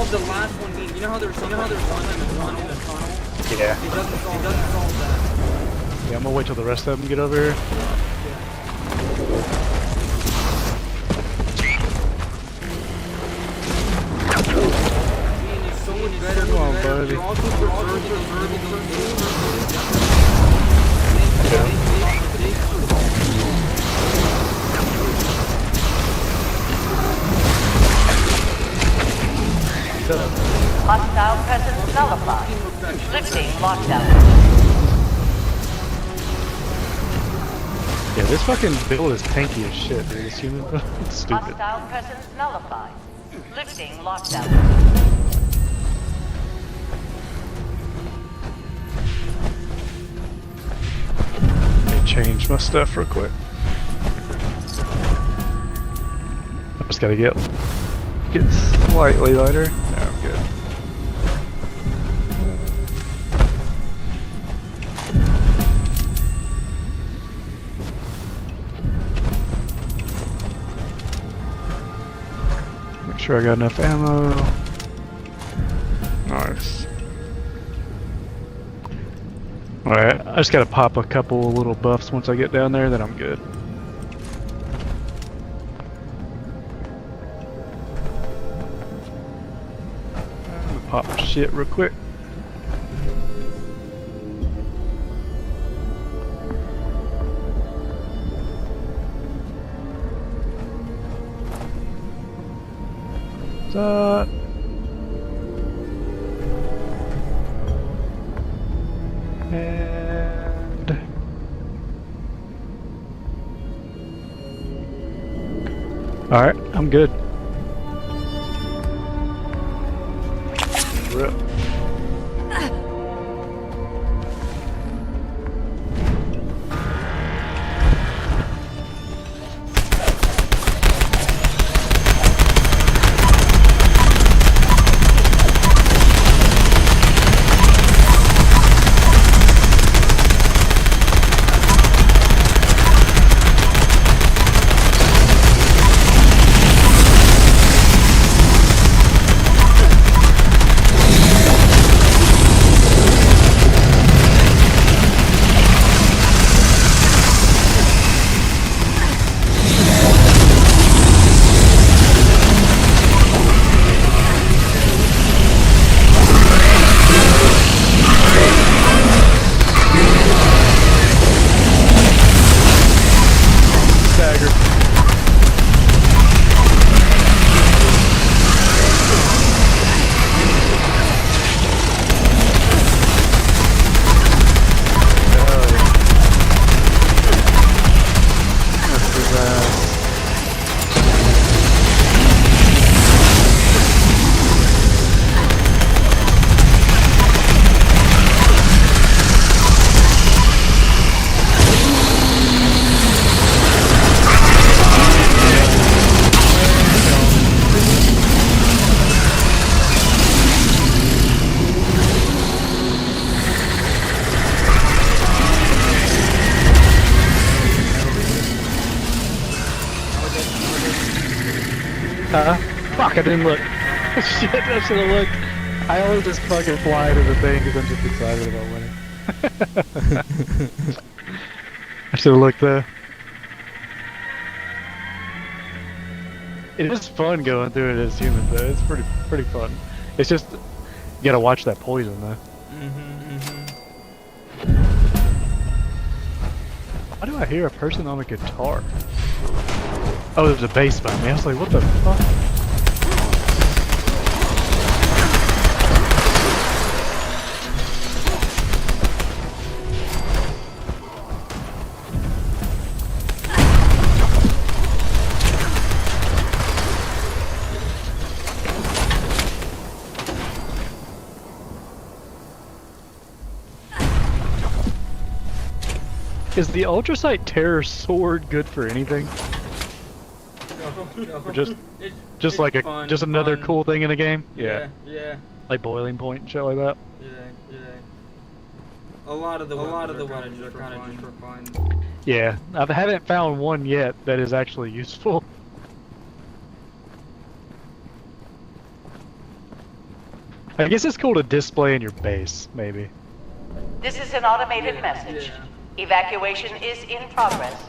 The last one being, you know how there's one in the tunnel? Yeah. It doesn't solve that. Yeah, I'm gonna wait till the rest of them get over here. It's so much better. Come on, buddy. You're also preserving Hostile presence nullified. Lifting lockdown. Yeah, this fucking build is tanky as shit, dude. It's human. It's stupid. Hostile presence nullified. Lifting lockdown. Let me change my stuff real quick. I just gotta get slightly lighter. No, I'm good. Make sure I got enough ammo. Nice. Alright, I just gotta pop a couple little buffs once I get down there, then I'm good. Pop shit real quick. That. And all right, I'm good. Rip. Fuck, I didn't look. Shit, I should have looked. I always just fucking fly to the thing because I'm just excited about winning. I should have looked there. It is fun going through it as humans though. It's pretty fun. It's just you gotta watch that poison though. Why do I hear a person on a guitar? Oh, there's a bass behind me. I was like, what the fuck? Is the Ultrasight Terror sword good for anything? Or just like just another cool thing in the game? Yeah. Like Boiling Point and shit like that. Yeah. A lot of the ones are kind of just for fun. Yeah, I haven't found one yet that is actually useful. I guess it's cool to display in your base, maybe. This is an automated message. Evacuation is in progress.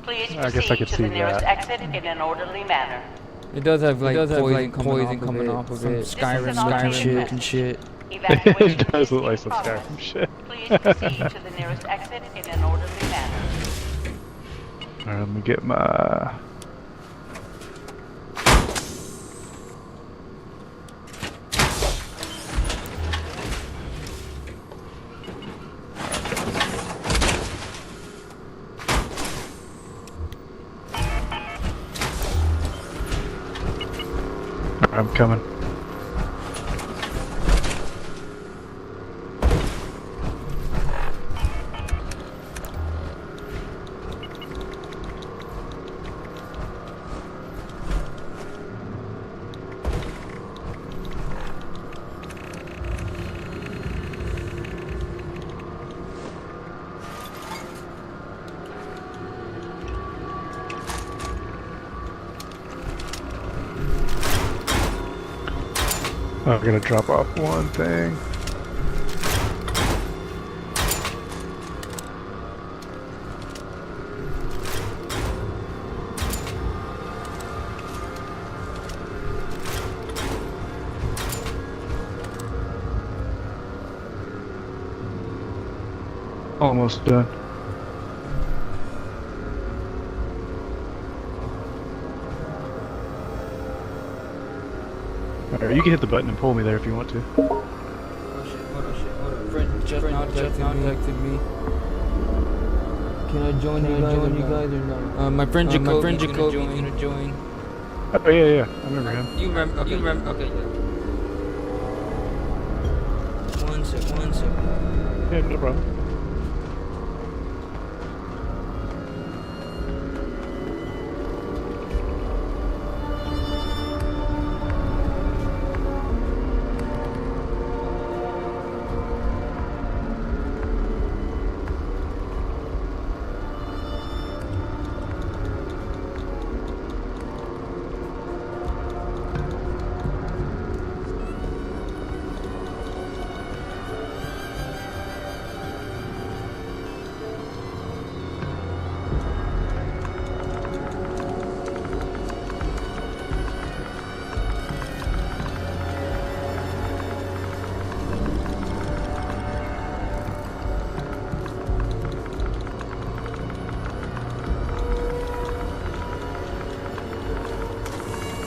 Please I guess I proceed could to see the nearest that. exit in an orderly manner. It does have like poison coming off of it. Skyrim shit and shit. It does look like some Skyrim shit. Please proceed to the nearest exit in an orderly manner. Alright, let me get my... I'm coming. I'm gonna drop off one thing. Almost done. Alright, you can hit the button and pull me there if you want to. Oh shit, hold on. Friend just contacted me. Can I join you guys or no? My friend Jacoby is gonna join. Oh yeah, I remember him. You remember? Okay, yeah. One sec. Yeah, no problem.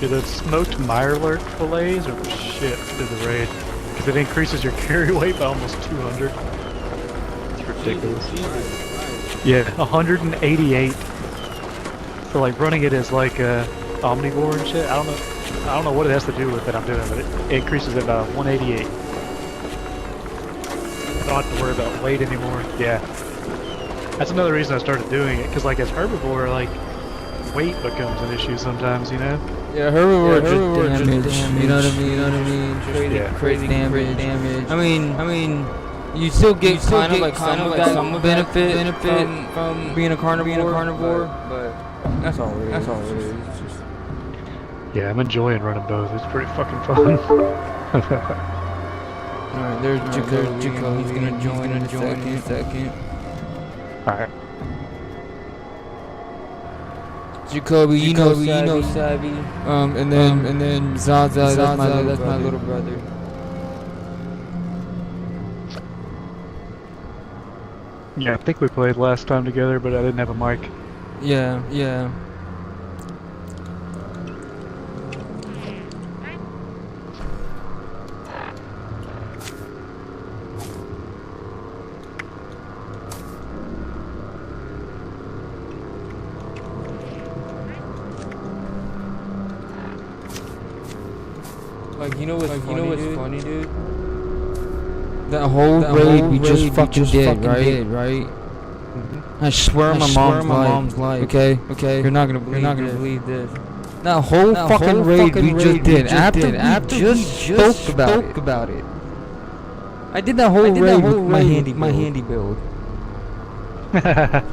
Do the smoked Mirelurk fillets or the shit to the raid? Because it increases your carry weight by almost 200. It's ridiculous. Yeah, 188. So like running it as like a omnivore and shit. I don't know what it has to do with it I'm doing, but it increases it by 188. I don't have to worry about weight anymore. Yeah. That's another reason I started doing it, because like as herbivore, like weight becomes an issue sometimes, you know? Yeah, herbivore just damage. You know what I mean? Crazy damage. I mean, you still get kind of like some benefit from being a carnivore, but that's all it is. It's just Yeah, I'm enjoying running both. It's pretty fucking fun. Alright, there's Jacoby. He's gonna join in a second. Alright. Jacoby, you know Savvy. And then Zaza, that's my little brother. Yeah, I think we played last time together, but I didn't have a mic. Yeah. Like, you know what's funny, dude? That whole raid we just fucking did, right? Mm-hmm. I swear on my mom's life. Okay. You're not gonna believe this. That whole fucking raid we just did. After we just spoke about it. I did that whole raid with my handy build. That's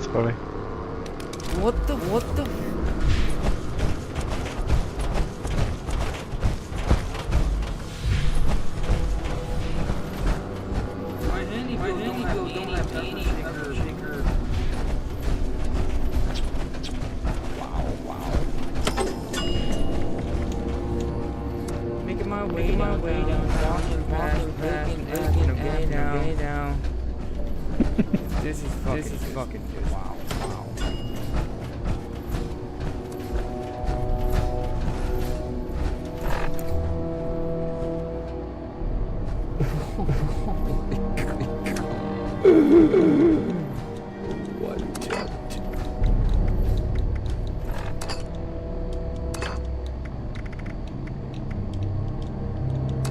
funny. What the? Making my way down, walking past, looking down. This is fucking wow.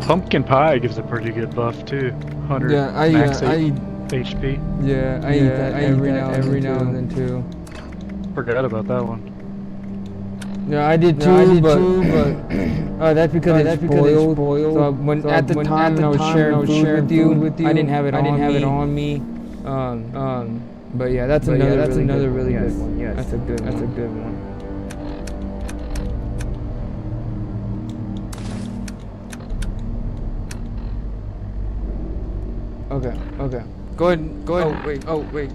Pumpkin pie gives a pretty good buff too. 100 max HP. Yeah, I eat that every now and then too. Forgot about that one. Yeah, I did too, but that's because it's spoiled. So when at the time I was sharing food with you, I didn't have it on me. But yeah, that's another really good one. Yes, that's a good one. Okay. Go ahead. Oh, wait.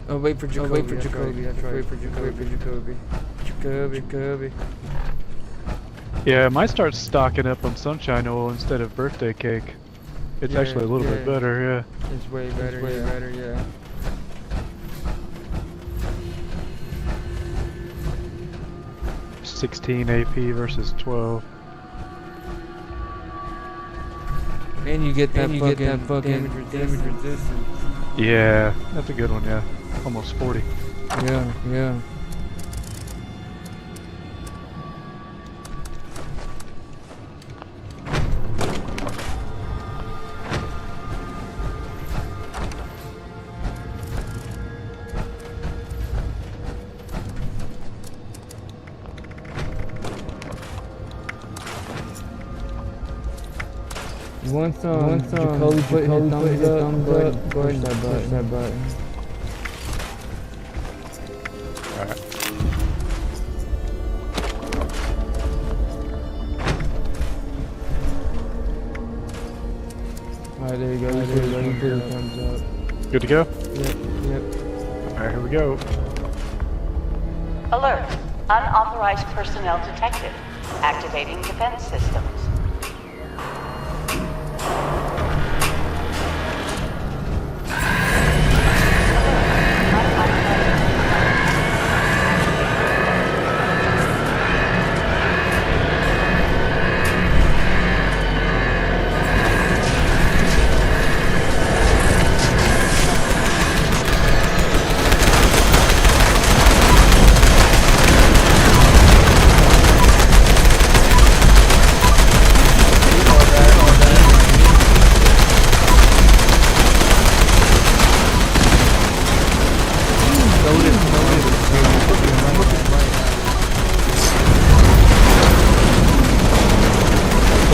Oh, wait for Jacoby. That's right. Wait for Jacoby. Yeah, I might start stocking up on sunshine oil instead of birthday cake. It's actually a little bit better, yeah. It's way better, yeah. – 16 AP versus 12. And you get that fucking damage resistance. Yeah, that's a good one, yeah. Almost 40. Yeah. Once Jacoby put his thumbs up, go ahead and push that button. Alright. Alright, there you go. You put your thumbs up. Good to go? Yep. Alright, here we go. Alert. Unauthorized personnel detected. Activating defense systems.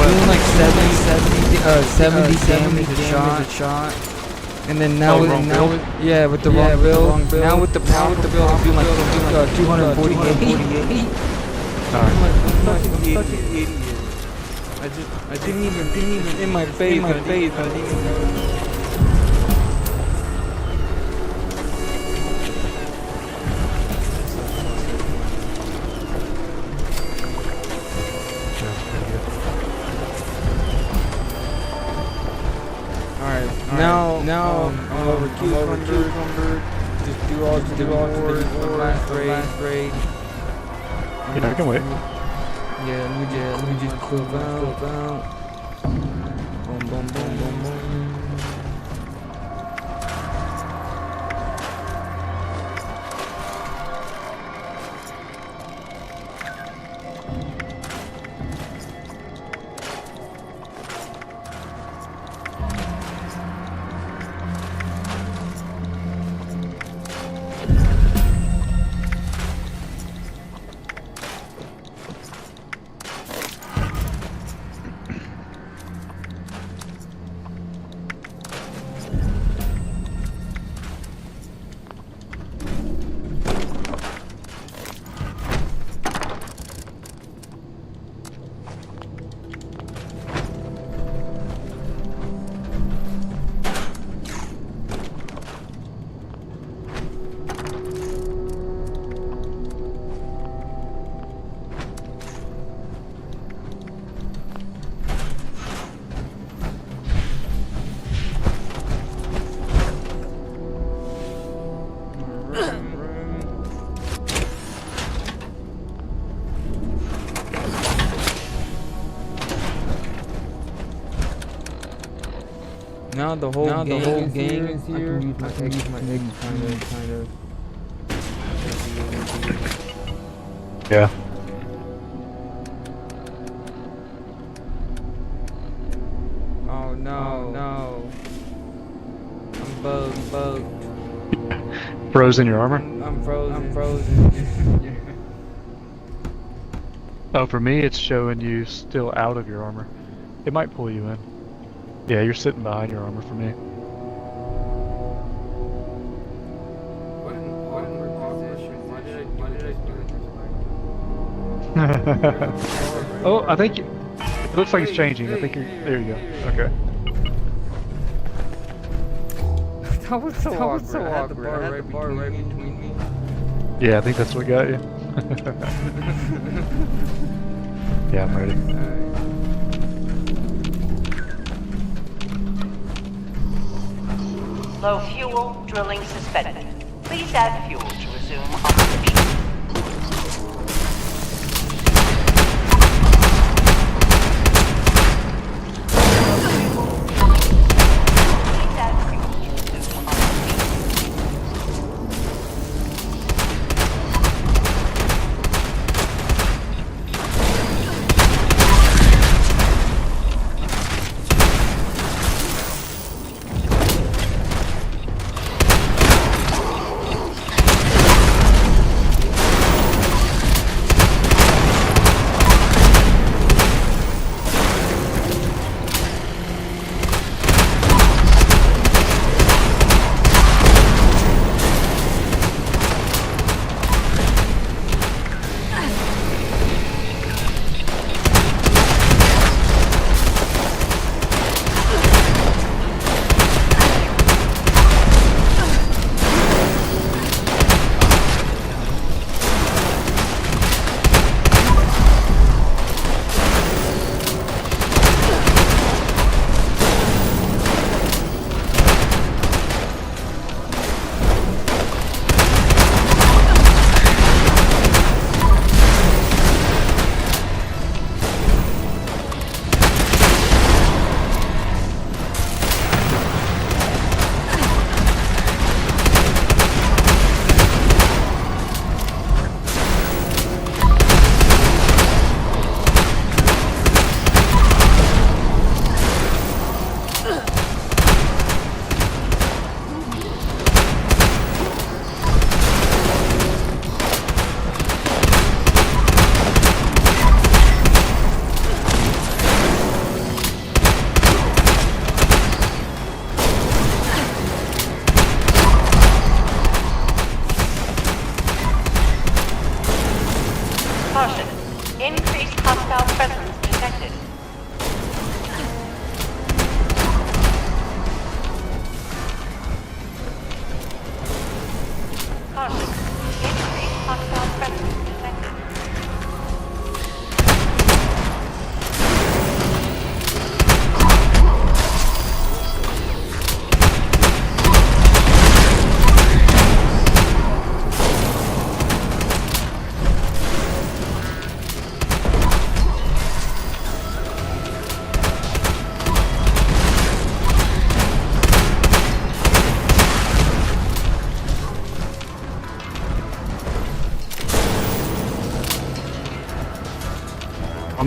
Doing like 70 damage a shot. And then now with with the wrong build. Now with the build, I'm doing like 248. I'm such an idiot. I didn't even in my face. I didn't even know. Now I'm over cucumber. Just do all the last raid. Yeah, I can wait. Yeah, let me just clip out. Boom. Now the whole gang is here. I can use my eggs kind of. Yeah. Oh no. I'm bugged. Frozen your armor? I'm frozen. Oh, for me, it's showing you still out of your armor. It might pull you in. Yeah, you're sitting behind your armor for me. Oh, I think it looks like it's changing. I think you're there. You go. Okay. That was so awkward. I had the bar right between me. Yeah, I think that's what got you. Yeah, I'm ready. Low fuel, drilling suspended. Please add fuel to resume operation.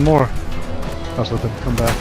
one more. I'll just let them come back.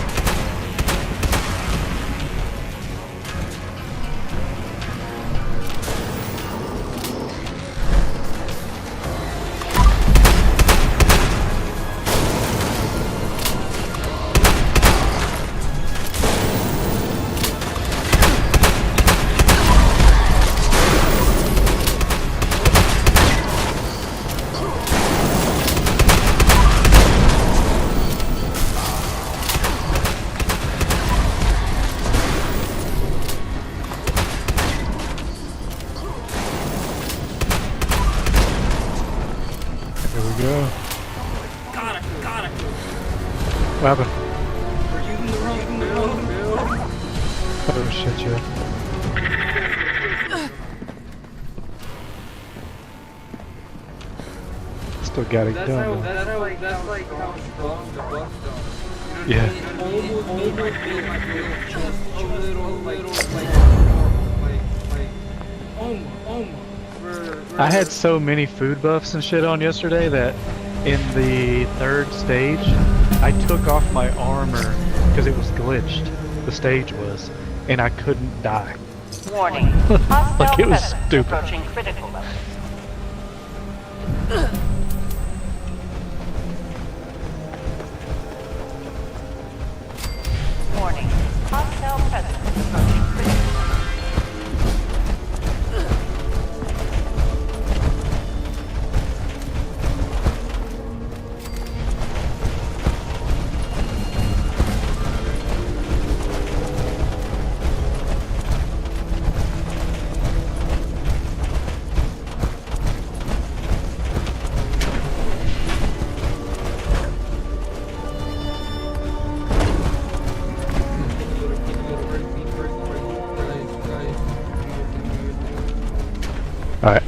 What happened? Oh shit, yeah. Still got it done. That's like how strong the buff's done. Yeah. I had so many food buffs and shit on yesterday that in the third stage, I took off my armor because it was glitched. The stage was, and I couldn't die. Warning. Like it was Hostile stupid. approaching critical levels. Warning. Hostile presence approaching critical levels. Alright.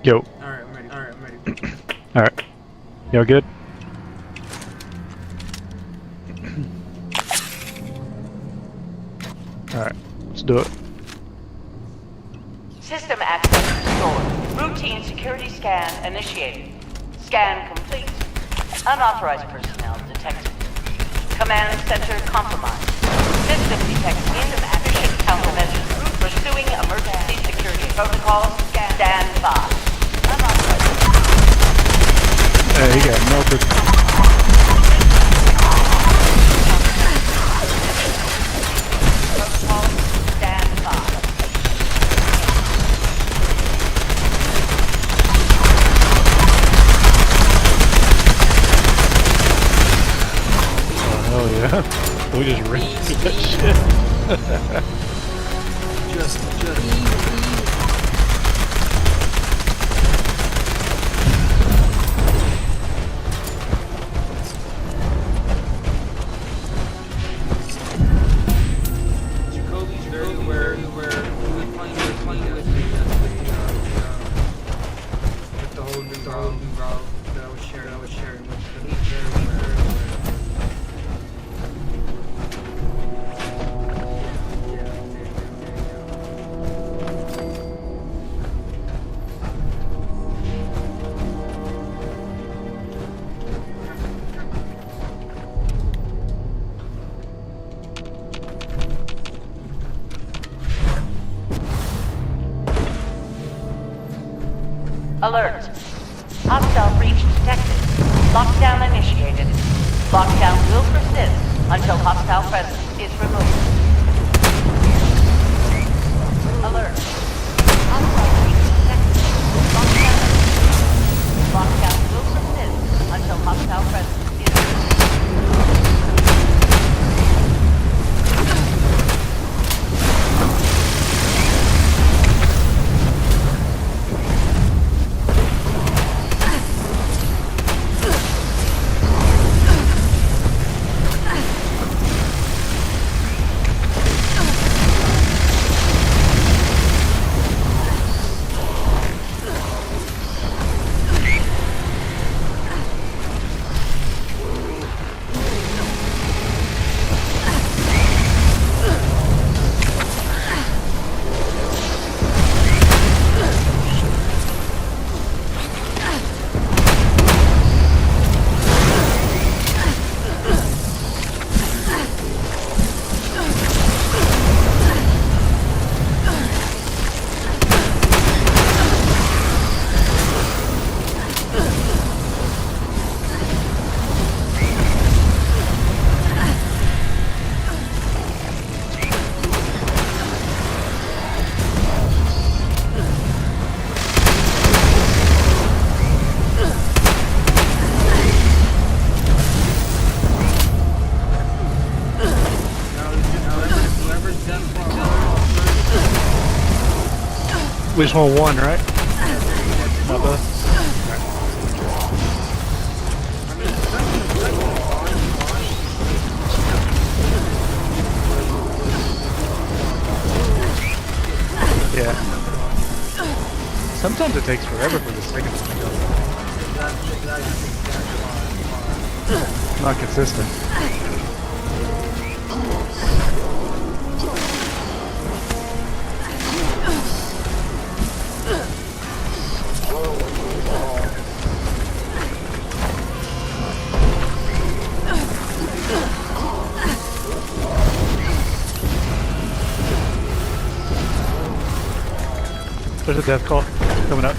Yo. Alright, I'm ready. Alright. Y'all good? Alright, let's do it. System access restored. Routine security scan initiated. Scan complete. Unauthorized personnel detected. Command center compromised. System detects insufficient countermeasures. Pursuing emergency security protocols. Stand by. Unauthorized. Hey, he got melted. Protocol. Stand by. Oh, hell yeah. We just ran through that shit. Alert. Hostile breach detected. Lockdown initiated. Lockdown will persist until hostile presence is removed. Alert. Hostile breach detected. Lockdown will persist until hostile presence is removed. We just want one, right? Not both? Yeah. Sometimes it takes forever for the second one to go. Not consistent. There's a death call coming up.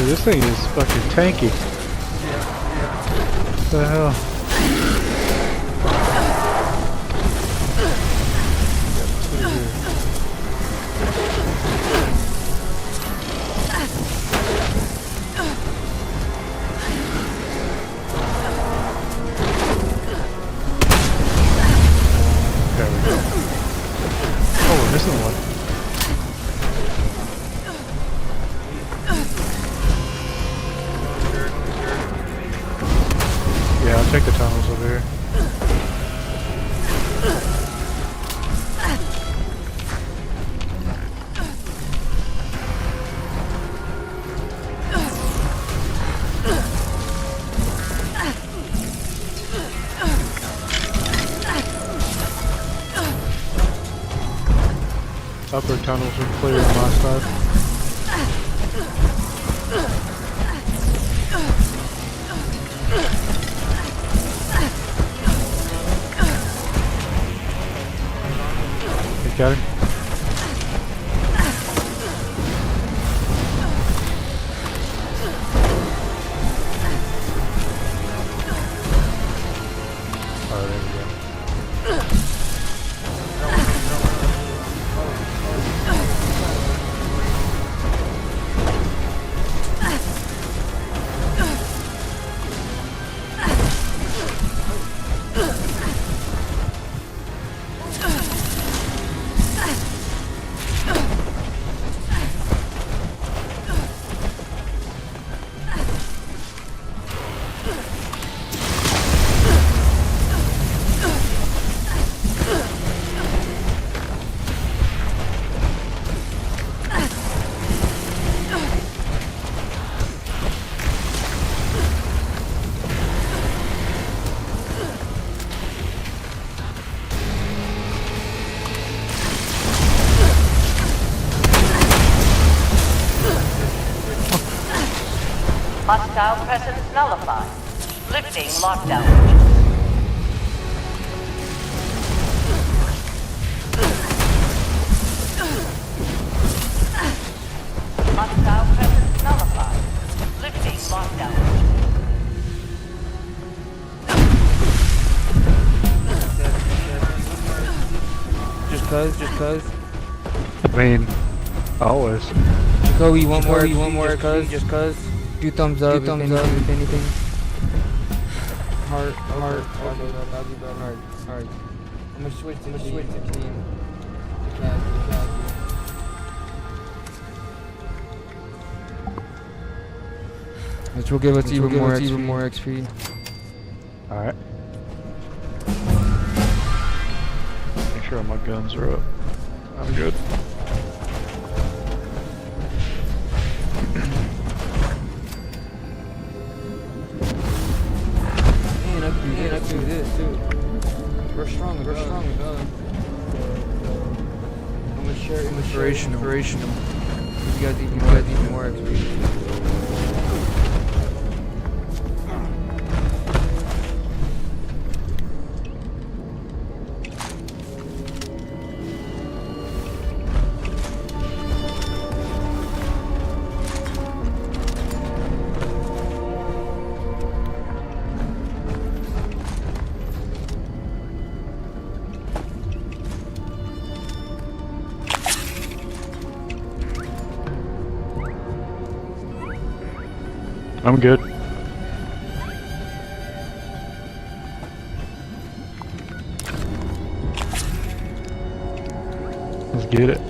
This thing is fucking tanky. What the hell? I'll take the tunnels over here. Upper tunnels are clear on my side. You got him? Oh, there we go. Hostile presence nullified. Lifting lockdown. Hostile presence nullified. Lifting lockdown. Just cuz. I mean, always. Jacoby, one more, just cuz. Do thumbs up, if anything. Heart. Alright. I'm gonna switch to team. Which will give us even more XP. Alright. Make sure all my guns are up. I'm good. I can do this too. We're strong, dog. I'm gonna share inspirational. You guys even more XP. I'm good. Let's get it.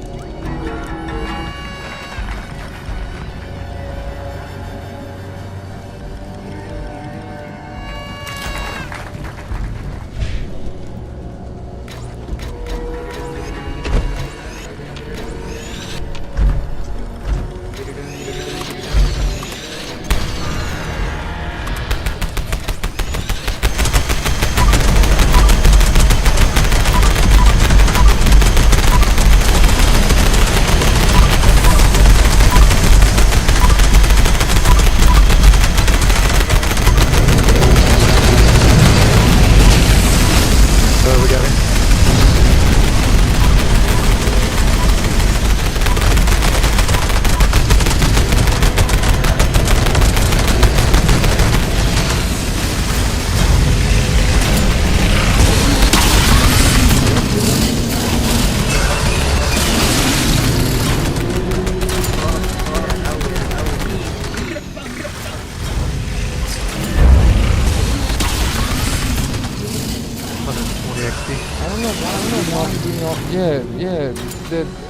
Yeah.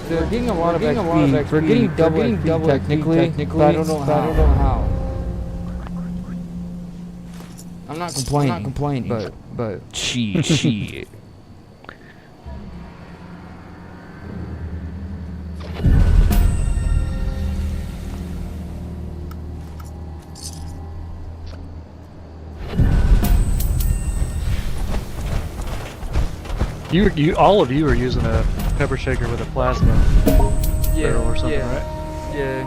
We're getting a lot of XP. We're getting double technically, but I don't know how. I'm not complaining, but shit. All of you are using a pepper shaker with a plasma barrel or something, right? Yeah.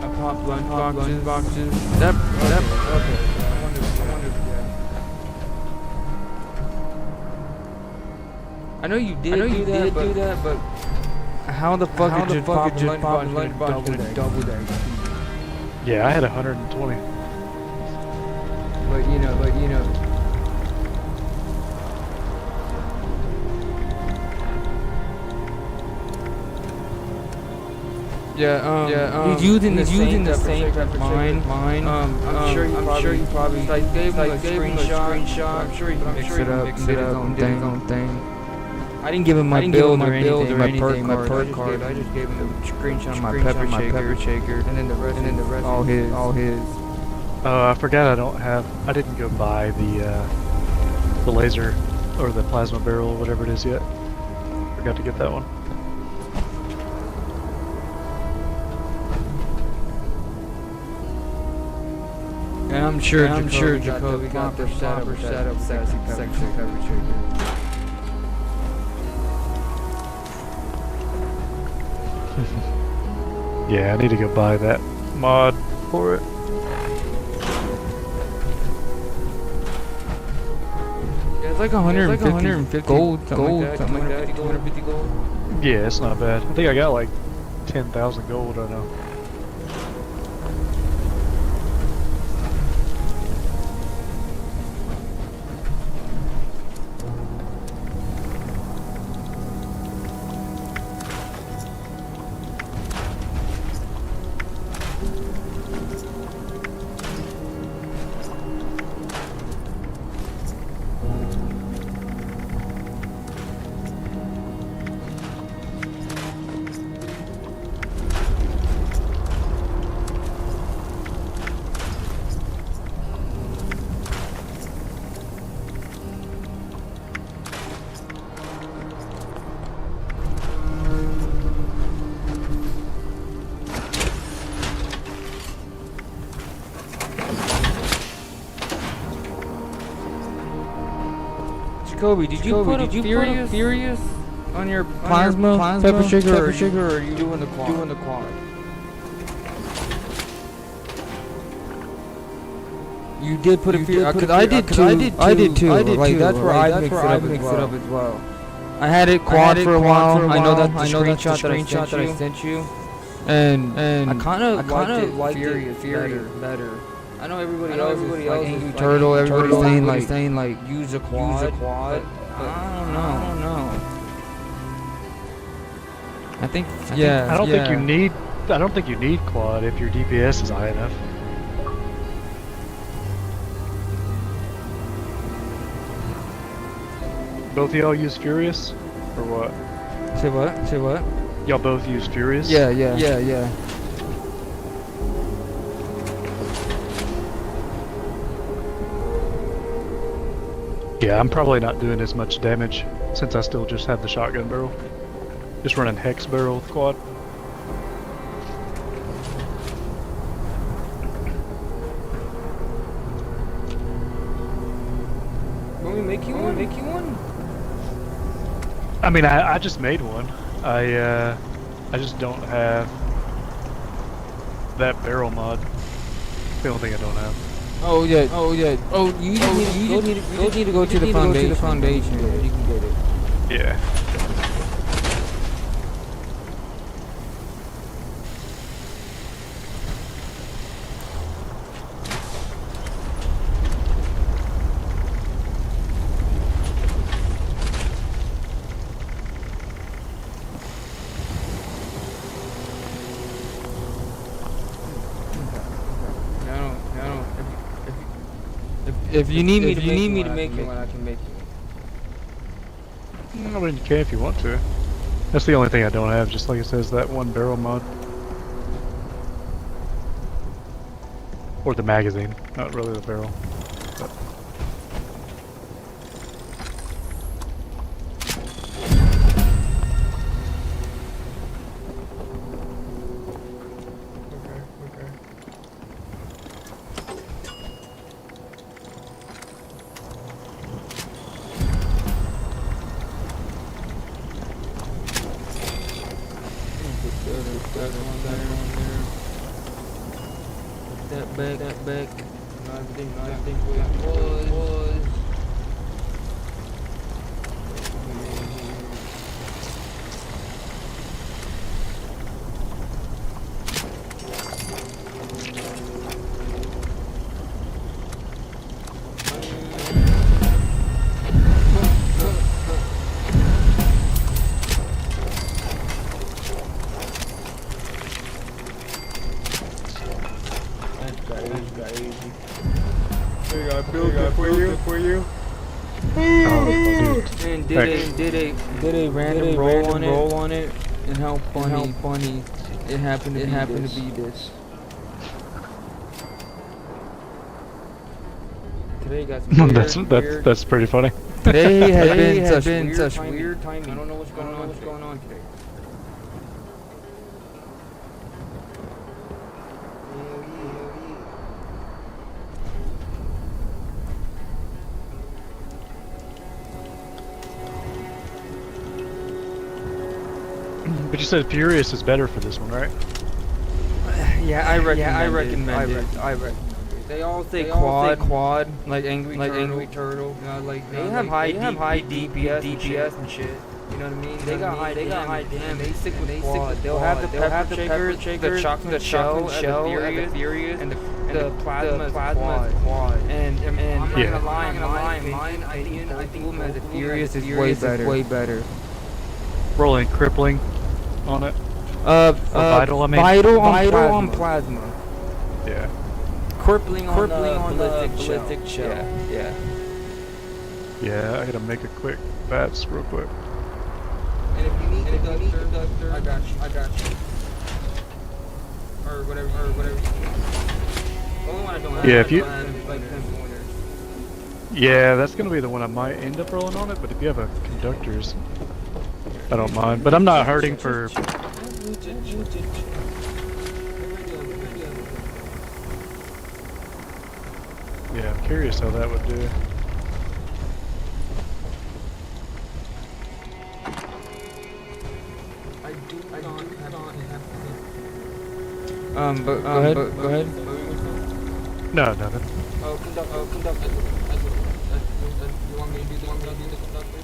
I popped lunch boxes. Okay. I wonder, I know you did do that, but how the fuck did you pop lunch box in a double deck? Yeah, I had 120. But you know. He's using the same type of mine. I'm sure you probably gave him a screenshot. I'm sure he mixed it up and did his own thing. I didn't give him my build or anything, my perk card. I just gave him the screenshot of my pepper shaker, and then the rest all his. Oh, I forgot I didn't go buy the laser or the plasma barrel or whatever it is yet. Forgot to get that one. And I'm sure Jacoby got the proper setup sexy pepper shaker. Yeah, I need to go buy that mod for it. Yeah, it's like 150 gold, something like that. 250 gold. Yeah, it's not bad. I think I got like 10,000 gold right now. Jacoby, did you put a Furious on your plasma pepper shaker, or are you doing the quad? You did put a Furious, because I did too. Like that's where I mixed it up as well. I had it quad for a while. I know that's the screenshot that I sent you, and I kind of liked Furious better. I know everybody else like Angry Turtle. Everybody's saying like use a quad. But I don't know. I think I don't think you need quad if your DPS is high enough. Both of y'all use Furious, or what? Say what? Y'all both use Furious? Yeah. Yeah, I'm probably not doing as much damage since I still just have the shotgun barrel. Just running hex barrel with quad. Want me to make you one? I mean, I just made one. I just don't have that barrel mod. The only thing I don't have. Oh yeah. Oh, you need to go to the foundation. You can get it. Yeah. If you need me to make you one, I can make you one. I mean, you can if you want to. That's the only thing I don't have, just like it says, that one barrel mod. Or the magazine, not really the barrel. But. That back. I think what it was. For you. And did a random roll on it, and how funny it happened to be this. Today got some that's pretty funny. Today has been such weird timing. I don't know what's going on today. But you said Furious is better for this one, right? Yeah, I recommend it. They all say quad, like Angry Turtle. They have high DPS and shit. You know what I mean? They got high damage. They stick with quad. They'll have the pepper shakers, the chocolate shell, and the Furious, and the plasma quad. And I'm not gonna lie, mine. I think the Furious is way better. Rolling crippling on it. Vital, I mean. Vital on plasma. Yeah. Crippling on ballistic shell. Yeah, I gotta make a quick bats real quick. And if you need conductor, I got you. Or whatever. Only one I don't have. Yeah, if you. Yeah, that's gonna be the one I might end up rolling on it. But if you have a conductors, I don't mind. But I'm not hurting for. Yeah, I'm curious how that would do. But go ahead. No. Oh, conductor. You want me to do the conductor?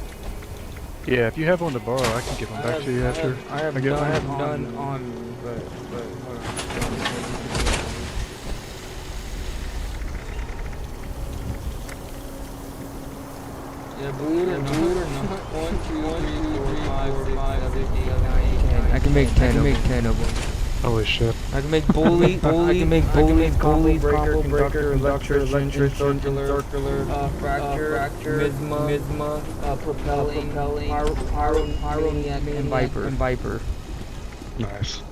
Yeah, if you have one to borrow, I can give them back to you after I get one. I have none on me, but hold on. Yeah, believe it or not, 1, 2, 3, 4, 5, 6, 7, 8, 9, 10. I can make 10 of them. Holy shit. I can make bully, combo breaker, electrician, circular, fracture, misma, propelling, pyromaniac, and viper. Nice.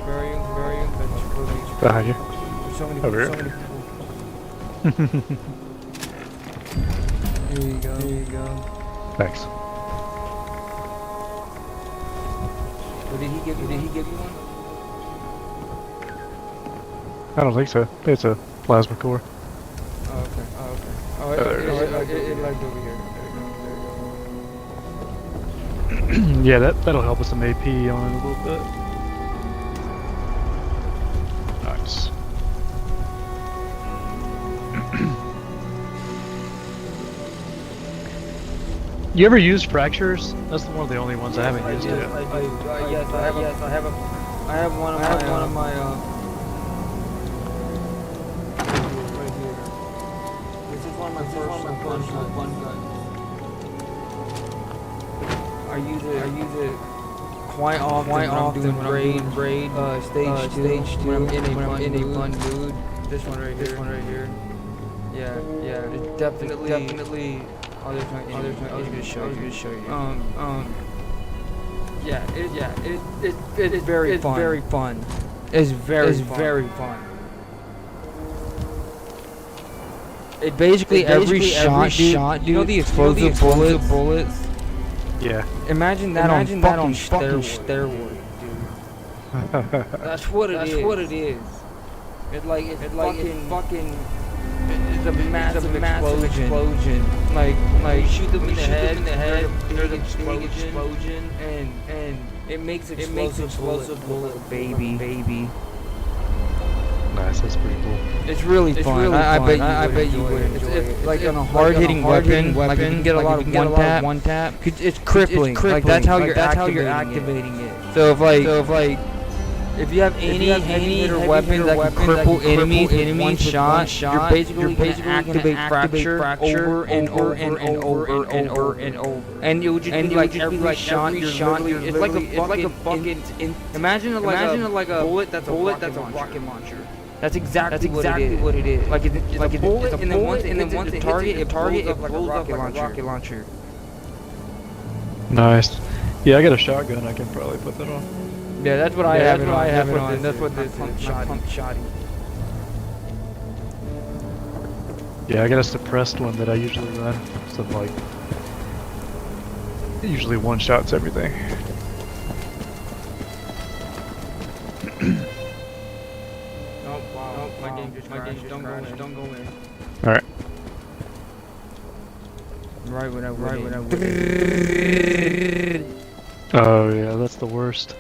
Variant, Behind you. so many Over here. people. Here you go. Thanks. Well, did he give you one? I don't think so. It's a plasma core. Oh, okay. Oh, it lagged over here. Yeah, that'll help with some AP on it a little bit. Nice. You ever used fractures? That's one of the only ones I haven't used yet. Yes, I have one of my right here. This is one of my first fun guns. I use it quite often when I'm doing raid, stage 2, when I'm in a fun mood. This one right here. Yeah, it's definitely Oh, there's my I was gonna show you. Yeah, it's very fun. Very fun. It's very fun. It basically every shot, dude, you know the explosive bullets? Yeah. Imagine that on fucking steroids, dude. That's what it is. It's fucking. It's a massive explosion. Like you shoot them in the head. There's a big explosion, and it makes explosive bullet, baby. Nice, that's pretty cool. It's really fun. I bet you would. It's like on a hard-hitting weapon. Like you can get a lot of one tap. It's crippling. Like that's how you're activating it. So if you have any heavy hitter weapons that can cripple enemies in one shot, you're basically gonna activate fracture over and over. And it would just be like every shot you're it's like a fucking imagine like a bullet that's a rocket launcher. That's exactly what it is. Like it's a bullet, and then once it target, it blows up like a rocket launcher. Nice. Yeah, I got a shotgun. I can probably put that on. Yeah, that's what I have it on. That's what this is. Pump shotty. Yeah, I got a suppressed one that I usually run. So like, usually one shots everything. My game, don't go in. All right. Right when I Oh yeah, that's the worst.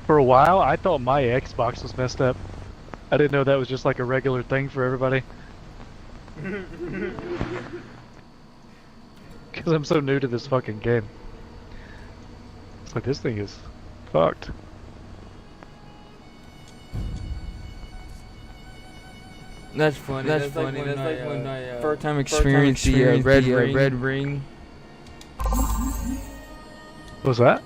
For a while, I thought my Xbox was messed up. I didn't know that was just like a regular thing for everybody. Because I'm so new to this fucking game. It's like, this thing is fucked. That's funny. That's funny. That's like when I first time experienced the red ring. What was that?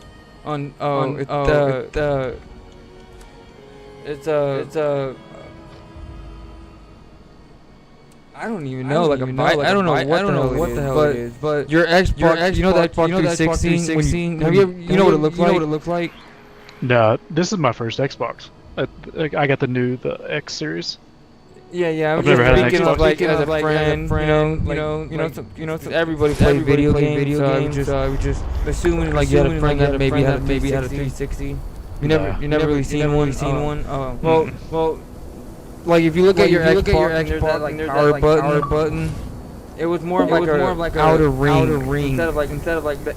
It's a I don't even know. I don't know what the hell it is. But your Xbox, you know that Xbox 360. Have you know what it looks like? No, this is my first Xbox. I got the X series. Yeah. I've never had an Xbox. Like as a friend, you know, everybody plays video games. So I was just assuming like you had a friend that maybe had a 360. You never really seen one. Oh, well, like if you look at your Xbox, there's that like power button. It was more of like a outer ring instead of like the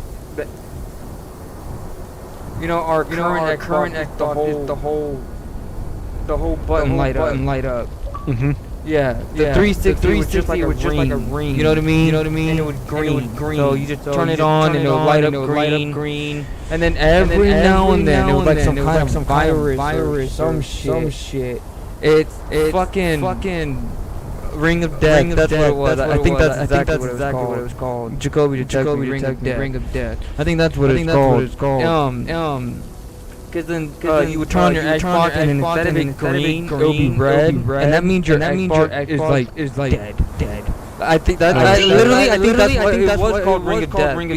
our current Xbox, the whole button light up. Mm-hmm. Yeah, the 360 was just like a ring. You know what I mean? And it would green. So you just turn it on and it would light up green. And then every now and then it was like some kind of virus, some shit. It's fucking Ring of Death. That's what it was. I think that's exactly what it was called. Jacoby Detective Ring of Death. I think that's what it's called. Because then you would turn on your Xbox and instead of it green, it would be red, and that means your Xbox is like dead. I think that's what it was called Ring of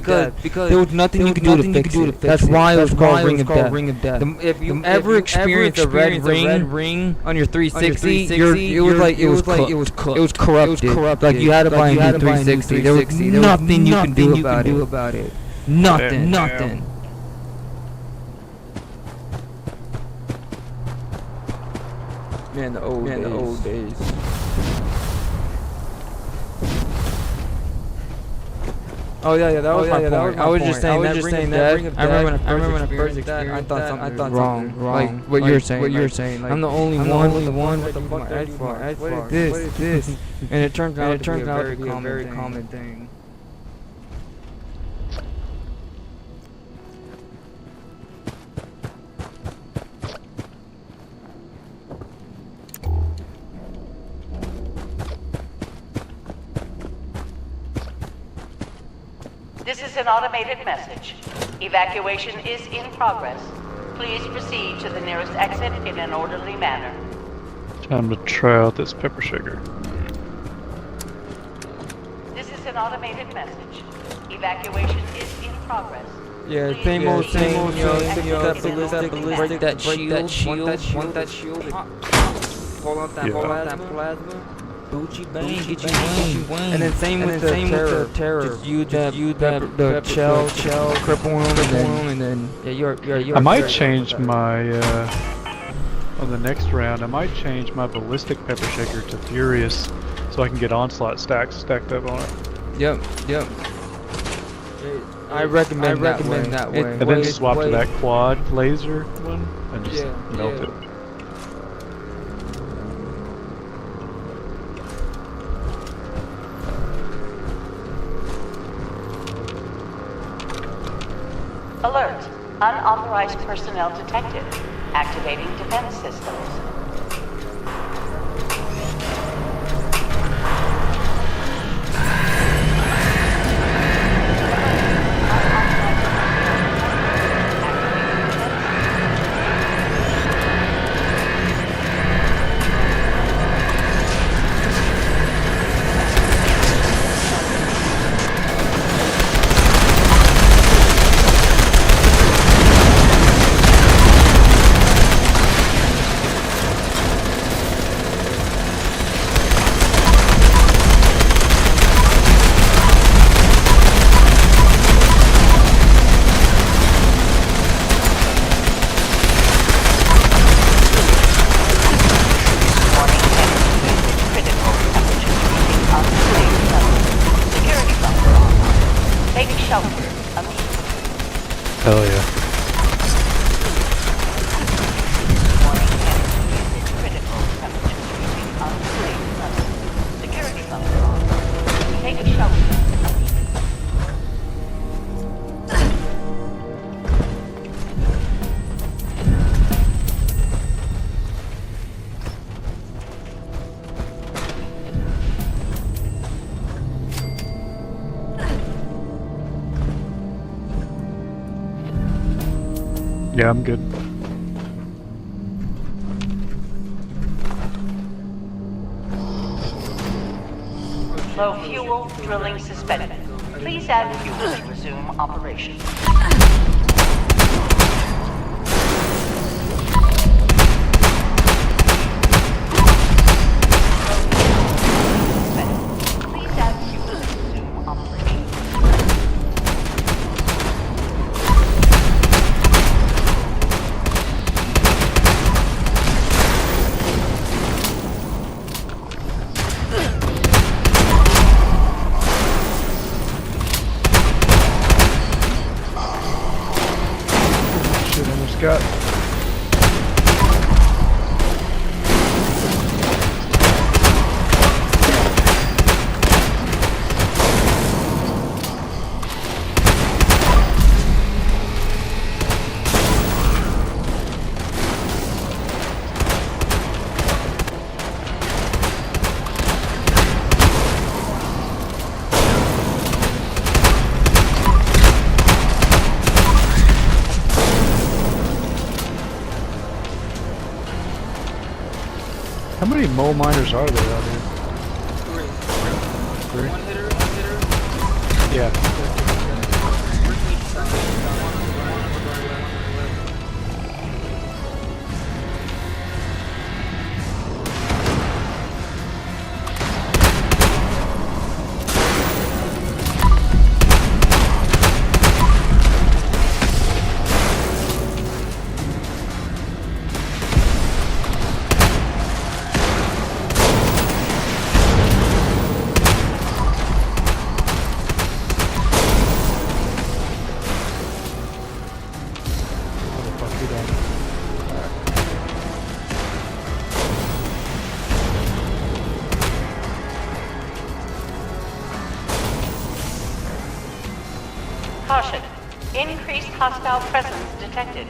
Death because there was nothing you could do to fix it. That's why it was called Ring of Death. If you ever experienced a red ring on your 360, it was corrupted. Like you had to buy a new 360. There was nothing you could do about it. Nothing. Man, the old days. Oh yeah, that was my point. I was just saying that. I remember when I first experienced that. I thought something was wrong. Like what you're saying. Like, I'm the only one with my Xbox. What is this? And it turns out to be a very common thing. This is an automated message. Evacuation is in progress. Please proceed to the nearest exit in an orderly manner. Time to try out this pepper shaker. This is an automated message. Evacuation is in progress. Yeah, same old thing, yo, that ballistic, break that shield, want that shield, pull out that plasma, Gucci bang, get you wing, and then same with the terror, just use the shell, cripple him, and then, yeah, you're I might change my, on the next round, I might change my ballistic pepper shaker to Furious, so I can get onslaught stacked up on it. Yep. I recommend that way. And then swap to that quad laser one and just melt it. Alert. Unauthorized personnel detected. Activating defense systems. Hell yeah. Yeah, I'm good. Low fuel, drilling suspended. Please add fuel to resume operation. Got How many mole miners are there out here? Three. One hitter. Yeah. Caution. Increased hostile presence detected.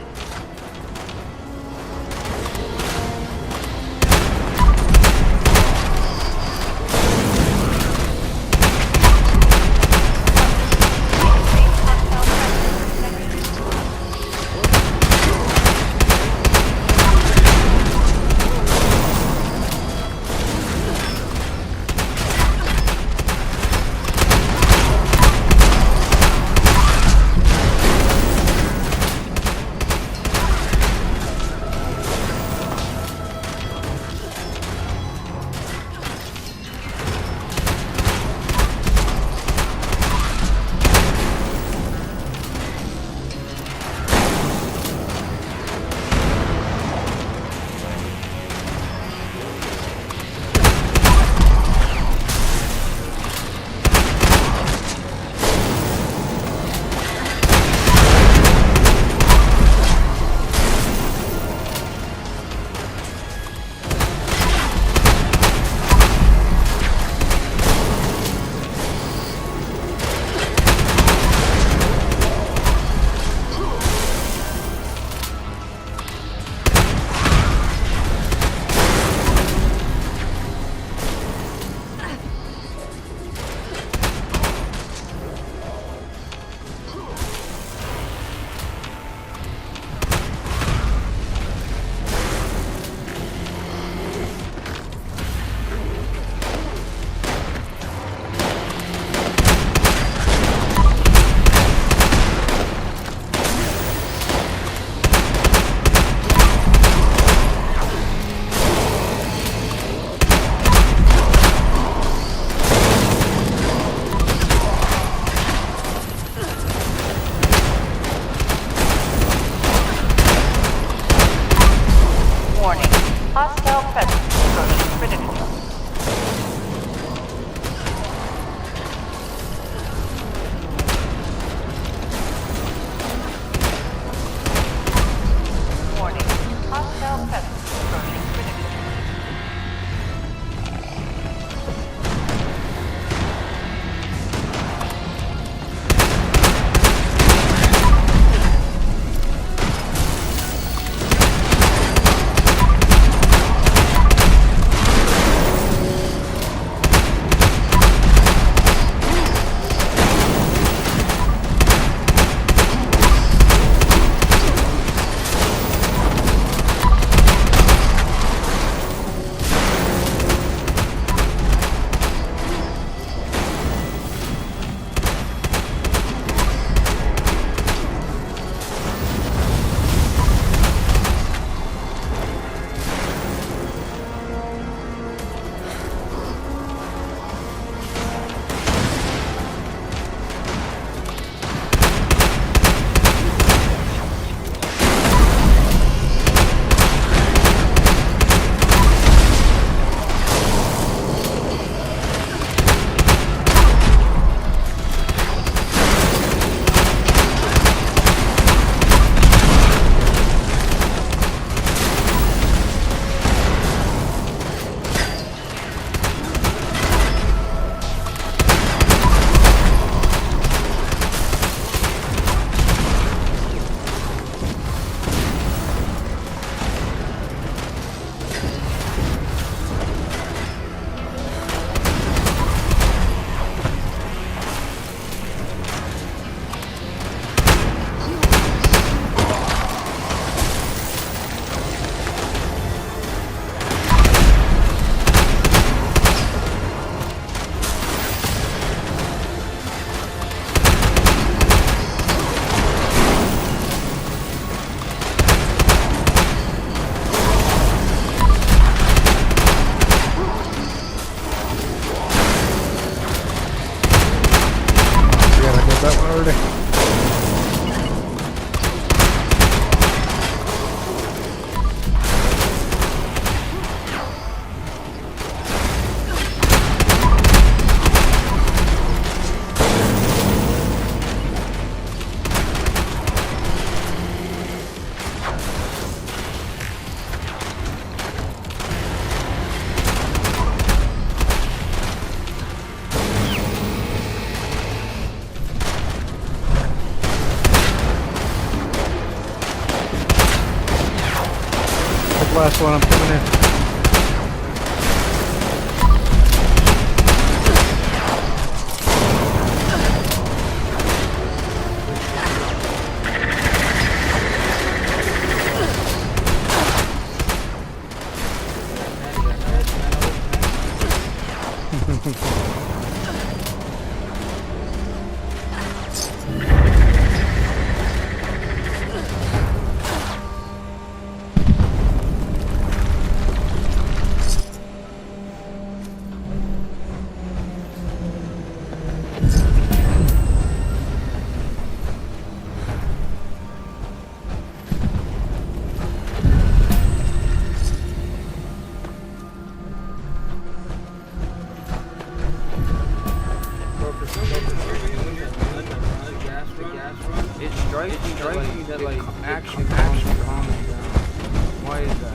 last one. I'm coming in.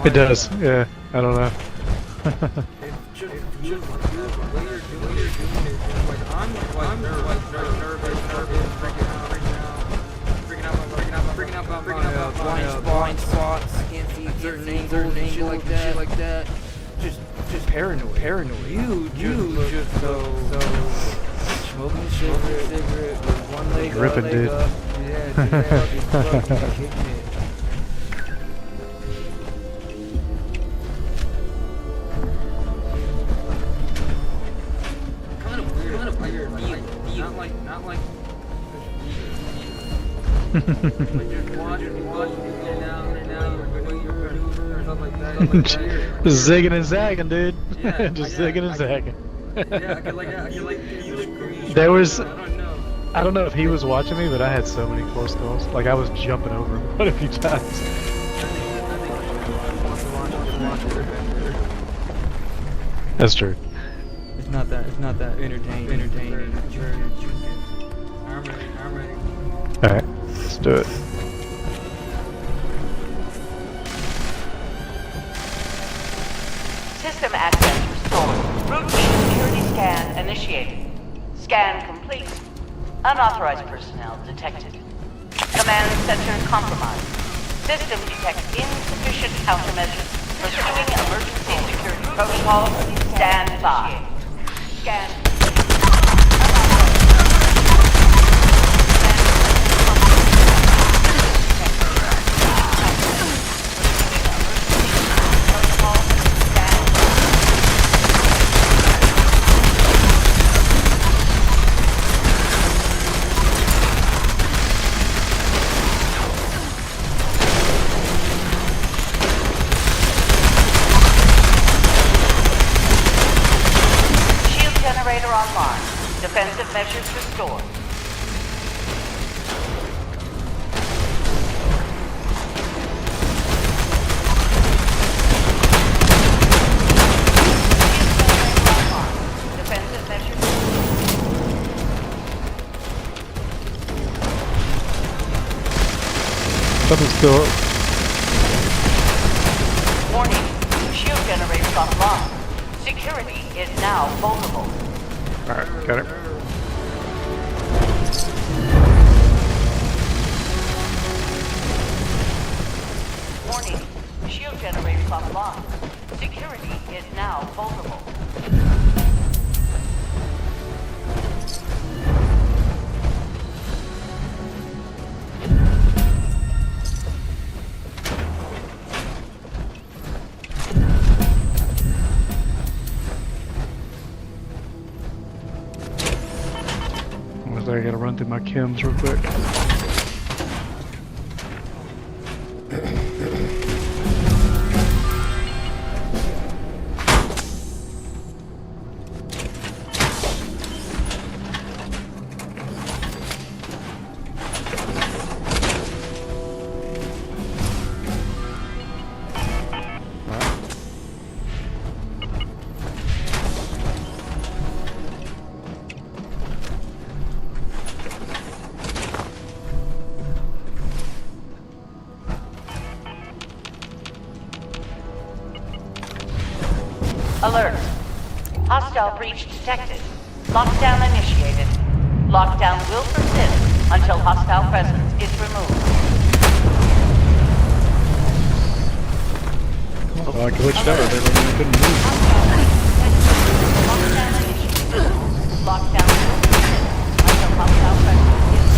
It does, yeah. I don't know. blind spots, I can't see certain angles, shit like that. Just paranoid. You just so smoking a cigarette with one leg Ripping, up, dude. Yeah, dude, kicking it. Zigging and zagging, dude. Just zigging and zagging. There was, I don't know if he was watching me, but I had so many close calls. Like I was jumping over him quite a few times. That's true. It's not that entertaining. I'm ready. Alright, let's do it. System access restored. Routine security scan initiated. Scan complete. Unauthorized personnel detected. Command center compromised. System detects insufficient countermeasures. Pursuing emergency security protocol. Stand by. Scan. Online. Defensive measures restored. Defensive measures. Something's still. Warning. Shield generators offline. Security is now vulnerable. Alright, got it. Warning. Shield generators offline. Security is now vulnerable. I gotta run through my chems real quick. Alert. Hostile breach detected. Lockdown initiated. Lockdown will persist until hostile presence is removed. Oh, I glitched out. I couldn't move. Lockdown will persist until hostile presence is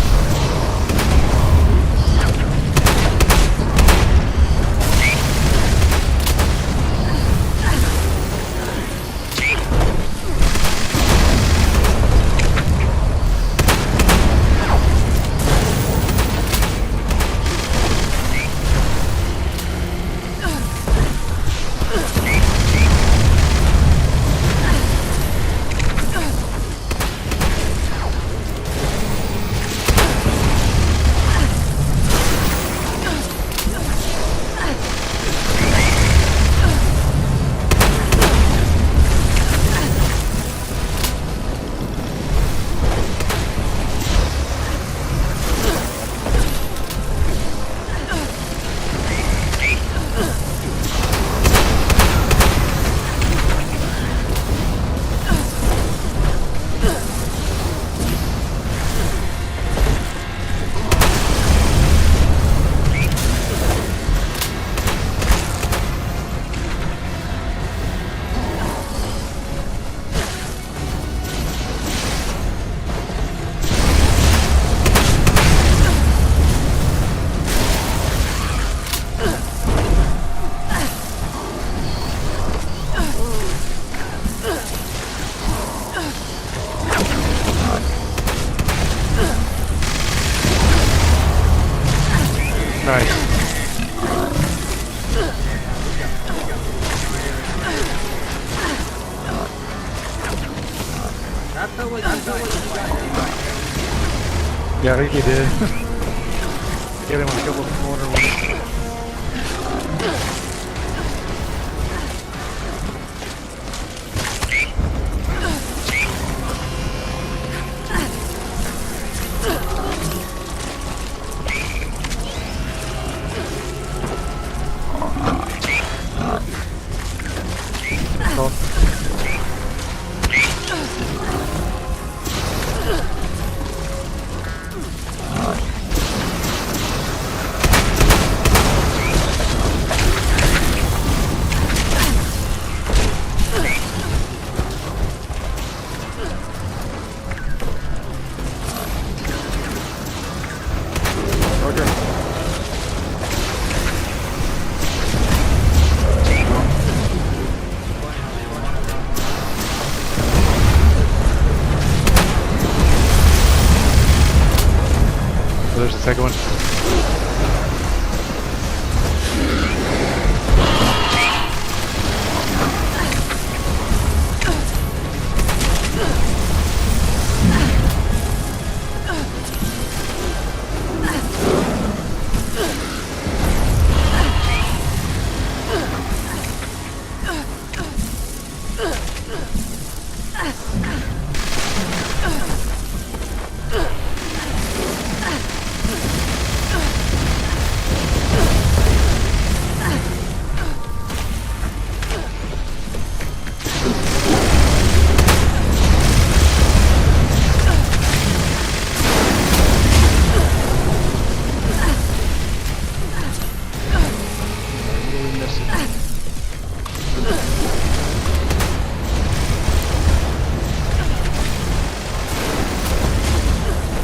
Yeah, I think he did. Get him on a couple of corner ones. There's the second one.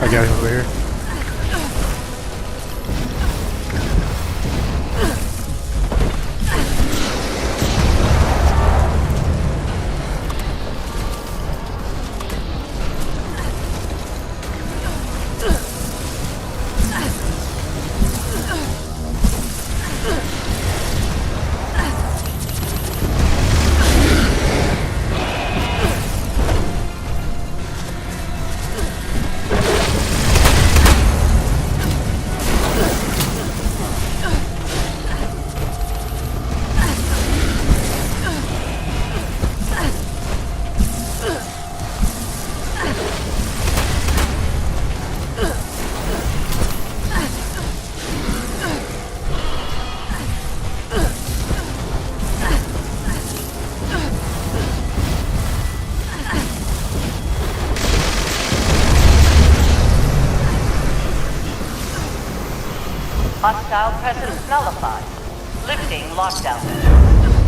I got him over here. hostile presence nullified. Lifting lockdown.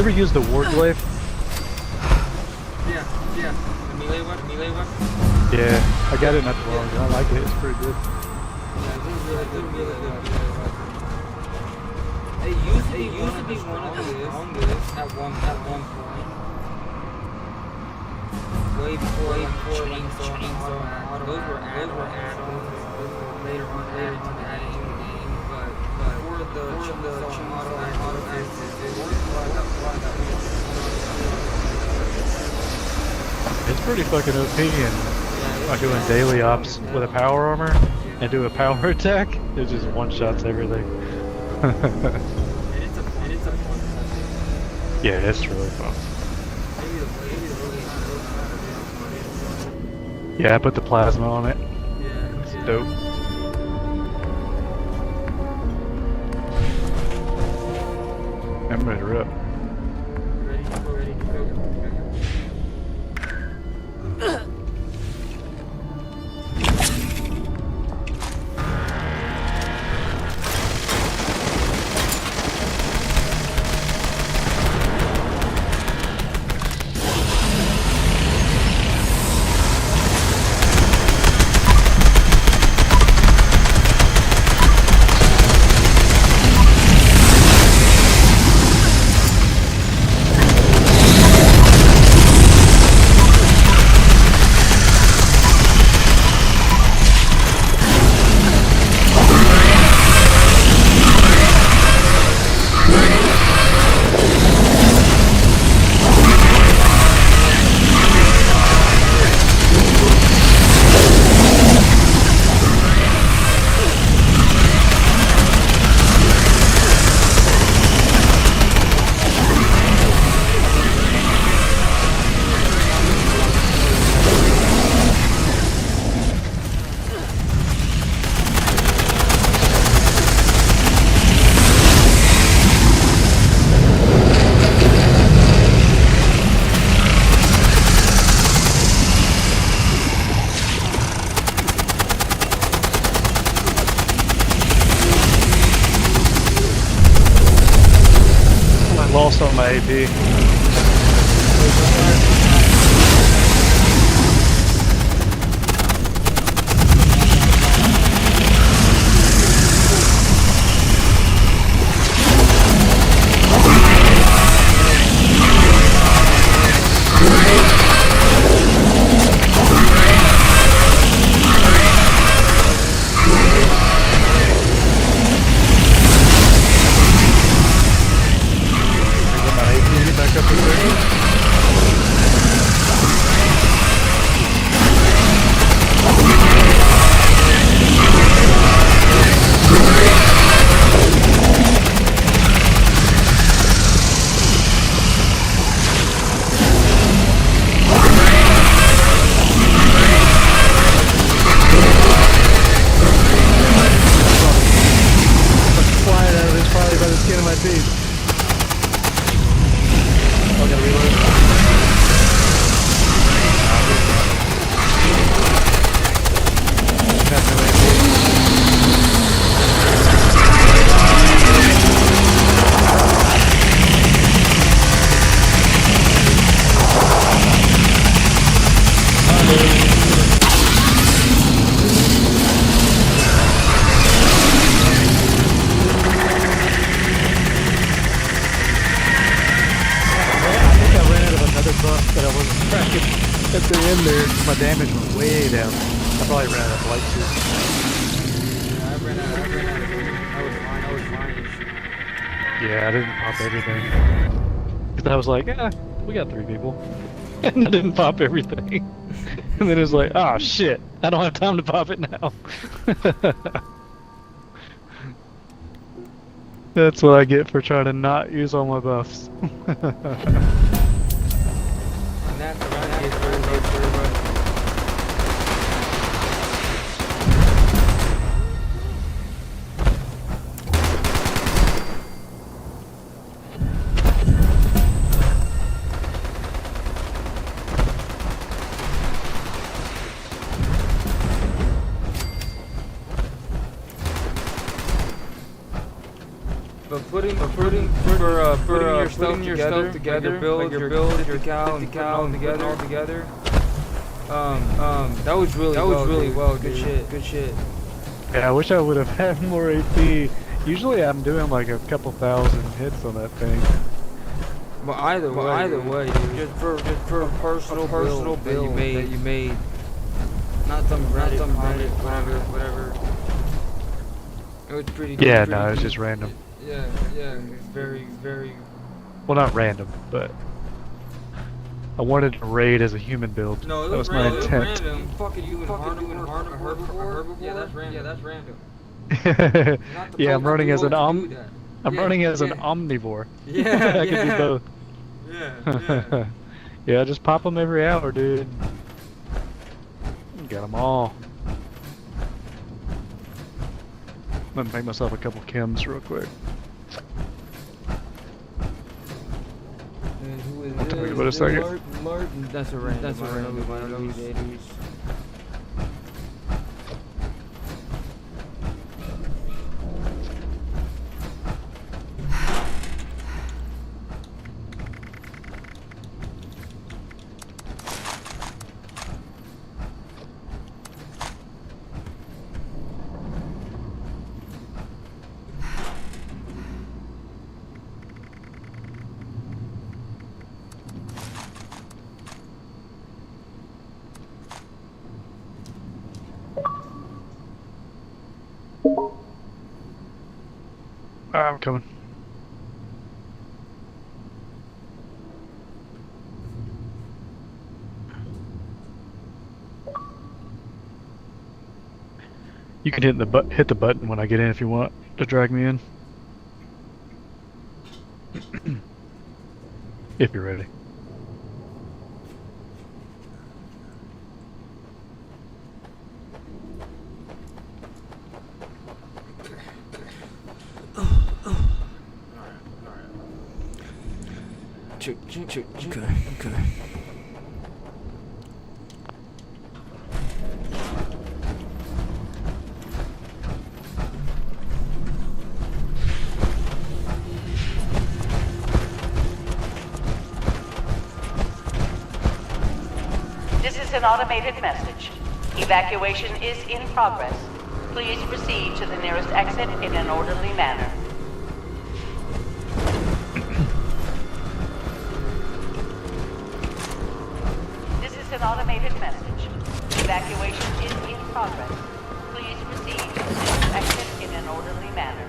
ever used the Warglaive? Yeah. The melee weapon. Yeah, I got it not too long ago. I like it. It's pretty good. It used to be one of the longest at one point. Way before chainsaw and automatic. Those were added later on added in the game. But for the chainsaw and automatic, it was It's pretty fucking OP, and like doing daily ops with a power armor and do a power attack, it just one-shots everything. Yeah, it's really fun. Yeah, I put the plasma on it. It's dope. I'm ready to rip. Lost on my AP. At the end there, my damage went way down. I probably ran out of light too. Yeah, I ran out I was fine. Yeah, I didn't pop everything. Because I was like, we got 3 people. And I didn't pop everything. And then it was like, oh shit, I don't have time to pop it now. That's what I get for trying to not use all my buffs. putting yourself together, build your cow all together. That was really well. Good shit. Yeah, I wish I would have had more AP. Usually I'm doing like a couple thousand hits on that thing. But either way, dude, just for a personal build that you made. Not some Reddit, whatever. It was pretty good. Yeah, no, it was just random. Yeah, very. Well, not random, but I wanted to raid as a human build. No, that was my intent. Random. Fucking you and herbivore? Yeah, that's random. Yeah, I'm running as an running as an omnivore. Yeah, I can do both. Yeah. Yeah, just pop them every hour, dude. Got them all. I'm gonna make myself a couple chems real quick. I'll tell you about a second. Martin. That's a random. I'm coming. You can hit the button when I get in if you want to drag me in. If you're ready. Okay. This is an automated message. Evacuation is in progress. Please proceed to the nearest exit in an orderly manner. This is an automated message. Evacuation is in progress. Please proceed to the nearest exit in an orderly manner.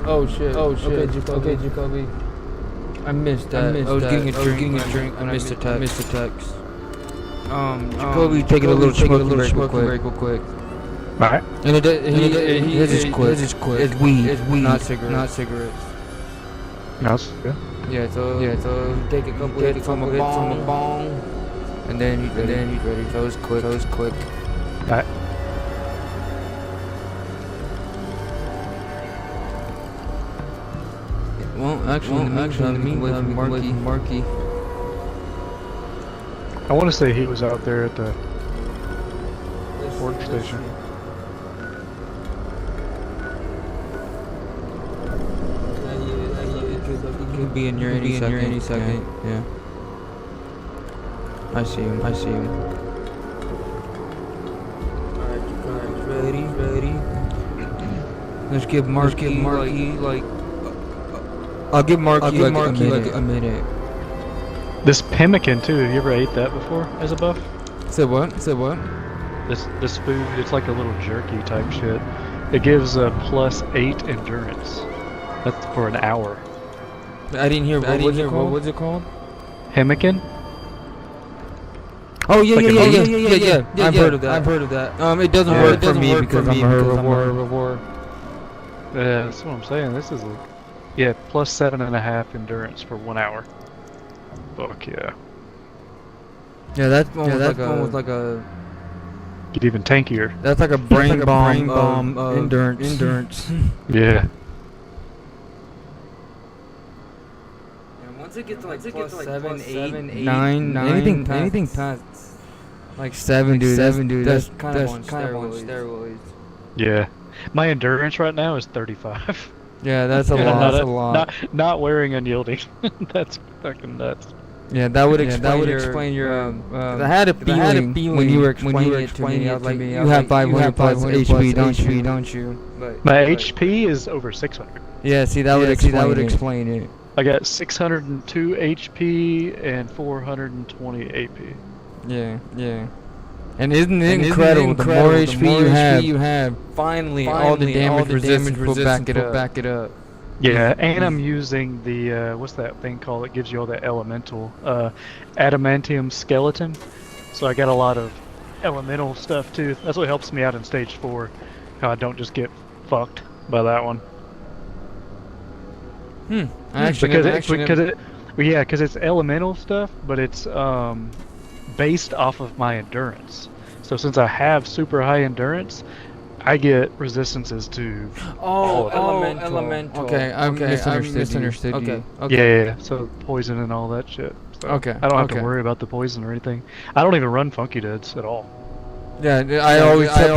Oh shit. Okay, Jacoby. I missed that. I was getting a drink. I missed the text. Jacoby taking a little smoke break real quick. Alright. And his is quick. It's weed, not cigarettes. No, yeah. Yeah, so take a couple hits from a bong, and then he's ready. So it's quick. Alright. Well, actually, in the meantime, Marky. I want to say he was out there at the workstation. He could be in here any second. Yeah. I see him. Alright, ready. Let's give Marky like. I'll give Marky like a minute. This pemmican too. Have you ever ate that before as a buff? Say what? This food. It's like a little jerky type shit. It gives a +8 endurance. That's for an hour. I didn't hear. What was it called? Hemmican? Oh yeah, Like yeah, a yeah, meat? yeah, yeah, yeah, yeah. I've heard of that. I've heard of that. It doesn't work for me because I'm a herbivore. Yeah, that's what I'm saying. This is like, yeah, +7.5 endurance for 1 hour. Fuck yeah. Yeah, that's one was like a. Get even tankier. That's like a brain bomb endurance. Yeah. Once it gets to like +7, 8, 9, anything past like 7, dude. That's kind of on steroids. Yeah. My endurance right now is 35. Yeah, that's a lot. That's a lot. Not wearing unyielding. That's fucking nuts. Yeah, that would explain your. I had a feeling when you were explaining it to me. I was like, you have 500 plus HP, don't you? My HP is over 600. Yeah, see, that would explain it. I got 602 HP and 420 AP. Yeah. And isn't it incredible? The more HP you have, finally all the damage resistance will back it up. Yeah, and I'm using the what's that thing called that gives you all that elemental adamantium skeleton. So I got a lot of elemental stuff too. That's what helps me out in stage 4. How I don't just get fucked by that one. Because it's elemental stuff, but it's based off of my endurance. So since I have super high endurance, I get resistances to elemental. Okay, I misunderstood you. Okay. Yeah. So poison and all that shit. So okay. I don't have to worry about the poison or anything. I don't even run Funky Duds at all. Yeah, I always try to.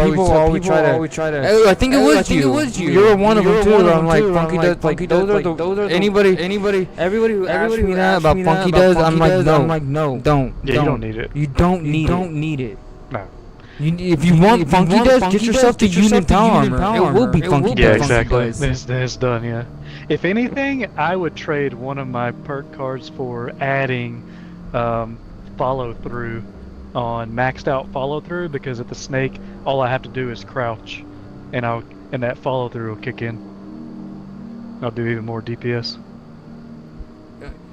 I think it was you. You were one of them too. I'm like Funky Duds. Like those are anybody who asks me that about Funky Duds, I'm like no, don't. Yeah, you don't need it. You don't need it. No. If you want Funky Duds, get yourself to Union Power Armor. It will be Funky Duds. Yeah, exactly. Then it's done. Yeah. If anything, I would trade one of my perk cards for adding follow through on maxed out follow through, because at the snake all I have to do is crouch and that follow through will kick in. I'll do even more DPS.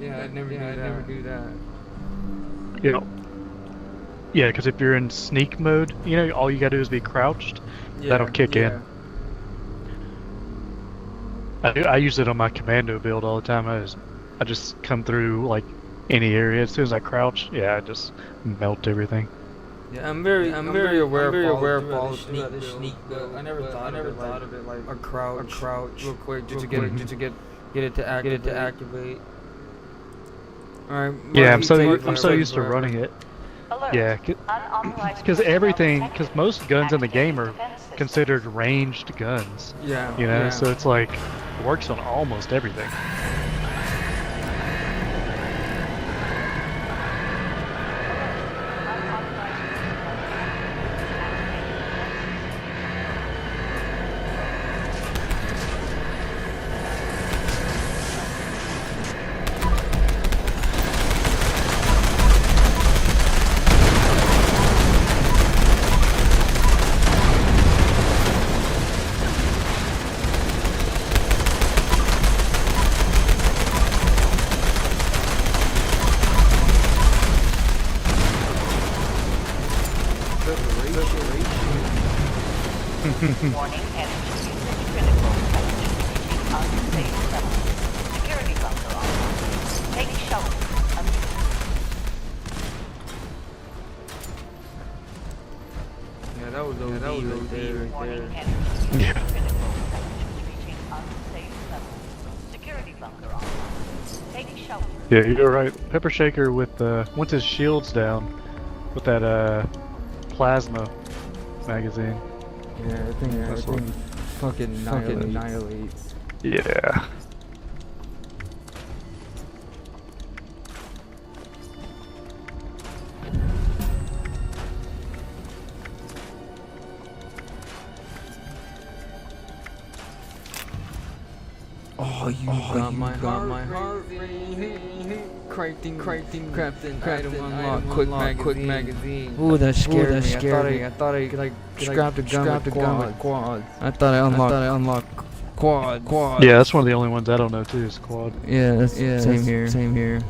Yeah, I'd never do that. Yeah, because if you're in sneak mode, all you gotta do is be crouched. That'll kick in. I use it on my commando build all the time. I just come through like any area as soon as I crouch. Yeah, I just melt everything. Yeah, I'm very aware of all the sneak build. I never thought of it like a crouch real quick just to get it to activate. All right. Yeah, I'm so used to running it. Yeah, because most guns in the game are considered ranged guns. Yeah. So it's like it works on almost everything. Warning, enemy usage critical. Unsafe level. Security bunker on. Take shelter. Yeah, that was OD Warning, right there. enemy usage critical. Reaching unsafe level. Security bunker on. Take shelter. Yeah, you're right. Pepper Shaker with once his shield's down with that plasma magazine. Yeah, I think fucking annihilates. Yeah. Oh, you got my heart rate crafting, item unlock, quick magazine. Ooh, that scared me. I thought I could like scrap the gun with quad. I thought I unlocked quad. Yeah, that's one of the only ones I don't know too, is quad. Yeah, same here.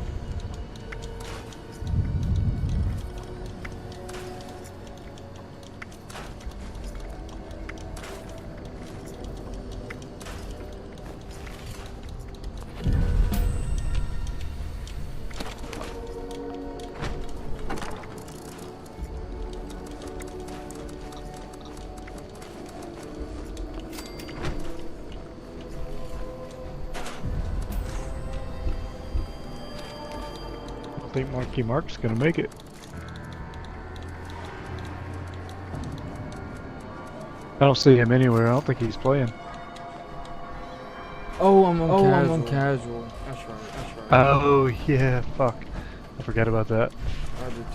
I think Marky Mark's gonna make it. I don't see him anywhere. I don't think he's playing. Oh, I'm on casual. That's right. Oh yeah, fuck. I forgot about that. I did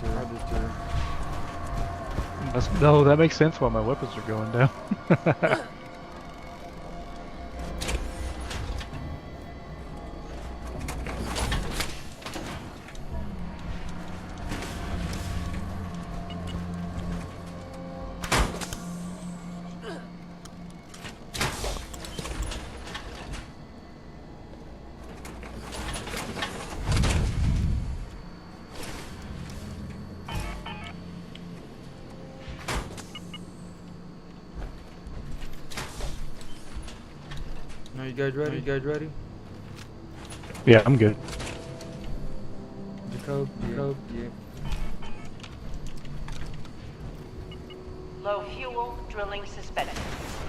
too. No, that makes sense why my weapons are going down. Are you guys ready? Yeah, I'm good. Jacob, yeah. Low fuel, drilling suspended.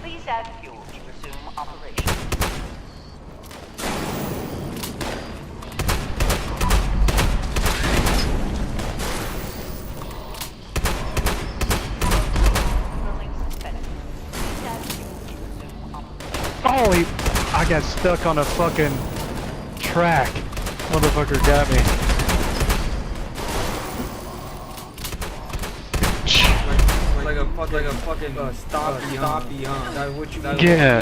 Please add fuel to resume operation. Drilling suspended. Please add fuel to resume operation. Holy, I got stuck on a fucking track. Motherfucker got me. Like a fucking stop beyond. Yeah.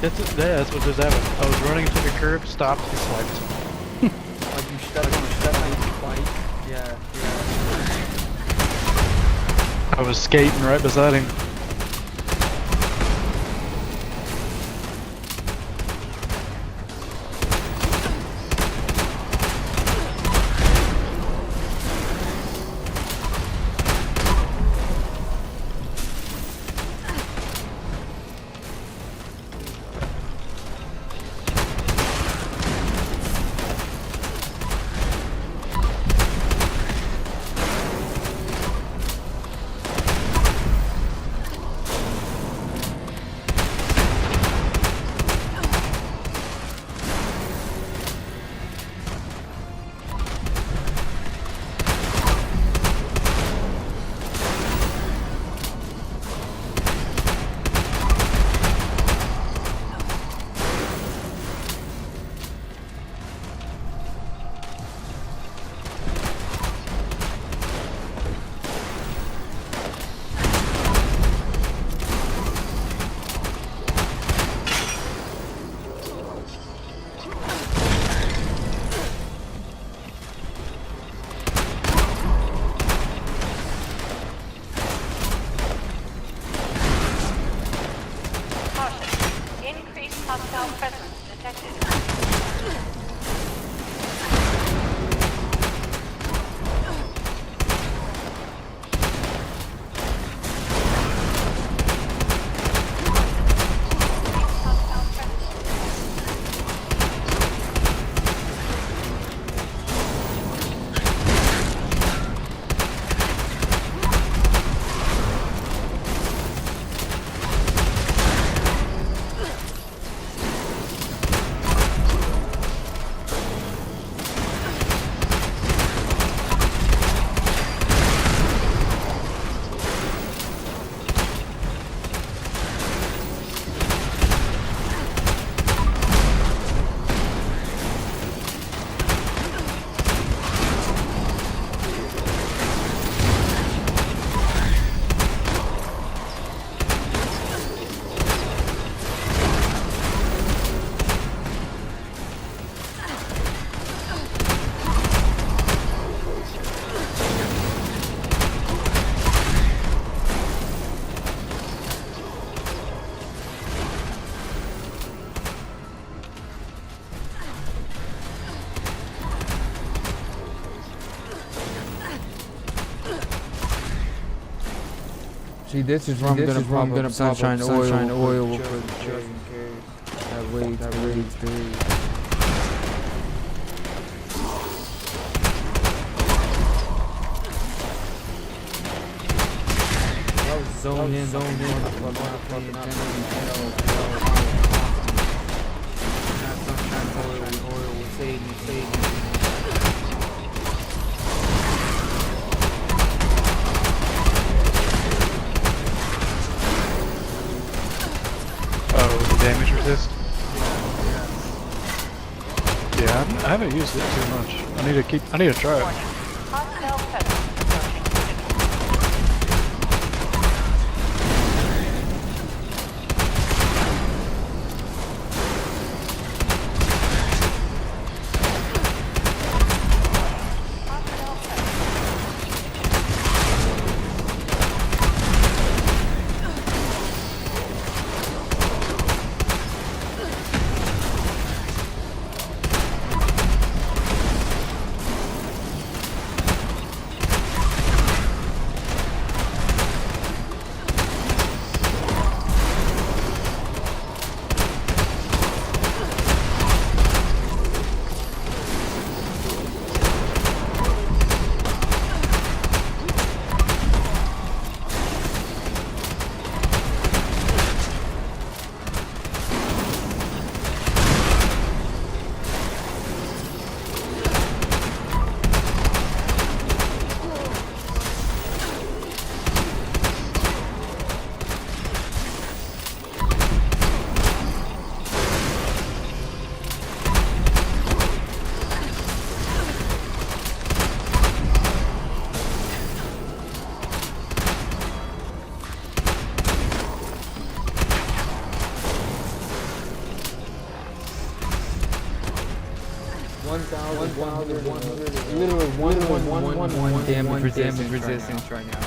That's what just happened. I was running into the curb, stopped, and swiped. Like you step on a bike. Yeah. I was skating right beside him. See, this is where I'm gonna pop sunshine oil will put that rage 3. Zone in. Oh, the damage resist? Yeah, I haven't used it too much. I need to try it. Literally 1 damage resistance right now.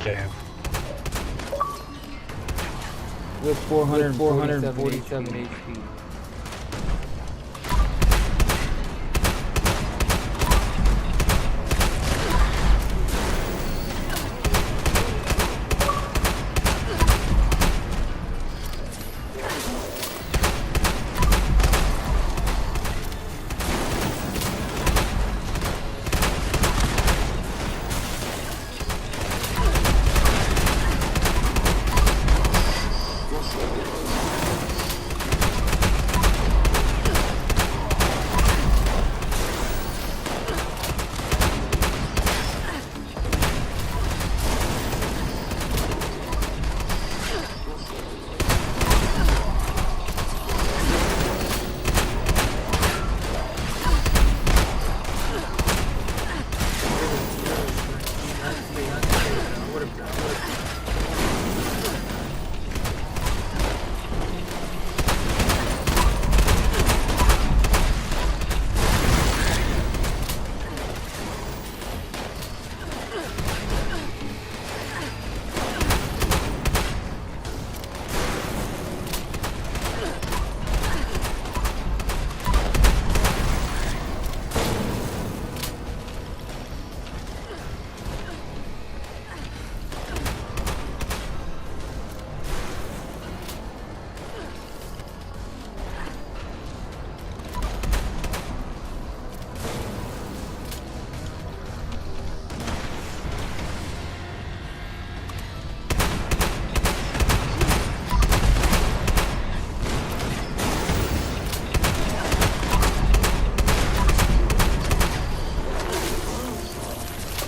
Damn. With 447 HP.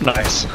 Nice.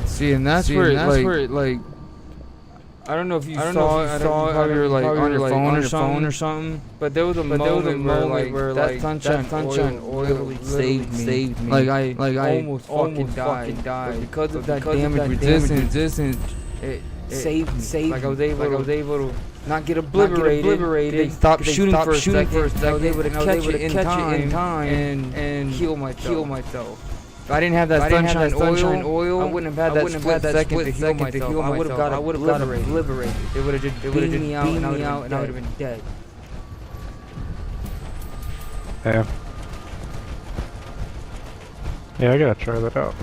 See, and that's where it like. I don't know if you saw it on your phone or something. But there was a moment where that sunshine oil saved me. Like I almost fucking died. Because of that damage resistance, it saved. Like I was able to not get obliterated. They stopped shooting for a second. I was able to catch it in time and heal myself. If I didn't have that sunshine oil, I wouldn't have had that split second to heal myself. I would have got obliterated. It would have just beamed me out and I would have been dead. Yeah. Yeah, I gotta try that out.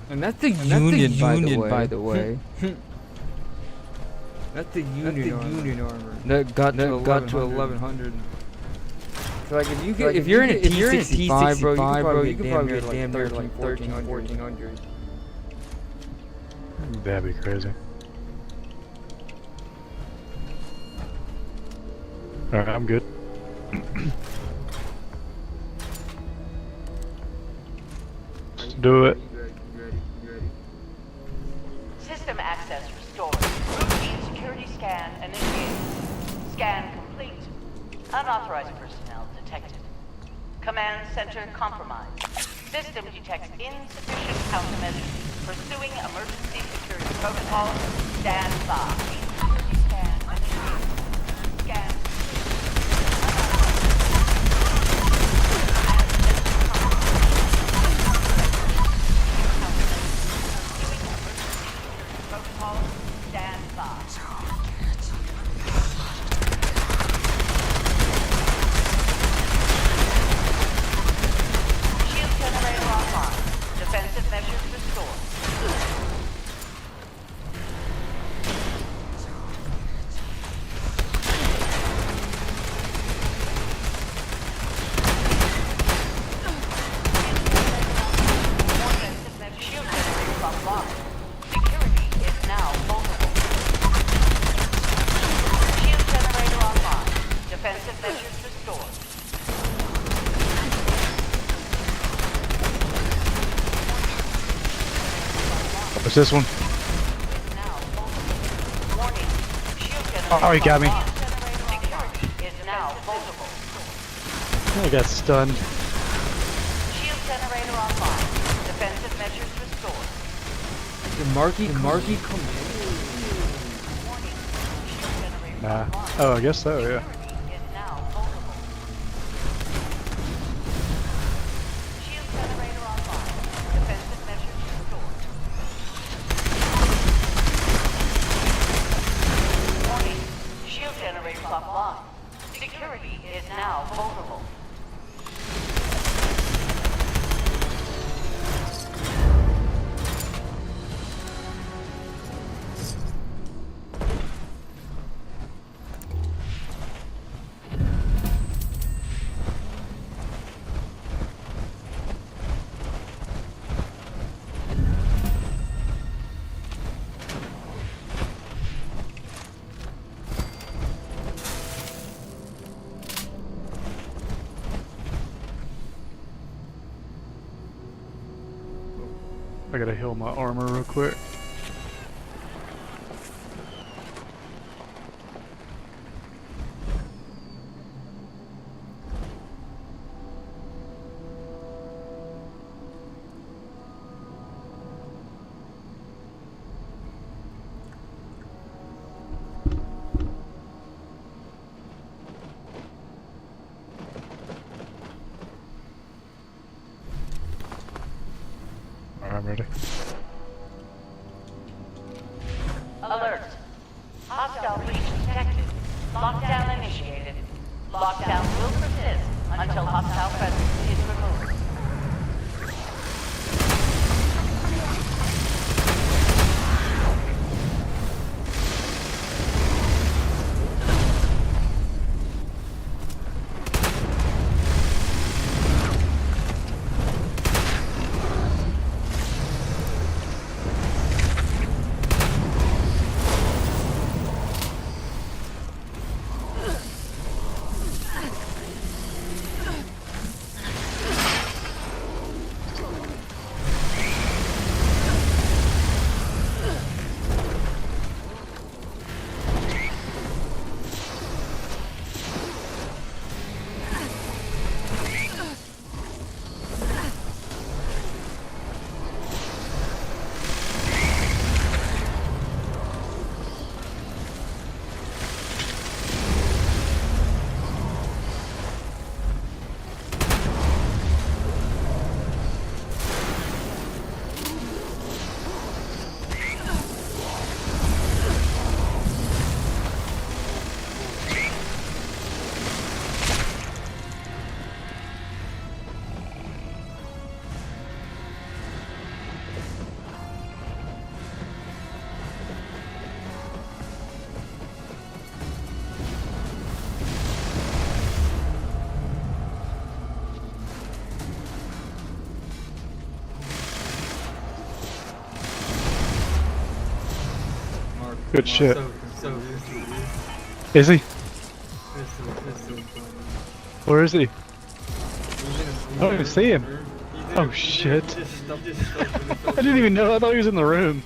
And that's the Union, by the way. That's the Union armor. That got to 1100. So like if you're in a T65, bro, you could probably get damn near like 1400. That'd be crazy. Alright, I'm good. Let's do it. System access restored. Routine security scan initiated. Scan complete. Unauthorized personnel detected. Command center compromised. System detects insufficient countermeasures. Pursuing emergency security protocol. Stand by. Security scan initiated. Scan protocol. Stand by. Shield generator online. Defensive measures restored. Offensive measures. Shield generator online. Security is now vulnerable. Shield generator online. Defensive measures restored. What's this one? Warning. Shield generator Oh, he got me. Security is now vulnerable. I got stunned. Shield generator online. Defensive measures restored. The Marky come Nah. Oh, I guess so, yeah. Is now vulnerable. Shield generator online. Defensive measures restored. Warning. Shield generator offline. Security is now vulnerable. I gotta heal my armor real quick. Alright, I'm ready. Alert. Hostile breach detected. Lockdown initiated. Lockdown will persist until hostile presence is removed. Good shit. Is he? Where is he? I don't even see him. Oh shit. I didn't even know. I thought he was in the room.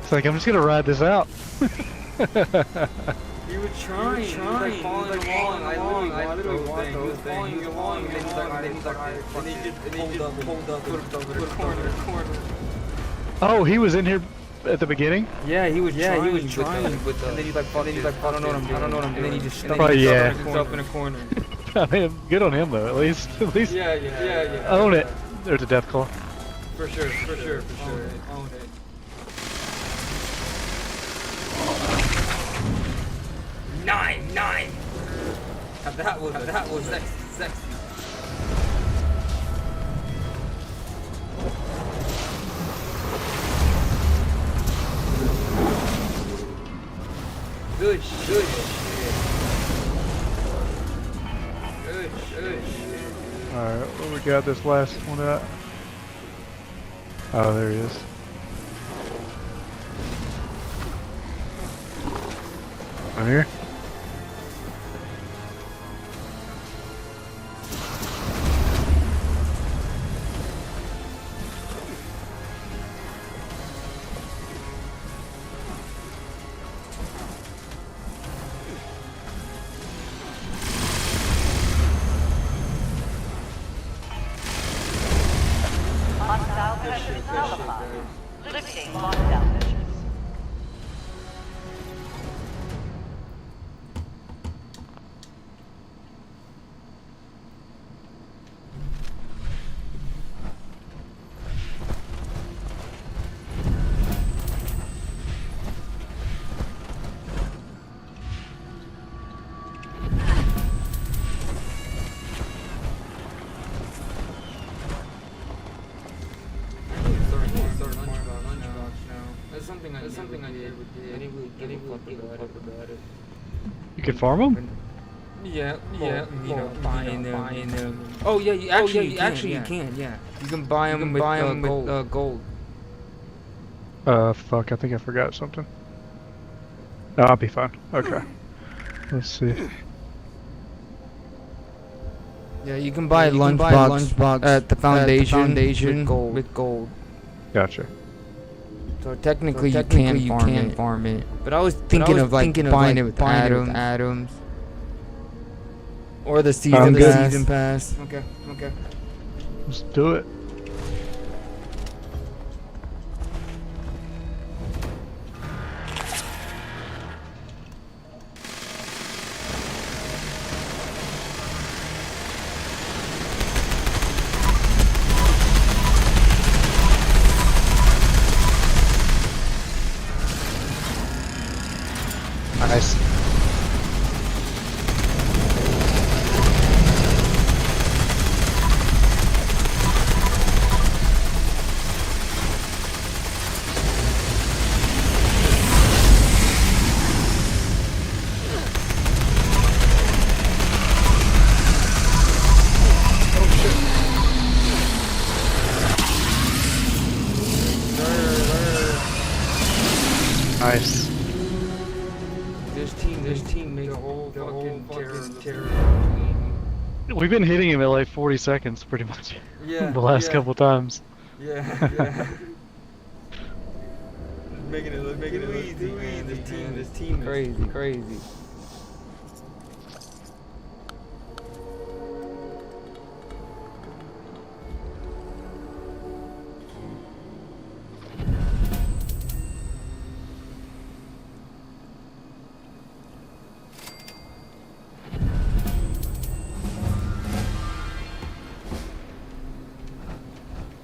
It's like, I'm just gonna ride this out. He was trying. He was like following along. I literally watched those things. He was following, and then he's like, and he just pulled up, put it over the corner. Oh, he was in here at the beginning? Yeah, he was trying. With and then he's like, I don't know what I'm doing. And then he just stuck himself in a corner. I mean, good on him though. At least. Yeah. Own it. There's a death claw. For sure. Own it. Nine. That was sexy. Good shit. Alright, where we got this last one at? Oh, there he is. I'm here. Hostile pressure nullified. Lifting lockdown measures. That's something I did. I didn't really give a fuck about it. You can farm them? Yeah, you know, buying them. Oh yeah, you actually can. Yeah, you can buy them with gold. Fuck, I think I forgot something. No, I'll be fine. Okay. Let's see. Yeah, you can buy lunchbox at the foundation with gold. Gotcha. So technically, you can farm it. But I was thinking of buying it with Adams. Or the season pass. Okay. Let's do it. Nice. Nice. This team made a whole fucking terror. We've been hitting him at like 40 seconds pretty much. Yeah. The last couple times. Yeah. making it easy, man. This team is crazy.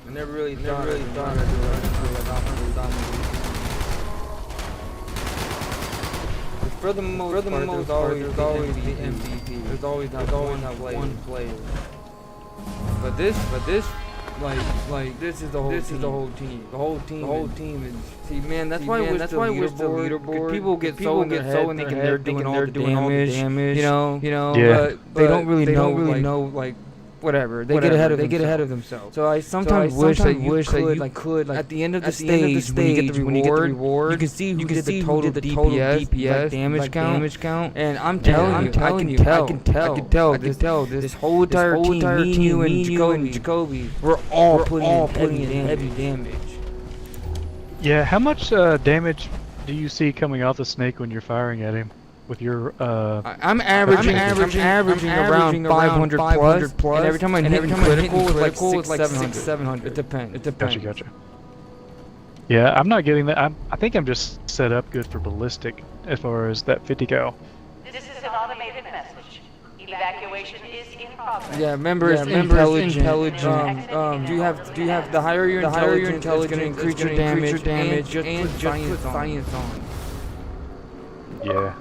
I never really thought I'd do it. For the most part, there's always the MVP. There's always that one player. But this, like this is the whole team. The whole team is. See, man, that's why we're the leaderboard. People get so in their head thinking they're doing all the damage. You know. Yeah. But they don't really know like whatever. They get ahead of themselves. So I sometimes wish that you could at the end of the stage when you get the reward, you can see who did the total DPS, damage count. And I'm telling you, I can tell this whole entire team, me, you, and Jacoby, we're all putting in heavy damage. Yeah, how much damage do you see coming off the snake when you're firing at him? With your I'm averaging around 500 plus, and every time I hit critical, it's like 600-700. It depends. Gotcha. Yeah, I'm not getting that. I think I'm just set up good for ballistic as far as that 50 cal. This is an automated message. Evacuation is in progress. Yeah, remember it's intelligent. Do you have the higher your intelligence, it's gonna increase your damage. Just put science on. Yeah.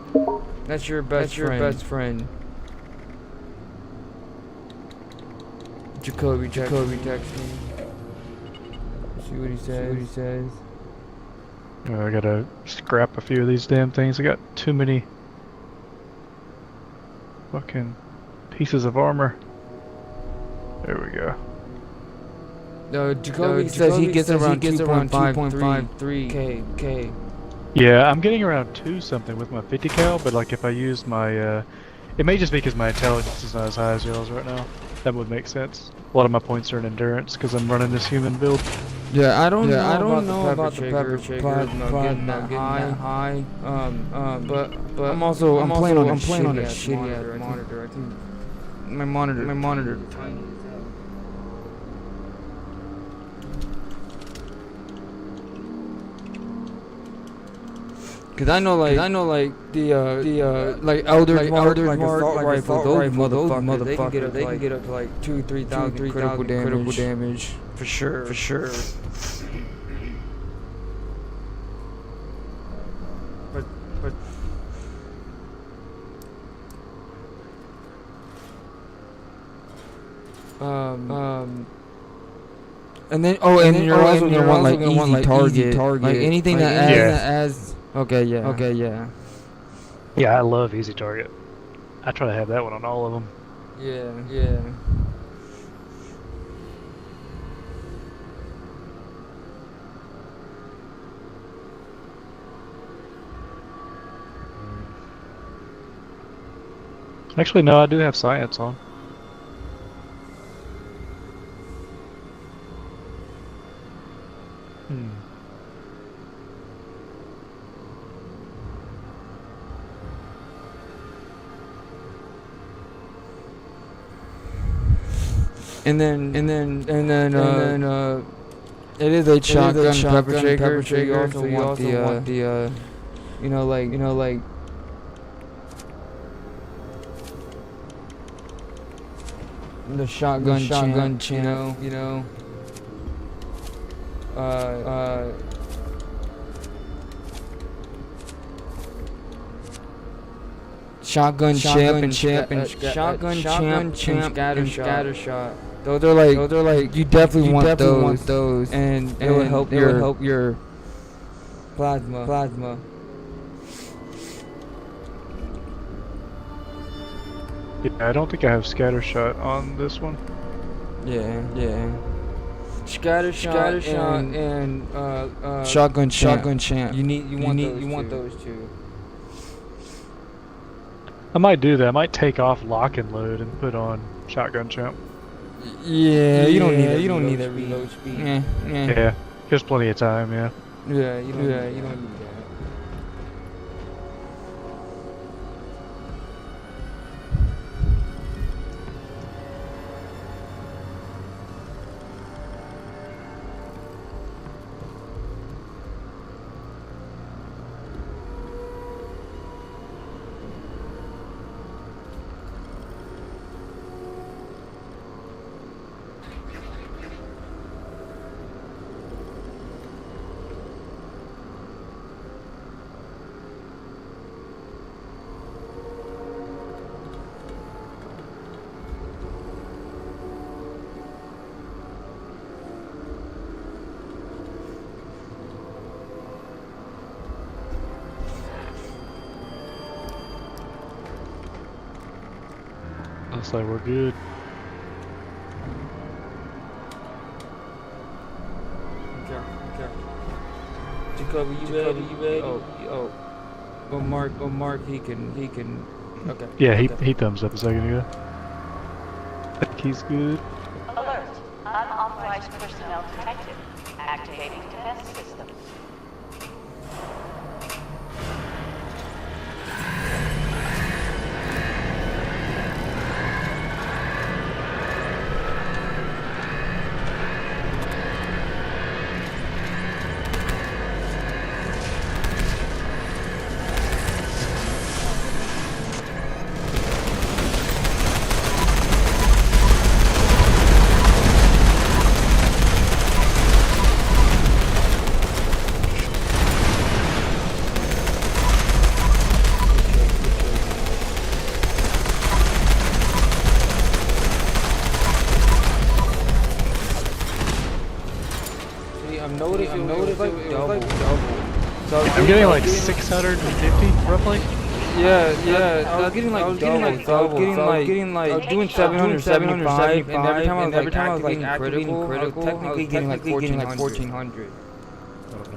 That's your best friend. Jacoby text me. See what he says. I gotta scrap a few of these damn things. I got too many fucking pieces of armor. There we go. No, Jacoby says he gets around 2.53 K. Yeah, I'm getting around 2 something with my 50 cal, but like if I use my, it may just be because my intelligence is not as high as yours right now. That would make sense. A lot of my points are in endurance because I'm running this human build. Yeah, I don't know about the pepper shaker getting that high. But I'm playing on a shitty monitor. I think my monitor tiny. Cause I know like the Elders Mark, assault rifle, those motherfuckers, they can get up to like 2,000-3,000 critical damage for sure. But and then you're also gonna want like easy target, like anything that adds. Okay, yeah. Yeah, I love easy target. I try to have that one on all of them. Yeah. Actually, no, I do have science on. And then it is a shotgun pepper shaker. So you also want the you know like the shotgun champ, you know. Shotgun champ and scatter shot. Those are like you definitely want those, and it will help your plasma. Yeah, I don't think I have scatter shot on this one. Yeah. Scatter shot and shotgun champ. You want those two. I might do that. I might take off lock and load and put on shotgun champ. Yeah, you don't need that reload speed. Yeah, there's plenty of time. Yeah. Yeah, you don't need that. Looks like we're good. Jacoby, you ready? Oh. Go Mark, he can. Okay. Yeah, he thumbs up a second ago. I think he's good. Alert. Unauthorized personnel detected. Activating defense systems. I'm double. So I'm getting like 650 roughly. Yeah. I was getting like double. I was doing 775, and every time I was like critical, I was technically getting like 1400. Oh, nice.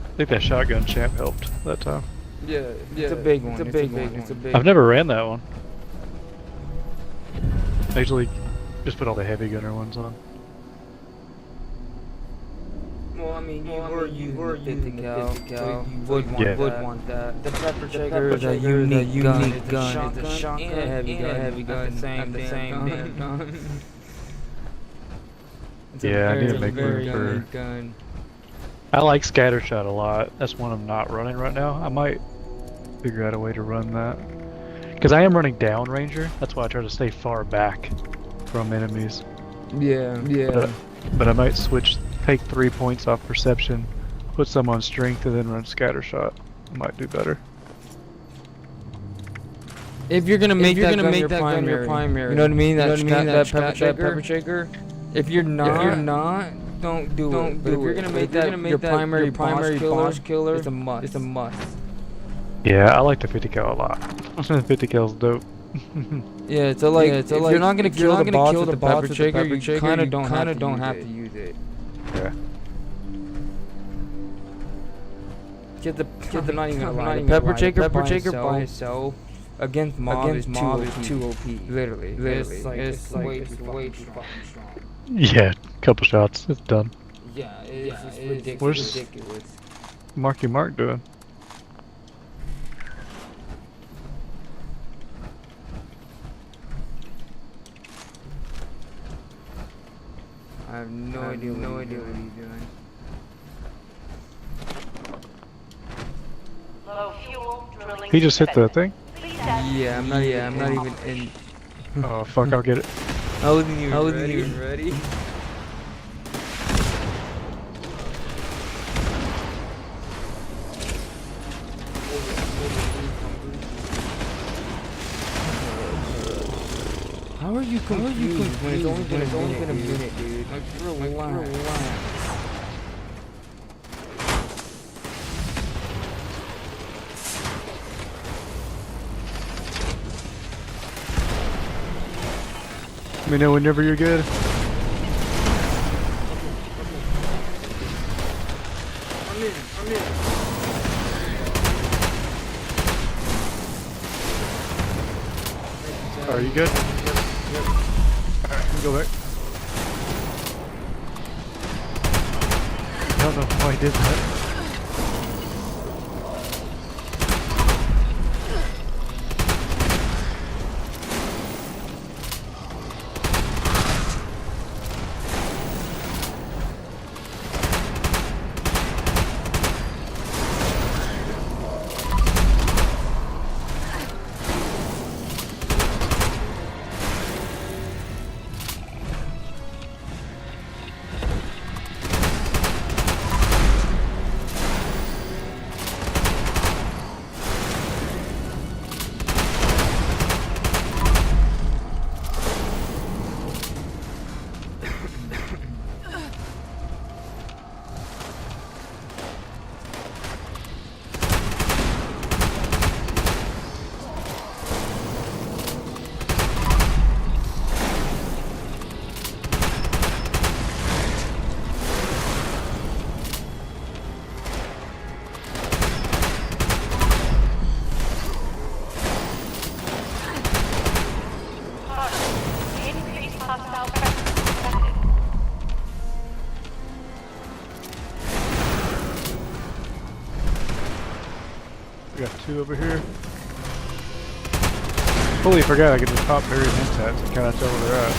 I think that shotgun champ helped that time. Yeah, it's a big one. I've never ran that one. I usually just put all the heavy gunner ones on. Well, I mean, you were using the 50 cal, so you would want that. The pepper shaker is a unique gun. It's a shotgun and a heavy gun at the same damn gun. Yeah, I need to make room for... gun. I like Scattershot a lot. That's one I'm not running right now. I might figure out a way to run that. Because I am running Down Ranger. That's why I try to stay far back from enemies. Yeah. But I might switch, take 3 points off Perception, put some on Strength, and then run Scattershot. I might do better. If you're gonna make that gun your primary, you know what I mean? That pepper shaker. If you're not, don't do it. But if you're gonna make that your primary boss killer, it's a must. Yeah, I like the 50 cal a lot. 50 cal's dope. Yeah, if you're not gonna kill the boss with the pepper shaker, you kind of don't have to use it. Yeah. I'm not even gonna lie. The pepper shaker by itself against mob is too OP. Literally. It's way too fucking strong. Yeah, couple shots, it's done. Yeah, it's ridiculous. Where's Marky Mark doing? I have no idea what he's doing. Low fuel drilling. He just hit the thing? Yeah, I'm not even in. Oh fuck, I'll get it. I wasn't even ready. How are you confused when it's only been a minute, dude? Like, relax. Let me know whenever you're good. I'm in. Are you good? Yep. Alright, go back. I don't know why I did that. got 2 over here. Totally forgot I could just pop various intats and kind of tell where they're at.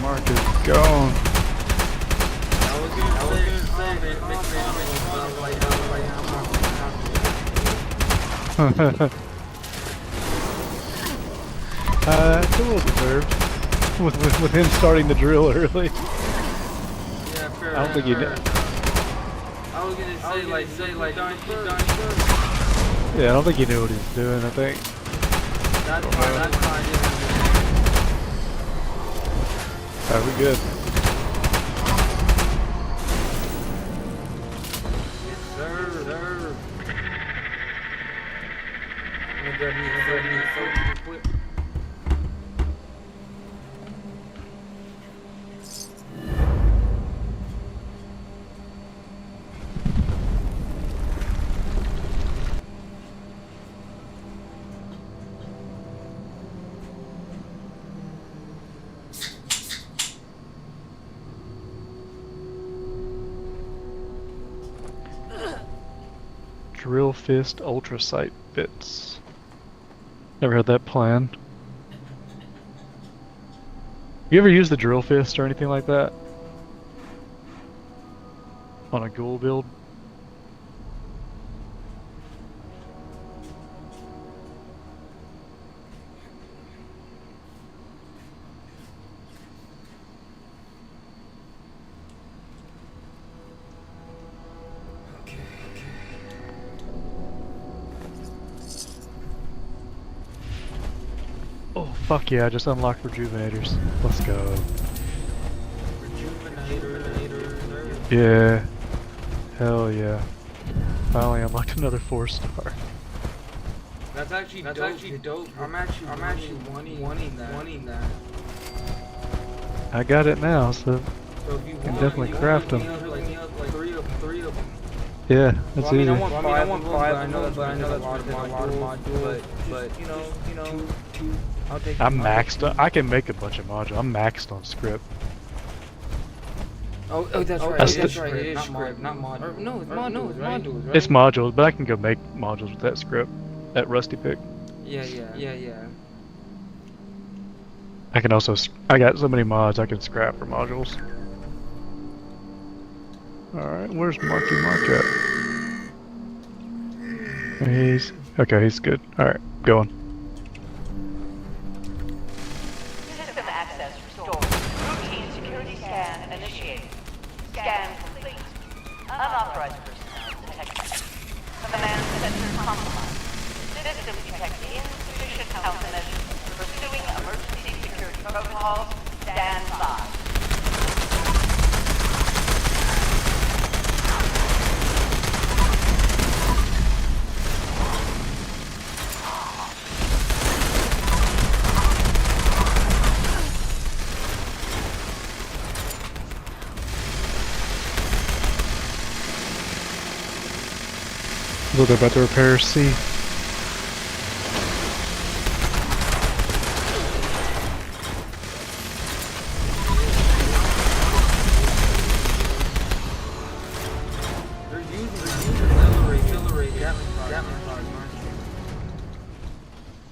Mark is gone. It's a little deserved with him starting the drill early. Yeah, fair. I don't think he did. I was gonna say like done first. Yeah, I don't think he knew what he was doing. I think. That's fine. Are we good? Yes, sir. I'm gonna grab me quick. Drill Fist Ultra Sight Bits. Never had that plan. You ever use the Drill Fist or anything like that? On a ghoul build? Oh, fuck yeah, I just unlocked Rejuvenators. Let's go. Yeah. Hell yeah. Finally unlocked another 4-star. That's actually dope. I'm actually wanting that. I got it now, so So if you can want, definitely craft them. Like three of them. Yeah, that's easy. I want 5 I know that's a lot of modules, but you know, two. I'll take. I'm maxed. I can make a bunch of modules. I'm maxed on script. Oh, that's right. That's right. It is script, not modules. No, it's modules, right? It's modules, but I can go make modules with that script, that Rusty Pick. Yeah. I can also. I got so many mods I can scrap for modules. All right, where's Marky Mark at? He's okay. He's good. All right, going. System access restored. Routine security scan initiated. Scan complete. Unauthorized personnel detected. Command center compromised. System detects insufficient countermeasures. Pursuing emergency security protocols. Stand by. Look, they're about to repair C.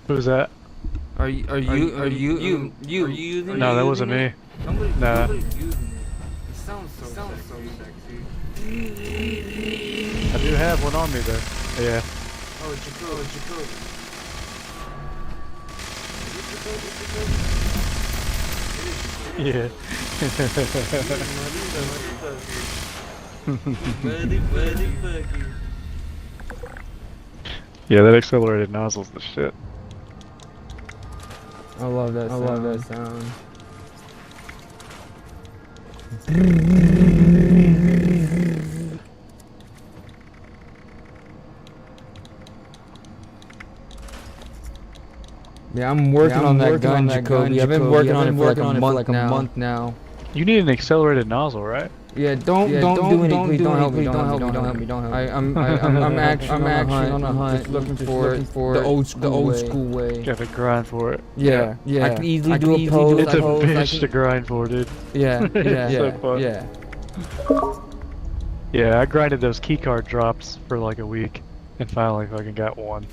Who's that? Are you using? No, that wasn't me. Nah. It sounds so sexy. I do have one on me though. Yeah. Oh, Jacob. Yeah. Yeah, that accelerated nozzle's the shit. I love that sound. Yeah, I'm working on that gun, Jacoby. I've been working on it for like a month now. You need an accelerated nozzle, right? Yeah, don't do anything. Please don't help me. Don't help me. I'm actually on a hunt, just looking for the old school way. Gotta grind for it. Yeah. I can easily do a pose. It's a bitch to grind for, dude. Yeah. So fun. Yeah. Yeah, I grinded those keycard drops for like a week, and finally fucking got one.